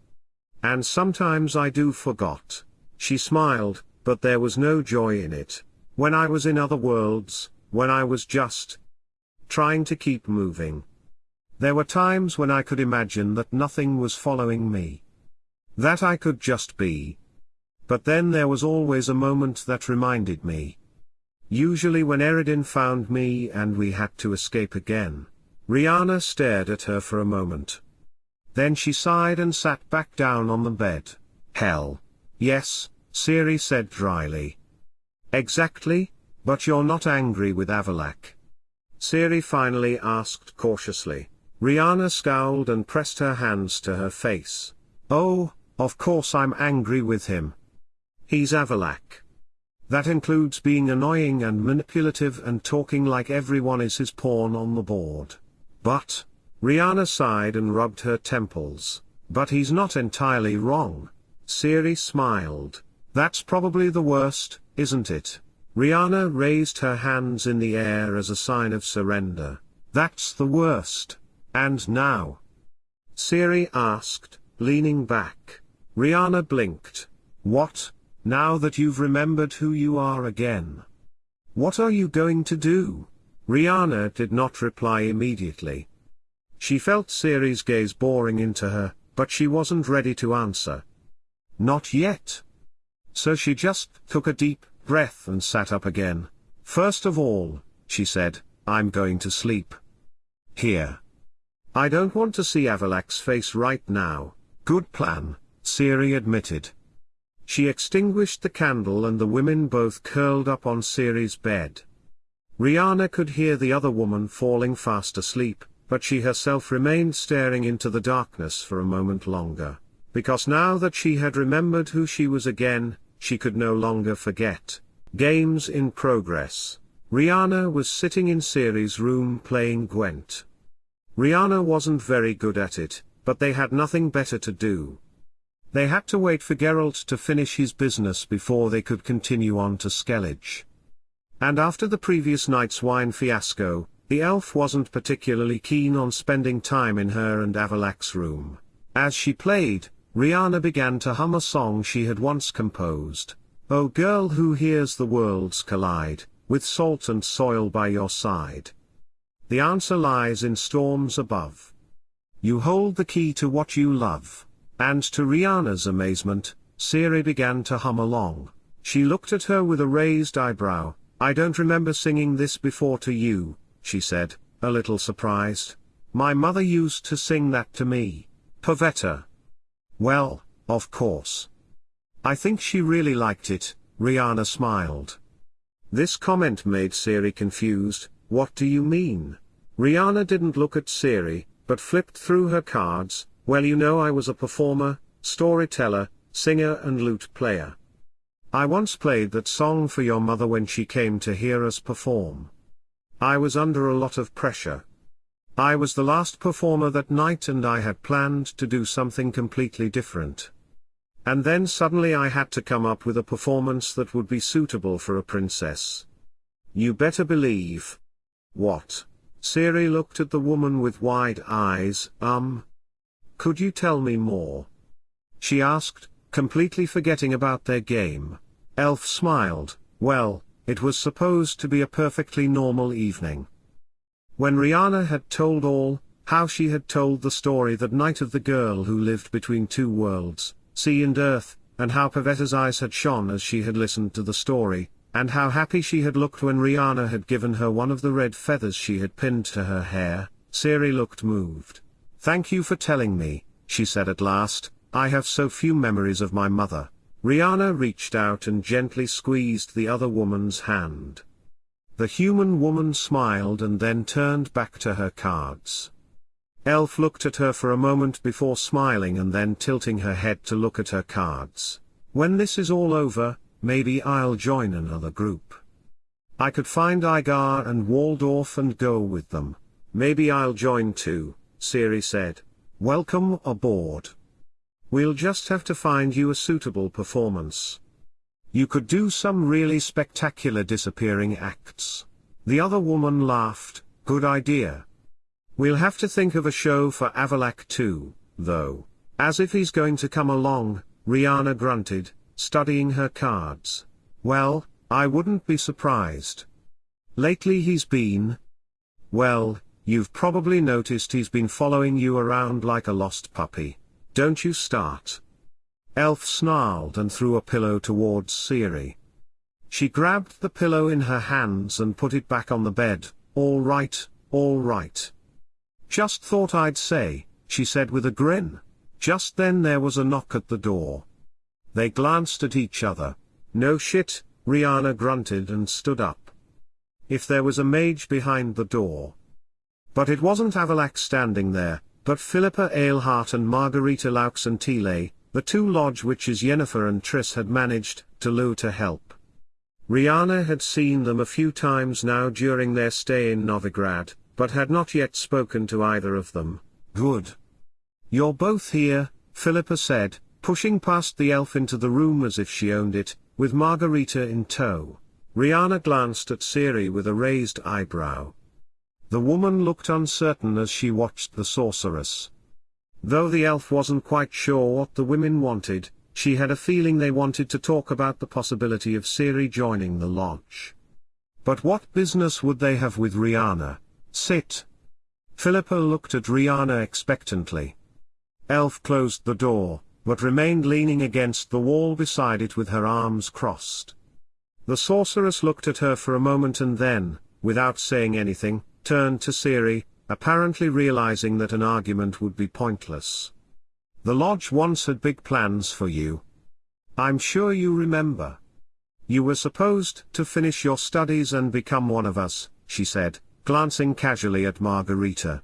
A: And sometimes I do forgot. She smiled, but there was no joy in it. When I was in other worlds, when I was just trying to keep moving. There were times when I could imagine that nothing was following me. That I could just be. But then there was always a moment that reminded me. Usually when Eredin found me and we had to escape again. Riana stared at her for a moment. Then she sighed and sat back down on the bed. Hell. Yes, Ciri said dryly. Exactly, but you're not angry with Avallac'h? Ciri finally asked cautiously. Riana scowled and pressed her hands to her face. Oh, of course I'm angry with him. He's Avallac'h. That includes being annoying and manipulative and talking like everyone is his pawn on the board. But, Riana sighed and rubbed her temples, but he's not entirely wrong. Ciri smiled. That's probably the worst, isn't it? Riana raised her hands in the air as a sign of surrender. That's the worst. And now? Ciri asked, leaning back. Riana blinked. What, now that you've remembered who you are again? What are you going to do? Riana did not reply immediately. She felt Ciri's gaze boring into her, but she wasn't ready to answer. Not yet. So she just took a deep breath and sat up again. First of all, she said, I'm going to sleep. Here. I don't want to see Avallac'h's face right now. Good plan, Ciri admitted. She extinguished the candle and the women both curled up on Ciri's bed. Riana could hear the other woman falling fast asleep, but she herself remained staring into the darkness for a moment longer. Because now that she had remembered who she was again, she could no longer forget. Games in progress. Riana was sitting in Ciri's room playing Gwent. Riana wasn't very good at it, but they had nothing better to do. They had to wait for Geralt to finish his business before they could continue on to Skellige. And after the previous night's wine fiasco, the elf wasn't particularly keen on spending time in her and Avallac'h's room. As she played, Riana began to hum a song she had once composed. O girl who hears the worlds collide, with salt and soil by your side. The answer lies in storms above. You hold the key to what you love. And to Riana's amazement, Ciri began to hum along. She looked at her with a raised eyebrow. I don't remember singing this before to you, she said, a little surprised. My mother used to sing that to me. Pavetta. Well, of course. I think she really liked it, Riana smiled. This comment made Ciri confused. What do you mean? Riana didn't look at Ciri, but flipped through her cards. Well, you know, I was a performer, storyteller, singer and lute player. I once played that song for your mother when she came to hear us perform. I was under a lot of pressure. I was the last performer that night and I had planned to do something completely different. And then suddenly I had to come up with a performance that would be suitable for a princess. You better believe. What? Ciri looked at the woman with wide eyes. Could you tell me more? She asked, completely forgetting about their game. Elf smiled. Well, it was supposed to be a perfectly normal evening. When Riana had told all, how she had told the story that night of the girl who lived between two worlds, sea and earth, and how Pavetta's eyes had shone as she had listened to the story, and how happy she had looked when Riana had given her one of the red feathers she had pinned to her hair, Ciri looked moved. Thank you for telling me, she said at last. I have so few memories of my mother. Riana reached out and gently squeezed the other woman's hand. The human woman smiled and then turned back to her cards. Elf looked at her for a moment before smiling and then tilting her head to look at her cards. When this is all over, maybe I'll join another group. I could find Igar and Waldorf and go with them. Maybe I'll join too, Ciri said. Welcome aboard. We'll just have to find you a suitable performance. You could do some really spectacular disappearing acts. The other woman laughed. Good idea. We'll have to think of a show for Avallac'h too, though. As if he's going to come along, Riana grunted, studying her cards. Well, I wouldn't be surprised. Lately he's been Well, you've probably noticed he's been following you around like a lost puppy. Don't you start. Elf snarled and threw a pillow towards Ciri. She grabbed the pillow in her hands and put it back on the bed. All right, all right. Just thought I'd say, she said with a grin. Just then there was a knock at the door. They glanced at each other. No shit, Riana grunted and stood up. If there was a mage behind the door. But it wasn't Avallac'h standing there, but Philippa Eilhart and Margarita Lauxantile, the two lodge witches Yennefer and Triss had managed to lure to help. Riana had seen them a few times now during their stay in Novigrad, but had not yet spoken to either of them. Good. You're both here, Philippa said, pushing past the elf into the room as if she owned it, with Margarita in tow. Riana glanced at Ciri with a raised eyebrow. The woman looked uncertain as she watched the sorceress. Though the elf wasn't quite sure what the women wanted, she had a feeling they wanted to talk about the possibility of Ciri joining the lodge. But what business would they have with Riana? Sit. Philippa looked at Riana expectantly. Elf closed the door, but remained leaning against the wall beside it with her arms crossed. The sorceress looked at her for a moment and then, without saying anything, turned to Ciri, apparently realizing that an argument would be pointless. The lodge once had big plans for you. I'm sure you remember. You were supposed to finish your studies and become one of us, she said, glancing casually at Margarita.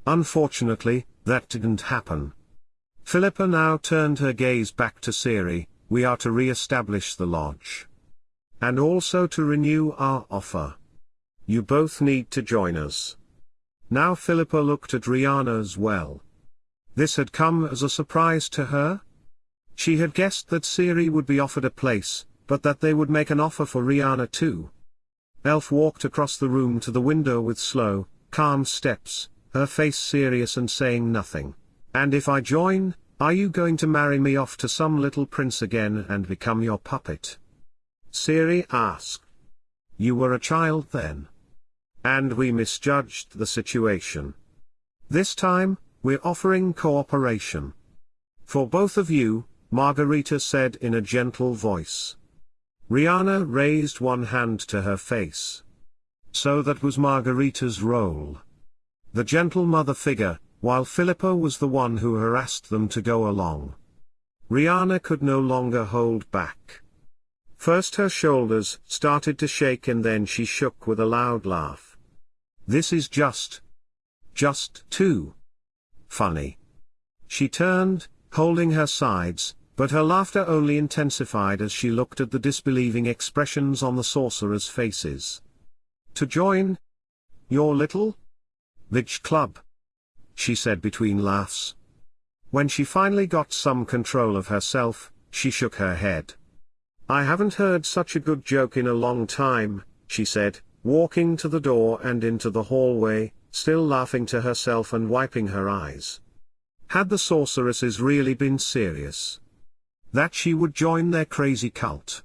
A: Unfortunately, that didn't happen. Philippa now turned her gaze back to Ciri. We are to re-establish the lodge. And also to renew our offer. You both need to join us. Now Philippa looked at Riana as well. This had come as a surprise to her. She had guessed that Ciri would be offered a place, but that they would make an offer for Riana too. Elf walked across the room to the window with slow, calm steps, her face serious and saying nothing. And if I join, are you going to marry me off to some little prince again and become your puppet? Ciri asked. You were a child then. And we misjudged the situation. This time, we're offering cooperation. For both of you, Margarita said in a gentle voice. Riana raised one hand to her face. So that was Margarita's role. The gentle mother figure, while Philippa was the one who harassed them to go along. Riana could no longer hold back. First her shoulders started to shake and then she shook with a loud laugh. This is just too funny. She turned, holding her sides, but her laughter only intensified as she looked at the disbelieving expressions on the sorcerers' faces. To join your little bitch club, she said between laughs. When she finally got some control of herself, she shook her head. I haven't heard such a good joke in a long time, she said, walking to the door and into the hallway, still laughing to herself and wiping her eyes. Had the sorceresses really been serious? That she would join their crazy cult?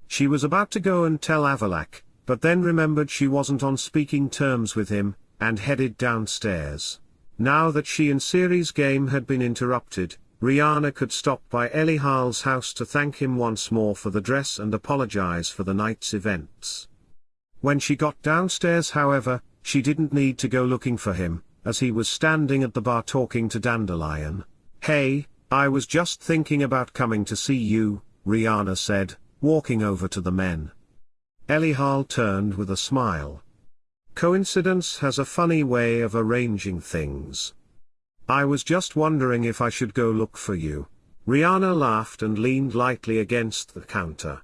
A: She was about to go and tell Avallac'h, but then remembered she wasn't on speaking terms with him, and headed downstairs. Now that she and Ciri's game had been interrupted, Riana could stop by Elihal's house to thank him once more for the dress and apologize for the night's events. When she got downstairs, however, she didn't need to go looking for him, as he was standing at the bar talking to Dandelion. Hey, I was just thinking about coming to see you, Riana said, walking over to the men. Elihal turned with a smile. Coincidence has a funny way of arranging things. I was just wondering if I should go look for you. Riana laughed and leaned lightly against the counter.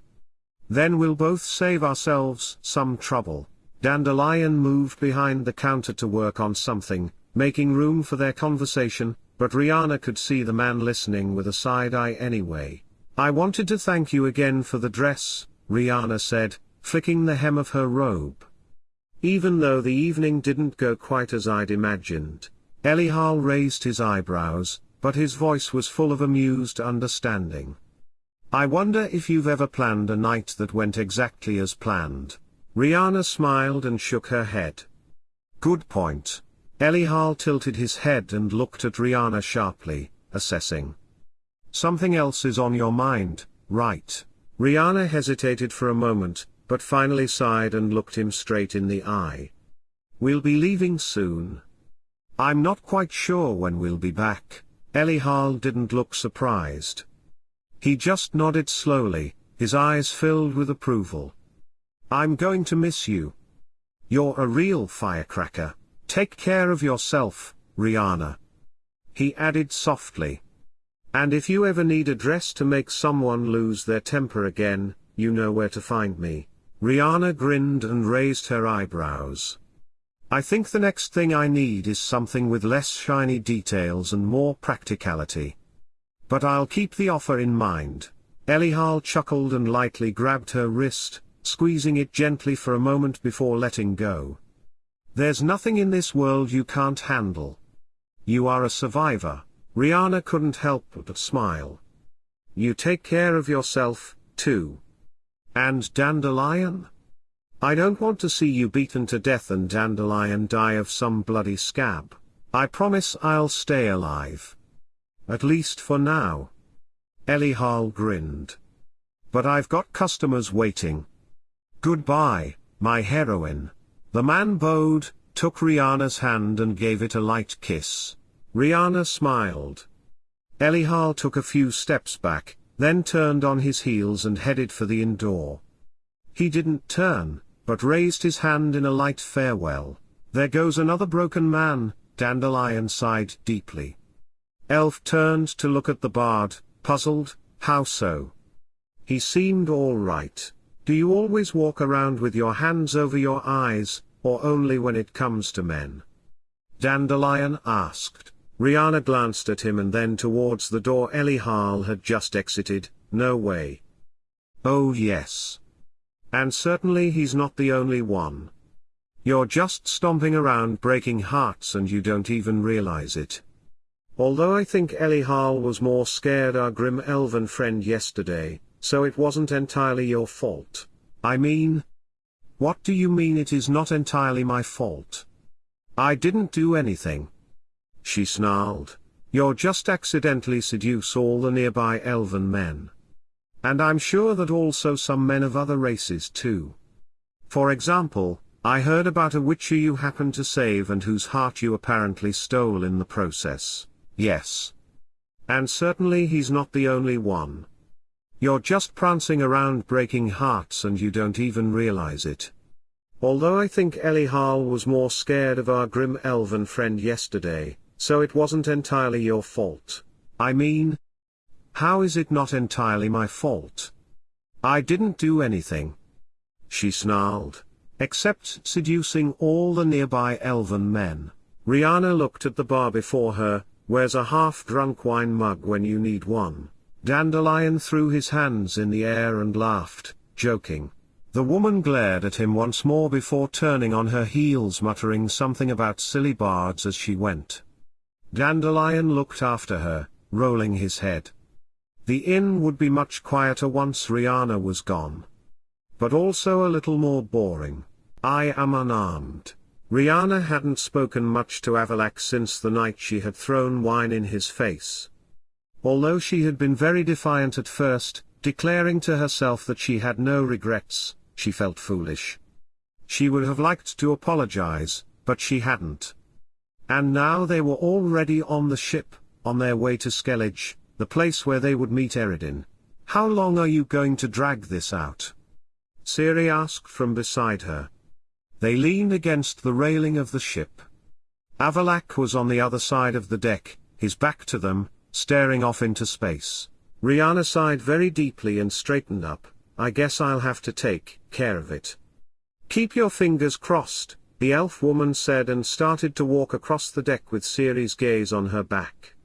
A: Then we'll both save ourselves some trouble. Dandelion moved behind the counter to work on something, making room for their conversation, but Riana could see the man listening with a side eye anyway. I wanted to thank you again for the dress, Riana said, flicking the hem of her robe. Even though the evening didn't go quite as I'd imagined. Elihal raised his eyebrows, but his voice was full of amused understanding. I wonder if you've ever planned a night that went exactly as planned. Riana smiled and shook her head. Good point. Aear'el tilted his head and looked at Riana sharply, assessing. Something else is on your mind, right? Riana hesitated for a moment, but finally sighed and looked him straight in the eye. We'll be leaving soon. I'm not quite sure when we'll be back. Aear'el didn't look surprised. He just nodded slowly, his eyes filled with approval. I'm going to miss you. You're a real firecracker. Take care of yourself, Riana. He added softly. And if you ever need a dress to make someone lose their temper again, you know where to find me. Riana grinned and raised her eyebrows. I think the next thing I need is something with less shiny details and more practicality. But I'll keep the offer in mind. Aear'el chuckled and lightly grabbed her wrist, squeezing it gently for a moment before letting go. There's nothing in this world you can't handle. You are a survivor. Riana couldn't help but smile. You take care of yourself, too. And Dandelion? I don't want to see you beaten to death and Dandelion die of some bloody scab. I promise I'll stay alive. At least for now. Aear'el grinned. But I've got customers waiting. Goodbye, my heroine. The man bowed, took Riana's hand and gave it a light kiss. Riana smiled. Aear'el took a few steps back, then turned on his heels and headed for the inn door. He didn't turn, but raised his hand in a light farewell. There goes another broken man, Dandelion sighed deeply. Elf turned to look at the bard, puzzled. How so? He seemed all right. Do you always walk around with your hands over your eyes, or only when it comes to men? Dandelion asked. Riana glanced at him and then towards the door Aear'el had just exited. No way. Oh yes. And certainly he's not the only one. You're just stomping around breaking hearts and you don't even realize it. Although I think Aear'el was more scared our grim elven friend yesterday, so it wasn't entirely your fault. I mean... What do you mean it is not entirely my fault? I didn't do anything. She snarled. You're just accidentally seduce all the nearby elven men. And I'm sure that also some men of other races too. For example, I heard about a witcher you happened to save and whose heart you apparently stole in the process. Yes. And certainly he's not the only one. You're just prancing around breaking hearts and you don't even realize it. Although I think Aear'el was more scared of our grim elven friend yesterday, so it wasn't entirely your fault. I mean... How is it not entirely my fault? I didn't do anything. She snarled. Except seducing all the nearby elven men. Riana looked at the bar before her. Where's a half-drunk wine mug when you need one? Dandelion threw his hands in the air and laughed, joking. The woman glared at him once more before turning on her heels, muttering something about silly bards as she went. Dandelion looked after her, rolling his head. The inn would be much quieter once Riana was gone. But also a little more boring. I am unarmed. Riana hadn't spoken much to Avallac'h since the night she had thrown wine in his face. Although she had been very defiant at first, declaring to herself that she had no regrets, she felt foolish. She would have liked to apologize, but she hadn't. And now they were already on the ship, on their way to Skellige, the place where they would meet Irene. How long are you going to drag this out? Ciri asked from beside her. They leaned against the railing of the ship. Avallac'h was on the other side of the deck, his back to them, staring off into space. Riana sighed very deeply and straightened up. I guess I'll have to take care of it. Keep your fingers crossed, the elf woman said and started to walk across the deck with Ciri's gaze on her back.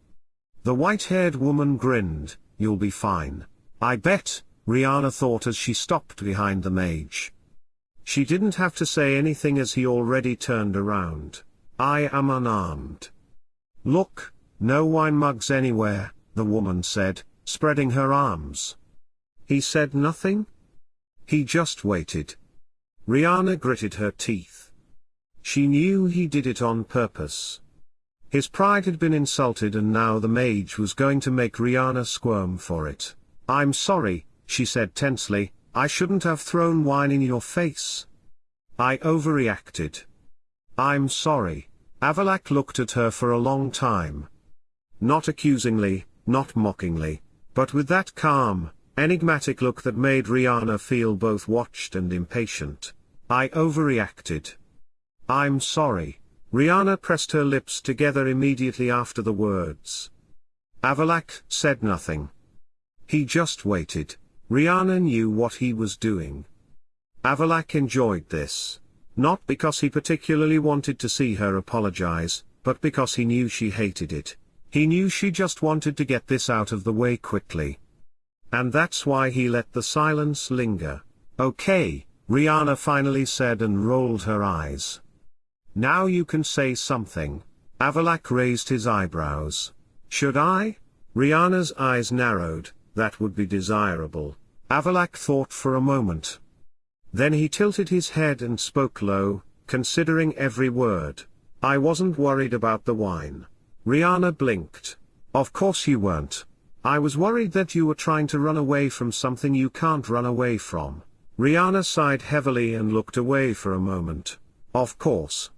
A: The white-haired woman grinned. You'll be fine. I bet, Riana thought as she stopped behind the mage. She didn't have to say anything as he already turned around. I am unarmed. Look, no wine mugs anywhere, the woman said, spreading her arms. He said nothing? He just waited. Riana gritted her teeth. She knew he did it on purpose. His pride had been insulted and now the mage was going to make Riana squirm for it. "I'm sorry," she said tensely, "I shouldn't have thrown wine in your face. I overreacted. I'm sorry." Avallac'h looked at her for a long time. Not accusingly, not mockingly, but with that calm, enigmatic look that made Riana feel both watched and impatient. "I overreacted. I'm sorry." Riana pressed her lips together immediately after the words. Avallac'h said nothing. He just waited. Riana knew what he was doing. Avallac'h enjoyed this. Not because he particularly wanted to see her apologize, but because he knew she hated it. He knew she just wanted to get this out of the way quickly. And that's why he let the silence linger. "Okay," Riana finally said and rolled her eyes. "Now you can say something." Avallac'h raised his eyebrows. "Should I?" Riana's eyes narrowed. That would be desirable. Avallac'h thought for a moment. Then he tilted his head and spoke low, considering every word. "I wasn't worried about the wine." Riana blinked. "Of course you weren't. I was worried that you were trying to run away from something you can't run away from." Riana sighed heavily and looked away for a moment. "Of course.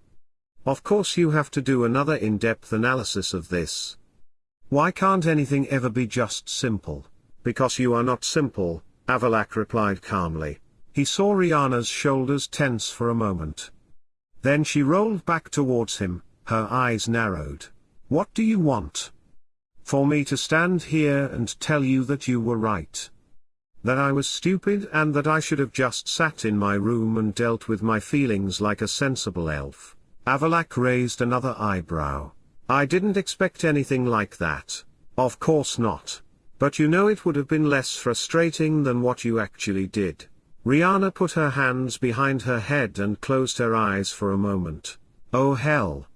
A: Of course you have to do another in-depth analysis of this. Why can't anything ever be just simple?" "Because you are not simple," Avallac'h replied calmly. He saw Riana's shoulders tense for a moment. Then she rolled back towards him, her eyes narrowed. "What do you want? For me to stand here and tell you that you were right? That I was stupid and that I should have just sat in my room and dealt with my feelings like a sensible elf?" Avallac'h raised another eyebrow. "I didn't expect anything like that. Of course not. But you know it would have been less frustrating than what you actually did." Riana put her hands behind her head and closed her eyes for a moment. "Oh hell.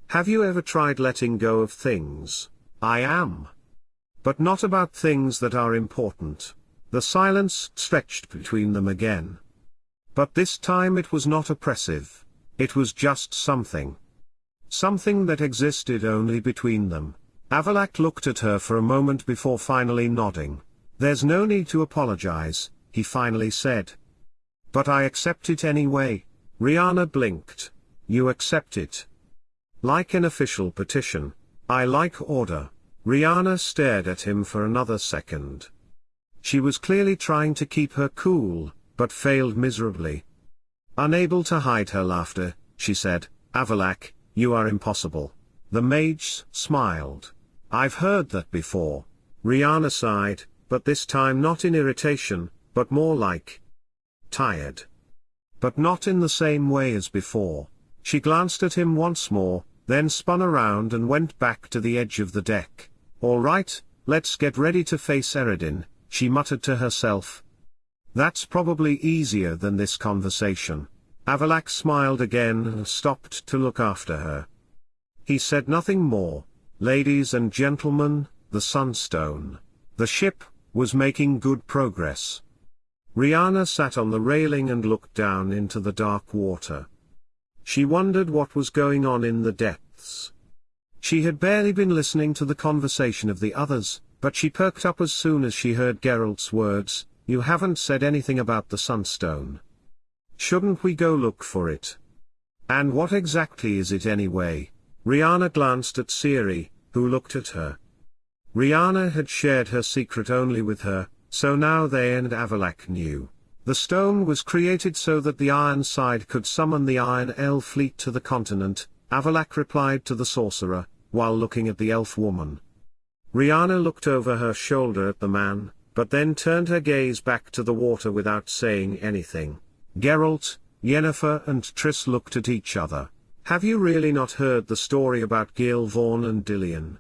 A: Have you ever tried letting go of things?" "I am. But not about things that are important." The silence stretched between them again. But this time it was not oppressive. It was just something. Something that existed only between them. Avallac'h looked at her for a moment before finally nodding. "There's no need to apologize," he finally said. "But I accept it anyway." Riana blinked. "You accept it? Like an official petition?" "I like order." Riana stared at him for another second. She was clearly trying to keep her cool, but failed miserably. Unable to hide her laughter, she said, "Avallac'h, you are impossible." The mage smiled. "I've heard that before." Riana sighed, but this time not in irritation, but more like tired. But not in the same way as before. She glanced at him once more, then spun around and went back to the edge of the deck. "All right, let's get ready to face Eredin," she muttered to herself. "That's probably easier than this conversation." Avallac'h smiled again and stopped to look after her. He said nothing more. "Ladies and gentlemen, the Sunstone." The ship was making good progress. Riana sat on the railing and looked down into the dark water. She wondered what was going on in the depths. She had barely been listening to the conversation of the others, but she perked up as soon as she heard Geralt's words, "You haven't said anything about the Sunstone. Shouldn't we go look for it? And what exactly is it anyway?" Riana glanced at Ciri, who looked at her. Riana had shared her secret only with her, so now they and Avallac'h knew. The stone was created so that the Iron Side could summon the Aen Elle fleet to the continent, Avallac'h replied to the sorcerer, while looking at the elf woman. Riana looked over her shoulder at the man, but then turned her gaze back to the water without saying anything. Geralt, Yennefer and Triss looked at each other. "Have you really not heard the story about Gealbhan and Dillian?"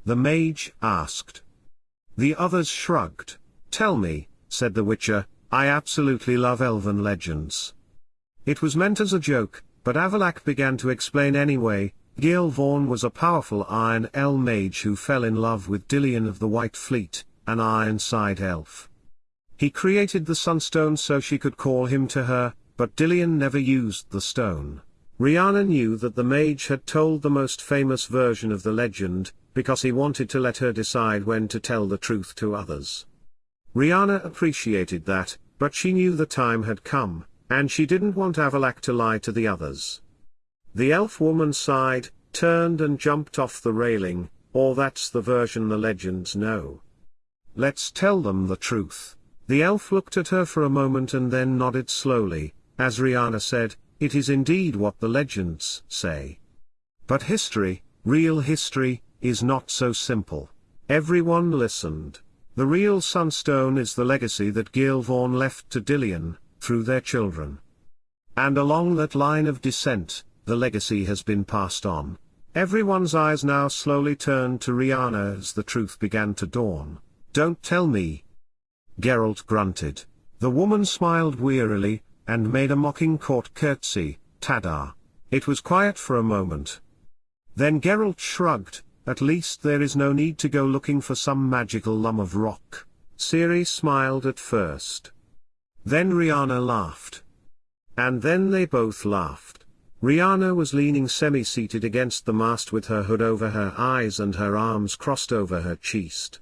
A: the mage asked. The others shrugged. "Tell me," said the Witcher, "I absolutely love elven legends." It was meant as a joke, but Avallac'h began to explain anyway. Gealbhan was a powerful Aen Elle mage who fell in love with Dillian of the White Fleet, an Ironside elf. He created the Sunstone so she could call him to her, but Dillian never used the stone. Riana knew that the mage had told the most famous version of the legend, because he wanted to let her decide when to tell the truth to others. Riana appreciated that, but she knew the time had come, and she didn't want Avallac'h to lie to the others. The elf woman sighed, turned and jumped off the railing, or that's the version the legends know. Let's tell them the truth. The elf looked at her for a moment and then nodded slowly, as Riana said, it is indeed what the legends say. But history, real history, is not so simple. Everyone listened. The real Sunstone is the legacy that Gealbhan left to Dillian, through their children. And along that line of descent, the legacy has been passed on. Everyone's eyes now slowly turned to Riana as the truth began to dawn. Don't tell me. Geralt grunted. The woman smiled wearily, and made a mocking court curtsy, tada. It was quiet for a moment. Then Geralt shrugged, at least there is no need to go looking for some magical lump of rock. Ciri smiled at first. Then Riana laughed. And then they both laughed. Riana was leaning semi-seated against the mast with her hood over her eyes and her arms crossed over her chest.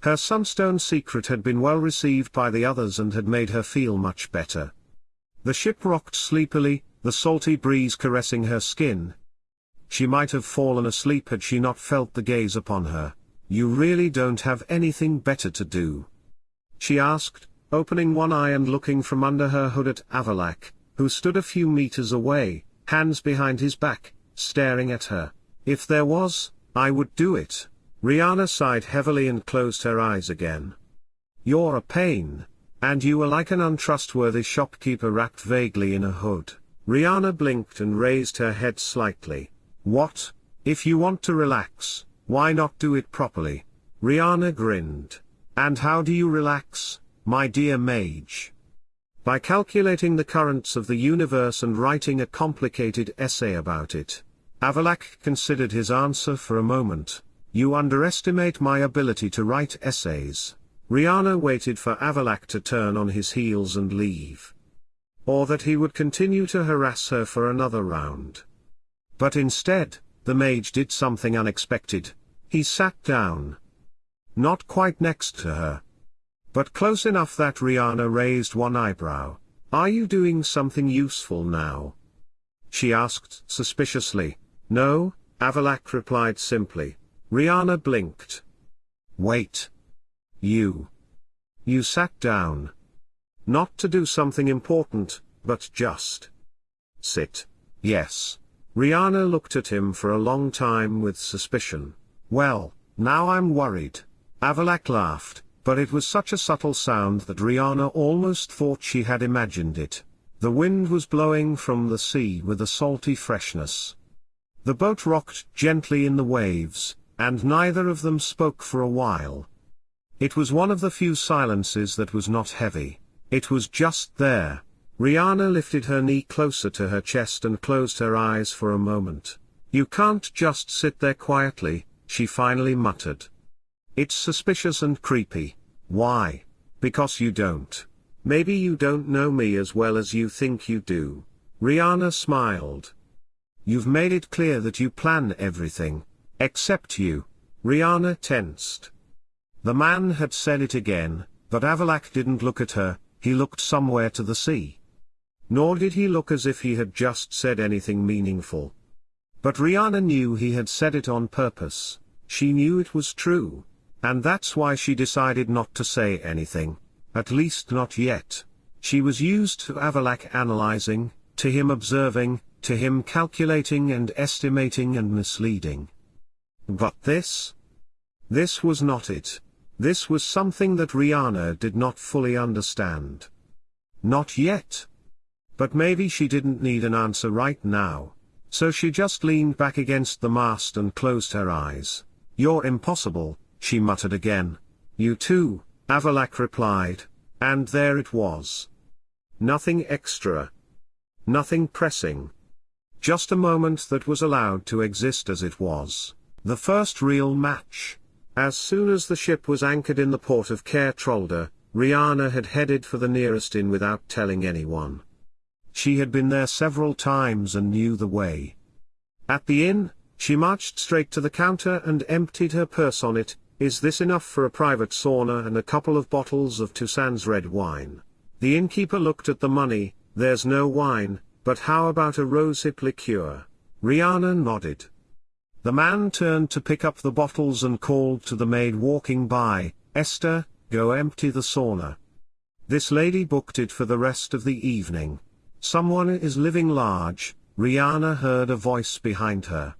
A: Her Sunstone secret had been well received by the others and had made her feel much better. The ship rocked sleepily, the salty breeze caressing her skin. She might have fallen asleep had she not felt the gaze upon her. You really don't have anything better to do? She asked, opening one eye and looking from under her hood at Avallac'h, who stood a few meters away, hands behind his back, staring at her. If there was, I would do it. Riana sighed heavily and closed her eyes again. You're a pain. And you are like an untrustworthy shopkeeper wrapped vaguely in a hood. Riana blinked and raised her head slightly. What? If you want to relax, why not do it properly? Riana grinned. And how do you relax, my dear mage? By calculating the currents of the universe and writing a complicated essay about it. Avallac'h considered his answer for a moment. You underestimate my ability to write essays. Riana waited for Avallac'h to turn on his heels and leave. Or that he would continue to harass her for another round. But instead, the mage did something unexpected. He sat down. Not quite next to her. But close enough that Riana raised one eyebrow. Are you doing something useful now? She asked suspiciously. No, Avallac'h replied simply. Riana blinked. Wait. You sat down. Not to do something important, but just sit. Yes. Riana looked at him for a long time with suspicion. Well, now I'm worried. Avallac'h laughed, but it was such a subtle sound that Riana almost thought she had imagined it. The wind was blowing from the sea with a salty freshness. The boat rocked gently in the waves, and neither of them spoke for a while. It was one of the few silences that was not heavy. It was just there. Riana lifted her knee closer to her chest and closed her eyes for a moment. You can't just sit there quietly, she finally muttered. It's suspicious and creepy. Why? Because you don't. Maybe you don't know me as well as you think you do. Riana smiled. You've made it clear that you plan everything. Except you. Riana tensed. The man had said it again, but Avallac'h didn't look at her, he looked somewhere to the sea. Nor did he look as if he had just said anything meaningful. But Riana knew he had said it on purpose. She knew it was true. And that's why she decided not to say anything. At least not yet. She was used to Avallac'h analyzing, to him observing, to him calculating and estimating and misleading. But this was not it. This was something that Riana did not fully understand. Not yet. But maybe she didn't need an answer right now. So she just leaned back against the mast and closed her eyes. You're impossible, she muttered again. You too, Avallac'h replied, and there it was. Nothing extra. Nothing pressing. Just a moment that was allowed to exist as it was. The first real match. As soon as the ship was anchored in the port of Caer Trolder, Riana had headed for the nearest inn without telling anyone. She had been there several times and knew the way. At the inn, she marched straight to the counter and emptied her purse on it. "Is this enough for a private sauna and a couple of bottles of Toussaint's red wine?" The innkeeper looked at the money. "There's no wine, but how about a rosehip liqueur?" Riana nodded. The man turned to pick up the bottles and called to the maid walking by, "Esther, go empty the sauna. This lady booked it for the rest of the evening. Someone is living large." Riana heard a voice behind her.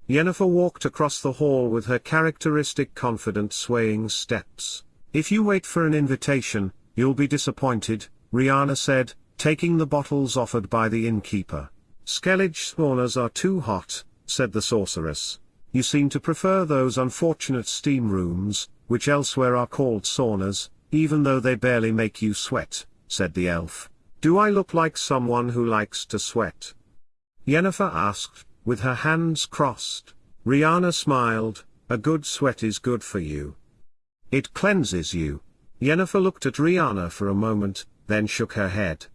A: Yennefer walked across the hall with her characteristic confident swaying steps. "If you wait for an invitation, you'll be disappointed," Riana said, taking the bottles offered by the innkeeper. "Skellige saunas are too hot," said the sorceress. "You seem to prefer those unfortunate steam rooms, which elsewhere are called saunas, even though they barely make you sweat," said the elf. "Do I look like someone who likes to sweat?" Yennefer asked, with her hands crossed. Riana smiled. "A good sweat is good for you. It cleanses you." Yennefer looked at Riana for a moment, then shook her head.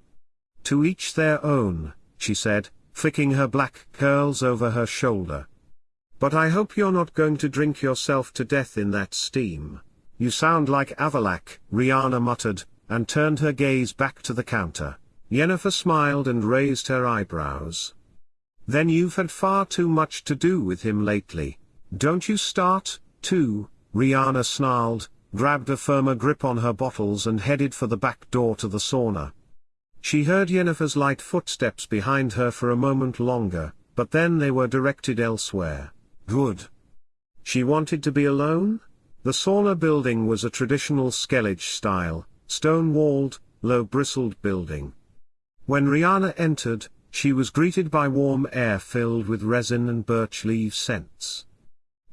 A: "To each their own," she said, flicking her black curls over her shoulder. "But I hope you're not going to drink yourself to death in that steam. You sound like Avallac'h," Riana muttered, and turned her gaze back to the counter. Yennefer smiled and raised her eyebrows. "Then you've had far too much to do with him lately. Don't you start, too," Riana snarled, grabbed a firmer grip on her bottles and headed for the back door to the sauna. She heard Yennefer's light footsteps behind her for a moment longer, but then they were directed elsewhere. Good. She wanted to be alone? The sauna building was a traditional Skellige-style, stone-walled, low-bristled building. When Riana entered, she was greeted by warm air filled with resin and birch leaf scents.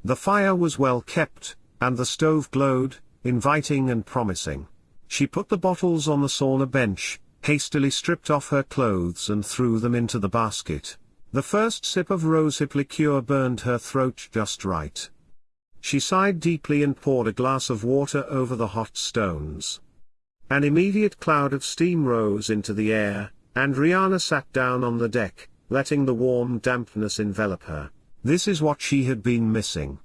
A: The fire was well kept, and the stove glowed, inviting and promising. She put the bottles on the sauna bench, hastily stripped off her clothes and threw them into the basket. The first sip of rosehip liqueur burned her throat just right. She sighed deeply and poured a glass of water over the hot stones. An immediate cloud of steam rose into the air, and Riana sat down on the deck, letting the warm dampness envelop her. This is what she had been missing.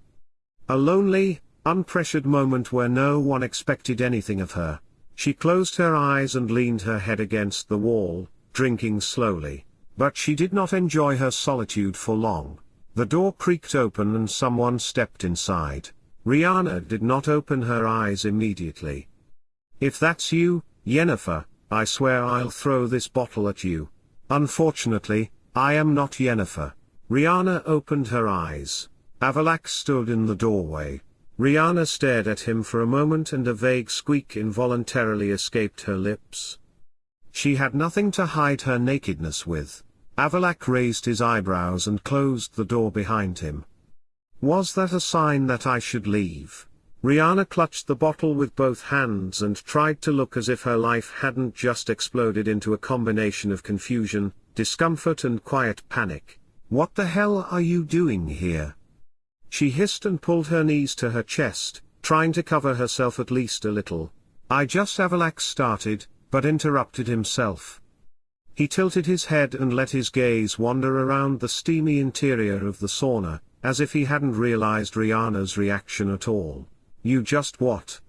A: A lonely, unpressured moment where no one expected anything of her. She closed her eyes and leaned her head against the wall, drinking slowly. But she did not enjoy her solitude for long. The door creaked open and someone stepped inside. Riana did not open her eyes immediately. "If that's you, Yennefer, I swear I'll throw this bottle at you." "Unfortunately, I am not Yennefer." Riana opened her eyes. Avallac'h stood in the doorway. Riana stared at him for a moment and a vague squeak involuntarily escaped her lips. She had nothing to hide her nakedness with. Avallac'h raised his eyebrows and closed the door behind him. "Was that a sign that I should leave?" Riana clutched the bottle with both hands and tried to look as if her life hadn't just exploded into a combination of confusion, discomfort and quiet panic. "What the hell are you doing here?" She hissed and pulled her knees to her chest, trying to cover herself at least a little. Avallac'h started, but interrupted himself. He tilted his head and let his gaze wander around the steamy interior of the sauna, as if he hadn't realized Riana's reaction at all. "You just what?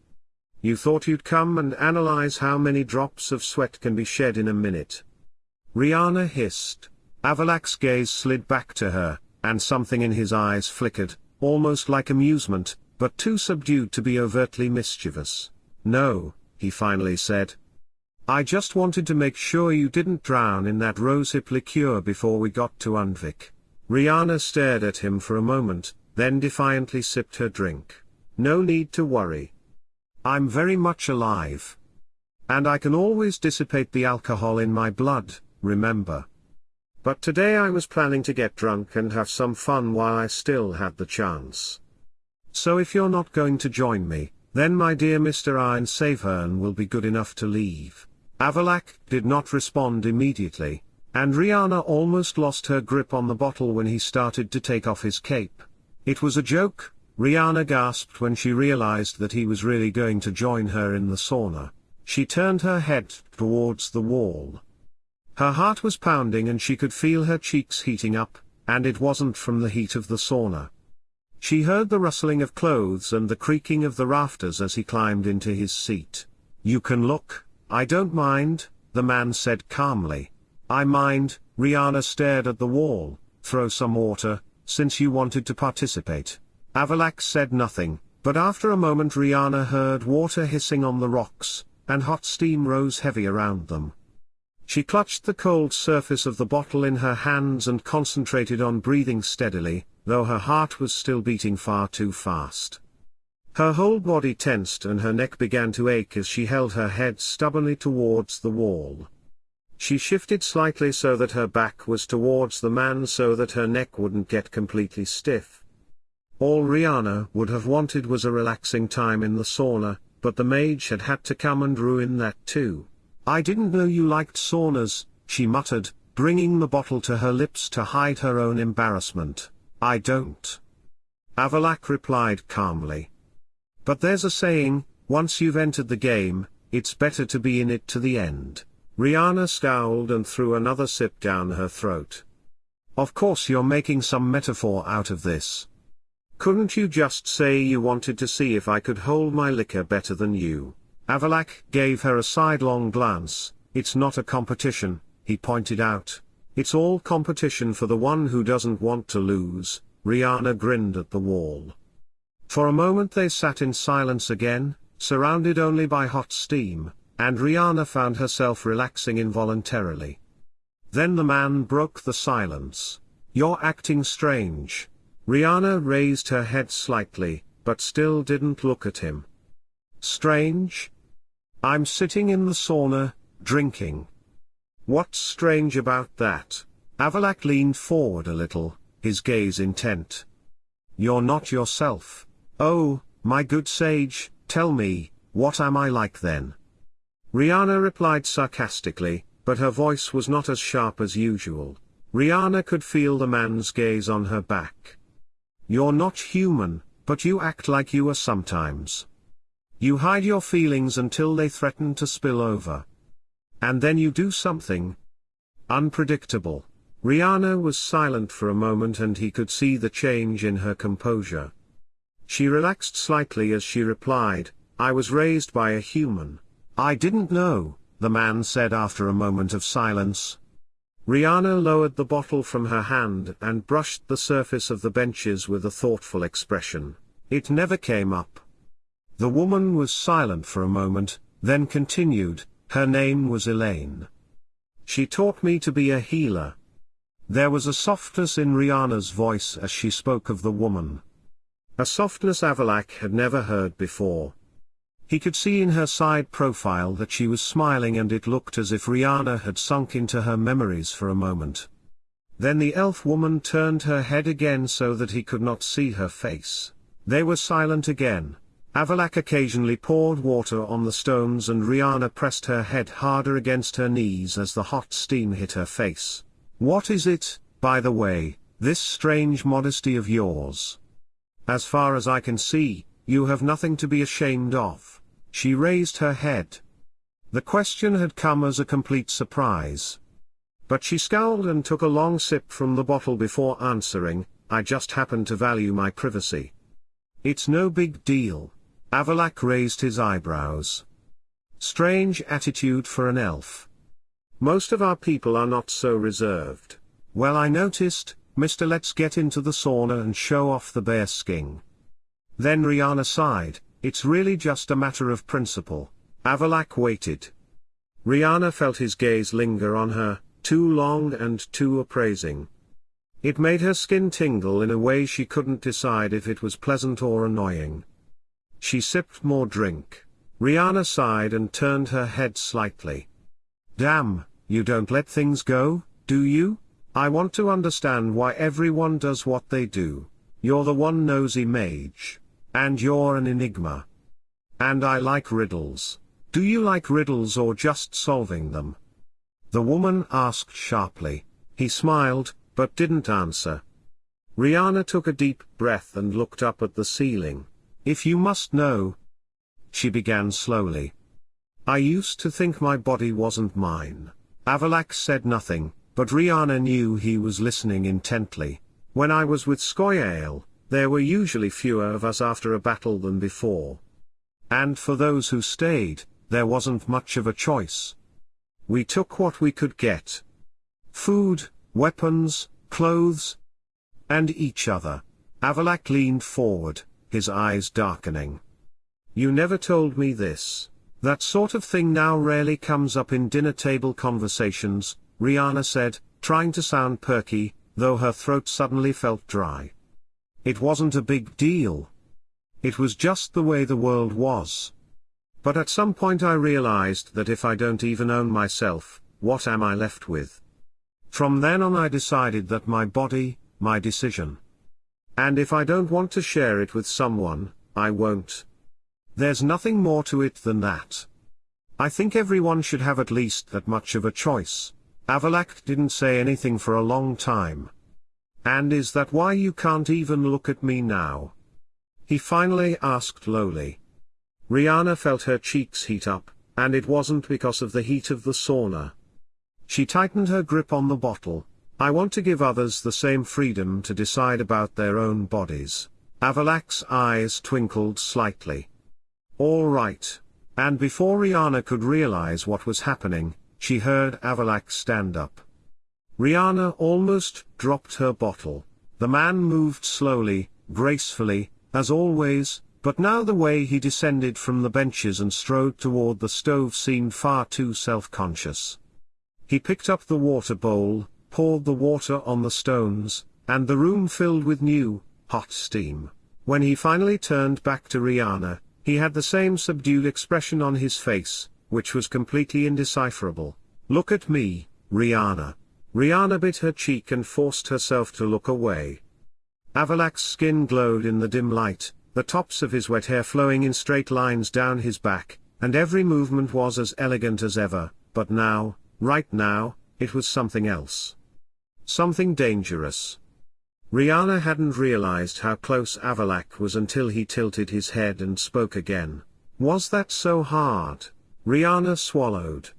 A: You thought you'd come and analyze how many drops of sweat can be shed in a minute?" Riana hissed. Avallac'h's gaze slid back to her, and something in his eyes flickered, almost like amusement, but too subdued to be overtly mischievous. "No," he finally said. "I just wanted to make sure you didn't drown in that rosehip liqueur before we got to Äänikirja." Riana stared at him for a moment, then defiantly sipped her drink. "No need to worry. I'm very much alive. And I can always dissipate the alcohol in my blood, remember. But today I was planning to get drunk and have some fun while I still had the chance. So if you're not going to join me, then my dear Mr. Aen Elle will be good enough to leave." Avallac'h did not respond immediately, and Riana almost lost her grip on the bottle when he started to take off his cape. "It was a joke," Riana gasped when she realized that he was really going to join her in the sauna. She turned her head towards the wall. Her heart was pounding and she could feel her cheeks heating up, and it wasn't from the heat of the sauna. She heard the rustling of clothes and the creaking of the rafters as he climbed into his seat. "You can look, I don't mind," the man said calmly. "I mind," Riana stared at the wall. "Throw some water, since you wanted to participate." Avallac'h said nothing, but after a moment Riana heard water hissing on the rocks, and hot steam rose heavy around them. She clutched the cold surface of the bottle in her hands and concentrated on breathing steadily, though her heart was still beating far too fast. Her whole body tensed and her neck began to ache as she held her head stubbornly towards the wall. She shifted slightly so that her back was towards the man so that her neck wouldn't get completely stiff. All Riana would have wanted was a relaxing time in the sauna, but the mage had to come and ruin that too. "I didn't know you liked saunas," she muttered, bringing the bottle to her lips to hide her own embarrassment. "I don't," Avallac'h replied calmly. "But there's a saying, once you've entered the game, it's better to be in it to the end." Riana scowled and threw another sip down her throat. "Of course you're making some metaphor out of this. Couldn't you just say you wanted to see if I could hold my liquor better than you?" Avallac'h gave her a sidelong glance. "It's not a competition," he pointed out. "It's all competition for the one who doesn't want to lose." Riana grinned at the wall. For a moment they sat in silence again, surrounded only by hot steam, and Riana found herself relaxing involuntarily. Then the man broke the silence. "You're acting strange." Riana raised her head slightly, but still didn't look at him. "Strange? I'm sitting in the sauna, drinking. What's strange about that?" Avallac'h leaned forward a little, his gaze intent. "You're not yourself." "Oh, my good sage, tell me, what am I like then?" Riana replied sarcastically, but her voice was not as sharp as usual. Riana could feel the man's gaze on her back. "You're not human, but you act like you are sometimes. You hide your feelings until they threaten to spill over. And then you do something unpredictable." Riana was silent for a moment and he could see the change in her composure. She relaxed slightly as she replied, "I was raised by a human." "I didn't know," the man said after a moment of silence. Riana lowered the bottle from her hand and brushed the surface of the benches with a thoughtful expression. "It never came up." The woman was silent for a moment, then continued, "Her name was Elaine. She taught me to be a healer." There was a softness in Riana's voice as she spoke of the woman. A softness Avallac'h had never heard before. He could see in her side profile that she was smiling and it looked as if Riana had sunk into her memories for a moment. Then the elf woman turned her head again so that he could not see her face. They were silent again. Avallac'h occasionally poured water on the stones and Riana pressed her head harder against her knees as the hot steam hit her face. "What is it, by the way, this strange modesty of yours? As far as I can see, you have nothing to be ashamed of." She raised her head. The question had come as a complete surprise. But she scowled and took a long sip from the bottle before answering, "I just happen to value my privacy." "It's no big deal." Avallac'h raised his eyebrows. Strange attitude for an elf. "Most of our people are not so reserved." "Well, I noticed, Mr. Let's get into the sauna and show off the bear skin." Then Riana sighed, "It's really just a matter of principle." Avallac'h waited. Riana felt his gaze linger on her, too long and too appraising. It made her skin tingle in a way she couldn't decide if it was pleasant or annoying. She sipped more drink. Riana sighed and turned her head slightly. "Damn, you don't let things go, do you? I want to understand why everyone does what they do. You're the one nosy mage. And you're an enigma. And I like riddles. Do you like riddles or just solving them?" The woman asked sharply. He smiled, but didn't answer. Riana took a deep breath and looked up at the ceiling. "If you must know," she began slowly. "I used to think my body wasn't mine. Avallac'h said nothing, but Riana knew he was listening intently. When I was with Scoia'tael, there were usually fewer of us after a battle than before. And for those who stayed, there wasn't much of a choice. We took what we could get. Food, weapons, clothes, and each other. Avallac'h leaned forward, his eyes darkening. You never told me this. That sort of thing now rarely comes up in dinner-table conversations, Riana said, trying to sound perky, though her throat suddenly felt dry. It wasn't a big deal. It was just the way the world was. But at some point I realized that if I don't even own myself, what am I left with? From then on I decided that my body, my decision. And if I don't want to share it with someone, I won't. There's nothing more to it than that. I think everyone should have at least that much of a choice. Avallac'h didn't say anything for a long time. And is that why you can't even look at me now? He finally asked lowly. Riana felt her cheeks heat up, and it wasn't because of the heat of the sauna. She tightened her grip on the bottle. I want to give others the same freedom to decide about their own bodies. Avallac'h's eyes twinkled slightly. All right. And before Riana could realize what was happening, she heard Avallac'h stand up. Riana almost dropped her bottle. The man moved slowly, gracefully, as always, but now the way he descended from the benches and strode toward the stove seemed far too self-conscious. He picked up the water bowl, poured the water on the stones, and the room filled with new, hot steam. When he finally turned back to Riana, he had the same subdued expression on his face, which was completely indecipherable. Look at me, Riana. Riana bit her cheek and forced herself to look away. Avallac'h's skin glowed in the dim light, the tops of his wet hair flowing in straight lines down his back, and every movement was as elegant as ever, but now, right now, it was something else. Something dangerous. Riana hadn't realized how close Avallac'h was until he tilted his head and spoke again. Was that so hard? Riana swallowed.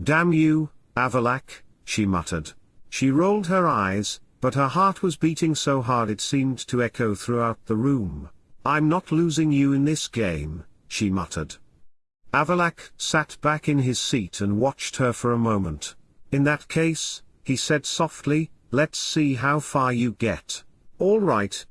A: Damn you, Avallac'h, she muttered. She rolled her eyes, but her heart was beating so hard it seemed to echo throughout the room. I'm not losing you in this game, she muttered. Avallac'h sat back in his seat and watched her for a moment. In that case, he said softly, let's see how far you get. All right.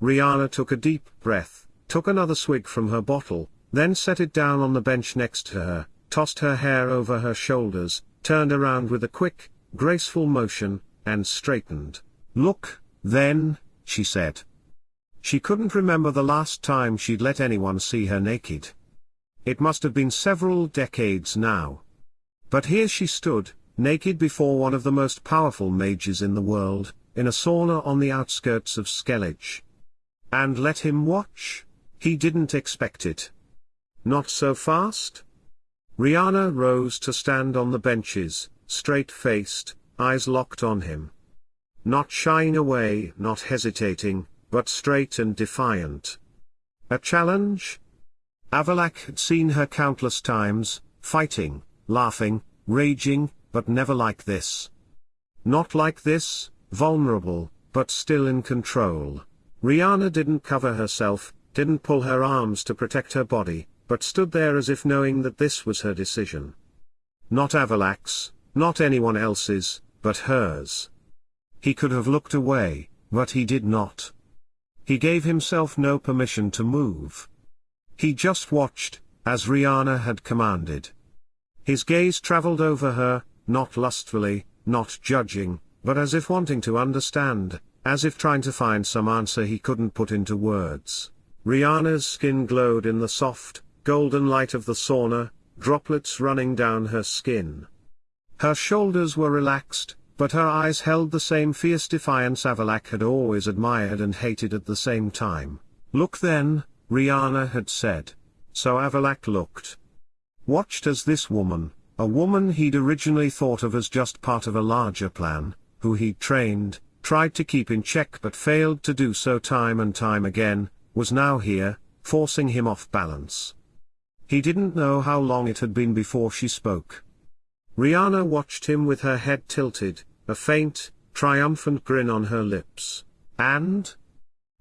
A: Riana took a deep breath, took another swig from her bottle, then set it down on the bench next to her, tossed her hair over her shoulders, turned around with a quick, graceful motion, and straightened. Look, then, she said. She couldn't remember the last time she'd let anyone see her naked. It must have been several decades now. But here she stood, naked before one of the most powerful mages in the world, in a sauna on the outskirts of Skellige. And let him watch? He didn't expect it. Not so fast? Riana rose to stand on the benches, straight-faced, eyes locked on him. Not shying away, not hesitating, but straight and defiant. A challenge? Avallac'h had seen her countless times, fighting, laughing, raging, but never like this. Not like this, vulnerable, but still in control. Riana didn't cover herself, didn't pull her arms to protect her body, but stood there as if knowing that this was her decision. Not Avallac'h's, not anyone else's, but hers. He could have looked away, but he did not. He gave himself no permission to move. He just watched, as Riana had commanded. His gaze traveled over her, not lustfully, not judging, but as if wanting to understand, as if trying to find some answer he couldn't put into words. Riana's skin glowed in the soft, golden light of the sauna, droplets running down her skin. Her shoulders were relaxed, but her eyes held the same fierce defiance Avallac'h had always admired and hated at the same time. Look then, Riana had said. So Avallac'h looked. Watched as this woman, a woman he'd originally thought of as just part of a larger plan, who he'd trained, tried to keep in check but failed to do so time and time again, was now here, forcing him off balance. He didn't know how long it had been before she spoke. Riana watched him with her head tilted, a faint, triumphant grin on her lips. And?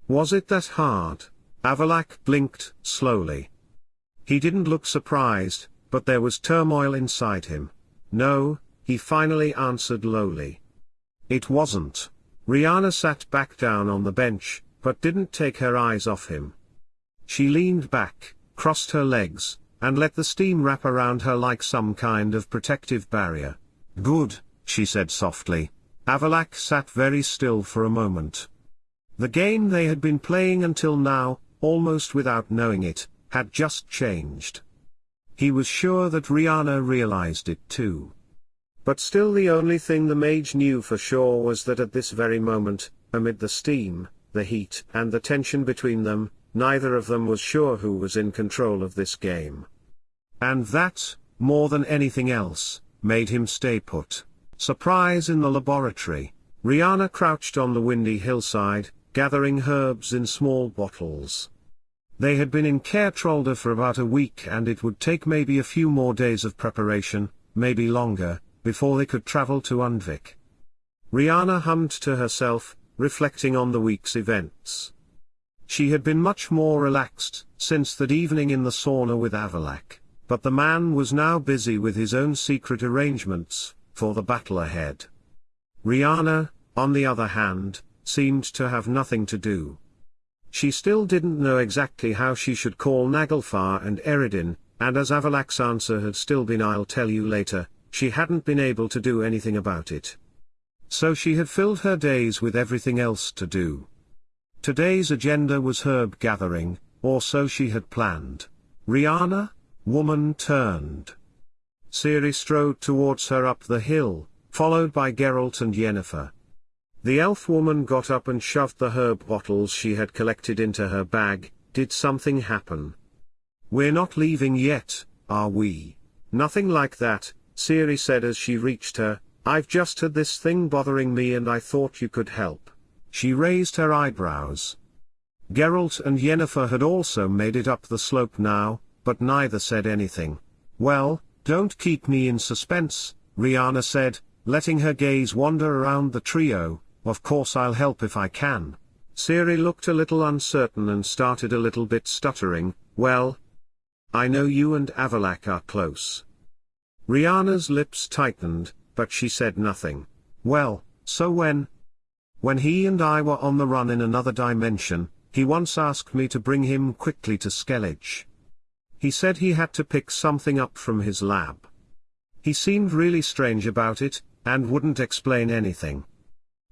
A: Was it that hard? Avallac'h blinked, slowly. He didn't look surprised, but there was turmoil inside him. No, he finally answered lowly. It wasn't. Riana sat back down on the bench, but didn't take her eyes off him. She leaned back, crossed her legs, and let the steam wrap around her like some kind of protective barrier. Good, she said softly. Avallac'h sat very still for a moment. The game they had been playing until now, almost without knowing it, had just changed. He was sure that Riana realized it too. But still the only thing the mage knew for sure was that at this very moment, amid the steam, the heat and the tension between them, neither of them was sure who was in control of this game. And that, more than anything else, made him stay put. Surprise in the laboratory. Riana crouched on the windy hillside, gathering herbs in small bottles. They had been in Caertrolda for about a week and it would take maybe a few more days of preparation, maybe longer, before they could travel to Undvik. Riana hummed to herself, reflecting on the week's events. She had been much more relaxed, since that evening in the sauna with Avallac'h, but the man was now busy with his own secret arrangements, for the battle ahead. Riana, on the other hand, seemed to have nothing to do. She still didn't know exactly how she should call Naglfar and Eredin, and as Avallac'h's answer had still been "I'll tell you later," she hadn't been able to do anything about it. So she had filled her days with everything else to do. Today's agenda was herb gathering, or so she had planned. Riana? Woman turned. Ciri strode towards her up the hill, followed by Geralt and Yennefer. The elf woman got up and shoved the herb bottles she had collected into her bag. Did something happen? We're not leaving yet, are we? Nothing like that, Ciri said as she reached her. I've just had this thing bothering me and I thought you could help. She raised her eyebrows. Geralt and Yennefer had also made it up the slope now, but neither said anything. Well, don't keep me in suspense, Riana said, letting her gaze wander around the trio. Of course I'll help if I can. Ciri looked a little uncertain and started a little bit stuttering. Well, I know you and Avallac'h are close. Riana's lips tightened, but she said nothing. Well, so when he and I were on the run in another dimension, he once asked me to bring him quickly to Skellige. He said he had to pick something up from his lab. He seemed really strange about it, and wouldn't explain anything.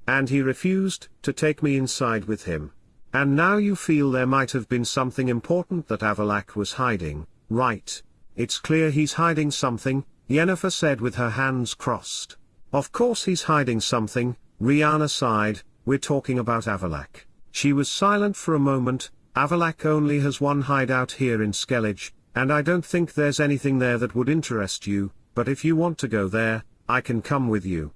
A: And he refused to take me inside with him. And now you feel there might have been something important that Avallac'h was hiding, right? It's clear he's hiding something, Yennefer said with her hands crossed. Of course he's hiding something, Riana sighed. We're talking about Avallac'h. She was silent for a moment. Avallac'h only has one hideout here in Skellige, and I don't think there's anything there that would interest you, but if you want to go there, I can come with you.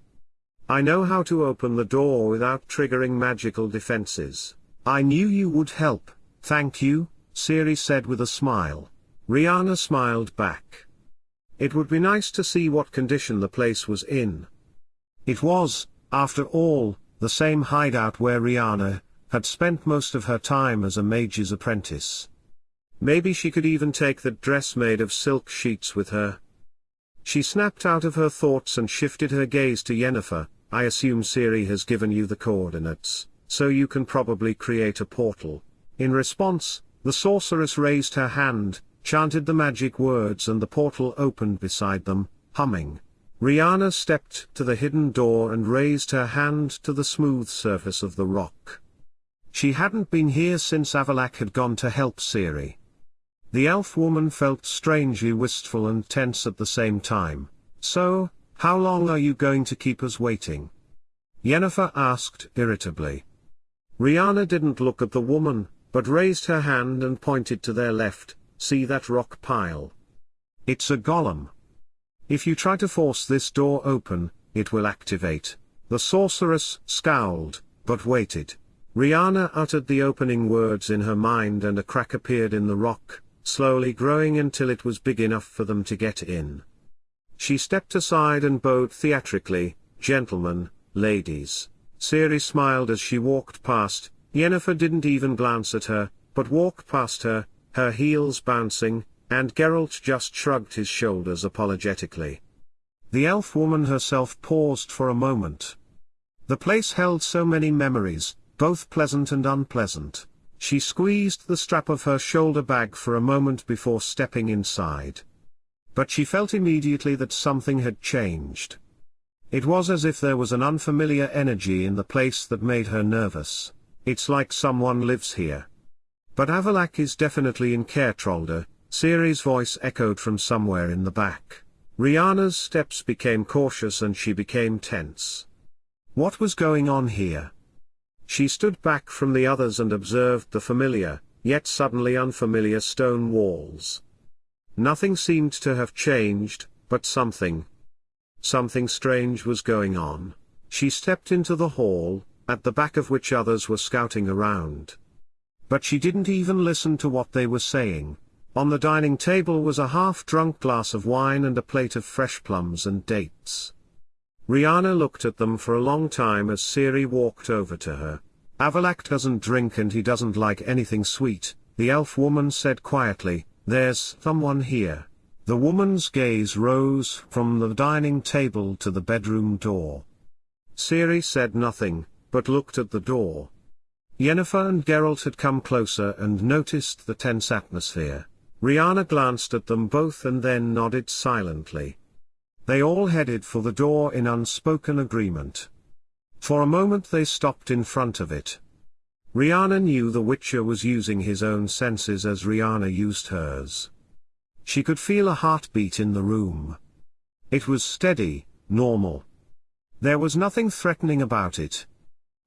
A: I know how to open the door without triggering magical defenses. I knew you would help, thank you, Ciri said with a smile. Riana smiled back. It would be nice to see what condition the place was in. It was, after all, the same hideout where Riana had spent most of her time as a mage's apprentice. Maybe she could even take the dress made of silk sheets with her. She snapped out of her thoughts and shifted her gaze to Yennefer. I assume Ciri has given you the coordinates, so you can probably create a portal. In response, the sorceress raised her hand, chanted the magic words and the portal opened beside them, humming. Riana stepped to the hidden door and raised her hand to the smooth surface of the rock. She hadn't been here since Avallac'h had gone to help Ciri. The elf woman felt strangely wistful and tense at the same time. So, how long are you going to keep us waiting? Yennefer asked irritably. Riana didn't look at the woman, but raised her hand and pointed to their left. See that rock pile? It's a golem. If you try to force this door open, it will activate. The sorceress scowled, but waited. Riana uttered the opening words in her mind and a crack appeared in the rock, slowly growing until it was big enough for them to get in. She stepped aside and bowed theatrically. "Gentlemen, ladies." Ciri smiled as she walked past. Yennefer didn't even glance at her, but walked past her, her heels bouncing, and Geralt just shrugged his shoulders apologetically. The elf woman herself paused for a moment. The place held so many memories, both pleasant and unpleasant. She squeezed the strap of her shoulder bag for a moment before stepping inside. But she felt immediately that something had changed. It was as if there was an unfamiliar energy in the place that made her nervous. "It's like someone lives here." "But Avallac'h is definitely in Caertrolde," Ciri's voice echoed from somewhere in the back. Riana's steps became cautious and she became tense. What was going on here? She stood back from the others and observed the familiar, yet suddenly unfamiliar stone walls. Nothing seemed to have changed, but something strange was going on. She stepped into the hall, at the back of which others were scouting around. But she didn't even listen to what they were saying. On the dining table was a half-drunk glass of wine and a plate of fresh plums and dates. Riana looked at them for a long time as Ciri walked over to her. "Avallac'h doesn't drink and he doesn't like anything sweet," the elf woman said quietly. "There's someone here." The woman's gaze rose from the dining table to the bedroom door. Ciri said nothing, but looked at the door. Yennefer and Geralt had come closer and noticed the tense atmosphere. Riana glanced at them both and then nodded silently. They all headed for the door in unspoken agreement. For a moment they stopped in front of it. Riana knew the Witcher was using his own senses as Riana used hers. She could feel a heartbeat in the room. It was steady, normal. There was nothing threatening about it.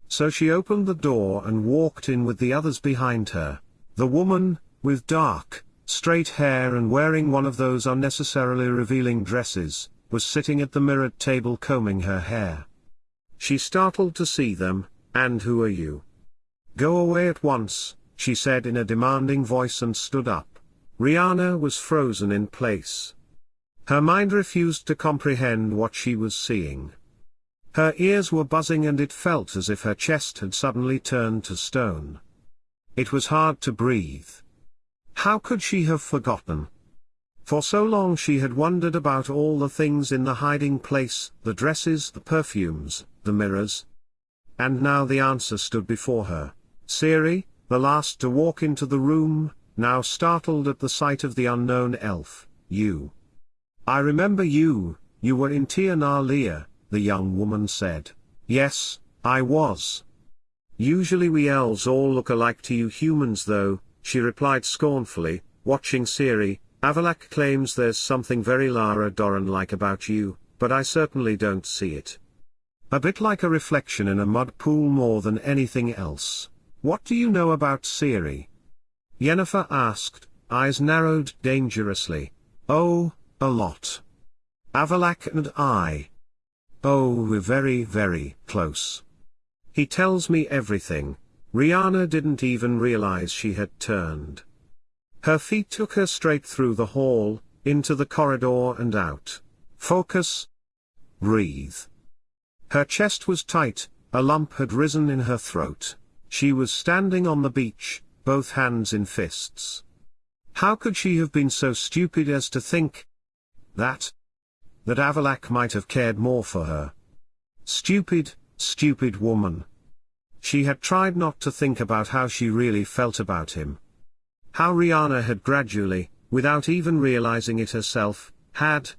A: So she opened the door and walked in with the others behind her. The woman, with dark, straight hair and wearing one of those unnecessarily revealing dresses, was sitting at the mirrored table combing her hair. She startled to see them. "And who are you?" "Go away at once," she said in a demanding voice and stood up. Riana was frozen in place. Her mind refused to comprehend what she was seeing. Her ears were buzzing and it felt as if her chest had suddenly turned to stone. It was hard to breathe. How could she have forgotten? For so long she had wondered about all the things in the hiding place, the dresses, the perfumes, the mirrors. And now the answer stood before her. Ciri, the last to walk into the room, now startled at the sight of the unknown elf. "You. I remember you, you were in Tir na Lia," the young woman said. "Yes, I was. Usually we elves all look alike to you humans though," she replied scornfully, watching Ciri. "Avallac'h claims there's something very Lara Doran-like about you, but I certainly don't see it. A bit like a reflection in a mud pool more than anything else." "What do you know about Ciri?" Yennefer asked, eyes narrowed dangerously. "Oh, a lot. Avallac'h and I. Oh, we're very, very close. He tells me everything." Riana didn't even realize she had turned. Her feet took her straight through the hall, into the corridor and out. "Focus. Breathe." Her chest was tight, a lump had risen in her throat. She was standing on the beach, both hands in fists. How could she have been so stupid as to think that Avallac'h might have cared more for her? Stupid, stupid woman. She had tried not to think about how she really felt about him. How Riana had gradually, without even realizing it herself, had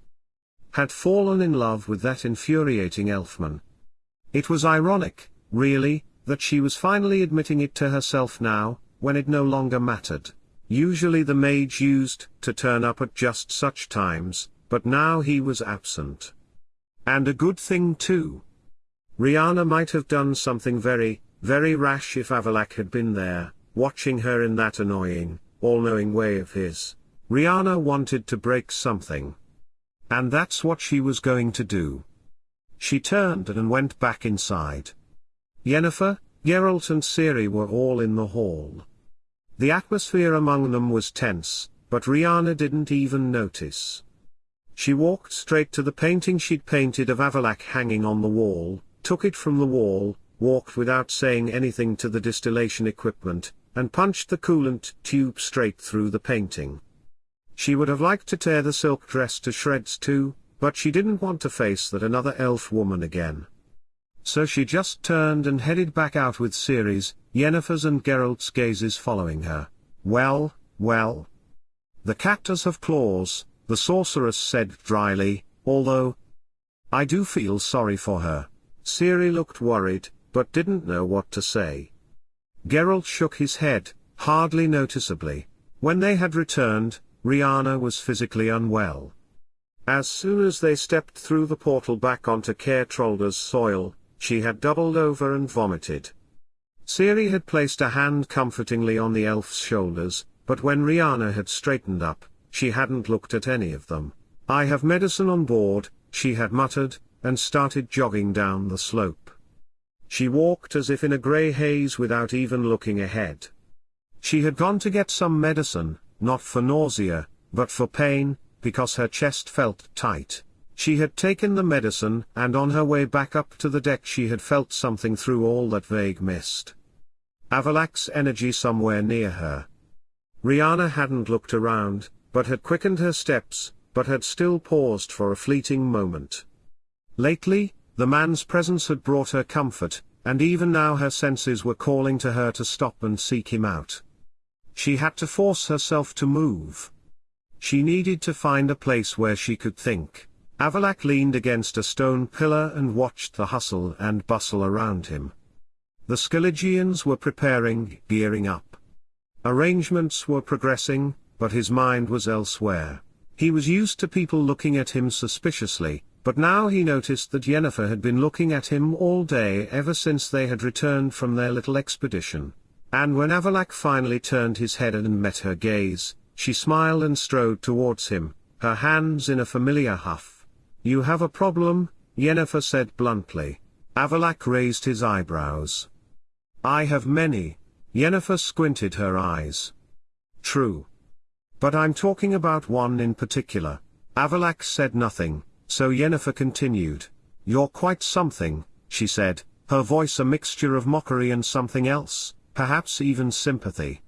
A: fallen in love with that infuriating elfman. It was ironic, really, that she was finally admitting it to herself now, when it no longer mattered. Usually the mage used to turn up at just such times, but now he was absent. And a good thing too. Riana might have done something very, very rash if Avallac'h had been there, watching her in that annoying, all-knowing way of his. Riana wanted to break something. And that's what she was going to do. She turned and went back inside. Yennefer, Geralt and Ciri were all in the hall. The atmosphere among them was tense, but Riana didn't even notice. She walked straight to the painting she'd painted of Avallac'h hanging on the wall, took it from the wall, walked without saying anything to the distillation equipment, and punched the coolant tube straight through the painting. She would have liked to tear the silk dress to shreds too, but she didn't want to face that another elf woman again. So she just turned and headed back out with Ciri's, Yennefer's and Geralt's gazes following her. Well, well. The cactus have claws, the sorceress said dryly, although I do feel sorry for her. Ciri looked worried, but didn't know what to say. Geralt shook his head, hardly noticeably. When they had returned, Riana was physically unwell. As soon as they stepped through the portal back onto Caer Trolder's soil, she had doubled over and vomited. Ciri had placed a hand comfortingly on the elf's shoulders, but when Riana had straightened up, she hadn't looked at any of them. "I have medicine on board," she had muttered, and started jogging down the slope. She walked as if in a grey haze without even looking ahead. She had gone to get some medicine, not for nausea, but for pain, because her chest felt tight. She had taken the medicine, and on her way back up to the deck she had felt something through all that vague mist. Avallac'h's energy somewhere near her. Riana hadn't looked around, but had quickened her steps, but had still paused for a fleeting moment. Lately, the man's presence had brought her comfort, and even now her senses were calling to her to stop and seek him out. She had to force herself to move. She needed to find a place where she could think. Avallac'h leaned against a stone pillar and watched the hustle and bustle around him. The Skelligians were preparing, gearing up. Arrangements were progressing, but his mind was elsewhere. He was used to people looking at him suspiciously, but now he noticed that Yennefer had been looking at him all day ever since they had returned from their little expedition. And when Avallac'h finally turned his head and met her gaze, she smiled and strode towards him, her hands in a familiar huff. "You have a problem," Yennefer said bluntly. Avallac'h raised his eyebrows. "I have many." Yennefer squinted her eyes. "True. But I'm talking about one in particular." Avallac'h said nothing, so Yennefer continued. "You're quite something," she said, her voice a mixture of mockery and something else, perhaps even sympathy.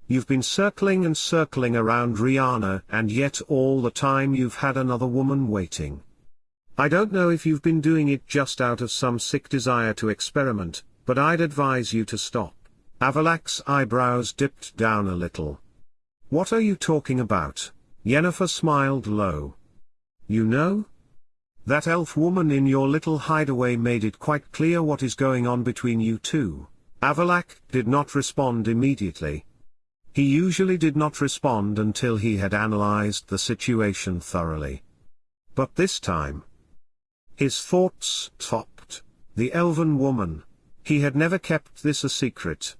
A: "You've been circling and circling around Riana, and yet all the time you've had another woman waiting. I don't know if you've been doing it just out of some sick desire to experiment, but I'd advise you to stop." Avallac'h's eyebrows dipped down a little. "What are you talking about?" Yennefer smiled low. "You know? That elf woman in your little hideaway made it quite clear what is going on between you two." Avallac'h did not respond immediately. He usually did not respond until he had analyzed the situation thoroughly. But this time, his thoughts stopped. The elven woman. He had never kept this a secret.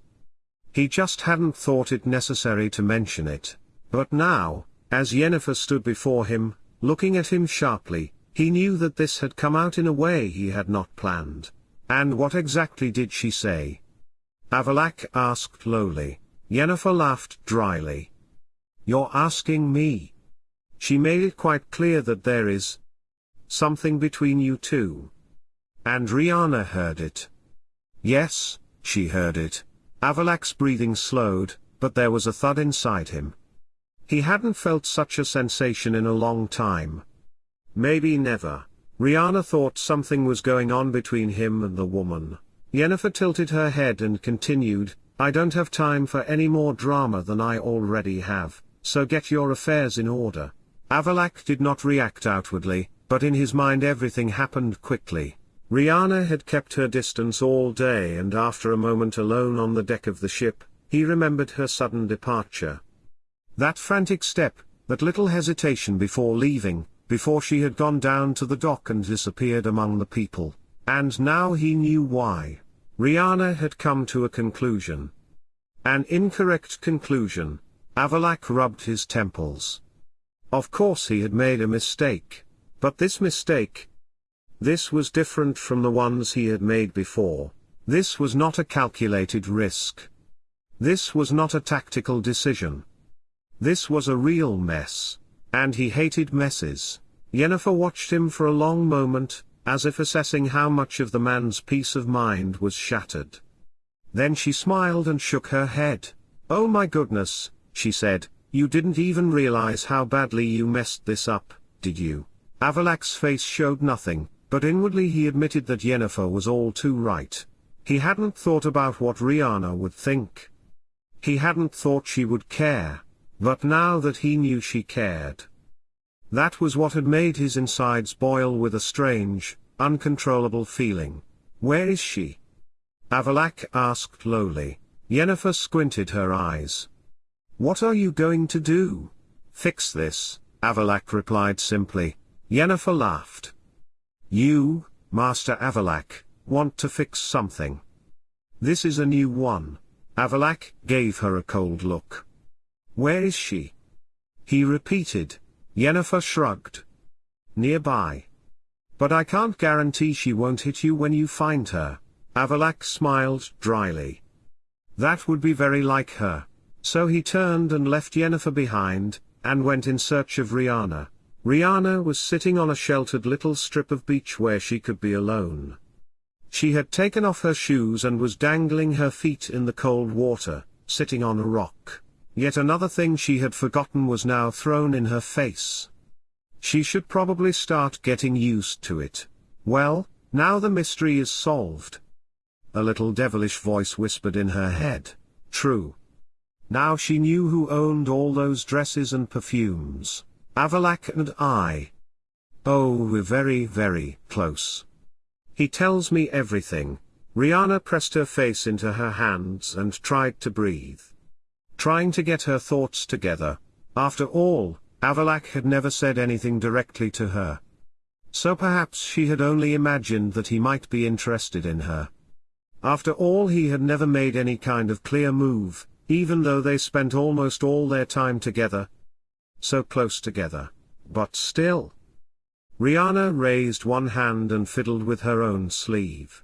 A: He just hadn't thought it necessary to mention it. But now, as Yennefer stood before him, looking at him sharply, he knew that this had come out in a way he had not planned. "And what exactly did she say?" Avallac'h asked lowly. Yennefer laughed dryly. "You're asking me?" "She made it quite clear that there is something between you two." And Riana heard it. Yes, she heard it. Avallac'h's breathing slowed, but there was a thud inside him. He hadn't felt such a sensation in a long time. Maybe never. Riana thought something was going on between him and the woman. Yennefer tilted her head and continued, "I don't have time for any more drama than I already have, so get your affairs in order." Avallac'h did not react outwardly, but in his mind everything happened quickly. Riana had kept her distance all day, and after a moment alone on the deck of the ship, he remembered her sudden departure. That frantic step, that little hesitation before leaving, before she had gone down to the dock and disappeared among the people. And now he knew why. Riana had come to a conclusion. An incorrect conclusion. Avallac'h rubbed his temples. Of course he had made a mistake. But this mistake, this was different from the ones he had made before. This was not a calculated risk. This was not a tactical decision. This was a real mess. And he hated messes. Yennefer watched him for a long moment, as if assessing how much of the man's peace of mind was shattered. Then she smiled and shook her head. "Oh my goodness," she said, "you didn't even realize how badly you messed this up, did you?" Avallac'h's face showed nothing, but inwardly he admitted that Yennefer was all too right. He hadn't thought about what Riana would think. He hadn't thought she would care, but now that he knew she cared. That was what had made his insides boil with a strange, uncontrollable feeling. "Where is she?" Avallac'h asked lowly. Yennefer squinted her eyes. "What are you going to do?" "Fix this," Avallac'h replied simply. Yennefer laughed. "You, Master Avallac'h, want to fix something. This is a new one." Avallac'h gave her a cold look. "Where is she?" he repeated. Yennefer shrugged. "Nearby. But I can't guarantee she won't hit you when you find her." Avallac'h smiled dryly. That would be very like her. So he turned and left Yennefer behind, and went in search of Riana. Riana was sitting on a sheltered little strip of beach where she could be alone. She had taken off her shoes and was dangling her feet in the cold water, sitting on a rock. Yet another thing she had forgotten was now thrown in her face. She should probably start getting used to it. Well, now the mystery is solved. A little devilish voice whispered in her head. True. Now she knew who owned all those dresses and perfumes. Avallac'h and I. Oh, we're very, very close. He tells me everything. Riana pressed her face into her hands and tried to breathe, trying to get her thoughts together. After all, Avallac'h had never said anything directly to her. So perhaps she had only imagined that he might be interested in her. After all, he had never made any kind of clear move, even though they spent almost all their time together. So close together. But still. Riana raised one hand and fiddled with her own sleeve.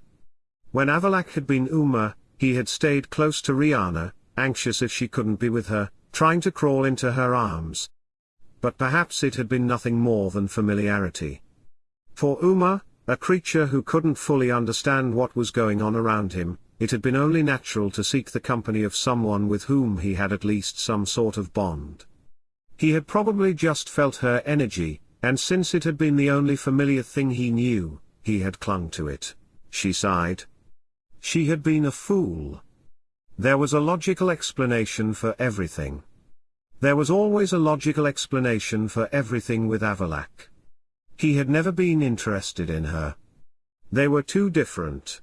A: When Avallac'h had been Uma, he had stayed close to Riana, anxious if she couldn't be with her, trying to crawl into her arms. But perhaps it had been nothing more than familiarity. For Uma, a creature who couldn't fully understand what was going on around him, it had been only natural to seek the company of someone with whom he had at least some sort of bond. He had probably just felt her energy, and since it had been the only familiar thing he knew, he had clung to it. She sighed. She had been a fool. There was a logical explanation for everything. There was always a logical explanation for everything with Avallac'h. He had never been interested in her. They were too different.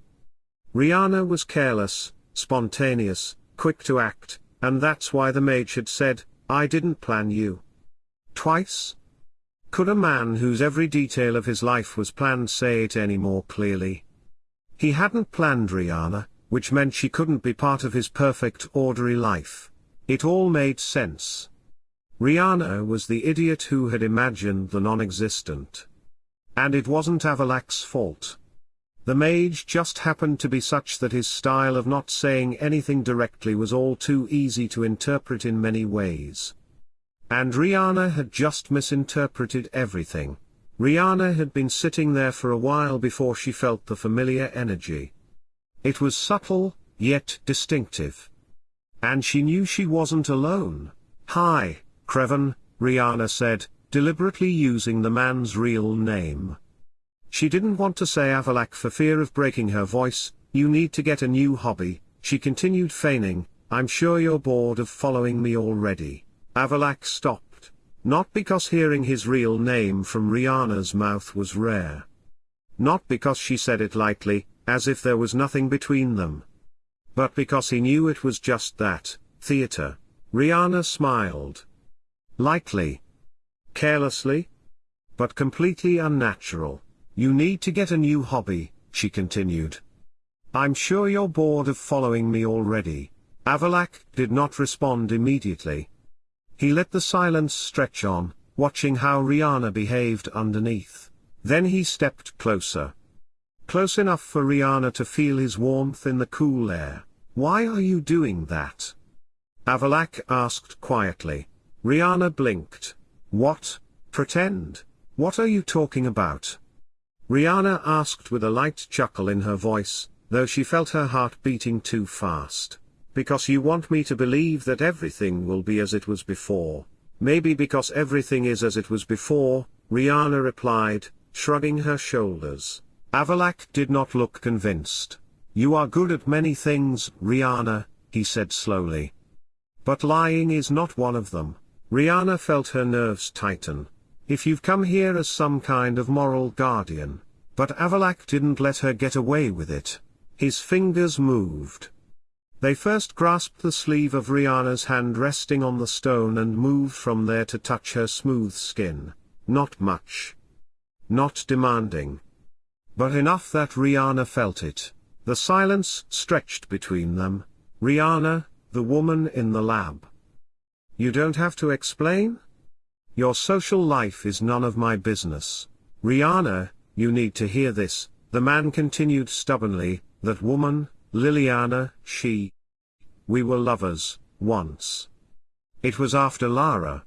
A: Riana was careless, spontaneous, quick to act, and that's why the mage had said, "I didn't plan you." Twice? Could a man whose every detail of his life was planned say it any more clearly? He hadn't planned Riana, which meant she couldn't be part of his perfect orderly life. It all made sense. Riana was the idiot who had imagined the non-existent. And it wasn't Avallac'h's fault. The mage just happened to be such that his style of not saying anything directly was all too easy to interpret in many ways. And Riana had just misinterpreted everything. Riana had been sitting there for a while before she felt the familiar energy. It was subtle, yet distinctive. And she knew she wasn't alone. "Hi, Crevan," Riana said, deliberately using the man's real name. She didn't want to say Avallac'h for fear of breaking her voice. "You need to get a new hobby," she continued, feigning. "I'm sure you're bored of following me already." Avallac'h stopped. Not because hearing his real name from Riana's mouth was rare. Not because she said it lightly, as if there was nothing between them. But because he knew it was just that, theater. Riana smiled. Lightly. Carelessly. But completely unnatural. "You need to get a new hobby," she continued. "I'm sure you're bored of following me already." Avallac'h did not respond immediately. He let the silence stretch on, watching how Riana behaved underneath. Then he stepped closer. Close enough for Riana to feel his warmth in the cool air. "Why are you doing that?" Avallac'h asked quietly. Riana blinked. "What? Pretend? What are you talking about? Riana asked with a light chuckle in her voice, though she felt her heart beating too fast. Because you want me to believe that everything will be as it was before. Maybe because everything is as it was before, Riana replied, shrugging her shoulders. Avallac'h did not look convinced. You are good at many things, Riana, he said slowly. But lying is not one of them. Riana felt her nerves tighten. If you've come here as some kind of moral guardian. But Avallac'h didn't let her get away with it. His fingers moved. They first grasped the sleeve of Riana's hand resting on the stone and moved from there to touch her smooth skin. Not much. Not demanding. But enough that Riana felt it. The silence stretched between them. Riana, the woman in the lab. You don't have to explain? Your social life is none of my business. Riana, you need to hear this, the man continued stubbornly, that woman, Liliana, we were lovers, once. It was after Lara.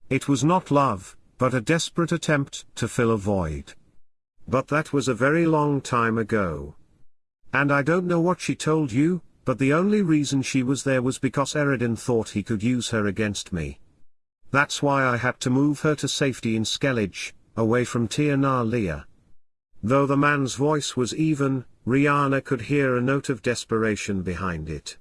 A: It was not love, but a desperate attempt to fill a void. But that was a very long time ago. And I don't know what she told you, but the only reason she was there was because Aear'el thought he could use her against me. That's why I had to move her to safety in Skellige, away from Tir na Lia. Though the man's voice was even, Riana could hear a note of desperation behind it.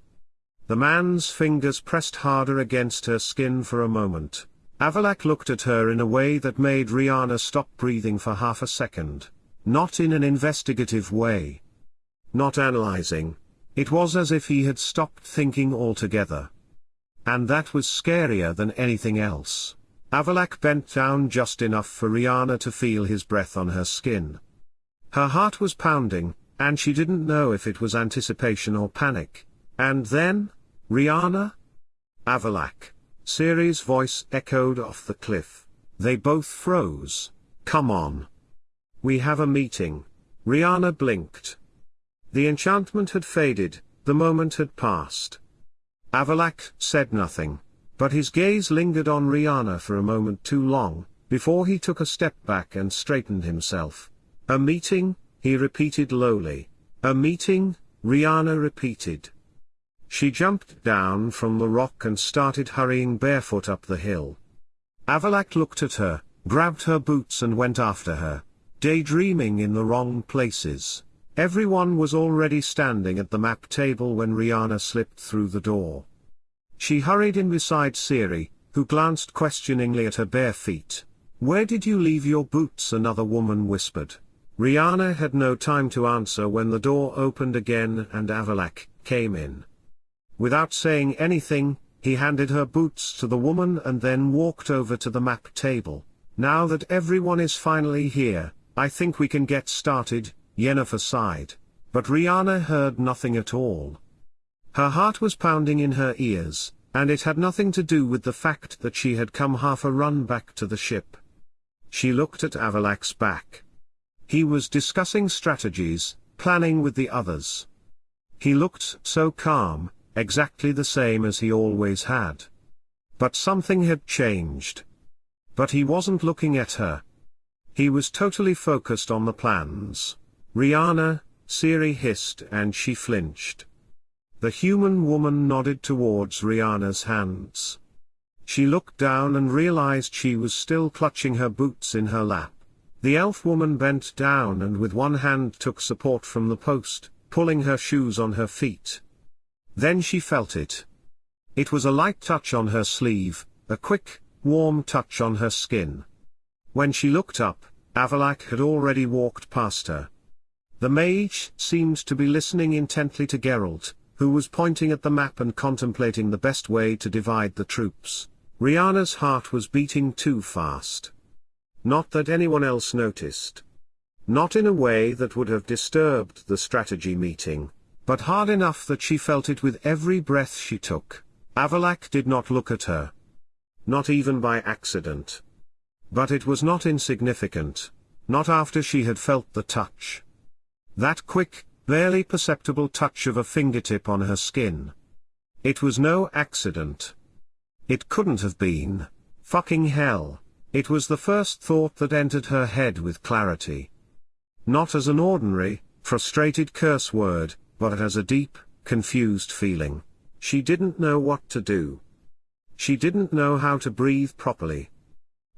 A: The man's fingers pressed harder against her skin for a moment. Avallac'h looked at her in a way that made Riana stop breathing for half a second. Not in an investigative way. Not analyzing. It was as if he had stopped thinking altogether. And that was scarier than anything else. Avallac'h bent down just enough for Riana to feel his breath on her skin. Her heart was pounding, and she didn't know if it was anticipation or panic. And then, Riana? Avallac'h. Ciri's voice echoed off the cliff. They both froze. Come on. We have a meeting. Riana blinked. The enchantment had faded, the moment had passed. Avallac'h said nothing, but his gaze lingered on Riana for a moment too long, before he took a step back and straightened himself. A meeting, he repeated lowly. A meeting, Riana repeated. She jumped down from the rock and started hurrying barefoot up the hill. Avallac'h looked at her, grabbed her boots and went after her, daydreaming in the wrong places. Everyone was already standing at the map table when Riana slipped through the door. She hurried in beside Ciri, who glanced questioningly at her bare feet. Where did you leave your boots? Another woman whispered. Riana had no time to answer when the door opened again and Avallac'h came in. Without saying anything, he handed her boots to the woman and then walked over to the map table. Now that everyone is finally here, I think we can get started, Yennefer sighed. But Riana heard nothing at all. Her heart was pounding in her ears, and it had nothing to do with the fact that she had come half a run back to the ship. She looked at Avallac'h's back. He was discussing strategies, planning with the others. He looked so calm, exactly the same as he always had. But something had changed. But he wasn't looking at her. He was totally focused on the plans. Riana, Ciri hissed and she flinched. The human woman nodded towards Riana's hands. She looked down and realized she was still clutching her boots in her lap. The elf woman bent down and with one hand took support from the post, pulling her shoes on her feet. Then she felt it. It was a light touch on her sleeve, a quick, warm touch on her skin. When she looked up, Avallac'h had already walked past her. The mage seemed to be listening intently to Geralt, who was pointing at the map and contemplating the best way to divide the troops. Riana's heart was beating too fast. Not that anyone else noticed. Not in a way that would have disturbed the strategy meeting, but hard enough that she felt it with every breath she took. Avallac'h did not look at her. Not even by accident. But it was not insignificant. Not after she had felt the touch. That quick, barely perceptible touch of a fingertip on her skin. It was no accident. It couldn't have been. Fucking hell. It was the first thought that entered her head with clarity. Not as an ordinary, frustrated curse word, but as a deep, confused feeling. She didn't know what to do. She didn't know how to breathe properly.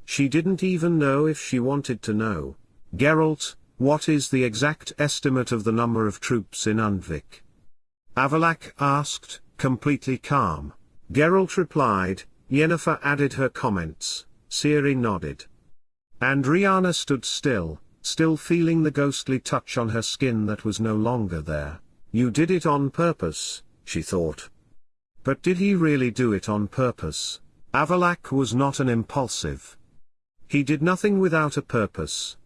A: She didn't even know if she wanted to know. Geralt, what is the exact estimate of the number of troops in Undvik? Avallac'h asked, completely calm. Geralt replied, Yennefer added her comments, Ciri nodded. And Riana stood still feeling the ghostly touch on her skin that was no longer there. You did it on purpose, she thought. But did he really do it on purpose? Avallac'h was not an impulsive. He did nothing without a purpose.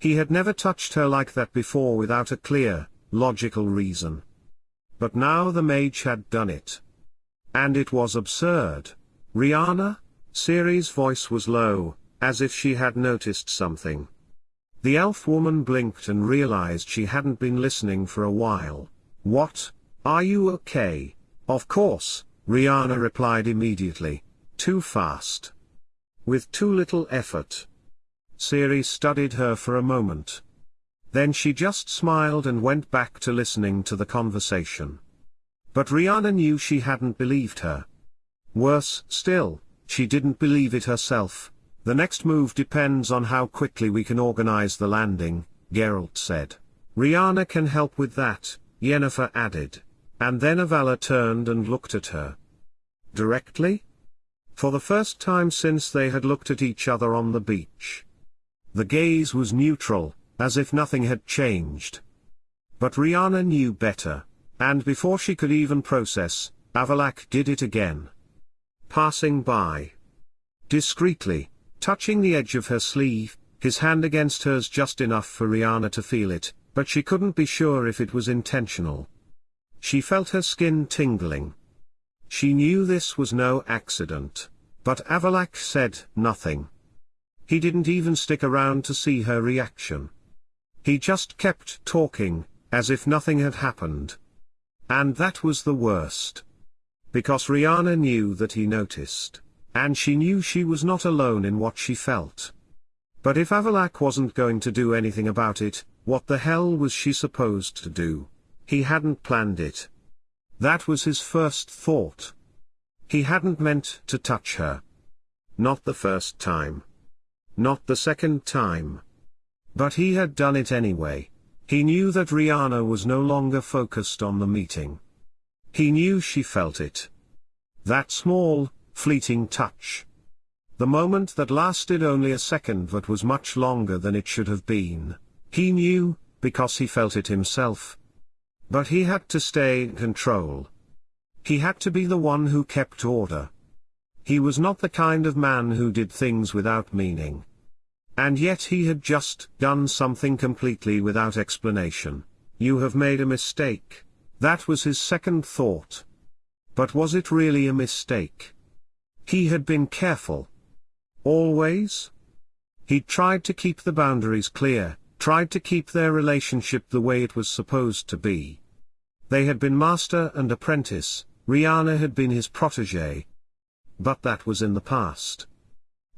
A: He had never touched her like that before without a clear, logical reason. But now the mage had done it. And it was absurd. Riana? Ciri's voice was low, as if she had noticed something. The elf woman blinked and realized she hadn't been listening for a while. What? Are you okay? Of course, Riana replied immediately. Too fast. With too little effort. Ciri studied her for a moment. Then she just smiled and went back to listening to the conversation. But Riana knew she hadn't believed her. Worse still, she didn't believe it herself. The next move depends on how quickly we can organize the landing, Geralt said. Riana can help with that, Yennefer added. And then Avallac'h turned and looked at her. Directly? For the first time since they had looked at each other on the beach. The gaze was neutral, as if nothing had changed. But Riana knew better, and before she could even process, Avallac'h did it again. Passing by. Discreetly, touching the edge of her sleeve, his hand against hers just enough for Riana to feel it, but she couldn't be sure if it was intentional. She felt her skin tingling. She knew this was no accident, but Avallac'h said nothing. He didn't even stick around to see her reaction. He just kept talking, as if nothing had happened. And that was the worst. Because Riana knew that he noticed, and she knew she was not alone in what she felt. But if Avallac'h wasn't going to do anything about it, what the hell was she supposed to do? He hadn't planned it. That was his first thought. He hadn't meant to touch her. Not the first time. Not the second time. But he had done it anyway. He knew that Riana was no longer focused on the meeting. He knew she felt it. That small, fleeting touch. The moment that lasted only a second but was much longer than it should have been. He knew, because he felt it himself. But he had to stay in control. He had to be the one who kept order. He was not the kind of man who did things without meaning. And yet he had just done something completely without explanation. You have made a mistake. That was his second thought. But was it really a mistake? He had been careful. Always? He'd tried to keep the boundaries clear, tried to keep their relationship the way it was supposed to be. They had been master and apprentice, Riana had been his protégé. But that was in the past.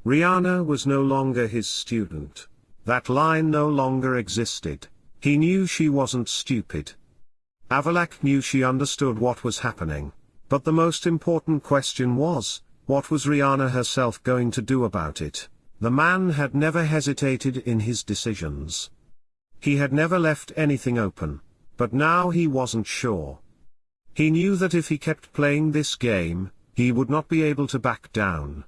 A: Riana was no longer his student. That line no longer existed. He knew she wasn't stupid. Avallac'h knew she understood what was happening. But the most important question was, what was Riana herself going to do about it? The man had never hesitated in his decisions. He had never left anything open. But now he wasn't sure. He knew that if he kept playing this game, he would not be able to back down.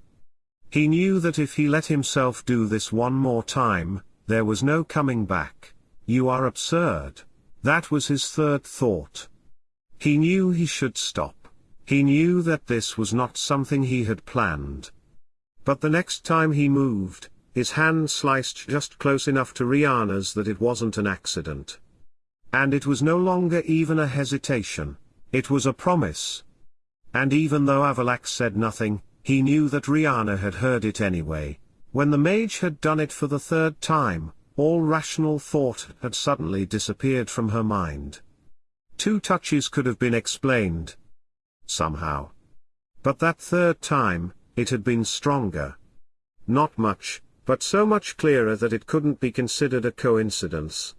A: He knew that if he let himself do this one more time, there was no coming back. You are absurd. That was his third thought. He knew he should stop. He knew that this was not something he had planned. But the next time he moved, his hand sliced just close enough to Riana's that it wasn't an accident. And it was no longer even a hesitation. It was a promise. And even though Avallac'h said nothing, he knew that Riana had heard it anyway. When the mage had done it for the third time, all rational thought had suddenly disappeared from her mind. 2 touches could have been explained. Somehow. But that third time, it had been stronger. Not much, but so much clearer that it couldn't be considered a coincidence.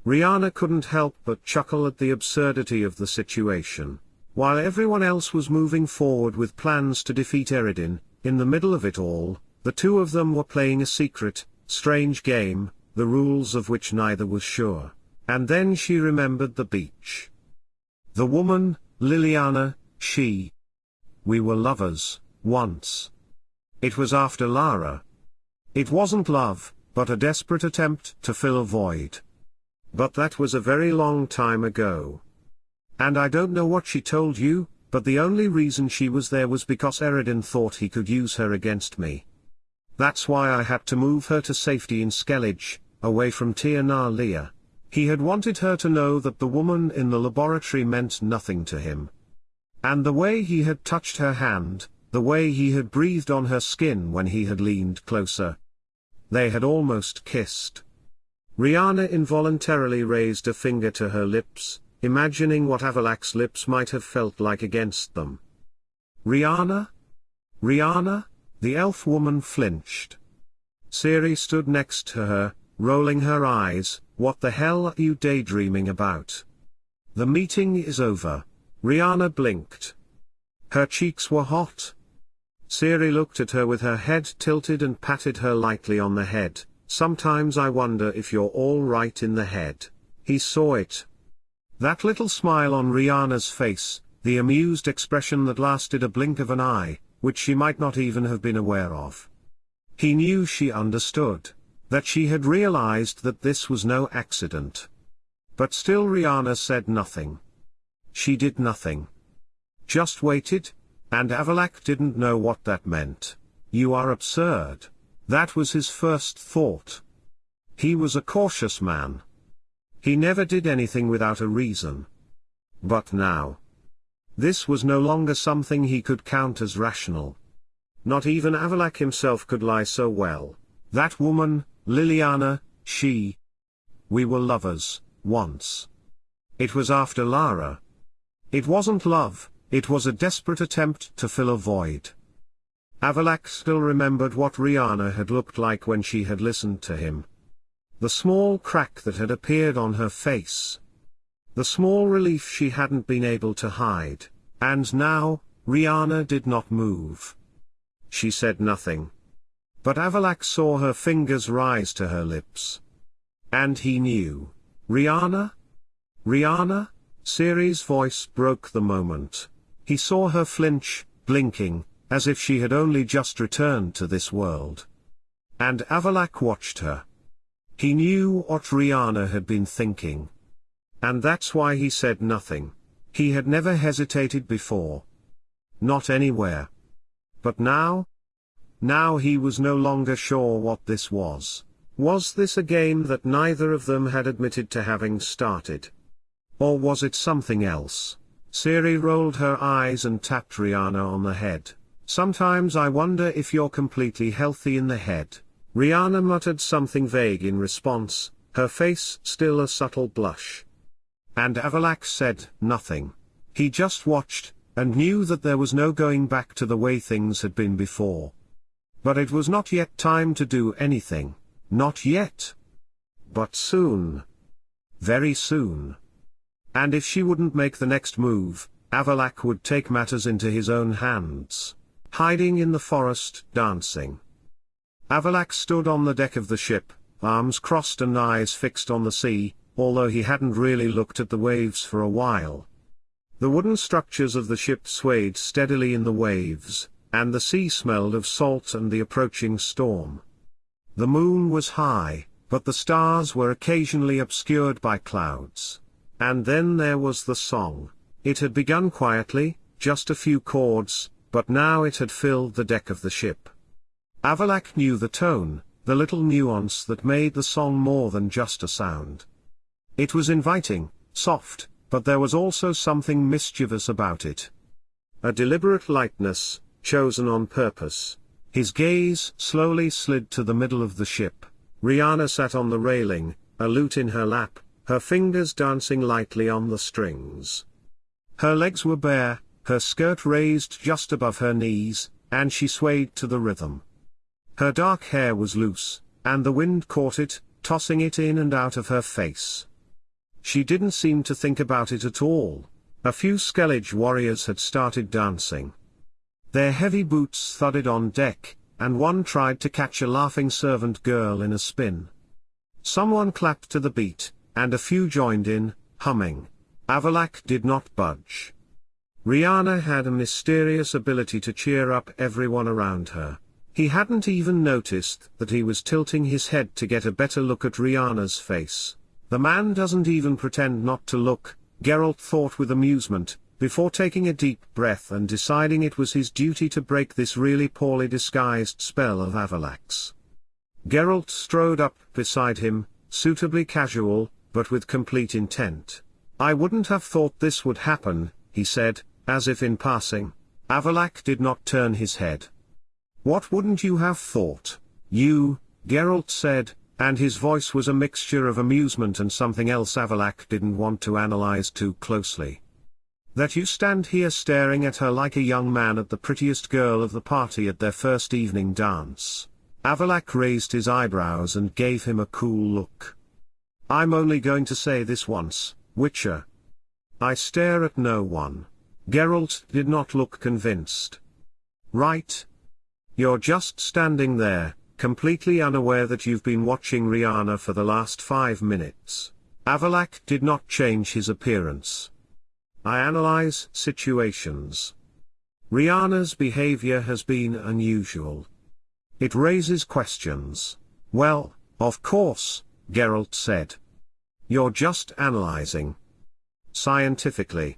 A: Riana couldn't help but chuckle at the absurdity of the situation. While everyone else was moving forward with plans to defeat Eredin, in the middle of it all, the two of them were playing a secret, strange game, the rules of which neither was sure. And then she remembered the beach. The woman, Liliana, she. We were lovers, once. It was after Lara. It wasn't love, but a desperate attempt to fill a void. But that was a very long time ago. And I don't know what she told you, but the only reason she was there was because Eredin thought he could use her against me. That's why I had to move her to safety in Skellige, away from Tir na Lia. He had wanted her to know that the woman in the laboratory meant nothing to him. And the way he had touched her hand, the way he had breathed on her skin when he had leaned closer. They had almost kissed. Riana involuntarily raised a finger to her lips, imagining what Avallac'h's lips might have felt like against them. Riana? Riana? The elf woman flinched. Ciri stood next to her, rolling her eyes. What the hell are you daydreaming about? The meeting is over. Riana blinked. Her cheeks were hot. Ciri looked at her with her head tilted and patted her lightly on the head. Sometimes I wonder if you're all right in the head. He saw it. That little smile on Riana's face, the amused expression that lasted a blink of an eye, which she might not even have been aware of. He knew she understood. That she had realized that this was no accident. But still Riana said nothing. She did nothing. Just waited, and Avallac'h didn't know what that meant. You are absurd. That was his first thought. He was a cautious man. He never did anything without a reason. But now. This was no longer something he could count as rational. Not even Avallac'h himself could lie so well. That woman, Liliana, she. We were lovers, once. It was after Lara. It wasn't love, it was a desperate attempt to fill a void. Avallac'h still remembered what Riana had looked like when she had listened to him. The small crack that had appeared on her face. The small relief she hadn't been able to hide. And now, Riana did not move. She said nothing. But Avallac'h saw her fingers rise to her lips. And he knew. Riana? Riana? Ciri's voice broke the moment. He saw her flinch, blinking, as if she had only just returned to this world. And Avallac'h watched her. He knew what Riana had been thinking. And that's why he said nothing. He had never hesitated before. Not anywhere. But now? Now he was no longer sure what this was. Was this a game that neither of them had admitted to having started? Or was it something else? Ciri rolled her eyes and tapped Riana on the head. Sometimes I wonder if you're completely healthy in the head. Riana muttered something vague in response, her face still a subtle blush. And Avallac'h said nothing. He just watched, and knew that there was no going back to the way things had been before. But it was not yet time to do anything. Not yet. But soon. Very soon. And if she wouldn't make the next move, Avallac'h would take matters into his own hands. Hiding in the forest, dancing. Avallac'h stood on the deck of the ship, arms crossed and eyes fixed on the sea, although he hadn't really looked at the waves for a while. The wooden structures of the ship swayed steadily in the waves, and the sea smelled of salt and the approaching storm. The moon was high, but the stars were occasionally obscured by clouds. And then there was the song. It had begun quietly, just a few chords, but now it had filled the deck of the ship. Avallac'h knew the tone, the little nuance that made the song more than just a sound. It was inviting, soft, but there was also something mischievous about it. A deliberate lightness, chosen on purpose. His gaze slowly slid to the middle of the ship. Riana sat on the railing, a lute in her lap, her fingers dancing lightly on the strings. Her legs were bare, her skirt raised just above her knees, and she swayed to the rhythm. Her dark hair was loose, and the wind caught it, tossing it in and out of her face. She didn't seem to think about it at all. A few Skellige warriors had started dancing. Their heavy boots thudded on deck, and one tried to catch a laughing servant girl in a spin. Someone clapped to the beat, and a few joined in, humming. Avallac'h did not budge. Riana had a mysterious ability to cheer up everyone around her. He hadn't even noticed that he was tilting his head to get a better look at Riana's face. The man doesn't even pretend not to look, Geralt thought with amusement, before taking a deep breath and deciding it was his duty to break this really poorly disguised spell of Avallac'h's. Geralt strode up beside him, suitably casual, but with complete intent. "I wouldn't have thought this would happen," he said, as if in passing. Avallac'h did not turn his head. "What wouldn't you have thought?" "You," Geralt said, and his voice was a mixture of amusement and something else Avallac'h didn't want to analyze too closely. "That you stand here staring at her like a young man at the prettiest girl of the party at their first evening dance." Avallac'h raised his eyebrows and gave him a cool look. "I'm only going to say this once, Witcher. I stare at no one." Geralt did not look convinced. "Right? You're just standing there, completely unaware that you've been watching Riana for the last 5 minutes. Avallac'h did not change his appearance. "I analyze situations. Riana's behavior has been unusual. It raises questions." "Well, of course," Geralt said. "You're just analyzing. Scientifically.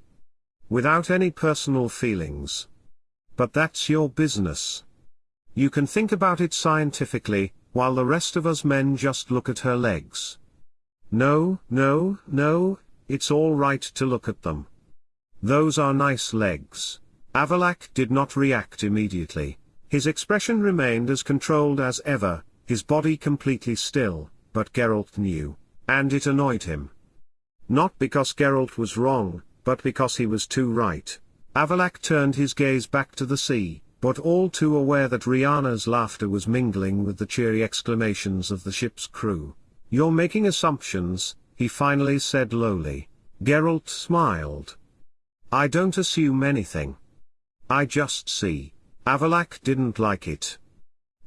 A: Without any personal feelings. But that's your business. You can think about it scientifically, while the rest of us men just look at her legs." No, it's all right to look at them. Those are nice legs." Avallac'h did not react immediately. His expression remained as controlled as ever, his body completely still, but Geralt knew, and it annoyed him. Not because Geralt was wrong, but because he was too right. Avallac'h turned his gaze back to the sea, but all too aware that Riana's laughter was mingling with the cheery exclamations of the ship's crew. "You're making assumptions," he finally said lowly. Geralt smiled. "I don't assume anything. I just see." Avallac'h didn't like it.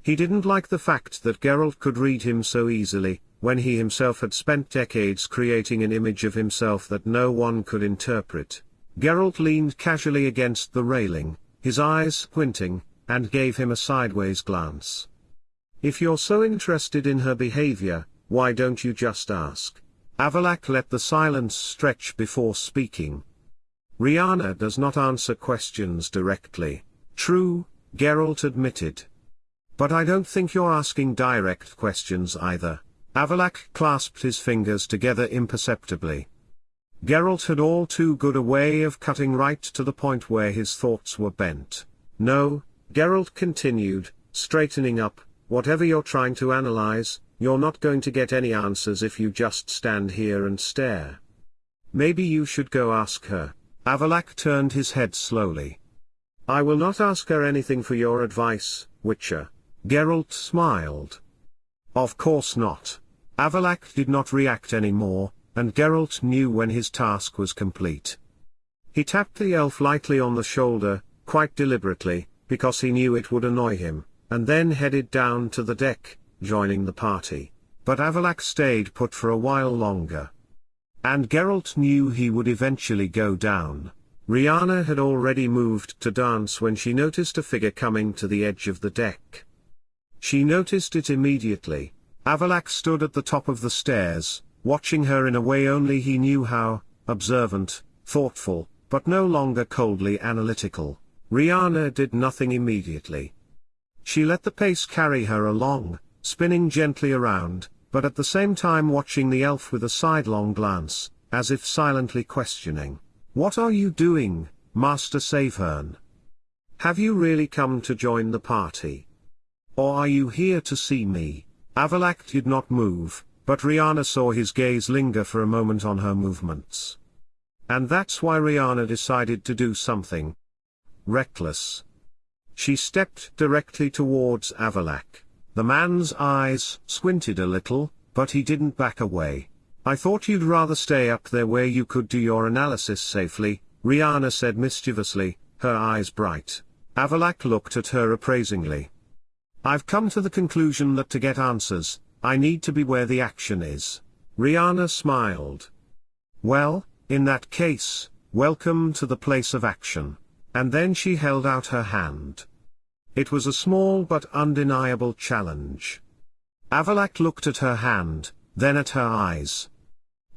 A: He didn't like the fact that Geralt could read him so easily, when he himself had spent decades creating an image of himself that no one could interpret. Geralt leaned casually against the railing, his eyes squinting, and gave him a sideways glance. "If you're so interested in her behavior, why don't you just ask?" Avallac'h let the silence stretch before speaking. "Riana does not answer questions directly." "True," Geralt admitted. "But I don't think you're asking direct questions either." Avallac'h clasped his fingers together imperceptibly. Geralt had all too good a way of cutting right to the point where his thoughts were bent. "No," Geralt continued, straightening up, "whatever you're trying to analyze, you're not going to get any answers if you just stand here and stare. Maybe you should go ask her." Avallac'h turned his head slowly. "I will not ask her anything for your advice, Witcher." Geralt smiled. "Of course not." Avallac'h did not react anymore, and Geralt knew when his task was complete. He tapped the elf lightly on the shoulder, quite deliberately, because he knew it would annoy him, and then headed down to the deck, joining the party. But Avallac'h stayed put for a while longer. And Geralt knew he would eventually go down. Riana had already moved to dance when she noticed a figure coming to the edge of the deck. She noticed it immediately. Avallac'h stood at the top of the stairs, watching her in a way only he knew how, observant, thoughtful, but no longer coldly analytical. Riana did nothing immediately. She let the pace carry her along, spinning gently around, but at the same time watching the elf with a sidelong glance, as if silently questioning. "What are you doing, Master Savern? Have you really come to join the party? Or are you here to see me?" Avallac'h did not move, but Riana saw his gaze linger for a moment on her movements. And that's why Riana decided to do something reckless. She stepped directly towards Avallac'h. The man's eyes squinted a little, but he didn't back away. I thought you'd rather stay up there where you could do your analysis safely, Riana said mischievously, her eyes bright. Avallac'h looked at her appraisingly. I've come to the conclusion that to get answers, I need to be where the action is. Riana smiled. Well, in that case, welcome to the place of action. And then she held out her hand. It was a small but undeniable challenge. Avallac'h looked at her hand, then at her eyes.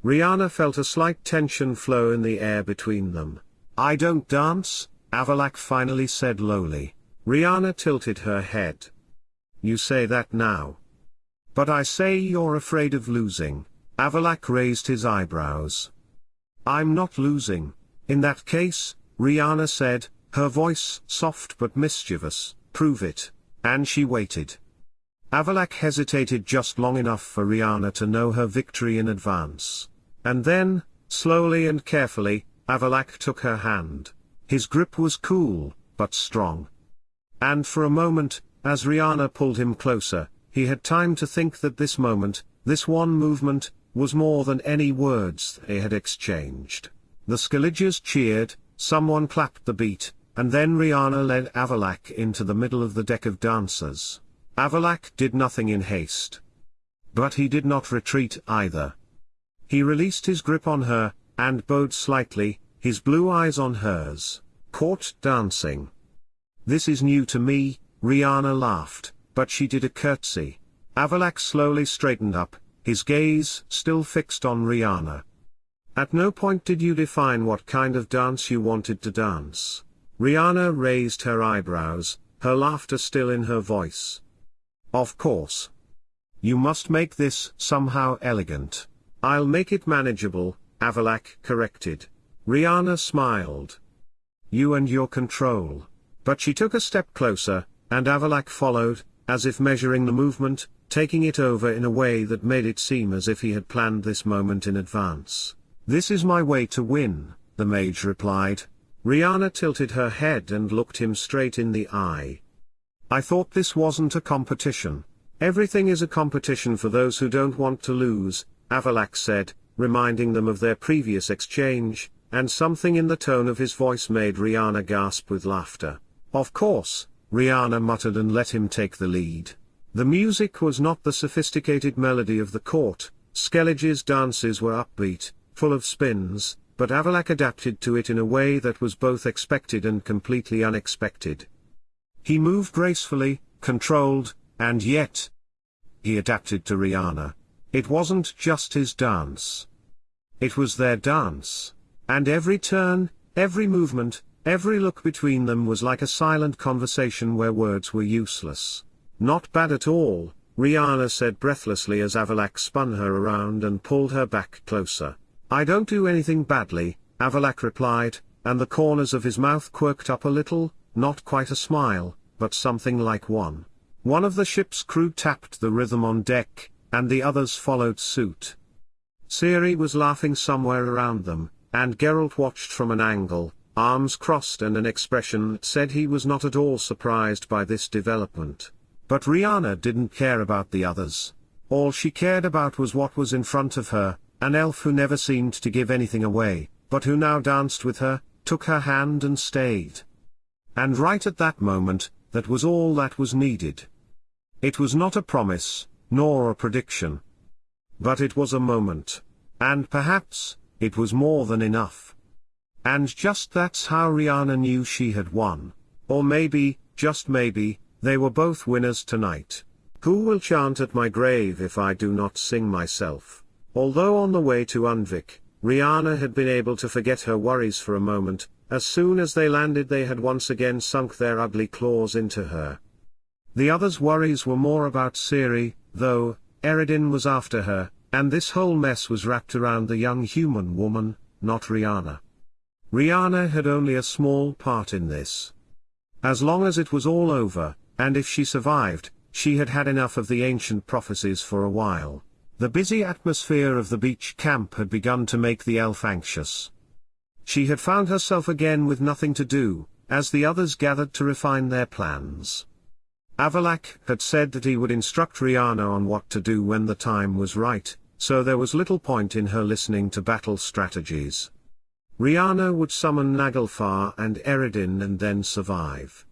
A: Riana felt a slight tension flow in the air between them. I don't dance, Avallac'h finally said lowly. Riana tilted her head. You say that now. But I say you're afraid of losing. Avallac'h raised his eyebrows. I'm not losing. In that case, Riana said, her voice soft but mischievous, prove it. And she waited. Avallac'h hesitated just long enough for Riana to know her victory in advance. And then, slowly and carefully, Avallac'h took her hand. His grip was cool, but strong. And for a moment, as Riana pulled him closer, he had time to think that this moment, this one movement, was more than any words they had exchanged. The Scoia'tael cheered, someone clapped the beat, and then Riana led Avallac'h into the middle of the deck of dancers. Avallac'h did nothing in haste. But he did not retreat either. He released his grip on her, and bowed slightly, his blue eyes on hers. Court dancing. This is new to me, Riana laughed, but she did a curtsy. Avallac'h slowly straightened up, his gaze still fixed on Riana. At no point did you define what kind of dance you wanted to dance. Riana raised her eyebrows, her laughter still in her voice. Of course. You must make this somehow elegant. I'll make it manageable, Avallac'h corrected. Riana smiled. You and your control. But she took a step closer, and Avallac'h followed, as if measuring the movement, taking it over in a way that made it seem as if he had planned this moment in advance. This is my way to win, the mage replied. Riana tilted her head and looked him straight in the eye. I thought this wasn't a competition. Everything is a competition for those who don't want to lose, Avallac'h said, reminding them of their previous exchange, and something in the tone of his voice made Riana gasp with laughter. Of course, Riana muttered and let him take the lead. The music was not the sophisticated melody of the court. Scoia'tael's dances were upbeat, full of spins, but Avallac'h adapted to it in a way that was both expected and completely unexpected. He moved gracefully, controlled, and yet he adapted to Riana. It wasn't just his dance. It was their dance. And every turn, every movement, every look between them was like a silent conversation where words were useless. Not bad at all, Riana said breathlessly as Avallac'h spun her around and pulled her back closer. I don't do anything badly, Avallac'h replied, and the corners of his mouth quirked up a little, not quite a smile, but something like one. One of the ship's crew tapped the rhythm on deck, and the others followed suit. Ciri was laughing somewhere around them, and Geralt watched from an angle, arms crossed and an expression that said he was not at all surprised by this development. But Riana didn't care about the others. All she cared about was what was in front of her, an elf who never seemed to give anything away, but who now danced with her, took her hand and stayed. And right at that moment, that was all that was needed. It was not a promise, nor a prediction. But it was a moment. And perhaps, it was more than enough. And just that's how Riana knew she had won. Or maybe, just maybe, they were both winners tonight. Who will chant at my grave if I do not sing myself? Although on the way to Unvik, Riana had been able to forget her worries for a moment. As soon as they landed they had once again sunk their ugly claws into her. The others' worries were more about Ciri, though. Eredin was after her, and this whole mess was wrapped around the young human woman, not Riana. Riana had only a small part in this. As long as it was all over, and if she survived, she had had enough of the ancient prophecies for a while. The busy atmosphere of the beach camp had begun to make the elf anxious. She had found herself again with nothing to do, as the others gathered to refine their plans. Avallac'h had said that he would instruct Riana on what to do when the time was right, so there was little point in her listening to battle strategies. Riana would summon Naglfar and Eredin and then survive.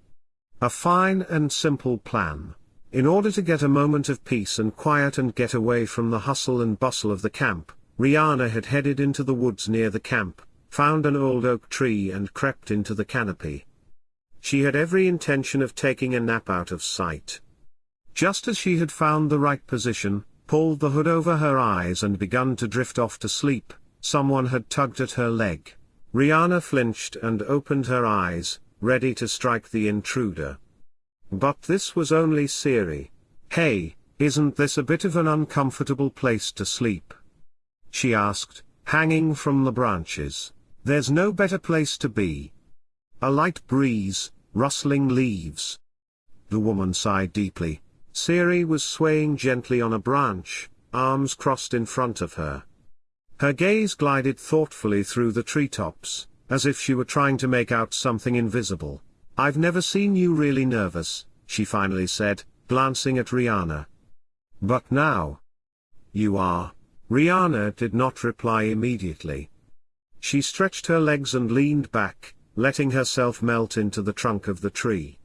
A: A fine and simple plan. In order to get a moment of peace and quiet and get away from the hustle and bustle of the camp, Riana had headed into the woods near the camp, found an old oak tree and crept into the canopy. She had every intention of taking a nap out of sight. Just as she had found the right position, pulled the hood over her eyes and begun to drift off to sleep, someone had tugged at her leg. Riana flinched and opened her eyes, ready to strike the intruder. But this was only Ciri. "Hey, isn't this a bit of an uncomfortable place to sleep?" she asked, hanging from the branches. "There's no better place to be." A light breeze, rustling leaves. The woman sighed deeply. Ciri was swaying gently on a branch, arms crossed in front of her. Her gaze glided thoughtfully through the treetops, as if she were trying to make out something invisible. "I've never seen you really nervous," she finally said, glancing at Riana. "But now you are." Riana did not reply immediately. She stretched her legs and leaned back, letting herself melt into the trunk of the tree.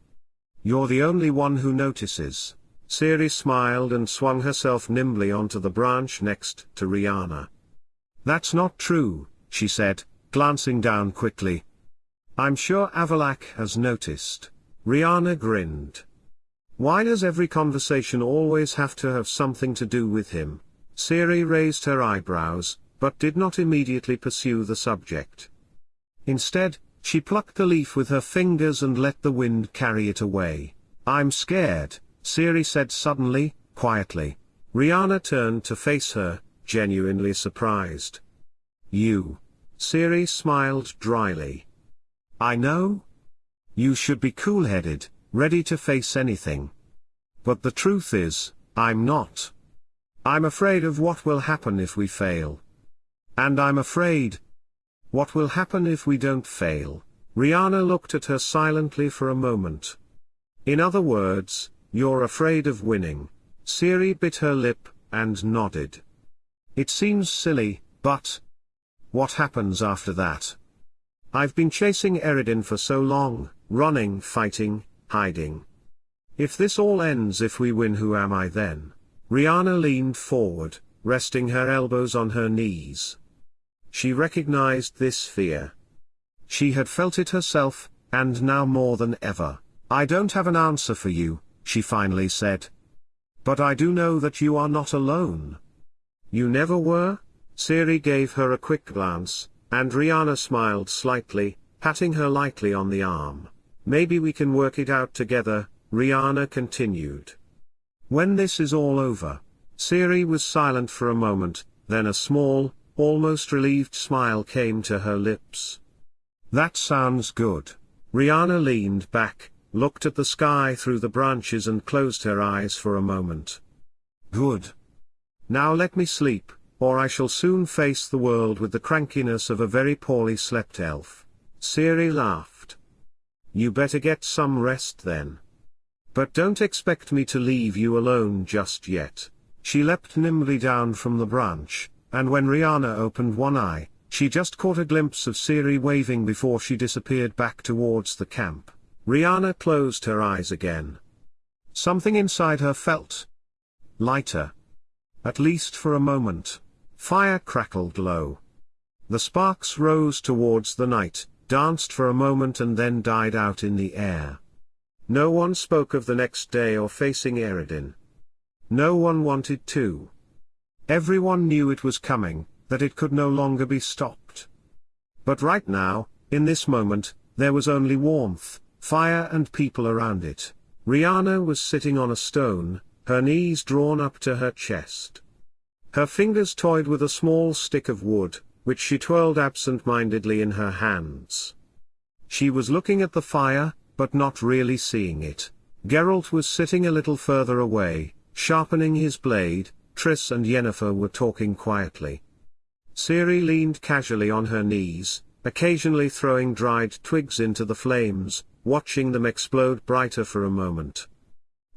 A: "You're the only one who notices." Ciri smiled and swung herself nimbly onto the branch next to Riana. "That's not true," she said, glancing down quickly. "I'm sure Avallac'h has noticed." Riana grinned. "Why does every conversation always have to have something to do with him?" Ciri raised her eyebrows, but did not immediately pursue the subject. Instead, she plucked a leaf with her fingers and let the wind carry it away. "I'm scared," Ciri said suddenly, quietly. Riana turned to face her, genuinely surprised. "You?" Ciri smiled dryly. "I know. You should be cool-headed, ready to face anything. But the truth is, I'm not. I'm afraid of what will happen if we fail. And I'm afraid. What will happen if we don't fail?" Riana looked at her silently for a moment. "In other words, you're afraid of winning." Ciri bit her lip, and nodded. "It seems silly, but what happens after that? I've been chasing Eredin for so long, running, fighting, hiding. If this all ends if we win, who am I then?" Riana leaned forward, resting her elbows on her knees. She recognized this fear. She had felt it herself, and now more than ever. "I don't have an answer for you," she finally said. "But I do know that you are not alone." "You never were?" Ciri gave her a quick glance, and Riana smiled slightly, patting her lightly on the arm. "Maybe we can work it out together," Riana continued. "When this is all over." Ciri was silent for a moment, then a small, almost relieved smile came to her lips. "That sounds good." Riana leaned back, looked at the sky through the branches and closed her eyes for a moment. "Good. Now let me sleep, or I shall soon face the world with the crankiness of a very poorly slept elf." Ciri laughed. "You better get some rest then. But don't expect me to leave you alone just yet." She leapt nimbly down from the branch, and when Riana opened one eye, she just caught a glimpse of Ciri waving before she disappeared back towards the camp. Riana closed her eyes again. Something inside her felt lighter. At least for a moment. Fire crackled low. The sparks rose towards the night, danced for a moment and then died out in the air. No one spoke of the next day or facing Eredin. No one wanted to. Everyone knew it was coming, that it could no longer be stopped. But right now, in this moment, there was only warmth, fire and people around it. Riana was sitting on a stone, her knees drawn up to her chest. Her fingers toyed with a small stick of wood, which she twirled absent-mindedly in her hands. She was looking at the fire, but not really seeing it. Geralt was sitting a little further away, sharpening his blade. Triss and Yennefer were talking quietly. Ciri leaned casually on her knees, occasionally throwing dried twigs into the flames, watching them explode brighter for a moment.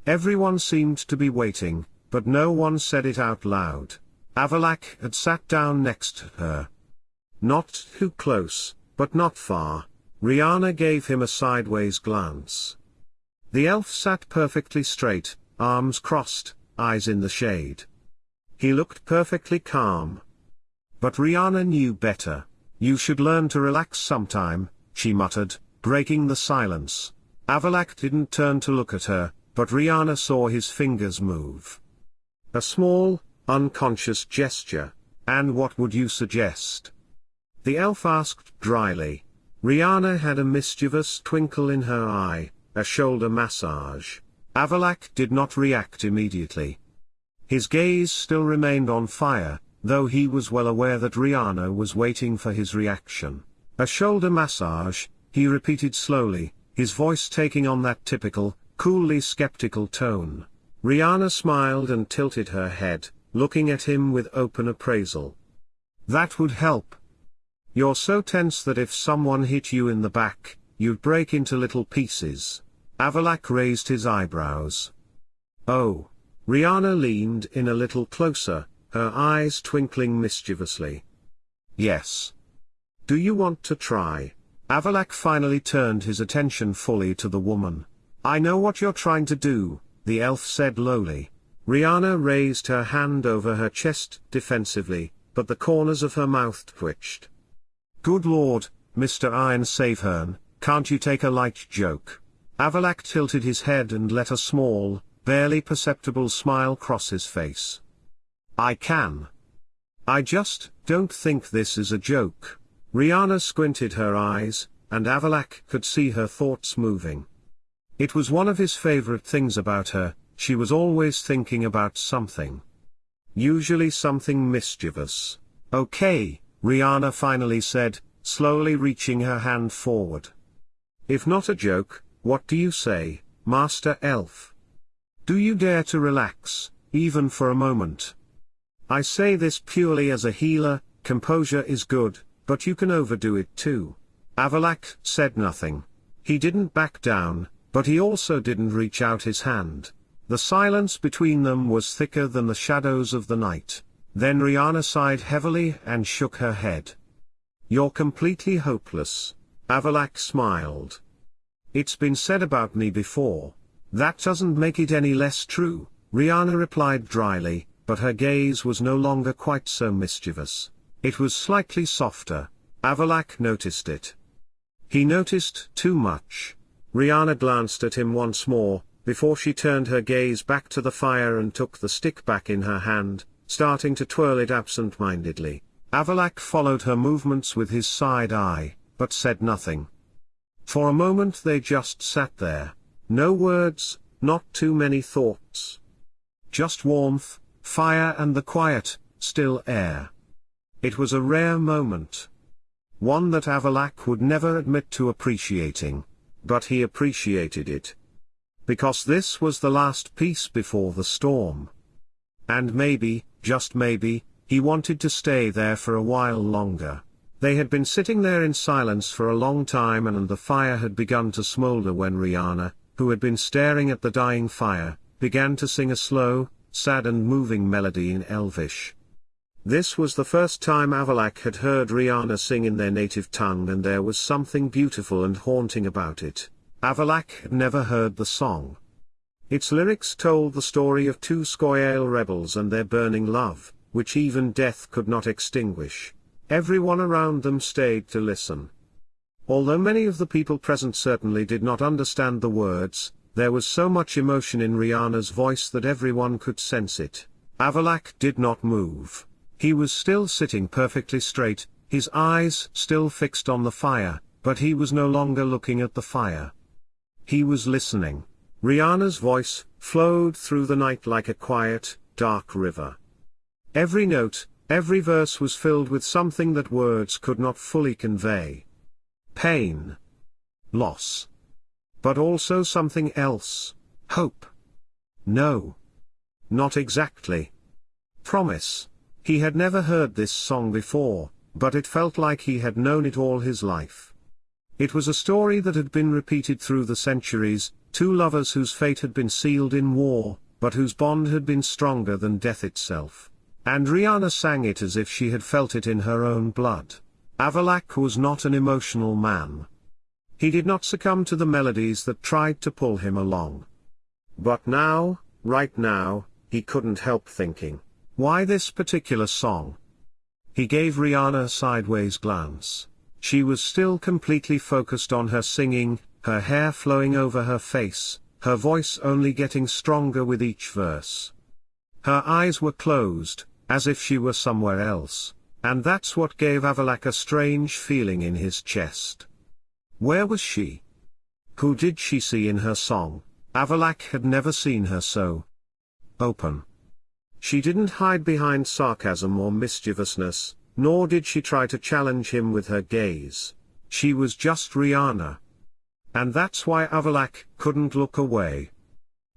A: Everyone seemed to be waiting, but no one said it out loud. Avallac'h had sat down next to her. Not too close, but not far. Riana gave him a sideways glance. The elf sat perfectly straight, arms crossed, eyes in the shade. He looked perfectly calm. But Riana knew better. "You should learn to relax sometime," she muttered, breaking the silence. Avallac'h didn't turn to look at her, but Riana saw his fingers move. A small, unconscious gesture. "And what would you suggest?" the elf asked dryly. Riana had a mischievous twinkle in her eye. "A shoulder massage." Avallac'h did not react immediately. His gaze still remained on fire, though he was well aware that Riana was waiting for his reaction. "A shoulder massage," he repeated slowly, his voice taking on that typical, coolly skeptical tone. Riana smiled and tilted her head, looking at him with open appraisal. "That would help. You're so tense that if someone hit you in the back, you'd break into little pieces." Avallac'h raised his eyebrows. "Oh." Riana leaned in a little closer, her eyes twinkling mischievously. "Yes. Do you want to try?" Avallac'h finally turned his attention fully to the woman. "I know what you're trying to do," the elf said lowly. Riana raised her hand over her chest defensively, but the corners of her mouth twitched. "Good Lord, Mr. Aen Elle, can't you take a light joke?" Avallac'h tilted his head and let a small, barely perceptible smile cross his face. "I can. I just don't think this is a joke." Riana squinted her eyes, and Avallac'h could see her thoughts moving. It was one of his favorite things about her, she was always thinking about something. Usually something mischievous. "Okay," Riana finally said, slowly reaching her hand forward. "If not a joke, what do you say, Master Elf? Do you dare to relax, even for a moment? I say this purely as a healer, composure is good, but you can overdo it too." Avallac'h said nothing. He didn't back down, but he also didn't reach out his hand. The silence between them was thicker than the shadows of the night. Then Riana sighed heavily and shook her head. "You're completely hopeless." Avallac'h smiled. "It's been said about me before. That doesn't make it any less true," Riana replied dryly, but her gaze was no longer quite so mischievous. It was slightly softer. Avallac'h noticed it. He noticed too much. Riana glanced at him once more, before she turned her gaze back to the fire and took the stick back in her hand, starting to twirl it absent-mindedly. Avallac'h followed her movements with his side eye, but said nothing. For a moment they just sat there. No words, not too many thoughts. Just warmth, fire and the quiet, still air. It was a rare moment. One that Avallac'h would never admit to appreciating. But he appreciated it. Because this was the last peace before the storm. And maybe, just maybe, he wanted to stay there for a while longer. They had been sitting there in silence for a long time and the fire had begun to smolder when Riana, who had been staring at the dying fire, began to sing a slow, sad and moving melody in Elvish. This was the first time Avallac'h had heard Riana sing in their native tongue and there was something beautiful and haunting about it. Avallac'h had never heard the song. Its lyrics told the story of two Scoia'tael rebels and their burning love, which even death could not extinguish. Everyone around them stayed to listen. Although many of the people present certainly did not understand the words, there was so much emotion in Riana's voice that everyone could sense it. Avallac'h did not move. He was still sitting perfectly straight, his eyes still fixed on the fire, but he was no longer looking at the fire. He was listening. Riana's voice flowed through the night like a quiet, dark river. Every note, every verse was filled with something that words could not fully convey. Pain. Loss. But also something else. Hope. No. Not exactly. Promise. He had never heard this song before, but it felt like he had known it all his life. It was a story that had been repeated through the centuries, Two lovers whose fate had been sealed in war, but whose bond had been stronger than death itself. And Riana sang it as if she had felt it in her own blood. Avallac'h was not an emotional man. He did not succumb to the melodies that tried to pull him along. But now, right now, he couldn't help thinking, why this particular song? He gave Riana a sideways glance. She was still completely focused on her singing, her hair flowing over her face, her voice only getting stronger with each verse. Her eyes were closed, as if she were somewhere else, and that's what gave Avallac'h a strange feeling in his chest. Where was she? Who did she see in her song? Avallac'h had never seen her so open. She didn't hide behind sarcasm or mischievousness, nor did she try to challenge him with her gaze. She was just Riana. And that's why Avallac'h couldn't look away.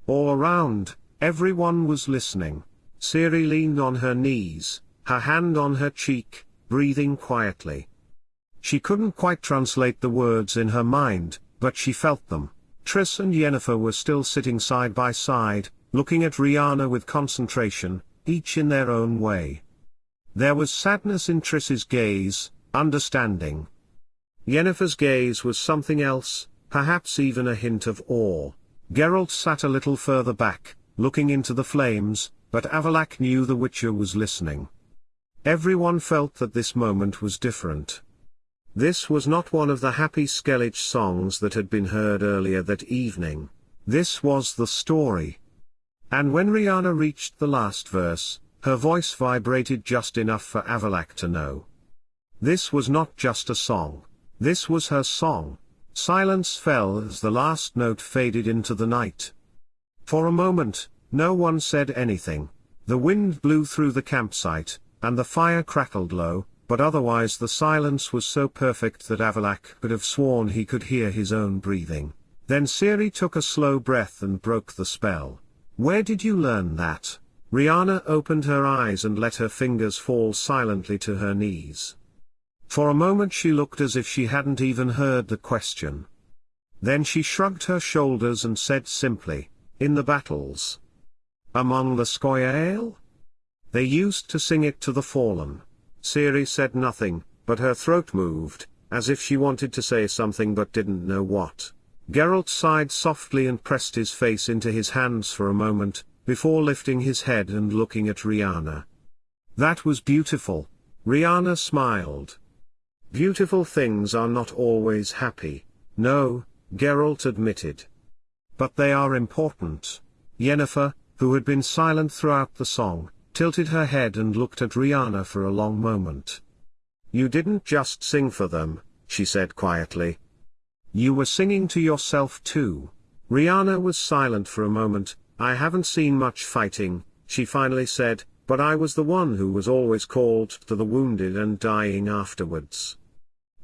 A: All around, everyone was listening. Ciri leaned on her knees, her hand on her cheek, breathing quietly. She couldn't quite translate the words in her mind, but she felt them. Triss and Yennefer were still sitting side by side, looking at Riana with concentration, each in their own way. There was sadness in Triss's gaze, understanding. Yennefer's gaze was something else, perhaps even a hint of awe. Geralt sat a little further back, looking into the flames, but Avallac'h knew the Witcher was listening. Everyone felt that this moment was different. This was not one of the happy Skellige songs that had been heard earlier that evening. This was the story. And when Riana reached the last verse, her voice vibrated just enough for Avallac'h to know. This was not just a song. This was her song. Silence fell as the last note faded into the night. For a moment, no one said anything. The wind blew through the campsite, and the fire crackled low, but otherwise the silence was so perfect that Avallac'h could have sworn he could hear his own breathing. Then Ciri took a slow breath and broke the spell. "Where did you learn that?" Riana opened her eyes and let her fingers fall silently to her knees. For a moment she looked as if she hadn't even heard the question. Then she shrugged her shoulders and said simply, "In the battles. Among the Scoia'tael? They used to sing it to the fallen." Ciri said nothing, but her throat moved, as if she wanted to say something but didn't know what. Geralt sighed softly and pressed his face into his hands for a moment, before lifting his head and looking at Riana. "That was beautiful." Riana smiled. "Beautiful things are not always happy." "No," Geralt admitted. "But they are important." Yennefer, who had been silent throughout the song, tilted her head and looked at Riana for a long moment. "You didn't just sing for them," she said quietly. "You were singing to yourself too." Riana was silent for a moment. "I haven't seen much fighting," she finally said, "but I was the one who was always called to the wounded and dying afterwards.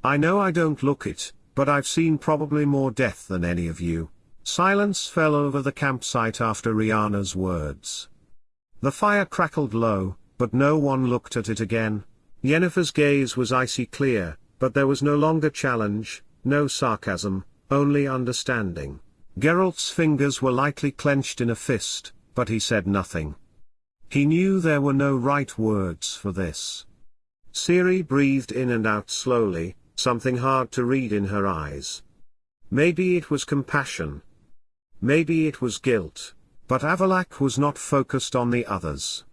A: I know I don't look it, but I've seen probably more death than any of you." Silence fell over the campsite after Riana's words. The fire crackled low, but no one looked at it again. Yennefer's gaze was icy clear, but there was no longer challenge, no sarcasm, only understanding. Geralt's fingers were lightly clenched in a fist, but he said nothing. He knew there were no right words for this. Ciri breathed in and out slowly, something hard to read in her eyes. Maybe it was compassion. Maybe it was guilt. But Avallac'h was not focused on the others.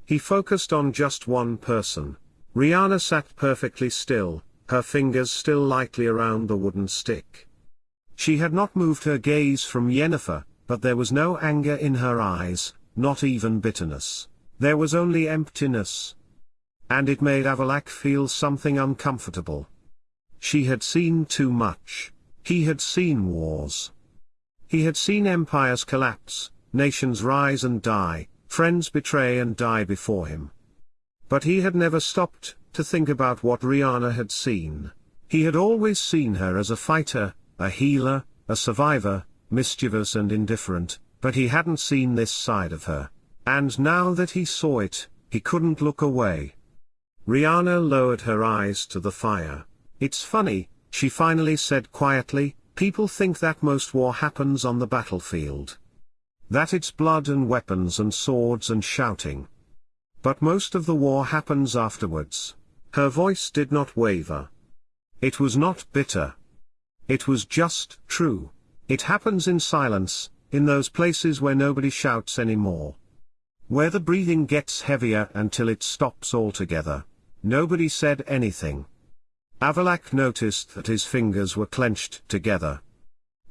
A: He focused on just one person. Riana sat perfectly still, her fingers still lightly around the wooden stick. She had not moved her gaze from Yennefer, but there was no anger in her eyes, not even bitterness. There was only emptiness. And it made Avallac'h feel something uncomfortable. She had seen too much. He had seen wars. He had seen empires collapse, nations rise and die, friends betray and die before him. But he had never stopped to think about what Riana had seen. He had always seen her as a fighter, a healer, a survivor, mischievous and indifferent, but he hadn't seen this side of her. And now that he saw it, he couldn't look away. Riana lowered her eyes to the fire. "It's funny," she finally said quietly, People think that most war happens on the battlefield. That it's blood and weapons and swords and shouting. But most of the war happens afterwards. Her voice did not waver. It was not bitter. It was just true. It happens in silence, in those places where nobody shouts anymore. Where the breathing gets heavier until it stops altogether. Nobody said anything. Avallac'h noticed that his fingers were clenched together.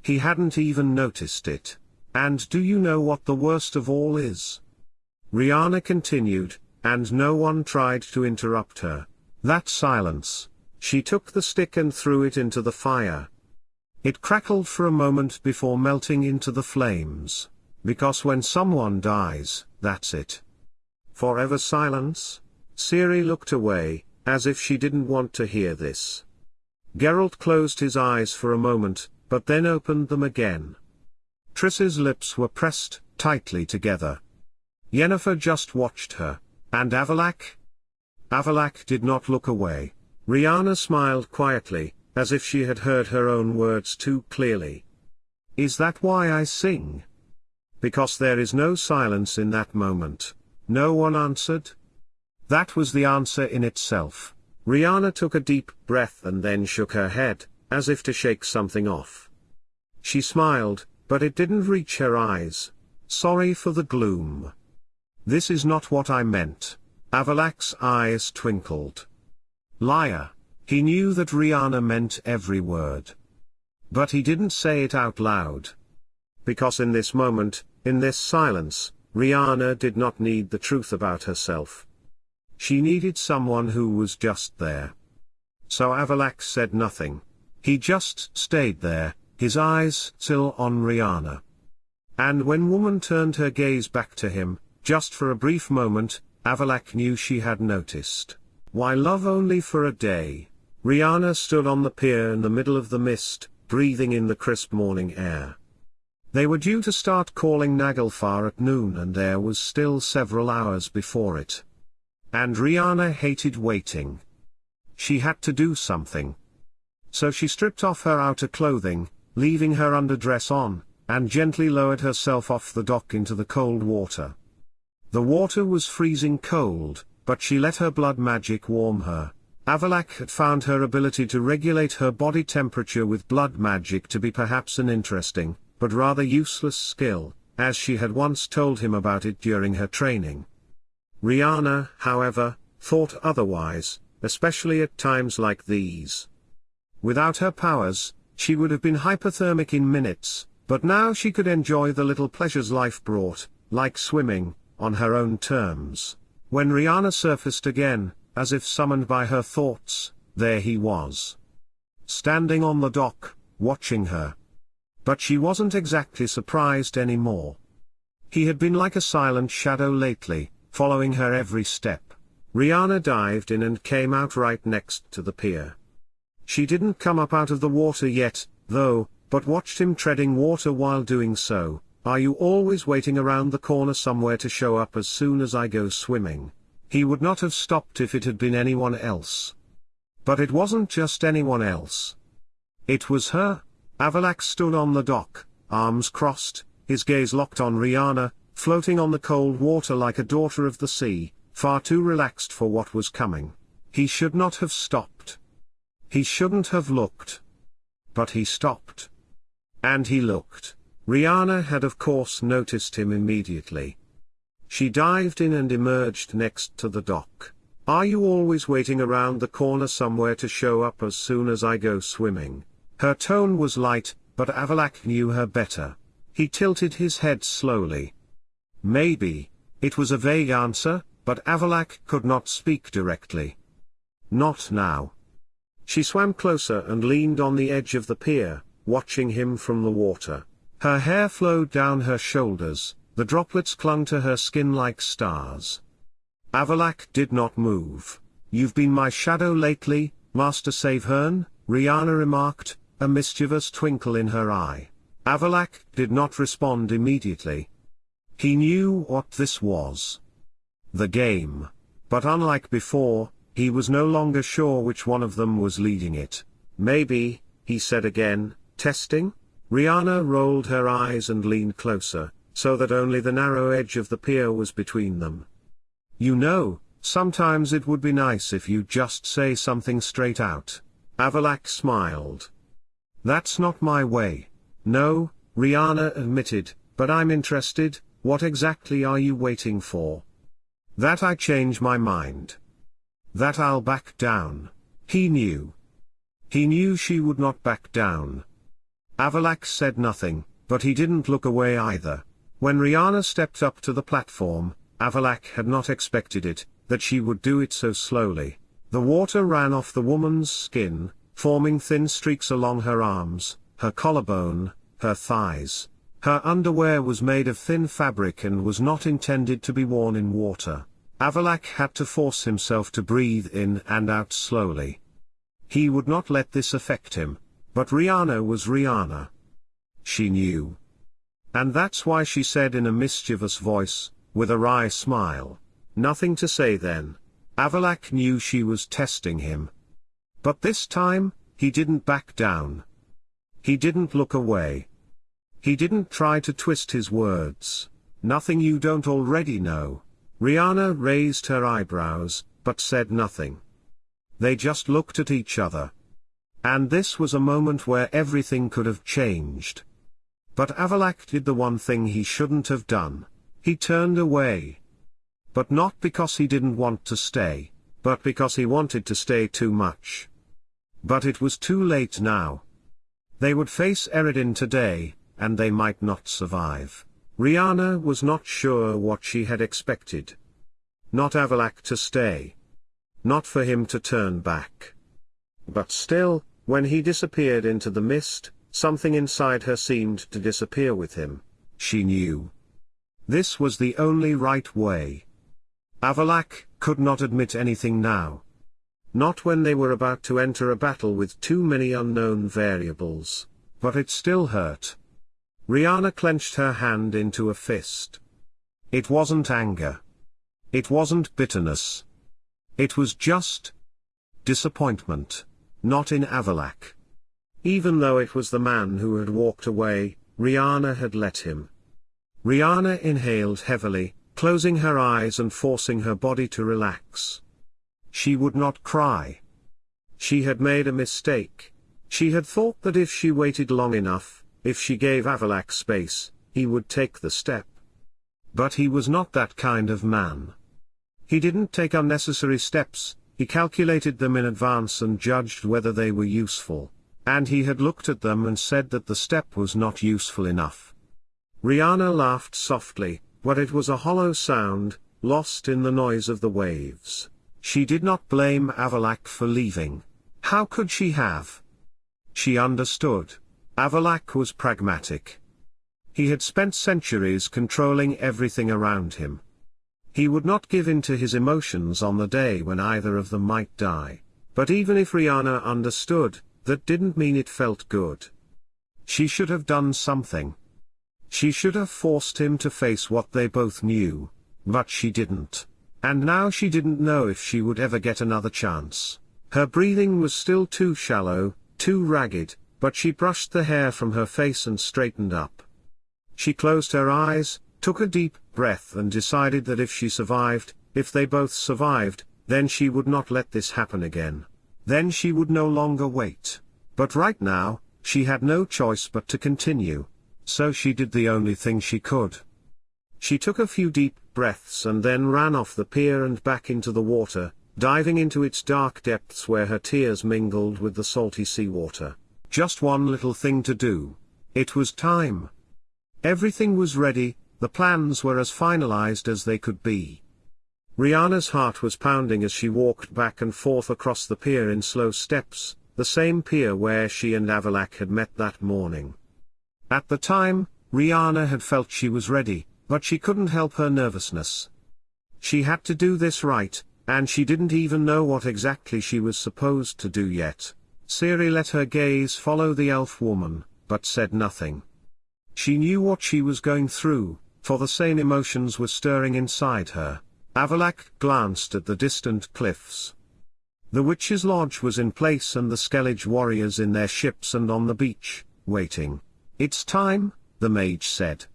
A: He hadn't even noticed it. And do you know what the worst of all is? Riana continued, and no one tried to interrupt her. That silence. She took the stick and threw it into the fire. It crackled for a moment before melting into the flames. Because when someone dies, that's it. Forever silence? Ciri looked away, as if she didn't want to hear this. Geralt closed his eyes for a moment, but then opened them again. Triss's lips were pressed tightly together. Yennefer just watched her. And Avallac'h? Avallac'h did not look away. Riana smiled quietly, as if she had heard her own words too clearly. Is that why I sing? Because there is no silence in that moment. No one answered? That was the answer in itself. Riana took a deep breath and then shook her head, as if to shake something off. She smiled, but it didn't reach her eyes. Sorry for the gloom. This is not what I meant. Avallac'h's eyes twinkled. Liar. He knew that Riana meant every word. But he didn't say it out loud. Because in this moment, in this silence, Riana did not need the truth about herself. She needed someone who was just there. So Avallac'h said nothing. He just stayed there, his eyes still on Riana. And when woman turned her gaze back to him, just for a brief moment, Avallac'h knew she had noticed. Why love only for a day? Riana stood on the pier in the middle of the mist, breathing in the crisp morning air. They were due to start calling Naglfar at noon and there was still several hours before it. And Riana hated waiting. She had to do something. So she stripped off her outer clothing, leaving her underdress on, and gently lowered herself off the dock into the cold water. The water was freezing cold, but she let her blood magic warm her. Avallac'h had found her ability to regulate her body temperature with blood magic to be perhaps an interesting, but rather useless skill, as she had once told him about it during her training. Riana, however, thought otherwise, especially at times like these. Without her powers, she would have been hypothermic in minutes, but now she could enjoy the little pleasures life brought, like swimming, on her own terms. When Riana surfaced again, as if summoned by her thoughts, there he was. Standing on the dock, watching her. But she wasn't exactly surprised anymore. He had been like a silent shadow lately, following her every step. Riana dived in and came out right next to the pier. She didn't come up out of the water yet, though, but watched him treading water while doing so. Are you always waiting around the corner somewhere to show up as soon as I go swimming? He would not have stopped if it had been anyone else. But it wasn't just anyone else. It was her. Avallac'h stood on the dock, arms crossed, his gaze locked on Riana, floating on the cold water like a daughter of the sea, far too relaxed for what was coming. He should not have stopped. He shouldn't have looked. But he stopped. And he looked. Riana had of course noticed him immediately. She dived in and emerged next to the dock. Are you always waiting around the corner somewhere to show up as soon as I go swimming? Her tone was light, but Avallac'h knew her better. He tilted his head slowly. Maybe. It was a vague answer, but Avallac'h could not speak directly. Not now. She swam closer and leaned on the edge of the pier, watching him from the water. Her hair flowed down her shoulders, the droplets clung to her skin like stars. Avallac'h did not move. You've been my shadow lately, Master Savehern, Riana remarked, a mischievous twinkle in her eye. Avallac'h did not respond immediately. He knew what this was. The game. But unlike before, he was no longer sure which one of them was leading it. Maybe, he said again, Testing? Riana rolled her eyes and leaned closer, so that only the narrow edge of the pier was between them. You know, sometimes it would be nice if you just say something straight out. Avallac'h smiled. That's not my way. No, Riana admitted, but I'm interested. What exactly are you waiting for? That I change my mind. That I'll back down. He knew. He knew she would not back down. Avallac'h said nothing, but he didn't look away either. When Riana stepped up to the platform, Avallac'h had not expected it, that she would do it so slowly. The water ran off the woman's skin, forming thin streaks along her arms, her collarbone, her thighs. Her underwear was made of thin fabric and was not intended to be worn in water. Avallac'h had to force himself to breathe in and out slowly. He would not let this affect him. But Riana was Riana. She knew. And that's why she said in a mischievous voice, with a wry smile, "Nothing to say then." Avallac'h knew she was testing him. But this time, he didn't back down. He didn't look away. He didn't try to twist his words. "Nothing you don't already know." Riana raised her eyebrows, but said nothing. They just looked at each other. And this was a moment where everything could have changed. But Avallac'h did the one thing he shouldn't have done. He turned away. But not because he didn't want to stay, but because he wanted to stay too much. But it was too late now. They would face Eredin today, and they might not survive. Riana was not sure what she had expected. Not Avallac'h to stay. Not for him to turn back. But still, when he disappeared into the mist, something inside her seemed to disappear with him. She knew. This was the only right way. Avallac'h could not admit anything now. Not when they were about to enter a battle with too many unknown variables. But it still hurt. Riana clenched her hand into a fist. It wasn't anger. It wasn't bitterness. It was just disappointment. Not in Avallac'h. Even though it was the man who had walked away, Riana had let him. Riana inhaled heavily, closing her eyes and forcing her body to relax. She would not cry. She had made a mistake. She had thought that if she waited long enough, if she gave Avallac'h space, he would take the step. But he was not that kind of man. He didn't take unnecessary steps. He calculated them in advance and judged whether they were useful. And he had looked at them and said that the step was not useful enough. Riana laughed softly, but it was a hollow sound, lost in the noise of the waves. She did not blame Avallac'h for leaving. How could she have? She understood. Avallac'h was pragmatic. He had spent centuries controlling everything around him. He would not give in to his emotions on the day when either of them might die. But even if Riana understood, that didn't mean it felt good. She should have done something. She should have forced him to face what they both knew, but she didn't. And now she didn't know if she would ever get another chance. Her breathing was still too shallow, too ragged, but she brushed the hair from her face and straightened up. She closed her eyes, took a deep breath and decided that if she survived, if they both survived, then she would not let this happen again. Then she would no longer wait. But right now, she had no choice but to continue. So she did the only thing she could. She took a few deep breaths and then ran off the pier and back into the water, diving into its dark depths where her tears mingled with the salty seawater. Just one little thing to do. It was time. Everything was ready, the plans were as finalized as they could be. Riana's heart was pounding as she walked back and forth across the pier in slow steps, the same pier where she and Avallac'h had met that morning. At the time, Riana had felt she was ready, but she couldn't help her nervousness. She had to do this right, and she didn't even know what exactly she was supposed to do yet. Ciri let her gaze follow the elf woman, but said nothing. She knew what she was going through, for the same emotions were stirring inside her. Avallac'h glanced at the distant cliffs. The Witch's Lodge was in place and the Skellige warriors in their ships and on the beach. waiting. "It's time," the mage said.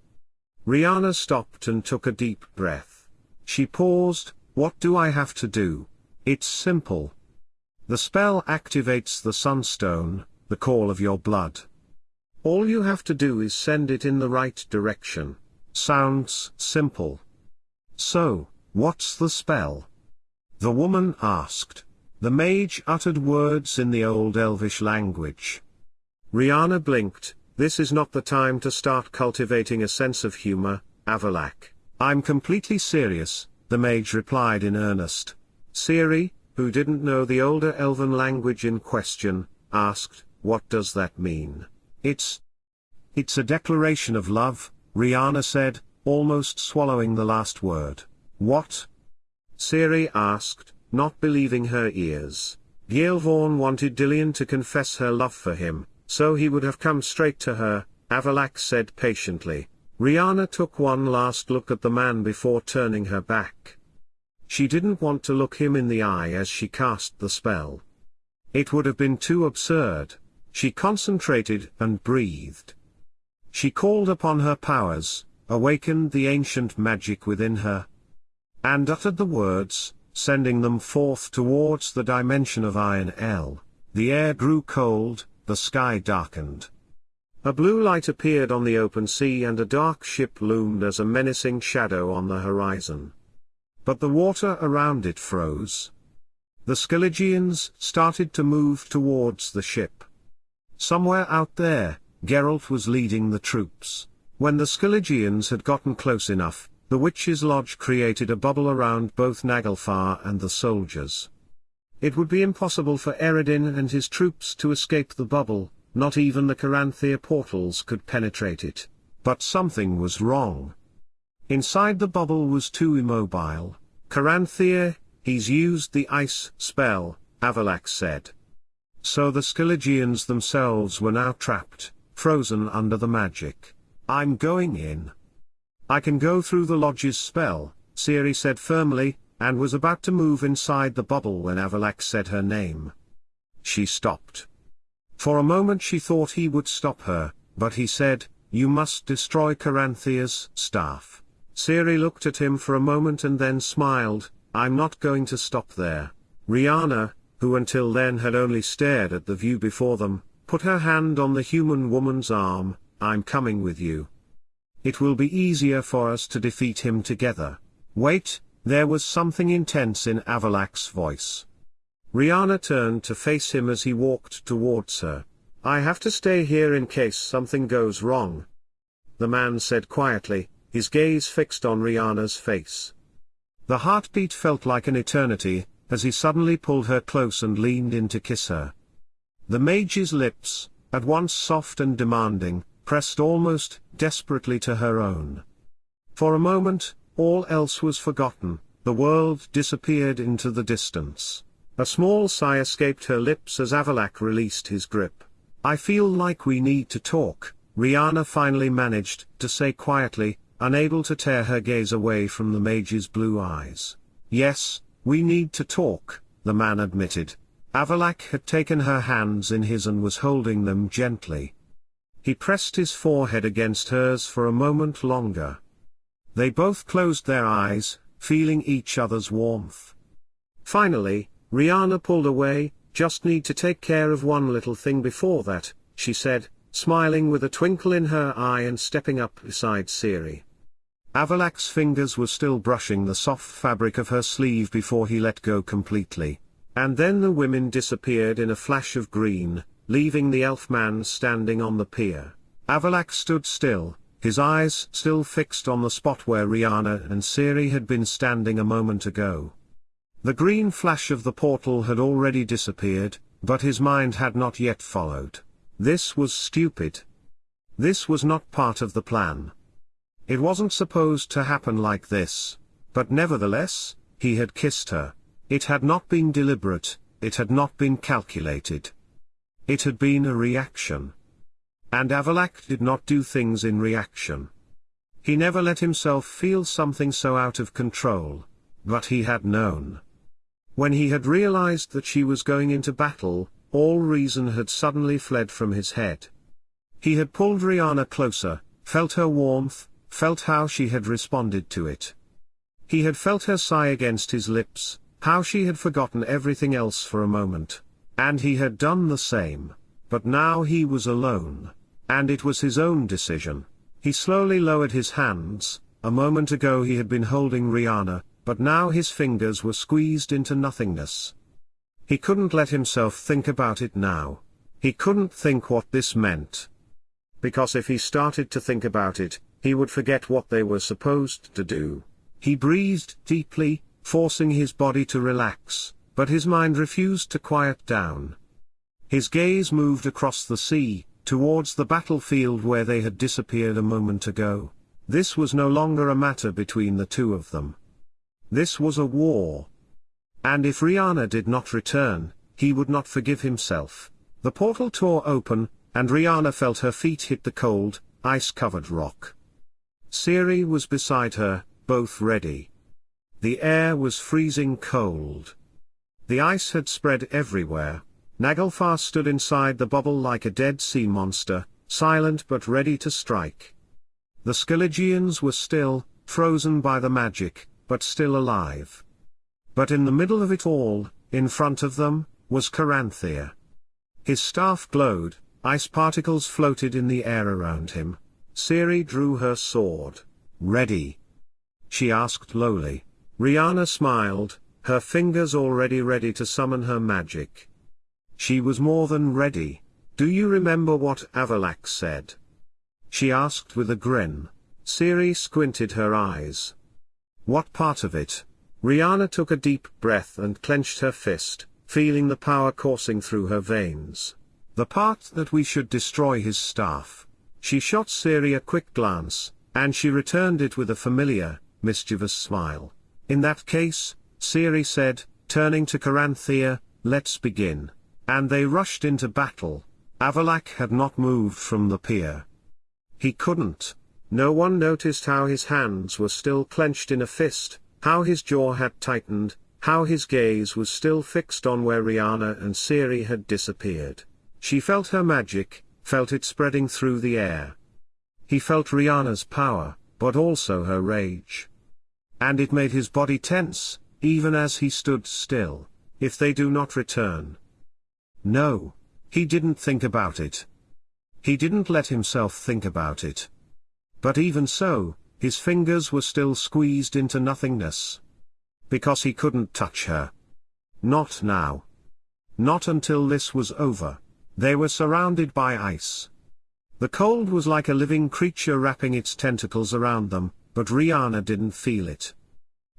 A: Riana stopped and took a deep breath. She paused. "What do I have to do?" "It's simple. The spell activates the Sunstone, the call of your blood. All you have to do is send it in the right direction." Sounds simple. "So, what's the spell?" the woman asked. The mage uttered words in the old Elvish language. Riana blinked. "This is not the time to start cultivating a sense of humor, Avallac'h. I'm completely serious," the mage replied in earnest. Ciri, who didn't know the older elven language in question, asked, "What does that mean?" It's a declaration of love," Riana said, almost swallowing the last word. "What?" Ciri asked, not believing her ears. Gealbhan wanted Dillian to confess her love for him, so he would have come straight to her, Avallac'h said patiently. Riana took one last look at the man before turning her back. She didn't want to look him in the eye as she cast the spell. It would have been too absurd. She concentrated and breathed. She called upon her powers, awakened the ancient magic within her, and uttered the words, sending them forth towards the dimension of Aen Elle. The air grew cold, the sky darkened. A blue light appeared on the open sea and a dark ship loomed as a menacing shadow on the horizon. But the water around it froze. The Scoia'taels started to move towards the ship. Somewhere out there, Geralt was leading the troops. When the Scoia'taels had gotten close enough, the Witch's Lodge created a bubble around both Naglfar and the soldiers. It would be impossible for Eredin and his troops to escape the bubble, not even the Caranthea portals could penetrate it. But something was wrong. Inside the bubble was too immobile. "Caranthea, he's used the ice spell," Avallac'h said. So the Scoia'taels themselves were now trapped, frozen under the magic. "I'm going in. I can go through the lodge's spell," Ciri said firmly, and was about to move inside the bubble when Avallac'h said her name. She stopped. For a moment she thought he would stop her, but he said, "You must destroy Caranthea's staff." Ciri looked at him for a moment and then smiled. "I'm not going to stop there." Riana, who until then had only stared at the view before them, put her hand on the human woman's arm. "I'm coming with you. It will be easier for us to defeat him together." "Wait," there was something intense in Avallac'h's voice. Riana turned to face him as he walked towards her. "I have to stay here in case something goes wrong," the man said quietly, his gaze fixed on Riana's face. The heartbeat felt like an eternity, as he suddenly pulled her close and leaned in to kiss her. The mage's lips, at once soft and demanding, pressed almost desperately to her own. For a moment, all else was forgotten, the world disappeared into the distance. A small sigh escaped her lips as Avallac'h released his grip. "I feel like we need to talk," Riana finally managed to say quietly, unable to tear her gaze away from the mage's blue eyes. "Yes, we need to talk," the man admitted. Avallac'h had taken her hands in his and was holding them gently. He pressed his forehead against hers for a moment longer. They both closed their eyes, feeling each other's warmth. Finally, Riana pulled away. "Just need to take care of one little thing before that," she said, smiling with a twinkle in her eye and stepping up beside Ciri. Avallac'h's fingers were still brushing the soft fabric of her sleeve before he let go completely. And then the women disappeared in a flash of green, leaving the elf-man standing on the pier. Avallac'h stood still, his eyes still fixed on the spot where Riana and Ciri had been standing a moment ago. The green flash of the portal had already disappeared, but his mind had not yet followed. This was stupid. This was not part of the plan. It wasn't supposed to happen like this. But nevertheless, he had kissed her. It had not been deliberate, it had not been calculated. It had been a reaction. And Avallac'h did not do things in reaction. He never let himself feel something so out of control. But he had known. When he had realized that she was going into battle, all reason had suddenly fled from his head. He had pulled Riana closer, felt her warmth, felt how she had responded to it. He had felt her sigh against his lips, how she had forgotten everything else for a moment. And he had done the same. But now he was alone. And it was his own decision. He slowly lowered his hands. A moment ago he had been holding Riana, but now his fingers were squeezed into nothingness. He couldn't let himself think about it now. He couldn't think what this meant. Because if he started to think about it, he would forget what they were supposed to do. He breathed deeply, forcing his body to relax, but his mind refused to quiet down. His gaze moved across the sea, towards the battlefield where they had disappeared a moment ago. This was no longer a matter between the two of them. This was a war. And if Riana did not return, he would not forgive himself. The portal tore open, and Riana felt her feet hit the cold, ice-covered rock. Ciri was beside her, both ready. The air was freezing cold. The ice had spread everywhere. Naglfar stood inside the bubble like a dead sea monster, silent but ready to strike. The Skyligians were still, frozen by the magic, but still alive. But in the middle of it all, in front of them, was Caranthea. His staff glowed, ice particles floated in the air around him. Ciri drew her sword. "Ready?" she asked lowly. Riana smiled, her fingers already ready to summon her magic. She was more than ready. "Do you remember what Avallac'h said?" she asked with a grin. Ciri squinted her eyes. "What part of it?" Riana took a deep breath and clenched her fist, feeling the power coursing through her veins. "The part that we should destroy his staff." She shot Ciri a quick glance, and she returned it with a familiar, mischievous smile. "In that case," Ciri said, turning to Caranthea, "let's begin." And they rushed into battle. Avallac'h had not moved from the pier. He couldn't. No one noticed how his hands were still clenched in a fist, how his jaw had tightened, how his gaze was still fixed on where Riana and Ciri had disappeared. She felt her magic, felt it spreading through the air. He felt Riana's power, but also her rage. And it made his body tense, even as he stood still. If they do not return. No. He didn't think about it. He didn't let himself think about it. But even so, his fingers were still squeezed into nothingness. Because he couldn't touch her. Not now. Not until this was over. They were surrounded by ice. The cold was like a living creature wrapping its tentacles around them, but Riana didn't feel it.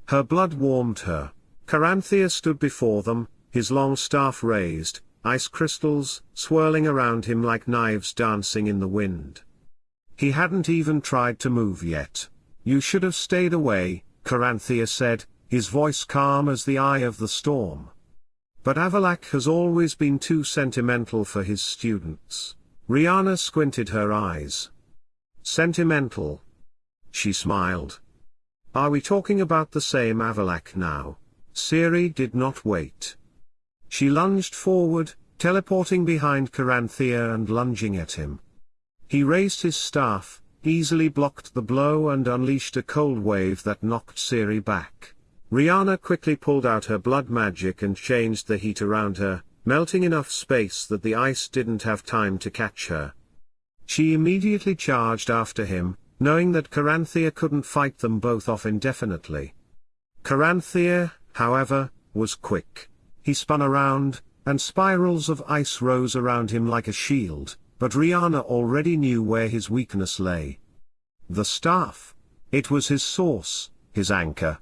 A: Her blood warmed her. Caranthea stood before them, his long staff raised, ice crystals swirling around him like knives dancing in the wind. He hadn't even tried to move yet. "You should have stayed away," Caranthea said, his voice calm as the eye of the storm. But Avallac'h has always been too sentimental for his students. Riana squinted her eyes. "Sentimental?" She smiled. "Are we talking about the same Avallac'h now?" Ciri did not wait. She lunged forward, teleporting behind Caranthea and lunging at him. He raised his staff, easily blocked the blow and unleashed a cold wave that knocked Ciri back. Riana quickly pulled out her blood magic and changed the heat around her, melting enough space that the ice didn't have time to catch her. She immediately charged after him, knowing that Caranthea couldn't fight them both off indefinitely. Caranthea, however, was quick. He spun around, and spirals of ice rose around him like a shield, but Riana already knew where his weakness lay. The staff. It was his source, his anchor.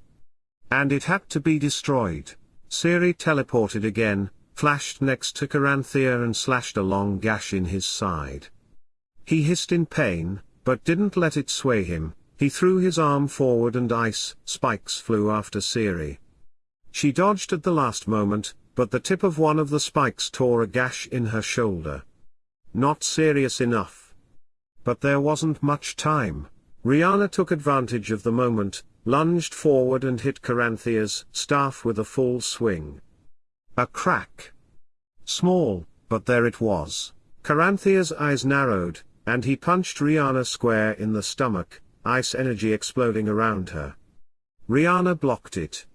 A: And it had to be destroyed. Ciri teleported again, flashed next to Caranthea and slashed a long gash in his side. He hissed in pain, but didn't let it sway him. He threw his arm forward and ice spikes flew after Ciri. She dodged at the last moment, but the tip of one of the spikes tore a gash in her shoulder. Not serious enough. But there wasn't much time. Riana took advantage of the moment, lunged forward and hit Caranthea's staff with a full swing. A crack. Small, but there it was. Caranthea's eyes narrowed, and he punched Riana square in the stomach, ice energy exploding around her. Riana blocked it.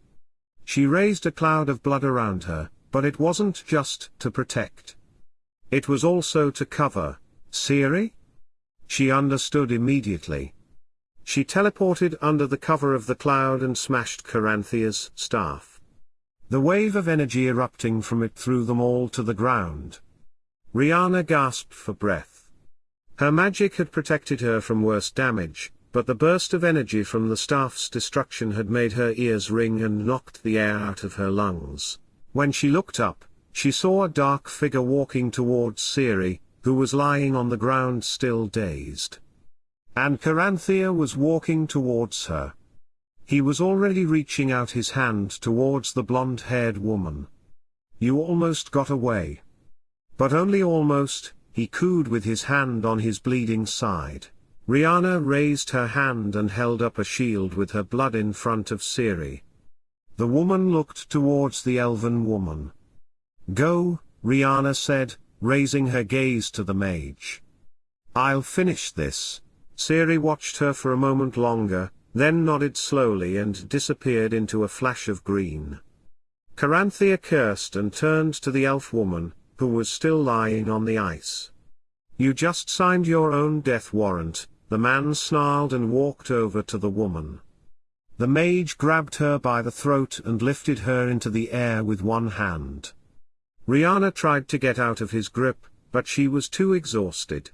A: She raised a cloud of blood around her, but it wasn't just to protect. It was also to cover. Ciri? She understood immediately. She teleported under the cover of the cloud and smashed Caranthea's staff. The wave of energy erupting from it threw them all to the ground. Riana gasped for breath. Her magic had protected her from worse damage, but the burst of energy from the staff's destruction had made her ears ring and knocked the air out of her lungs. When she looked up, she saw a dark figure walking towards Ciri, who was lying on the ground still dazed. And Caranthea was walking towards her. He was already reaching out his hand towards the blonde-haired woman. "You almost got away." But only almost, he cooed with his hand on his bleeding side. Riana raised her hand and held up a shield with her blood in front of Ciri. The woman looked towards the elven woman. "Go," Riana said, raising her gaze to the mage. "I'll finish this." Ciri watched her for a moment longer, then nodded slowly and disappeared into a flash of green. Caranthea cursed and turned to the elf woman, who was still lying on the ice. "You just signed your own death warrant," the man snarled and walked over to the woman. The mage grabbed her by the throat and lifted her into the air with one hand. Riana tried to get out of his grip, but she was too exhausted.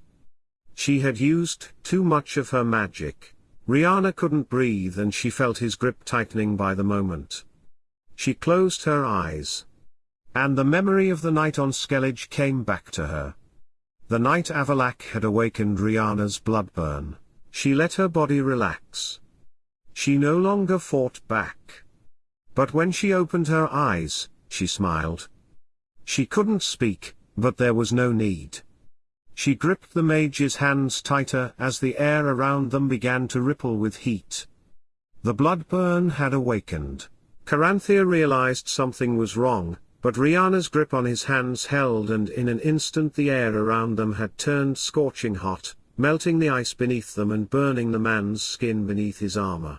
A: She had used too much of her magic. Riana couldn't breathe and she felt his grip tightening by the moment. She closed her eyes. And the memory of the night on Skellige came back to her. The night Avallac'h had awakened Riana's bloodburn. She let her body relax. She no longer fought back. But when she opened her eyes, she smiled. She couldn't speak, but there was no need. She gripped the mage's hands tighter as the air around them began to ripple with heat. The bloodburn had awakened. Caranthea realized something was wrong, but Riana's grip on his hands held, and in an instant the air around them had turned scorching hot, melting the ice beneath them and burning the man's skin beneath his armor.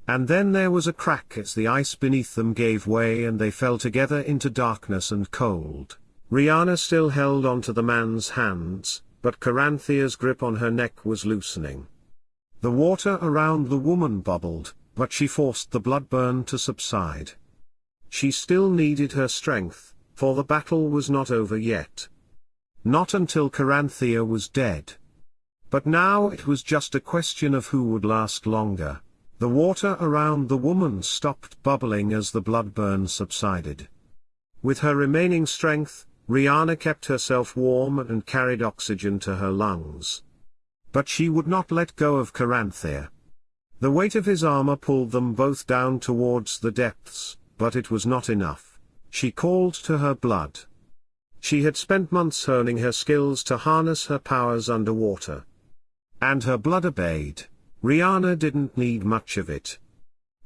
A: And then there was a crack as the ice beneath them gave way and they fell together into darkness and cold. Riana still held onto the man's hands, but Caranthea's grip on her neck was loosening. The water around the woman bubbled, but she forced the bloodburn to subside. She still needed her strength, for the battle was not over yet. Not until Caranthea was dead. But now it was just a question of who would last longer. The water around the woman stopped bubbling as the bloodburn subsided. With her remaining strength, Riana kept herself warm and carried oxygen to her lungs. But she would not let go of Caranthea. The weight of his armor pulled them both down towards the depths, but it was not enough. She called to her blood. She had spent months honing her skills to harness her powers underwater. And her blood obeyed. Riana didn't need much of it.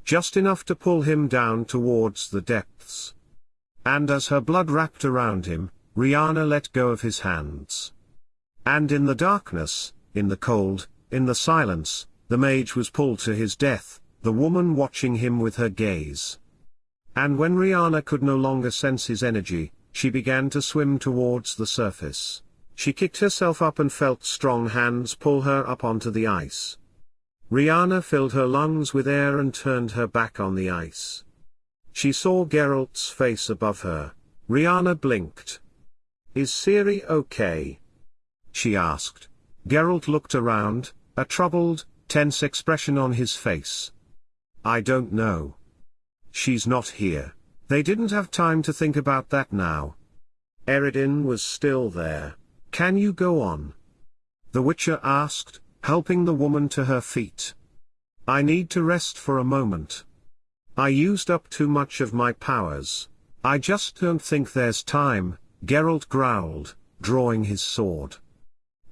A: Just enough to pull him down towards the depths. And as her blood wrapped around him, Riana let go of his hands. And in the darkness, in the cold, in the silence, the mage was pulled to his death, the woman watching him with her gaze. And when Riana could no longer sense his energy, she began to swim towards the surface. She kicked herself up and felt strong hands pull her up onto the ice. Riana filled her lungs with air and turned her back on the ice. She saw Geralt's face above her. Riana blinked. "Is Ciri okay?" she asked. Geralt looked around, a troubled, tense expression on his face. "I don't know. She's not here." They didn't have time to think about that now. Eredin was still there. "Can you go on?" the Witcher asked, helping the woman to her feet. "I need to rest for a moment. I used up too much of my powers. I just don't think there's time," Geralt growled, drawing his sword.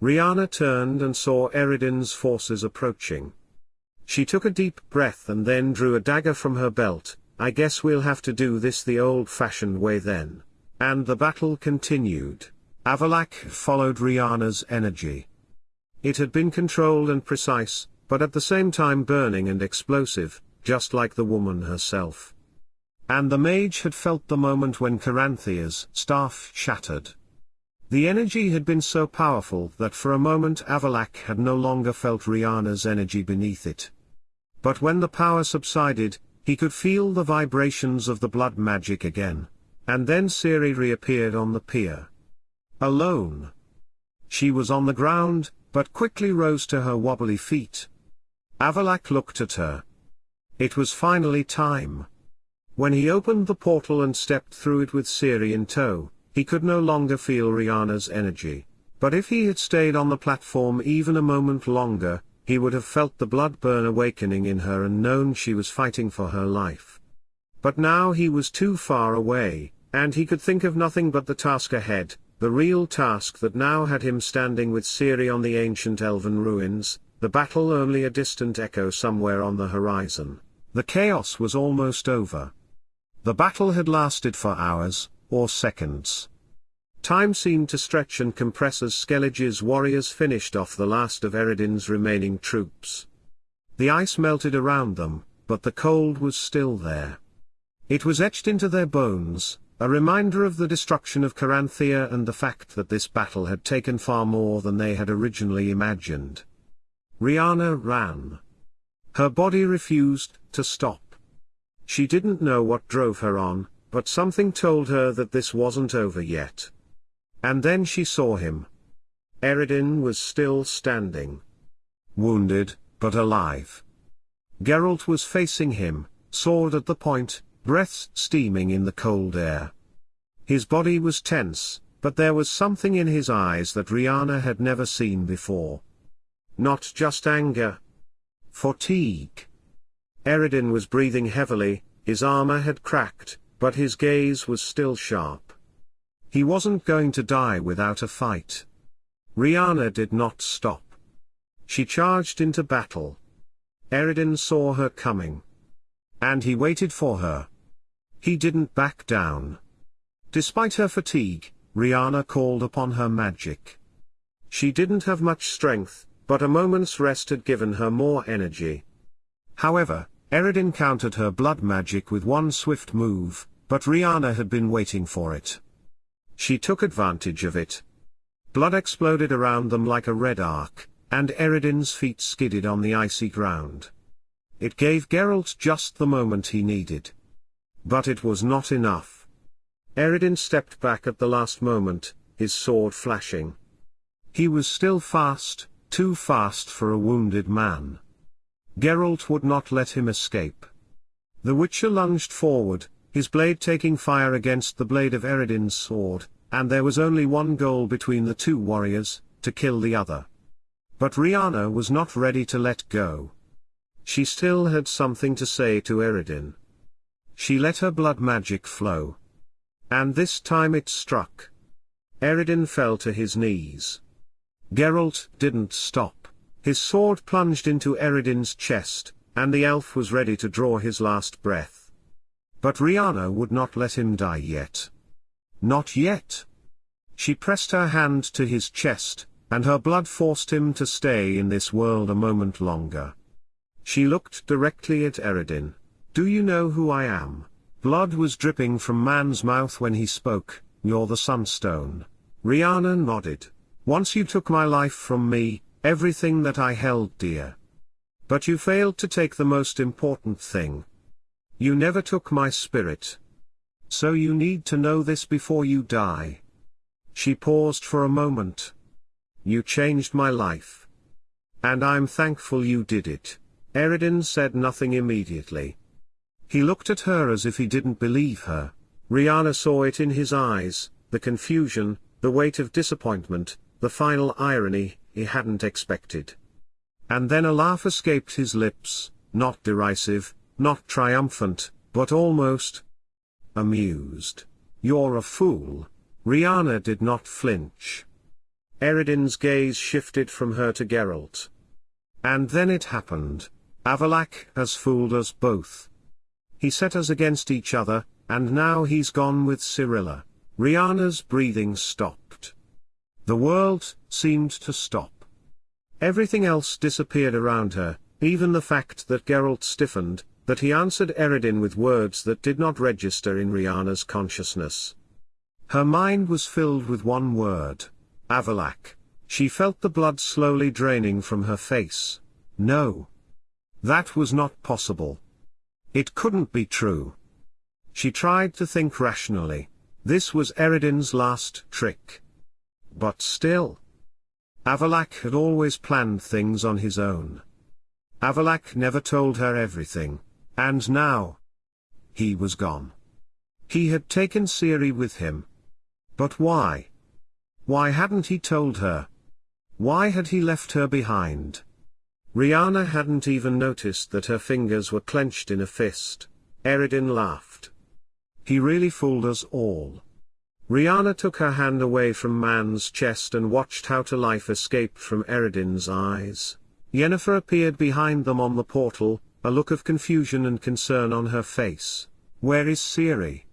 A: Riana turned and saw Eredin's forces approaching. She took a deep breath and then drew a dagger from her belt. "I guess we'll have to do this the old-fashioned way then." And the battle continued. Avallac'h followed Riana's energy. It had been controlled and precise, but at the same time burning and explosive, just like the woman herself. And the mage had felt the moment when Caranthea's staff shattered. The energy had been so powerful that for a moment Avallac'h had no longer felt Riana's energy beneath it. But when the power subsided, he could feel the vibrations of the blood magic again. And then Ciri reappeared on the pier. Alone. She was on the ground, but quickly rose to her wobbly feet. Avallac'h looked at her. It was finally time. When he opened the portal and stepped through it with Ciri in tow, he could no longer feel Riana's energy. But if he had stayed on the platform even a moment longer, he would have felt the blood burn awakening in her and known she was fighting for her life. But now he was too far away, and he could think of nothing but the task ahead, the real task that now had him standing with Ciri on the ancient elven ruins, the battle only a distant echo somewhere on the horizon. The chaos was almost over. The battle had lasted for hours, or seconds. Time seemed to stretch and compress as Skellige's warriors finished off the last of Eredin's remaining troops. The ice melted around them, but the cold was still there. It was etched into their bones, a reminder of the destruction of Caranthea and the fact that this battle had taken far more than they had originally imagined. Riana ran. Her body refused to stop. She didn't know what drove her on, but something told her that this wasn't over yet. And then she saw him. Eredin was still standing. Wounded, but alive. Geralt was facing him, sword at the point, breath steaming in the cold air. His body was tense, but there was something in his eyes that Riana had never seen before. Not just anger. Fatigue. Eredin was breathing heavily, his armor had cracked, but his gaze was still sharp. He wasn't going to die without a fight. Riana did not stop. She charged into battle. Eredin saw her coming. And he waited for her. He didn't back down. Despite her fatigue, Riana called upon her magic. She didn't have much strength, but a moment's rest had given her more energy. However, Eredin countered her blood magic with one swift move, but Riana had been waiting for it. She took advantage of it. Blood exploded around them like a red arc, and Eredin's feet skidded on the icy ground. It gave Geralt just the moment he needed. But it was not enough. Eredin stepped back at the last moment, his sword flashing. He was still fast, too fast for a wounded man. Geralt would not let him escape. The Witcher lunged forward, his blade taking fire against the blade of Eredin's sword, and there was only one goal between the two warriors, to kill the other. But Riana was not ready to let go. She still had something to say to Eredin. She let her blood magic flow. And this time it struck. Eredin fell to his knees. Geralt didn't stop. His sword plunged into Eredin's chest, and the elf was ready to draw his last breath. But Riana would not let him die yet. Not yet. She pressed her hand to his chest, and her blood forced him to stay in this world a moment longer. She looked directly at Eredin. "Do you know who I am?" Blood was dripping from man's mouth when he spoke. "You're the Sunstone." Riana nodded. "Once you took my life from me, everything that I held dear. But you failed to take the most important thing. You never took my spirit. So you need to know this before you die." She paused for a moment. "You changed my life. And I'm thankful you did it." Eredin said nothing immediately. He looked at her as if he didn't believe her. Riana saw it in his eyes, the confusion, the weight of disappointment, the final irony he hadn't expected. And then a laugh escaped his lips, not derisive, not triumphant, but almost amused. "You're a fool." Riana did not flinch. Eredin's gaze shifted from her to Geralt. "And then it happened. Avallac'h has fooled us both. He set us against each other, and now he's gone with Cirilla." Riana's breathing stopped. The world seemed to stop. Everything else disappeared around her, even the fact that Geralt stiffened, that he answered Eredin with words that did not register in Riana's consciousness. Her mind was filled with one word: Avallac'h. She felt the blood slowly draining from her face. No. That was not possible. It couldn't be true. She tried to think rationally. This was Eredin's last trick. But still. Avallac'h had always planned things on his own. Avallac'h never told her everything, and now he was gone. He had taken Ciri with him. But why? Why hadn't he told her? Why had he left her behind? Riana hadn't even noticed that her fingers were clenched in a fist. Eredin laughed. He really fooled us all. Riana took her hand away from Man's chest and watched how to life escaped from Eredin's eyes. Yennefer appeared behind them on the portal, a look of confusion and concern on her face. "Where is Ciri?"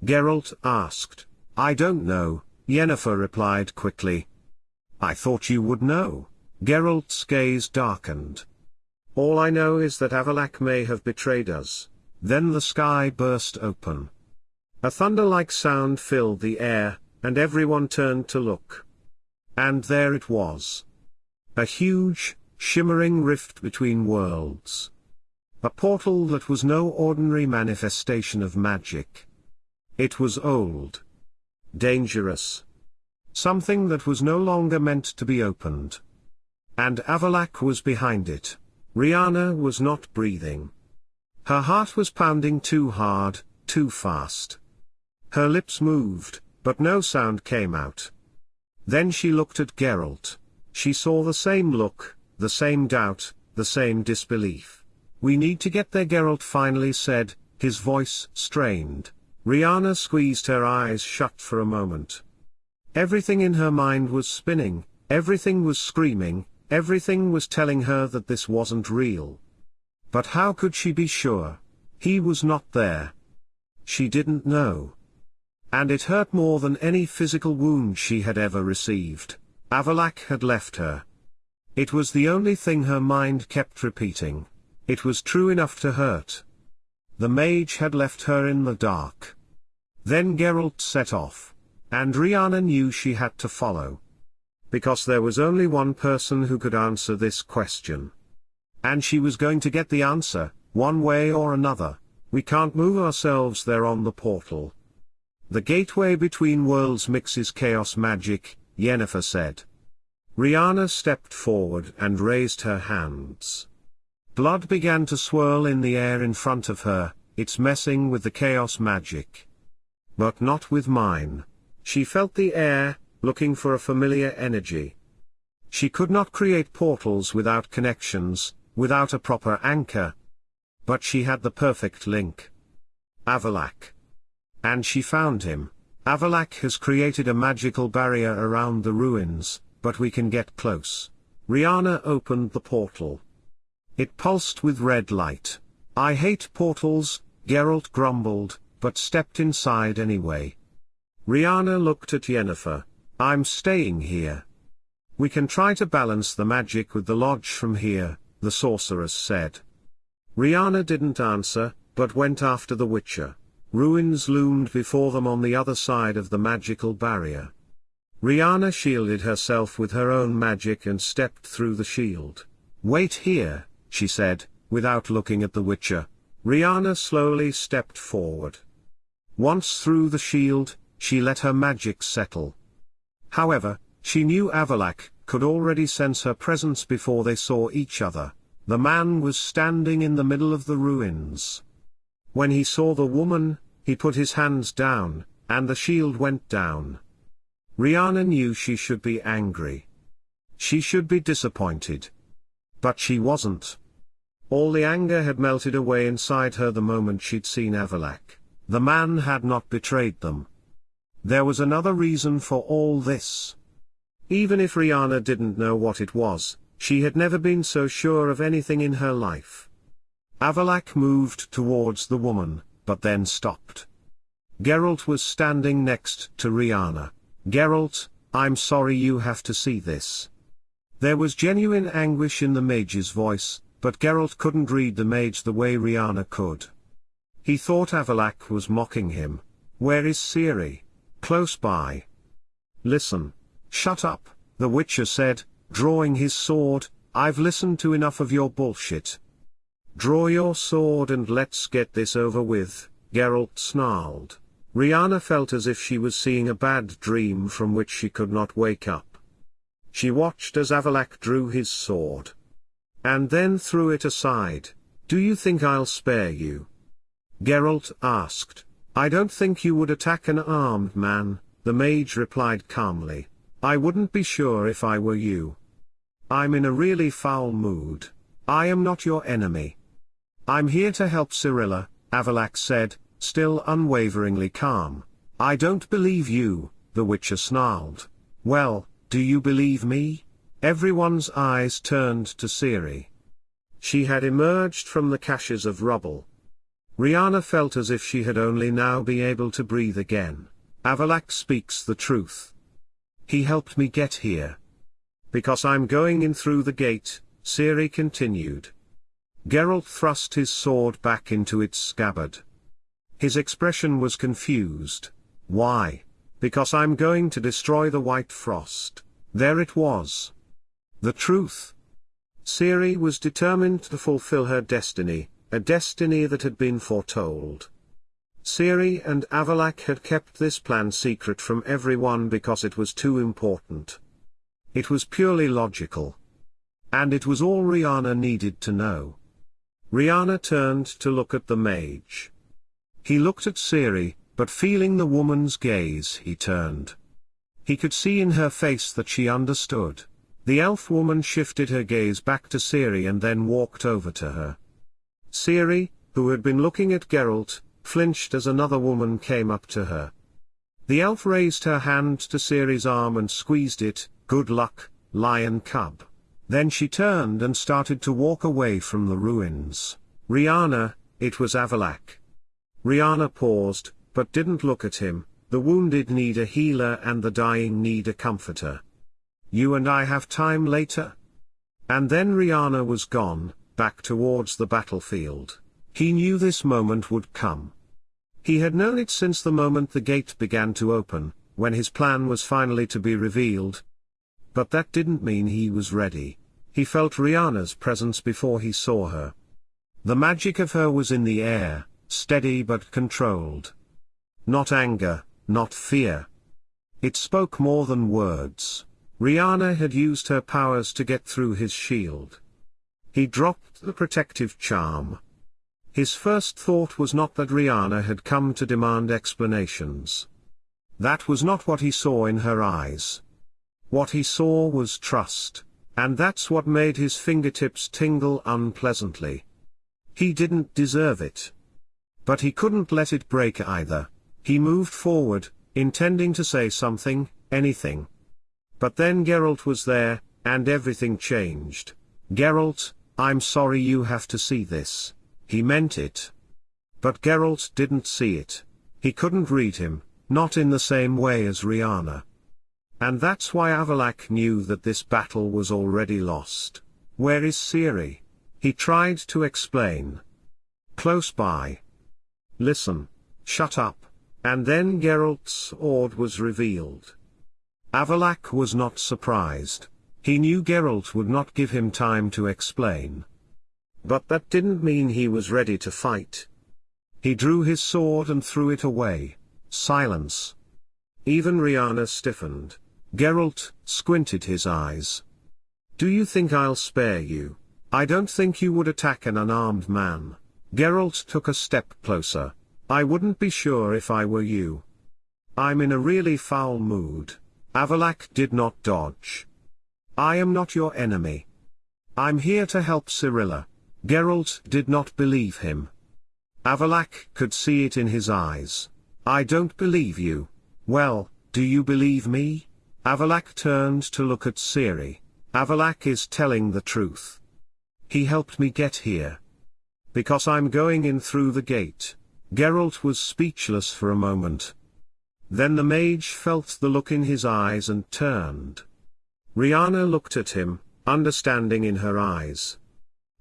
A: Geralt asked. "I don't know," Yennefer replied quickly. "I thought you would know." Geralt's gaze darkened. "All I know is that Avallac'h may have betrayed us." Then the sky burst open. A thunder-like sound filled the air, and everyone turned to look. And there it was. A huge, shimmering rift between worlds. A portal that was no ordinary manifestation of magic. It was old. Dangerous. Something that was no longer meant to be opened. And Avallac'h was behind it. Riana was not breathing. Her heart was pounding too hard, too fast. Her lips moved, but no sound came out. Then she looked at Geralt. She saw the same look, the same doubt, the same disbelief. "We need to get there," Geralt finally said, his voice strained. Riana squeezed her eyes shut for a moment. Everything in her mind was spinning, everything was screaming, everything was telling her that this wasn't real. But how could she be sure? He was not there. She didn't know. And it hurt more than any physical wound she had ever received. Avallac'h had left her. It was the only thing her mind kept repeating. It was true enough to hurt. The mage had left her in the dark. Then Geralt set off. And Riana knew she had to follow. Because there was only one person who could answer this question. And she was going to get the answer, one way or another. "We can't move ourselves there on the portal. The gateway between worlds mixes chaos magic," Yennefer said. Riana stepped forward and raised her hands. Blood began to swirl in the air in front of her. "It's messing with the chaos magic. But not with mine." She felt the air, looking for a familiar energy. She could not create portals without connections, without a proper anchor. But she had the perfect link. Avallac'h. And she found him. "Avallac'h has created a magical barrier around the ruins, but we can get close." Riana opened the portal. It pulsed with red light. "I hate portals," Geralt grumbled, but stepped inside anyway. Riana looked at Yennefer. "I'm staying here. We can try to balance the magic with the lodge from here," the sorceress said. Riana didn't answer, but went after the Witcher. Ruins loomed before them on the other side of the magical barrier. Riana shielded herself with her own magic and stepped through the shield. "Wait here," she said, without looking at the Witcher. Riana slowly stepped forward. Once through the shield, she let her magic settle. However, she knew Avallac'h could already sense her presence before they saw each other. The man was standing in the middle of the ruins. When he saw the woman, he put his hands down, and the shield went down. Riana knew she should be angry. She should be disappointed. But she wasn't. All the anger had melted away inside her the moment she'd seen Avallac'h. The man had not betrayed them. There was another reason for all this. Even if Riana didn't know what it was, she had never been so sure of anything in her life. Avallac'h moved towards the woman, but then stopped. Geralt was standing next to Riana. "Geralt, I'm sorry you have to see this." There was genuine anguish in the mage's voice, but Geralt couldn't read the mage the way Riana could. He thought Avallac'h was mocking him. Where is Ciri? Close by. Listen. Shut up, the Witcher said, drawing his sword. I've listened to enough of your bullshit. Draw your sword and let's get this over with, Geralt snarled. Riana felt as if she was seeing a bad dream from which she could not wake up. She watched as Avallac'h drew his sword. And then threw it aside. Do you think I'll spare you? Geralt asked. I don't think you would attack an armed man, the mage replied calmly. I wouldn't be sure if I were you. I'm in a really foul mood. I am not your enemy. I'm here to help Cirilla, Avallac'h said, still unwaveringly calm. I don't believe you, the Witcher snarled. Well, do you believe me? Everyone's eyes turned to Ciri. She had emerged from the caches of rubble. Riana felt as if she had only now been able to breathe again. Avallac'h speaks the truth. He helped me get here. Because I'm going in through the gate, Ciri continued. Geralt thrust his sword back into its scabbard. His expression was confused. Why? Because I'm going to destroy the White Frost. There it was. The truth. Ciri was determined to fulfill her destiny, a destiny that had been foretold. Ciri and Avallac'h had kept this plan secret from everyone because it was too important. It was purely logical. And it was all Riana needed to know. Riana turned to look at the mage. He looked at Ciri, but feeling the woman's gaze he turned. He could see in her face that she understood. The elf woman shifted her gaze back to Ciri and then walked over to her. Ciri, who had been looking at Geralt, flinched as another woman came up to her. The elf raised her hand to Ciri's arm and squeezed it. Good luck, lion cub. Then she turned and started to walk away from the ruins. Riana, it was Avallac'h. Riana paused, but didn't look at him. The wounded need a healer and the dying need a comforter. You and I have time later? And then Riana was gone, back towards the battlefield. He knew this moment would come. He had known it since the moment the gate began to open, when his plan was finally to be revealed. But that didn't mean he was ready. He felt Riana's presence before he saw her. The magic of her was in the air, steady but controlled. Not anger, not fear. It spoke more than words. Riana had used her powers to get through his shield. He dropped the protective charm. His first thought was not that Riana had come to demand explanations. That was not what he saw in her eyes. What he saw was trust, and that's what made his fingertips tingle unpleasantly. He didn't deserve it. But he couldn't let it break either. He moved forward, intending to say something, anything. But then Geralt was there, and everything changed. Geralt, I'm sorry you have to see this. He meant it. But Geralt didn't see it. He couldn't read him, not in the same way as Riana. And that's why Avallac'h knew that this battle was already lost. Where is Ciri? He tried to explain. Close by. Listen. Shut up. And then Geralt's sword was revealed. Avallac'h was not surprised. He knew Geralt would not give him time to explain. But that didn't mean he was ready to fight. He drew his sword and threw it away. Silence. Even Riana stiffened. Geralt squinted his eyes. Do you think I'll spare you? I don't think you would attack an unarmed man. Geralt took a step closer. I wouldn't be sure if I were you. I'm in a really foul mood. Avallac'h did not dodge. I am not your enemy. I'm here to help Cirilla. Geralt did not believe him. Avallac'h could see it in his eyes. I don't believe you. Well, do you believe me? Avallac'h turned to look at Ciri. Avallac'h is telling the truth. He helped me get here. Because I'm going in through the gate. Geralt was speechless for a moment. Then the mage felt the look in his eyes and turned. Riana looked at him, understanding in her eyes.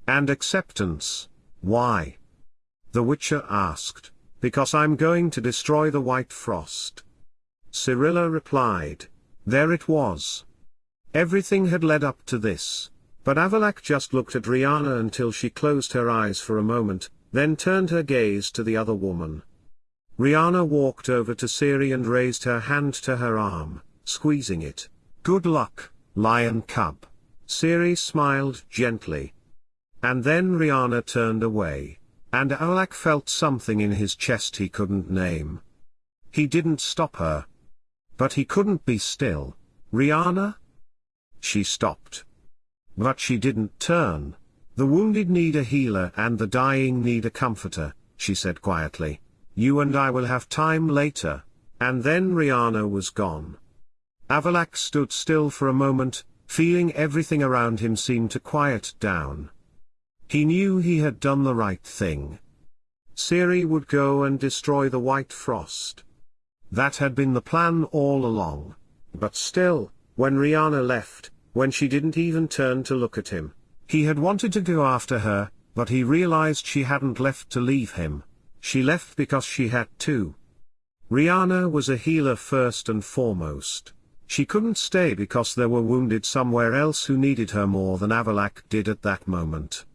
A: And acceptance. Why? The Witcher asked. Because I'm going to destroy the White Frost. Cirilla replied. There it was. Everything had led up to this. But Avallac'h just looked at Riana until she closed her eyes for a moment, then turned her gaze to the other woman. Riana walked over to Ciri and raised her hand to her arm, squeezing it. Good luck, lion cub. Ciri smiled gently. And then Riana turned away, and Avallac'h felt something in his chest he couldn't name. He didn't stop her. But he couldn't be still. Riana? She stopped. But she didn't turn. The wounded need a healer and the dying need a comforter, she said quietly. You and I will have time later. And then Riana was gone. Avallac'h stood still for a moment, feeling everything around him seem to quiet down. He knew he had done the right thing. Ciri would go and destroy the White Frost. That had been the plan all along. But still, when Riana left, when she didn't even turn to look at him, he had wanted to go after her, but he realized she hadn't left to leave him. She left because she had to. Riana was a healer first and foremost. She couldn't stay because there were wounded somewhere else who needed her more than Avallac'h did at that moment.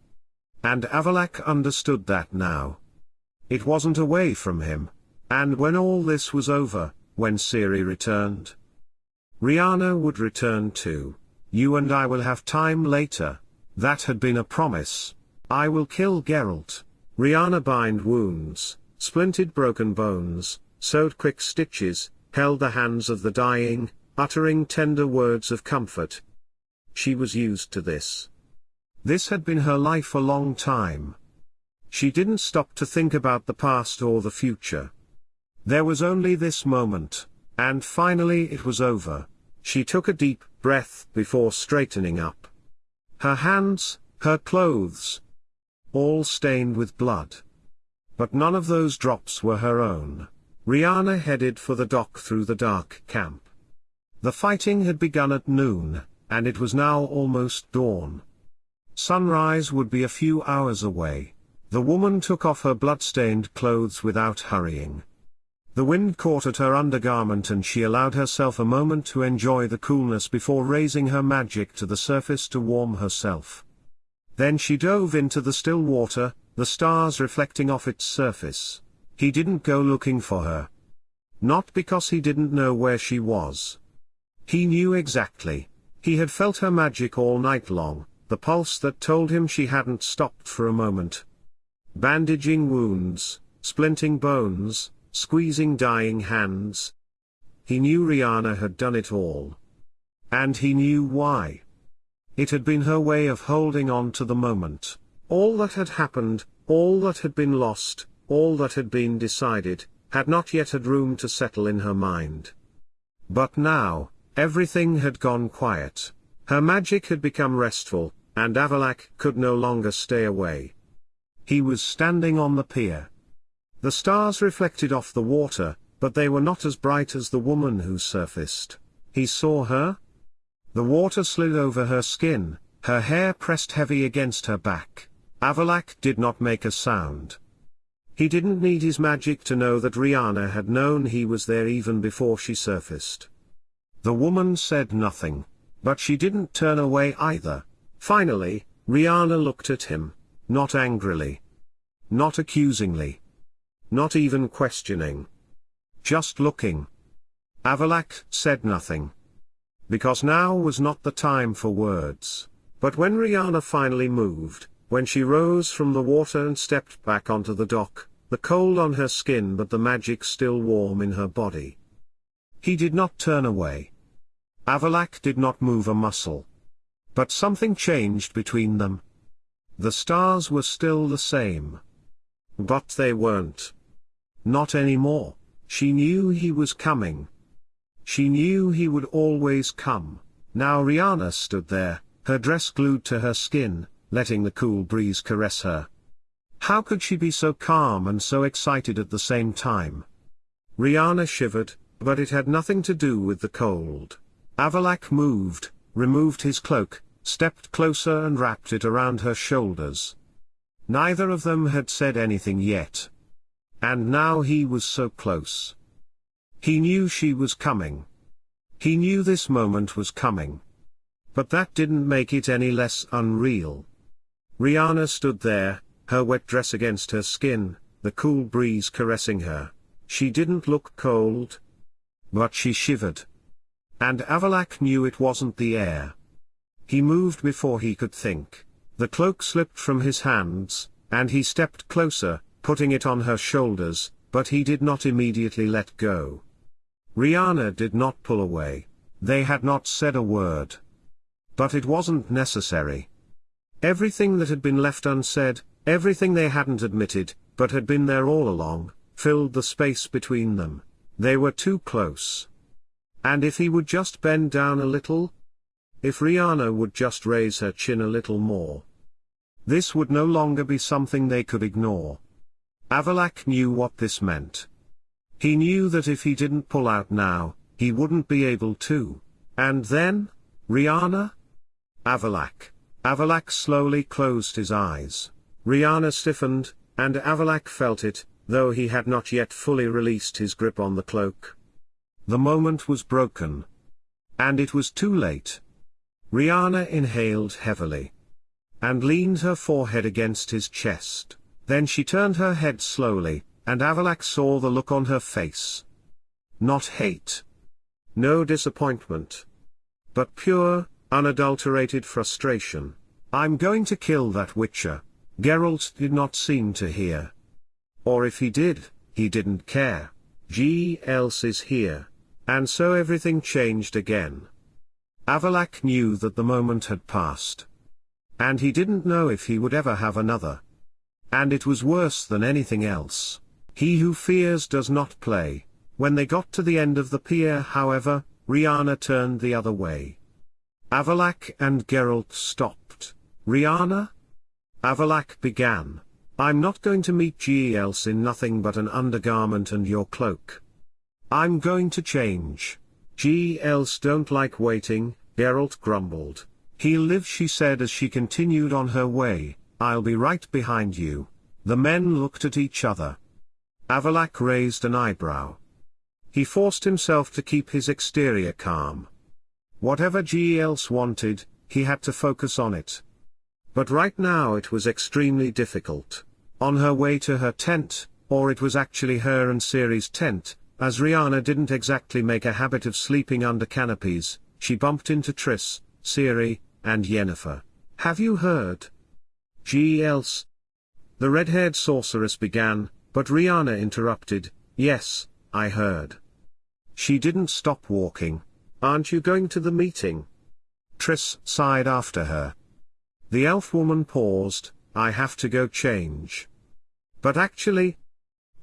A: And Avallac'h understood that now. It wasn't away from him. And when all this was over, when Ciri returned, Riana would return too. You and I will have time later. That had been a promise. I will kill Geralt. Riana bind wounds, splinted broken bones, sewed quick stitches, held the hands of the dying, uttering tender words of comfort. She was used to this. This had been her life a long time. She didn't stop to think about the past or the future. There was only this moment, and finally it was over. She took a deep breath before straightening up. Her hands, her clothes, all stained with blood. But none of those drops were her own. Riana headed for the dock through the dark camp. The fighting had begun at noon, and it was now almost dawn. Sunrise would be a few hours away. The woman took off her blood-stained clothes without hurrying. The wind caught at her undergarment and she allowed herself a moment to enjoy the coolness before raising her magic to the surface to warm herself. Then she dove into the still water, the stars reflecting off its surface. He didn't go looking for her. Not because he didn't know where she was. He knew exactly. He had felt her magic all night long, the pulse that told him she hadn't stopped for a moment. Bandaging wounds, splinting bones, squeezing dying hands. He knew Riana had done it all. And he knew why. It had been her way of holding on to the moment. All that had happened, all that had been lost, all that had been decided, had not yet had room to settle in her mind. But now, everything had gone quiet. Her magic had become restful, and Avallac'h could no longer stay away. He was standing on the pier. The stars reflected off the water, but they were not as bright as the woman who surfaced. He saw her. The water slid over her skin, her hair pressed heavy against her back. Avallac'h did not make a sound. He didn't need his magic to know that Riana had known he was there even before she surfaced. The woman said nothing, but she didn't turn away either. Finally, Riana looked at him, not angrily, not accusingly, not even questioning. Just looking. Avallac'h said nothing. Because now was not the time for words. But when Riana finally moved, when she rose from the water and stepped back onto the dock, the cold on her skin but the magic still warm in her body, he did not turn away. Avallac'h did not move a muscle. But something changed between them. The stars were still the same. But they weren't. Not anymore. She knew he was coming. She knew he would always come. Now Riana stood there, her dress glued to her skin, letting the cool breeze caress her. How could she be so calm and so excited at the same time? Riana shivered, but it had nothing to do with the cold. Avallac'h moved, removed his cloak, stepped closer and wrapped it around her shoulders. Neither of them had said anything yet. And now he was so close. He knew she was coming. He knew this moment was coming. But that didn't make it any less unreal. Riana stood there, her wet dress against her skin, the cool breeze caressing her. She didn't look cold. But she shivered. And Avallac'h knew it wasn't the air. He moved before he could think. The cloak slipped from his hands, and he stepped closer, putting it on her shoulders, but he did not immediately let go. Riana did not pull away. They had not said a word. But it wasn't necessary. Everything that had been left unsaid, everything they hadn't admitted, but had been there all along, filled the space between them. They were too close. And if he would just bend down a little? If Riana would just raise her chin a little more? This would no longer be something they could ignore. Avallac'h knew what this meant. He knew that if he didn't pull out now, he wouldn't be able to. And then? Riana? Avallac'h. Avallac'h slowly closed his eyes. Riana stiffened, and Avallac'h felt it, though he had not yet fully released his grip on the cloak. The moment was broken. And it was too late. Riana inhaled heavily. And leaned her forehead against his chest. Then she turned her head slowly, and Avallac'h saw the look on her face. Not hate. No disappointment. But pure, unadulterated frustration. I'm going to kill that witcher. Geralt did not seem to hear. Or if he did, he didn't care. Gealbhan is here. And so everything changed again. Avallac'h knew that the moment had passed. And he didn't know if he would ever have another. And it was worse than anything else. He who fears does not play. When they got to the end of the pier, however, Riana turned the other way. Avallac'h and Geralt stopped. Riana? Avallac'h began. I'm not going to meet Gealbhan in nothing but an undergarment and your cloak. I'm going to change. Gealbhan don't like waiting, Geralt grumbled. He'll live, she said as she continued on her way. I'll be right behind you. The men looked at each other. Avallac'h raised an eyebrow. He forced himself to keep his exterior calm. Whatever Gealbhan wanted, he had to focus on it. But right now it was extremely difficult. On her way to her tent, or it was actually her and Ciri's tent, as Riana didn't exactly make a habit of sleeping under canopies, she bumped into Triss, Ciri, and Yennefer. Have you heard? Gealbhan? The red-haired sorceress began, but Riana interrupted. Yes, I heard. She didn't stop walking. Aren't you going to the meeting? Triss sighed after her. The elf woman paused. I have to go change. But actually,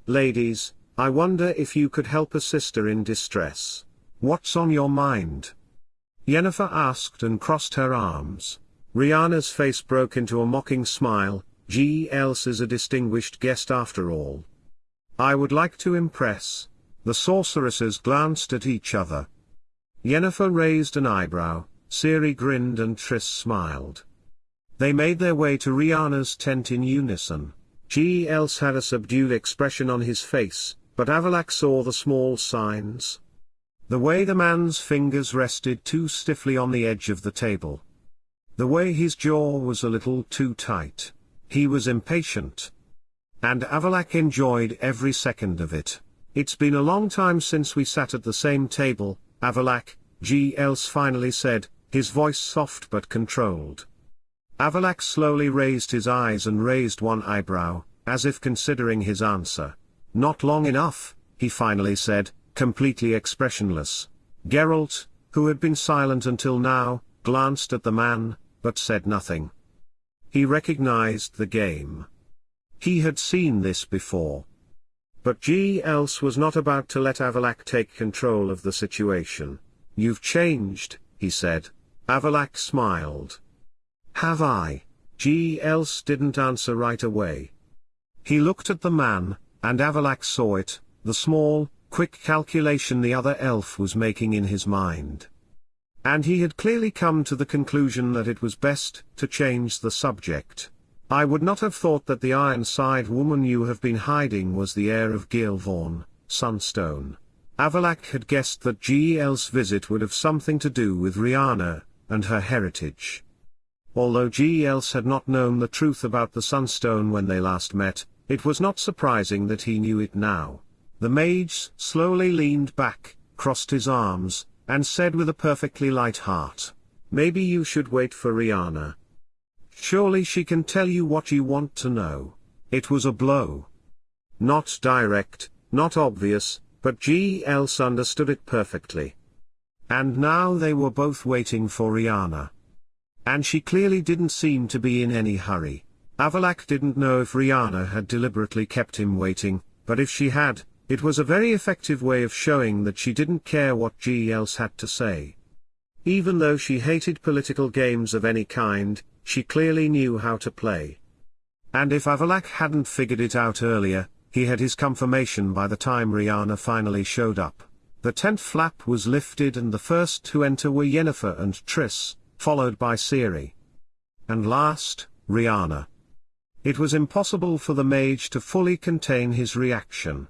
A: ladies, I wonder if you could help a sister in distress. What's on your mind? Yennefer asked and crossed her arms. Riana's face broke into a mocking smile. Gealbhan is a distinguished guest after all. I would like to impress. The sorceresses glanced at each other. Yennefer raised an eyebrow, Ciri grinned and Triss smiled. They made their way to Riana's tent in unison. Gealbhan had a subdued expression on his face, but Avallac'h saw the small signs. The way the man's fingers rested too stiffly on the edge of the table. The way his jaw was a little too tight. He was impatient. And Avallac'h enjoyed every second of it. It's been a long time since we sat at the same table, Avallac'h, Gealbhan finally said, his voice soft but controlled. Avallac'h slowly raised his eyes and raised one eyebrow, as if considering his answer. Not long enough, he finally said, completely expressionless. Geralt, who had been silent until now, glanced at the man, but said nothing. He recognized the game. He had seen this before. But Gealbhan was not about to let Avallac'h take control of the situation. You've changed, he said. Avallac'h smiled. Have I? Gealbhan didn't answer right away. He looked at the man, and Avallac'h saw it, the small, quick calculation the other elf was making in his mind. And he had clearly come to the conclusion that it was best to change the subject. I would not have thought that the Ironside woman you have been hiding was the heir of Gealbhan, Sunstone. Avallac'h had guessed that Geal's visit would have something to do with Riana, and her heritage. Although Geal had not known the truth about the Sunstone when they last met, it was not surprising that he knew it now. The mage slowly leaned back, crossed his arms, and said with a perfectly light heart, "Maybe you should wait for Riana. Surely she can tell you what you want to know." It was a blow. Not direct, not obvious, but Geal understood it perfectly. And now they were both waiting for Riana. And she clearly didn't seem to be in any hurry. Avallac'h didn't know if Riana had deliberately kept him waiting, but if she had, it was a very effective way of showing that she didn't care what Geal had to say. Even though she hated political games of any kind, she clearly knew how to play. And if Avallac'h hadn't figured it out earlier, he had his confirmation by the time Riana finally showed up. The tent flap was lifted and the first to enter were Yennefer and Triss, followed by Ciri. And last, Riana. It was impossible for the mage to fully contain his reaction.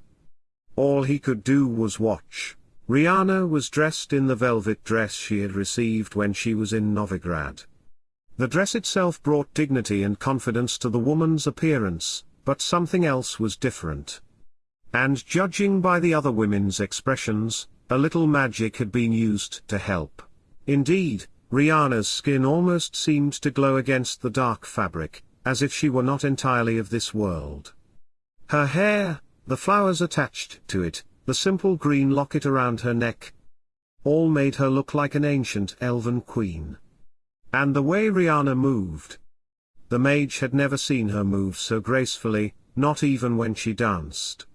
A: All he could do was watch. Riana was dressed in the velvet dress she had received when she was in Novigrad. The dress itself brought dignity and confidence to the woman's appearance, but something else was different. And judging by the other women's expressions, a little magic had been used to help. Indeed, Riana's skin almost seemed to glow against the dark fabric, as if she were not entirely of this world. Her hair, the flowers attached to it, the simple green locket around her neck, all made her look like an ancient elven queen. And the way Riana moved. The mage had never seen her move so gracefully, not even when she danced.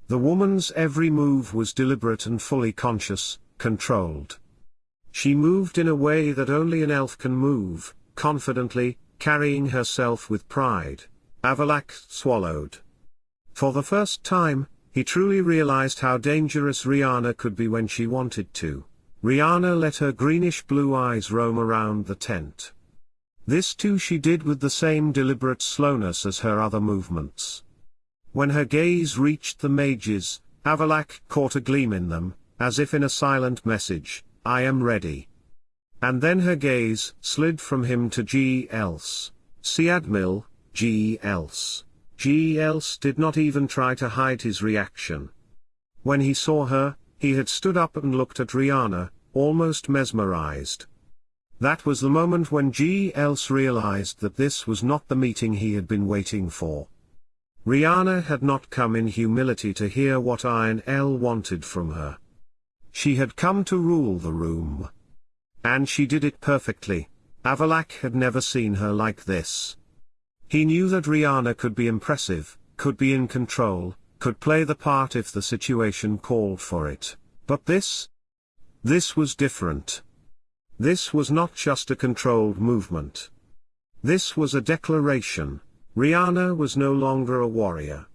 A: The woman's every move was deliberate and fully conscious, controlled. She moved in a way that only an elf can move, confidently, carrying herself with pride. Avallac'h swallowed. For the first time, he truly realized how dangerous Riana could be when she wanted to. Riana let her greenish-blue eyes roam around the tent. This too she did with the same deliberate slowness as her other movements. When her gaze reached the mages, Avallac'h caught a gleam in them, as if in a silent message, "I am ready." And then her gaze slid from him to Geal's. Scoia'tael, Geal's. Geal's did not even try to hide his reaction. When he saw her, he had stood up and looked at Riana, almost mesmerized. That was the moment when Geal's realized that this was not the meeting he had been waiting for. Riana had not come in humility to hear what Aen Elle wanted from her. She had come to rule the room. And she did it perfectly. Avallac'h had never seen her like this. He knew that Riana could be impressive, could be in control, could play the part if the situation called for it. But this was different. This was not just a controlled movement. This was a declaration. Riana was no longer a warrior.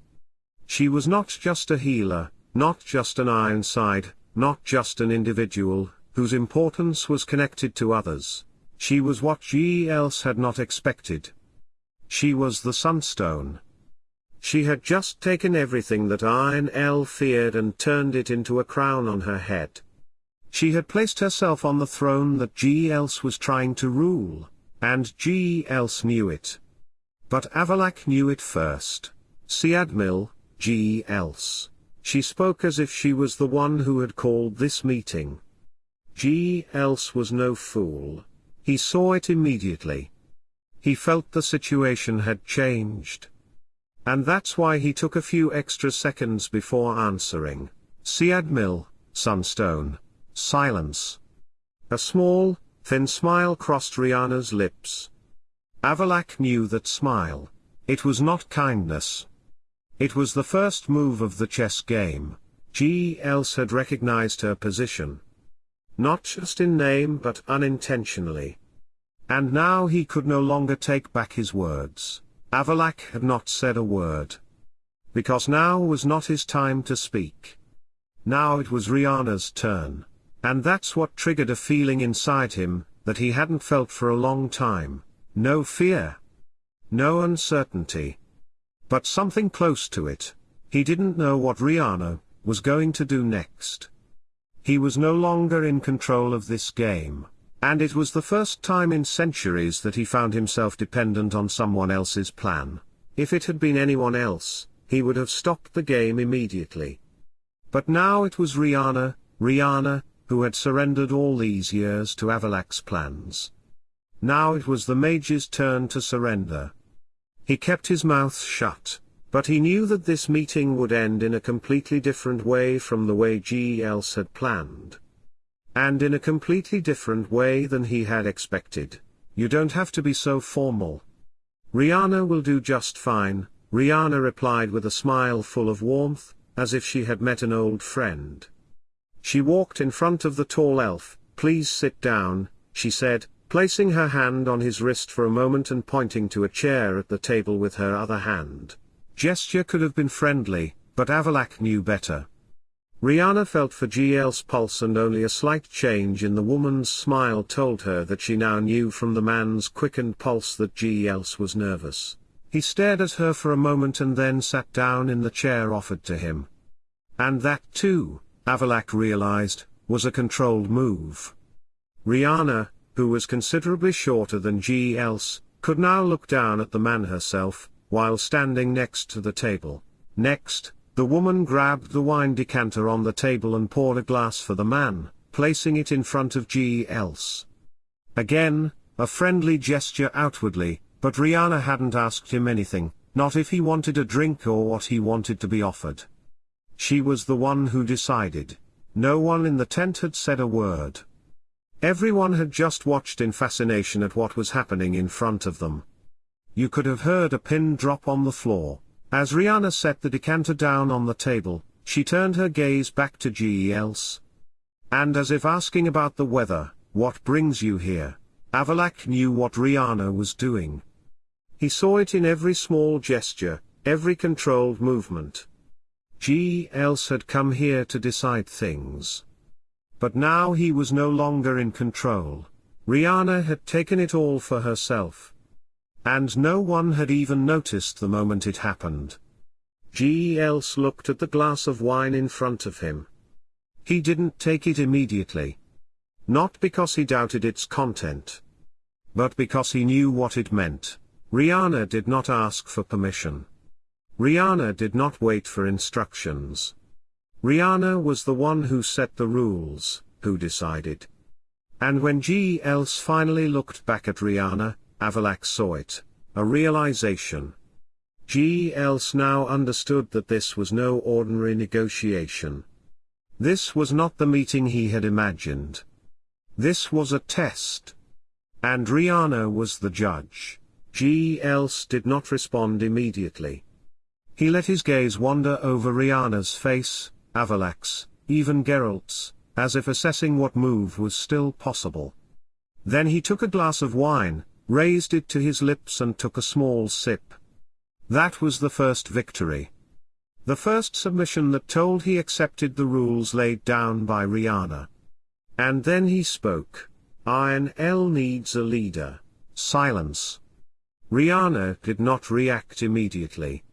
A: She was not just a healer, not just an Ironside, not just an individual, whose importance was connected to others. She was what Geal had not expected. She was the Sunstone. She had just taken everything that Aen Elle feared and turned it into a crown on her head. She had placed herself on the throne that Geal was trying to rule, and Geal knew it. But Avallac'h knew it first. Scoia'tael, Geal. She spoke as if she was the one who had called this meeting. Geal was no fool. He saw it immediately. He felt the situation had changed. And that's why he took a few extra seconds before answering. Scoia'tael, Sunstone. Silence. A small, thin smile crossed Riana's lips. Avallac'h knew that smile. It was not kindness. It was the first move of the chess game. Geal had recognized her position. Not just in name but unintentionally. And now he could no longer take back his words. Avallac'h had not said a word. Because now was not his time to speak. Now it was Riana's turn. And that's what triggered a feeling inside him that he hadn't felt for a long time. No fear. No uncertainty. But something close to it. He didn't know what Riana was going to do next. He was no longer in control of this game. And it was the first time in centuries that he found himself dependent on someone else's plan. If it had been anyone else, he would have stopped the game immediately. But now it was Riana, who had surrendered all these years to Avallac'h's plans. Now it was the mage's turn to surrender. He kept his mouth shut, but he knew that this meeting would end in a completely different way from the way Gealbhan had planned. And in a completely different way than he had expected. You don't have to be so formal. Riana will do just fine, Riana replied with a smile full of warmth, as if she had met an old friend. She walked in front of the tall elf. Please sit down, she said, placing her hand on his wrist for a moment and pointing to a chair at the table with her other hand. Gesture could have been friendly, but Avallac'h knew better. Riana felt for Gealbhan's pulse, and only a slight change in the woman's smile told her that she now knew from the man's quickened pulse that Gealbhan was nervous. He stared at her for a moment and then sat down in the chair offered to him. And that too, Avallac'h realized, was a controlled move. Riana, who was considerably shorter than Gealbhan, could now look down at the man herself, while standing next to the table. Next, the woman grabbed the wine decanter on the table and poured a glass for the man, placing it in front of Gealbhan. Again, a friendly gesture outwardly, but Riana hadn't asked him anything, not if he wanted a drink or what he wanted to be offered. She was the one who decided. No one in the tent had said a word. Everyone had just watched in fascination at what was happening in front of them. You could have heard a pin drop on the floor. As Riana set the decanter down on the table, she turned her gaze back to Gealbhan. And as if asking about the weather, "What brings you here?" Avallac'h knew what Riana was doing. He saw it in every small gesture, every controlled movement. Gealbhan had come here to decide things. But now he was no longer in control. Riana had taken it all for herself. And no one had even noticed the moment it happened. Gealbhan looked at the glass of wine in front of him. He didn't take it immediately. Not because he doubted its content. But because he knew what it meant. Riana did not ask for permission. Riana did not wait for instructions. Riana was the one who set the rules, who decided. And when Gealbhan finally looked back at Riana, Avallac'h saw it, a realization. Gealbhan now understood that this was no ordinary negotiation. This was not the meeting he had imagined. This was a test. And Riana was the judge. Gealbhan did not respond immediately. He let his gaze wander over Riana's face, Avallac'h's, even Geralt's, as if assessing what move was still possible. Then he took a glass of wine, raised it to his lips and took a small sip. That was the first victory. The first submission that told he accepted the rules laid down by Riana. And then he spoke. Aen Elle needs a leader. Silence. Riana did not react immediately.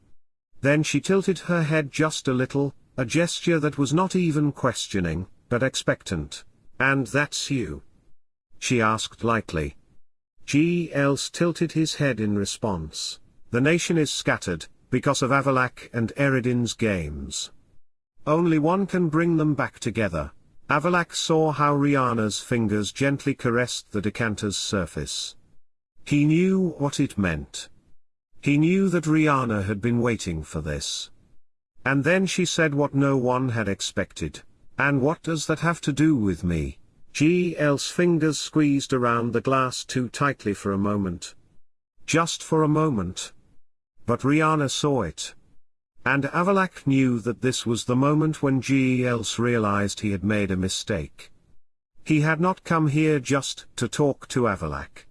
A: Then she tilted her head just a little, a gesture that was not even questioning, but expectant. And that's you? She asked lightly. Gealbhan tilted his head in response. The nation is scattered, because of Avallac'h and Eridine's games. Only one can bring them back together. Avallac'h saw how Riana's fingers gently caressed the decanter's surface. He knew what it meant. He knew that Riana had been waiting for this. And then she said what no one had expected. And what does that have to do with me? Gealbhan's fingers squeezed around the glass too tightly for a moment. Just for a moment. But Riana saw it. And Avallac'h knew that this was the moment when Gealbhan realized he had made a mistake. He had not come here just to talk to Avallac'h.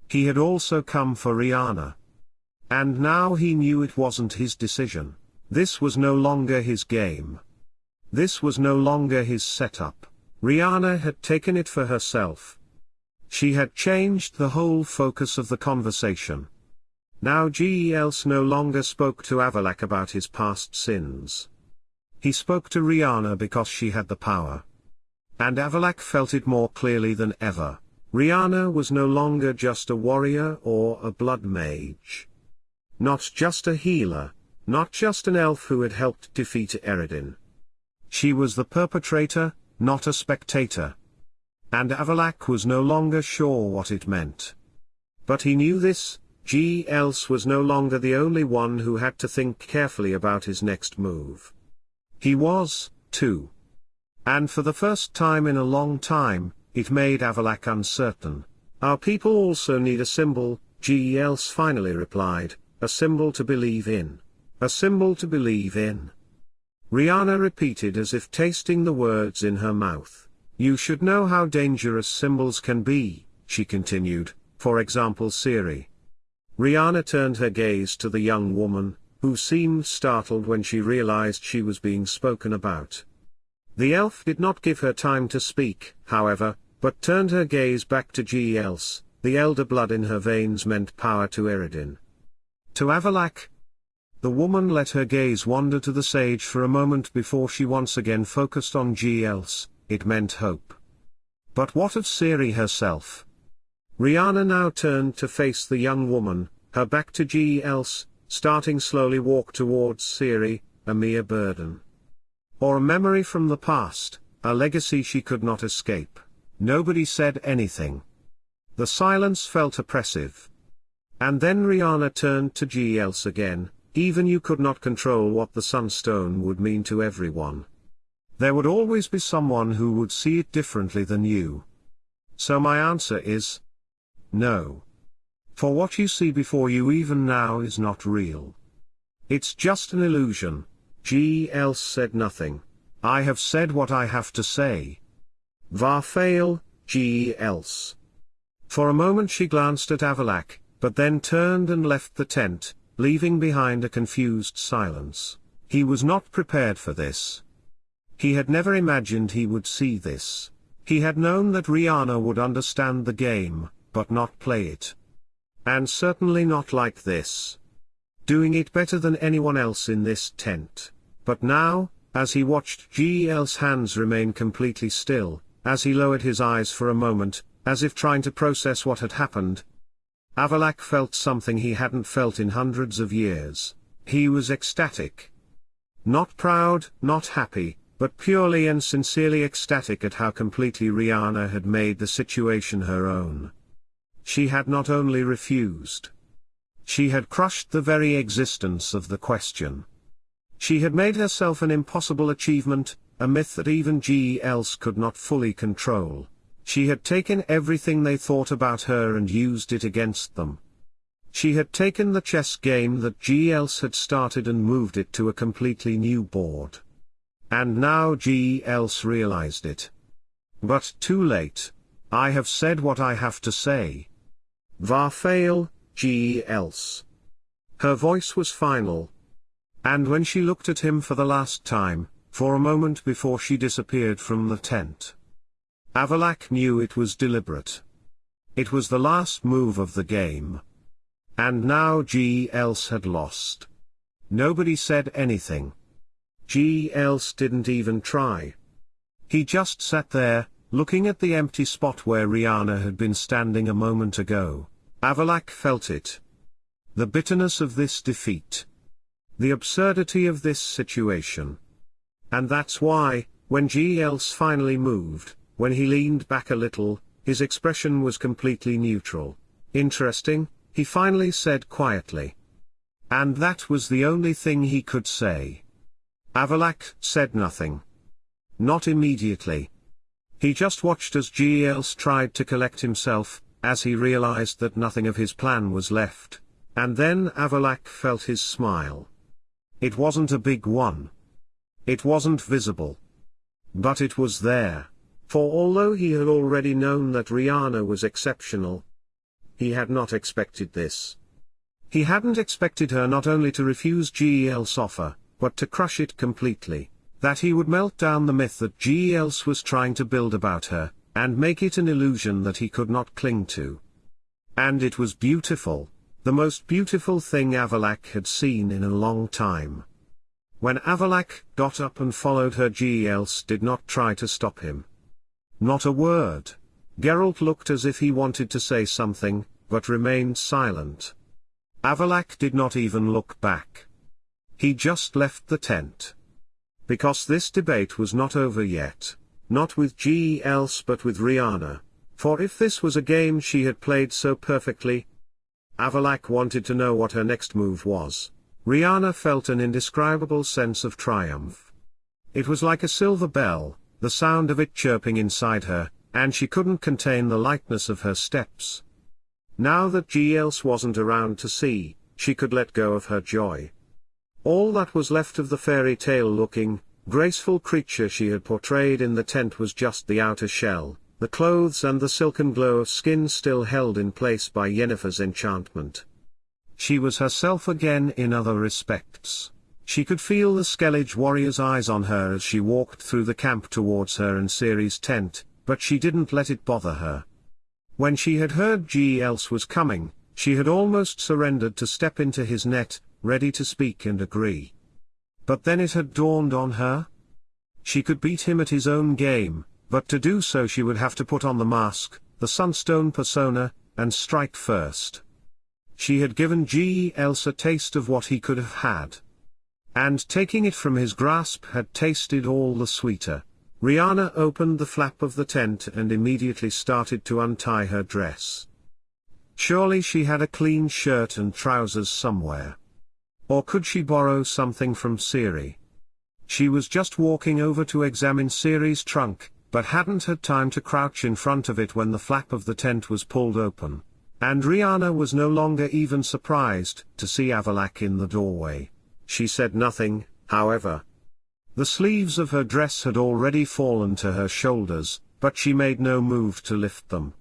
A: He had also come for Riana. And now he knew it wasn't his decision. This was no longer his game. This was no longer his setup. Riana had taken it for herself. She had changed the whole focus of the conversation. Now Gealbhan no longer spoke to Avallac'h about his past sins. He spoke to Riana because she had the power. And Avallac'h felt it more clearly than ever. Riana was no longer just a warrior or a blood mage. Not just a healer, not just an elf who had helped defeat Aear'el. She was the perpetrator, not a spectator. And Avallac'h was no longer sure what it meant. But he knew this: Gealbhan was no longer the only one who had to think carefully about his next move. He was, too. And for the first time in a long time, it made Avallac'h uncertain. Our people also need a symbol, Gealbhan finally replied, a symbol to believe in. A symbol to believe in. Riana repeated as if tasting the words in her mouth. You should know how dangerous symbols can be, she continued, for example Ciri. Riana turned her gaze to the young woman, who seemed startled when she realized she was being spoken about. The elf did not give her time to speak, however, but turned her gaze back to Gealbhan. The elder blood in her veins meant power to Aear'el. To Avallac'h. The woman let her gaze wander to the sage for a moment before she once again focused on Gealbhan. It meant hope. But what of Ciri herself? Riana now turned to face the young woman, her back to Gealbhan, starting slowly walk towards Ciri, a mere burden. Or a memory from the past, a legacy she could not escape. Nobody said anything. The silence felt oppressive. And then Riana turned to Gealbhan again. Even you could not control what the Sunstone would mean to everyone. There would always be someone who would see it differently than you. So my answer is no. For what you see before you even now is not real. It's just an illusion. Gealbhan said nothing. I have said what I have to say. Varfael, Gealbhan. For a moment she glanced at Avallac'h, but then turned and left the tent, leaving behind a confused silence. He was not prepared for this. He had never imagined he would see this. He had known that Riana would understand the game, but not play it. And certainly not like this. Doing it better than anyone else in this tent. But now, as he watched Gealbhan's hands remain completely still, as he lowered his eyes for a moment, as if trying to process what had happened, Avallac'h felt something he hadn't felt in hundreds of years. He was ecstatic. Not proud, not happy, but purely and sincerely ecstatic at how completely Riana had made the situation her own. She had not only refused. She had crushed the very existence of the question. She had made herself an impossible achievement, a myth that even Gealbhan could not fully control. She had taken everything they thought about her and used it against them. She had taken the chess game that Gealbhan had started and moved it to a completely new board. And now Gealbhan realized it. But too late. I have said what I have to say. Varfael, Gealbhan. Her voice was final. And when she looked at him for the last time, for a moment before she disappeared from the tent, Avallac'h knew it was deliberate. It was the last move of the game. And now Gealbhan had lost. Nobody said anything. Gealbhan didn't even try. He just sat there, looking at the empty spot where Riana had been standing a moment ago. Avallac'h felt it. The bitterness of this defeat. The absurdity of this situation. And that's why, when Gealbhan finally moved, when he leaned back a little, his expression was completely neutral. Interesting, he finally said quietly. And that was the only thing he could say. Avallac'h said nothing. Not immediately. He just watched as Gealbhan tried to collect himself, as he realized that nothing of his plan was left. And then Avallac'h felt his smile. It wasn't a big one. It wasn't visible. But it was there. For although he had already known that Riana was exceptional, he had not expected this. He hadn't expected her not only to refuse Gealbhan's offer, but to crush it completely. That he would melt down the myth that Gealbhan was trying to build about her, and make it an illusion that he could not cling to. And it was beautiful, the most beautiful thing Avallac'h had seen in a long time. When Avallac'h got up and followed her, Gealbhan did not try to stop him. Not a word. Geralt looked as if he wanted to say something, but remained silent. Avallac'h did not even look back. He just left the tent. Because this debate was not over yet, not with Gealbhan but with Riana, for if this was a game she had played so perfectly, Avallac'h wanted to know what her next move was. Riana felt an indescribable sense of triumph. It was like a silver bell, the sound of it chirping inside her, and she couldn't contain the lightness of her steps. Now that Gealbhan wasn't around to see, she could let go of her joy. All that was left of the fairy tale-looking, graceful creature she had portrayed in the tent was just the outer shell, the clothes and the silken glow of skin still held in place by Yennefer's enchantment. She was herself again in other respects. She could feel the Skellige warrior's eyes on her as she walked through the camp towards her and Ciri's tent, but she didn't let it bother her. When she had heard Gealbhan was coming, she had almost surrendered to step into his net, ready to speak and agree. But then it had dawned on her. She could beat him at his own game, but to do so she would have to put on the mask, the Sunstone persona, and strike first. She had given Gealbhan a taste of what he could have had. And taking it from his grasp had tasted all the sweeter. Riana opened the flap of the tent and immediately started to untie her dress. Surely she had a clean shirt and trousers somewhere. Or could she borrow something from Ciri? She was just walking over to examine Ciri's trunk, but hadn't had time to crouch in front of it when the flap of the tent was pulled open. And Riana was no longer even surprised to see Avallac'h in the doorway. She said nothing, however. The sleeves of her dress had already fallen to her shoulders, but she made no move to lift them.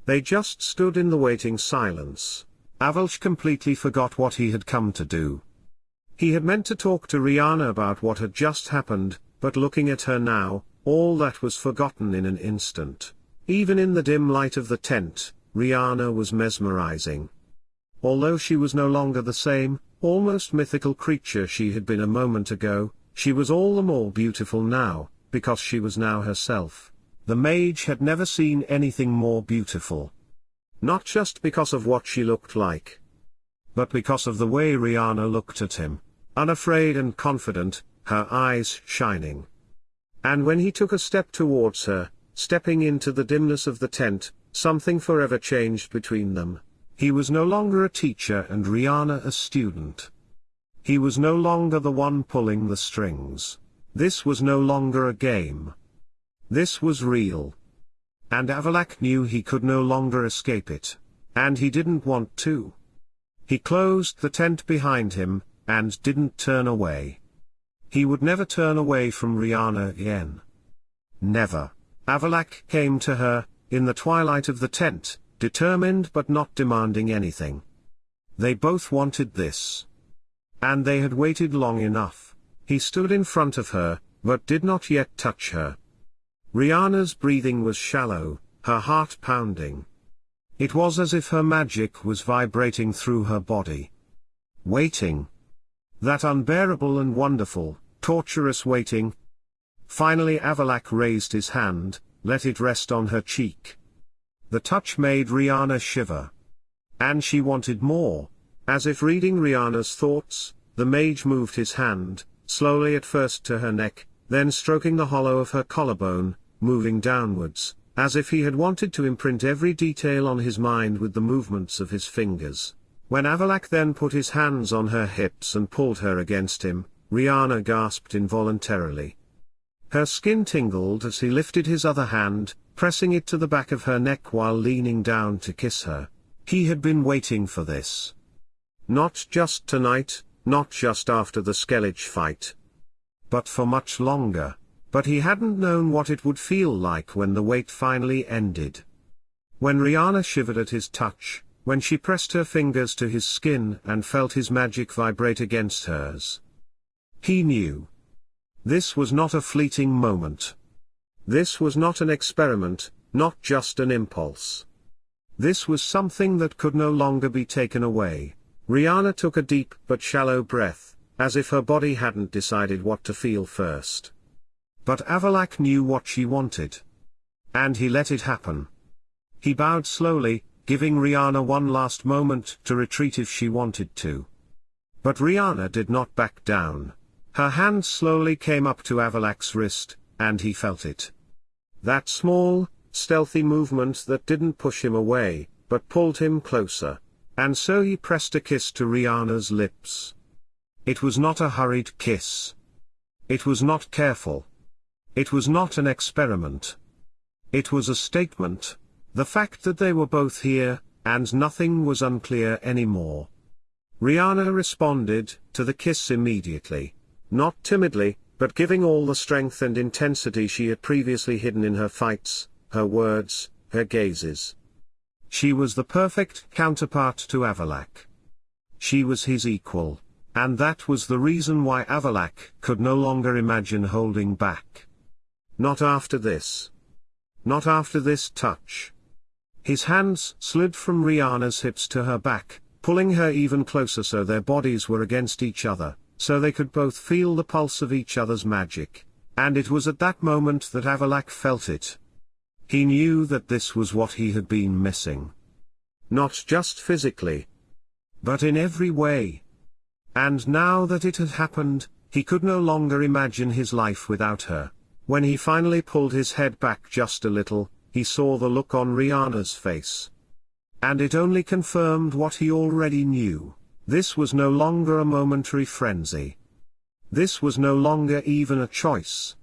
A: They just stood in the waiting silence. Avallac'h completely forgot what he had come to do. He had meant to talk to Riana about what had just happened, but looking at her now, all that was forgotten in an instant. Even in the dim light of the tent, Riana was mesmerizing. Although she was no longer the same, almost mythical creature she had been a moment ago, she was all the more beautiful now, because she was now herself. The mage had never seen anything more beautiful. Not just because of what she looked like, but because of the way Riana looked at him, unafraid and confident, her eyes shining. And when he took a step towards her, stepping into the dimness of the tent, something forever changed between them. He was no longer a teacher and Riana a student. He was no longer the one pulling the strings. This was no longer a game. This was real. And Avallac'h knew he could no longer escape it. And he didn't want to. He closed the tent behind him, and didn't turn away. He would never turn away from Riana again. Never. Avallac'h came to her, in the twilight of the tent, determined but not demanding anything. They both wanted this. And they had waited long enough. He stood in front of her, but did not yet touch her. Riana's breathing was shallow, her heart pounding. It was as if her magic was vibrating through her body. Waiting. That unbearable and wonderful, torturous waiting. Finally Avallac'h raised his hand, let it rest on her cheek. The touch made Riana shiver. And she wanted more. As if reading Riana's thoughts, the mage moved his hand, slowly at first to her neck, then stroking the hollow of her collarbone, moving downwards, as if he had wanted to imprint every detail on his mind with the movements of his fingers. When Avallac'h then put his hands on her hips and pulled her against him, Riana gasped involuntarily. Her skin tingled as he lifted his other hand, pressing it to the back of her neck while leaning down to kiss her. He had been waiting for this. Not just tonight, not just after the Skellige fight, but for much longer. But he hadn't known what it would feel like when the wait finally ended. When Riana shivered at his touch, when she pressed her fingers to his skin and felt his magic vibrate against hers. He knew. This was not a fleeting moment. This was not an experiment, not just an impulse. This was something that could no longer be taken away. Riana took a deep but shallow breath, as if her body hadn't decided what to feel first. But Avallac'h knew what she wanted. And he let it happen. He bowed slowly, giving Riana one last moment to retreat if she wanted to. But Riana did not back down. Her hand slowly came up to Avallac'h's wrist, and he felt it. That small, stealthy movement that didn't push him away, but pulled him closer. And so he pressed a kiss to Riana's lips. It was not a hurried kiss. It was not careful. It was not an experiment. It was a statement. The fact that they were both here, and nothing was unclear anymore. Riana responded to the kiss immediately. Not timidly, but giving all the strength and intensity she had previously hidden in her fights, her words, her gazes. She was the perfect counterpart to Avallac'h. She was his equal, and that was the reason why Avallac'h could no longer imagine holding back. Not after this. Not after this touch. His hands slid from Riana's hips to her back, pulling her even closer so their bodies were against each other, so they could both feel the pulse of each other's magic. And it was at that moment that Avallac'h felt it. He knew that this was what he had been missing. Not just physically, but in every way. And now that it had happened, he could no longer imagine his life without her. When he finally pulled his head back just a little, he saw the look on Riana's face. And it only confirmed what he already knew. This was no longer a momentary frenzy. This was no longer even a choice.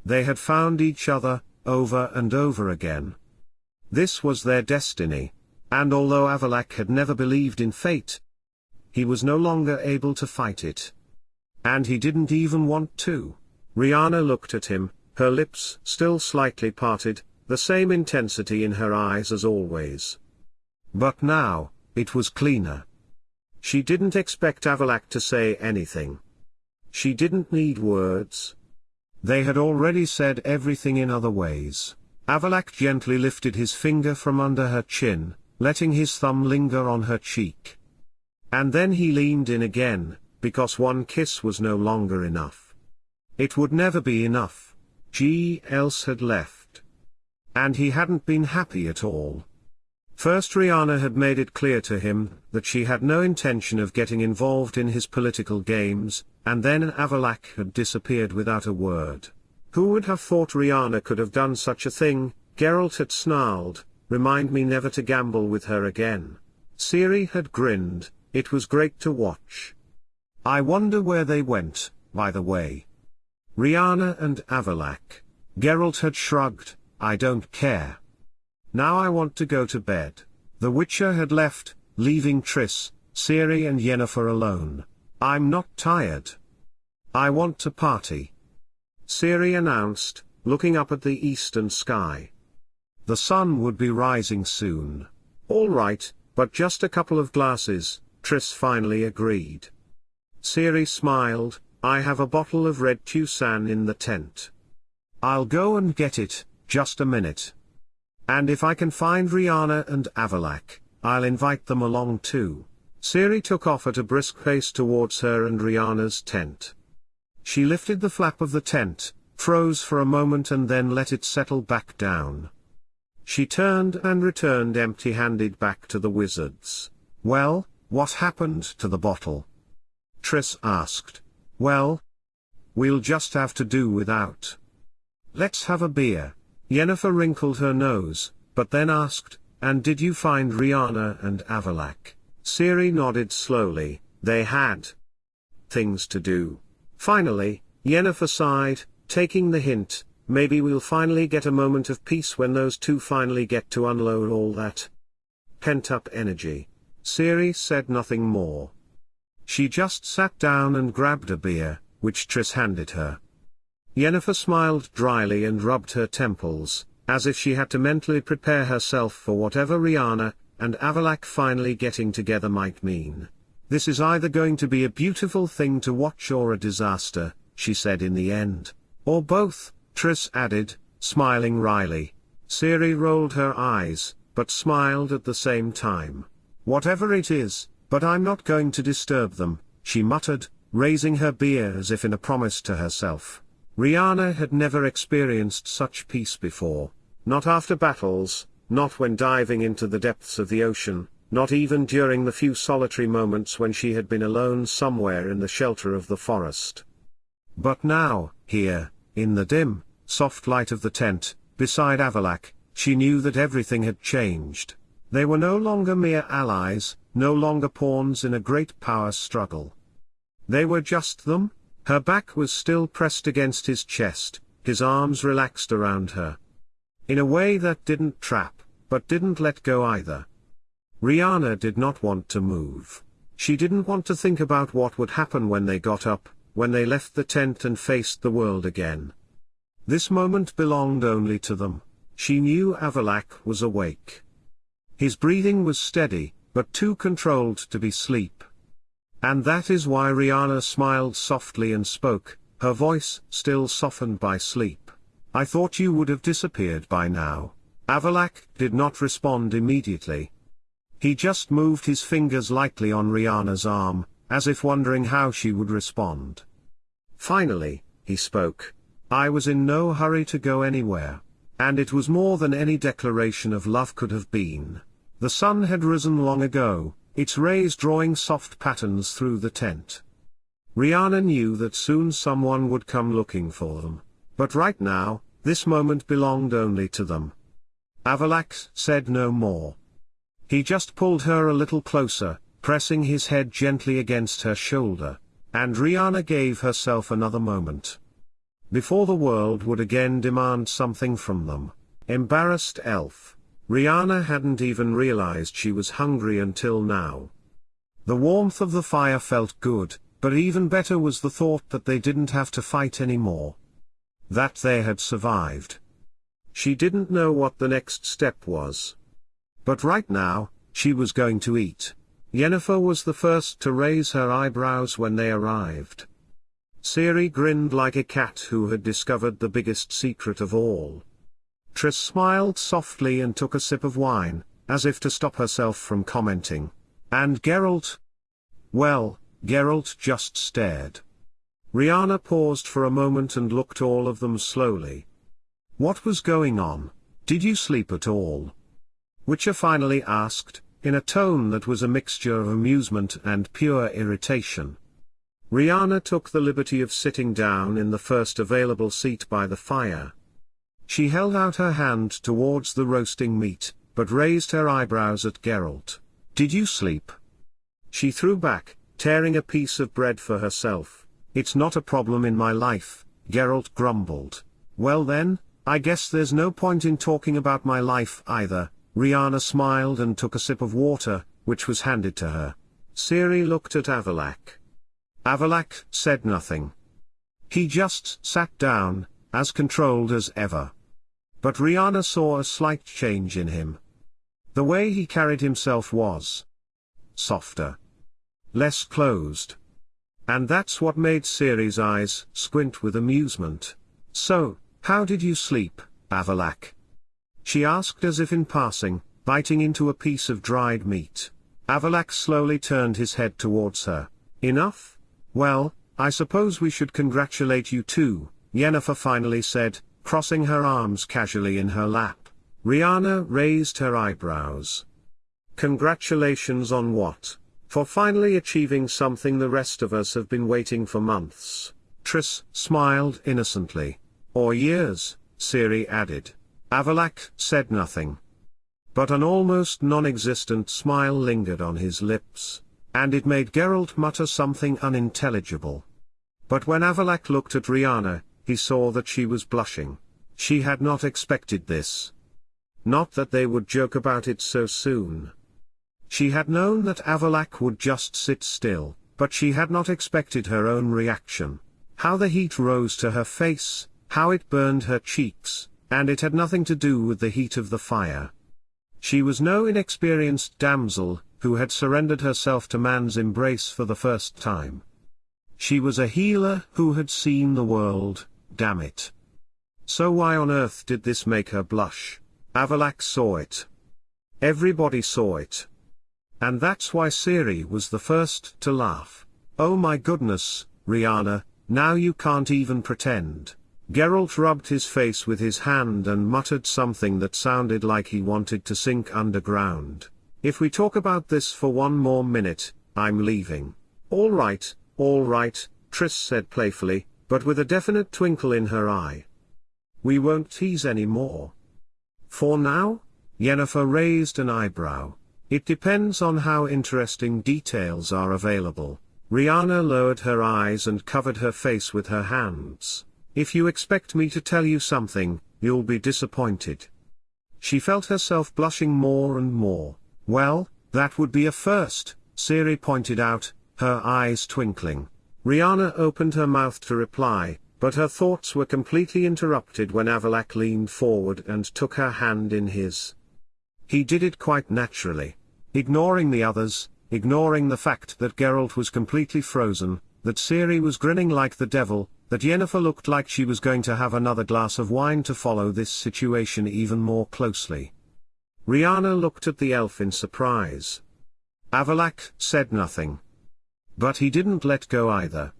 A: They had found each other, over and over again. This was their destiny. And although Avallac'h had never believed in fate, he was no longer able to fight it. And he didn't even want to. Riana looked at him, her lips still slightly parted, the same intensity in her eyes as always. But now, it was cleaner. She didn't expect Avallac'h to say anything. She didn't need words. They had already said everything in other ways. Avallac'h gently lifted his finger from under her chin, letting his thumb linger on her cheek. And then he leaned in again, because one kiss was no longer enough. It would never be enough. Gealbhan had left. And he hadn't been happy at all. First Riana had made it clear to him that she had no intention of getting involved in his political games, and then Avallac'h had disappeared without a word. Who would have thought Riana could have done such a thing? Geralt had snarled, remind me never to gamble with her again. Ciri had grinned, it was great to watch. I wonder where they went, by the way. Riana and Avallac'h. Geralt had shrugged, I don't care. Now I want to go to bed. The Witcher had left, leaving Triss, Ciri and Yennefer alone. I'm not tired. I want to party. Ciri announced, looking up at the eastern sky. The sun would be rising soon. All right, but just a couple of glasses, Triss finally agreed. Ciri smiled, I have a bottle of red Tucson in the tent. I'll go and get it, just a minute. And if I can find Riana and Avallac'h, I'll invite them along too. Ciri took off at a brisk pace towards her and Riana's tent. She lifted the flap of the tent, froze for a moment and then let it settle back down. She turned and returned empty-handed back to the wizards. Well, what happened to the bottle? Triss asked. Well, we'll just have to do without. Let's have a beer. Yennefer wrinkled her nose, but then asked, and did you find Riana and Avallac'h? Ciri nodded slowly, they had things to do. Finally, Yennefer sighed, taking the hint, maybe we'll finally get a moment of peace when those two finally get to unload all that pent-up energy. Ciri said nothing more. She just sat down and grabbed a beer, which Triss handed her. Yennefer smiled dryly and rubbed her temples, as if she had to mentally prepare herself for whatever Riana and Avallac'h finally getting together might mean. This is either going to be a beautiful thing to watch or a disaster, she said in the end. Or both, Triss added, smiling wryly. Ciri rolled her eyes, but smiled at the same time. Whatever it is, but I'm not going to disturb them, she muttered, raising her bier as if in a promise to herself. Riana had never experienced such peace before. Not after battles, not when diving into the depths of the ocean, not even during the few solitary moments when she had been alone somewhere in the shelter of the forest. But now, here, in the dim, soft light of the tent, beside Avallac'h, she knew that everything had changed. They were no longer mere allies, no longer pawns in a great power struggle. They were just them. Her back was still pressed against his chest, his arms relaxed around her. In a way that didn't trap, but didn't let go either. Riana did not want to move. She didn't want to think about what would happen when they got up, when they left the tent and faced the world again. This moment belonged only to them. She knew Avallac'h was awake. His breathing was steady, but too controlled to be sleep. And that is why Riana smiled softly and spoke, her voice still softened by sleep. I thought you would have disappeared by now. Avallac'h did not respond immediately. He just moved his fingers lightly on Riana's arm, as if wondering how she would respond. Finally, he spoke. I was in no hurry to go anywhere. And it was more than any declaration of love could have been. The sun had risen long ago, its rays drawing soft patterns through the tent. Riana knew that soon someone would come looking for them. But right now, this moment belonged only to them. Avallac'h said no more. He just pulled her a little closer, pressing his head gently against her shoulder, and Riana gave herself another moment. Before the world would again demand something from them. Embarrassed elf. Riana hadn't even realized she was hungry until now. The warmth of the fire felt good, but even better was the thought that they didn't have to fight anymore. That they had survived. She didn't know what the next step was. But right now, she was going to eat. Yennefer was the first to raise her eyebrows when they arrived. Ciri grinned like a cat who had discovered the biggest secret of all. Triss smiled softly and took a sip of wine, as if to stop herself from commenting. And Geralt? Well, Geralt just stared. Riana paused for a moment and looked all of them slowly. What was going on? Did you sleep at all? Witcher finally asked, in a tone that was a mixture of amusement and pure irritation. Riana took the liberty of sitting down in the first available seat by the fire. She held out her hand towards the roasting meat, but raised her eyebrows at Geralt. Did you sleep? She threw back, tearing a piece of bread for herself. It's not a problem in my life, Geralt grumbled. Well then, I guess there's no point in talking about my life either. Riana smiled and took a sip of water, which was handed to her. Ciri looked at Avallac'h. Avallac'h said nothing. He just sat down, as controlled as ever. But Riana saw a slight change in him. The way he carried himself was softer. Less closed. And that's what made Ciri's eyes squint with amusement. So, how did you sleep, Avallac'h? She asked as if in passing, biting into a piece of dried meat. Avallac'h slowly turned his head towards her. Enough? Well, I suppose we should congratulate you too, Yennefer finally said, crossing her arms casually in her lap. Riana raised her eyebrows. Congratulations on what? For finally achieving something the rest of us have been waiting for months. Triss smiled innocently. Or years, Ciri added. Avallac'h said nothing. But an almost non-existent smile lingered on his lips, and it made Geralt mutter something unintelligible. But when Avallac'h looked at Riana, he saw that she was blushing. She had not expected this. Not that they would joke about it so soon. She had known that Avallac'h would just sit still, but she had not expected her own reaction. How the heat rose to her face, how it burned her cheeks, and it had nothing to do with the heat of the fire. She was no inexperienced damsel, who had surrendered herself to man's embrace for the first time. She was a healer who had seen the world, damn it. So why on earth did this make her blush? Avallac'h saw it. Everybody saw it. And that's why Ciri was the first to laugh. Oh my goodness, Riana, now you can't even pretend. Geralt rubbed his face with his hand and muttered something that sounded like he wanted to sink underground. If we talk about this for one more minute, I'm leaving. All right, Triss said playfully, but with a definite twinkle in her eye. We won't tease any more. For now? Yennefer raised an eyebrow. It depends on how interesting details are available. Riana lowered her eyes and covered her face with her hands. If you expect me to tell you something, you'll be disappointed. She felt herself blushing more and more. Well, that would be a first, Ciri pointed out, her eyes twinkling. Riana opened her mouth to reply, but her thoughts were completely interrupted when Avallac'h leaned forward and took her hand in his. He did it quite naturally. Ignoring the others, ignoring the fact that Geralt was completely frozen, that Ciri was grinning like the devil, that Yennefer looked like she was going to have another glass of wine to follow this situation even more closely. Riana looked at the elf in surprise. Avallac'h said nothing. But he didn't let go either.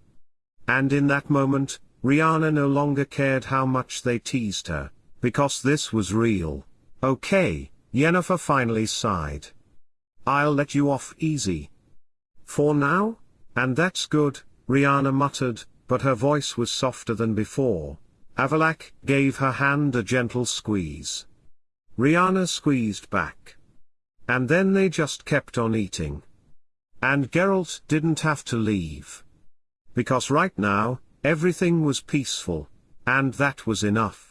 A: And in that moment, Riana no longer cared how much they teased her, because this was real. Okay, Yennefer finally sighed. I'll let you off easy. For now? And that's good, Riana muttered, but her voice was softer than before. Avallac'h gave her hand a gentle squeeze. Riana squeezed back. And then they just kept on eating. And Geralt didn't have to leave. Because right now, everything was peaceful, and that was enough.